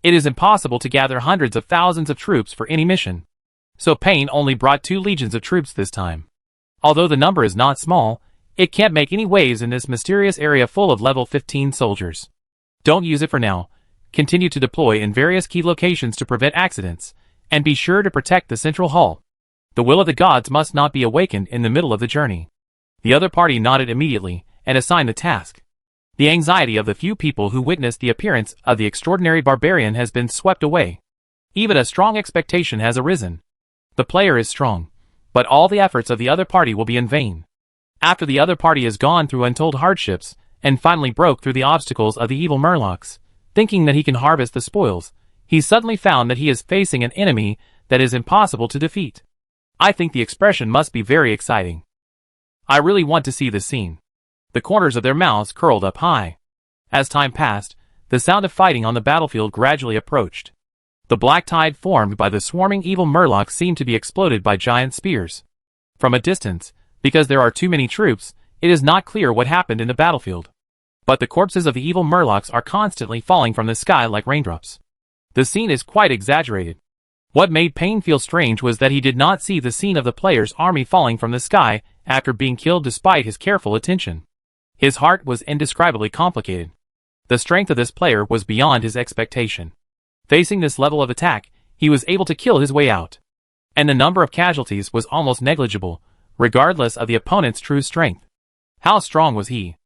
S1: It is impossible to gather hundreds of thousands of troops for any mission. So Pain only brought 2 legions of troops this time. Although the number is not small, it can't make any waves in this mysterious area full of level 15 soldiers. Don't use it for now. Continue to deploy in various key locations to prevent accidents, and be sure to protect the central hall. The will of the gods must not be awakened in the middle of the journey. The other party nodded immediately, and assigned the task. The anxiety of the few people who witnessed the appearance of the extraordinary barbarian has been swept away. Even a strong expectation has arisen. The player is strong, but all the efforts of the other party will be in vain. After the other party has gone through untold hardships, and finally broke through the obstacles of the evil murlocs, thinking that he can harvest the spoils, he suddenly found that he is facing an enemy that is impossible to defeat. I think the expression must be very exciting. I really want to see this scene. The corners of their mouths curled up high. As time passed, the sound of fighting on the battlefield gradually approached. The black tide formed by the swarming evil murlocs seemed to be exploded by giant spears. From a distance, because there are too many troops, it is not clear what happened in the battlefield. But the corpses of the evil murlocs are constantly falling from the sky like raindrops. The scene is quite exaggerated. What made Pain feel strange was that he did not see the scene of the player's army falling from the sky after being killed despite his careful attention. His heart was indescribably complicated. The strength of this player was beyond his expectation. Facing this level of attack, he was able to kill his way out. And the number of casualties was almost negligible, regardless of the opponent's true strength. How strong was he?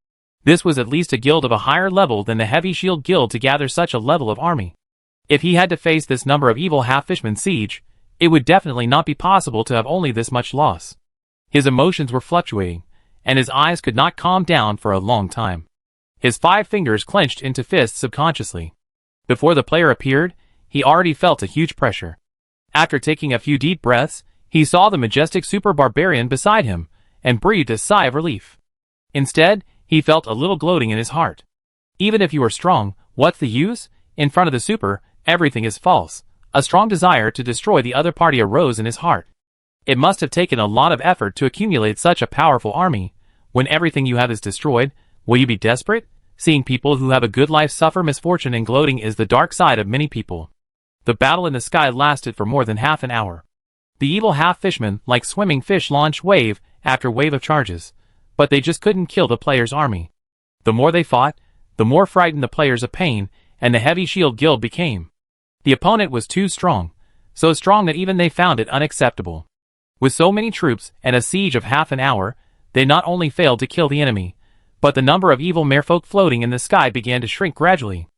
S1: This was at least a guild of a higher level than the Heavy Shield Guild to gather such a level of army. If he had to face this number of evil half-fishmen siege, it would definitely not be possible to have only this much loss. His emotions were fluctuating, and his eyes could not calm down for a long time. His 5 fingers clenched into fists subconsciously. Before the player appeared, he already felt a huge pressure. After taking a few deep breaths, he saw the majestic super barbarian beside him, and breathed a sigh of relief. Instead, he felt a little gloating in his heart. Even if you are strong, what's the use? In front of the super, everything is false. A strong desire to destroy the other party arose in his heart. It must have taken a lot of effort to accumulate such a powerful army. When everything you have is destroyed, will you be desperate? Seeing people who have a good life suffer misfortune and gloating is the dark side of many people. The battle in the sky lasted for more than half an hour. The evil half-fishmen, like swimming fish, launched wave after wave of charges, but they just couldn't kill the player's army. The more they fought, the more frightened the players of Pain and the Heavy Shield Guild became. The opponent was too strong, so strong that even they found it unacceptable. With so many troops and a siege of half an hour, they not only failed to kill the enemy, but the number of evil merfolk floating in the sky began to shrink gradually.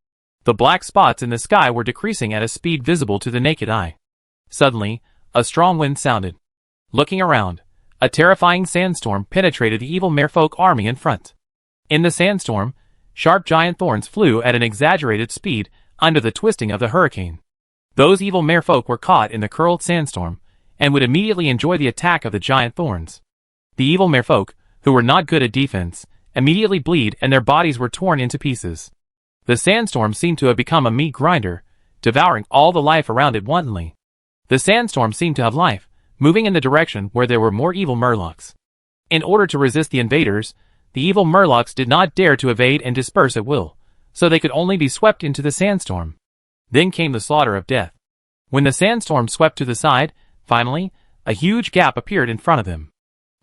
S1: The black spots in the sky were decreasing at a speed visible to the naked eye. Suddenly, a strong wind sounded. Looking around, a terrifying sandstorm penetrated the evil merfolk army in front. In the sandstorm, sharp giant thorns flew at an exaggerated speed under the twisting of the hurricane. Those evil merfolk were caught in the curled sandstorm, and would immediately enjoy the attack of the giant thorns. The evil merfolk, who were not good at defense, immediately bleed and their bodies were torn into pieces. The sandstorm seemed to have become a meat grinder, devouring all the life around it wantonly. The sandstorm seemed to have life, moving in the direction where there were more evil murlocs. In order to resist the invaders, the evil murlocs did not dare to evade and disperse at will, so they could only be swept into the sandstorm. Then came the slaughter of death. When the sandstorm swept to the side, finally, a huge gap appeared in front of them.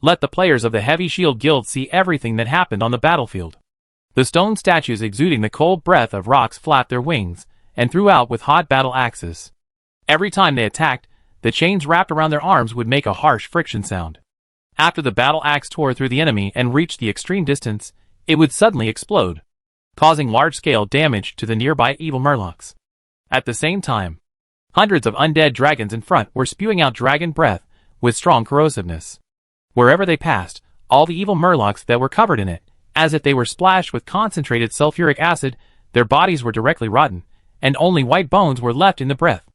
S1: Let the players of the Heavy Shield Guild see everything that happened on the battlefield. The stone statues exuding the cold breath of rocks flapped their wings, and threw out with hot battle axes. Every time they attacked, the chains wrapped around their arms would make a harsh friction sound. After the battle axe tore through the enemy and reached the extreme distance, it would suddenly explode, causing large-scale damage to the nearby evil murlocs. At the same time, hundreds of undead dragons in front were spewing out dragon breath with strong corrosiveness. Wherever they passed, all the evil murlocs that were covered in it, as if they were splashed with concentrated sulfuric acid, their bodies were directly rotten, and only white bones were left in the breath.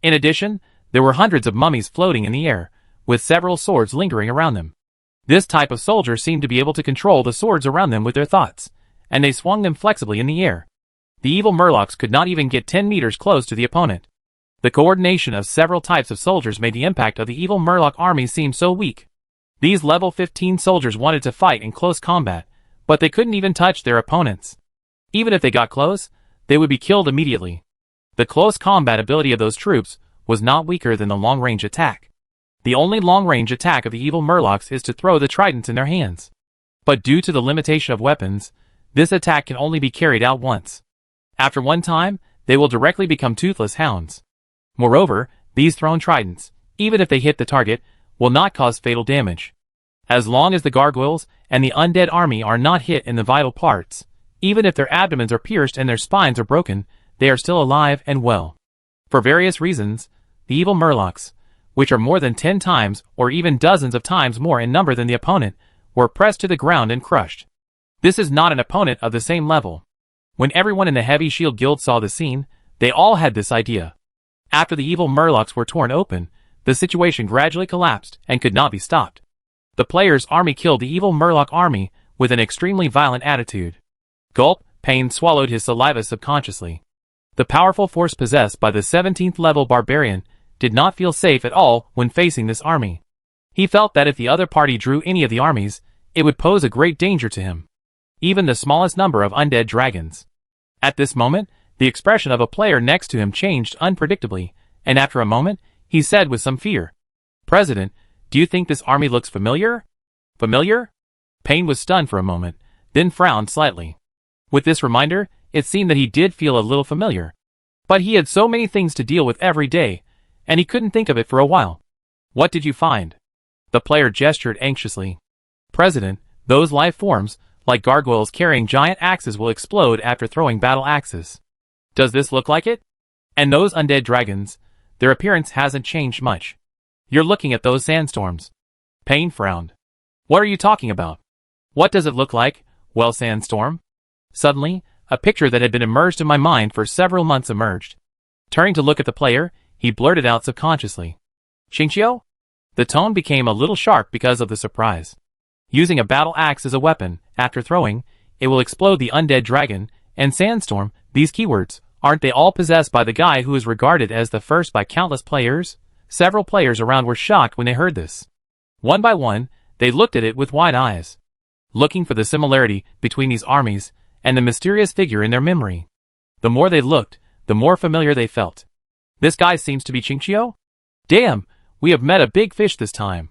S1: In addition, there were hundreds of mummies floating in the air, with several swords lingering around them. This type of soldier seemed to be able to control the swords around them with their thoughts, and they swung them flexibly in the air. The evil murlocs could not even get 10 meters close to the opponent. The coordination of several types of soldiers made the impact of the evil murloc army seem so weak. These level 15 soldiers wanted to fight in close combat, but they couldn't even touch their opponents. Even if they got close, they would be killed immediately. The close combat ability of those troops was not weaker than the long-range attack. The only long-range attack of the evil murlocs is to throw the tridents in their hands. But due to the limitation of weapons, this attack can only be carried out once. After one time, they will directly become toothless hounds. Moreover, these thrown tridents, even if they hit the target, will not cause fatal damage. As long as the gargoyles and the undead army are not hit in the vital parts, even if their abdomens are pierced and their spines are broken, they are still alive and well. For various reasons, the evil murlocs, which are more than 10 times or even dozens of times more in number than the opponent, were pressed to the ground and crushed. This is not an opponent of the same level. When everyone in the Heavy Shield Guild saw the scene, they all had this idea. After the evil murlocs were torn open, the situation gradually collapsed and could not be stopped. The player's army killed the evil murloc army with an extremely violent attitude. Gulp, Pain swallowed his saliva subconsciously. The powerful force possessed by the 17th level barbarian did not feel safe at all when facing this army. He felt that if the other party drew any of the armies, it would pose a great danger to him. Even the smallest number of undead dragons. At this moment, the expression of a player next to him changed unpredictably, and after a moment, he said with some fear, "President, do you think this army looks familiar?" Familiar? Pain was stunned for a moment, then frowned slightly. With this reminder, it seemed that he did feel a little familiar. But he had so many things to deal with every day, and he couldn't think of it for a while. "What did you find?" The player gestured anxiously. "President, those life forms, like gargoyles carrying giant axes, will explode after throwing battle axes." "Does this look like it?" "And those undead dragons, their appearance hasn't changed much. You're looking at those sandstorms." Pain frowned. "What are you talking about? What does it look like? Well, sandstorm?" Suddenly, a picture that had been immersed in my mind for several months emerged. Turning to look at the player, he blurted out subconsciously, "Xingqiu?" The tone became a little sharp because of the surprise. Using a battle axe as a weapon, after throwing, it will explode the undead dragon, and sandstorm, these keywords, aren't they all possessed by the guy who is regarded as the first by countless players? Several players around were shocked when they heard this. One by one, they looked at it with wide eyes, looking for the similarity between these armies and the mysterious figure in their memory. The more they looked, the more familiar they felt. This guy seems to be Xingqiu? Damn, we have met a big fish this time.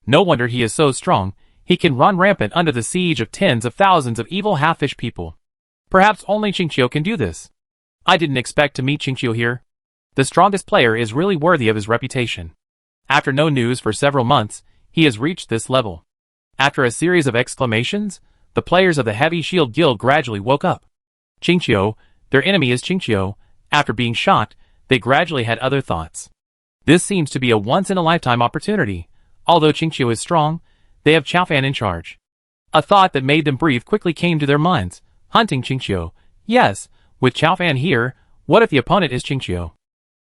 S1: No wonder he is so strong. He can run rampant under the siege of tens of thousands of evil half-fish people. Perhaps only Xingqiu can do this. I didn't expect to meet Xingqiu here. The strongest player is really worthy of his reputation. After no news for several months, he has reached this level. After a series of exclamations, the players of the Heavy Shield Guild gradually woke up. Xingqiu, their enemy is Xingqiu. After being shocked, they gradually had other thoughts. This seems to be a once-in-a-lifetime opportunity. Although Xingqiu is strong, they have Qiaofan in charge. A thought that made them breathe quickly came to their minds. Hunting Xingqiu. Yes, with Qiaofan here, what if the opponent is Xingqiu?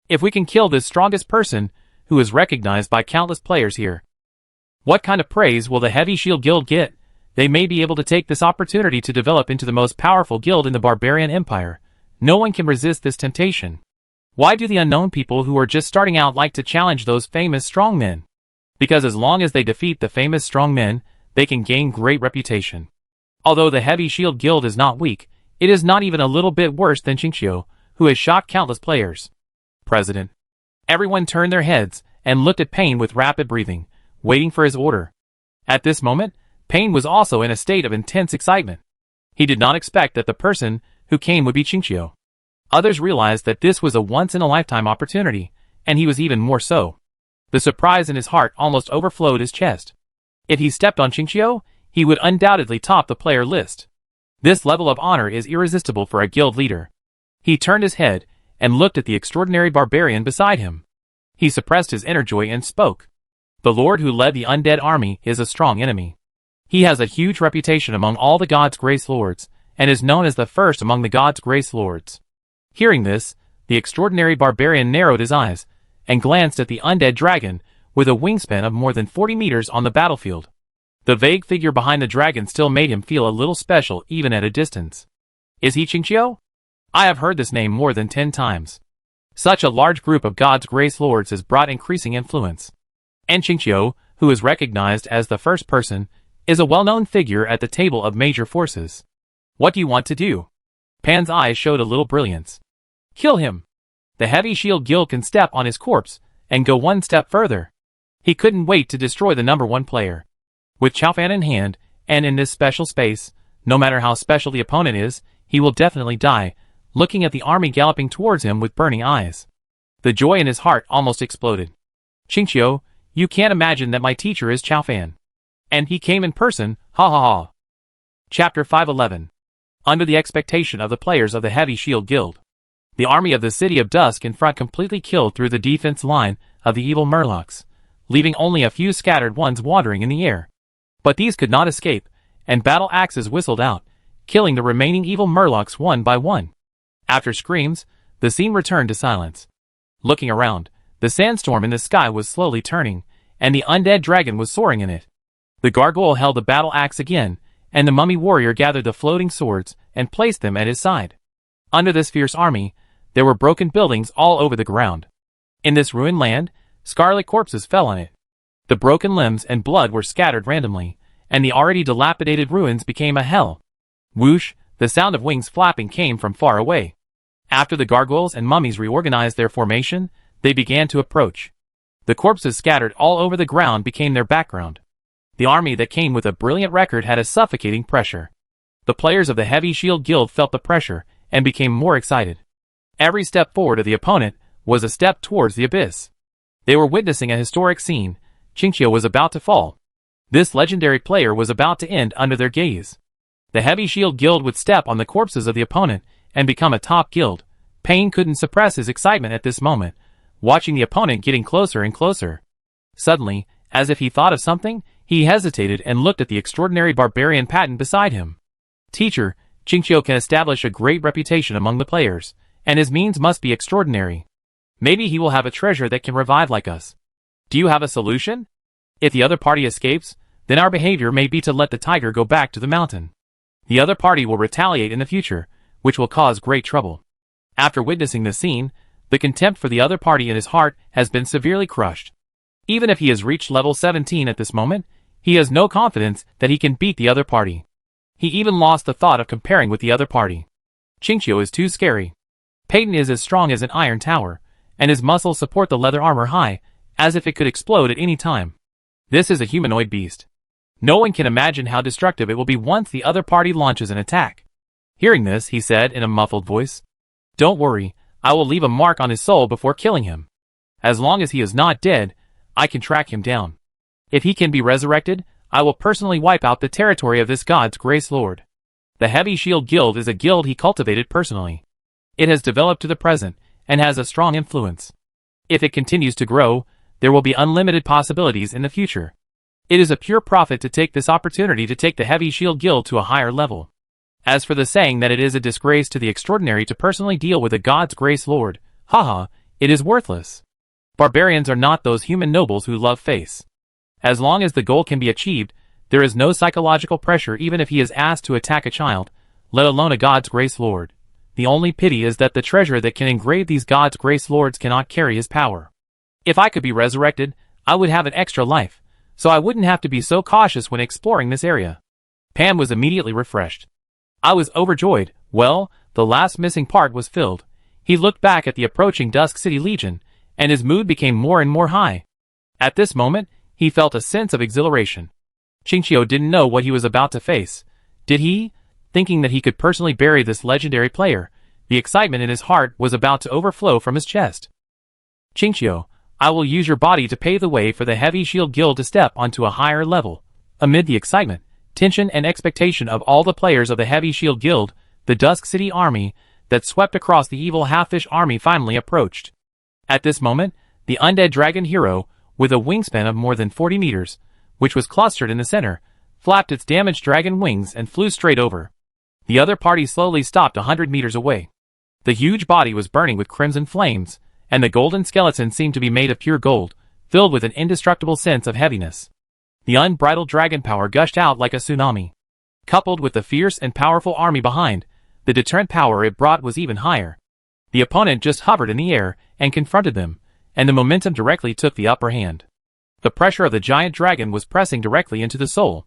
S1: If we can kill this strongest person, who is recognized by countless players here, what kind of praise will the Heavy Shield Guild get? They may be able to take this opportunity to develop into the most powerful guild in the Barbarian Empire. No one can resist this temptation. Why do the unknown people who are just starting out like to challenge those famous strongmen? Because as long as they defeat the famous strongmen, they can gain great reputation. Although the Heavy Shield Guild is not weak, it is not even a little bit worse than Xingqiu, who has shocked countless players. President. Everyone turned their heads and looked at Pain with rapid breathing, waiting for his order. At this moment, Pain was also in a state of intense excitement. He did not expect that the person who came would be Xingqiu. Others realized that this was a once-in-a-lifetime opportunity, and he was even more so. The surprise in his heart almost overflowed his chest. If he stepped on Xingqiu, he would undoubtedly top the player list. This level of honor is irresistible for a guild leader. He turned his head and looked at the extraordinary barbarian beside him. He suppressed his inner joy and spoke. The lord who led the undead army is a strong enemy. He has a huge reputation among all the God's Grace Lords, and is known as the first among the God's Grace Lords. Hearing this, the extraordinary barbarian narrowed his eyes, and glanced at the undead dragon, with a wingspan of more than 40 meters on the battlefield. The vague figure behind the dragon still made him feel a little special even at a distance. Is he Xingqiu? I have heard this name more than 10 times. Such a large group of God's Grace Lords has brought increasing influence. And Xingqiu, who is recognized as the first person, is a well-known figure at the table of major forces. What do you want to do? Pan's eyes showed a little brilliance. Kill him. The Heavy Shield Guild can step on his corpse and go one step further. He couldn't wait to destroy the number one player. With Chaofan in hand, and in this special space, no matter how special the opponent is, he will definitely die, looking at the army galloping towards him with burning eyes. The joy in his heart almost exploded. Qingqiu, you can't imagine that my teacher is Chaofan. And he came in person, ha ha ha. Chapter 511. Under the expectation of the players of the Heavy Shield Guild, the army of the City of Dusk in front completely killed through the defense line of the evil Murlocs, leaving only a few scattered ones wandering in the air. But these could not escape, and battle axes whistled out, killing the remaining evil Murlocs one by one. After screams, the scene returned to silence. Looking around, the sandstorm in the sky was slowly turning, and the undead dragon was soaring in it. The gargoyle held the battle axe again, and the mummy warrior gathered the floating swords and placed them at his side. Under this fierce army, there were broken buildings all over the ground. In this ruined land, scarlet corpses fell on it. The broken limbs and blood were scattered randomly, and the already dilapidated ruins became a hell. Whoosh, the sound of wings flapping came from far away. After the gargoyles and mummies reorganized their formation, they began to approach. The corpses scattered all over the ground became their background. The army that came with a brilliant record had a suffocating pressure. The players of the Heavy Shield Guild felt the pressure and became more excited. Every step forward of the opponent was a step towards the abyss. They were witnessing a historic scene. Qingqiu was about to fall. This legendary player was about to end under their gaze. The Heavy Shield Guild would step on the corpses of the opponent and become a top guild. Pain couldn't suppress his excitement at this moment, watching the opponent getting closer and closer. Suddenly, as if he thought of something, he hesitated and looked at the extraordinary barbarian patent beside him. Teacher, Qingqiu can establish a great reputation among the players, and his means must be extraordinary. Maybe he will have a treasure that can revive like us. Do you have a solution? If the other party escapes, then our behavior may be to let the tiger go back to the mountain. The other party will retaliate in the future, which will cause great trouble. After witnessing the scene, the contempt for the other party in his heart has been severely crushed. Even if he has reached level 17 at this moment, he has no confidence that he can beat the other party. He even lost the thought of comparing with the other party. Qingqiu is too scary. Peyton is as strong as an iron tower, and his muscles support the leather armor high, as if it could explode at any time. This is a humanoid beast. No one can imagine how destructive it will be once the other party launches an attack. Hearing this, he said in a muffled voice, "Don't worry, I will leave a mark on his soul before killing him. As long as he is not dead, I can track him down. If he can be resurrected, I will personally wipe out the territory of this God's Grace Lord." The Heavy Shield Guild is a guild he cultivated personally. It has developed to the present, and has a strong influence. If it continues to grow, there will be unlimited possibilities in the future. It is a pure profit to take this opportunity to take the Heavy Shield Guild to a higher level. As for the saying that it is a disgrace to the extraordinary to personally deal with a God's Grace Lord, haha, it is worthless. Barbarians are not those human nobles who love face. As long as the goal can be achieved, there is no psychological pressure even if he is asked to attack a child, let alone a God's Grace Lord. The only pity is that the treasure that can engrave these God's Grace Lords cannot carry his power. If I could be resurrected, I would have an extra life, so I wouldn't have to be so cautious when exploring this area. Pan was immediately refreshed. I was overjoyed. Well, the last missing part was filled. He looked back at the approaching Dusk City Legion, and his mood became more and more high. At this moment, he felt a sense of exhilaration. Qingqiu didn't know what he was about to face. Did he? Thinking that he could personally bury this legendary player, the excitement in his heart was about to overflow from his chest. Qingqiu, I will use your body to pave the way for the Heavy Shield Guild to step onto a higher level. Amid the excitement, tension and expectation of all the players of the Heavy Shield Guild, the Dusk City army that swept across the evil half-fish army finally approached. At this moment, the undead dragon hero, with a wingspan of more than 40 meters, which was clustered in the center, flapped its damaged dragon wings and flew straight over. The other party slowly stopped 100 meters away. The huge body was burning with crimson flames, and the golden skeleton seemed to be made of pure gold, filled with an indestructible sense of heaviness. The unbridled dragon power gushed out like a tsunami. Coupled with the fierce and powerful army behind, the deterrent power it brought was even higher. The opponent just hovered in the air and confronted them, and the momentum directly took the upper hand. The pressure of the giant dragon was pressing directly into the soul.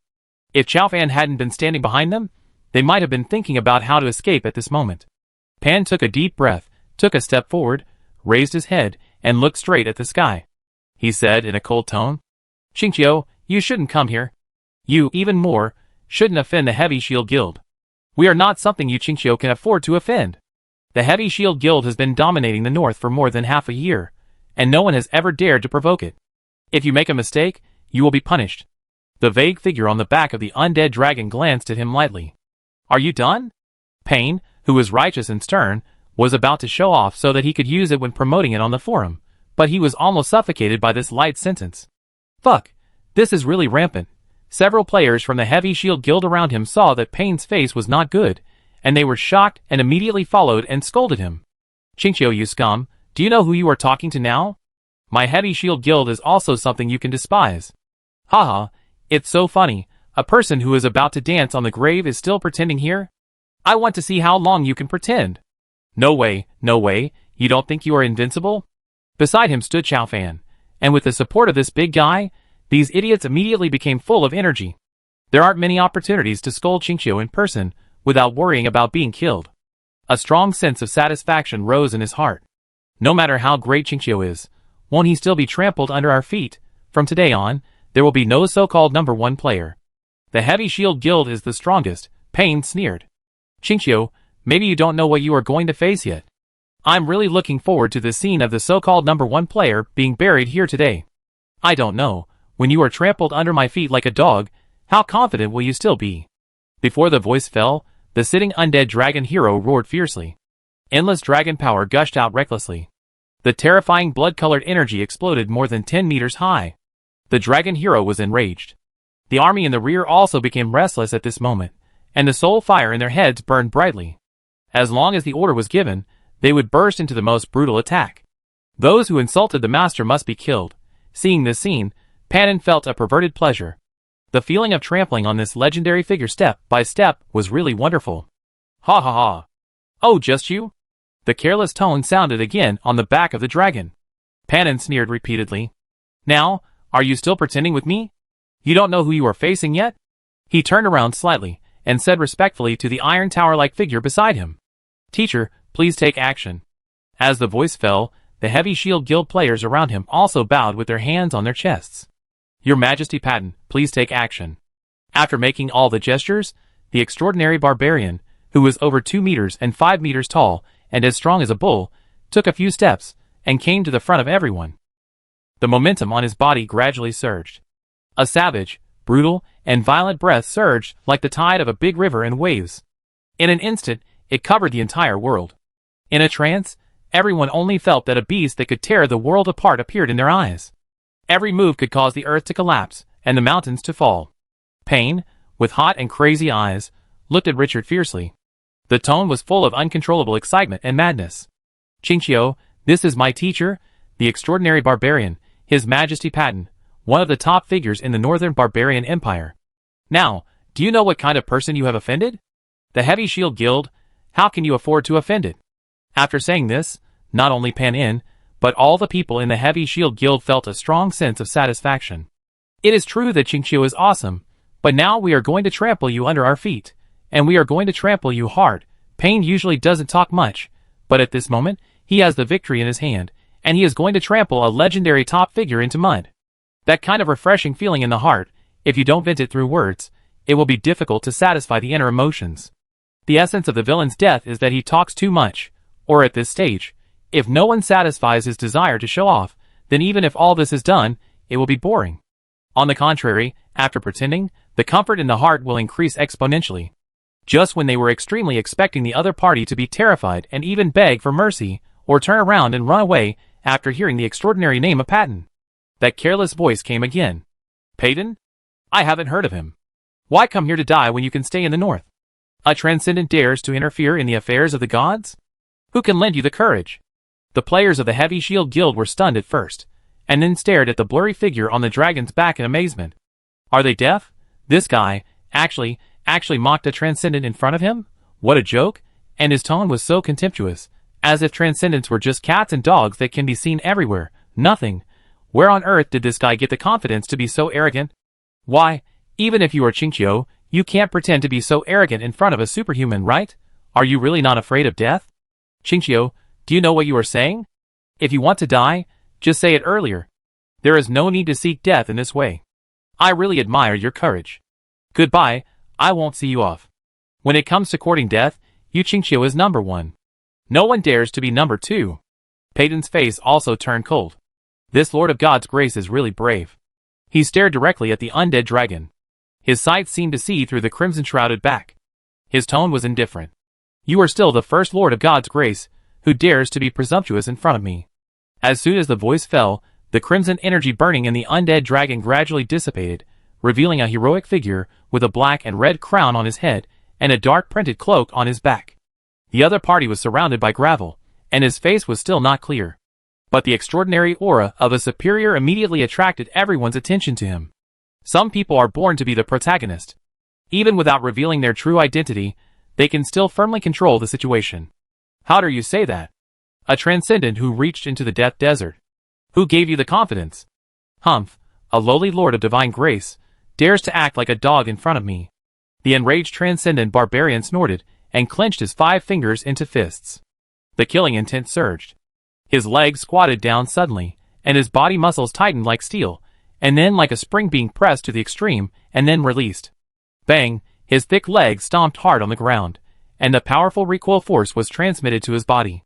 S1: If Chao Fan hadn't been standing behind them, they might have been thinking about how to escape at this moment. Pan took a deep breath, took a step forward, raised his head, and looked straight at the sky. He said in a cold tone, "Qingqiu, you shouldn't come here. You, even more, shouldn't offend the Heavy Shield Guild. We are not something you Qingqiu can afford to offend. The Heavy Shield Guild has been dominating the north for more than half a year, and no one has ever dared to provoke it. If you make a mistake, you will be punished." The vague figure on the back of the undead dragon glanced at him lightly. "Are you done?" Pain, who was righteous and stern, was about to show off so that he could use it when promoting it on the forum, but he was almost suffocated by this light sentence. Fuck, this is really rampant. Several players from the Heavy Shield Guild around him saw that Pain's face was not good, and they were shocked and immediately followed and scolded him. "Qingqiu, you scum, do you know who you are talking to now? My Heavy Shield Guild is also something you can despise. Haha, it's so funny, a person who is about to dance on the grave is still pretending here? I want to see how long you can pretend. No way, you don't think you are invincible?" Beside him stood Chao Fan, and with the support of this big guy, these idiots immediately became full of energy. There aren't many opportunities to scold Qingqiu in person without worrying about being killed. A strong sense of satisfaction rose in his heart. No matter how great Qingqiu is, won't he still be trampled under our feet? From today on, there will be no so-called number one player. The Heavy Shield Guild is the strongest, Pain sneered. "Qingqiu, maybe you don't know what you are going to face yet. I'm really looking forward to the scene of the so-called number one player being buried here today. I don't know, when you are trampled under my feet like a dog, how confident will you still be?" Before the voice fell, the sitting undead dragon hero roared fiercely. Endless dragon power gushed out recklessly. The terrifying blood-colored energy exploded more than 10 meters high. The dragon hero was enraged. The army in the rear also became restless at this moment, and the soul fire in their heads burned brightly. As long as the order was given, they would burst into the most brutal attack. Those who insulted the master must be killed. Seeing this scene, Panin felt a perverted pleasure. The feeling of trampling on this legendary figure step by step was really wonderful. Ha ha ha. Oh, just you? The careless tone sounded again on the back of the dragon. Panin sneered repeatedly. Now, are you still pretending with me? You don't know who you are facing yet? He turned around slightly and said respectfully to the iron tower-like figure beside him. Teacher, please take action. As the voice fell, the Heavy Shield Guild players around him also bowed with their hands on their chests. Your Majesty Patin, please take action. After making all the gestures, the extraordinary barbarian, who was over 2 meters and 5 meters tall and as strong as a bull, took a few steps and came to the front of everyone. The momentum on his body gradually surged. A savage, brutal, and violent breath surged like the tide of a big river in waves. In an instant, it covered the entire world. In a trance, everyone only felt that a beast that could tear the world apart appeared in their eyes. Every move could cause the earth to collapse and the mountains to fall. Pain, with hot and crazy eyes, looked at Richard fiercely. The tone was full of uncontrollable excitement and madness. Qingqiu, this is my teacher, the extraordinary barbarian, His Majesty Patin, one of the top figures in the Northern Barbarian Empire. Now, do you know what kind of person you have offended? The Heavy Shield Guild, how can you afford to offend it? After saying this, not only Panin, but all the people in the Heavy Shield Guild felt a strong sense of satisfaction. It is true that Qingqiu is awesome, but now we are going to trample you under our feet, and we are going to trample you hard. Pain usually doesn't talk much, but at this moment, he has the victory in his hand, and he is going to trample a legendary top figure into mud. That kind of refreshing feeling in the heart, if you don't vent it through words, it will be difficult to satisfy the inner emotions. The essence of the villain's death is that he talks too much, or at this stage, if no one satisfies his desire to show off, then even if all this is done, it will be boring. On the contrary, after pretending, the comfort in the heart will increase exponentially. Just when they were extremely expecting the other party to be terrified and even beg for mercy, or turn around and run away after hearing the extraordinary name of Patin, that careless voice came again. Patin? I haven't heard of him. Why come here to die when you can stay in the north? A transcendent dares to interfere in the affairs of the gods? Who can lend you the courage? The players of the Heavy Shield Guild were stunned at first, and then stared at the blurry figure on the dragon's back in amazement. Are they deaf? This guy, actually mocked a transcendent in front of him? What a joke! And his tone was so contemptuous, as if transcendents were just cats and dogs that can be seen everywhere. Nothing. Where on earth did this guy get the confidence to be so arrogant? Why, even if you are Qingqiu, you can't pretend to be so arrogant in front of a superhuman, right? Are you really not afraid of death? Qingqiu, do you know what you are saying? If you want to die, just say it earlier. There is no need to seek death in this way. I really admire your courage. Goodbye, I won't see you off. When it comes to courting death, you Qingqiu is number one. No one dares to be number two. Peyton's face also turned cold. This Lord of God's grace is really brave. He stared directly at the undead dragon. His sight seemed to see through the crimson-shrouded back. His tone was indifferent. You are still the first Lord of God's grace, who dares to be presumptuous in front of me. As soon as the voice fell, the crimson energy burning in the undead dragon gradually dissipated, revealing a heroic figure with a black and red crown on his head and a dark printed cloak on his back. The other party was surrounded by gravel, and his face was still not clear. But the extraordinary aura of a superior immediately attracted everyone's attention to him. Some people are born to be the protagonist. Even without revealing their true identity, they can still firmly control the situation. How dare you say that? A transcendent who reached into the death desert. Who gave you the confidence? Humph, a lowly lord of divine grace, dares to act like a dog in front of me. The enraged transcendent barbarian snorted and clenched his 5 fingers into fists. The killing intent surged. His legs squatted down suddenly, and his body muscles tightened like steel, and then like a spring being pressed to the extreme and then released. Bang, his thick legs stomped hard on the ground, and the powerful recoil force was transmitted to his body.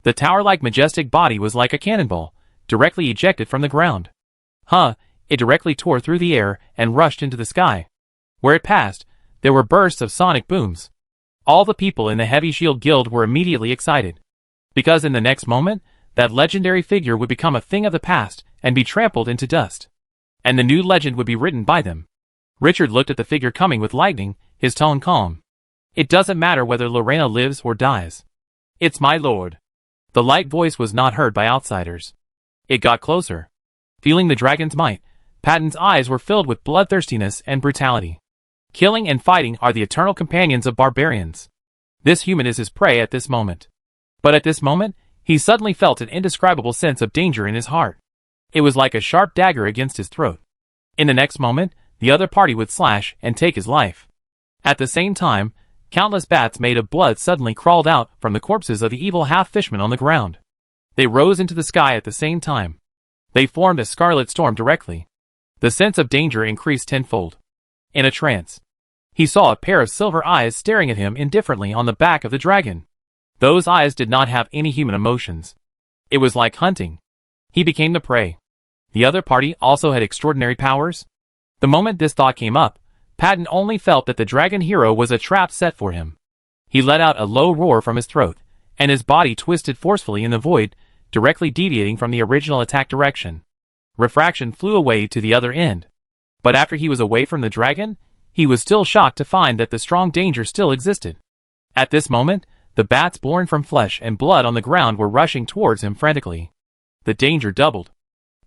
S1: The tower-like majestic body was like a cannonball, directly ejected from the ground. It directly tore through the air and rushed into the sky. Where it passed, there were bursts of sonic booms. All the people in the Heavy Shield Guild were immediately excited. Because in the next moment, that legendary figure would become a thing of the past and be trampled into dust. And the new legend would be written by them. Richard looked at the figure coming with lightning, his tone calm. It doesn't matter whether Lorena lives or dies. It's my lord. The light voice was not heard by outsiders. It got closer. Feeling the dragon's might, Patton's eyes were filled with bloodthirstiness and brutality. Killing and fighting are the eternal companions of barbarians. This human is his prey at this moment. But at this moment, he suddenly felt an indescribable sense of danger in his heart. It was like a sharp dagger against his throat. In the next moment, the other party would slash and take his life. At the same time, countless bats made of blood suddenly crawled out from the corpses of the evil half-fishmen on the ground. They rose into the sky at the same time. They formed a scarlet storm directly. The sense of danger increased tenfold. In a trance, he saw a pair of silver eyes staring at him indifferently on the back of the dragon. Those eyes did not have any human emotions. It was like hunting. He became the prey. The other party also had extraordinary powers. The moment this thought came up, Patton only felt that the dragon hero was a trap set for him. He let out a low roar from his throat, and his body twisted forcefully in the void, directly deviating from the original attack direction. Refraction flew away to the other end. But after he was away from the dragon, he was still shocked to find that the strong danger still existed. At this moment, the bats born from flesh and blood on the ground were rushing towards him frantically. The danger doubled.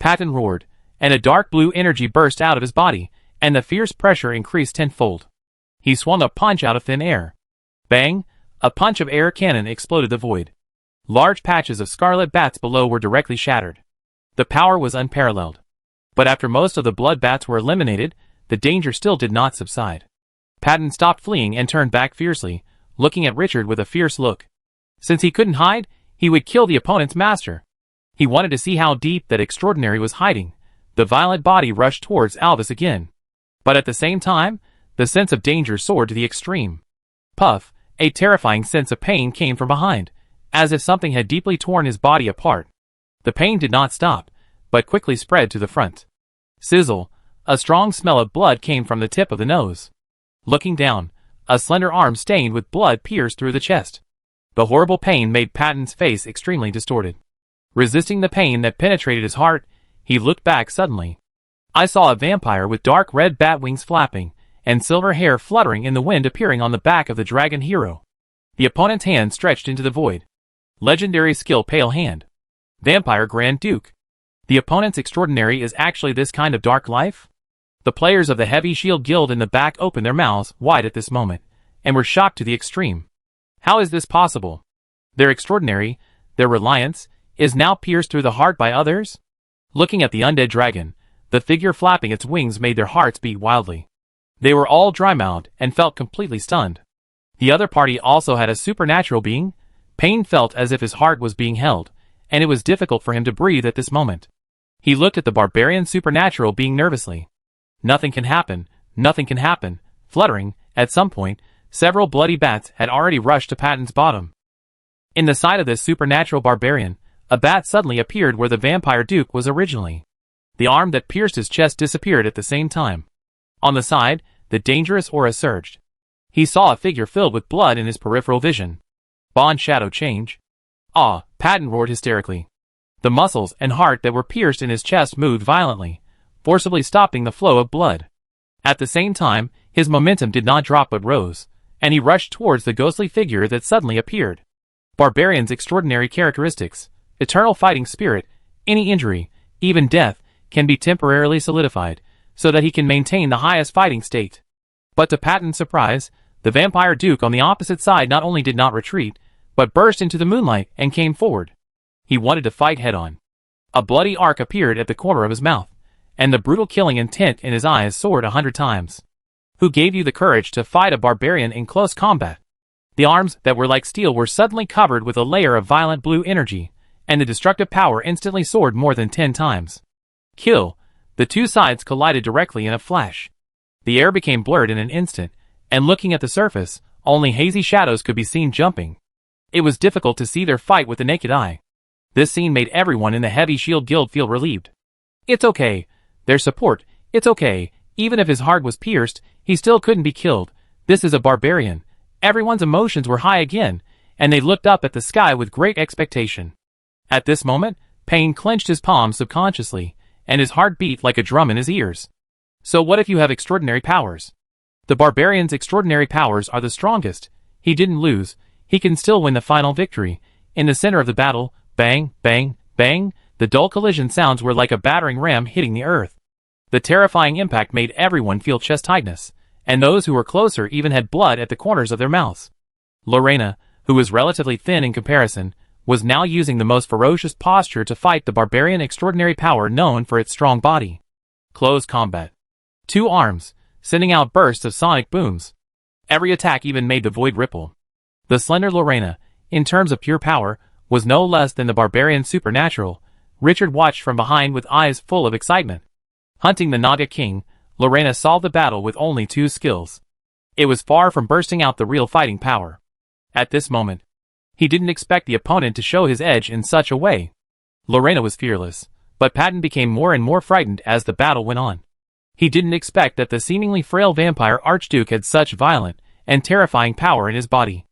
S1: Patton roared, and a dark blue energy burst out of his body, and the fierce pressure increased tenfold. He swung a punch out of thin air. Bang! A punch of air cannon exploded the void. Large patches of scarlet bats below were directly shattered. The power was unparalleled. But after most of the blood bats were eliminated, the danger still did not subside. Patton stopped fleeing and turned back fiercely, looking at Richard with a fierce look. Since he couldn't hide, he would kill the opponent's master. He wanted to see how deep that extraordinary was hiding. The violent body rushed towards Albus again. But at the same time, the sense of danger soared to the extreme. Puff, a terrifying sense of pain came from behind, as if something had deeply torn his body apart. The pain did not stop, but quickly spread to the front. Sizzle, a strong smell of blood came from the tip of the nose. Looking down, a slender arm stained with blood pierced through the chest. The horrible pain made Patton's face extremely distorted. Resisting the pain that penetrated his heart, he looked back suddenly. I saw a vampire with dark red bat wings flapping, and silver hair fluttering in the wind appearing on the back of the dragon hero. The opponent's hand stretched into the void. Legendary skill Pale Hand. Vampire Grand Duke. The opponent's extraordinary is actually this kind of dark life? The players of the Heavy Shield Guild in the back opened their mouths wide at this moment, and were shocked to the extreme. How is this possible? Their extraordinary, their reliance, is now pierced through the heart by others? Looking at the undead dragon, the figure flapping its wings made their hearts beat wildly. They were all dry-mouthed and felt completely stunned. The other party also had a supernatural being. Pain felt as if his heart was being held, and it was difficult for him to breathe at this moment. He looked at the barbarian supernatural being nervously. Nothing can happen, nothing can happen. Fluttering, at some point, several bloody bats had already rushed to Patton's bottom. In the side of this supernatural barbarian, a bat suddenly appeared where the vampire duke was originally. The arm that pierced his chest disappeared at the same time. On the side, the dangerous aura surged. He saw a figure filled with blood in his peripheral vision. Bond shadow change. Ah, Patton roared hysterically. The muscles and heart that were pierced in his chest moved violently, forcibly stopping the flow of blood. At the same time, his momentum did not drop but rose, and he rushed towards the ghostly figure that suddenly appeared. Barbarian's extraordinary characteristics, eternal fighting spirit, any injury, even death, can be temporarily solidified, so that he can maintain the highest fighting state. But to Patton's surprise, the vampire duke on the opposite side not only did not retreat, but burst into the moonlight and came forward. He wanted to fight head-on. A bloody arc appeared at the corner of his mouth, and the brutal killing intent in his eyes soared 100 times. Who gave you the courage to fight a barbarian in close combat? The arms that were like steel were suddenly covered with a layer of violent blue energy, and the destructive power instantly soared more than 10 times. Kill. The two sides collided directly in a flash. The air became blurred in an instant, and looking at the surface, only hazy shadows could be seen jumping. It was difficult to see their fight with the naked eye. This scene made everyone in the Heavy Shield Guild feel relieved. It's okay. Their support, it's okay. Even if his heart was pierced, he still couldn't be killed. This is a barbarian. Everyone's emotions were high again, and they looked up at the sky with great expectation. At this moment, Payne clenched his palms subconsciously, and his heart beat like a drum in his ears. So what if you have extraordinary powers? The barbarian's extraordinary powers are the strongest. He didn't lose. He can still win the final victory. In the center of the battle, bang, bang, bang, the dull collision sounds were like a battering ram hitting the earth. The terrifying impact made everyone feel chest tightness, and those who were closer even had blood at the corners of their mouths. Lena, who was relatively thin in comparison, was now using the most ferocious posture to fight the barbarian extraordinary power known for its strong body. Close combat. Two arms, sending out bursts of sonic booms. Every attack even made the void ripple. The slender Lena, in terms of pure power, was no less than the barbarian supernatural. Richard watched from behind with eyes full of excitement. Hunting the Naga king, Lena solved the battle with only 2 skills. It was far from bursting out the real fighting power. At this moment, he didn't expect the opponent to show his edge in such a way. Lena was fearless, but Patton became more and more frightened as the battle went on. He didn't expect that the seemingly frail vampire archduke had such violent and terrifying power in his body.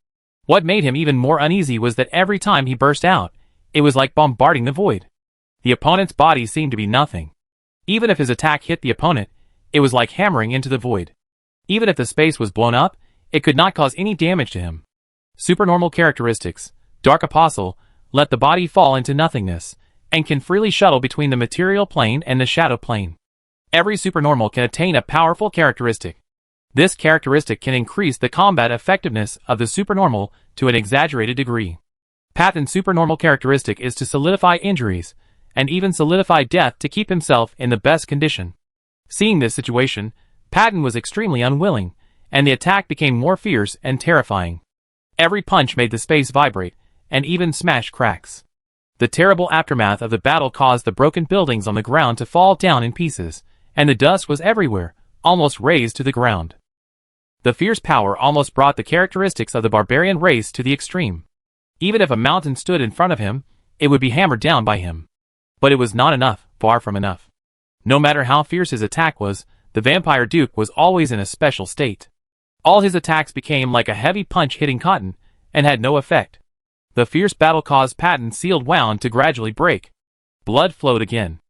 S1: What made him even more uneasy was that every time he burst out, it was like bombarding the void. The opponent's body seemed to be nothing. Even if his attack hit the opponent, it was like hammering into the void. Even if the space was blown up, it could not cause any damage to him. Supernormal characteristics, Dark Apostle, let the body fall into nothingness, and can freely shuttle between the material plane and the shadow plane. Every supernormal can attain a powerful characteristic. This characteristic can increase the combat effectiveness of the supernormal to an exaggerated degree. Patton's supernormal characteristic is to solidify injuries, and even solidify death to keep himself in the best condition. Seeing this situation, Patton was extremely unwilling, and the attack became more fierce and terrifying. Every punch made the space vibrate, and even smash cracks. The terrible aftermath of the battle caused the broken buildings on the ground to fall down in pieces, and the dust was everywhere, almost razed to the ground. The fierce power almost brought the characteristics of the barbarian race to the extreme. Even if a mountain stood in front of him, it would be hammered down by him. But it was not enough, far from enough. No matter how fierce his attack was, the vampire duke was always in a special state. All his attacks became like a heavy punch hitting cotton, and had no effect. The fierce battle caused Patton's sealed wound to gradually break. Blood flowed again.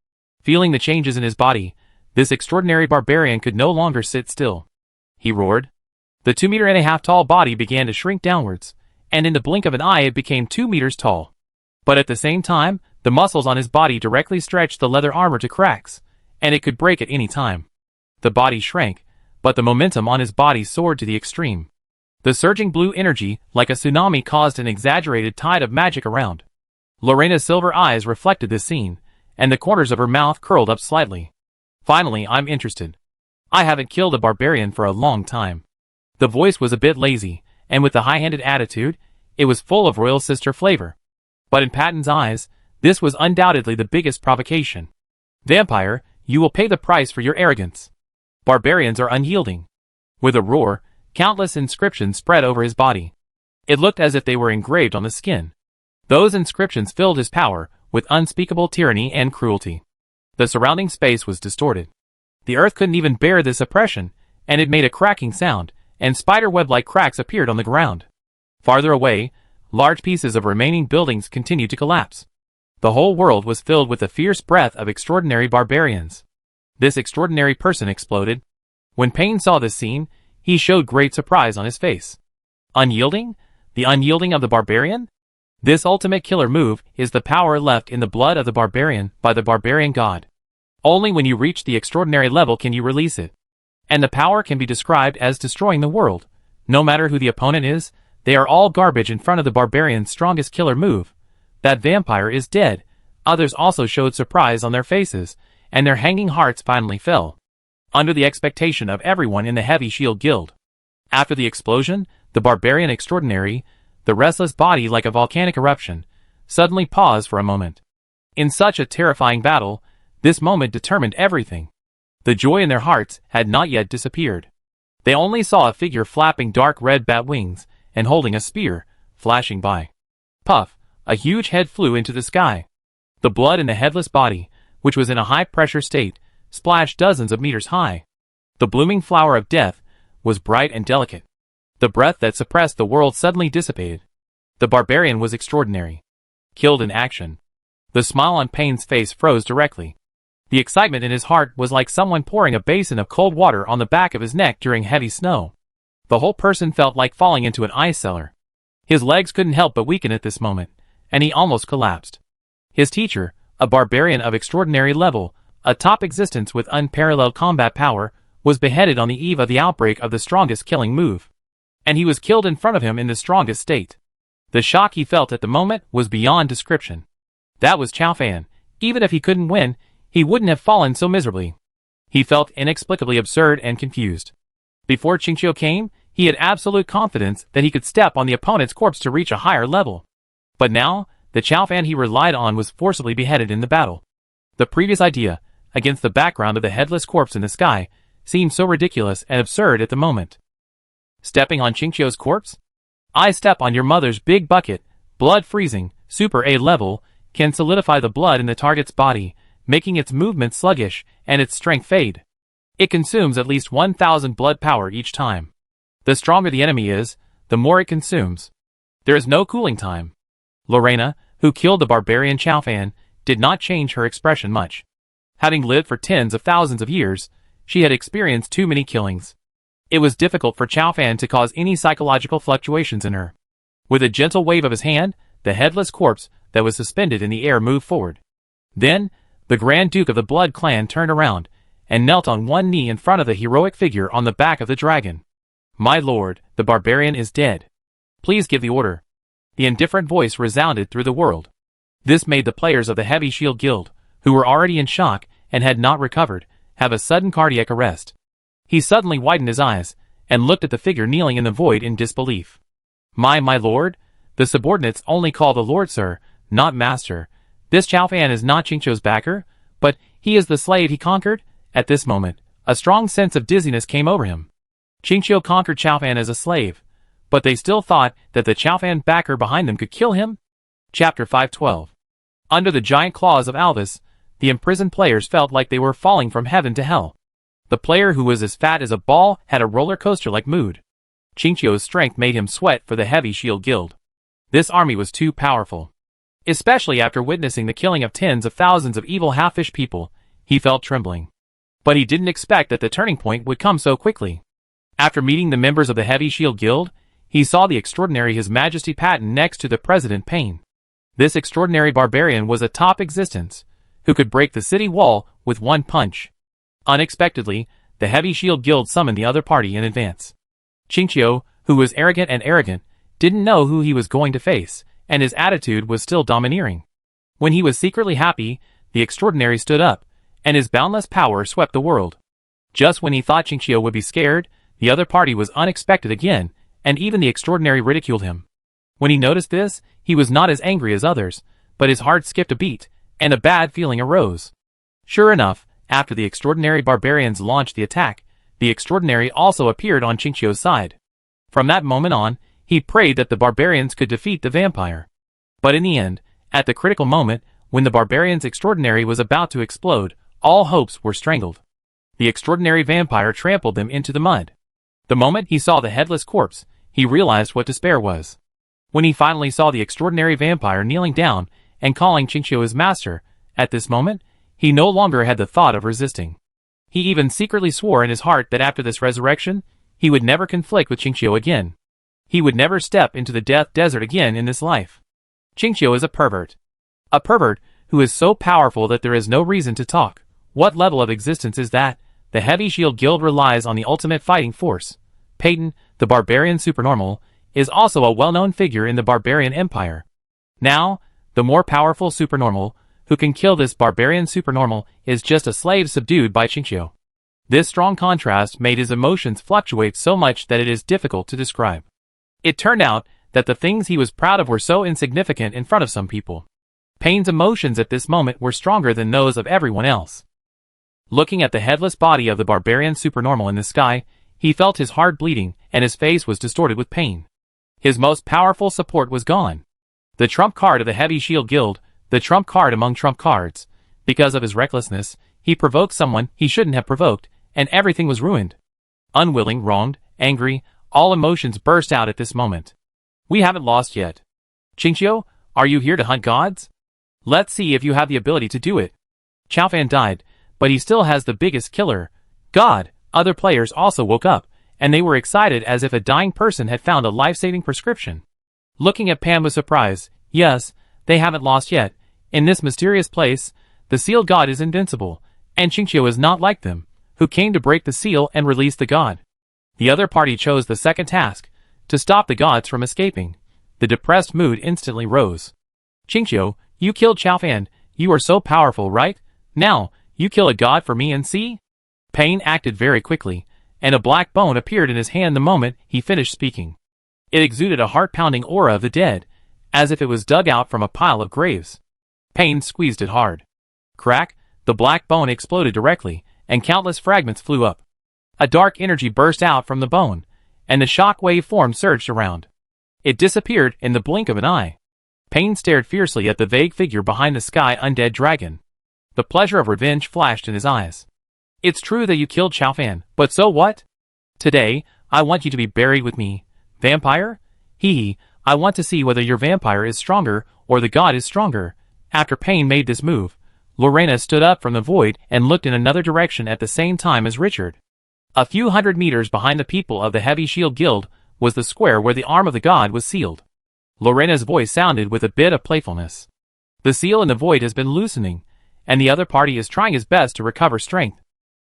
S1: Feeling the changes in his body, this extraordinary barbarian could no longer sit still. He roared. The 2.5 meter tall body began to shrink downwards, and in the blink of an eye it became 2 meters tall. But at the same time, the muscles on his body directly stretched the leather armor to cracks, and it could break at any time. The body shrank, but the momentum on his body soared to the extreme. The surging blue energy, like a tsunami, caused an exaggerated tide of magic around. Lena's silver eyes reflected this scene, and the corners of her mouth curled up slightly. Finally, I'm interested. I haven't killed a barbarian for a long time. The voice was a bit lazy, and with the high-handed attitude, it was full of royal sister flavor. But in Patton's eyes, this was undoubtedly the biggest provocation. Vampire, you will pay the price for your arrogance. Barbarians are unyielding. With a roar, countless inscriptions spread over his body. It looked as if they were engraved on the skin. Those inscriptions filled his power with unspeakable tyranny and cruelty. The surrounding space was distorted. The earth couldn't even bear this oppression, and it made a cracking sound, and spiderweb-like cracks appeared on the ground. Farther away, large pieces of remaining buildings continued to collapse. The whole world was filled with the fierce breath of extraordinary barbarians. This extraordinary person exploded. When Payne saw this scene, he showed great surprise on his face. Unyielding? The unyielding of the barbarian? This ultimate killer move is the power left in the blood of the barbarian by the barbarian god. Only when you reach the extraordinary level can you release it. And the power can be described as destroying the world. No matter who the opponent is, they are all garbage in front of the barbarian's strongest killer move. That vampire is dead. Others also showed surprise on their faces, and their hanging hearts finally fell. Under the expectation of everyone in the Heavy Shield Guild. After the explosion, the barbarian extraordinary, the restless body like a volcanic eruption, suddenly paused for a moment. In such a terrifying battle, this moment determined everything. The joy in their hearts had not yet disappeared. They only saw a figure flapping dark red bat wings and holding a spear, flashing by. Puff, a huge head flew into the sky. The blood in the headless body, which was in a high-pressure state, splashed dozens of meters high. The blooming flower of death was bright and delicate. The breath that suppressed the world suddenly dissipated. The barbarian was extraordinary. Killed in action. The smile on Payne's face froze directly. The excitement in his heart was like someone pouring a basin of cold water on the back of his neck during heavy snow. The whole person felt like falling into an ice cellar. His legs couldn't help but weaken at this moment, and he almost collapsed. His teacher, a barbarian of extraordinary level, a top existence with unparalleled combat power, was beheaded on the eve of the outbreak of the strongest killing move. And he was killed in front of him in the strongest state. The shock he felt at the moment was beyond description. That was Chao Fan. Even if he couldn't win, he wouldn't have fallen so miserably. He felt inexplicably absurd and confused. Before Qingqiu came, he had absolute confidence that he could step on the opponent's corpse to reach a higher level. But now, the Chao Fan he relied on was forcibly beheaded in the battle. The previous idea, against the background of the headless corpse in the sky, seemed so ridiculous and absurd at the moment. Stepping on Qingqiu's corpse? I step on your mother's big bucket, blood freezing, super A level, can solidify the blood in the target's body, making its movement sluggish and its strength fade. It consumes at least 1,000 blood power each time. The stronger the enemy is, the more it consumes. There is no cooling time. Lena, who killed the barbarian Chao Fan, did not change her expression much. Having lived for tens of thousands of years, she had experienced too many killings. It was difficult for Chao Fan to cause any psychological fluctuations in her. With a gentle wave of his hand, the headless corpse that was suspended in the air moved forward. Then, the Grand Duke of the Blood Clan turned around and knelt on one knee in front of the heroic figure on the back of the dragon. My lord, the barbarian is dead. Please give the order. The indifferent voice resounded through the world. This made the players of the Heavy Shield Guild, who were already in shock and had not recovered, have a sudden cardiac arrest. He suddenly widened his eyes and looked at the figure kneeling in the void in disbelief. My lord? The subordinates only call the lord sir, not master. This Chao Fan is not Qingqiu's backer, but he is the slave he conquered. At this moment, a strong sense of dizziness came over him. Qingqiu conquered Chao Fan as a slave, but they still thought that the Chao Fan backer behind them could kill him? Chapter 512. Under the giant claws of Alvis, the imprisoned players felt like they were falling from heaven to hell. The player who was as fat as a ball had a roller coaster-like mood. Qingqiu's strength made him sweat for the Heavy Shield Guild. This army was too powerful. Especially after witnessing the killing of tens of thousands of evil half-fish people, he felt trembling. But he didn't expect that the turning point would come so quickly. After meeting the members of the Heavy Shield Guild, he saw the extraordinary His Majesty Patton next to the President Payne. This extraordinary barbarian was a top existence, who could break the city wall with one punch. Unexpectedly, the Heavy Shield Guild summoned the other party in advance. Qingqiu, who was arrogant, didn't know who he was going to face, and his attitude was still domineering. When he was secretly happy, the extraordinary stood up, and his boundless power swept the world. Just when he thought Qingqiu would be scared, the other party was unexpected again, and even the extraordinary ridiculed him. When he noticed this, he was not as angry as others, but his heart skipped a beat, and a bad feeling arose. Sure enough, after the extraordinary barbarians launched the attack, the extraordinary also appeared on Qingqiu's side. From that moment on, he prayed that the barbarians could defeat the vampire. But in the end, at the critical moment, when the barbarian's extraordinary was about to explode, all hopes were strangled. The extraordinary vampire trampled them into the mud. The moment he saw the headless corpse, he realized what despair was. When he finally saw the extraordinary vampire kneeling down and calling Qingqiu his master, at this moment, he no longer had the thought of resisting. He even secretly swore in his heart that after this resurrection, he would never conflict with Qingqiu again. He would never step into the death desert again in this life. Qingqiu is a pervert. A pervert who is so powerful that there is no reason to talk. What level of existence is that? The Heavy Shield Guild relies on the ultimate fighting force. Peyton, the barbarian supernormal, is also a well-known figure in the barbarian empire. Now, the more powerful supernormal, who can kill this barbarian supernormal, is just a slave subdued by Qingqiu. This strong contrast made his emotions fluctuate so much that it is difficult to describe. It turned out that the things he was proud of were so insignificant in front of some people. Payne's emotions at this moment were stronger than those of everyone else. Looking at the headless body of the barbarian supernormal in the sky, he felt his heart bleeding and his face was distorted with pain. His most powerful support was gone. The trump card of the Heavy Shield Guild, the trump card among trump cards. Because of his recklessness, he provoked someone he shouldn't have provoked, and everything was ruined. Unwilling, wronged, angry, all emotions burst out at this moment. We haven't lost yet. Qingqiu, are you here to hunt gods? Let's see if you have the ability to do it. Qiaofan died, but he still has the biggest killer. God! Other players also woke up, and they were excited as if a dying person had found a life-saving prescription. Looking at Pam with surprise, yes, they haven't lost yet. In this mysterious place, the sealed god is invincible, and Qingqiu is not like them, who came to break the seal and release the god. The other party chose the second task, to stop the gods from escaping. The depressed mood instantly rose. Qingqiu, you killed Qiaofan. You are so powerful, right? Now, you kill a god for me and see? Payne acted very quickly, and a black bone appeared in his hand the moment he finished speaking. It exuded a heart-pounding aura of the dead, as if it was dug out from a pile of graves. Payne squeezed it hard. Crack, the black bone exploded directly, and countless fragments flew up. A dark energy burst out from the bone, and the shock-wave form surged around. It disappeared in the blink of an eye. Payne stared fiercely at the vague figure behind the sky undead dragon. The pleasure of revenge flashed in his eyes. It's true that you killed Qiaofan, but so what? Today, I want you to be buried with me. Vampire? Hee, I want to see whether your vampire is stronger or the god is stronger. After Payne made this move, Lena stood up from the void and looked in another direction at the same time as Richard. A few hundred meters behind the people of the Heavy Shield Guild was the square where the arm of the god was sealed. Lena's voice sounded with a bit of playfulness. The seal in the void has been loosening, and the other party is trying his best to recover strength.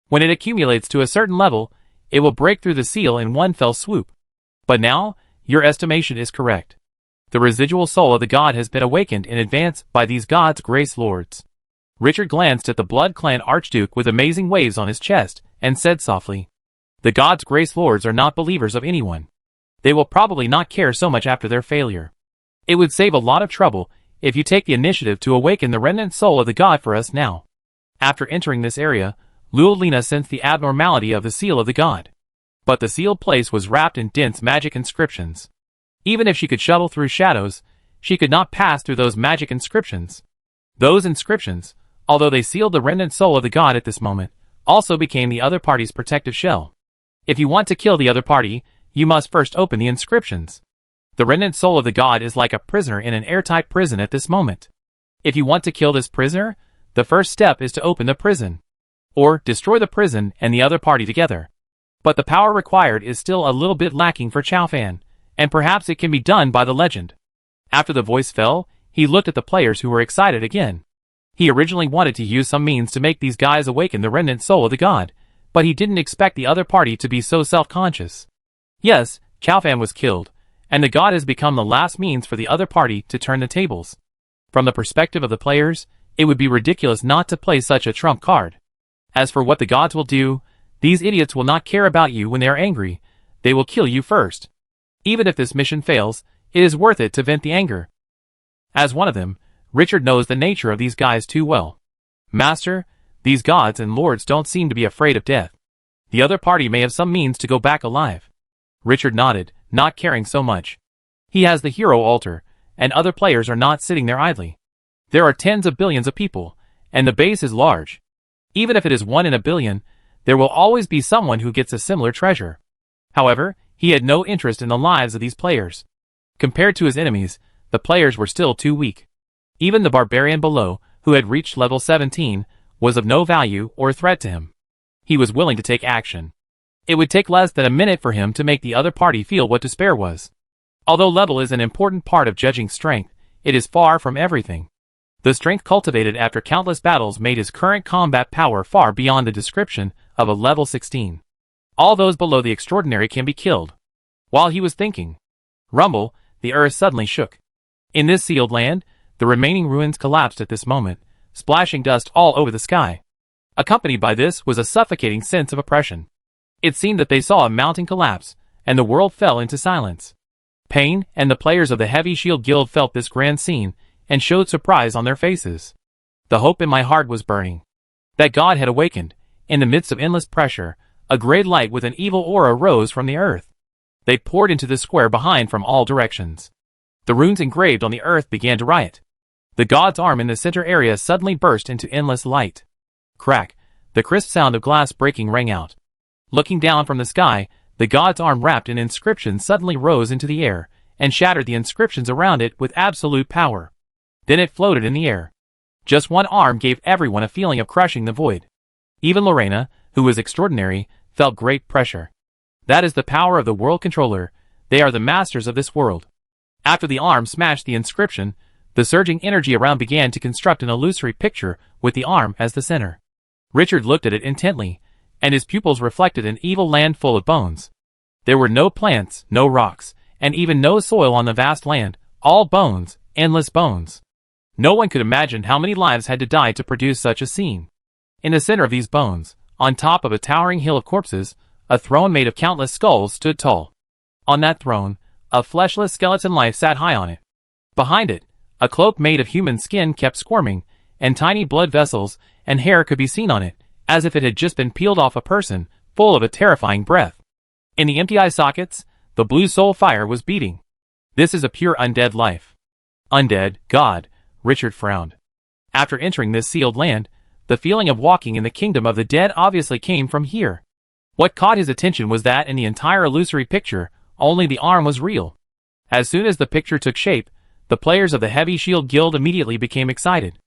S1: When it accumulates to a certain level, it will break through the seal in one fell swoop. But now, your estimation is correct. The residual soul of the god has been awakened in advance by these gods' grace lords. Richard glanced at the blood-clad archduke with amazing waves on his chest, and said softly, "The gods' grace lords are not believers of anyone. They will probably not care so much after their failure. It would save a lot of trouble if you take the initiative to awaken the remnant soul of the god for us now." After entering this area, Lena sensed the abnormality of the seal of the god. But the sealed place was wrapped in dense magic inscriptions. Even if she could shuttle through shadows, she could not pass through those magic inscriptions. Those inscriptions, although they sealed the remnant soul of the god at this moment, also became the other party's protective shell. If you want to kill the other party, you must first open the inscriptions. The remnant soul of the god is like a prisoner in an airtight prison at this moment. If you want to kill this prisoner, the first step is to open the prison. Or destroy the prison and the other party together. But the power required is still a little bit lacking for Qiaofan, and perhaps it can be done by the legend. After the voice fell, he looked at the players who were excited again. He originally wanted to use some means to make these guys awaken the remnant soul of the god, but he didn't expect the other party to be so self-conscious. Yes, Qiaofan was killed, and the god has become the last means for the other party to turn the tables. From the perspective of the players, It would be ridiculous not to play such a trump card. As for what the gods will do, these idiots will not care about you when they are angry. They will kill you first. Even if this mission fails, it is worth it to vent the anger. As one of them, Richard knows the nature of these guys too well. Master, these gods and lords don't seem to be afraid of death. The other party may have some means to go back alive. Richard nodded, not caring so much. He has the hero altar, and other players are not sitting there idly. There are tens of billions of people, and the base is large. Even if it is 1 in a billion, there will always be someone who gets a similar treasure. However, he had no interest in the lives of these players. Compared to his enemies, the players were still too weak. Even the barbarian below, who had reached level 17, was of no value or threat to him. He was willing to take action. It would take less than a minute for him to make the other party feel what despair was. Although level is an important part of judging strength, it is far from everything. The strength cultivated after countless battles made his current combat power far beyond the description of a level 16. All those below the extraordinary can be killed. While he was thinking, rumble, the earth suddenly shook. In this sealed land, the remaining ruins collapsed at this moment, splashing dust all over the sky. Accompanied by this was a suffocating sense of oppression. It seemed that they saw a mountain collapse, and the world fell into silence. Pain and the players of the Heavy Shield Guild felt this grand scene, and showed surprise on their faces. The hope in my heart was burning. That God had awakened. In the midst of endless pressure, a great light with an evil aura rose from the earth. They poured into the square behind from all directions. The runes engraved on the earth began to riot. The god's arm in the center area suddenly burst into endless light. Crack, the crisp sound of glass breaking rang out. Looking down from the sky, the god's arm wrapped in inscriptions suddenly rose into the air, and shattered the inscriptions around it with absolute power. Then it floated in the air. Just one arm gave everyone a feeling of crushing the void. Even Lena, who was extraordinary, felt great pressure. That is the power of the world controller. They are the masters of this world. After the arm smashed the inscription, the surging energy around began to construct an illusory picture with the arm as the center. Richard looked at it intently, and his pupils reflected an evil land full of bones. There were no plants, no rocks, and even no soil on the vast land, all bones, endless bones. No one could imagine how many lives had to die to produce such a scene. In the center of these bones, on top of a towering hill of corpses, a throne made of countless skulls stood tall. On that throne, a fleshless skeleton life sat high on it. Behind it, a cloak made of human skin kept squirming, and tiny blood vessels and hair could be seen on it, as if it had just been peeled off a person, full of a terrifying breath. In the empty eye sockets, the blue soul fire was beating. This is a pure undead life. Undead, God, Richard frowned. After entering this sealed land, the feeling of walking in the kingdom of the dead obviously came from here. What caught his attention was that in the entire illusory picture, only the arm was real. As soon as the picture took shape, the players of the Heavy Shield Guild immediately became excited.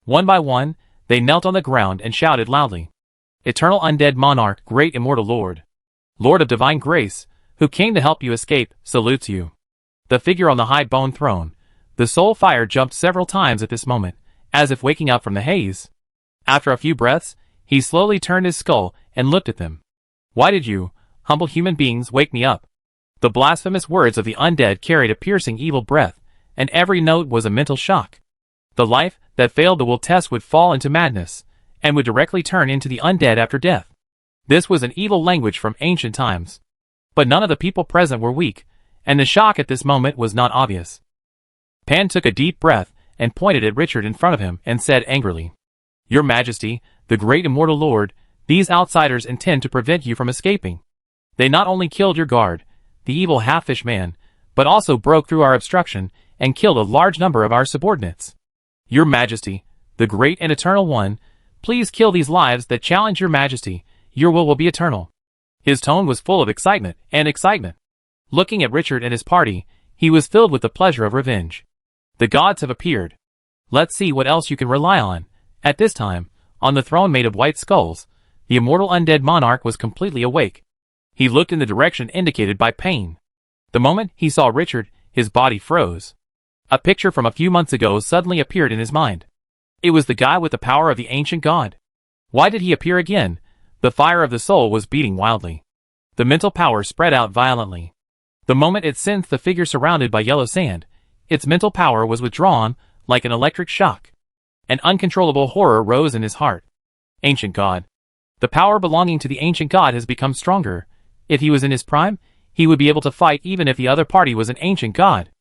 S1: One by one, they knelt on the ground and shouted loudly. Eternal undead monarch, great immortal lord. Lord of divine grace, who came to help you escape, salutes you. The figure on the high bone throne, the soul fire jumped several times at this moment, as if waking up from the haze. After a few breaths, he slowly turned his skull and looked at them. Why did you, humble human beings, wake me up? The blasphemous words of the undead carried a piercing evil breath, and every note was a mental shock. The life that failed the will test would fall into madness, and would directly turn into the undead after death. This was an evil language from ancient times. But none of the people present were weak, and the shock at this moment was not obvious. Pan took a deep breath and pointed at Richard in front of him and said angrily, Your Majesty, the great immortal lord, these outsiders intend to prevent you from escaping. They not only killed your guard, the evil half-fish man, but also broke through our obstruction and killed a large number of our subordinates. Your Majesty, the great and eternal one, please kill these lives that challenge your Majesty. Your will be eternal. His tone was full of excitement and excitement. Looking at Richard and his party, he was filled with the pleasure of revenge. The gods have appeared. Let's see what else you can rely on. At this time, on the throne made of white skulls, the immortal undead monarch was completely awake. He looked in the direction indicated by Pain. The moment he saw Richard, his body froze. A picture from a few months ago suddenly appeared in his mind. It was the guy with the power of the ancient god. Why did he appear again? The fire of the soul was beating wildly. The mental power spread out violently. The moment it sensed the figure surrounded by yellow sand, its mental power was withdrawn like an electric shock. An uncontrollable horror rose in his heart. Ancient God. The power belonging to the ancient god has become stronger. If he was in his prime, he would be able to fight even if the other party was an ancient god.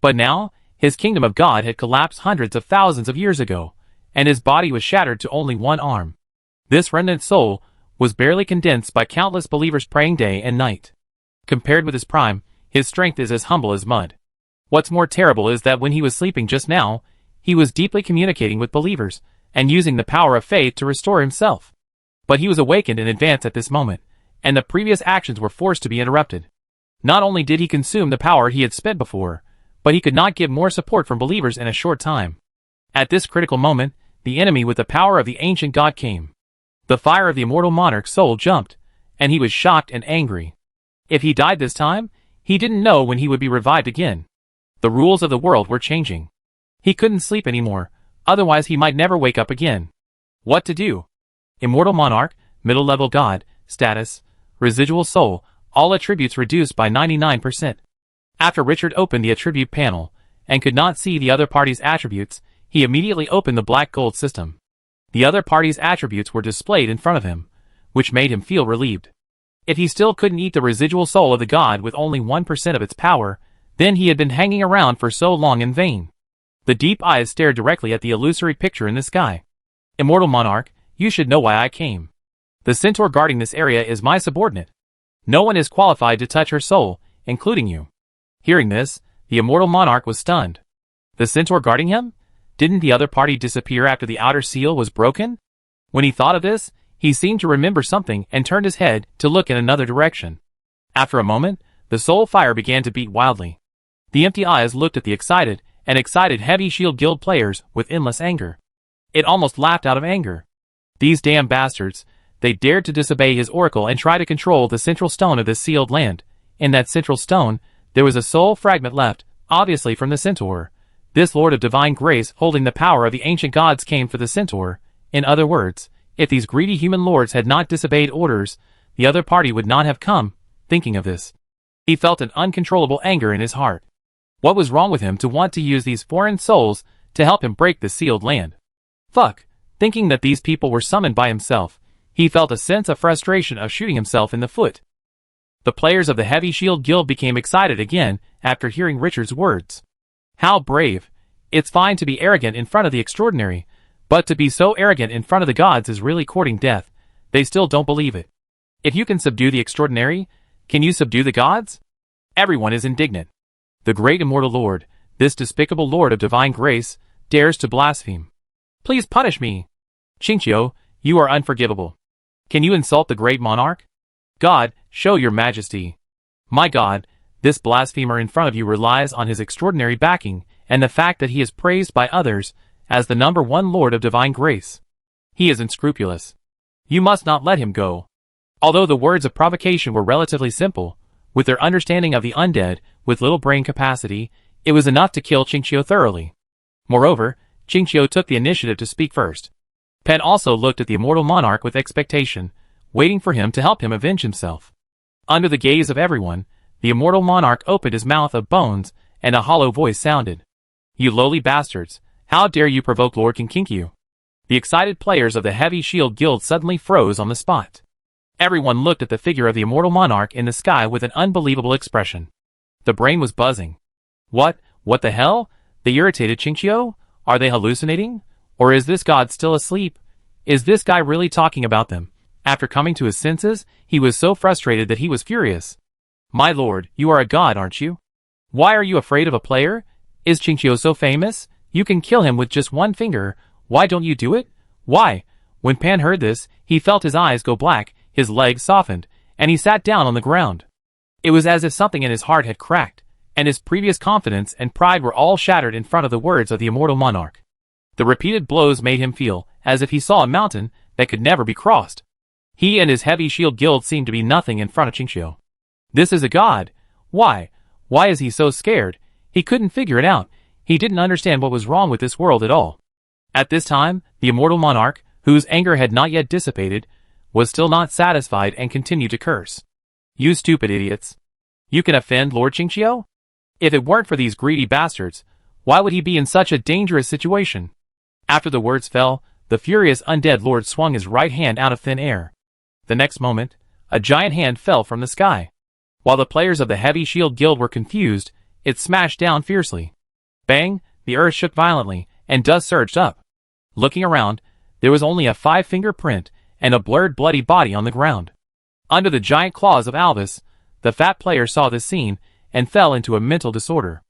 S1: But now, his kingdom of God had collapsed hundreds of thousands of years ago, and his body was shattered to only one arm. This remnant soul was barely condensed by countless believers praying day and night. Compared with his prime, his strength is as humble as mud. What's more terrible is that when he was sleeping just now, he was deeply communicating with believers, and using the power of faith to restore himself. But he was awakened in advance at this moment, and the previous actions were forced to be interrupted. Not only did he consume the power he had spent before, but he could not get more support from believers in a short time. At this critical moment, the enemy with the power of the ancient god came. The fire of the immortal monarch's soul jumped, and he was shocked and angry. If he died this time, he didn't know when he would be revived again. The rules of the world were changing. He couldn't sleep anymore, otherwise he might never wake up again. What to do? Immortal monarch, middle-level god, status, residual soul, all attributes reduced by 99%. After Richard opened the attribute panel, and could not see the other party's attributes, he immediately opened the black gold system. The other party's attributes were displayed in front of him, which made him feel relieved. If he still couldn't eat the residual soul of the god with only 1% of its power, then he had been hanging around for so long in vain. The deep eyes stared directly at the illusory picture in the sky. Immortal monarch, you should know why I came. The centaur guarding this area is my subordinate. No one is qualified to touch her soul, including you. Hearing this, the immortal monarch was stunned. The centaur guarding him? Didn't the other party disappear after the outer seal was broken? When he thought of this, he seemed to remember something and turned his head to look in another direction. After a moment, the soul fire began to beat wildly. The empty eyes looked at the excited Heavy Shield Guild players with endless anger. It almost laughed out of anger. These damn bastards, they dared to disobey his oracle and try to control the central stone of this sealed land. In that central stone, there was a soul fragment left, obviously from the centaur. This lord of divine grace holding the power of the ancient gods came for the centaur. In other words, if these greedy human lords had not disobeyed orders, the other party would not have come. Thinking of this, he felt an uncontrollable anger in his heart. What was wrong with him to want to use these foreign souls to help him break the sealed land? Fuck! Thinking that these people were summoned by himself, he felt a sense of frustration of shooting himself in the foot. The players of the Heavy Shield Guild became excited again after hearing Richard's words. How brave! It's fine to be arrogant in front of the extraordinary, but to be so arrogant in front of the gods is really courting death. They still don't believe it. If you can subdue the extraordinary, can you subdue the gods? Everyone is indignant. The great immortal lord, this despicable lord of divine grace, dares to blaspheme. Please punish me. Qingqiu, you are unforgivable. Can you insult the great monarch? God, show your majesty. My God, this blasphemer in front of you relies on his extraordinary backing and the fact that he is praised by others as the #1 lord of divine grace. He is unscrupulous. You must not let him go. Although the words of provocation were relatively simple, with their understanding of the undead, with little brain capacity, it was enough to kill Qingqiu thoroughly. Moreover, Qingqiu took the initiative to speak first. Pen also looked at the immortal monarch with expectation, waiting for him to help him avenge himself. Under the gaze of everyone, the immortal monarch opened his mouth of bones, and a hollow voice sounded. You lowly bastards, how dare you provoke Lord Qingqiu? The excited players of the Heavy Shield Guild suddenly froze on the spot. Everyone looked at the figure of the immortal monarch in the sky with an unbelievable expression. The brain was buzzing. What the hell? The irritated Qingqiu? Are they hallucinating? Or is this god still asleep? Is this guy really talking about them? After coming to his senses, he was so frustrated that he was furious. My lord, you are a god, aren't you? Why are you afraid of a player? Is Qingqiu so famous? You can kill him with just one finger. Why don't you do it? Why? When Pan heard this, he felt his eyes go black, his legs softened, and he sat down on the ground. It was as if something in his heart had cracked, and his previous confidence and pride were all shattered in front of the words of the immortal monarch. The repeated blows made him feel as if he saw a mountain that could never be crossed. He and his Heavy Shield Guild seemed to be nothing in front of Qingqiu. This is a god. Why? Why is he so scared? He couldn't figure it out. He didn't understand what was wrong with this world at all. At this time, the immortal monarch, whose anger had not yet dissipated, was still not satisfied and continued to curse. You stupid idiots. You can offend Lord Qingqiu? If it weren't for these greedy bastards, why would he be in such a dangerous situation? After the words fell, the furious undead lord swung his right hand out of thin air. The next moment, a giant hand fell from the sky. While the players of the Heavy Shield Guild were confused, it smashed down fiercely. Bang! The earth shook violently, and dust surged up. Looking around, there was only a 5-finger print and a blurred bloody body on the ground. Under the giant claws of Albus, the fat player saw this scene and fell into a mental disorder.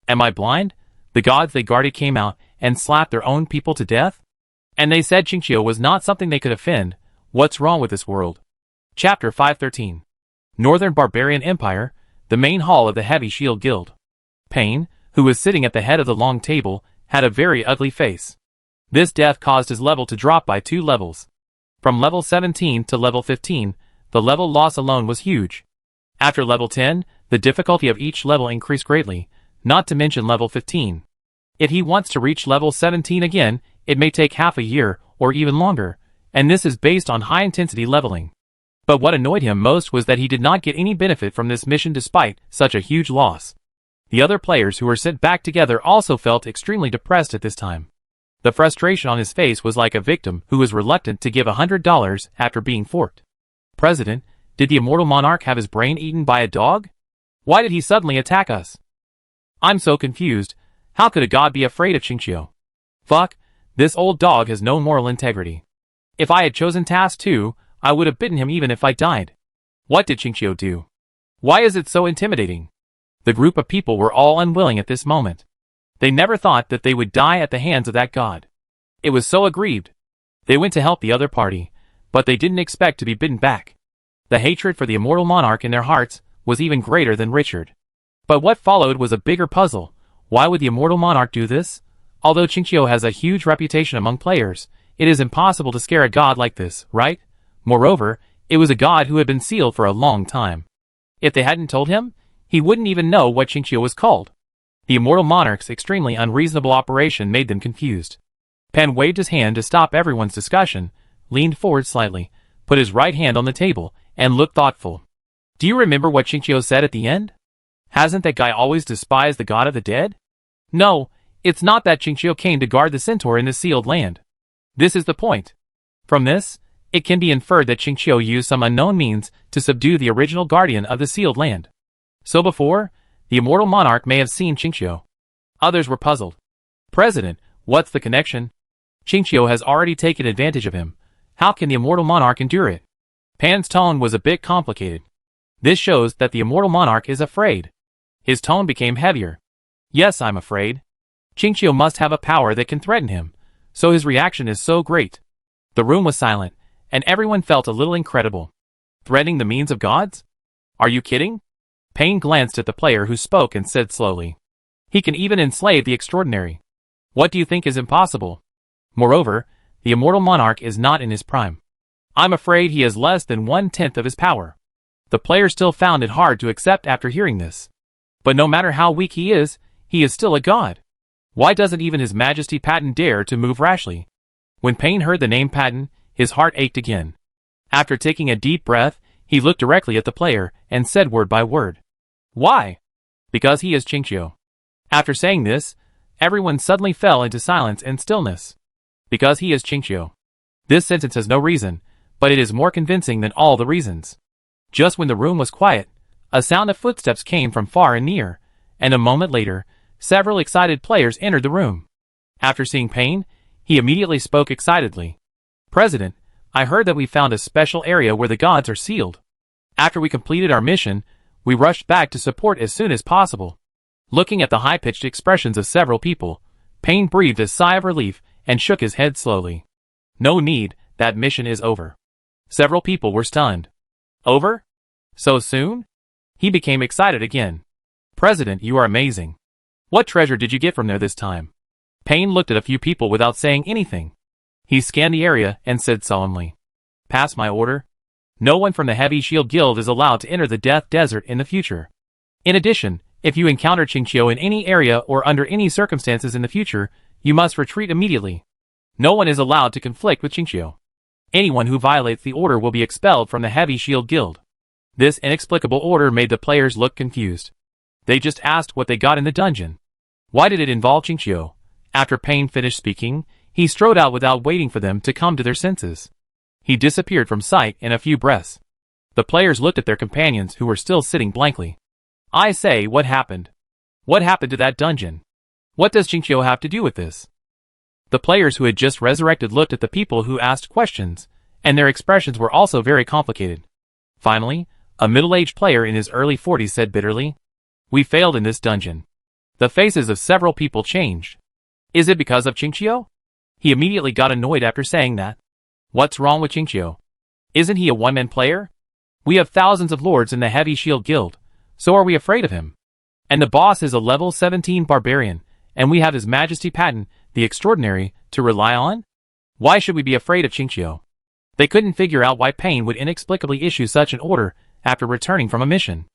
S1: Am I blind? The gods they guarded came out and slapped their own people to death? And they said Qingqiu was not something they could offend. What's wrong with this world? Chapter 513. Northern Barbarian Empire, the main hall of the Heavy Shield Guild. Pain, who was sitting at the head of the long table, had a very ugly face. This death caused his level to drop by 2 levels. From level 17 to level 15, the level loss alone was huge. After level 10, the difficulty of each level increased greatly, not to mention level 15. If he wants to reach level 17 again, it may take half a year, or even longer, and this is based on high-intensity leveling. But what annoyed him most was that he did not get any benefit from this mission despite such a huge loss. The other players who were sent back together also felt extremely depressed at this time. The frustration on his face was like a victim who was reluctant to give $100 after being forked. President, did the immortal monarch have his brain eaten by a dog? Why did he suddenly attack us? I'm so confused. How could a god be afraid of Qingqiu? Fuck, this old dog has no moral integrity. If I had chosen task 2, I would have bitten him even if I died. What did Qingqiu do? Why is it so intimidating? The group of people were all unwilling at this moment. They never thought that they would die at the hands of that god. It was so aggrieved. They went to help the other party, but they didn't expect to be bitten back. The hatred for the immortal monarch in their hearts was even greater than Richard. But what followed was a bigger puzzle. Why would the immortal monarch do this? Although Qingqiu has a huge reputation among players, it is impossible to scare a god like this, right? Moreover, it was a god who had been sealed for a long time. If they hadn't told him, he wouldn't even know what Qingqiu was called. The immortal monarch's extremely unreasonable operation made them confused. Pan waved his hand to stop everyone's discussion, leaned forward slightly, put his right hand on the table, and looked thoughtful. Do you remember what Qingqiu said at the end? Hasn't that guy always despised the god of the dead? No, it's not that Qingqiu came to guard the centaur in the sealed land. This is the point. From this, it can be inferred that Qingqiu used some unknown means to subdue the original guardian of the sealed land. So before, the immortal monarch may have seen Qingqiu. Others were puzzled. President, what's the connection? Qingqiu has already taken advantage of him. How can the immortal monarch endure it? Pan's tone was a bit complicated. This shows that the immortal monarch is afraid. His tone became heavier. Yes, I'm afraid. Qingqiu must have a power that can threaten him, so his reaction is so great. The room was silent, and everyone felt a little incredible. Threatening the means of gods? Are you kidding? Pain glanced at the player who spoke and said slowly. He can even enslave the extraordinary. What do you think is impossible? Moreover, the immortal monarch is not in his prime. I'm afraid he has less than 1/10 of his power. The player still found it hard to accept after hearing this. But no matter how weak he is still a god. Why doesn't even His Majesty Patton dare to move rashly? When Pain heard the name Patton, his heart ached again. After taking a deep breath, he looked directly at the player and said word by word. Why? Because he is Qingqiu. After saying this, everyone suddenly fell into silence and stillness. Because he is Qingqiu. This sentence has no reason, but it is more convincing than all the reasons. Just when the room was quiet, a sound of footsteps came from far and near, and a moment later, several excited players entered the room. After seeing Pain, he immediately spoke excitedly. President, I heard that we found a special area where the gods are sealed. After we completed our mission, we rushed back to support as soon as possible. Looking at the high-pitched expressions of several people, Pain breathed a sigh of relief and shook his head slowly. No need, that mission is over. Several people were stunned. Over? So soon? He became excited again. President, you are amazing. What treasure did you get from there this time? Pain looked at a few people without saying anything. He scanned the area and said solemnly. Pass my order. No one from the Heavy Shield Guild is allowed to enter the Death Desert in the future. In addition, if you encounter Qingqiu in any area or under any circumstances in the future, you must retreat immediately. No one is allowed to conflict with Qingqiu. Anyone who violates the order will be expelled from the Heavy Shield Guild. This inexplicable order made the players look confused. They just asked what they got in the dungeon. Why did it involve Qingqiu? After Pain finished speaking, He strode out without waiting for them to come to their senses. He disappeared from sight in a few breaths. The players looked at their companions who were still sitting blankly. I say, what happened? What happened to that dungeon? What does Qingqiu have to do with this? The players who had just resurrected looked at the people who asked questions, and their expressions were also very complicated. Finally, a middle-aged player in his early 40s said bitterly, "We failed in this dungeon." The faces of several people changed. Is it because of Qingqiu? He immediately got annoyed after saying that. What's wrong with Qingqiu? Isn't he a one-man player? We have thousands of lords in the Heavy Shield Guild, so are we afraid of him? And the boss is a level 17 barbarian, and we have His Majesty Patton, the Extraordinary, to rely on? Why should we be afraid of Qingqiu? They couldn't figure out why Pain would inexplicably issue such an order after returning from a mission.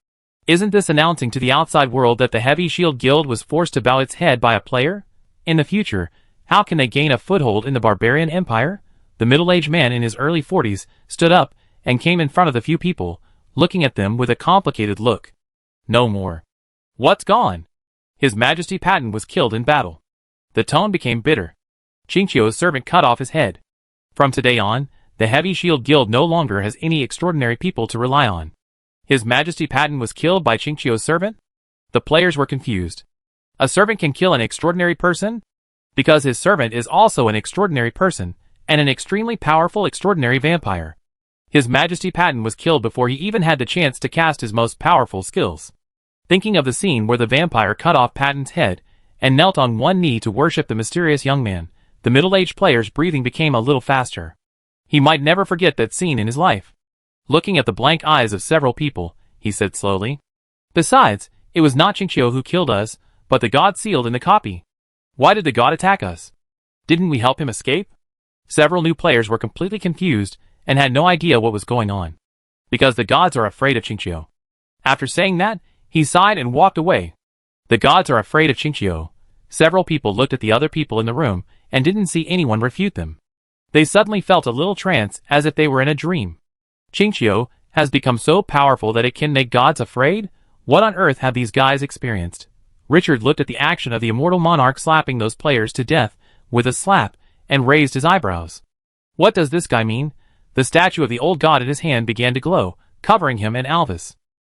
S1: Isn't this announcing to the outside world that the Heavy Shield Guild was forced to bow its head by a player? In the future, how can they gain a foothold in the barbarian empire? The middle-aged man in his early 40s stood up and came in front of the few people, looking at them with a complicated look. No more. What's gone? His Majesty Patton was killed in battle. The tone became bitter. Qingqiu's servant cut off his head. From today on, the Heavy Shield Guild no longer has any extraordinary people to rely on. His Majesty Patton was killed by Qingqiu's servant? The players were confused. A servant can kill an extraordinary person? Because his servant is also an extraordinary person, and an extremely powerful extraordinary vampire. His Majesty Patton was killed before he even had the chance to cast his most powerful skills. Thinking of the scene where the vampire cut off Patton's head and knelt on one knee to worship the mysterious young man, the middle-aged player's breathing became a little faster. He might never forget that scene in his life. Looking at the blank eyes of several people, he said slowly. Besides, it was not Qingqiu who killed us, but the god sealed in the copy. Why did the god attack us? Didn't we help him escape? Several new players were completely confused and had no idea what was going on. Because the gods are afraid of Qingqiu. After saying that, he sighed and walked away. The gods are afraid of Qingqiu. Several people looked at the other people in the room and didn't see anyone refute them. They suddenly felt a little trance as if they were in a dream. Qingqiu has become so powerful that it can make gods afraid? What on earth have these guys experienced? Richard looked at the action of the immortal monarch slapping those players to death with a slap and raised his eyebrows. What does this guy mean? The statue of the old god in his hand began to glow, covering him and Alvis.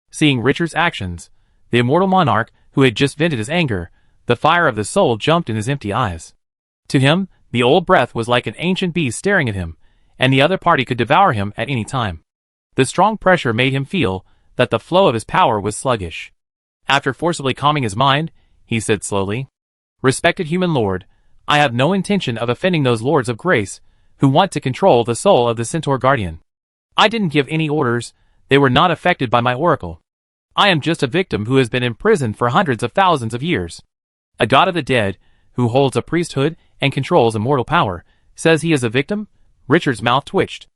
S1: Seeing Richard's actions, the immortal monarch, who had just vented his anger, the fire of the soul jumped in his empty eyes. To him, the old breath was like an ancient beast staring at him, and the other party could devour him at any time. The strong pressure made him feel that the flow of his power was sluggish. After forcibly calming his mind, he said slowly, "Respected human lord, I have no intention of offending those lords of grace who want to control the soul of the centaur guardian. I didn't give any orders, they were not affected by my oracle. I am just a victim who has been imprisoned for hundreds of thousands of years. A god of the dead, who holds a priesthood and controls immortal power, says he is a victim?" Richard's mouth twitched.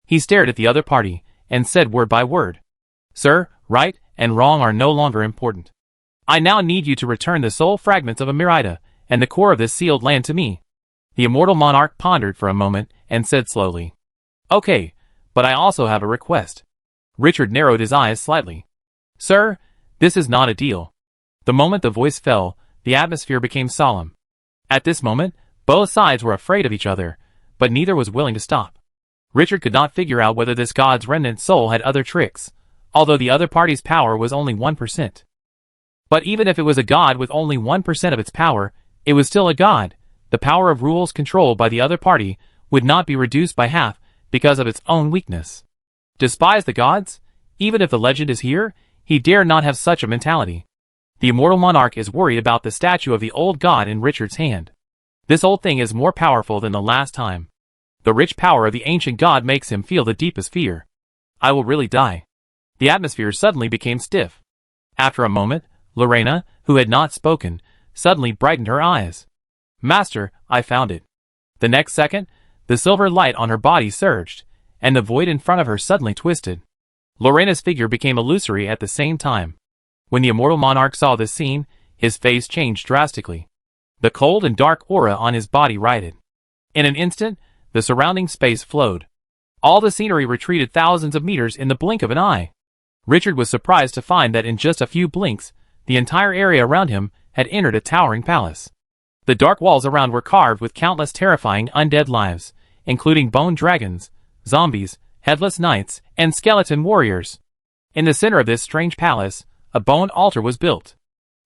S1: He stared at the other party, and said word by word, "Sir, right and wrong are no longer important. I now need you to return the soul fragments of Amirida and the core of this sealed land to me." The immortal monarch pondered for a moment and said slowly, "Okay, but I also have a request." Richard narrowed his eyes slightly. "Sir, this is not a deal." The moment the voice fell, the atmosphere became solemn. At this moment, both sides were afraid of each other, but neither was willing to stop. Richard could not figure out whether this god's remnant soul had other tricks, although the other party's power was only 1%. But even if it was a god with only 1% of its power, it was still a god. The power of rules controlled by the other party would not be reduced by half because of its own weakness. Despise the gods? Even if the legend is here, he dare not have such a mentality. The immortal monarch is worried about the statue of the old god in Richard's hand. This old thing is more powerful than the last time. The rich power of the ancient god makes him feel the deepest fear. I will really die. The atmosphere suddenly became stiff. After a moment, Lena, who had not spoken, suddenly brightened her eyes. "Master, I found it." The next second, the silver light on her body surged, and the void in front of her suddenly twisted. Lena's figure became illusory at the same time. When the immortal monarch saw this scene, his face changed drastically. The cold and dark aura on his body righted. In an instant, the surrounding space flowed. All the scenery retreated thousands of meters in the blink of an eye. Richard was surprised to find that in just a few blinks, the entire area around him had entered a towering palace. The dark walls around were carved with countless terrifying undead lives, including bone dragons, zombies, headless knights, and skeleton warriors. In the center of this strange palace, a bone altar was built.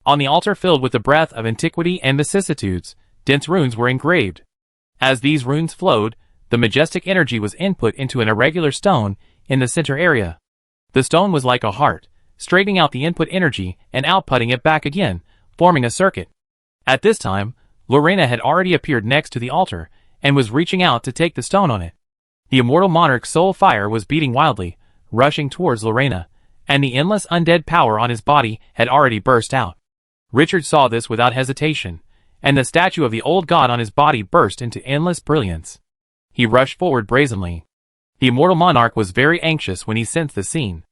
S1: On the altar, filled with the breath of antiquity and vicissitudes, dense runes were engraved. As these runes flowed, the majestic energy was input into an irregular stone in the center area. The stone was like a heart, straightening out the input energy and outputting it back again, forming a circuit. At this time, Lena had already appeared next to the altar and was reaching out to take the stone on it. The immortal monarch's soul fire was beating wildly, rushing towards Lena, and the endless undead power on his body had already burst out. Richard saw this without hesitation, and the statue of the old god on his body burst into endless brilliance. He rushed forward brazenly. The immortal monarch was very anxious when he sensed the scene.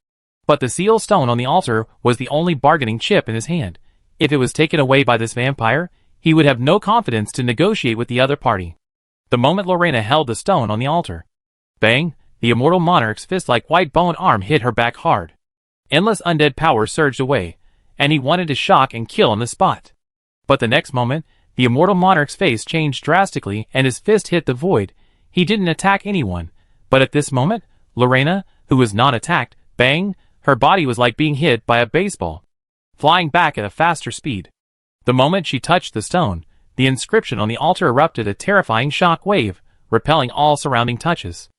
S1: But the seal stone on the altar was the only bargaining chip in his hand. If it was taken away by this vampire, he would have no confidence to negotiate with the other party. The moment Lena held the stone on the altar, bang, the immortal monarch's fist-like white bone arm hit her back hard. Endless undead power surged away, and he wanted to shock and kill on the spot. But the next moment, the immortal monarch's face changed drastically and his fist hit the void. He didn't attack anyone, but at this moment, Lena, who was not attacked, bang, her body was like being hit by a baseball, flying back at a faster speed. The moment she touched the stone, the inscription on the altar erupted a terrifying shock wave, repelling all surrounding touches.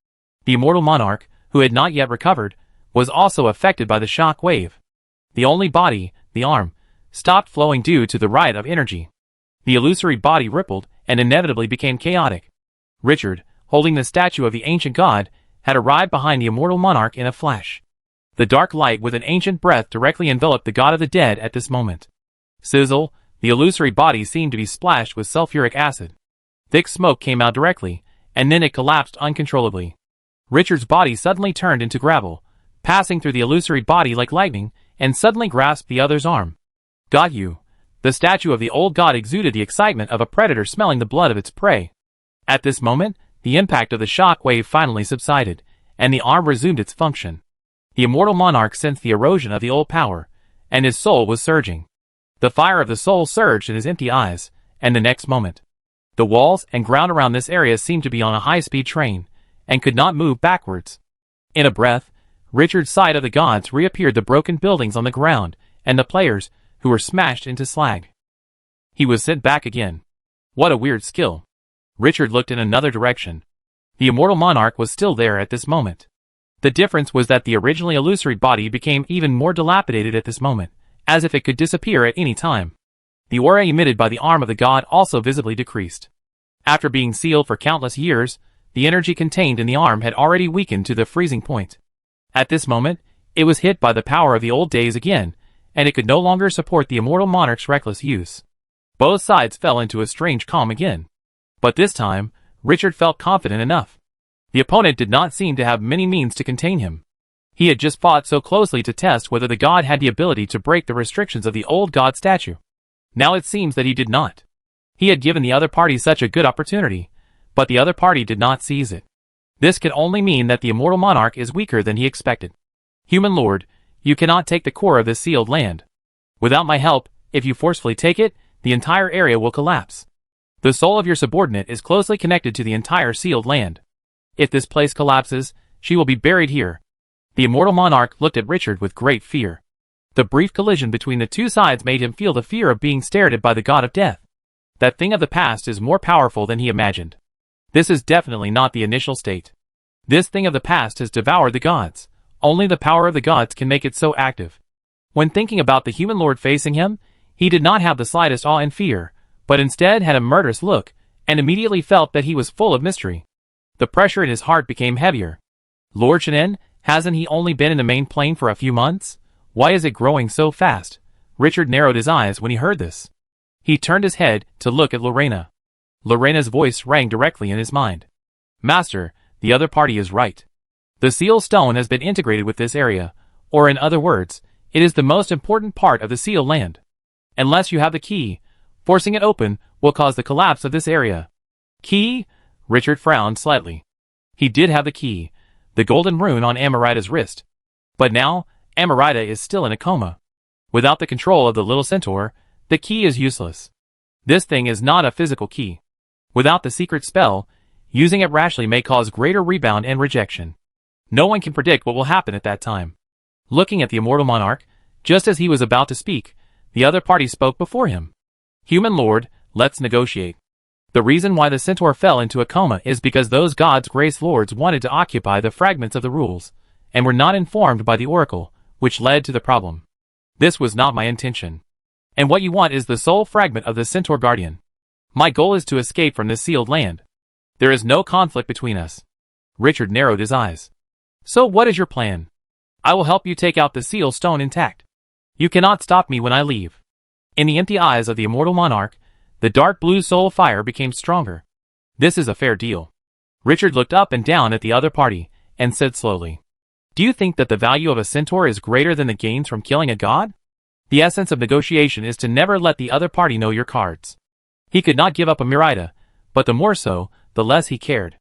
S1: The immortal monarch, who had not yet recovered, was also affected by the shock wave. The only body, the arm, stopped flowing due to the rite of energy. The illusory body rippled and inevitably became chaotic. Richard, holding the statue of the ancient god, had arrived behind the immortal monarch in a flash. The dark light with an ancient breath directly enveloped the god of the dead at this moment. Sizzle, the illusory body seemed to be splashed with sulfuric acid. Thick smoke came out directly, and then it collapsed uncontrollably. Richard's body suddenly turned into gravel, passing through the illusory body like lightning, and suddenly grasped the other's arm. Got you. The statue of the old god exuded the excitement of a predator smelling the blood of its prey. At this moment, the impact of the shock wave finally subsided, and the arm resumed its function. The immortal monarch sensed the erosion of the old power, and his soul was surging. The fire of the soul surged in his empty eyes, and the next moment, the walls and ground around this area seemed to be on a high-speed train, and could not move backwards. In a breath, Richard's side of the gods reappeared, the broken buildings on the ground, and the players, who were smashed into slag. He was sent back again. What a weird skill. Richard looked in another direction. The immortal monarch was still there at this moment. The difference was that the originally illusory body became even more dilapidated at this moment, as if it could disappear at any time. The aura emitted by the arm of the god also visibly decreased. After being sealed for countless years, the energy contained in the arm had already weakened to the freezing point. At this moment, it was hit by the power of the old days again, and it could no longer support the immortal monarch's reckless use. Both sides fell into a strange calm again. But this time, Richard felt confident enough. The opponent did not seem to have many means to contain him. He had just fought so closely to test whether the god had the ability to break the restrictions of the old god statue. Now it seems that he did not. He had given the other party such a good opportunity, but the other party did not seize it. This could only mean that the immortal monarch is weaker than he expected. Human lord, you cannot take the core of this sealed land. Without my help, if you forcefully take it, the entire area will collapse. The soul of your subordinate is closely connected to the entire sealed land. If this place collapses, she will be buried here. The immortal monarch looked at Richard with great fear. The brief collision between the two sides made him feel the fear of being stared at by the god of death. That thing of the past is more powerful than he imagined. This is definitely not the initial state. This thing of the past has devoured the gods. Only the power of the gods can make it so active. When thinking about the human lord facing him, he did not have the slightest awe and fear, but instead had a murderous look, and immediately felt that he was full of mystery. The pressure in his heart became heavier. Lord Shannon, hasn't he only been in the main plane for a few months? Why is it growing so fast? Richard narrowed his eyes when he heard this. He turned his head to look at Lena. Lena's voice rang directly in his mind. Master, the other party is right. The seal stone has been integrated with this area, or in other words, it is the most important part of the seal land. Unless you have the key, forcing it open will cause the collapse of this area. Key? Richard frowned slightly. He did have the key, the golden rune on Amarita's wrist. But now, Amarita is still in a coma. Without the control of the little centaur, the key is useless. This thing is not a physical key. Without the secret spell, using it rashly may cause greater rebound and rejection. No one can predict what will happen at that time. Looking at the immortal monarch, just as he was about to speak, the other party spoke before him. Human lord, let's negotiate. The reason why the centaur fell into a coma is because those gods' grace lords wanted to occupy the fragments of the rules, and were not informed by the oracle, which led to the problem. This was not my intention. And what you want is the sole fragment of the centaur guardian. My goal is to escape from this sealed land. There is no conflict between us. Richard narrowed his eyes. So what is your plan? I will help you take out the seal stone intact. You cannot stop me when I leave. In the empty eyes of the immortal monarch, the dark blue soul fire became stronger. This is a fair deal. Richard looked up and down at the other party, and said slowly. Do you think that the value of a centaur is greater than the gains from killing a god? The essence of negotiation is to never let the other party know your cards. He could not give up a Merida, but the more so, the less he cared.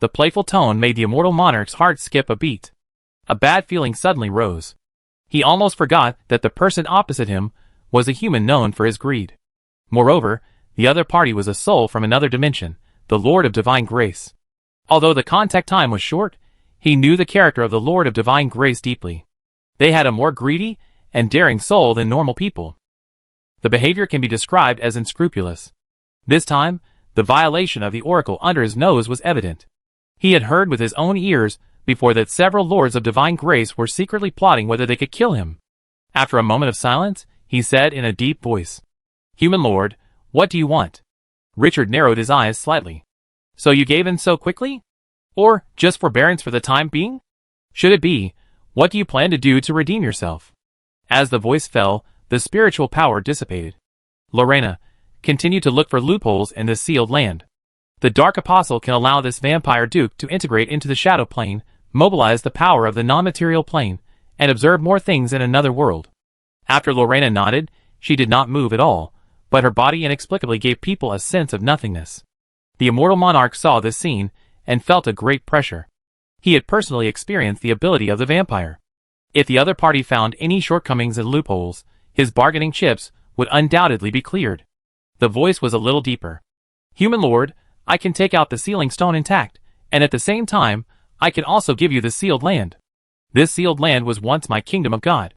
S1: The playful tone made the immortal monarch's heart skip a beat. A bad feeling suddenly rose. He almost forgot that the person opposite him was a human known for his greed. Moreover, the other party was a soul from another dimension, the Lord of Divine Grace. Although the contact time was short, he knew the character of the Lord of Divine Grace deeply. They had a more greedy and daring soul than normal people. The behavior can be described as unscrupulous. This time, the violation of the oracle under his nose was evident. He had heard with his own ears before that several lords of divine grace were secretly plotting whether they could kill him. After a moment of silence, he said in a deep voice, Human lord, what do you want? Richard narrowed his eyes slightly. So you gave in so quickly? Or just forbearance for the time being? Should it be, what do you plan to do to redeem yourself? As the voice fell, the spiritual power dissipated. Lorena, continue to look for loopholes in this sealed land. The Dark Apostle can allow this vampire duke to integrate into the shadow plane, mobilize the power of the non-material plane, and observe more things in another world. After Lorena nodded, she did not move at all, but her body inexplicably gave people a sense of nothingness. The immortal monarch saw this scene, and felt a great pressure. He had personally experienced the ability of the vampire. If the other party found any shortcomings and loopholes, his bargaining chips would undoubtedly be cleared. The voice was a little deeper. Human lord, I can take out the sealing stone intact, and at the same time, I can also give you the sealed land. This sealed land was once my kingdom of God.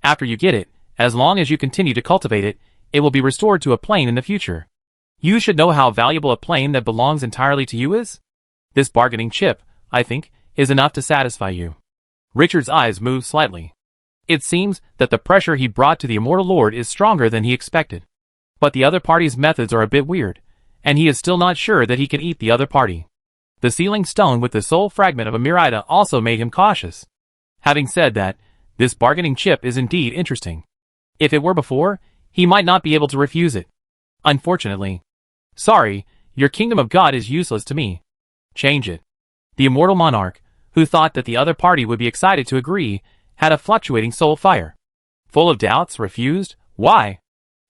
S1: After you get it, as long as you continue to cultivate it, it will be restored to a plane in the future. You should know how valuable a plane that belongs entirely to you is. This bargaining chip, I think, is enough to satisfy you. Richard's eyes moved slightly. It seems that the pressure he brought to the immortal lord is stronger than he expected. But the other party's methods are a bit weird, and he is still not sure that he can eat the other party. The sealing stone with the sole fragment of a Merida also made him cautious. Having said that, this bargaining chip is indeed interesting. If it were before, he might not be able to refuse it. Unfortunately. Sorry, your kingdom of God is useless to me. Change it. The immortal monarch, who thought that the other party would be excited to agree, had a fluctuating soul fire. Full of doubts, refused. Why?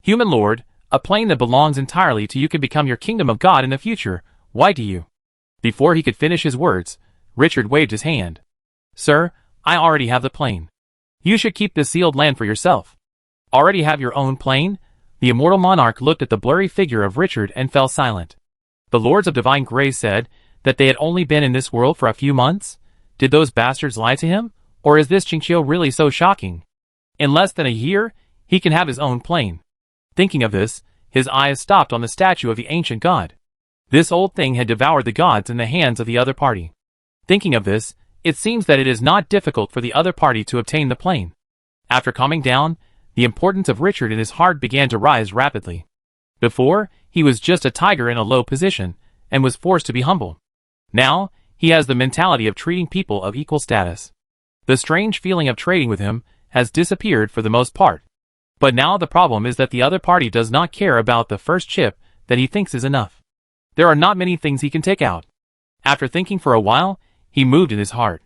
S1: Human lord, a plane that belongs entirely to you can become your kingdom of God in the future. Why do you? Before he could finish his words, Richard waved his hand. Sir, I already have the plane. You should keep this sealed land for yourself. Already have your own plane? The immortal monarch looked at the blurry figure of Richard and fell silent. The lords of divine grace said that they had only been in this world for a few months? Did those bastards lie to him? Or is this Chinchio really so shocking? In less than a year, he can have his own plane. Thinking of this, his eyes stopped on the statue of the ancient god. This old thing had devoured the gods in the hands of the other party. Thinking of this, it seems that it is not difficult for the other party to obtain the plane. After calming down, the importance of Richard in his heart began to rise rapidly. Before, he was just a tiger in a low position, and was forced to be humble. Now, he has the mentality of treating people of equal status. The strange feeling of trading with him has disappeared for the most part. But now the problem is that the other party does not care about the first chip that he thinks is enough. There are not many things he can take out. After thinking for a while, he moved in his heart.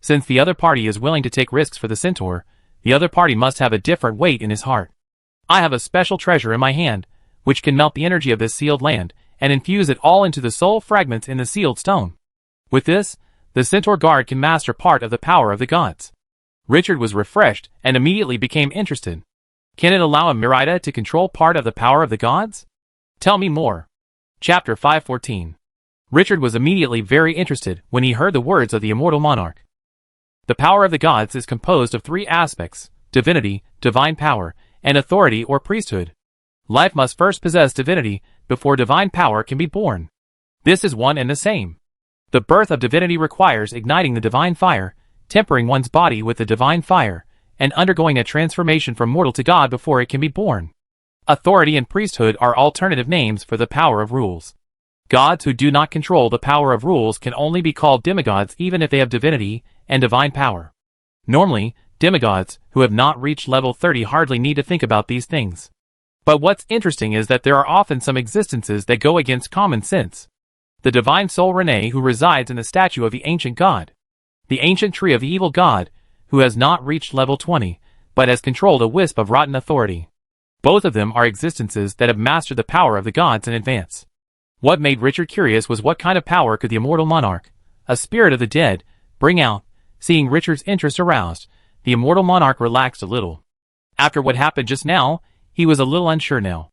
S1: Since the other party is willing to take risks for the centaur, the other party must have a different weight in his heart. I have a special treasure in my hand, which can melt the energy of this sealed land, and infuse it all into the soul fragments in the sealed stone. With this, the centaur guard can master part of the power of the gods. Richard was refreshed and immediately became interested. Can it allow a Merida to control part of the power of the gods? Tell me more. Chapter 514. Richard was immediately very interested when he heard the words of the immortal monarch. The power of the gods is composed of three aspects: divinity, divine power, and authority or priesthood. Life must first possess divinity before divine power can be born. This is one and the same. The birth of divinity requires igniting the divine fire, tempering one's body with the divine fire, and undergoing a transformation from mortal to god before it can be born. Authority and priesthood are alternative names for the power of rules. Gods who do not control the power of rules can only be called demigods even if they have divinity and divine power. Normally, demigods who have not reached level 30 hardly need to think about these things. But what's interesting is that there are often some existences that go against common sense. The divine soul Renee who resides in the statue of the ancient god. The ancient tree of the evil god, who has not reached level 20, but has controlled a wisp of rotten authority. Both of them are existences that have mastered the power of the gods in advance. What made Richard curious was what kind of power could the immortal monarch, a spirit of the dead, bring out. Seeing Richard's interest aroused, the immortal monarch relaxed a little. After what happened just now, he was a little unsure now.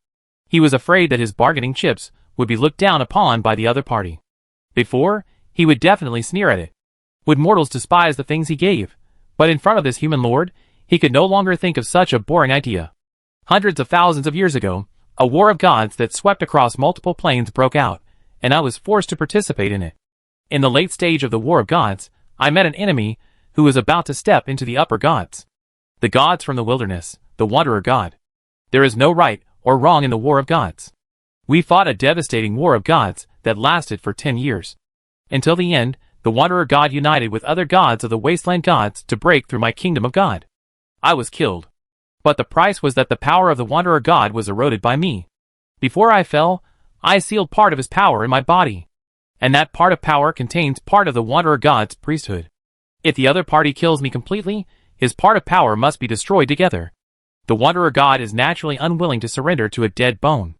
S1: He was afraid that his bargaining chips would be looked down upon by the other party. Before, he would definitely sneer at it. Would mortals despise the things he gave? But in front of this human lord, he could no longer think of such a boring idea. Hundreds of thousands of years ago, a war of gods that swept across multiple planes broke out, and I was forced to participate in it. In the late stage of the war of gods, I met an enemy who was about to step into the upper gods. The gods from the wilderness, the wanderer god. There is no right or wrong in the war of gods. We fought a devastating war of gods that lasted for 10 years. Until the end, the wanderer god united with other gods of the wasteland gods to break through my kingdom of God. I was killed. But the price was that the power of the wanderer god was eroded by me. Before I fell, I sealed part of his power in my body. And that part of power contains part of the wanderer god's priesthood. If the other party kills me completely, his part of power must be destroyed together. The wanderer god is naturally unwilling to surrender to a dead bone.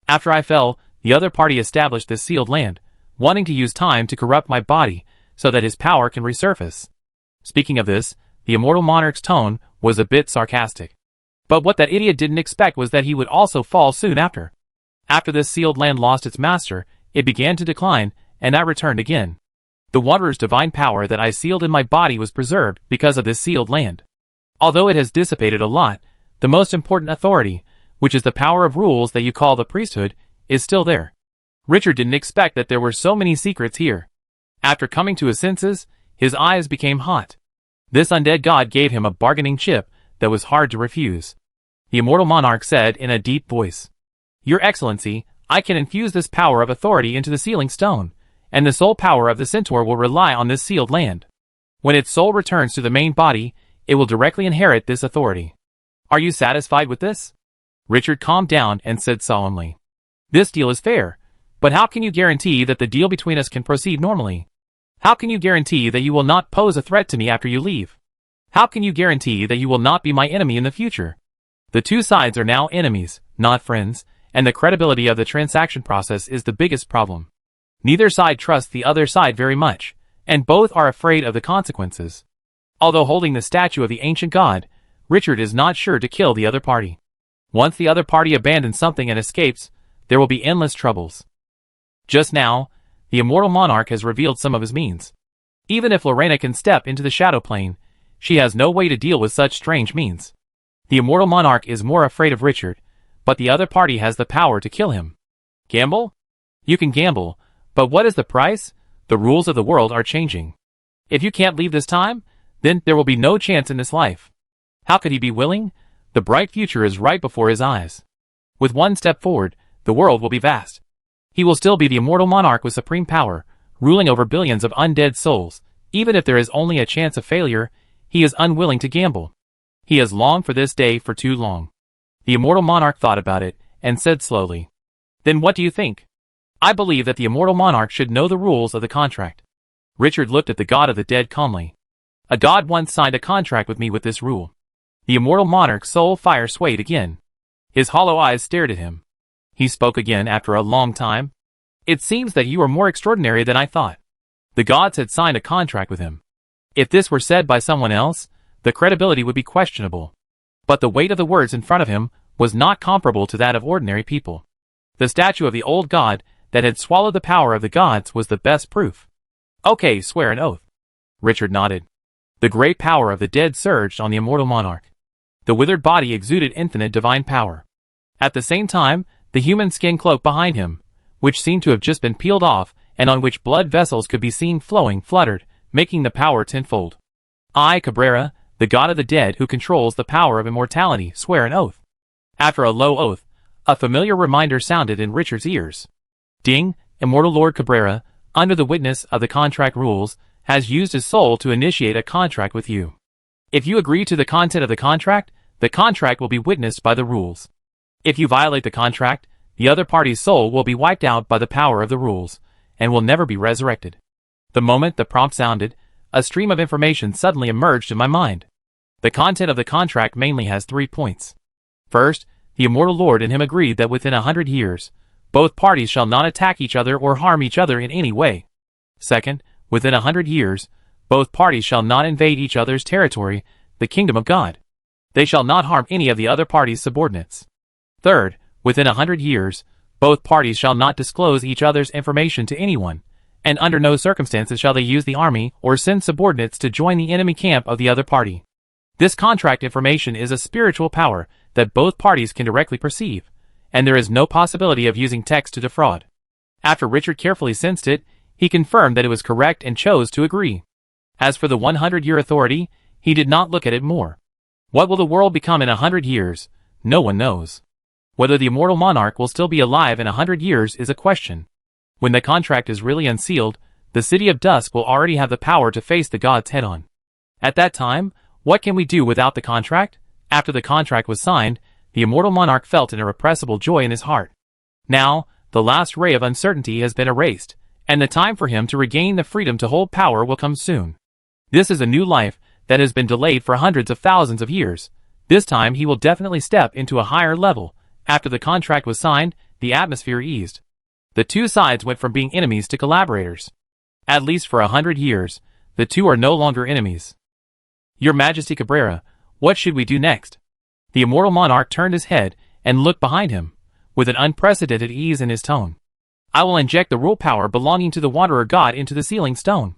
S1: After I fell, the other party established this sealed land, wanting to use time to corrupt my body so that his power can resurface. Speaking of this, the immortal monarch's tone was a bit sarcastic. But what that idiot didn't expect was that he would also fall soon after. After this sealed land lost its master, it began to decline, and I returned again. The wanderer's divine power that I sealed in my body was preserved because of this sealed land. Although it has dissipated a lot, the most important authority, which is the power of rules that you call the priesthood, is still there. Richard didn't expect that there were so many secrets here. After coming to his senses, his eyes became hot. This undead god gave him a bargaining chip that was hard to refuse. The immortal monarch said in a deep voice, "Your Excellency, I can infuse this power of authority into the sealing stone, and the soul power of the centaur will rely on this sealed land. When its soul returns to the main body, it will directly inherit this authority. Are you satisfied with this?" Richard calmed down and said solemnly, "This deal is fair, but how can you guarantee that the deal between us can proceed normally? How can you guarantee that you will not pose a threat to me after you leave? How can you guarantee that you will not be my enemy in the future? The two sides are now enemies, not friends, and the credibility of the transaction process is the biggest problem. Neither side trusts the other side very much, and both are afraid of the consequences. Although holding the statue of the ancient god, Richard is not sure to kill the other party. Once the other party abandons something and escapes, there will be endless troubles. Just now, the immortal monarch has revealed some of his means. Even if Lena can step into the shadow plane, she has no way to deal with such strange means. The immortal monarch is more afraid of Richard, but the other party has the power to kill him. Gamble? You can gamble, but what is the price? The rules of the world are changing. If you can't leave this time, then there will be no chance in this life. How could he be willing? The bright future is right before his eyes. With one step forward, the world will be vast. He will still be the immortal monarch with supreme power, ruling over billions of undead souls. Even if there is only a chance of failure, he is unwilling to gamble. He has longed for this day for too long. The immortal monarch thought about it, and said slowly, "Then what do you think?" "I believe that the immortal monarch should know the rules of the contract." Richard looked at the god of the dead calmly. "A god once signed a contract with me with this rule." The immortal monarch's soul fire swayed again. His hollow eyes stared at him. He spoke again after a long time. "It seems that you are more extraordinary than I thought." The gods had signed a contract with him. If this were said by someone else, the credibility would be questionable. But the weight of the words in front of him was not comparable to that of ordinary people. The statue of the old god that had swallowed the power of the gods was the best proof. Okay, swear an oath. Richard nodded. The great power of the dead surged on the immortal monarch. The withered body exuded infinite divine power. At the same time, the human skin cloak behind him, which seemed to have just been peeled off, and on which blood vessels could be seen flowing, fluttered, making the power tenfold. I, Cabera, the god of the dead who controls the power of immortality, swear an oath. After a low oath, a familiar reminder sounded in Richard's ears. Ding, immortal Lord Cabera, under the witness of the contract rules, has used his soul to initiate a contract with you. If you agree to the content of the contract will be witnessed by the rules. If you violate the contract, the other party's soul will be wiped out by the power of the rules, and will never be resurrected. The moment the prompt sounded, a stream of information suddenly emerged in my mind. The content of the contract mainly has 3 points. First, the immortal lord and him agreed that within 100 years, both parties shall not attack each other or harm each other in any way. Second, within 100 years, both parties shall not invade each other's territory, the kingdom of God. They shall not harm any of the other party's subordinates. Third, within 100 years, both parties shall not disclose each other's information to anyone, and under no circumstances shall they use the army or send subordinates to join the enemy camp of the other party. This contract information is a spiritual power that both parties can directly perceive, and there is no possibility of using text to defraud. After Richard carefully sensed it, he confirmed that it was correct and chose to agree. As for the 100-year authority, he did not look at it more. What will the world become in 100 years? No one knows. Whether the immortal monarch will still be alive in 100 years is a question. When the contract is really unsealed, the City of Dusk will already have the power to face the gods head-on. At that time, what can we do without the contract? After the contract was signed, the immortal monarch felt an irrepressible joy in his heart. Now, the last ray of uncertainty has been erased, and the time for him to regain the freedom to hold power will come soon. This is a new life that has been delayed for hundreds of thousands of years. This time he will definitely step into a higher level. After the contract was signed, the atmosphere eased. The two sides went from being enemies to collaborators. At least for 100 years, the two are no longer enemies. Your Majesty Cabera, what should we do next? The immortal monarch turned his head and looked behind him, with an unprecedented ease in his tone. I will inject the rule power belonging to the Wanderer God into the sealing stone.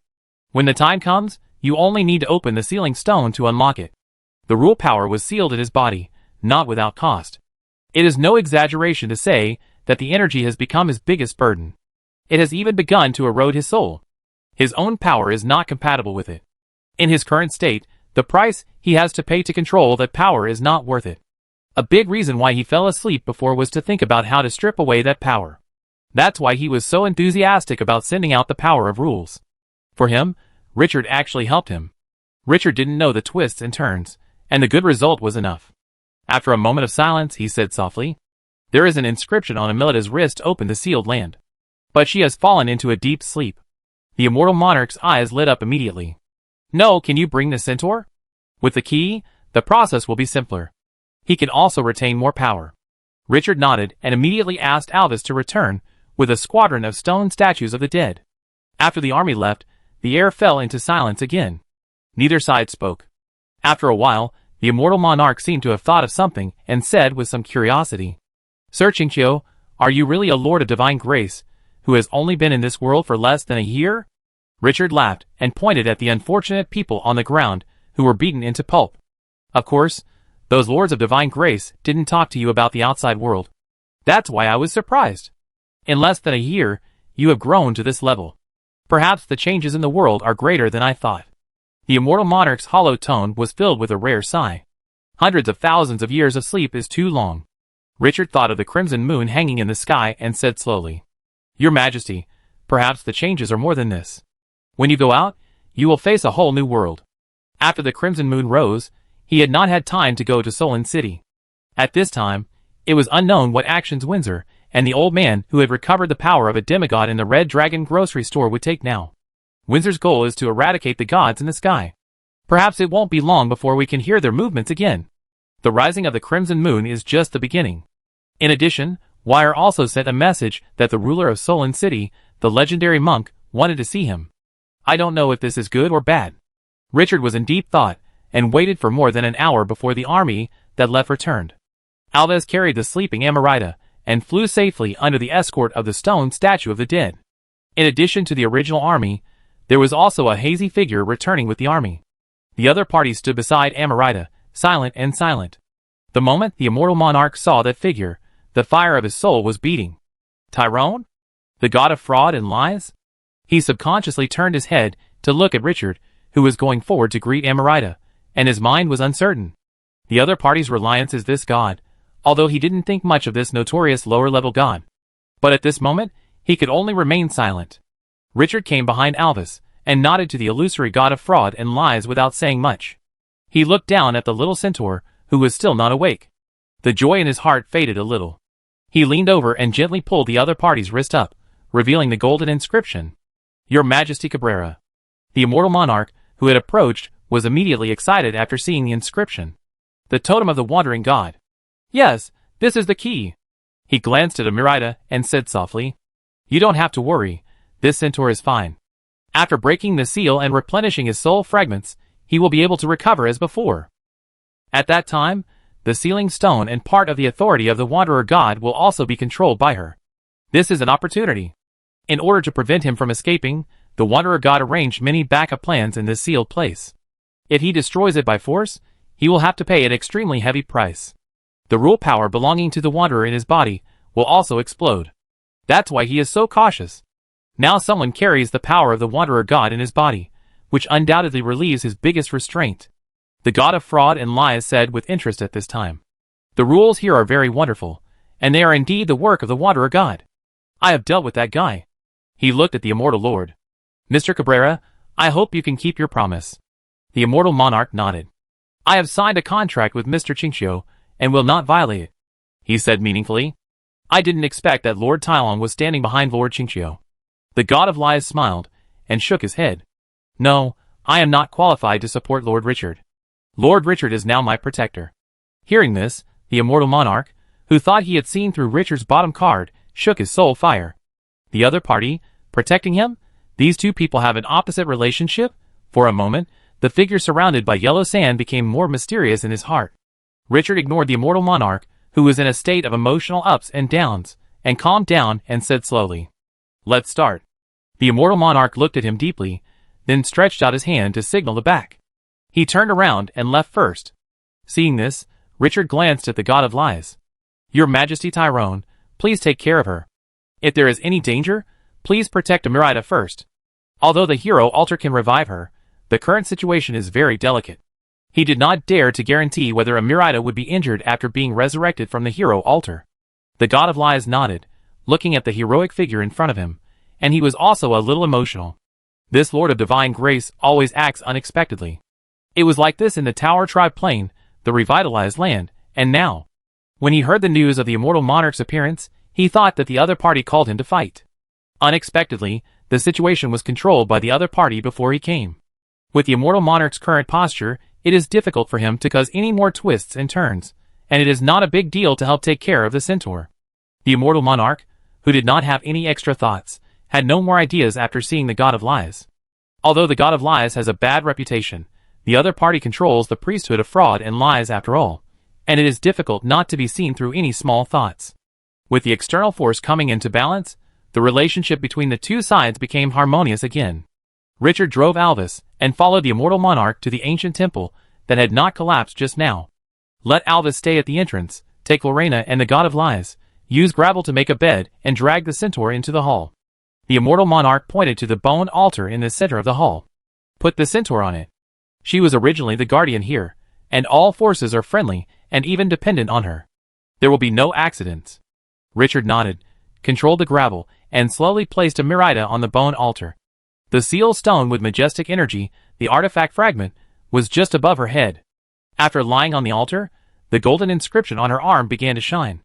S1: When the time comes, you only need to open the sealing stone to unlock it. The rule power was sealed in his body, not without cost. It is no exaggeration to say that the energy has become his biggest burden. It has even begun to erode his soul. His own power is not compatible with it. In his current state, the price he has to pay to control that power is not worth it. A big reason why he fell asleep before was to think about how to strip away that power. That's why he was so enthusiastic about sending out the power of rules. For him, Richard actually helped him. Richard didn't know the twists and turns, and the good result was enough. After a moment of silence, he said softly, "There is an inscription on Amelida's wrist to open the sealed land. But she has fallen into a deep sleep." The immortal monarch's eyes lit up immediately. "No, can you bring the centaur? With the key, the process will be simpler. He can also retain more power." Richard nodded and immediately asked Alvis to return with a squadron of stone statues of the dead. After the army left, the air fell into silence again. Neither side spoke. After a while, the immortal monarch seemed to have thought of something and said with some curiosity, "Sir Qingqiu, are you really a lord of divine grace, who has only been in this world for less than a year?" Richard laughed and pointed at the unfortunate people on the ground who were beaten into pulp. "Of course, those lords of divine grace didn't talk to you about the outside world. That's why I was surprised. In less than a year, you have grown to this level. Perhaps the changes in the world are greater than I thought." The immortal monarch's hollow tone was filled with a rare sigh. Hundreds of thousands of years of sleep is too long. Richard thought of the crimson moon hanging in the sky and said slowly, "Your Majesty, perhaps the changes are more than this. When you go out, you will face a whole new world." After the crimson moon rose, he had not had time to go to Solon City. At this time, it was unknown what actions Windsor and the old man who had recovered the power of a demigod in the Red Dragon grocery store would take now. Windsor's goal is to eradicate the gods in the sky. Perhaps it won't be long before we can hear their movements again. The rising of the crimson moon is just the beginning. In addition, Wire also sent a message that the ruler of Solon City, the legendary monk, wanted to see him. I don't know if this is good or bad. Richard was in deep thought, and waited for more than an hour before the army that left returned. Alves carried the sleeping Amarita, and flew safely under the escort of the stone statue of the dead. In addition to the original army, there was also a hazy figure returning with the army. The other party stood beside Amarita, silent and silent. The moment the immortal monarch saw that figure, the fire of his soul was beating. Tyrone? The god of fraud and lies? He subconsciously turned his head to look at Richard, who was going forward to greet Amarita, and his mind was uncertain. The other party's reliance is this god, although he didn't think much of this notorious lower-level god. But at this moment, he could only remain silent. Richard came behind Alvis, and nodded to the illusory god of fraud and lies without saying much. He looked down at the little centaur, who was still not awake. The joy in his heart faded a little. He leaned over and gently pulled the other party's wrist up, revealing the golden inscription. Your Majesty Cabera. The immortal monarch, who had approached, was immediately excited after seeing the inscription. The totem of the wandering god. Yes, this is the key. He glanced at Amarita and said softly, You don't have to worry, this centaur is fine. After breaking the seal and replenishing his soul fragments, he will be able to recover as before. At that time, the sealing stone and part of the authority of the wanderer god will also be controlled by her. This is an opportunity. In order to prevent him from escaping, the wanderer god arranged many backup plans in this sealed place. If he destroys it by force, he will have to pay an extremely heavy price. The rule power belonging to the wanderer in his body will also explode. That's why he is so cautious. Now someone carries the power of the wanderer god in his body, which undoubtedly relieves his biggest restraint. The god of fraud and lies said with interest at this time. The rules here are very wonderful, and they are indeed the work of the wanderer god. I have dealt with that guy. He looked at the immortal lord. Mr. Cabera, I hope you can keep your promise. The immortal monarch nodded. I have signed a contract with Mr. Chinchio, and will not violate it, he said meaningfully. I didn't expect that Lord Tylon was standing behind Lord Chinchio. The god of lies smiled, and shook his head. No, I am not qualified to support Lord Richard. Lord Richard is now my protector. Hearing this, the immortal monarch, who thought he had seen through Richard's bottom card, shook his soul fire. The other party, protecting him? These two people have an opposite relationship? For a moment, the figure surrounded by yellow sand became more mysterious in his heart. Richard ignored the immortal monarch, who was in a state of emotional ups and downs, and calmed down and said slowly, Let's start. The immortal monarch looked at him deeply, then stretched out his hand to signal the back. He turned around and left first. Seeing this, Richard glanced at the god of lies. Your Majesty Tyrone, please take care of her. If there is any danger, please protect Amarita first. Although the hero altar can revive her, the current situation is very delicate. He did not dare to guarantee whether Amarita would be injured after being resurrected from the hero altar. The god of lies nodded, looking at the heroic figure in front of him, and he was also a little emotional. This Lord of Divine Grace always acts unexpectedly. It was like this in the Tower Tribe Plain, the revitalized land, and now. When he heard the news of the immortal monarch's appearance, he thought that the other party called him to fight. Unexpectedly, the situation was controlled by the other party before he came. With the immortal monarch's current posture, it is difficult for him to cause any more twists and turns, and it is not a big deal to help take care of the centaur. The immortal monarch, who did not have any extra thoughts, had no more ideas after seeing the god of lies. Although the god of lies has a bad reputation, the other party controls the priesthood of fraud and lies after all, and it is difficult not to be seen through any small thoughts. With the external force coming into balance, the relationship between the two sides became harmonious again. Richard drove Alvis and followed the immortal monarch to the ancient temple that had not collapsed just now. Let Alvis stay at the entrance, take Lorena and the god of lies, use gravel to make a bed, and drag the centaur into the hall. The immortal monarch pointed to the bone altar in the center of the hall. Put the centaur on it. She was originally the guardian here, and all forces are friendly and even dependent on her. There will be no accidents. Richard nodded, controlled the gravel, and slowly placed Amarita on the bone altar. The seal stone with majestic energy, the artifact fragment, was just above her head. After lying on the altar, the golden inscription on her arm began to shine.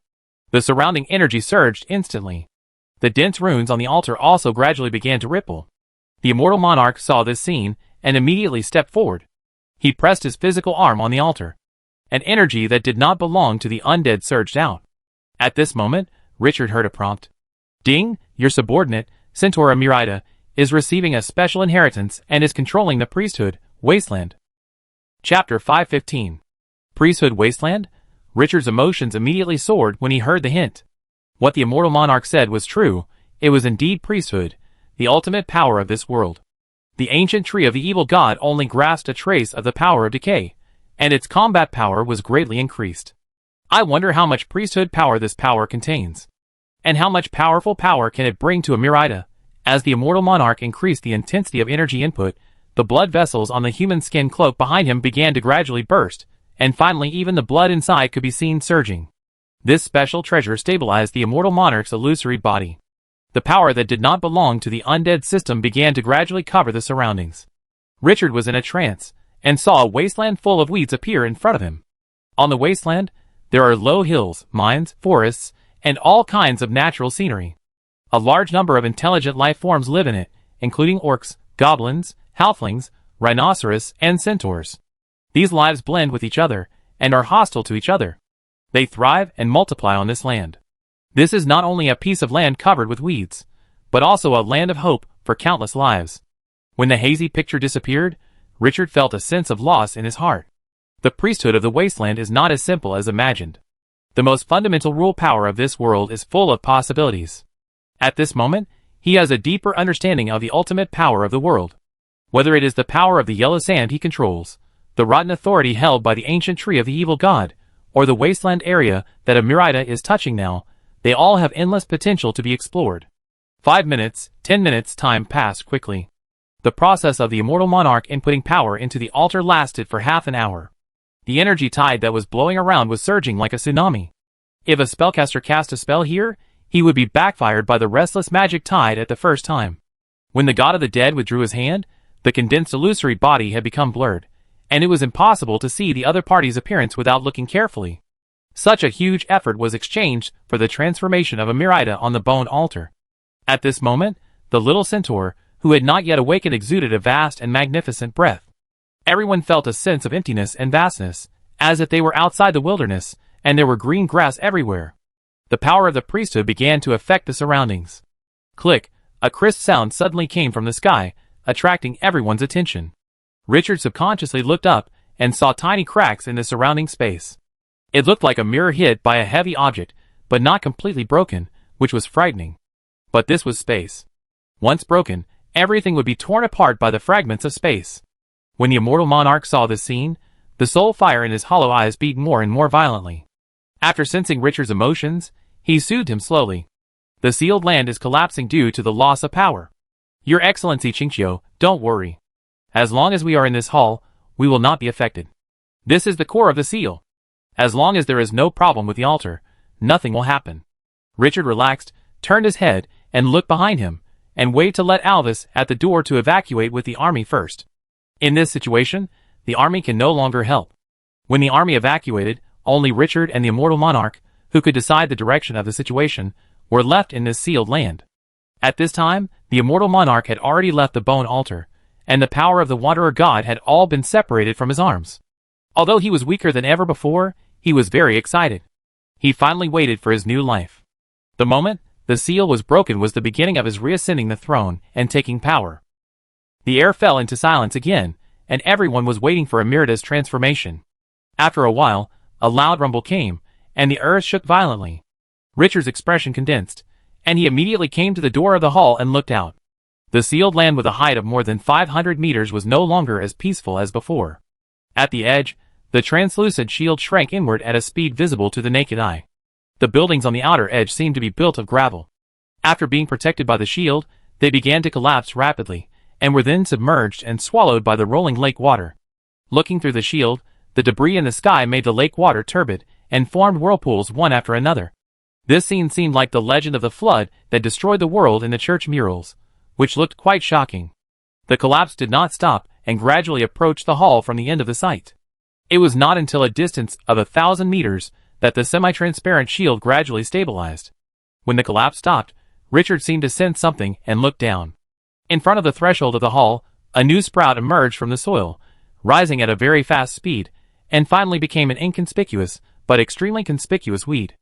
S1: The surrounding energy surged instantly. The dense runes on the altar also gradually began to ripple. The immortal monarch saw this scene and immediately stepped forward. He pressed his physical arm on the altar. An energy that did not belong to the undead surged out. At this moment, Richard heard a prompt. Ding, your subordinate, Centaur Amarita, is receiving a special inheritance and is controlling the priesthood, Wasteland. Chapter 515. Priesthood Wasteland? Richard's emotions immediately soared when he heard the hint. What the immortal monarch said was true. It was indeed priesthood, the ultimate power of this world. The ancient tree of the evil god only grasped a trace of the power of decay, and its combat power was greatly increased. I wonder how much priesthood power this power contains. And how much powerful power can it bring to a Miraida? As the immortal monarch increased the intensity of energy input, the blood vessels on the human skin cloak behind him began to gradually burst, and finally even the blood inside could be seen surging. This special treasure stabilized the immortal monarch's illusory body. The power that did not belong to the undead system began to gradually cover the surroundings. Richard was in a trance, and saw a wasteland full of weeds appear in front of him. On the wasteland, there are low hills, mines, forests, and all kinds of natural scenery. A large number of intelligent life forms live in it, including orcs, goblins, halflings, rhinoceros, and centaurs. These lives blend with each other, and are hostile to each other. They thrive and multiply on this land. This is not only a piece of land covered with weeds, but also a land of hope for countless lives. When the hazy picture disappeared, Richard felt a sense of loss in his heart. The priesthood of the wasteland is not as simple as imagined. The most fundamental rule power of this world is full of possibilities. At this moment, he has a deeper understanding of the ultimate power of the world. Whether it is the power of the yellow sand he controls, the rotten authority held by the ancient tree of the evil god, or the wasteland area that a Miraida is touching now, they all have endless potential to be explored. 5 minutes, 10 minutes, time passed quickly. The process of the immortal monarch inputting power into the altar lasted for half an hour. The energy tide that was blowing around was surging like a tsunami. If a spellcaster cast a spell here, he would be backfired by the restless magic tide at the first time. When the god of the dead withdrew his hand, the condensed illusory body had become blurred, and it was impossible to see the other party's appearance without looking carefully. Such a huge effort was exchanged for the transformation of a Miraida on the bone altar. At this moment, the little centaur, who had not yet awakened, exuded a vast and magnificent breath. Everyone felt a sense of emptiness and vastness, as if they were outside the wilderness, and there were green grass everywhere. The power of the priesthood began to affect the surroundings. Click, a crisp sound suddenly came from the sky, attracting everyone's attention. Richard subconsciously looked up and saw tiny cracks in the surrounding space. It looked like a mirror hit by a heavy object, but not completely broken, which was frightening. But this was space. Once broken, everything would be torn apart by the fragments of space. When the immortal monarch saw this scene, the soul fire in his hollow eyes beat more and more violently. After sensing Richard's emotions, he soothed him slowly. The sealed land is collapsing due to the loss of power. Your Excellency Qingqiu, don't worry. As long as we are in this hall, we will not be affected. This is the core of the seal. As long as there is no problem with the altar, nothing will happen. Richard relaxed, turned his head, and looked behind him, and waited to let Alvis at the door to evacuate with the army first. In this situation, the army can no longer help. When the army evacuated, only Richard and the immortal monarch, who could decide the direction of the situation, were left in this sealed land. At this time, the immortal monarch had already left the bone altar, and the power of the wanderer god had all been separated from his arms. Although he was weaker than ever before, he was very excited. He finally waited for his new life. The moment the seal was broken was the beginning of his reascending the throne and taking power. The air fell into silence again, and everyone was waiting for Miraida's transformation. After a while, a loud rumble came, and the earth shook violently. Richard's expression condensed, and he immediately came to the door of the hall and looked out. The sealed land with a height of more than 500 meters was no longer as peaceful as before. At the edge, the translucent shield shrank inward at a speed visible to the naked eye. The buildings on the outer edge seemed to be built of gravel. After being protected by the shield, they began to collapse rapidly, and were then submerged and swallowed by the rolling lake water. Looking through the shield, the debris in the sky made the lake water turbid, and formed whirlpools one after another. This scene seemed like the legend of the flood that destroyed the world in the church murals, which looked quite shocking. The collapse did not stop, and gradually approached the hall from the end of the site. It was not until a distance of 1,000 meters that the semi-transparent shield gradually stabilized. When the collapse stopped, Richard seemed to sense something and looked down. In front of the threshold of the hall, a new sprout emerged from the soil, rising at a very fast speed, and finally became an inconspicuous, but extremely conspicuous weed.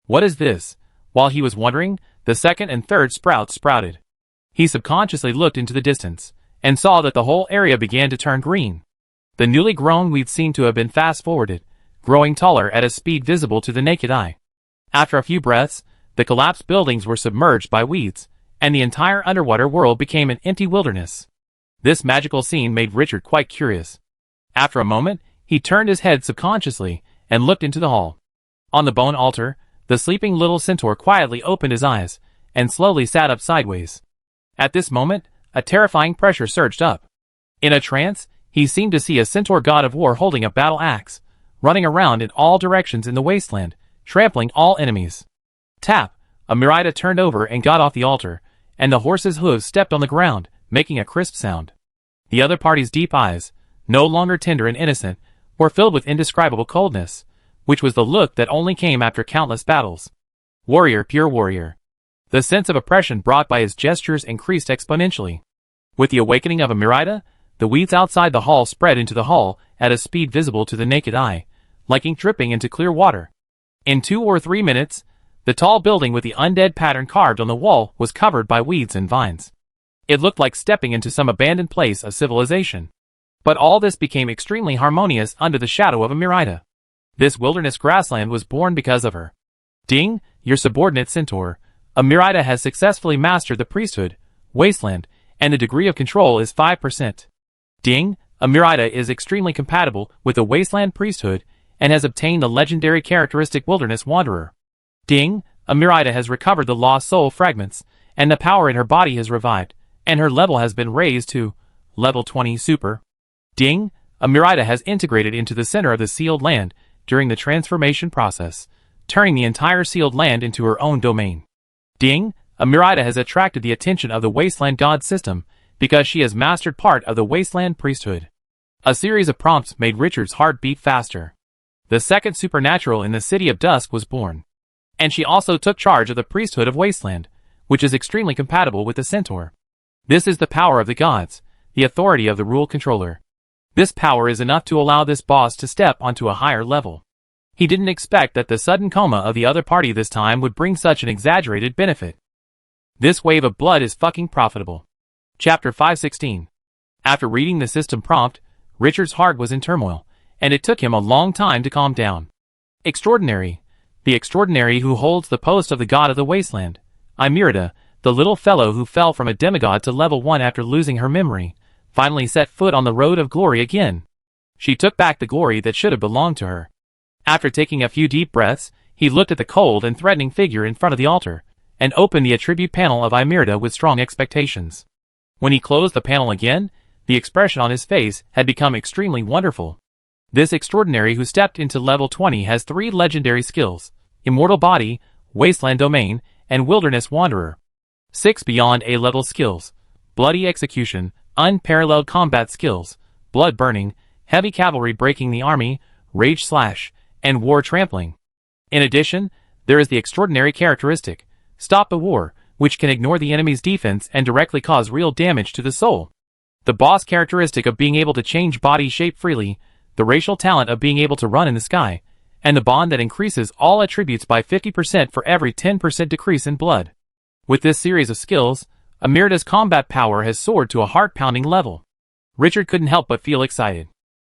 S1: What is this? While he was wondering, the second and third sprouts sprouted. He subconsciously looked into the distance, and saw that the whole area began to turn green. The newly grown weeds seemed to have been fast-forwarded, growing taller at a speed visible to the naked eye. After a few breaths, the The collapsed buildings were submerged by weeds, and the entire underwater world became an empty wilderness. This magical scene made Richard quite curious. After a moment, he turned his head subconsciously and looked into the hall. On the bone altar, the sleeping little centaur quietly opened his eyes and slowly sat up sideways. At this moment, a terrifying pressure surged up. In a trance, he seemed to see a centaur god of war holding a battle axe, running around in all directions in the wasteland, trampling all enemies. Tap! A Miraida turned over and got off the altar, and the horse's hooves stepped on the ground, making a crisp sound. The other party's deep eyes, no longer tender and innocent, were filled with indescribable coldness, which was the look that only came after countless battles. Warrior, pure warrior. The sense of oppression brought by his gestures increased exponentially. With the awakening of a Miraida, the weeds outside the hall spread into the hall at a speed visible to the naked eye, like ink dripping into clear water. In 2 or 3 minutes, the tall building with the undead pattern carved on the wall was covered by weeds and vines. It looked like stepping into some abandoned place of civilization. But all this became extremely harmonious under the shadow of a Miraida. This wilderness grassland was born because of her. Ding, your subordinate centaur. A Miraida has successfully mastered the priesthood, wasteland, and the degree of control is 5%. Ding, a Miraida is extremely compatible with the wasteland priesthood and has obtained the legendary characteristic wilderness wanderer. Ding, a Miraida has recovered the lost soul fragments, and the power in her body has revived, and her level has been raised to level 20 super. Ding, a Miraida has integrated into the center of the sealed land during the transformation process, turning the entire sealed land into her own domain. Ding, a Miraida has attracted the attention of the wasteland god system because she has mastered part of the wasteland priesthood. A series of prompts made Richard's heart beat faster. The second supernatural in the City of Dusk was born. And she also took charge of the priesthood of wasteland, which is extremely compatible with the centaur. This is the power of the gods, the authority of the rule controller. This power is enough to allow this boss to step onto a higher level. He didn't expect that the sudden coma of the other party this time would bring such an exaggerated benefit. This wave of blood is fucking profitable. Chapter 516. After reading the system prompt, Richard's heart was in turmoil, and it took him a long time to calm down. Extraordinary. The extraordinary who holds the post of the god of the wasteland. Imirida, the little fellow who fell from a demigod to level 1 after losing her memory, finally set foot on the road of glory again. She took back the glory that should have belonged to her. After taking a few deep breaths, he looked at the cold and threatening figure in front of the altar, and opened the attribute panel of Imirida with strong expectations. When he closed the panel again, the expression on his face had become extremely wonderful. This extraordinary who stepped into level 20 has 3 legendary skills: Immortal Body, Wasteland Domain, and Wilderness Wanderer. 6 beyond A-level skills: Bloody Execution, Unparalleled Combat Skills, Blood Burning, Heavy Cavalry Breaking the Army, Rage Slash, and War Trampling. In addition, there is the extraordinary characteristic, Stop the War, which can ignore the enemy's defense and directly cause real damage to the soul. The boss characteristic of being able to change body shape freely, the racial talent of being able to run in the sky, and the bond that increases all attributes by 50% for every 10% decrease in blood. With this series of skills, Amirida's combat power has soared to a heart-pounding level. Richard couldn't help but feel excited.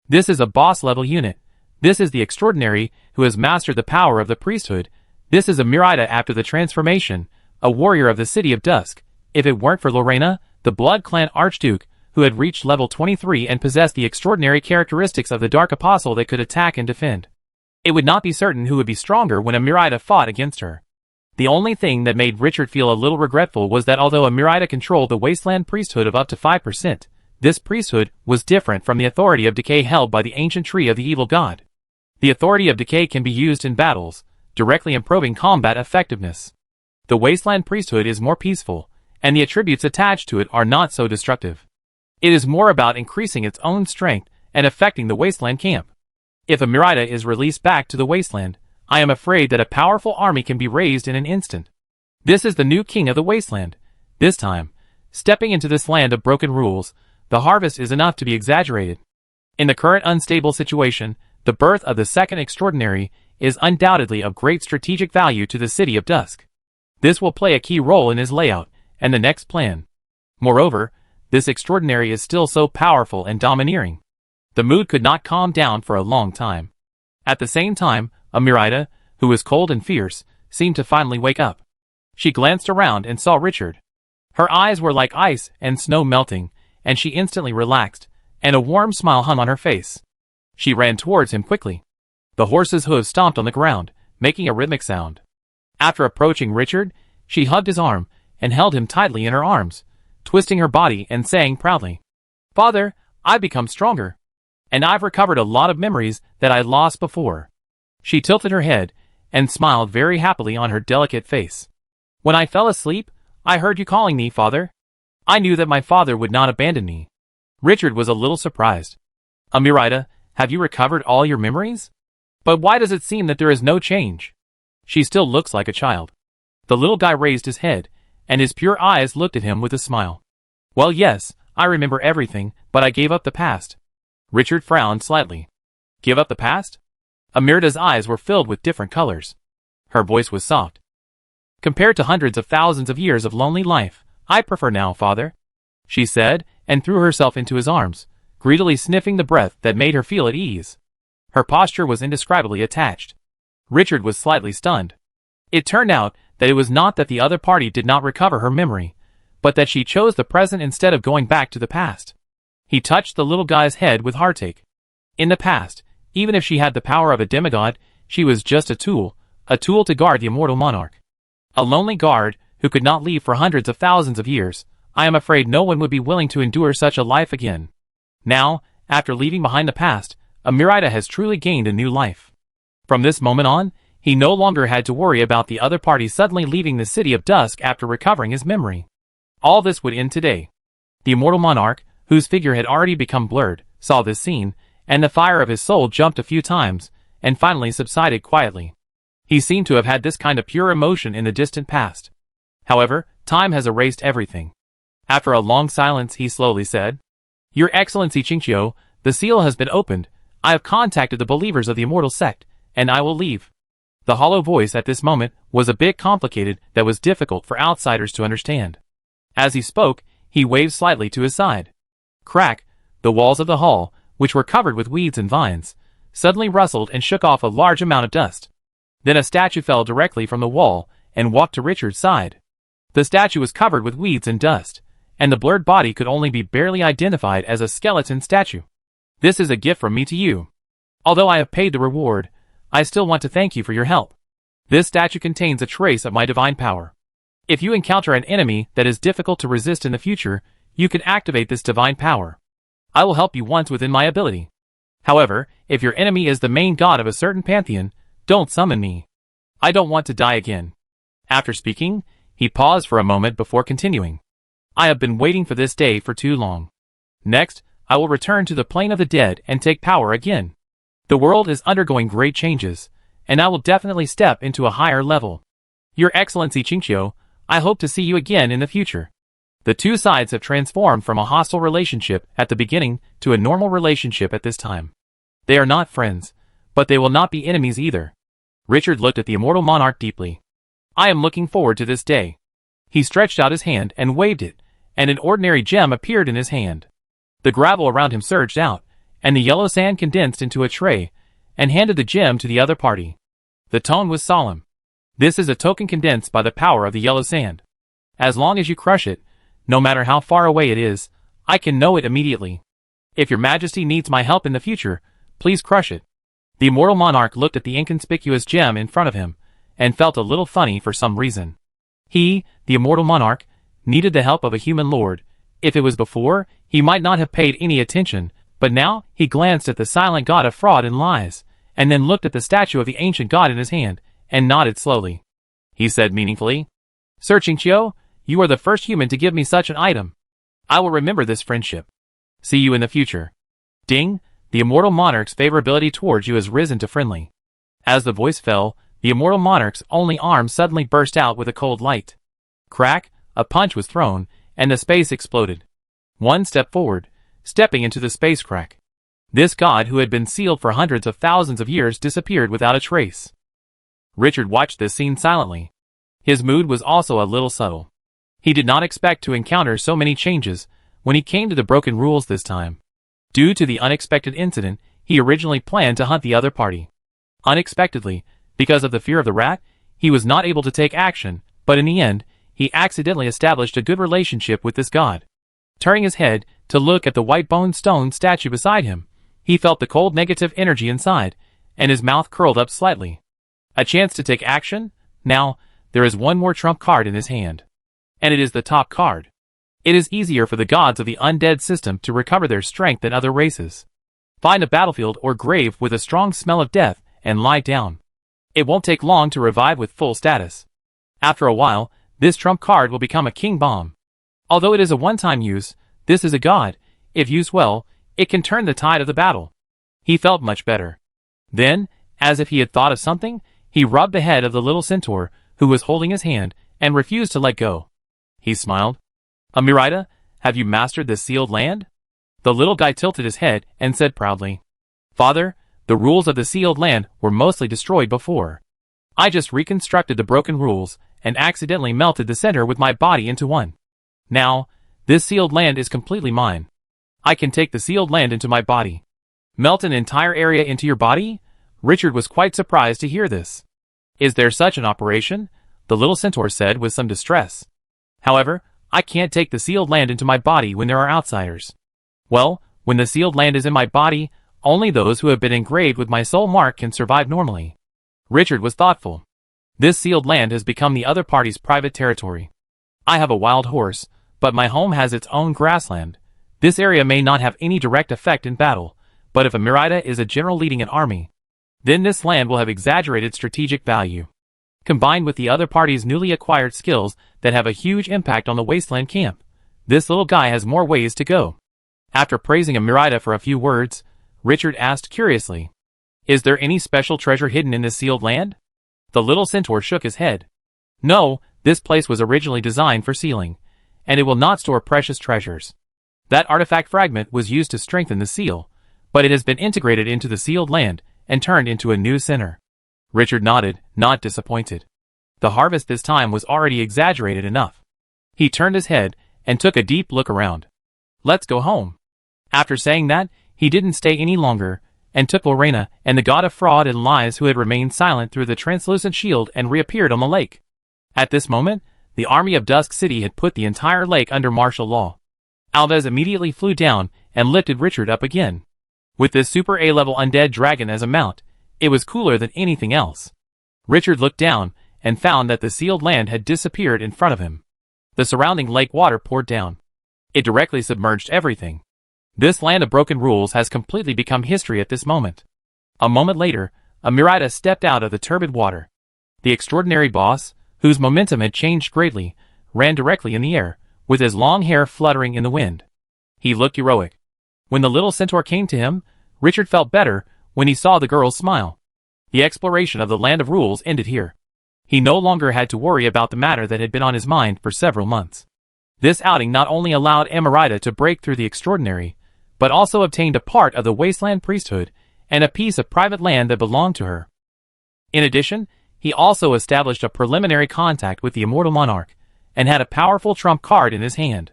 S1: This is a boss-level unit. This is the extraordinary who has mastered the power of the priesthood. This is a Miraida after the transformation, a warrior of the City of Dusk. If it weren't for Lorena, the Blood Clan Archduke, who had reached level 23 and possessed the extraordinary characteristics of the Dark Apostle that could attack and defend, it would not be certain who would be stronger when a Miraida fought against her. The only thing that made Richard feel a little regretful was that although a Miraida controlled the wasteland priesthood of up to 5%, this priesthood was different from the authority of decay held by the ancient tree of the evil god. The authority of decay can be used in battles, directly improving combat effectiveness. The wasteland priesthood is more peaceful, and the attributes attached to it are not so destructive. It is more about increasing its own strength and affecting the wasteland camp. If a Miraida is released back to the wasteland, I am afraid that a powerful army can be raised in an instant. This is the new king of the wasteland. This time, stepping into this land of broken rules, the harvest is enough to be exaggerated. In the current unstable situation, the birth of the second extraordinary is undoubtedly of great strategic value to the City of Dusk. This will play a key role in his layout and the next plan. Moreover, this extraordinary is still so powerful and domineering. The mood could not calm down for a long time. At the same time, a Miraida, who was cold and fierce, seemed to finally wake up. She glanced around and saw Richard. Her eyes were like ice and snow melting, and she instantly relaxed, and a warm smile hung on her face. She ran towards him quickly. The horse's hooves stomped on the ground, making a rhythmic sound. After approaching Richard, she hugged his arm and held him tightly in her arms, twisting her body and saying proudly, "Father, I've become stronger. And I've recovered a lot of memories that I lost before." She tilted her head and smiled very happily on her delicate face. "When I fell asleep, I heard you calling me, Father. I knew that my father would not abandon me." Richard was a little surprised. "Amirita, have you recovered all your memories? But why does it seem that there is no change? She still looks like a child." The little guy raised his head, and his pure eyes looked at him with a smile. "Well, yes, I remember everything, but I gave up the past." Richard frowned slightly. "Give up the past?" Amirita's eyes were filled with different colors. Her voice was soft. "Compared to hundreds of thousands of years of lonely life, I prefer now, Father," she said, and threw herself into his arms, greedily sniffing the breath that made her feel at ease. Her posture was indescribably attached. Richard was slightly stunned. It turned out that it was not that the other party did not recover her memory, but that she chose the present instead of going back to the past. He touched the little guy's head with heartache. In the past, even if she had the power of a demigod, she was just a tool to guard the immortal monarch. A lonely guard who could not leave for hundreds of thousands of years. I am afraid no one would be willing to endure such a life again. Now, after leaving behind the past, Amirita has truly gained a new life. From this moment on, he no longer had to worry about the other party suddenly leaving the City of Dusk after recovering his memory. All this would end today. The immortal monarch, whose figure had already become blurred, saw this scene, and the fire of his soul jumped a few times, and finally subsided quietly. He seemed to have had this kind of pure emotion in the distant past. However, time has erased everything. After a long silence, he slowly said, "Your Excellency Qingqiu, the seal has been opened. I have contacted the believers of the immortal sect, and I will leave." The hollow voice at this moment was a bit complicated that was difficult for outsiders to understand. As he spoke, he waved slightly to his side. Crack, the walls of the hall, which were covered with weeds and vines, suddenly rustled and shook off a large amount of dust. Then a statue fell directly from the wall and walked to Richard's side. The statue was covered with weeds and dust, and the blurred body could only be barely identified as a skeleton statue. "This is a gift from me to you. Although I have paid the reward, I still want to thank you for your help. This statue contains a trace of my divine power. If you encounter an enemy that is difficult to resist in the future, you can activate this divine power. I will help you once within my ability. However, if your enemy is the main god of a certain pantheon, don't summon me. I don't want to die again." After speaking, he paused for a moment before continuing. "I have been waiting for this day for too long. Next, I will return to the plane of the dead and take power again. The world is undergoing great changes, and I will definitely step into a higher level. Your Excellency Qingqiu, I hope to see you again in the future." The two sides have transformed from a hostile relationship at the beginning to a normal relationship at this time. They are not friends, but they will not be enemies either. Richard looked at the immortal monarch deeply. "I am looking forward to this day." He stretched out his hand and waved it, and an ordinary gem appeared in his hand. The gravel around him surged out, and the yellow sand condensed into a tray, and handed the gem to the other party. The tone was solemn. "This is a token condensed by the power of the yellow sand. As long as you crush it, no matter how far away it is, I can know it immediately. If your majesty needs my help in the future, please crush it." The immortal monarch looked at the inconspicuous gem in front of him, and felt a little funny for some reason. He, the immortal monarch, needed the help of a human lord. If it was before, he might not have paid any attention, but now he glanced at the silent god of fraud and lies, and then looked at the statue of the ancient god in his hand, and nodded slowly. He said meaningfully, "Sir Qingqiu, you are the first human to give me such an item. I will remember this friendship. See you in the future." Ding, the immortal monarch's favorability towards you has risen to friendly. As the voice fell, the immortal monarch's only arm suddenly burst out with a cold light. Crack, a punch was thrown, and the space exploded. One step forward, stepping into the space crack. This god who had been sealed for hundreds of thousands of years disappeared without a trace. Richard watched this scene silently. His mood was also a little subtle. He did not expect to encounter so many changes when he came to the broken rules this time. Due to the unexpected incident, he originally planned to hunt the other party. Unexpectedly, because of the fear of the rat, he was not able to take action, but in the end, he accidentally established a good relationship with this god. Turning his head to look at the white bone stone statue beside him, he felt the cold negative energy inside, and his mouth curled up slightly. A chance to take action? Now, there is one more trump card in his hand. And it is the top card. It is easier for the gods of the undead system to recover their strength than other races. Find a battlefield or grave with a strong smell of death and lie down. It won't take long to revive with full status. After a while, this trump card will become a king bomb. Although it is a one-time use, this is a god. If used well, it can turn the tide of the battle. He felt much better. Then, as if he had thought of something, he rubbed the head of the little centaur, who was holding his hand, and refused to let go. He smiled. Amirita, have you mastered this sealed land? The little guy tilted his head and said proudly. Father, the rules of the sealed land were mostly destroyed before. I just reconstructed the broken rules, and accidentally melted the center with my body into one. Now, this sealed land is completely mine. I can take the sealed land into my body. Melt an entire area into your body? Richard was quite surprised to hear this. Is there such an operation? The little centaur said with some distress. However, I can't take the sealed land into my body when there are outsiders. Well, when the sealed land is in my body, only those who have been engraved with my soul mark can survive normally. Richard was thoughtful. This sealed land has become the other party's private territory. I have a wild horse, but my home has its own grassland. This area may not have any direct effect in battle, but if Amirita is a general leading an army, then this land will have exaggerated strategic value. Combined with the other party's newly acquired skills that have a huge impact on the wasteland camp, this little guy has more ways to go. After praising Amirita for a few words, Richard asked curiously, is there any special treasure hidden in this sealed land? The little centaur shook his head. No, this place was originally designed for sealing, and it will not store precious treasures. That artifact fragment was used to strengthen the seal, but it has been integrated into the sealed land and turned into a new center. Richard nodded, not disappointed. The harvest this time was already exaggerated enough. He turned his head and took a deep look around. Let's go home. After saying that, he didn't stay any longer, and took Lena and the god of fraud and lies who had remained silent through the translucent shield and reappeared on the lake. At this moment, the army of Dusk City had put the entire lake under martial law. Alves immediately flew down and lifted Richard up again. With this super A-level undead dragon as a mount, it was cooler than anything else. Richard looked down and found that the sealed land had disappeared in front of him. The surrounding lake water poured down. It directly submerged everything. This land of broken rules has completely become history at this moment. A moment later, Amirita stepped out of the turbid water. The extraordinary boss, whose momentum had changed greatly, ran directly in the air, with his long hair fluttering in the wind. He looked heroic. When the little centaur came to him, Richard felt better when he saw the girl's smile. The exploration of the land of rules ended here. He no longer had to worry about the matter that had been on his mind for several months. This outing not only allowed Amirita to break through the extraordinary, but also obtained a part of the wasteland priesthood and a piece of private land that belonged to her. In addition, he also established a preliminary contact with the immortal monarch, and had a powerful trump card in his hand.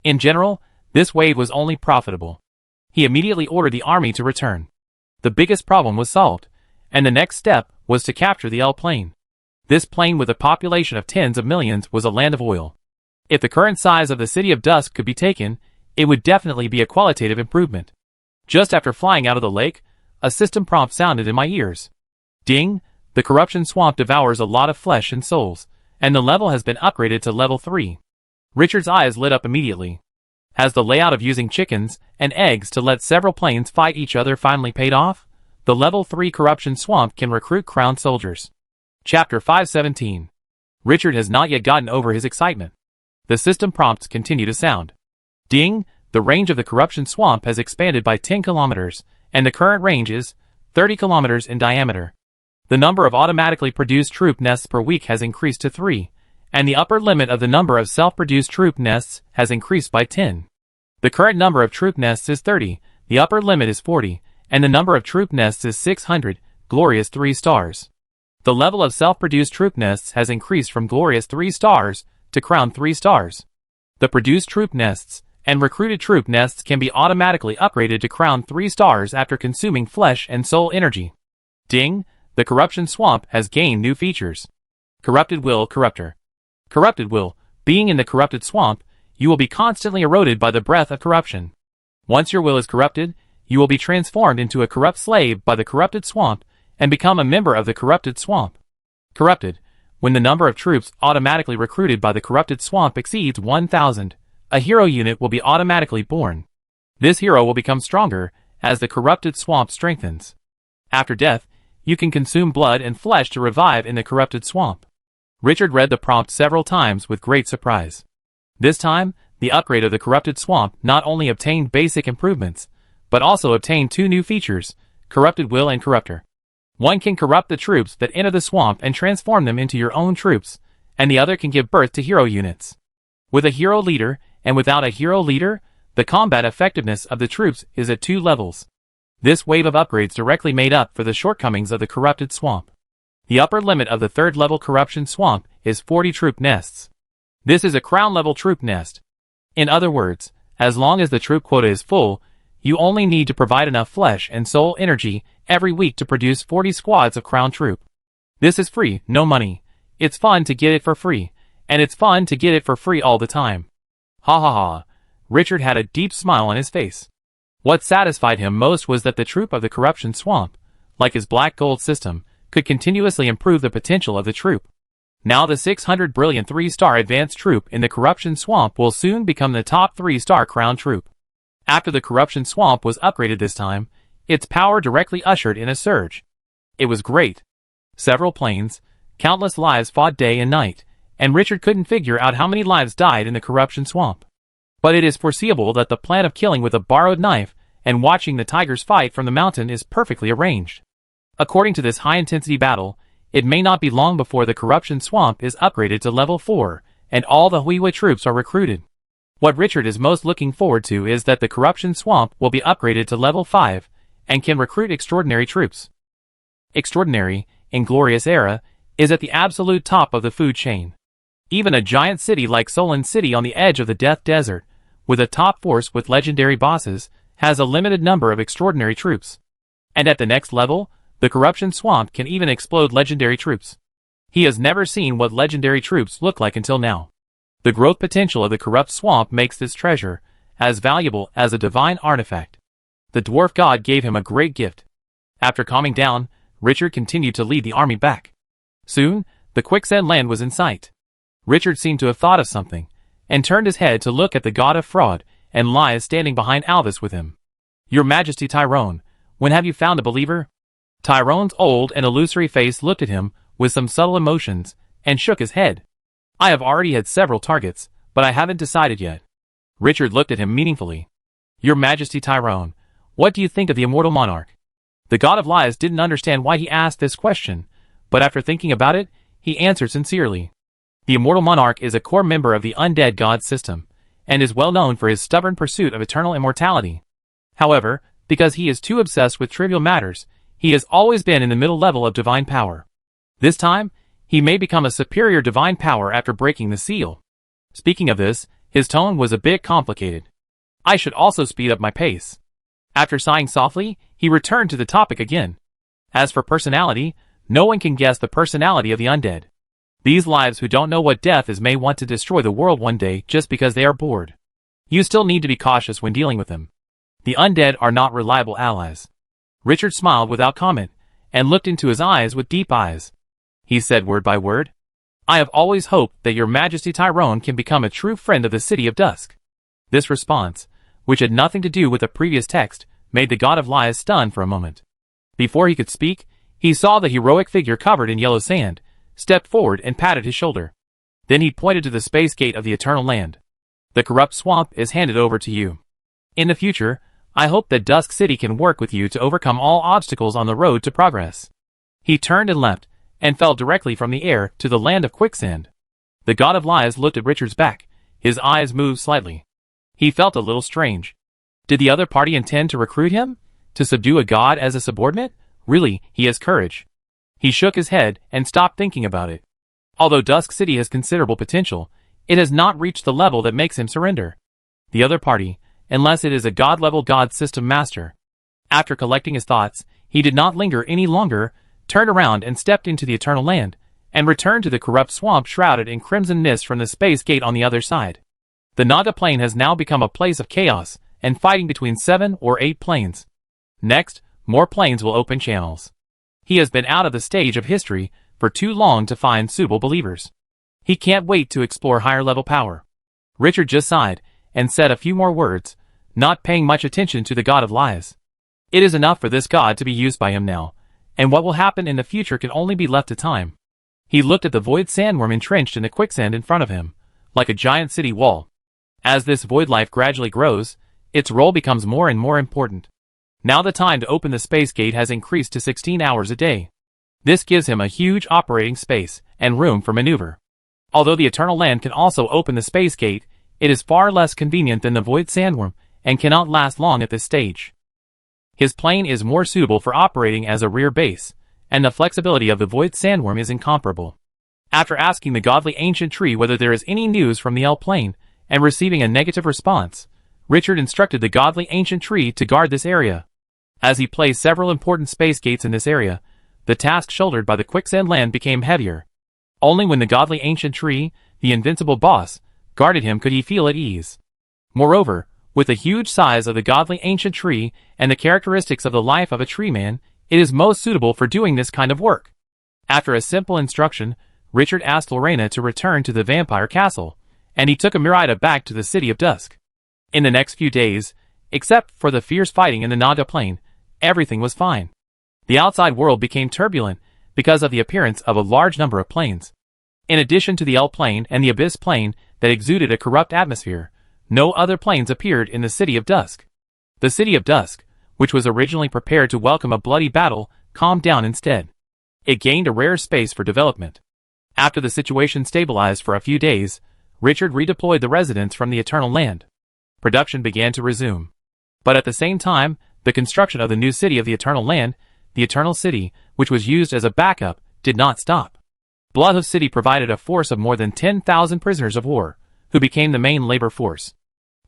S1: In general, this wave was only profitable. He immediately ordered the army to return. The biggest problem was solved, and the next step was to capture the L plane. This plane with a population of tens of millions was a land of oil. If the current size of the City of Dusk could be taken, it would definitely be a qualitative improvement. Just after flying out of the lake, a system prompt sounded in my ears. Ding! The corruption swamp devours a lot of flesh and souls, and the level has been upgraded to level 3. Richard's eyes lit up immediately. Has the layout of using chickens and eggs to let several planes fight each other finally paid off? The level 3 corruption swamp can recruit crowned soldiers. Chapter 517. Richard has not yet gotten over his excitement. The system prompts continue to sound. Ding! The range of the corruption swamp has expanded by 10 kilometers, and the current range is 30 kilometers in diameter. The number of automatically produced troop nests per week has increased to 3, and the upper limit of the number of self-produced troop nests has increased by 10. The current number of troop nests is 30, the upper limit is 40, and the number of troop nests is 600, glorious 3 stars. The level of self-produced troop nests has increased from glorious 3 stars to crown 3 stars. The produced troop nests and recruited troop nests can be automatically upgraded to crown 3 stars after consuming flesh and soul energy. Ding! The corruption swamp has gained new features. Corrupted will corruptor. Corrupted will. Being in the corrupted swamp, you will be constantly eroded by the breath of corruption. Once your will is corrupted, you will be transformed into a corrupt slave by the corrupted swamp and become a member of the corrupted swamp. Corrupted. When the number of troops automatically recruited by the corrupted swamp exceeds 1,000, a hero unit will be automatically born. This hero will become stronger as the corrupted swamp strengthens. After death, you can consume blood and flesh to revive in the corrupted swamp. Richard read the prompt several times with great surprise. This time, the upgrade of the corrupted swamp not only obtained basic improvements, but also obtained two new features, corrupted will and corruptor. One can corrupt the troops that enter the swamp and transform them into your own troops, and the other can give birth to hero units. With a hero leader, and without a hero leader, the combat effectiveness of the troops is at 2 levels. This wave of upgrades directly made up for the shortcomings of the corrupted swamp. The upper limit of the 3rd level corruption swamp is 40 troop nests. This is a crown level troop nest. In other words, as long as the troop quota is full, you only need to provide enough flesh and soul energy every week to produce 40 squads of crown troop. This is free, no money. It's fun to get it for free, and it's fun to get it for free all the time. Ha ha ha. Richard had a deep smile on his face. What satisfied him most was that the troop of the corruption swamp, like his black gold system, could continuously improve the potential of the troop. Now the 600 brilliant 3-star advanced troop in the corruption swamp will soon become the top 3-star crown troop. After the corruption swamp was upgraded this time, its power directly ushered in a surge. It was great. Several planes, countless lives fought day and night, and Richard couldn't figure out how many lives died in the corruption swamp. But it is foreseeable that the plan of killing with a borrowed knife and watching the tigers fight from the mountain is perfectly arranged. According to this high-intensity battle, it may not be long before the corruption swamp is upgraded to level 4, and all the Huiwa troops are recruited. What Richard is most looking forward to is that the corruption swamp will be upgraded to level 5, and can recruit extraordinary troops. Extraordinary, in Glorious Era, is at the absolute top of the food chain. Even a giant city like Solon City on the edge of the Death Desert, with a top force with legendary bosses, has a limited number of extraordinary troops. And at the next level, the corruption swamp can even explode legendary troops. He has never seen what legendary troops look like until now. The growth potential of the corrupt swamp makes this treasure as valuable as a divine artifact. The dwarf god gave him a great gift. After calming down, Richard continued to lead the army back. Soon, the quicksand land was in sight. Richard seemed to have thought of something, and turned his head to look at the god of fraud and lies standing behind Alvis with him. "Your Majesty Tyrone, when have you found a believer?" Tyrone's old and illusory face looked at him with some subtle emotions, and shook his head. "I have already had several targets, but I haven't decided yet." Richard looked at him meaningfully. "Your Majesty Tyrone, what do you think of the immortal monarch?" The god of lies didn't understand why he asked this question, but after thinking about it, he answered sincerely. The immortal monarch is a core member of the undead god system, and is well known for his stubborn pursuit of eternal immortality. However, because he is too obsessed with trivial matters, he has always been in the middle level of divine power. This time, he may become a superior divine power after breaking the seal. Speaking of this, his tone was a bit complicated. "I should also speed up my pace." After sighing softly, he returned to the topic again. "As for personality, no one can guess the personality of the undead. These lives who don't know what death is may want to destroy the world one day just because they are bored. You still need to be cautious when dealing with them. The undead are not reliable allies." Richard smiled without comment, and looked into his eyes with deep eyes. He said word by word, "I have always hoped that your Majesty Tyrone can become a true friend of the City of Dusk." This response, which had nothing to do with the previous text, made the god of lies stun for a moment. Before he could speak, he saw the heroic figure covered in yellow sand, stepped forward and patted his shoulder. Then he pointed to the space gate of the Eternal Land. "The corrupt swamp is handed over to you. In the future, I hope that Dusk City can work with you to overcome all obstacles on the road to progress." He turned and left, and fell directly from the air to the land of quicksand. The god of lies looked at Richard's back. His eyes moved slightly. He felt a little strange. Did the other party intend to recruit him? To subdue a god as a subordinate? Really, he has courage. He shook his head and stopped thinking about it. Although Dusk City has considerable potential, it has not reached the level that makes him surrender. The other party, unless it is a god-level god system master. After collecting his thoughts, he did not linger any longer, turned around and stepped into the Eternal Land, and returned to the corrupt swamp shrouded in crimson mist from the space gate on the other side. The Naga plane has now become a place of chaos and fighting between 7 or 8 planes. Next, more planes will open channels. He has been out of the stage of history for too long to find suitable believers. He can't wait to explore higher level power. Richard just sighed and said a few more words, not paying much attention to the god of lies. It is enough for this god to be used by him now, and what will happen in the future can only be left to time. He looked at the void sandworm entrenched in the quicksand in front of him, like a giant city wall. As this void life gradually grows, its role becomes more and more important. Now the time to open the space gate has increased to 16 hours a day. This gives him a huge operating space and room for maneuver. Although the Eternal Land can also open the space gate, it is far less convenient than the void sandworm and cannot last long at this stage. His plane is more suitable for operating as a rear base, and the flexibility of the void sandworm is incomparable. After asking the godly ancient tree whether there is any news from the L plane, and receiving a negative response, Richard instructed the godly ancient tree to guard this area. As he placed several important space gates in this area, the task shouldered by the quicksand land became heavier. Only when the godly ancient tree, the invincible boss, guarded him could he feel at ease. Moreover, with the huge size of the godly ancient tree and the characteristics of the life of a tree man, it is most suitable for doing this kind of work. After a simple instruction, Richard asked Lena to return to the vampire castle, and he took Amirida back to the city of dusk. In the next few days, except for the fierce fighting in the Naga plain, everything was fine. The outside world became turbulent because of the appearance of a large number of planes. In addition to the L plane and the Abyss plane that exuded a corrupt atmosphere, no other planes appeared in the City of Dusk. The City of Dusk, which was originally prepared to welcome a bloody battle, calmed down instead. It gained a rare space for development. After the situation stabilized for a few days, Richard redeployed the residents from the Eternal Land. Production began to resume. But at the same time, the construction of the new city of the Eternal Land, the Eternal City, which was used as a backup, did not stop. Bloodhoof City provided a force of more than 10,000 prisoners of war, who became the main labor force.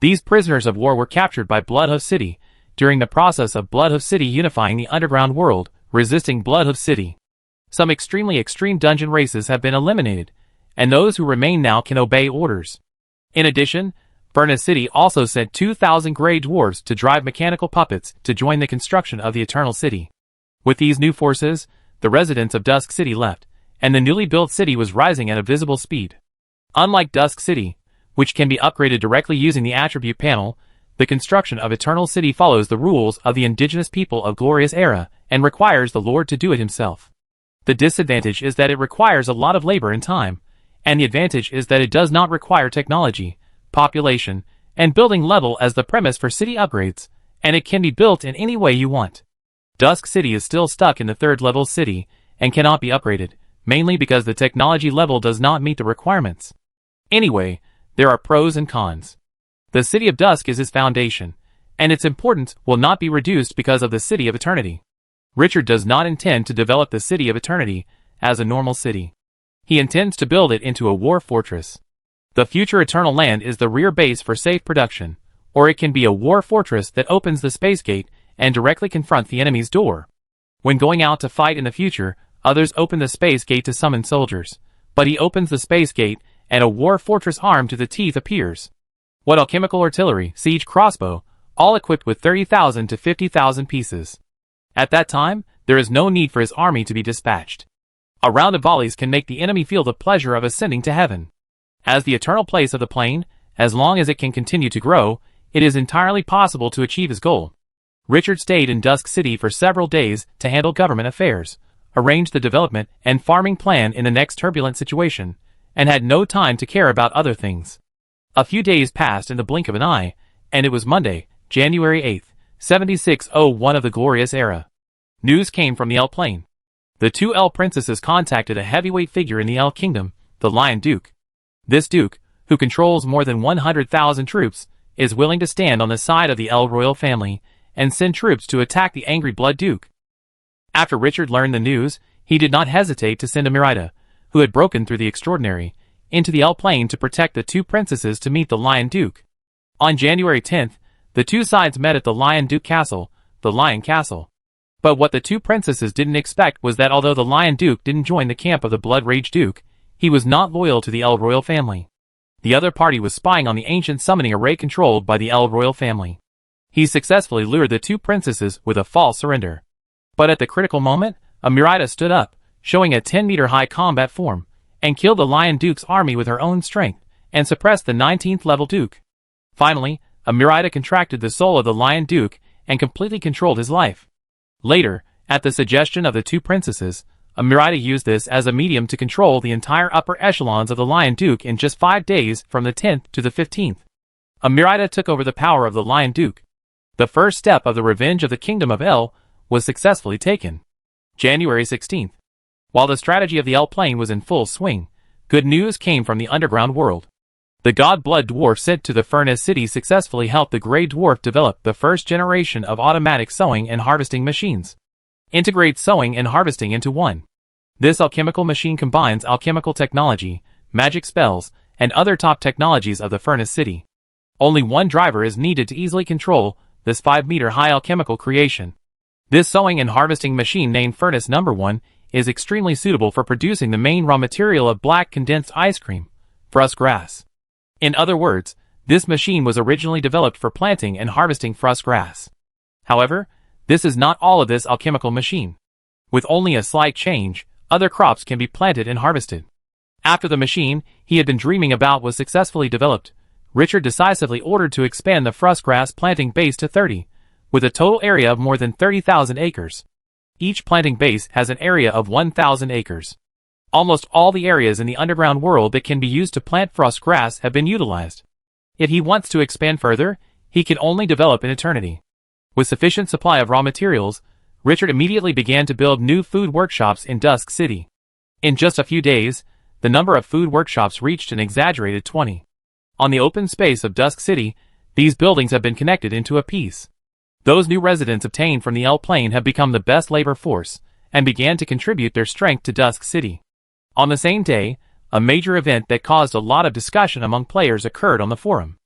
S1: These prisoners of war were captured by Bloodhoof City during the process of Bloodhoof City unifying the underground world, resisting Bloodhoof City. Some extremely extreme dungeon races have been eliminated, and those who remain now can obey orders. In addition, Furnace City also sent 2,000 grey dwarves to drive mechanical puppets to join the construction of the Eternal City. With these new forces, the residents of Dusk City left, and the newly built city was rising at a visible speed. Unlike Dusk City, which can be upgraded directly using the attribute panel, the construction of Eternal City follows the rules of the indigenous people of Glorious Era and requires the Lord to do it himself. The disadvantage is that it requires a lot of labor and time, and the advantage is that it does not require technology, population, and building level as the premise for city upgrades, and it can be built in any way you want. Dusk City is still stuck in the 3rd level city and cannot be upgraded, mainly because the technology level does not meet the requirements. Anyway, there are pros and cons. The City of Dusk is its foundation, and its importance will not be reduced because of the City of Eternity. Richard does not intend to develop the City of Eternity as a normal city. He intends to build it into a war fortress. The future Eternal Land is the rear base for safe production, or it can be a war fortress that opens the space gate and directly confronts the enemy's door. When going out to fight in the future, others open the space gate to summon soldiers, but he opens the space gate and a war fortress armed to the teeth appears. What alchemical artillery, siege crossbow, all equipped with 30,000 to 50,000 pieces. At that time, there is no need for his army to be dispatched. A round of volleys can make the enemy feel the pleasure of ascending to heaven. As the eternal place of the plane, as long as it can continue to grow, it is entirely possible to achieve his goal. Richard stayed in Dusk City for several days to handle government affairs, arrange the development and farming plan in the next turbulent situation, and had no time to care about other things. A few days passed in the blink of an eye, and it was Monday, January 8th, 7601 of the Glorious Era. News came from the L Plane. The two L princesses contacted a heavyweight figure in the L Kingdom, the Lion Duke. This Duke, who controls more than 100,000 troops, is willing to stand on the side of the L royal family and send troops to attack the angry Blood Duke. After Richard learned the news, he did not hesitate to send Amirida, who had broken through the extraordinary, into the L Plane to protect the two princesses to meet the Lion Duke. On January 10th, the two sides met at the Lion Duke Castle, the Lion Castle. But what the two princesses didn't expect was that although the Lion Duke didn't join the camp of the Blood Rage Duke, he was not loyal to the El Royal family. The other party was spying on the ancient summoning array controlled by the El Royal family. He successfully lured the two princesses with a false surrender. But at the critical moment, a Murida stood up, showing a 10-meter-high combat form, and killed the Lion Duke's army with her own strength, and suppressed the 19th level Duke. Finally, a Murida contracted the soul of the Lion Duke and completely controlled his life. Later, at the suggestion of the two princesses, a Murida used this as a medium to control the entire upper echelons of the Lion Duke in just 5 days from the 10th to the 15th. A Murida took over the power of the Lion Duke. The first step of the revenge of the Kingdom of El was successfully taken. January 16th. While the strategy of the El Plane was in full swing, good news came from the underground world. The God-Blood Dwarf sent to the Furnace City successfully helped the Grey Dwarf develop the first generation of automatic sowing and harvesting machines. Integrate sowing and harvesting into one. This alchemical machine combines alchemical technology, magic spells, and other top technologies of the Furnace City. Only one driver is needed to easily control this 5-meter-high alchemical creation. This sowing and harvesting machine named Furnace No. 1 is extremely suitable for producing the main raw material of black condensed ice cream, frost grass. In other words, this machine was originally developed for planting and harvesting frost grass. However, this is not all of this alchemical machine. With only a slight change, other crops can be planted and harvested. After the machine he had been dreaming about was successfully developed, Richard decisively ordered to expand the frost grass planting base to 30, with a total area of more than 30,000 acres. Each planting base has an area of 1,000 acres. Almost all the areas in the underground world that can be used to plant frost grass have been utilized. If he wants to expand further, he can only develop in eternity. With sufficient supply of raw materials, Richard immediately began to build new food workshops in Dusk City. In just a few days, the number of food workshops reached an exaggerated 20. On the open space of Dusk City, these buildings have been connected into a piece. Those new residents obtained from the El Plane have become the best labor force, and began to contribute their strength to Dusk City. On the same day, a major event that caused a lot of discussion among players occurred on the forum.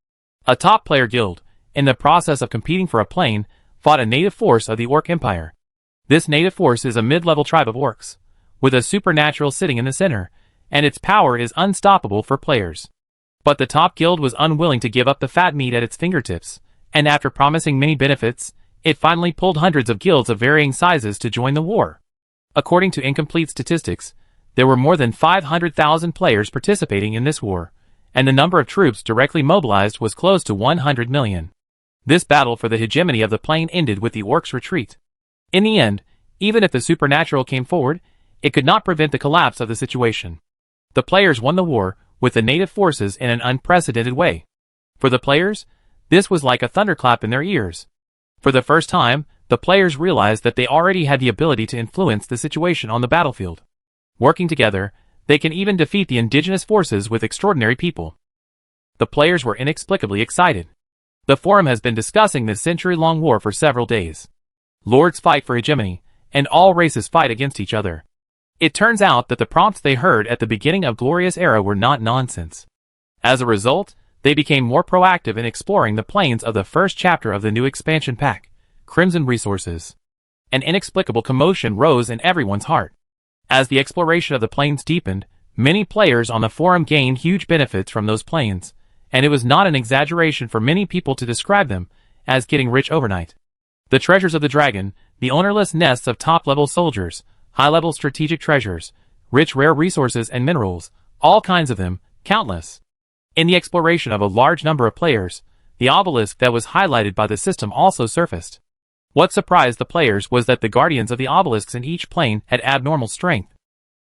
S1: A top player guild, in the process of competing for a plane, fought a native force of the Orc Empire. This native force is a mid-level tribe of orcs, with a supernatural sitting in the center, and its power is unstoppable for players. But the top guild was unwilling to give up the fat meat at its fingertips, and after promising many benefits, it finally pulled hundreds of guilds of varying sizes to join the war. According to incomplete statistics, there were more than 500,000 players participating in this war, and the number of troops directly mobilized was close to 100 million. This battle for the hegemony of the plane ended with the orcs' retreat. In the end, even if the supernatural came forward, it could not prevent the collapse of the situation. The players won the war with the native forces in an unprecedented way. For the players, this was like a thunderclap in their ears. For the first time, the players realized that they already had the ability to influence the situation on the battlefield. Working together, they can even defeat the indigenous forces with extraordinary people. The players were inexplicably excited. The forum has been discussing this century-long war for several days. Lords fight for hegemony, and all races fight against each other. It turns out that the prompts they heard at the beginning of Glorious Era were not nonsense. As a result, they became more proactive in exploring the planes of the first chapter of the new expansion pack, Crimson Resources. An inexplicable commotion rose in everyone's heart. As the exploration of the planes deepened, many players on the forum gained huge benefits from those planes, and it was not an exaggeration for many people to describe them as getting rich overnight. The treasures of the dragon, the ownerless nests of top-level soldiers, high-level strategic treasures, rich rare resources and minerals, all kinds of them, countless. In the exploration of a large number of players, the obelisk that was highlighted by the system also surfaced. What surprised the players was that the guardians of the obelisks in each plane had abnormal strength.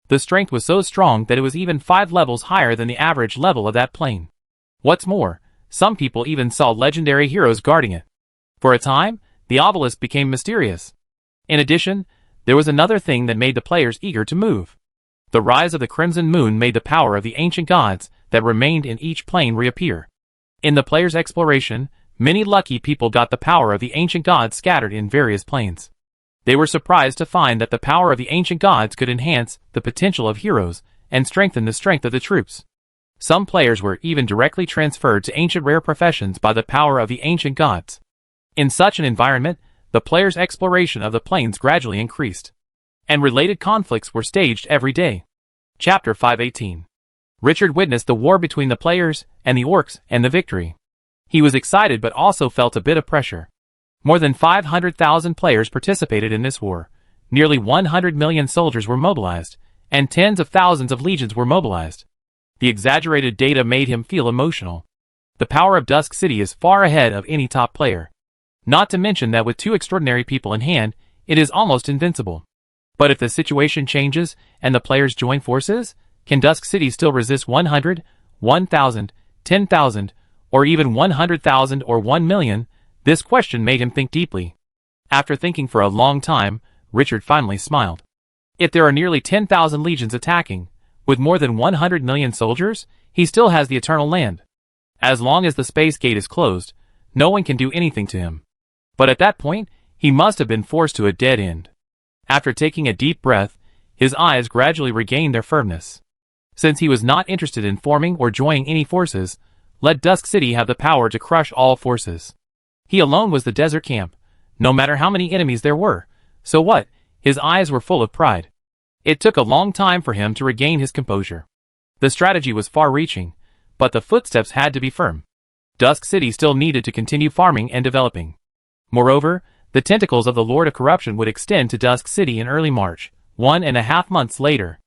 S1: The strength was so strong that it was even 5 levels higher than the average level of that plane. What's more, some people even saw legendary heroes guarding it. For a time, the obelisk became mysterious. In addition, there was another thing that made the players eager to move. The rise of the Crimson Moon made the power of the ancient gods that remained in each plane reappear. In the players' exploration, many lucky people got the power of the ancient gods scattered in various planes. They were surprised to find that the power of the ancient gods could enhance the potential of heroes and strengthen the strength of the troops. Some players were even directly transferred to ancient rare professions by the power of the ancient gods. In such an environment, the players' exploration of the plains gradually increased, and related conflicts were staged every day. Chapter 518. Richard witnessed the war between the players and the orcs and the victory. He was excited but also felt a bit of pressure. More than 500,000 players participated in this war. Nearly 100 million soldiers were mobilized, and tens of thousands of legions were mobilized. The exaggerated data made him feel emotional. The power of Dusk City is far ahead of any top player. Not to mention that with 2 extraordinary people in hand, it is almost invincible. But if the situation changes and the players join forces, can Dusk City still resist 100, 1,000, 10,000, or even 100,000 or 1 million? This question made him think deeply. After thinking for a long time, Richard finally smiled. If there are nearly 10,000 legions attacking, with more than 100 million soldiers, he still has the Eternal Land. As long as the space gate is closed, no one can do anything to him. But at that point, he must have been forced to a dead end. After taking a deep breath, his eyes gradually regained their firmness. Since he was not interested in forming or joining any forces, let Dusk City have the power to crush all forces. He alone was the desert camp, no matter how many enemies there were. So what? His eyes were full of pride. It took a long time for him to regain his composure. The strategy was far-reaching, but the footsteps had to be firm. Dusk City still needed to continue farming and developing. Moreover, the tentacles of the Lord of Corruption would extend to Dusk City in early March, 1.5 months later.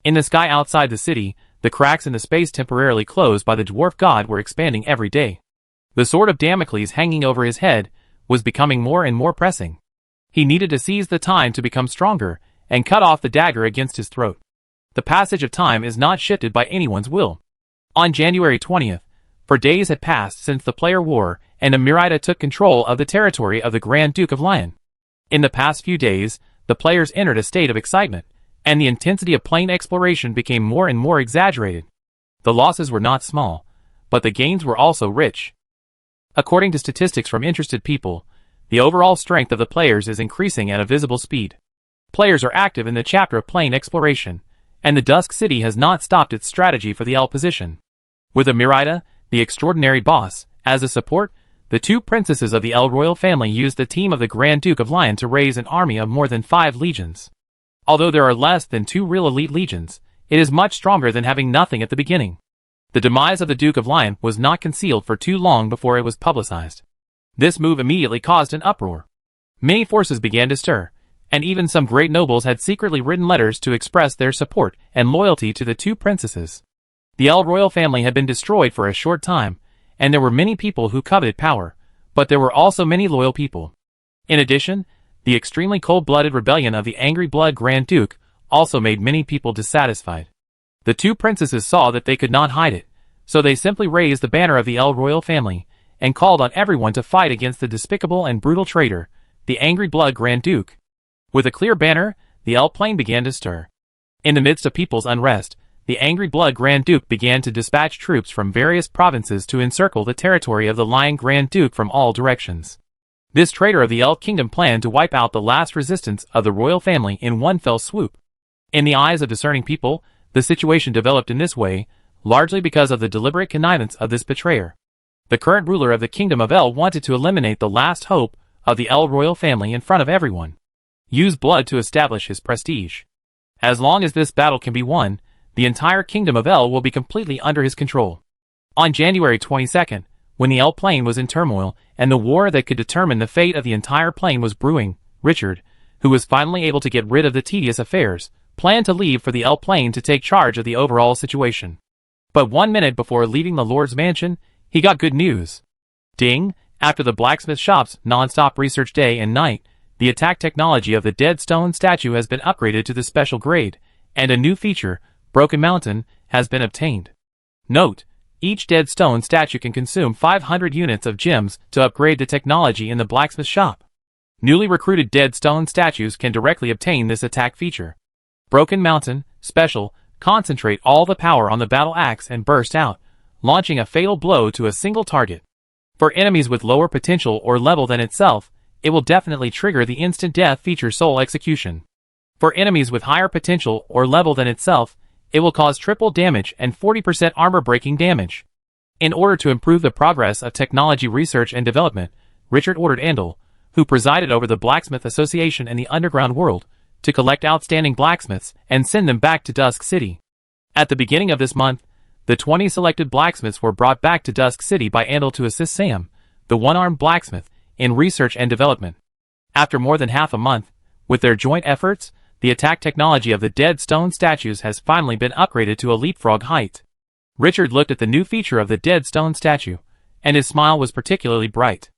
S1: In the sky outside the city, the cracks in the space temporarily closed by the dwarf god were expanding every day. The sword of Damocles hanging over his head was becoming more and more pressing. He needed to seize the time to become stronger and cut off the dagger against his throat. The passage of time is not shifted by anyone's will. On January 20th, for days had passed since the player war and Amirida took control of the territory of the Grand Duke of Lion. In the past few days, the players entered a state of excitement, and the intensity of plain exploration became more and more exaggerated. The losses were not small, but the gains were also rich. According to statistics from interested people, the overall strength of the players is increasing at a visible speed. Players are active in the chapter of plain exploration, and the Dusk City has not stopped its strategy for the L position. With Amirida, the extraordinary boss, as a support, the 2 princesses of the L royal family used the team of the Grand Duke of Lion to raise an army of more than 5 legions. Although there are less than 2 real elite legions, it is much stronger than having nothing at the beginning. The demise of the Duke of Lion was not concealed for too long before it was publicized. This move immediately caused an uproar. Many forces began to stir, and even some great nobles had secretly written letters to express their support and loyalty to the 2 princesses. The L royal family had been destroyed for a short time, and there were many people who coveted power, but there were also many loyal people. In addition, the extremely cold-blooded rebellion of the Angry Blood Grand Duke also made many people dissatisfied. The 2 princesses saw that they could not hide it, so they simply raised the banner of the L royal family and called on everyone to fight against the despicable and brutal traitor, the Angry Blood Grand Duke. With a clear banner, the L plane began to stir. In the midst of people's unrest, the Angry Blood Grand Duke began to dispatch troops from various provinces to encircle the territory of the Lion Grand Duke from all directions. This traitor of the Elf Kingdom planned to wipe out the last resistance of the royal family in one fell swoop. In the eyes of discerning people, the situation developed in this way, largely because of the deliberate connivance of this betrayer. The current ruler of the Kingdom of El wanted to eliminate the last hope of the El royal family in front of everyone. Use blood to establish his prestige. As long as this battle can be won, the entire Kingdom of El will be completely under his control. On January 22nd, when the El plane was in turmoil and the war that could determine the fate of the entire plane was brewing, Richard, who was finally able to get rid of the tedious affairs, planned to leave for the El plane to take charge of the overall situation. But 1 minute before leaving the Lord's mansion, he got good news. Ding! After the blacksmith shop's non-stop research day and night, the attack technology of the dead stone statue has been upgraded to the special grade, and a new feature, Broken Mountain, has been obtained. Note: each dead stone statue can consume 500 units of gems to upgrade the technology in the blacksmith shop. Newly recruited dead stone statues can directly obtain this attack feature. Broken Mountain, special, concentrate all the power on the battle axe and burst out, launching a fatal blow to a single target. For enemies with lower potential or level than itself, it will definitely trigger the instant death feature soul execution. For enemies with higher potential or level than itself, it will cause triple damage and 40% armor breaking damage. In order to improve the progress of technology research and development, Richard ordered Endel, who presided over the Blacksmith Association in the underground world, to collect outstanding blacksmiths and send them back to Dusk City. At the beginning of this month, the 20 selected blacksmiths were brought back to Dusk City by Andal to assist Sam, the one-armed blacksmith, in research and development. After more than half a month, with their joint efforts, the attack technology of the dead stone statues has finally been upgraded to a leapfrog height. Richard looked at the new feature of the dead stone statue, and his smile was particularly bright.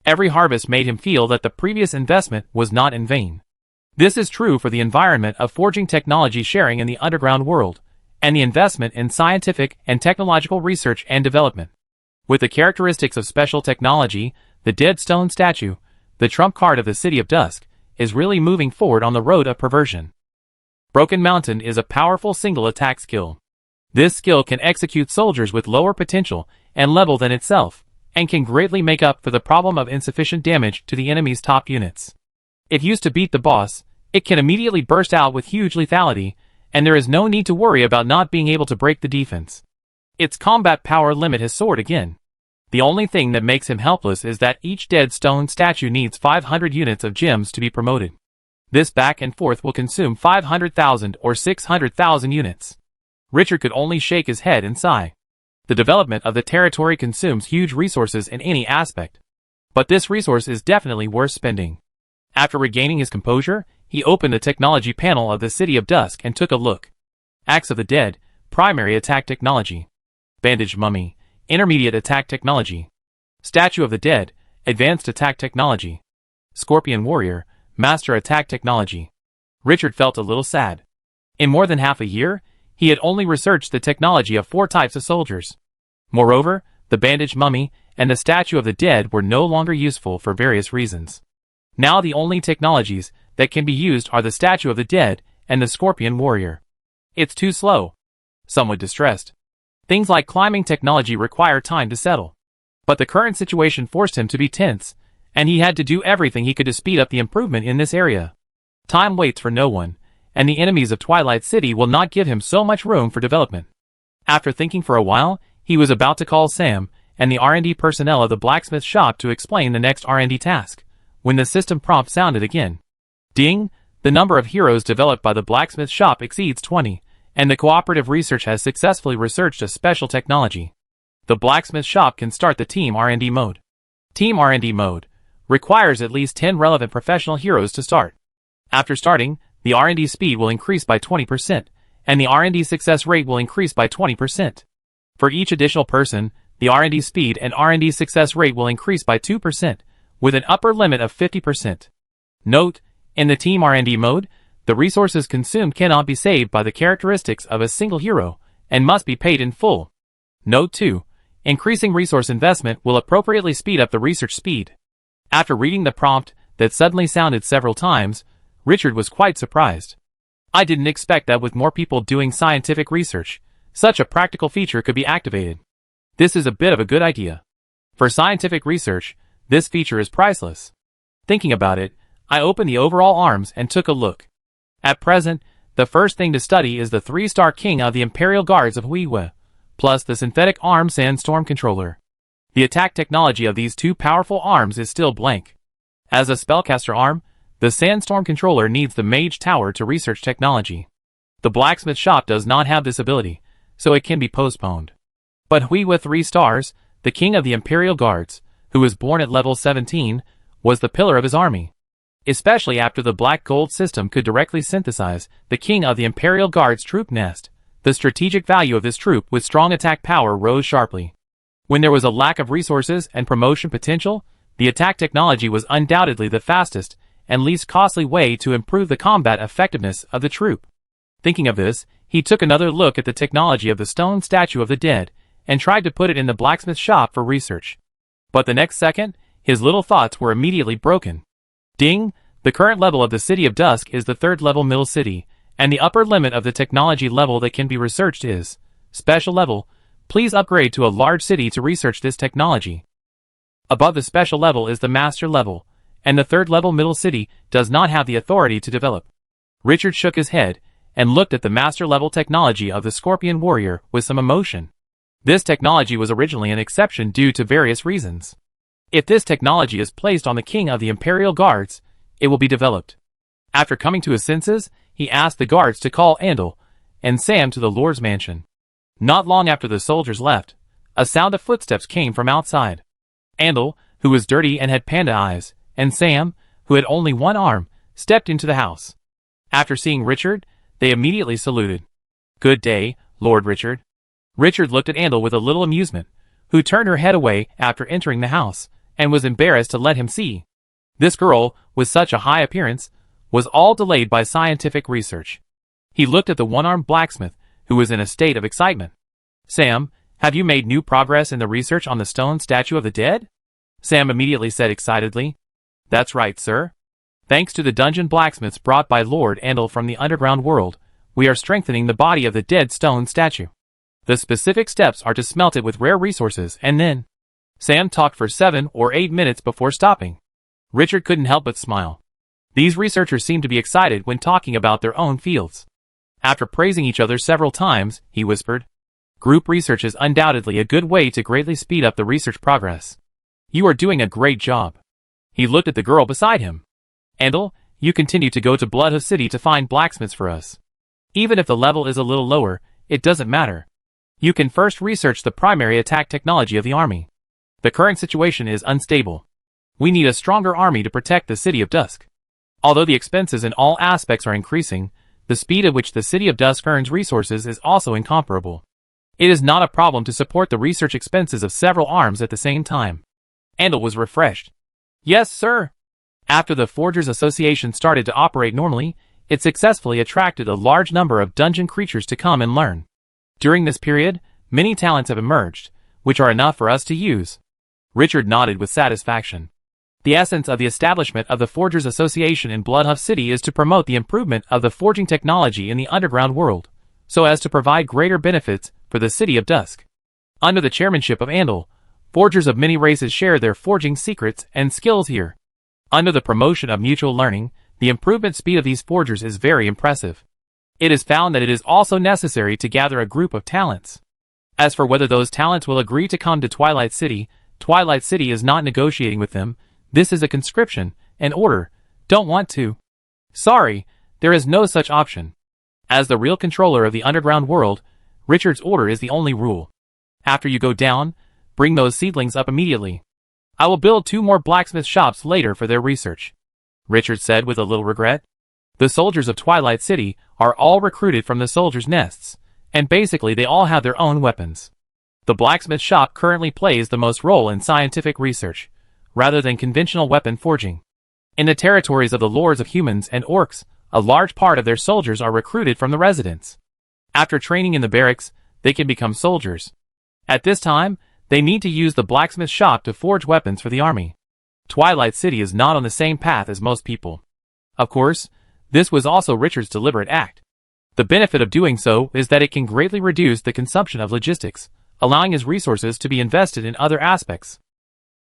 S1: Every harvest made him feel that the previous investment was not in vain. This is true for the environment of forging technology sharing in the underground world, and the investment in scientific and technological research and development. With the characteristics of special technology, the dead stone statue, the trump card of the City of Dusk, is really moving forward on the road of perversion. Broken Mountain is a powerful single attack skill. This skill can execute soldiers with lower potential and level than itself, and can greatly make up for the problem of insufficient damage to the enemy's top units. If used to beat the boss, it can immediately burst out with huge lethality, and there is no need to worry about not being able to break the defense. Its combat power limit has soared again. The only thing that makes him helpless is that each dead stone statue needs 500 units of gems to be promoted. This back and forth will consume 500,000 or 600,000 units. Richard could only shake his head and sigh. The development of the territory consumes huge resources in any aspect. But this resource is definitely worth spending. After regaining his composure, he opened the technology panel of the City of Dusk and took a look. Axe of the Dead, primary attack technology. Bandaged Mummy, intermediate attack technology. Statue of the Dead, advanced attack technology. Scorpion Warrior, master attack technology. Richard felt a little sad. In more than half a year, he had only researched the technology of 4 types of soldiers. Moreover, the Bandaged Mummy and the Statue of the Dead were no longer useful for various reasons. Now the only technologies that can be used are the Statue of the Dead and the Scorpion Warrior. It's too slow. Somewhat distressed. Things like climbing technology require time to settle. But the current situation forced him to be tense, and he had to do everything he could to speed up the improvement in this area. Time waits for no one, and the enemies of Twilight City will not give him so much room for development. After thinking for a while, he was about to call Sam and the R&D personnel of the blacksmith shop to explain the next R&D task, when the system prompt sounded again. Ding! The number of heroes developed by the blacksmith shop exceeds 20, and the cooperative research has successfully researched a special technology. The blacksmith shop can start the Team R&D mode. Team R&D mode requires at least 10 relevant professional heroes to start. After starting, the R&D speed will increase by 20%, and the R&D success rate will increase by 20%. For each additional person, the R&D speed and R&D success rate will increase by 2%, with an upper limit of 50%. Note, in the Team R&D mode, the resources consumed cannot be saved by the characteristics of a single hero, and must be paid in full. Note 2. Increasing resource investment will appropriately speed up the research speed. After reading the prompt that suddenly sounded several times, Richard was quite surprised. I didn't expect that with more people doing scientific research, such a practical feature could be activated. This is a bit of a good idea. For scientific research, this feature is priceless. Thinking about it, I opened the overall arms and took a look. At present, the first thing to study is the 3-star King of the Imperial Guards of Huiwe, plus the synthetic arm Sandstorm Controller. The attack technology of these 2 powerful arms is still blank. As a spellcaster arm, the Sandstorm Controller needs the Mage Tower to research technology. The blacksmith shop does not have this ability, so it can be postponed. But Huiwe 3 stars, the King of the Imperial Guards, who was born at level 17, was the pillar of his army. Especially after the black gold system could directly synthesize the King of the Imperial Guard's troop nest, the strategic value of this troop with strong attack power rose sharply. When there was a lack of resources and promotion potential, the attack technology was undoubtedly the fastest and least costly way to improve the combat effectiveness of the troop. Thinking of this, he took another look at the technology of the stone statue of the dead and tried to put it in the blacksmith shop for research. But the next second, his little thoughts were immediately broken. Ding! The current level of the City of Dusk is the 3rd level middle city, and the upper limit of the technology level that can be researched is special level. Please upgrade to a large city to research this technology. Above the special level is the master level, and the 3rd level middle city does not have the authority to develop. Richard shook his head and looked at the master level technology of the Scorpion Warrior with some emotion. This technology was originally an exception due to various reasons. If this technology is placed on the king of the Imperial Guards, it will be developed. After coming to his senses, he asked the guards to call Andal and Sam to the Lord's mansion. Not long after the soldiers left, a sound of footsteps came from outside. Andal, who was dirty and had panda eyes, and Sam, who had only one arm, stepped into the house. After seeing Richard, they immediately saluted. "Good day, Lord Richard." Richard looked at Andal with a little amusement, who turned her head away after entering the house, and was embarrassed to let him see. This girl, with such a high appearance, was all delayed by scientific research. He looked at the one-armed blacksmith, who was in a state of excitement. "Sam, have you made new progress in the research on the stone statue of the dead?" Sam immediately said excitedly. "That's right, sir. Thanks to the dungeon blacksmiths brought by Lord Andal from the underground world, we are strengthening the body of the dead stone statue. The specific steps are to smelt it with rare resources and then—" Sam talked for 7 or 8 minutes before stopping. Richard couldn't help but smile. These researchers seemed to be excited when talking about their own fields. After praising each other several times, he whispered, "Group research is undoubtedly a good way to greatly speed up the research progress. You are doing a great job." He looked at the girl beside him. "Andal, you continue to go to Bloodhoof City to find blacksmiths for us. Even if the level is a little lower, it doesn't matter. You can first research the primary attack technology of the army. The current situation is unstable. We need a stronger army to protect the City of Dusk. Although the expenses in all aspects are increasing, the speed at which the City of Dusk earns resources is also incomparable. It is not a problem to support the research expenses of several arms at the same time." Andal was refreshed. "Yes, sir." After the Forgers Association started to operate normally, it successfully attracted a large number of dungeon creatures to come and learn. During this period, many talents have emerged, which are enough for us to use. Richard nodded with satisfaction. The essence of the establishment of the Forgers Association in Bloodhoof City is to promote the improvement of the forging technology in the underground world, so as to provide greater benefits for the City of Dusk. Under the chairmanship of Andal, forgers of many races share their forging secrets and skills here. Under the promotion of mutual learning, the improvement speed of these forgers is very impressive. It is found that it is also necessary to gather a group of talents. As for whether those talents will agree to come to Twilight City is not negotiating with them. This is a conscription, an order. Don't want to. Sorry, there is no such option. As the real controller of the underground world, Richard's order is the only rule. After you go down, bring those seedlings up immediately. I will build 2 more blacksmith shops later for their research," Richard said with a little regret. The soldiers of Twilight City are all recruited from the soldiers' nests, and basically they all have their own weapons. The blacksmith shop currently plays the most role in scientific research, rather than conventional weapon forging. In the territories of the lords of humans and orcs, a large part of their soldiers are recruited from the residents. After training in the barracks, they can become soldiers. At this time, they need to use the blacksmith shop to forge weapons for the army. Twilight City is not on the same path as most people. Of course, this was also Richard's deliberate act. The benefit of doing so is that it can greatly reduce the consumption of logistics, allowing his resources to be invested in other aspects.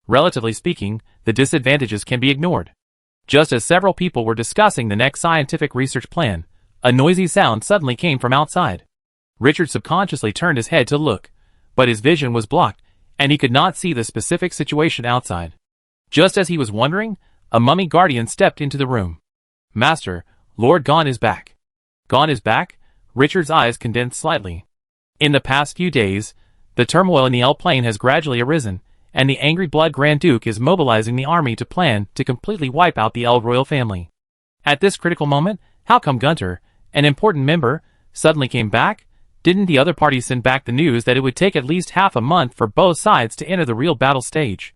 S1: Relatively speaking, the disadvantages can be ignored. Just as several people were discussing the next scientific research plan, a noisy sound suddenly came from outside. Richard subconsciously turned his head to look, but his vision was blocked, and he could not see the specific situation outside. Just as he was wondering, a mummy guardian stepped into the room. "Master, Lord Gon is back." "Gon is back?" Richard's eyes condensed slightly. In the past few days, the turmoil in the L plane has gradually arisen, and the angry Blood Grand Duke is mobilizing the army to plan to completely wipe out the L royal family. At this critical moment, how come Gunter, an important member, suddenly came back? Didn't the other party send back the news that it would take at least half a month for both sides to enter the real battle stage?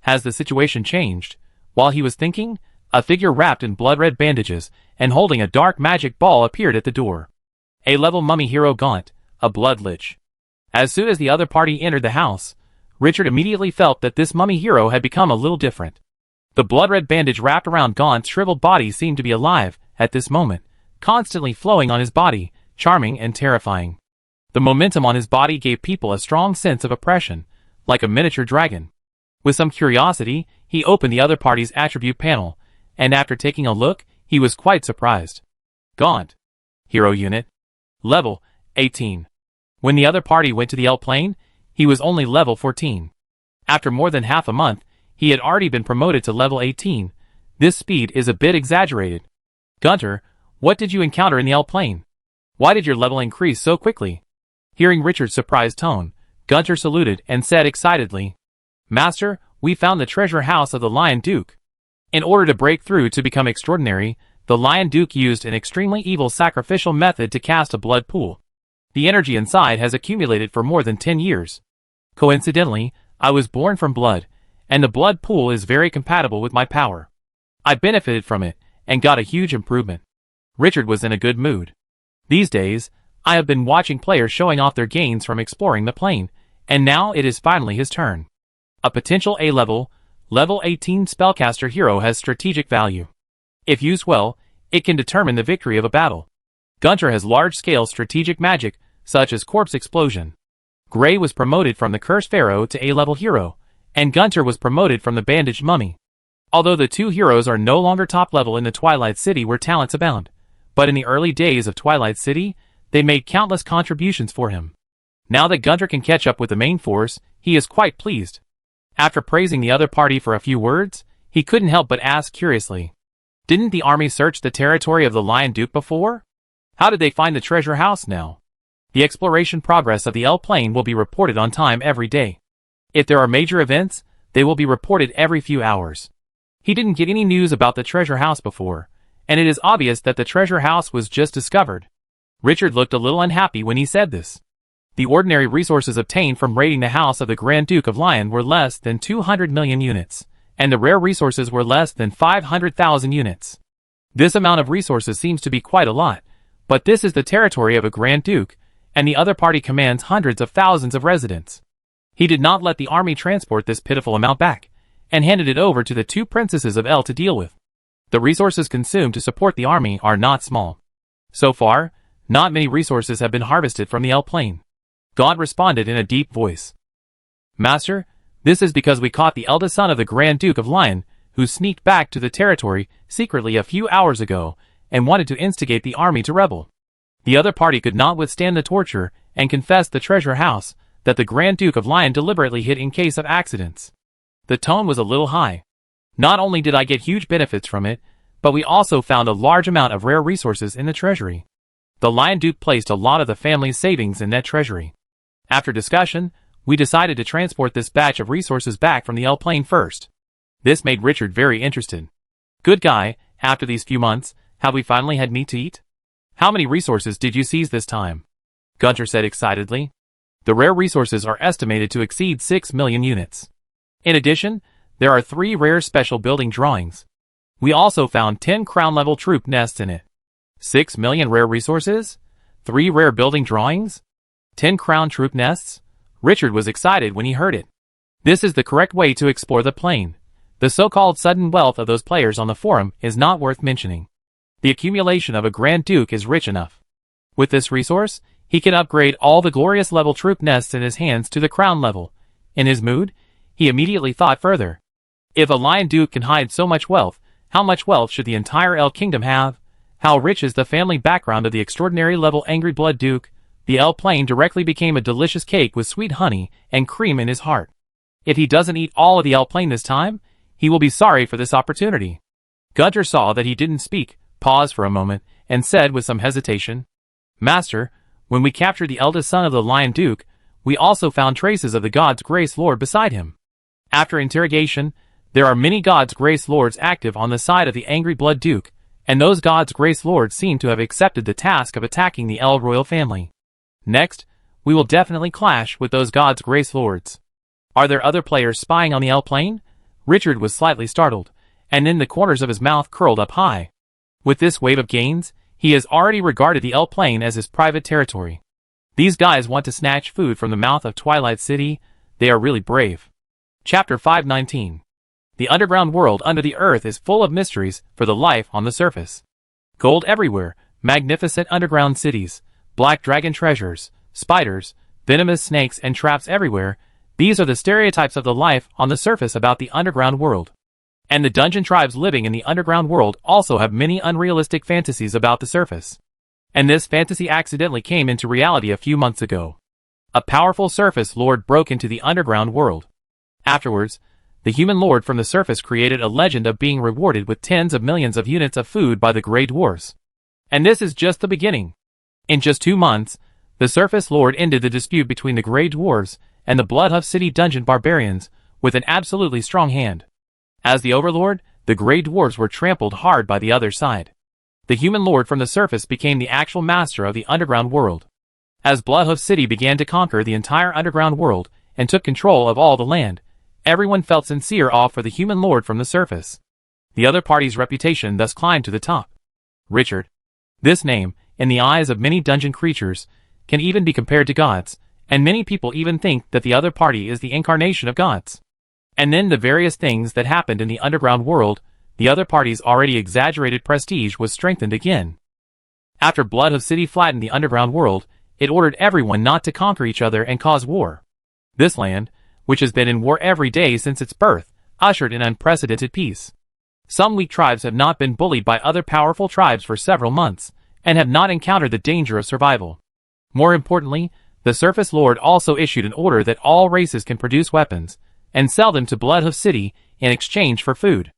S1: Has the situation changed? While he was thinking, a figure wrapped in blood-red bandages and holding a dark magic ball appeared at the door. A level mummy hero Gaunt, a blood lich. As soon as the other party entered the house, Richard immediately felt that this mummy hero had become a little different. The blood-red bandage wrapped around Gaunt's shriveled body seemed to be alive at this moment, constantly flowing on his body, charming and terrifying. The momentum on his body gave people a strong sense of oppression, like a miniature dragon. With some curiosity, he opened the other party's attribute panel, and after taking a look, he was quite surprised. Gaunt. Hero unit. Level 18. When the other party went to the L plane, he was only level 14. After more than half a month, He had already been promoted to level 18. This speed is a bit exaggerated. Gunter, what did you encounter in the L plane? Why did your level increase so quickly? Hearing Richard's surprised tone, Gunter saluted and said excitedly, Master, we found the treasure house of the Lion Duke. In order to break through to become extraordinary, the Lion Duke used an extremely evil sacrificial method to cast a blood pool. The energy inside has accumulated for more than 10 years. Coincidentally, I was born from blood, and the blood pool is very compatible with my power. I benefited from it, and got a huge improvement. Richard was in a good mood. These days, I have been watching players showing off their gains from exploring the plane, and now it is finally his turn. A potential A-level, level 18 spellcaster hero has strategic value. If used well, it can determine the victory of a battle. Gunter has large-scale strategic magic, such as Corpse Explosion. Gray was promoted from the Cursed Pharaoh to A-level hero, and Gunter was promoted from the Bandaged Mummy. Although the two heroes are no longer top level in the Twilight City where talents abound, but in the early days of Twilight City, they made countless contributions for him. Now that Gunter can catch up with the main force, he is quite pleased. After praising the other party for a few words, he couldn't help but ask curiously, didn't the army search the territory of the Lion Duke before? How did they find the treasure house now? The exploration progress of the L plane will be reported on time every day. If there are major events, they will be reported every few hours. He didn't get any news about the treasure house before, and it is obvious that the treasure house was just discovered. Richard looked a little unhappy when he said this. The ordinary resources obtained from raiding the house of the Grand Duke of Lion were less than 200 million units, and the rare resources were less than 500,000 units. This amount of resources seems to be quite a lot, but this is the territory of a Grand Duke, and the other party commands hundreds of thousands of residents. He did not let the army transport this pitiful amount back, and handed it over to the two princesses of L to deal with. The resources consumed to support the army are not small. So far, not many resources have been harvested from the L plane. God responded in a deep voice. Master, this is because we caught the eldest son of the Grand Duke of Lion, who sneaked back to the territory secretly a few hours ago, and wanted to instigate the army to rebel. The other party could not withstand the torture, and confessed the treasure house that the Grand Duke of Lion deliberately hid in case of accidents. The tone was a little high. Not only did I get huge benefits from it, but we also found a large amount of rare resources in the treasury. The Lion Duke placed a lot of the family's savings in that treasury. After discussion, we decided to transport this batch of resources back from the L plane first. This made Richard very interested. Good guy, after these few months, have we finally had meat to eat? How many resources did you seize this time? Gunter said excitedly. The rare resources are estimated to exceed 6 million units. In addition, there are 3 rare special building drawings. We also found 10 crown-level troop nests in it. 6 million rare resources? 3 rare building drawings? 10 crown troop nests? Richard was excited when he heard it. This is the correct way to explore the plane. The so-called sudden wealth of those players on the forum is not worth mentioning. The accumulation of a Grand Duke is rich enough. With this resource, he can upgrade all the glorious level troop nests in his hands to the crown level. In his mood, he immediately thought further. If a Lion Duke can hide so much wealth, how much wealth should the entire L Kingdom have? How rich is the family background of the extraordinary level Angry Blood Duke? The L plane directly became a delicious cake with sweet honey and cream in his heart. If he doesn't eat all of the L plane this time, he will be sorry for this opportunity. Gunter saw that he didn't speak, paused for a moment, and said with some hesitation, Master, when we captured the eldest son of the Lion Duke, we also found traces of the God's Grace Lord beside him. After interrogation, there are many God's Grace Lords active on the side of the Angry Blood Duke, and those God's Grace Lords seem to have accepted the task of attacking the L royal family. Next, we will definitely clash with those God's Grace Lords. Are there other players spying on the L plane? Richard was slightly startled, and then the corners of his mouth curled up high. With this wave of gains, he has already regarded the L plane as his private territory. These guys want to snatch food from the mouth of Twilight City. They are really brave. Chapter 519. The underground world under the earth is full of mysteries for the life on the surface. Gold everywhere, magnificent underground cities, black dragon treasures, spiders, venomous snakes and traps everywhere. These are the stereotypes of the life on the surface about the underground world. And the dungeon tribes living in the underground world also have many unrealistic fantasies about the surface. And this fantasy accidentally came into reality a few months ago. A powerful surface lord broke into the underground world. Afterwards, the human lord from the surface created a legend of being rewarded with tens of millions of units of food by the Grey Dwarves. And this is just the beginning. In just 2 months, the surface lord ended the dispute between the Grey Dwarves and the Bloodhoof City dungeon barbarians with an absolutely strong hand. As the overlord, the Grey Dwarves were trampled hard by the other side. The human lord from the surface became the actual master of the underground world. As Bloodhoof City began to conquer the entire underground world and took control of all the land, everyone felt sincere awe for the human lord from the surface. The other party's reputation thus climbed to the top. Richard. This name, in the eyes of many dungeon creatures, can even be compared to gods, and many people even think that the other party is the incarnation of gods. And then the various things that happened in the underground world, the other party's already exaggerated prestige was strengthened again. After Bloodhoof City flattened the underground world, it ordered everyone not to conquer each other and cause war. This land, which has been in war every day since its birth, ushered in unprecedented peace. Some weak tribes have not been bullied by other powerful tribes for several months, and have not encountered the danger of survival. More importantly, the Surface Lord also issued an order that all races can produce weapons, and sell them to Bloodhoof City in exchange for food.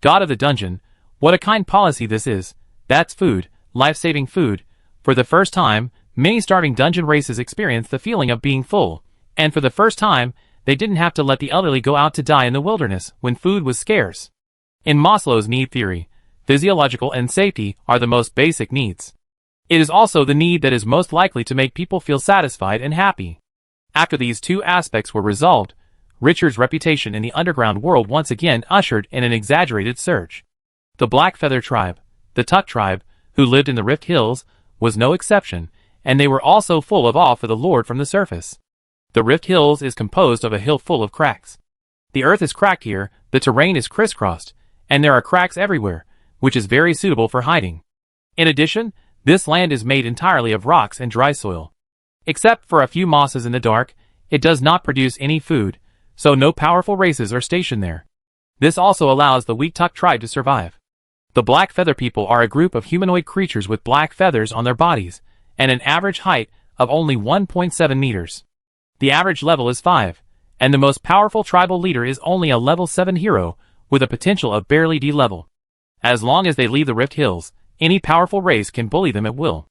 S1: God of the dungeon, what a kind policy this is. That's food, life-saving food. For the first time, many starving dungeon races experienced the feeling of being full, and for the first time, they didn't have to let the elderly go out to die in the wilderness when food was scarce. In Maslow's need theory, physiological and safety are the most basic needs. It is also the need that is most likely to make people feel satisfied and happy. After these two aspects were resolved, Richard's reputation in the underground world once again ushered in an exaggerated surge. The Blackfeather tribe, the Tuck tribe, who lived in the Rift Hills, was no exception, and they were also full of awe for the Lord from the surface. The Rift Hills is composed of a hill full of cracks. The earth is cracked here, the terrain is crisscrossed, and there are cracks everywhere, which is very suitable for hiding. In addition, this land is made entirely of rocks and dry soil. Except for a few mosses in the dark, it does not produce any food, so no powerful races are stationed there. This also allows the weak Tuck tribe to survive. The Black Feather people are a group of humanoid creatures with black feathers on their bodies, and an average height of only 1.7 meters. The average level is 5, and the most powerful tribal leader is only a level 7 hero, with a potential of barely D level. As long as they leave the Rift Hills, any powerful race can bully them at will.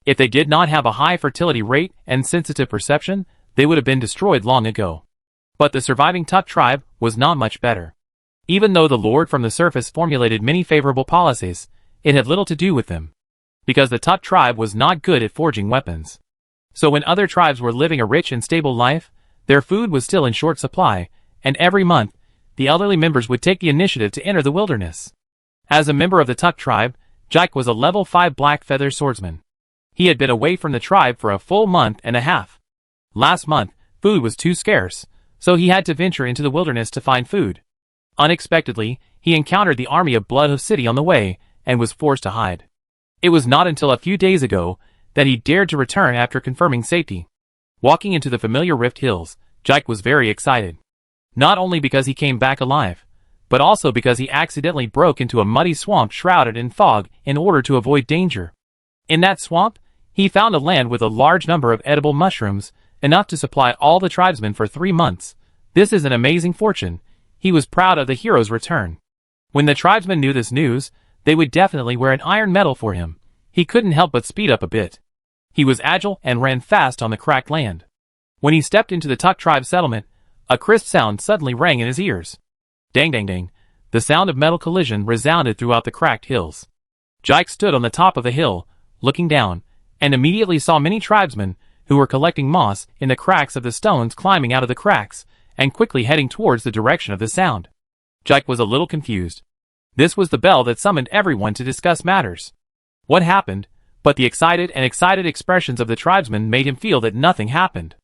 S1: If they did not have a high fertility rate and sensitive perception, they would have been destroyed long ago. But the surviving Tuck tribe was not much better. Even though the Lord from the surface formulated many favorable policies, it had little to do with them. Because the Tuck tribe was not good at forging weapons. So when other tribes were living a rich and stable life, their food was still in short supply, and every month, the elderly members would take the initiative to enter the wilderness. As a member of the Tuck tribe, Jike was a level 5 black feather swordsman. He had been away from the tribe for a full month and a half. Last month, food was too scarce, so he had to venture into the wilderness to find food. Unexpectedly, he encountered the army of Bloodhoof City on the way, and was forced to hide. It was not until a few days ago that he dared to return after confirming safety. Walking into the familiar Rift Hills, Jike was very excited. Not only because he came back alive, but also because he accidentally broke into a muddy swamp shrouded in fog in order to avoid danger. In that swamp, he found a land with a large number of edible mushrooms, enough to supply all the tribesmen for 3 months. This is an amazing fortune. He was proud of the hero's return. When the tribesmen knew this news, they would definitely wear an iron medal for him. He couldn't help but speed up a bit. He was agile and ran fast on the cracked land. When he stepped into the Tuck tribe settlement, a crisp sound suddenly rang in his ears. Dang dang dang, the sound of metal collision resounded throughout the cracked hills. Jike stood on the top of the hill, looking down, and immediately saw many tribesmen who were collecting moss in the cracks of the stones climbing out of the cracks, and quickly heading towards the direction of the sound. Jike was a little confused. This was the bell that summoned everyone to discuss matters. What happened? But the excited expressions of the tribesmen made him feel that nothing happened.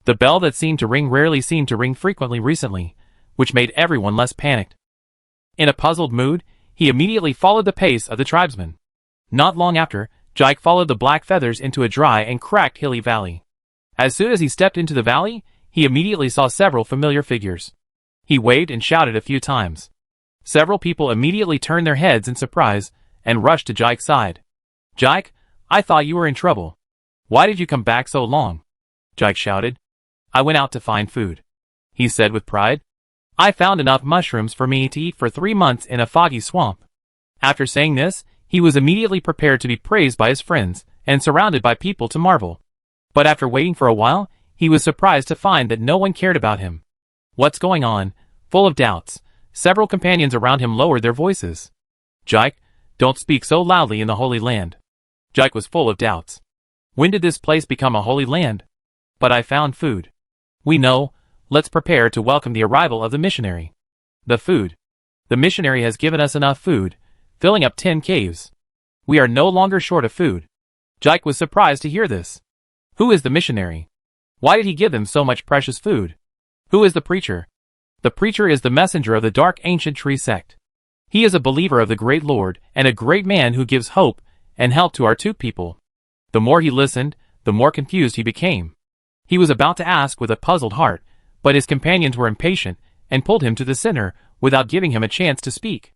S1: The bell that seemed to ring rarely seemed to ring frequently recently, which made everyone less panicked. In a puzzled mood, he immediately followed the pace of the tribesmen. Not long after, Jike followed the black feathers into a dry and cracked hilly valley. As soon as he stepped into the valley, he immediately saw several familiar figures. He waved and shouted a few times. Several people immediately turned their heads in surprise and rushed to Jike's side. "Jike, I thought you were in trouble. Why did you come back so long?" Jike shouted. "I went out to find food," he said with pride. I found enough mushrooms for me to eat for 3 months in a foggy swamp. After saying this, he was immediately prepared to be praised by his friends, and surrounded by people to marvel. But after waiting for a while, he was surprised to find that no one cared about him. What's going on? Full of doubts, several companions around him lowered their voices. Jike, don't speak so loudly in the Holy Land. Jike was full of doubts. When did this place become a holy land? But I found food. We know, let's prepare to welcome the arrival of the missionary. The food. The missionary has given us enough food, filling up 10 caves. We are no longer short of food. Jike was surprised to hear this. Who is the missionary? Why did he give them so much precious food? Who is the preacher? The preacher is the messenger of the dark ancient tree sect. He is a believer of the great Lord and a great man who gives hope and help to our two people. The more he listened, the more confused he became. He was about to ask with a puzzled heart, but his companions were impatient and pulled him to the center without giving him a chance to speak.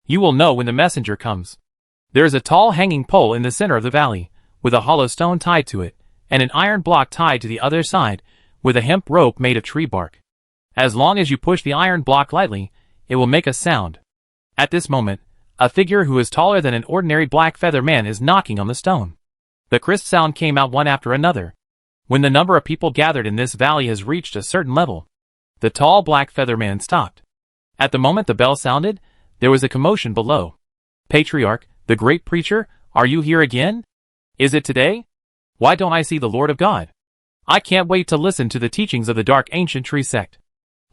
S1: You will know when the messenger comes. There is a tall hanging pole in the center of the valley, with a hollow stone tied to it, and an iron block tied to the other side, with a hemp rope made of tree bark. As long as you push the iron block lightly, it will make a sound. At this moment, a figure who is taller than an ordinary black feather man is knocking on the stone. The crisp sound came out one after another. When the number of people gathered in this valley has reached a certain level, the tall black feather man stopped. At the moment the bell sounded, there was a commotion below. Patriarch, the great preacher, are you here again? Is it today? Why don't I see the Lord of God? I can't wait to listen to the teachings of the dark ancient tree sect.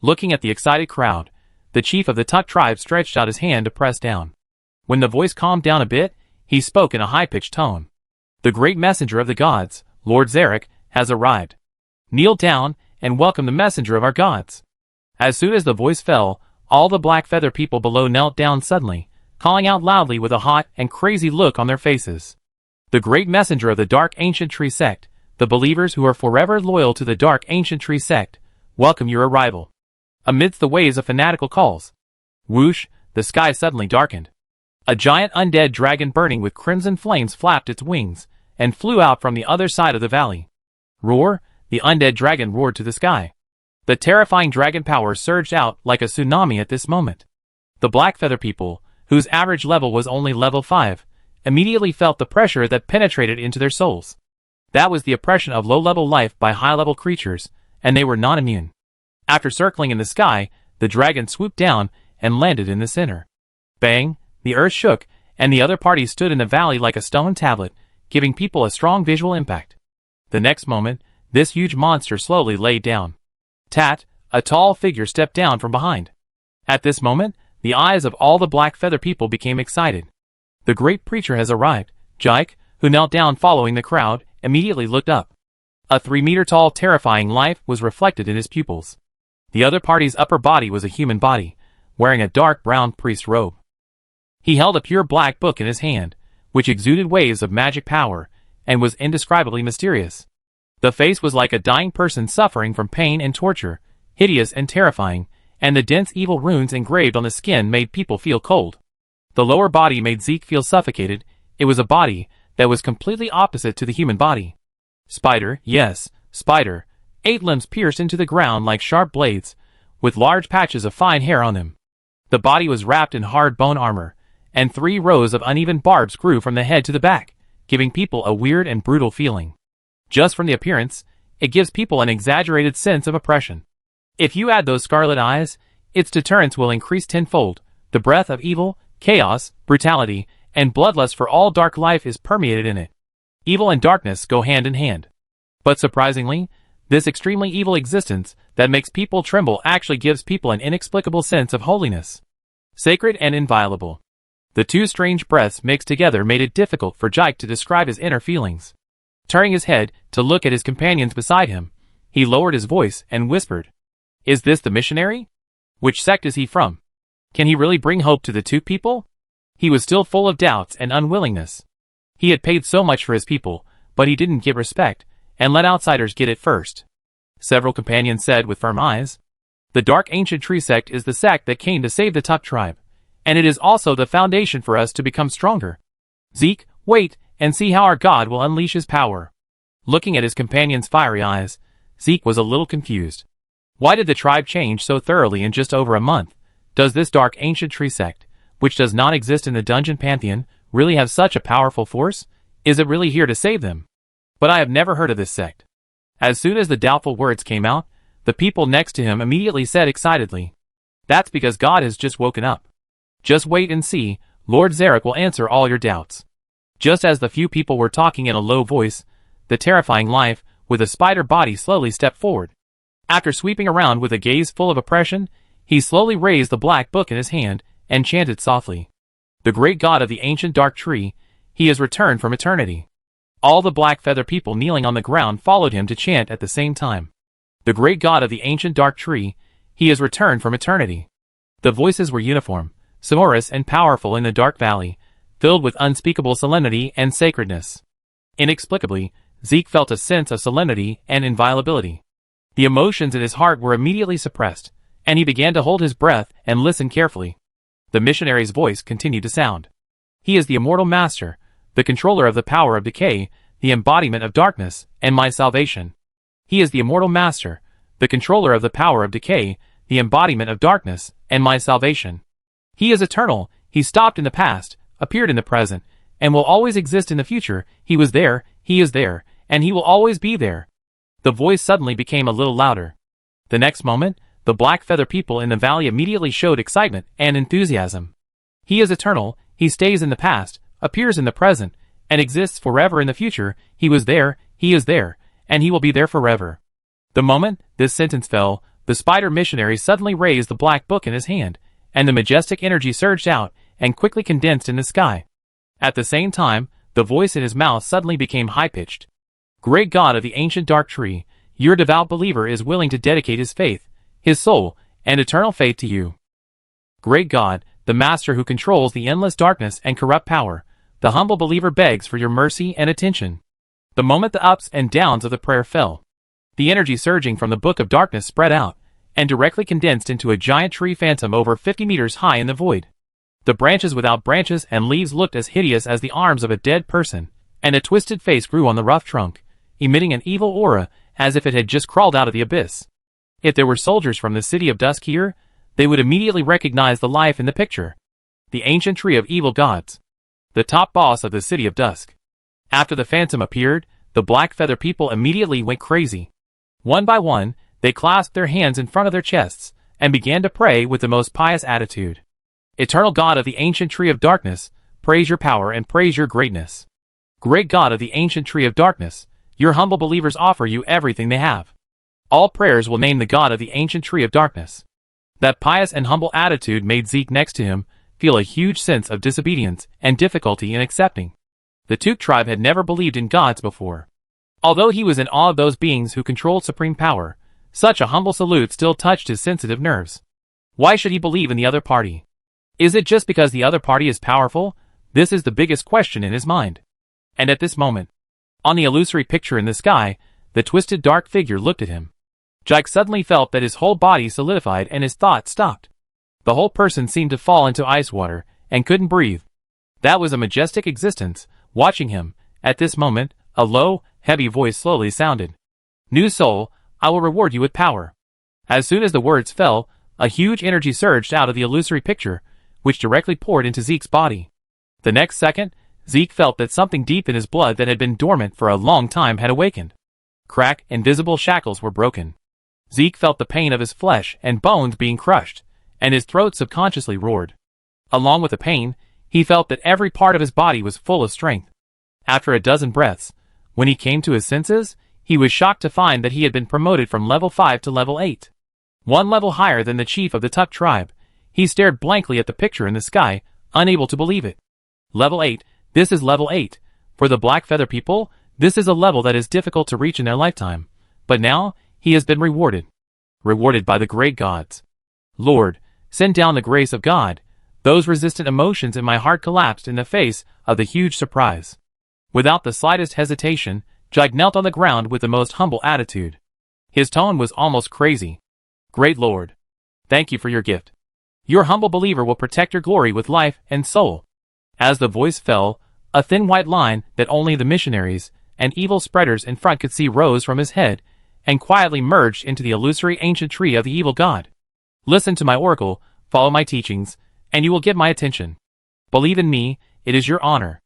S1: Looking at the excited crowd, the chief of the Tuk tribe stretched out his hand to press down. When the voice calmed down a bit, he spoke in a high-pitched tone. The great messenger of the gods, Lord Zarek, has arrived. Kneel down and welcome the messenger of our gods. As soon as the voice fell, all the black feather people below knelt down suddenly, calling out loudly with a hot and crazy look on their faces. The great messenger of the dark ancient tree sect, the believers who are forever loyal to the dark ancient tree sect, welcome your arrival. Amidst the waves of fanatical calls. Whoosh, the sky suddenly darkened. A giant undead dragon burning with crimson flames flapped its wings, and flew out from the other side of the valley. Roar, the undead dragon roared to the sky. The terrifying dragon power surged out like a tsunami at this moment. The black feather people, whose average level was only level 5, immediately felt the pressure that penetrated into their souls. That was the oppression of low-level life by high-level creatures, and they were not immune. After circling in the sky, the dragon swooped down and landed in the center. Bang, the earth shook, and the other party stood in the valley like a stone tablet, giving people a strong visual impact. The next moment, this huge monster slowly laid down. Tat, a tall figure stepped down from behind. At this moment, the eyes of all the black feather people became excited. The great preacher has arrived. Jike, who knelt down following the crowd, immediately looked up. A 3-meter-tall terrifying life was reflected in his pupils. The other party's upper body was a human body, wearing a dark brown priest robe. He held a pure black book in his hand, which exuded waves of magic power, and was indescribably mysterious. The face was like a dying person suffering from pain and torture, hideous and terrifying, and the dense evil runes engraved on the skin made people feel cold. The lower body made Zeke feel suffocated. It was a body that was completely opposite to the human body. Spider, yes, spider, 8 limbs pierced into the ground like sharp blades, with large patches of fine hair on them. The body was wrapped in hard bone armor, and 3 rows of uneven barbs grew from the head to the back, giving people a weird and brutal feeling. Just from the appearance, it gives people an exaggerated sense of oppression. If you add those scarlet eyes, its deterrence will increase tenfold. The breath of evil, chaos, brutality, and bloodlust for all dark life is permeated in it. Evil and darkness go hand in hand. But surprisingly, this extremely evil existence that makes people tremble actually gives people an inexplicable sense of holiness. Sacred and inviolable. The 2 strange breaths mixed together made it difficult for Jike to describe his inner feelings. Turning his head to look at his companions beside him, he lowered his voice and whispered, "Is this the missionary? Which sect is he from? Can he really bring hope to the 2 people?" He was still full of doubts and unwillingness. He had paid so much for his people, but he didn't give respect, and let outsiders get it first. Several companions said with firm eyes, "The dark ancient tree sect is the sect that came to save the Tuk tribe, and it is also the foundation for us to become stronger. Zeke, wait and see how our God will unleash his power." Looking at his companion's fiery eyes, Zeke was a little confused. Why did the tribe change so thoroughly in just over a month? Does this dark ancient tree sect, which does not exist in the dungeon pantheon, really have such a powerful force? Is it really here to save them? But I have never heard of this sect. As soon as the doubtful words came out, the people next to him immediately said excitedly, "That's because God has just woken up. Just wait and see, Lord Zarek will answer all your doubts." Just as the few people were talking in a low voice, the terrifying life, with a spider body slowly stepped forward. After sweeping around with a gaze full of oppression, he slowly raised the black book in his hand and chanted softly, "The great God of the ancient dark tree, he has returned from eternity." All the black feather people kneeling on the ground followed him to chant at the same time, "The great God of the ancient dark tree, he has returned from eternity." The voices were uniform, sonorous and powerful in the dark valley, filled with unspeakable solemnity and sacredness. Inexplicably, Zeke felt a sense of solemnity and inviolability. The emotions in his heart were immediately suppressed, and he began to hold his breath and listen carefully. The missionary's voice continued to sound. "He is the immortal master, the controller of the power of decay, the embodiment of darkness, and my salvation. He is the immortal master, the controller of the power of decay, the embodiment of darkness, and my salvation. He is eternal, he stopped in the past, appeared in the present, and will always exist in the future. He was there, he is there, and he will always be there." The voice suddenly became a little louder. The next moment, the black feather people in the valley immediately showed excitement and enthusiasm. "He is eternal, he stays in the past, appears in the present, and exists forever in the future. He was there, he is there, and he will be there forever." The moment this sentence fell, the spider missionary suddenly raised the black book in his hand, and the majestic energy surged out and quickly condensed in the sky. At the same time, the voice in his mouth suddenly became high-pitched. "Great God of the ancient dark tree, your devout believer is willing to dedicate his faith, his soul, and eternal faith to you. Great God, the master who controls the endless darkness and corrupt power, the humble believer begs for your mercy and attention." The moment the ups and downs of the prayer fell, the energy surging from the book of darkness spread out, and directly condensed into a giant tree phantom over 50 meters high in the void. The branches without branches and leaves looked as hideous as the arms of a dead person, and a twisted face grew on the rough trunk, emitting an evil aura as if it had just crawled out of the abyss. If there were soldiers from the city of Dusk here, they would immediately recognize the life in the picture. The ancient tree of evil gods. The top boss of the city of Dusk. After the phantom appeared, the black feather people immediately went crazy. One by one, they clasped their hands in front of their chests, and began to pray with the most pious attitude. "Eternal God of the ancient tree of darkness, praise your power and praise your greatness. Great God of the ancient tree of darkness, your humble believers offer you everything they have." All prayers will name the God of the ancient tree of darkness. That pious and humble attitude made Zeke next to him feel a huge sense of disobedience and difficulty in accepting. The Took tribe had never believed in gods before. Although he was in awe of those beings who controlled supreme power, such a humble salute still touched his sensitive nerves. Why should he believe in the other party? Is it just because the other party is powerful? This is the biggest question in his mind. And at this moment, on the illusory picture in the sky, the twisted dark figure looked at him. Jake suddenly felt that his whole body solidified and his thoughts stopped. The whole person seemed to fall into ice water and couldn't breathe. That was a majestic existence, watching him. At this moment, a low, heavy voice slowly sounded. "New soul, I will reward you with power." As soon as the words fell, a huge energy surged out of the illusory picture, which directly poured into Zeke's body. The next second, Zeke felt that something deep in his blood that had been dormant for a long time had awakened. Crack, invisible shackles were broken. Zeke felt the pain of his flesh and bones being crushed, and his throat subconsciously roared. Along with the pain, he felt that every part of his body was full of strength. After a dozen breaths, when he came to his senses, he was shocked to find that he had been promoted from level 5 to level 8. One level higher than the chief of the Tuck tribe. He stared blankly at the picture in the sky, unable to believe it. Level 8, this is level 8. For the black feather people, this is a level that is difficult to reach in their lifetime. But now, he has been rewarded. Rewarded by the great gods. Lord, send down the grace of God. Those resistant emotions in my heart collapsed in the face of the huge surprise. Without the slightest hesitation, Jake knelt on the ground with the most humble attitude. His tone was almost crazy. "Great Lord, thank you for your gift. Your humble believer will protect your glory with life and soul." As the voice fell, a thin white line that only the missionaries and evil spreaders in front could see rose from his head, and quietly merged into the illusory ancient tree of the evil god. Listen to my oracle, follow my teachings, and you will get my attention. Believe in me, it is your honor.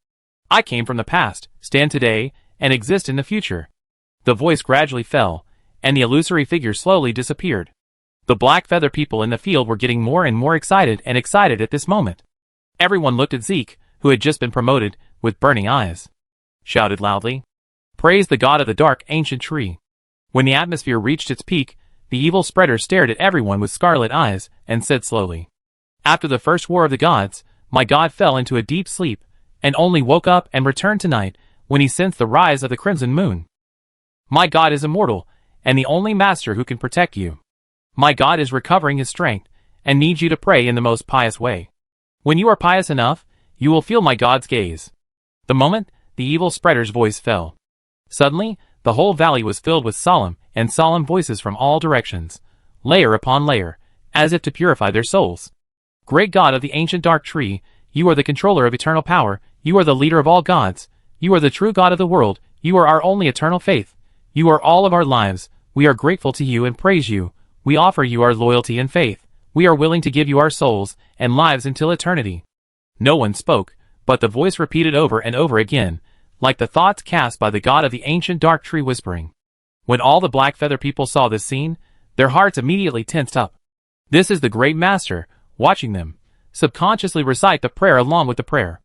S1: I came from the past, stand today, and exist in the future. The voice gradually fell, and the illusory figure slowly disappeared. The black feather people in the field were getting more and more excited at this moment. Everyone looked at Zeke, who had just been promoted, with burning eyes. Shouted loudly, "Praise the god of the dark ancient tree." When the atmosphere reached its peak, the evil spreader stared at everyone with scarlet eyes, and said slowly, "After the first war of the gods, my god fell into a deep sleep, and only woke up and returned tonight, when he sensed the rise of the crimson moon. My god is immortal, and the only master who can protect you. My god is recovering his strength, and needs you to pray in the most pious way. When you are pious enough, you will feel my god's gaze." The moment the evil spreader's voice fell, suddenly, the whole valley was filled with solemn voices from all directions, layer upon layer, as if to purify their souls. "Great god of the ancient dark tree, you are the controller of eternal power, you are the leader of all gods, you are the true god of the world, you are our only eternal faith, you are all of our lives, we are grateful to you and praise you, we offer you our loyalty and faith, we are willing to give you our souls and lives until eternity." No one spoke, but the voice repeated over and over again, like the thoughts cast by the god of the ancient dark tree whispering. When all the black feather people saw this scene, their hearts immediately tensed up. This is the great master, watching them, subconsciously recite the prayer along with the prayer.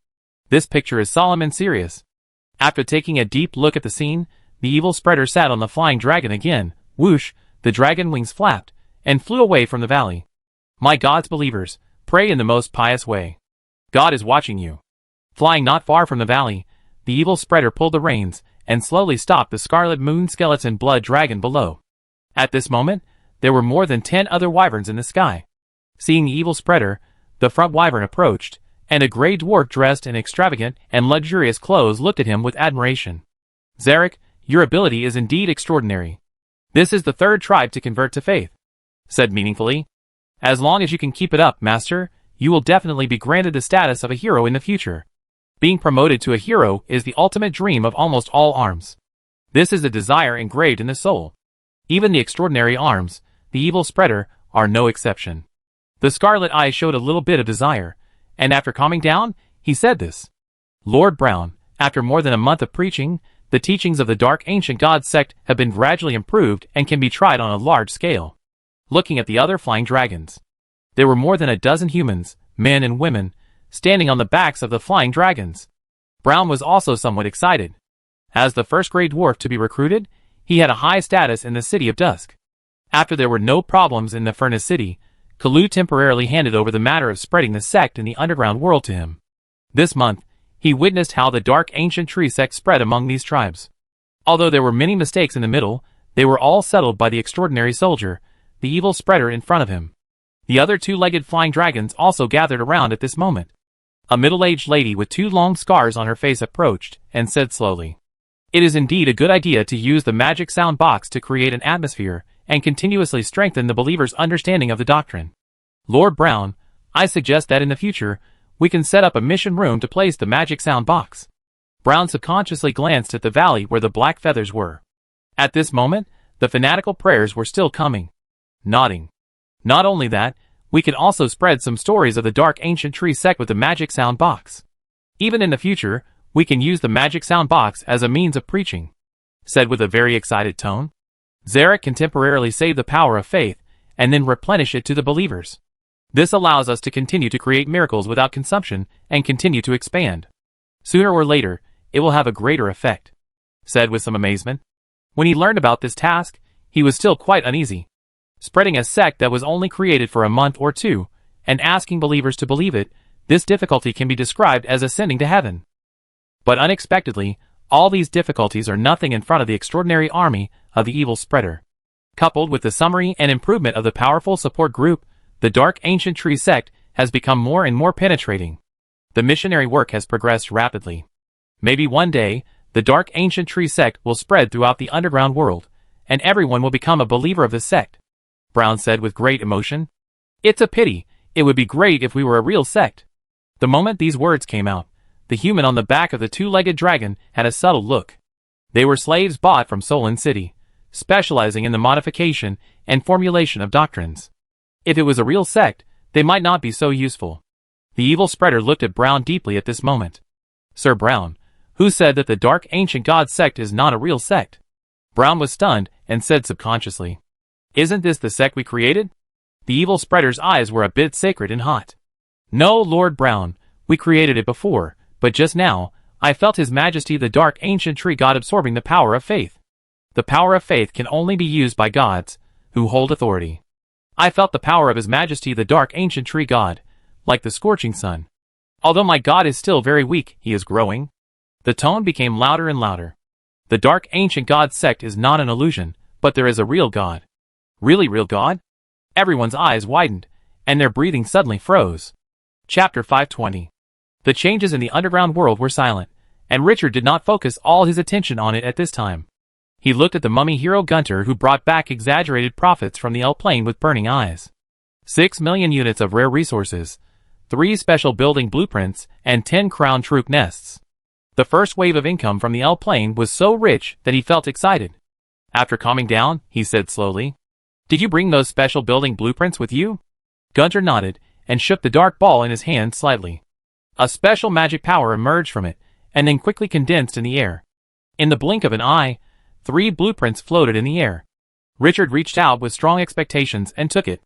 S1: This picture is solemn and serious. After taking a deep look at the scene, the evil spreader sat on the flying dragon again. Whoosh, the dragon wings flapped, and flew away from the valley. My God's believers, pray in the most pious way. God is watching you. Flying not far from the valley, the evil spreader pulled the reins, and slowly stopped the scarlet moon skeleton blood dragon below. At this moment, there were more than 10 other wyverns in the sky. Seeing the evil spreader, the front wyvern approached, and a grey dwarf dressed in extravagant and luxurious clothes looked at him with admiration. "Zarek, your ability is indeed extraordinary. This is the third tribe to convert to faith," said meaningfully. "As long as you can keep it up, master, you will definitely be granted the status of a hero in the future. Being promoted to a hero is the ultimate dream of almost all arms. This is a desire engraved in the soul. Even the extraordinary arms, the evil spreader, are no exception." The scarlet eye showed a little bit of desire, and after calming down, he said this. "Lord Brown, after more than a month of preaching, the teachings of the Dark Ancient God sect have been gradually improved and can be tried on a large scale." Looking at the other flying dragons, there were more than a dozen humans, men and women, standing on the backs of the flying dragons. Brown was also somewhat excited. As the first grey dwarf to be recruited, he had a high status in the City of Dusk. After there were no problems in the Furnace City, Kalu temporarily handed over the matter of spreading the sect in the underground world to him. This month, he witnessed how the Dark Ancient Tree sect spread among these tribes. Although there were many mistakes in the middle, they were all settled by the extraordinary soldier, the evil spreader in front of him. The other two-legged flying dragons also gathered around at this moment. A middle-aged lady with 2 long scars on her face approached, and said slowly, "It is indeed a good idea to use the magic sound box to create an atmosphere, and continuously strengthen the believer's understanding of the doctrine. Lord Brown, I suggest that in the future, we can set up a mission room to place the magic sound box." Brown subconsciously glanced at the valley where the black feathers were. At this moment, the fanatical prayers were still coming. Nodding. "Not only that, we can also spread some stories of the Dark Ancient Tree sect with the magic sound box. Even in the future, we can use the magic sound box as a means of preaching," said with a very excited tone. "Zarek can temporarily save the power of faith, and then replenish it to the believers. This allows us to continue to create miracles without consumption, and continue to expand. Sooner or later, it will have a greater effect," said with some amazement. When he learned about this task, he was still quite uneasy. Spreading a sect that was only created for a month or two, and asking believers to believe it, this difficulty can be described as ascending to heaven. But unexpectedly, all these difficulties are nothing in front of the extraordinary army of the evil spreader. Coupled with the summary and improvement of the powerful support group, the Dark Ancient Tree sect has become more and more penetrating. The missionary work has progressed rapidly. Maybe one day, the Dark Ancient Tree sect will spread throughout the underground world, and everyone will become a believer of this sect," Brown said with great emotion. "It's a pity. It would be great if we were a real sect." The moment these words came out, the human on the back of the 2-legged dragon had a subtle look. They were slaves bought from Solon City, specializing in the modification and formulation of doctrines. If it was a real sect, they might not be so useful. The evil spreader looked at Brown deeply at this moment. Sir Brown, who said that the Dark Ancient God sect is not a real sect? Brown was stunned and said subconsciously, "Isn't this the sect we created?" The evil spreader's eyes were a bit sacred and hot. "No, Lord Brown, we created it before, but just now, I felt His Majesty the Dark Ancient Tree God absorbing the power of faith. The power of faith can only be used by gods, who hold authority. I felt the power of His Majesty the Dark Ancient Tree God, like the scorching sun. Although my God is still very weak, he is growing." The tone became louder and louder. "The Dark Ancient God sect is not an illusion, but there is a real God." "Really real God?" Everyone's eyes widened, and their breathing suddenly froze. Chapter 520. The changes in the underground world were silent, and Richard did not focus all his attention on it at this time. He looked at the mummy hero Gunter, who brought back exaggerated profits from the L-plane with burning eyes. 6 million units of rare resources, 3 special building blueprints, and 10 crown troop nests. The first wave of income from the L-plane was so rich that he felt excited. After calming down, he said slowly, "Did you bring those special building blueprints with you?" Gunter nodded and shook the dark ball in his hand slightly. A special magic power emerged from it, and then quickly condensed in the air. In the blink of an eye, 3 blueprints floated in the air. Richard reached out with strong expectations and took it.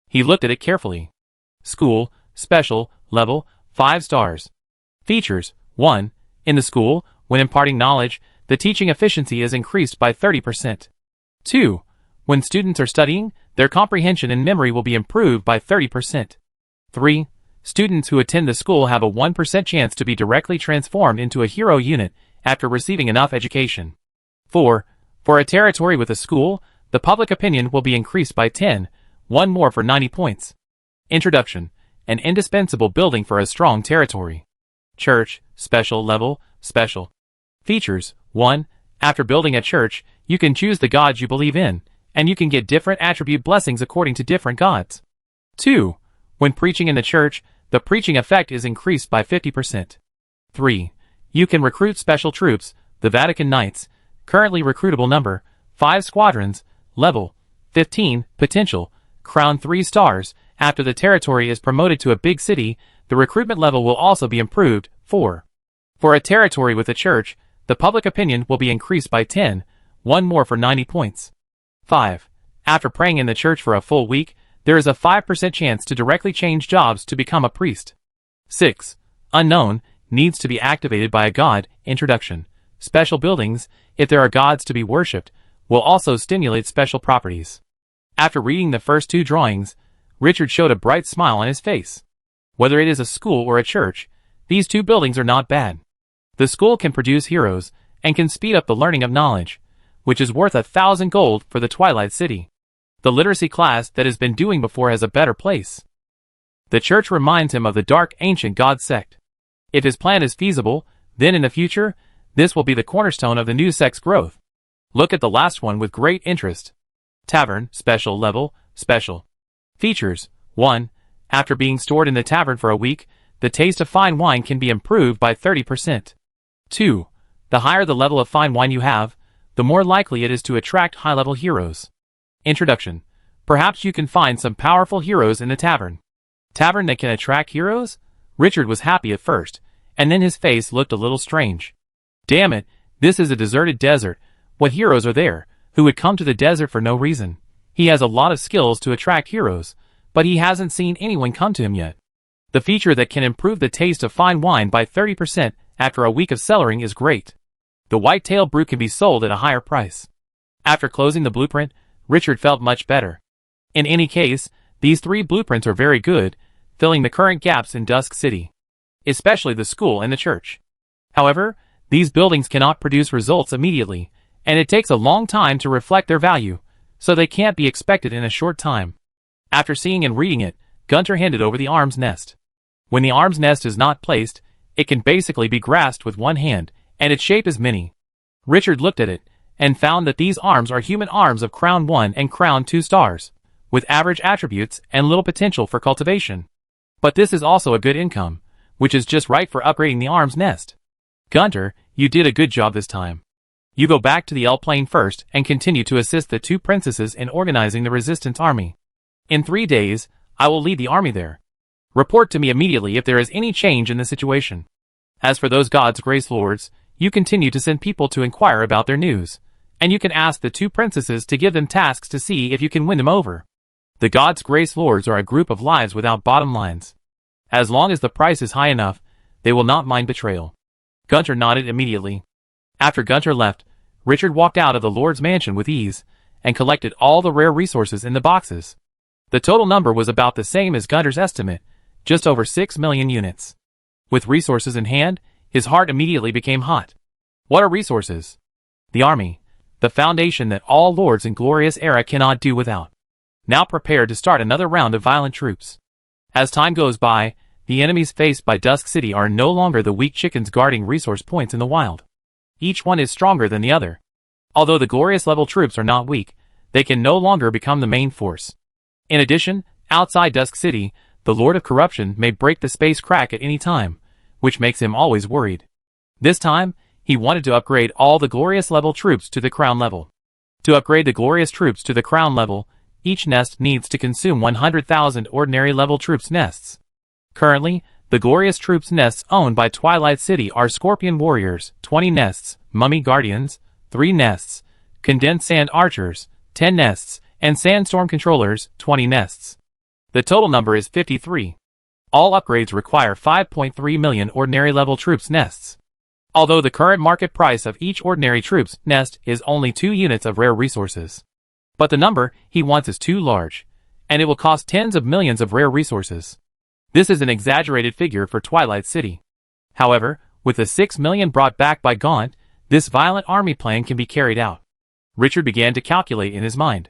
S1: He looked at it carefully. School, special, level, 5 stars. Features, 1. In the school, when imparting knowledge, the teaching efficiency is increased by 30%. 2. When students are studying, their comprehension and memory will be improved by 30%. 3. Students who attend the school have a 1% chance to be directly transformed into a hero unit after receiving enough education. 4. For a territory with a school, the public opinion will be increased by 10, 1 more for 90 points. Introduction. An indispensable building for a strong territory. Church, special level, special. Features, 1. After building a church, you can choose the gods you believe in, and you can get different attribute blessings according to different gods. 2. When preaching in the church, the preaching effect is increased by 50%. 3. You can recruit special troops, the Vatican Knights, currently recruitable number, 5 squadrons, level, 15, potential, crown 3 stars. After the territory is promoted to a big city, the recruitment level will also be improved, 4. For a territory with a church, the public opinion will be increased by 10, 1 more for 90 points. 5. After praying in the church for a full week, there is a 5% chance to directly change jobs to become a priest. 6. Unknown, needs to be activated by a god. Introduction. Special buildings, if there are gods to be worshipped, will also stimulate special properties. After reading the first 2 drawings, Richard showed a bright smile on his face. Whether it is a school or a church, these 2 buildings are not bad. The school can produce heroes, and can speed up the learning of knowledge, which is worth 1,000 gold for the Twilight City. The literacy class that has been doing before has a better place. The church reminds him of the Dark Ancient God sect. If his plan is feasible, then in the future, this will be the cornerstone of the new sect's growth. Look at the last one with great interest. Tavern, special level, special. Features, 1. After being stored in the tavern for a week, the taste of fine wine can be improved by 30%. 2. The higher the level of fine wine you have, the more likely it is to attract high-level heroes. Introduction. Perhaps you can find some powerful heroes in the tavern. Tavern that can attract heroes? Richard was happy at first, and then his face looked a little strange. Damn it, this is a deserted desert. What heroes are there, who would come to the desert for no reason? He has a lot of skills to attract heroes, but he hasn't seen anyone come to him yet. The feature that can improve the taste of fine wine by 30% after a week of cellaring is great. The white-tail brew can be sold at a higher price. After closing the blueprint, Richard felt much better. In any case, these 3 blueprints are very good, filling the current gaps in Dusk City, especially the school and the church. However, these buildings cannot produce results immediately, and it takes a long time to reflect their value, so they can't be expected in a short time. After seeing and reading it, Gunter handed over the arm's nest. When the arm's nest is not placed, it can basically be grasped with one hand, and its shape is mini. Richard looked at it, and found that these arms are human arms of Crown 1 and Crown 2 stars, with average attributes and little potential for cultivation. But this is also a good income, which is just right for upgrading the arm's nest. Gunter, you did a good job this time. You go back to the L plane first and continue to assist the two princesses in organizing the resistance army. In 3 days, I will lead the army there. Report to me immediately if there is any change in the situation. As for those God's Grace Lords, you continue to send people to inquire about their news, and you can ask the two princesses to give them tasks to see if you can win them over. The God's Grace Lords are a group of lives without bottom lines. As long as the price is high enough, they will not mind betrayal. Gunter nodded immediately. After Gunter left, Richard walked out of the Lord's mansion with ease, and collected all the rare resources in the boxes. The total number was about the same as Gunter's estimate, just over 6 million units. With resources in hand, his heart immediately became hot. What are resources? The army, the foundation that all lords in Glorious Era cannot do without. Now prepared to start another round of violent troops. As time goes by, the enemies faced by Dusk City are no longer the weak chickens guarding resource points in the wild. Each one is stronger than the other. Although the Glorious level troops are not weak, they can no longer become the main force. In addition, outside Dusk City, the Lord of Corruption may break the space crack at any time, which makes him always worried. This time, he wanted to upgrade all the Glorious level troops to the Crown level. To upgrade the Glorious troops to the Crown level, each nest needs to consume 100,000 ordinary level troops nests. Currently, the Glorious troops nests owned by Twilight City are Scorpion Warriors, 20 nests, Mummy Guardians, 3 nests, Condensed Sand Archers, 10 nests, and Sandstorm Controllers, 20 nests. The total number is 53. All upgrades require 5.3 million ordinary level troops nests. Although the current market price of each ordinary troops nest is only 2 units of rare resources. But the number he wants is too large, and it will cost tens of millions of rare resources. This is an exaggerated figure for Twilight City. However, with the 6 million brought back by Gaunt, this violent army plan can be carried out. Richard began to calculate in his mind.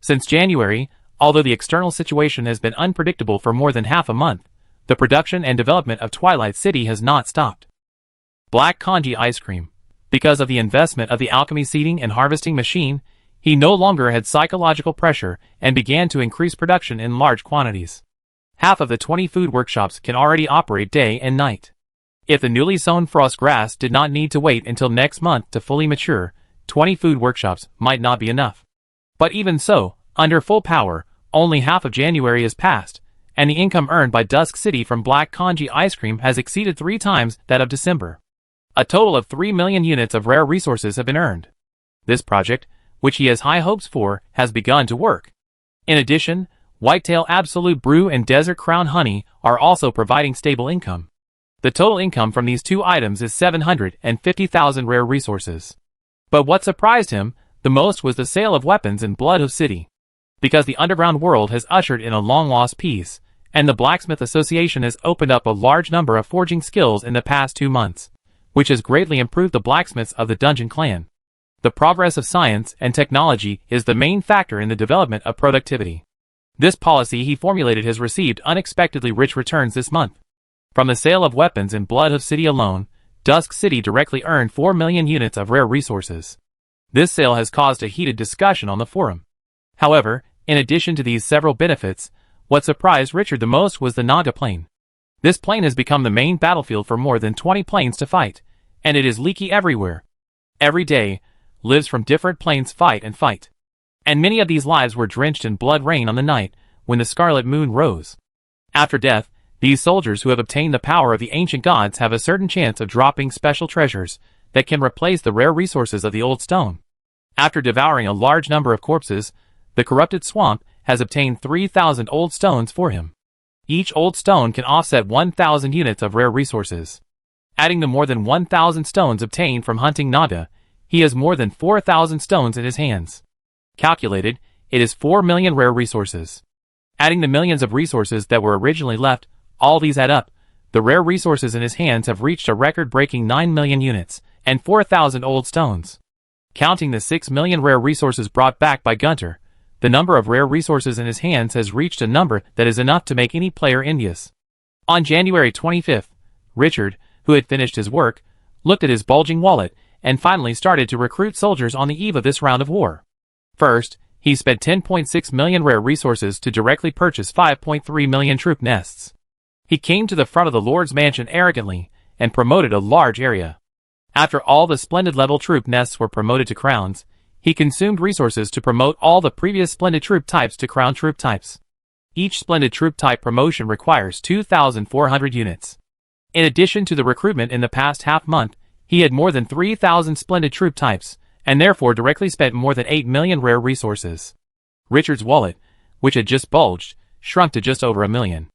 S1: Since January, although the external situation has been unpredictable for more than half a month, the production and development of Twilight City has not stopped. Black Kanji ice cream. Because of the investment of the alchemy seeding and harvesting machine, he no longer had psychological pressure and began to increase production in large quantities. Half of the 20 food workshops can already operate day and night. If the newly sown frost grass did not need to wait until next month to fully mature, 20 food workshops might not be enough. But even so, under full power, only half of January is past, and the income earned by Dusk City from Black Kanji ice cream has exceeded 3 times that of December. A total of 3 million units of rare resources have been earned. This project, which he has high hopes for, has begun to work. In addition, Whitetail Absolute Brew and Desert Crown Honey are also providing stable income. The total income from these 2 items is 750,000 rare resources. But what surprised him the most was the sale of weapons in Bloodhoof City. Because the underground world has ushered in a long-lost peace, and the Blacksmith Association has opened up a large number of forging skills in the past 2 months, which has greatly improved the blacksmiths of the Dungeon Clan. The progress of science and technology is the main factor in the development of productivity. This policy he formulated has received unexpectedly rich returns this month. From the sale of weapons in Bloodhoof City alone, Dusk City directly earned 4 million units of rare resources. This sale has caused a heated discussion on the forum. However, in addition to these several benefits, what surprised Richard the most was the Naga plane. This plane has become the main battlefield for more than 20 planes to fight, and it is leaky everywhere. Every day, lives from different planes fight. And many of these lives were drenched in blood rain on the night when the scarlet moon rose. After death, these soldiers who have obtained the power of the ancient gods have a certain chance of dropping special treasures that can replace the rare resources of the old stone. After devouring a large number of corpses, the corrupted swamp has obtained 3,000 old stones for him. Each old stone can offset 1,000 units of rare resources. Adding the more than 1,000 stones obtained from hunting Naga, he has more than 4,000 stones in his hands. Calculated, it is 4 million rare resources. Adding the millions of resources that were originally left, all these add up. The rare resources in his hands have reached a record-breaking 9 million units, and 4,000 old stones. Counting the 6 million rare resources brought back by Gunter, the number of rare resources in his hands has reached a number that is enough to make any player envious. On January 25th, Richard, who had finished his work, looked at his bulging wallet, and finally started to recruit soldiers on the eve of this round of war. First, he spent 10.6 million rare resources to directly purchase 5.3 million troop nests. He came to the front of the Lord's mansion arrogantly, and promoted a large area. After all the splendid level troop nests were promoted to crowns, he consumed resources to promote all the previous splendid troop types to crown troop types. Each splendid troop type promotion requires 2,400 units. In addition to the recruitment in the past half month, he had more than 3,000 splendid troop types, and therefore directly spent more than 8 million rare resources. Richard's wallet, which had just bulged, shrunk to just over 1 million.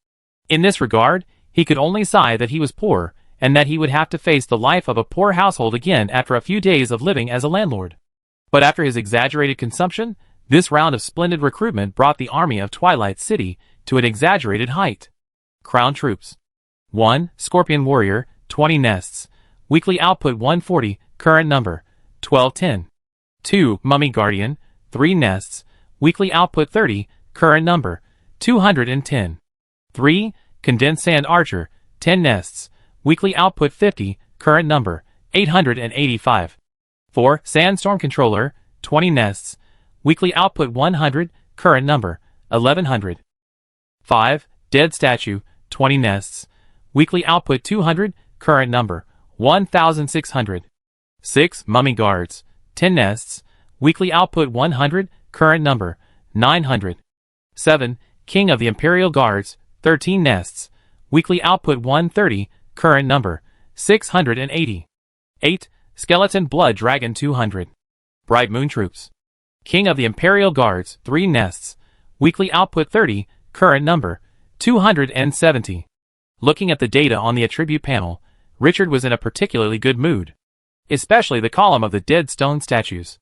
S1: In this regard, he could only sigh that he was poor, and that he would have to face the life of a poor household again after a few days of living as a landlord. But after his exaggerated consumption, this round of splendid recruitment brought the army of Twilight City to an exaggerated height. Crown Troops. 1. Scorpion Warrior, 20 nests. Weekly output 140, current number, 1210. 2. Mummy Guardian, 3 nests. Weekly output 30, current number, 210. 3. Condensed Sand Archer, 10 nests. Weekly output 50, current number, 885. 4. Sandstorm Controller, 20 nests. Weekly output 100, current number, 1100. 5. Dead Statue, 20 nests. Weekly output 200, current number, 1600. 6. Mummy Guards, 10 nests. Weekly output 100, current number, 900. 7. King of the Imperial Guards, 13 nests. Weekly output 130, current number, 680. 8. Skeleton Blood Dragon 200. Bright Moon Troops. King of the Imperial Guards, 3 nests. Weekly output 30, current number, 270. Looking at the data on the attribute panel, Richard was in a particularly good mood. Especially the column of the dead stone statues.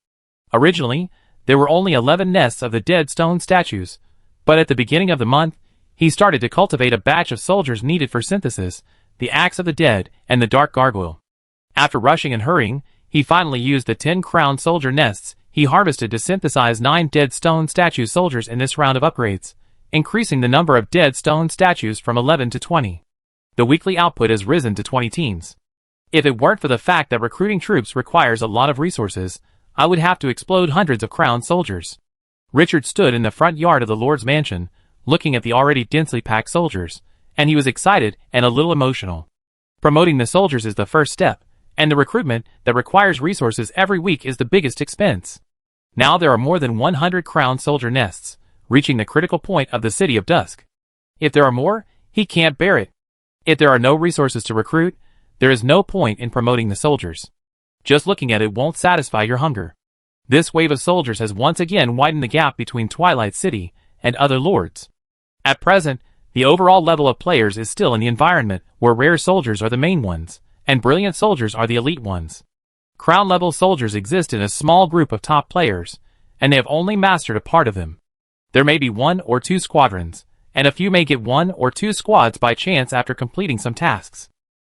S1: Originally, there were only 11 nests of the dead stone statues, but at the beginning of the month, he started to cultivate a batch of soldiers needed for synthesis, the Axe of the Dead, and the Dark Gargoyle. After rushing and hurrying, he finally used the 10 crown soldier nests he harvested to synthesize 9 dead stone statue soldiers in this round of upgrades, increasing the number of dead stone statues from 11 to 20. The weekly output has risen to 20 teens. If it weren't for the fact that recruiting troops requires a lot of resources, I would have to explode hundreds of crown soldiers. Richard stood in the front yard of the Lord's mansion, looking at the already densely packed soldiers, and he was excited and a little emotional. Promoting the soldiers is the first step, and the recruitment that requires resources every week is the biggest expense. Now there are more than 100 crown soldier nests, reaching the critical point of the City of Dusk. If there are more, he can't bear it. If there are no resources to recruit, there is no point in promoting the soldiers. Just looking at it won't satisfy your hunger. This wave of soldiers has once again widened the gap between Twilight City and other lords. At present, the overall level of players is still in the environment where rare soldiers are the main ones, and brilliant soldiers are the elite ones. Crown-level soldiers exist in a small group of top players, and they have only mastered a part of them. There may be 1 or 2 squadrons, and a few may get 1 or 2 squads by chance after completing some tasks.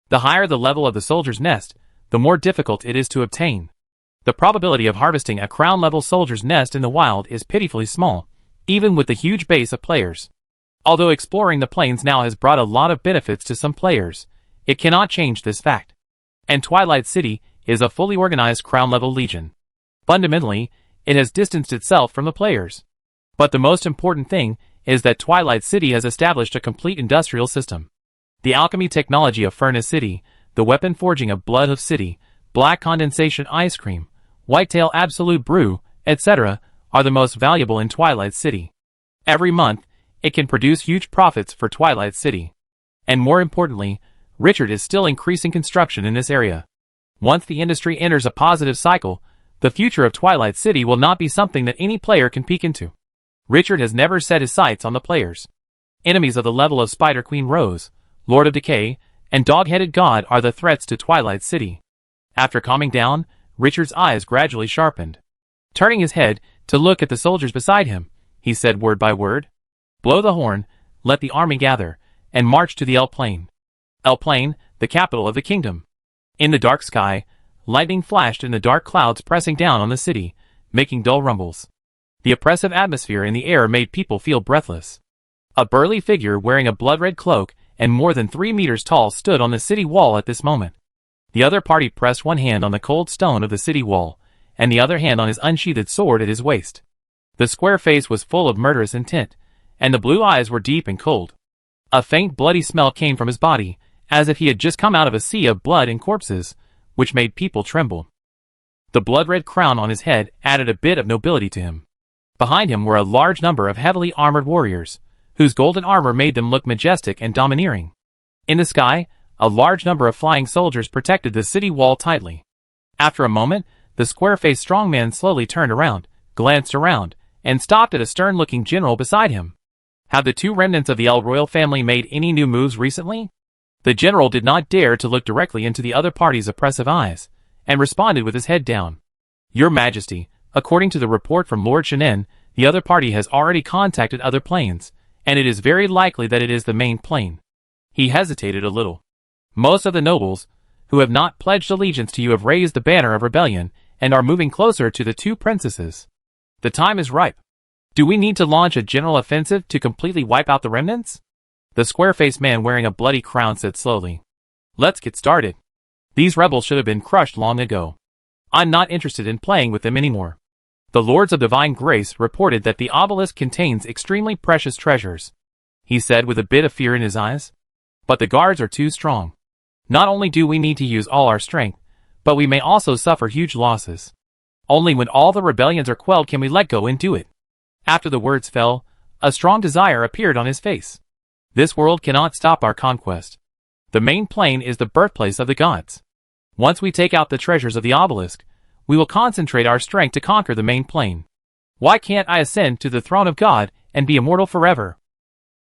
S1: The higher the level of the soldier's nest, the more difficult it is to obtain. The probability of harvesting a crown-level soldier's nest in the wild is pitifully small, even with the huge base of players. Although exploring the plains now has brought a lot of benefits to some players, it cannot change this fact. And Twilight City is a fully organized crown-level legion. Fundamentally, it has distanced itself from the players. But the most important thing is that Twilight City has established a complete industrial system. The alchemy technology of Furnace City, the weapon forging of Blood of City, black condensation ice cream, whitetail absolute brew, etc., are the most valuable in Twilight City. Every month, it can produce huge profits for Twilight City. And more importantly, Richard is still increasing construction in this area. Once the industry enters a positive cycle, the future of Twilight City will not be something that any player can peek into. Richard has never set his sights on the players. Enemies of the level of Spider Queen Rose, Lord of Decay, and Dog-Headed God are the threats to Twilight City. After calming down, Richard's eyes gradually sharpened. Turning his head to look at the soldiers beside him, he said word by word, "Blow the horn, let the army gather, and march to the El Plain." El Plain, the capital of the kingdom. In the dark sky, lightning flashed in the dark clouds pressing down on the city, making dull rumbles. The oppressive atmosphere in the air made people feel breathless. A burly figure wearing a blood-red cloak and more than 3 meters tall stood on the city wall at this moment. The other party pressed one hand on the cold stone of the city wall, and the other hand on his unsheathed sword at his waist. The square face was full of murderous intent, and the blue eyes were deep and cold. A faint bloody smell came from his body, as if he had just come out of a sea of blood and corpses, which made people tremble. The blood-red crown on his head added a bit of nobility to him. Behind him were a large number of heavily armored warriors, whose golden armor made them look majestic and domineering. In the sky, a large number of flying soldiers protected the city wall tightly. After a moment, the square-faced strongman slowly turned around, glanced around, and stopped at a stern-looking general beside him. Have the two remnants of the El royal family made any new moves recently? The general did not dare to look directly into the other party's oppressive eyes, and responded with his head down. Your Majesty, according to the report from Lord Shannon, the other party has already contacted other planes, and it is very likely that it is the main plane. He hesitated a little. Most of the nobles, who have not pledged allegiance to you, have raised the banner of rebellion and are moving closer to the two princesses. The time is ripe. Do we need to launch a general offensive to completely wipe out the remnants? The square-faced man wearing a bloody crown said slowly. Let's get started. These rebels should have been crushed long ago. I'm not interested in playing with them anymore. The Lords of Divine Grace reported that the obelisk contains extremely precious treasures, he said with a bit of fear in his eyes. But the guards are too strong. Not only do we need to use all our strength, but we may also suffer huge losses. Only when all the rebellions are quelled can we let go and do it. After the words fell, a strong desire appeared on his face. This world cannot stop our conquest. The main plane is the birthplace of the gods. Once we take out the treasures of the obelisk, we will concentrate our strength to conquer the main plane. Why can't I ascend to the throne of God and be immortal forever?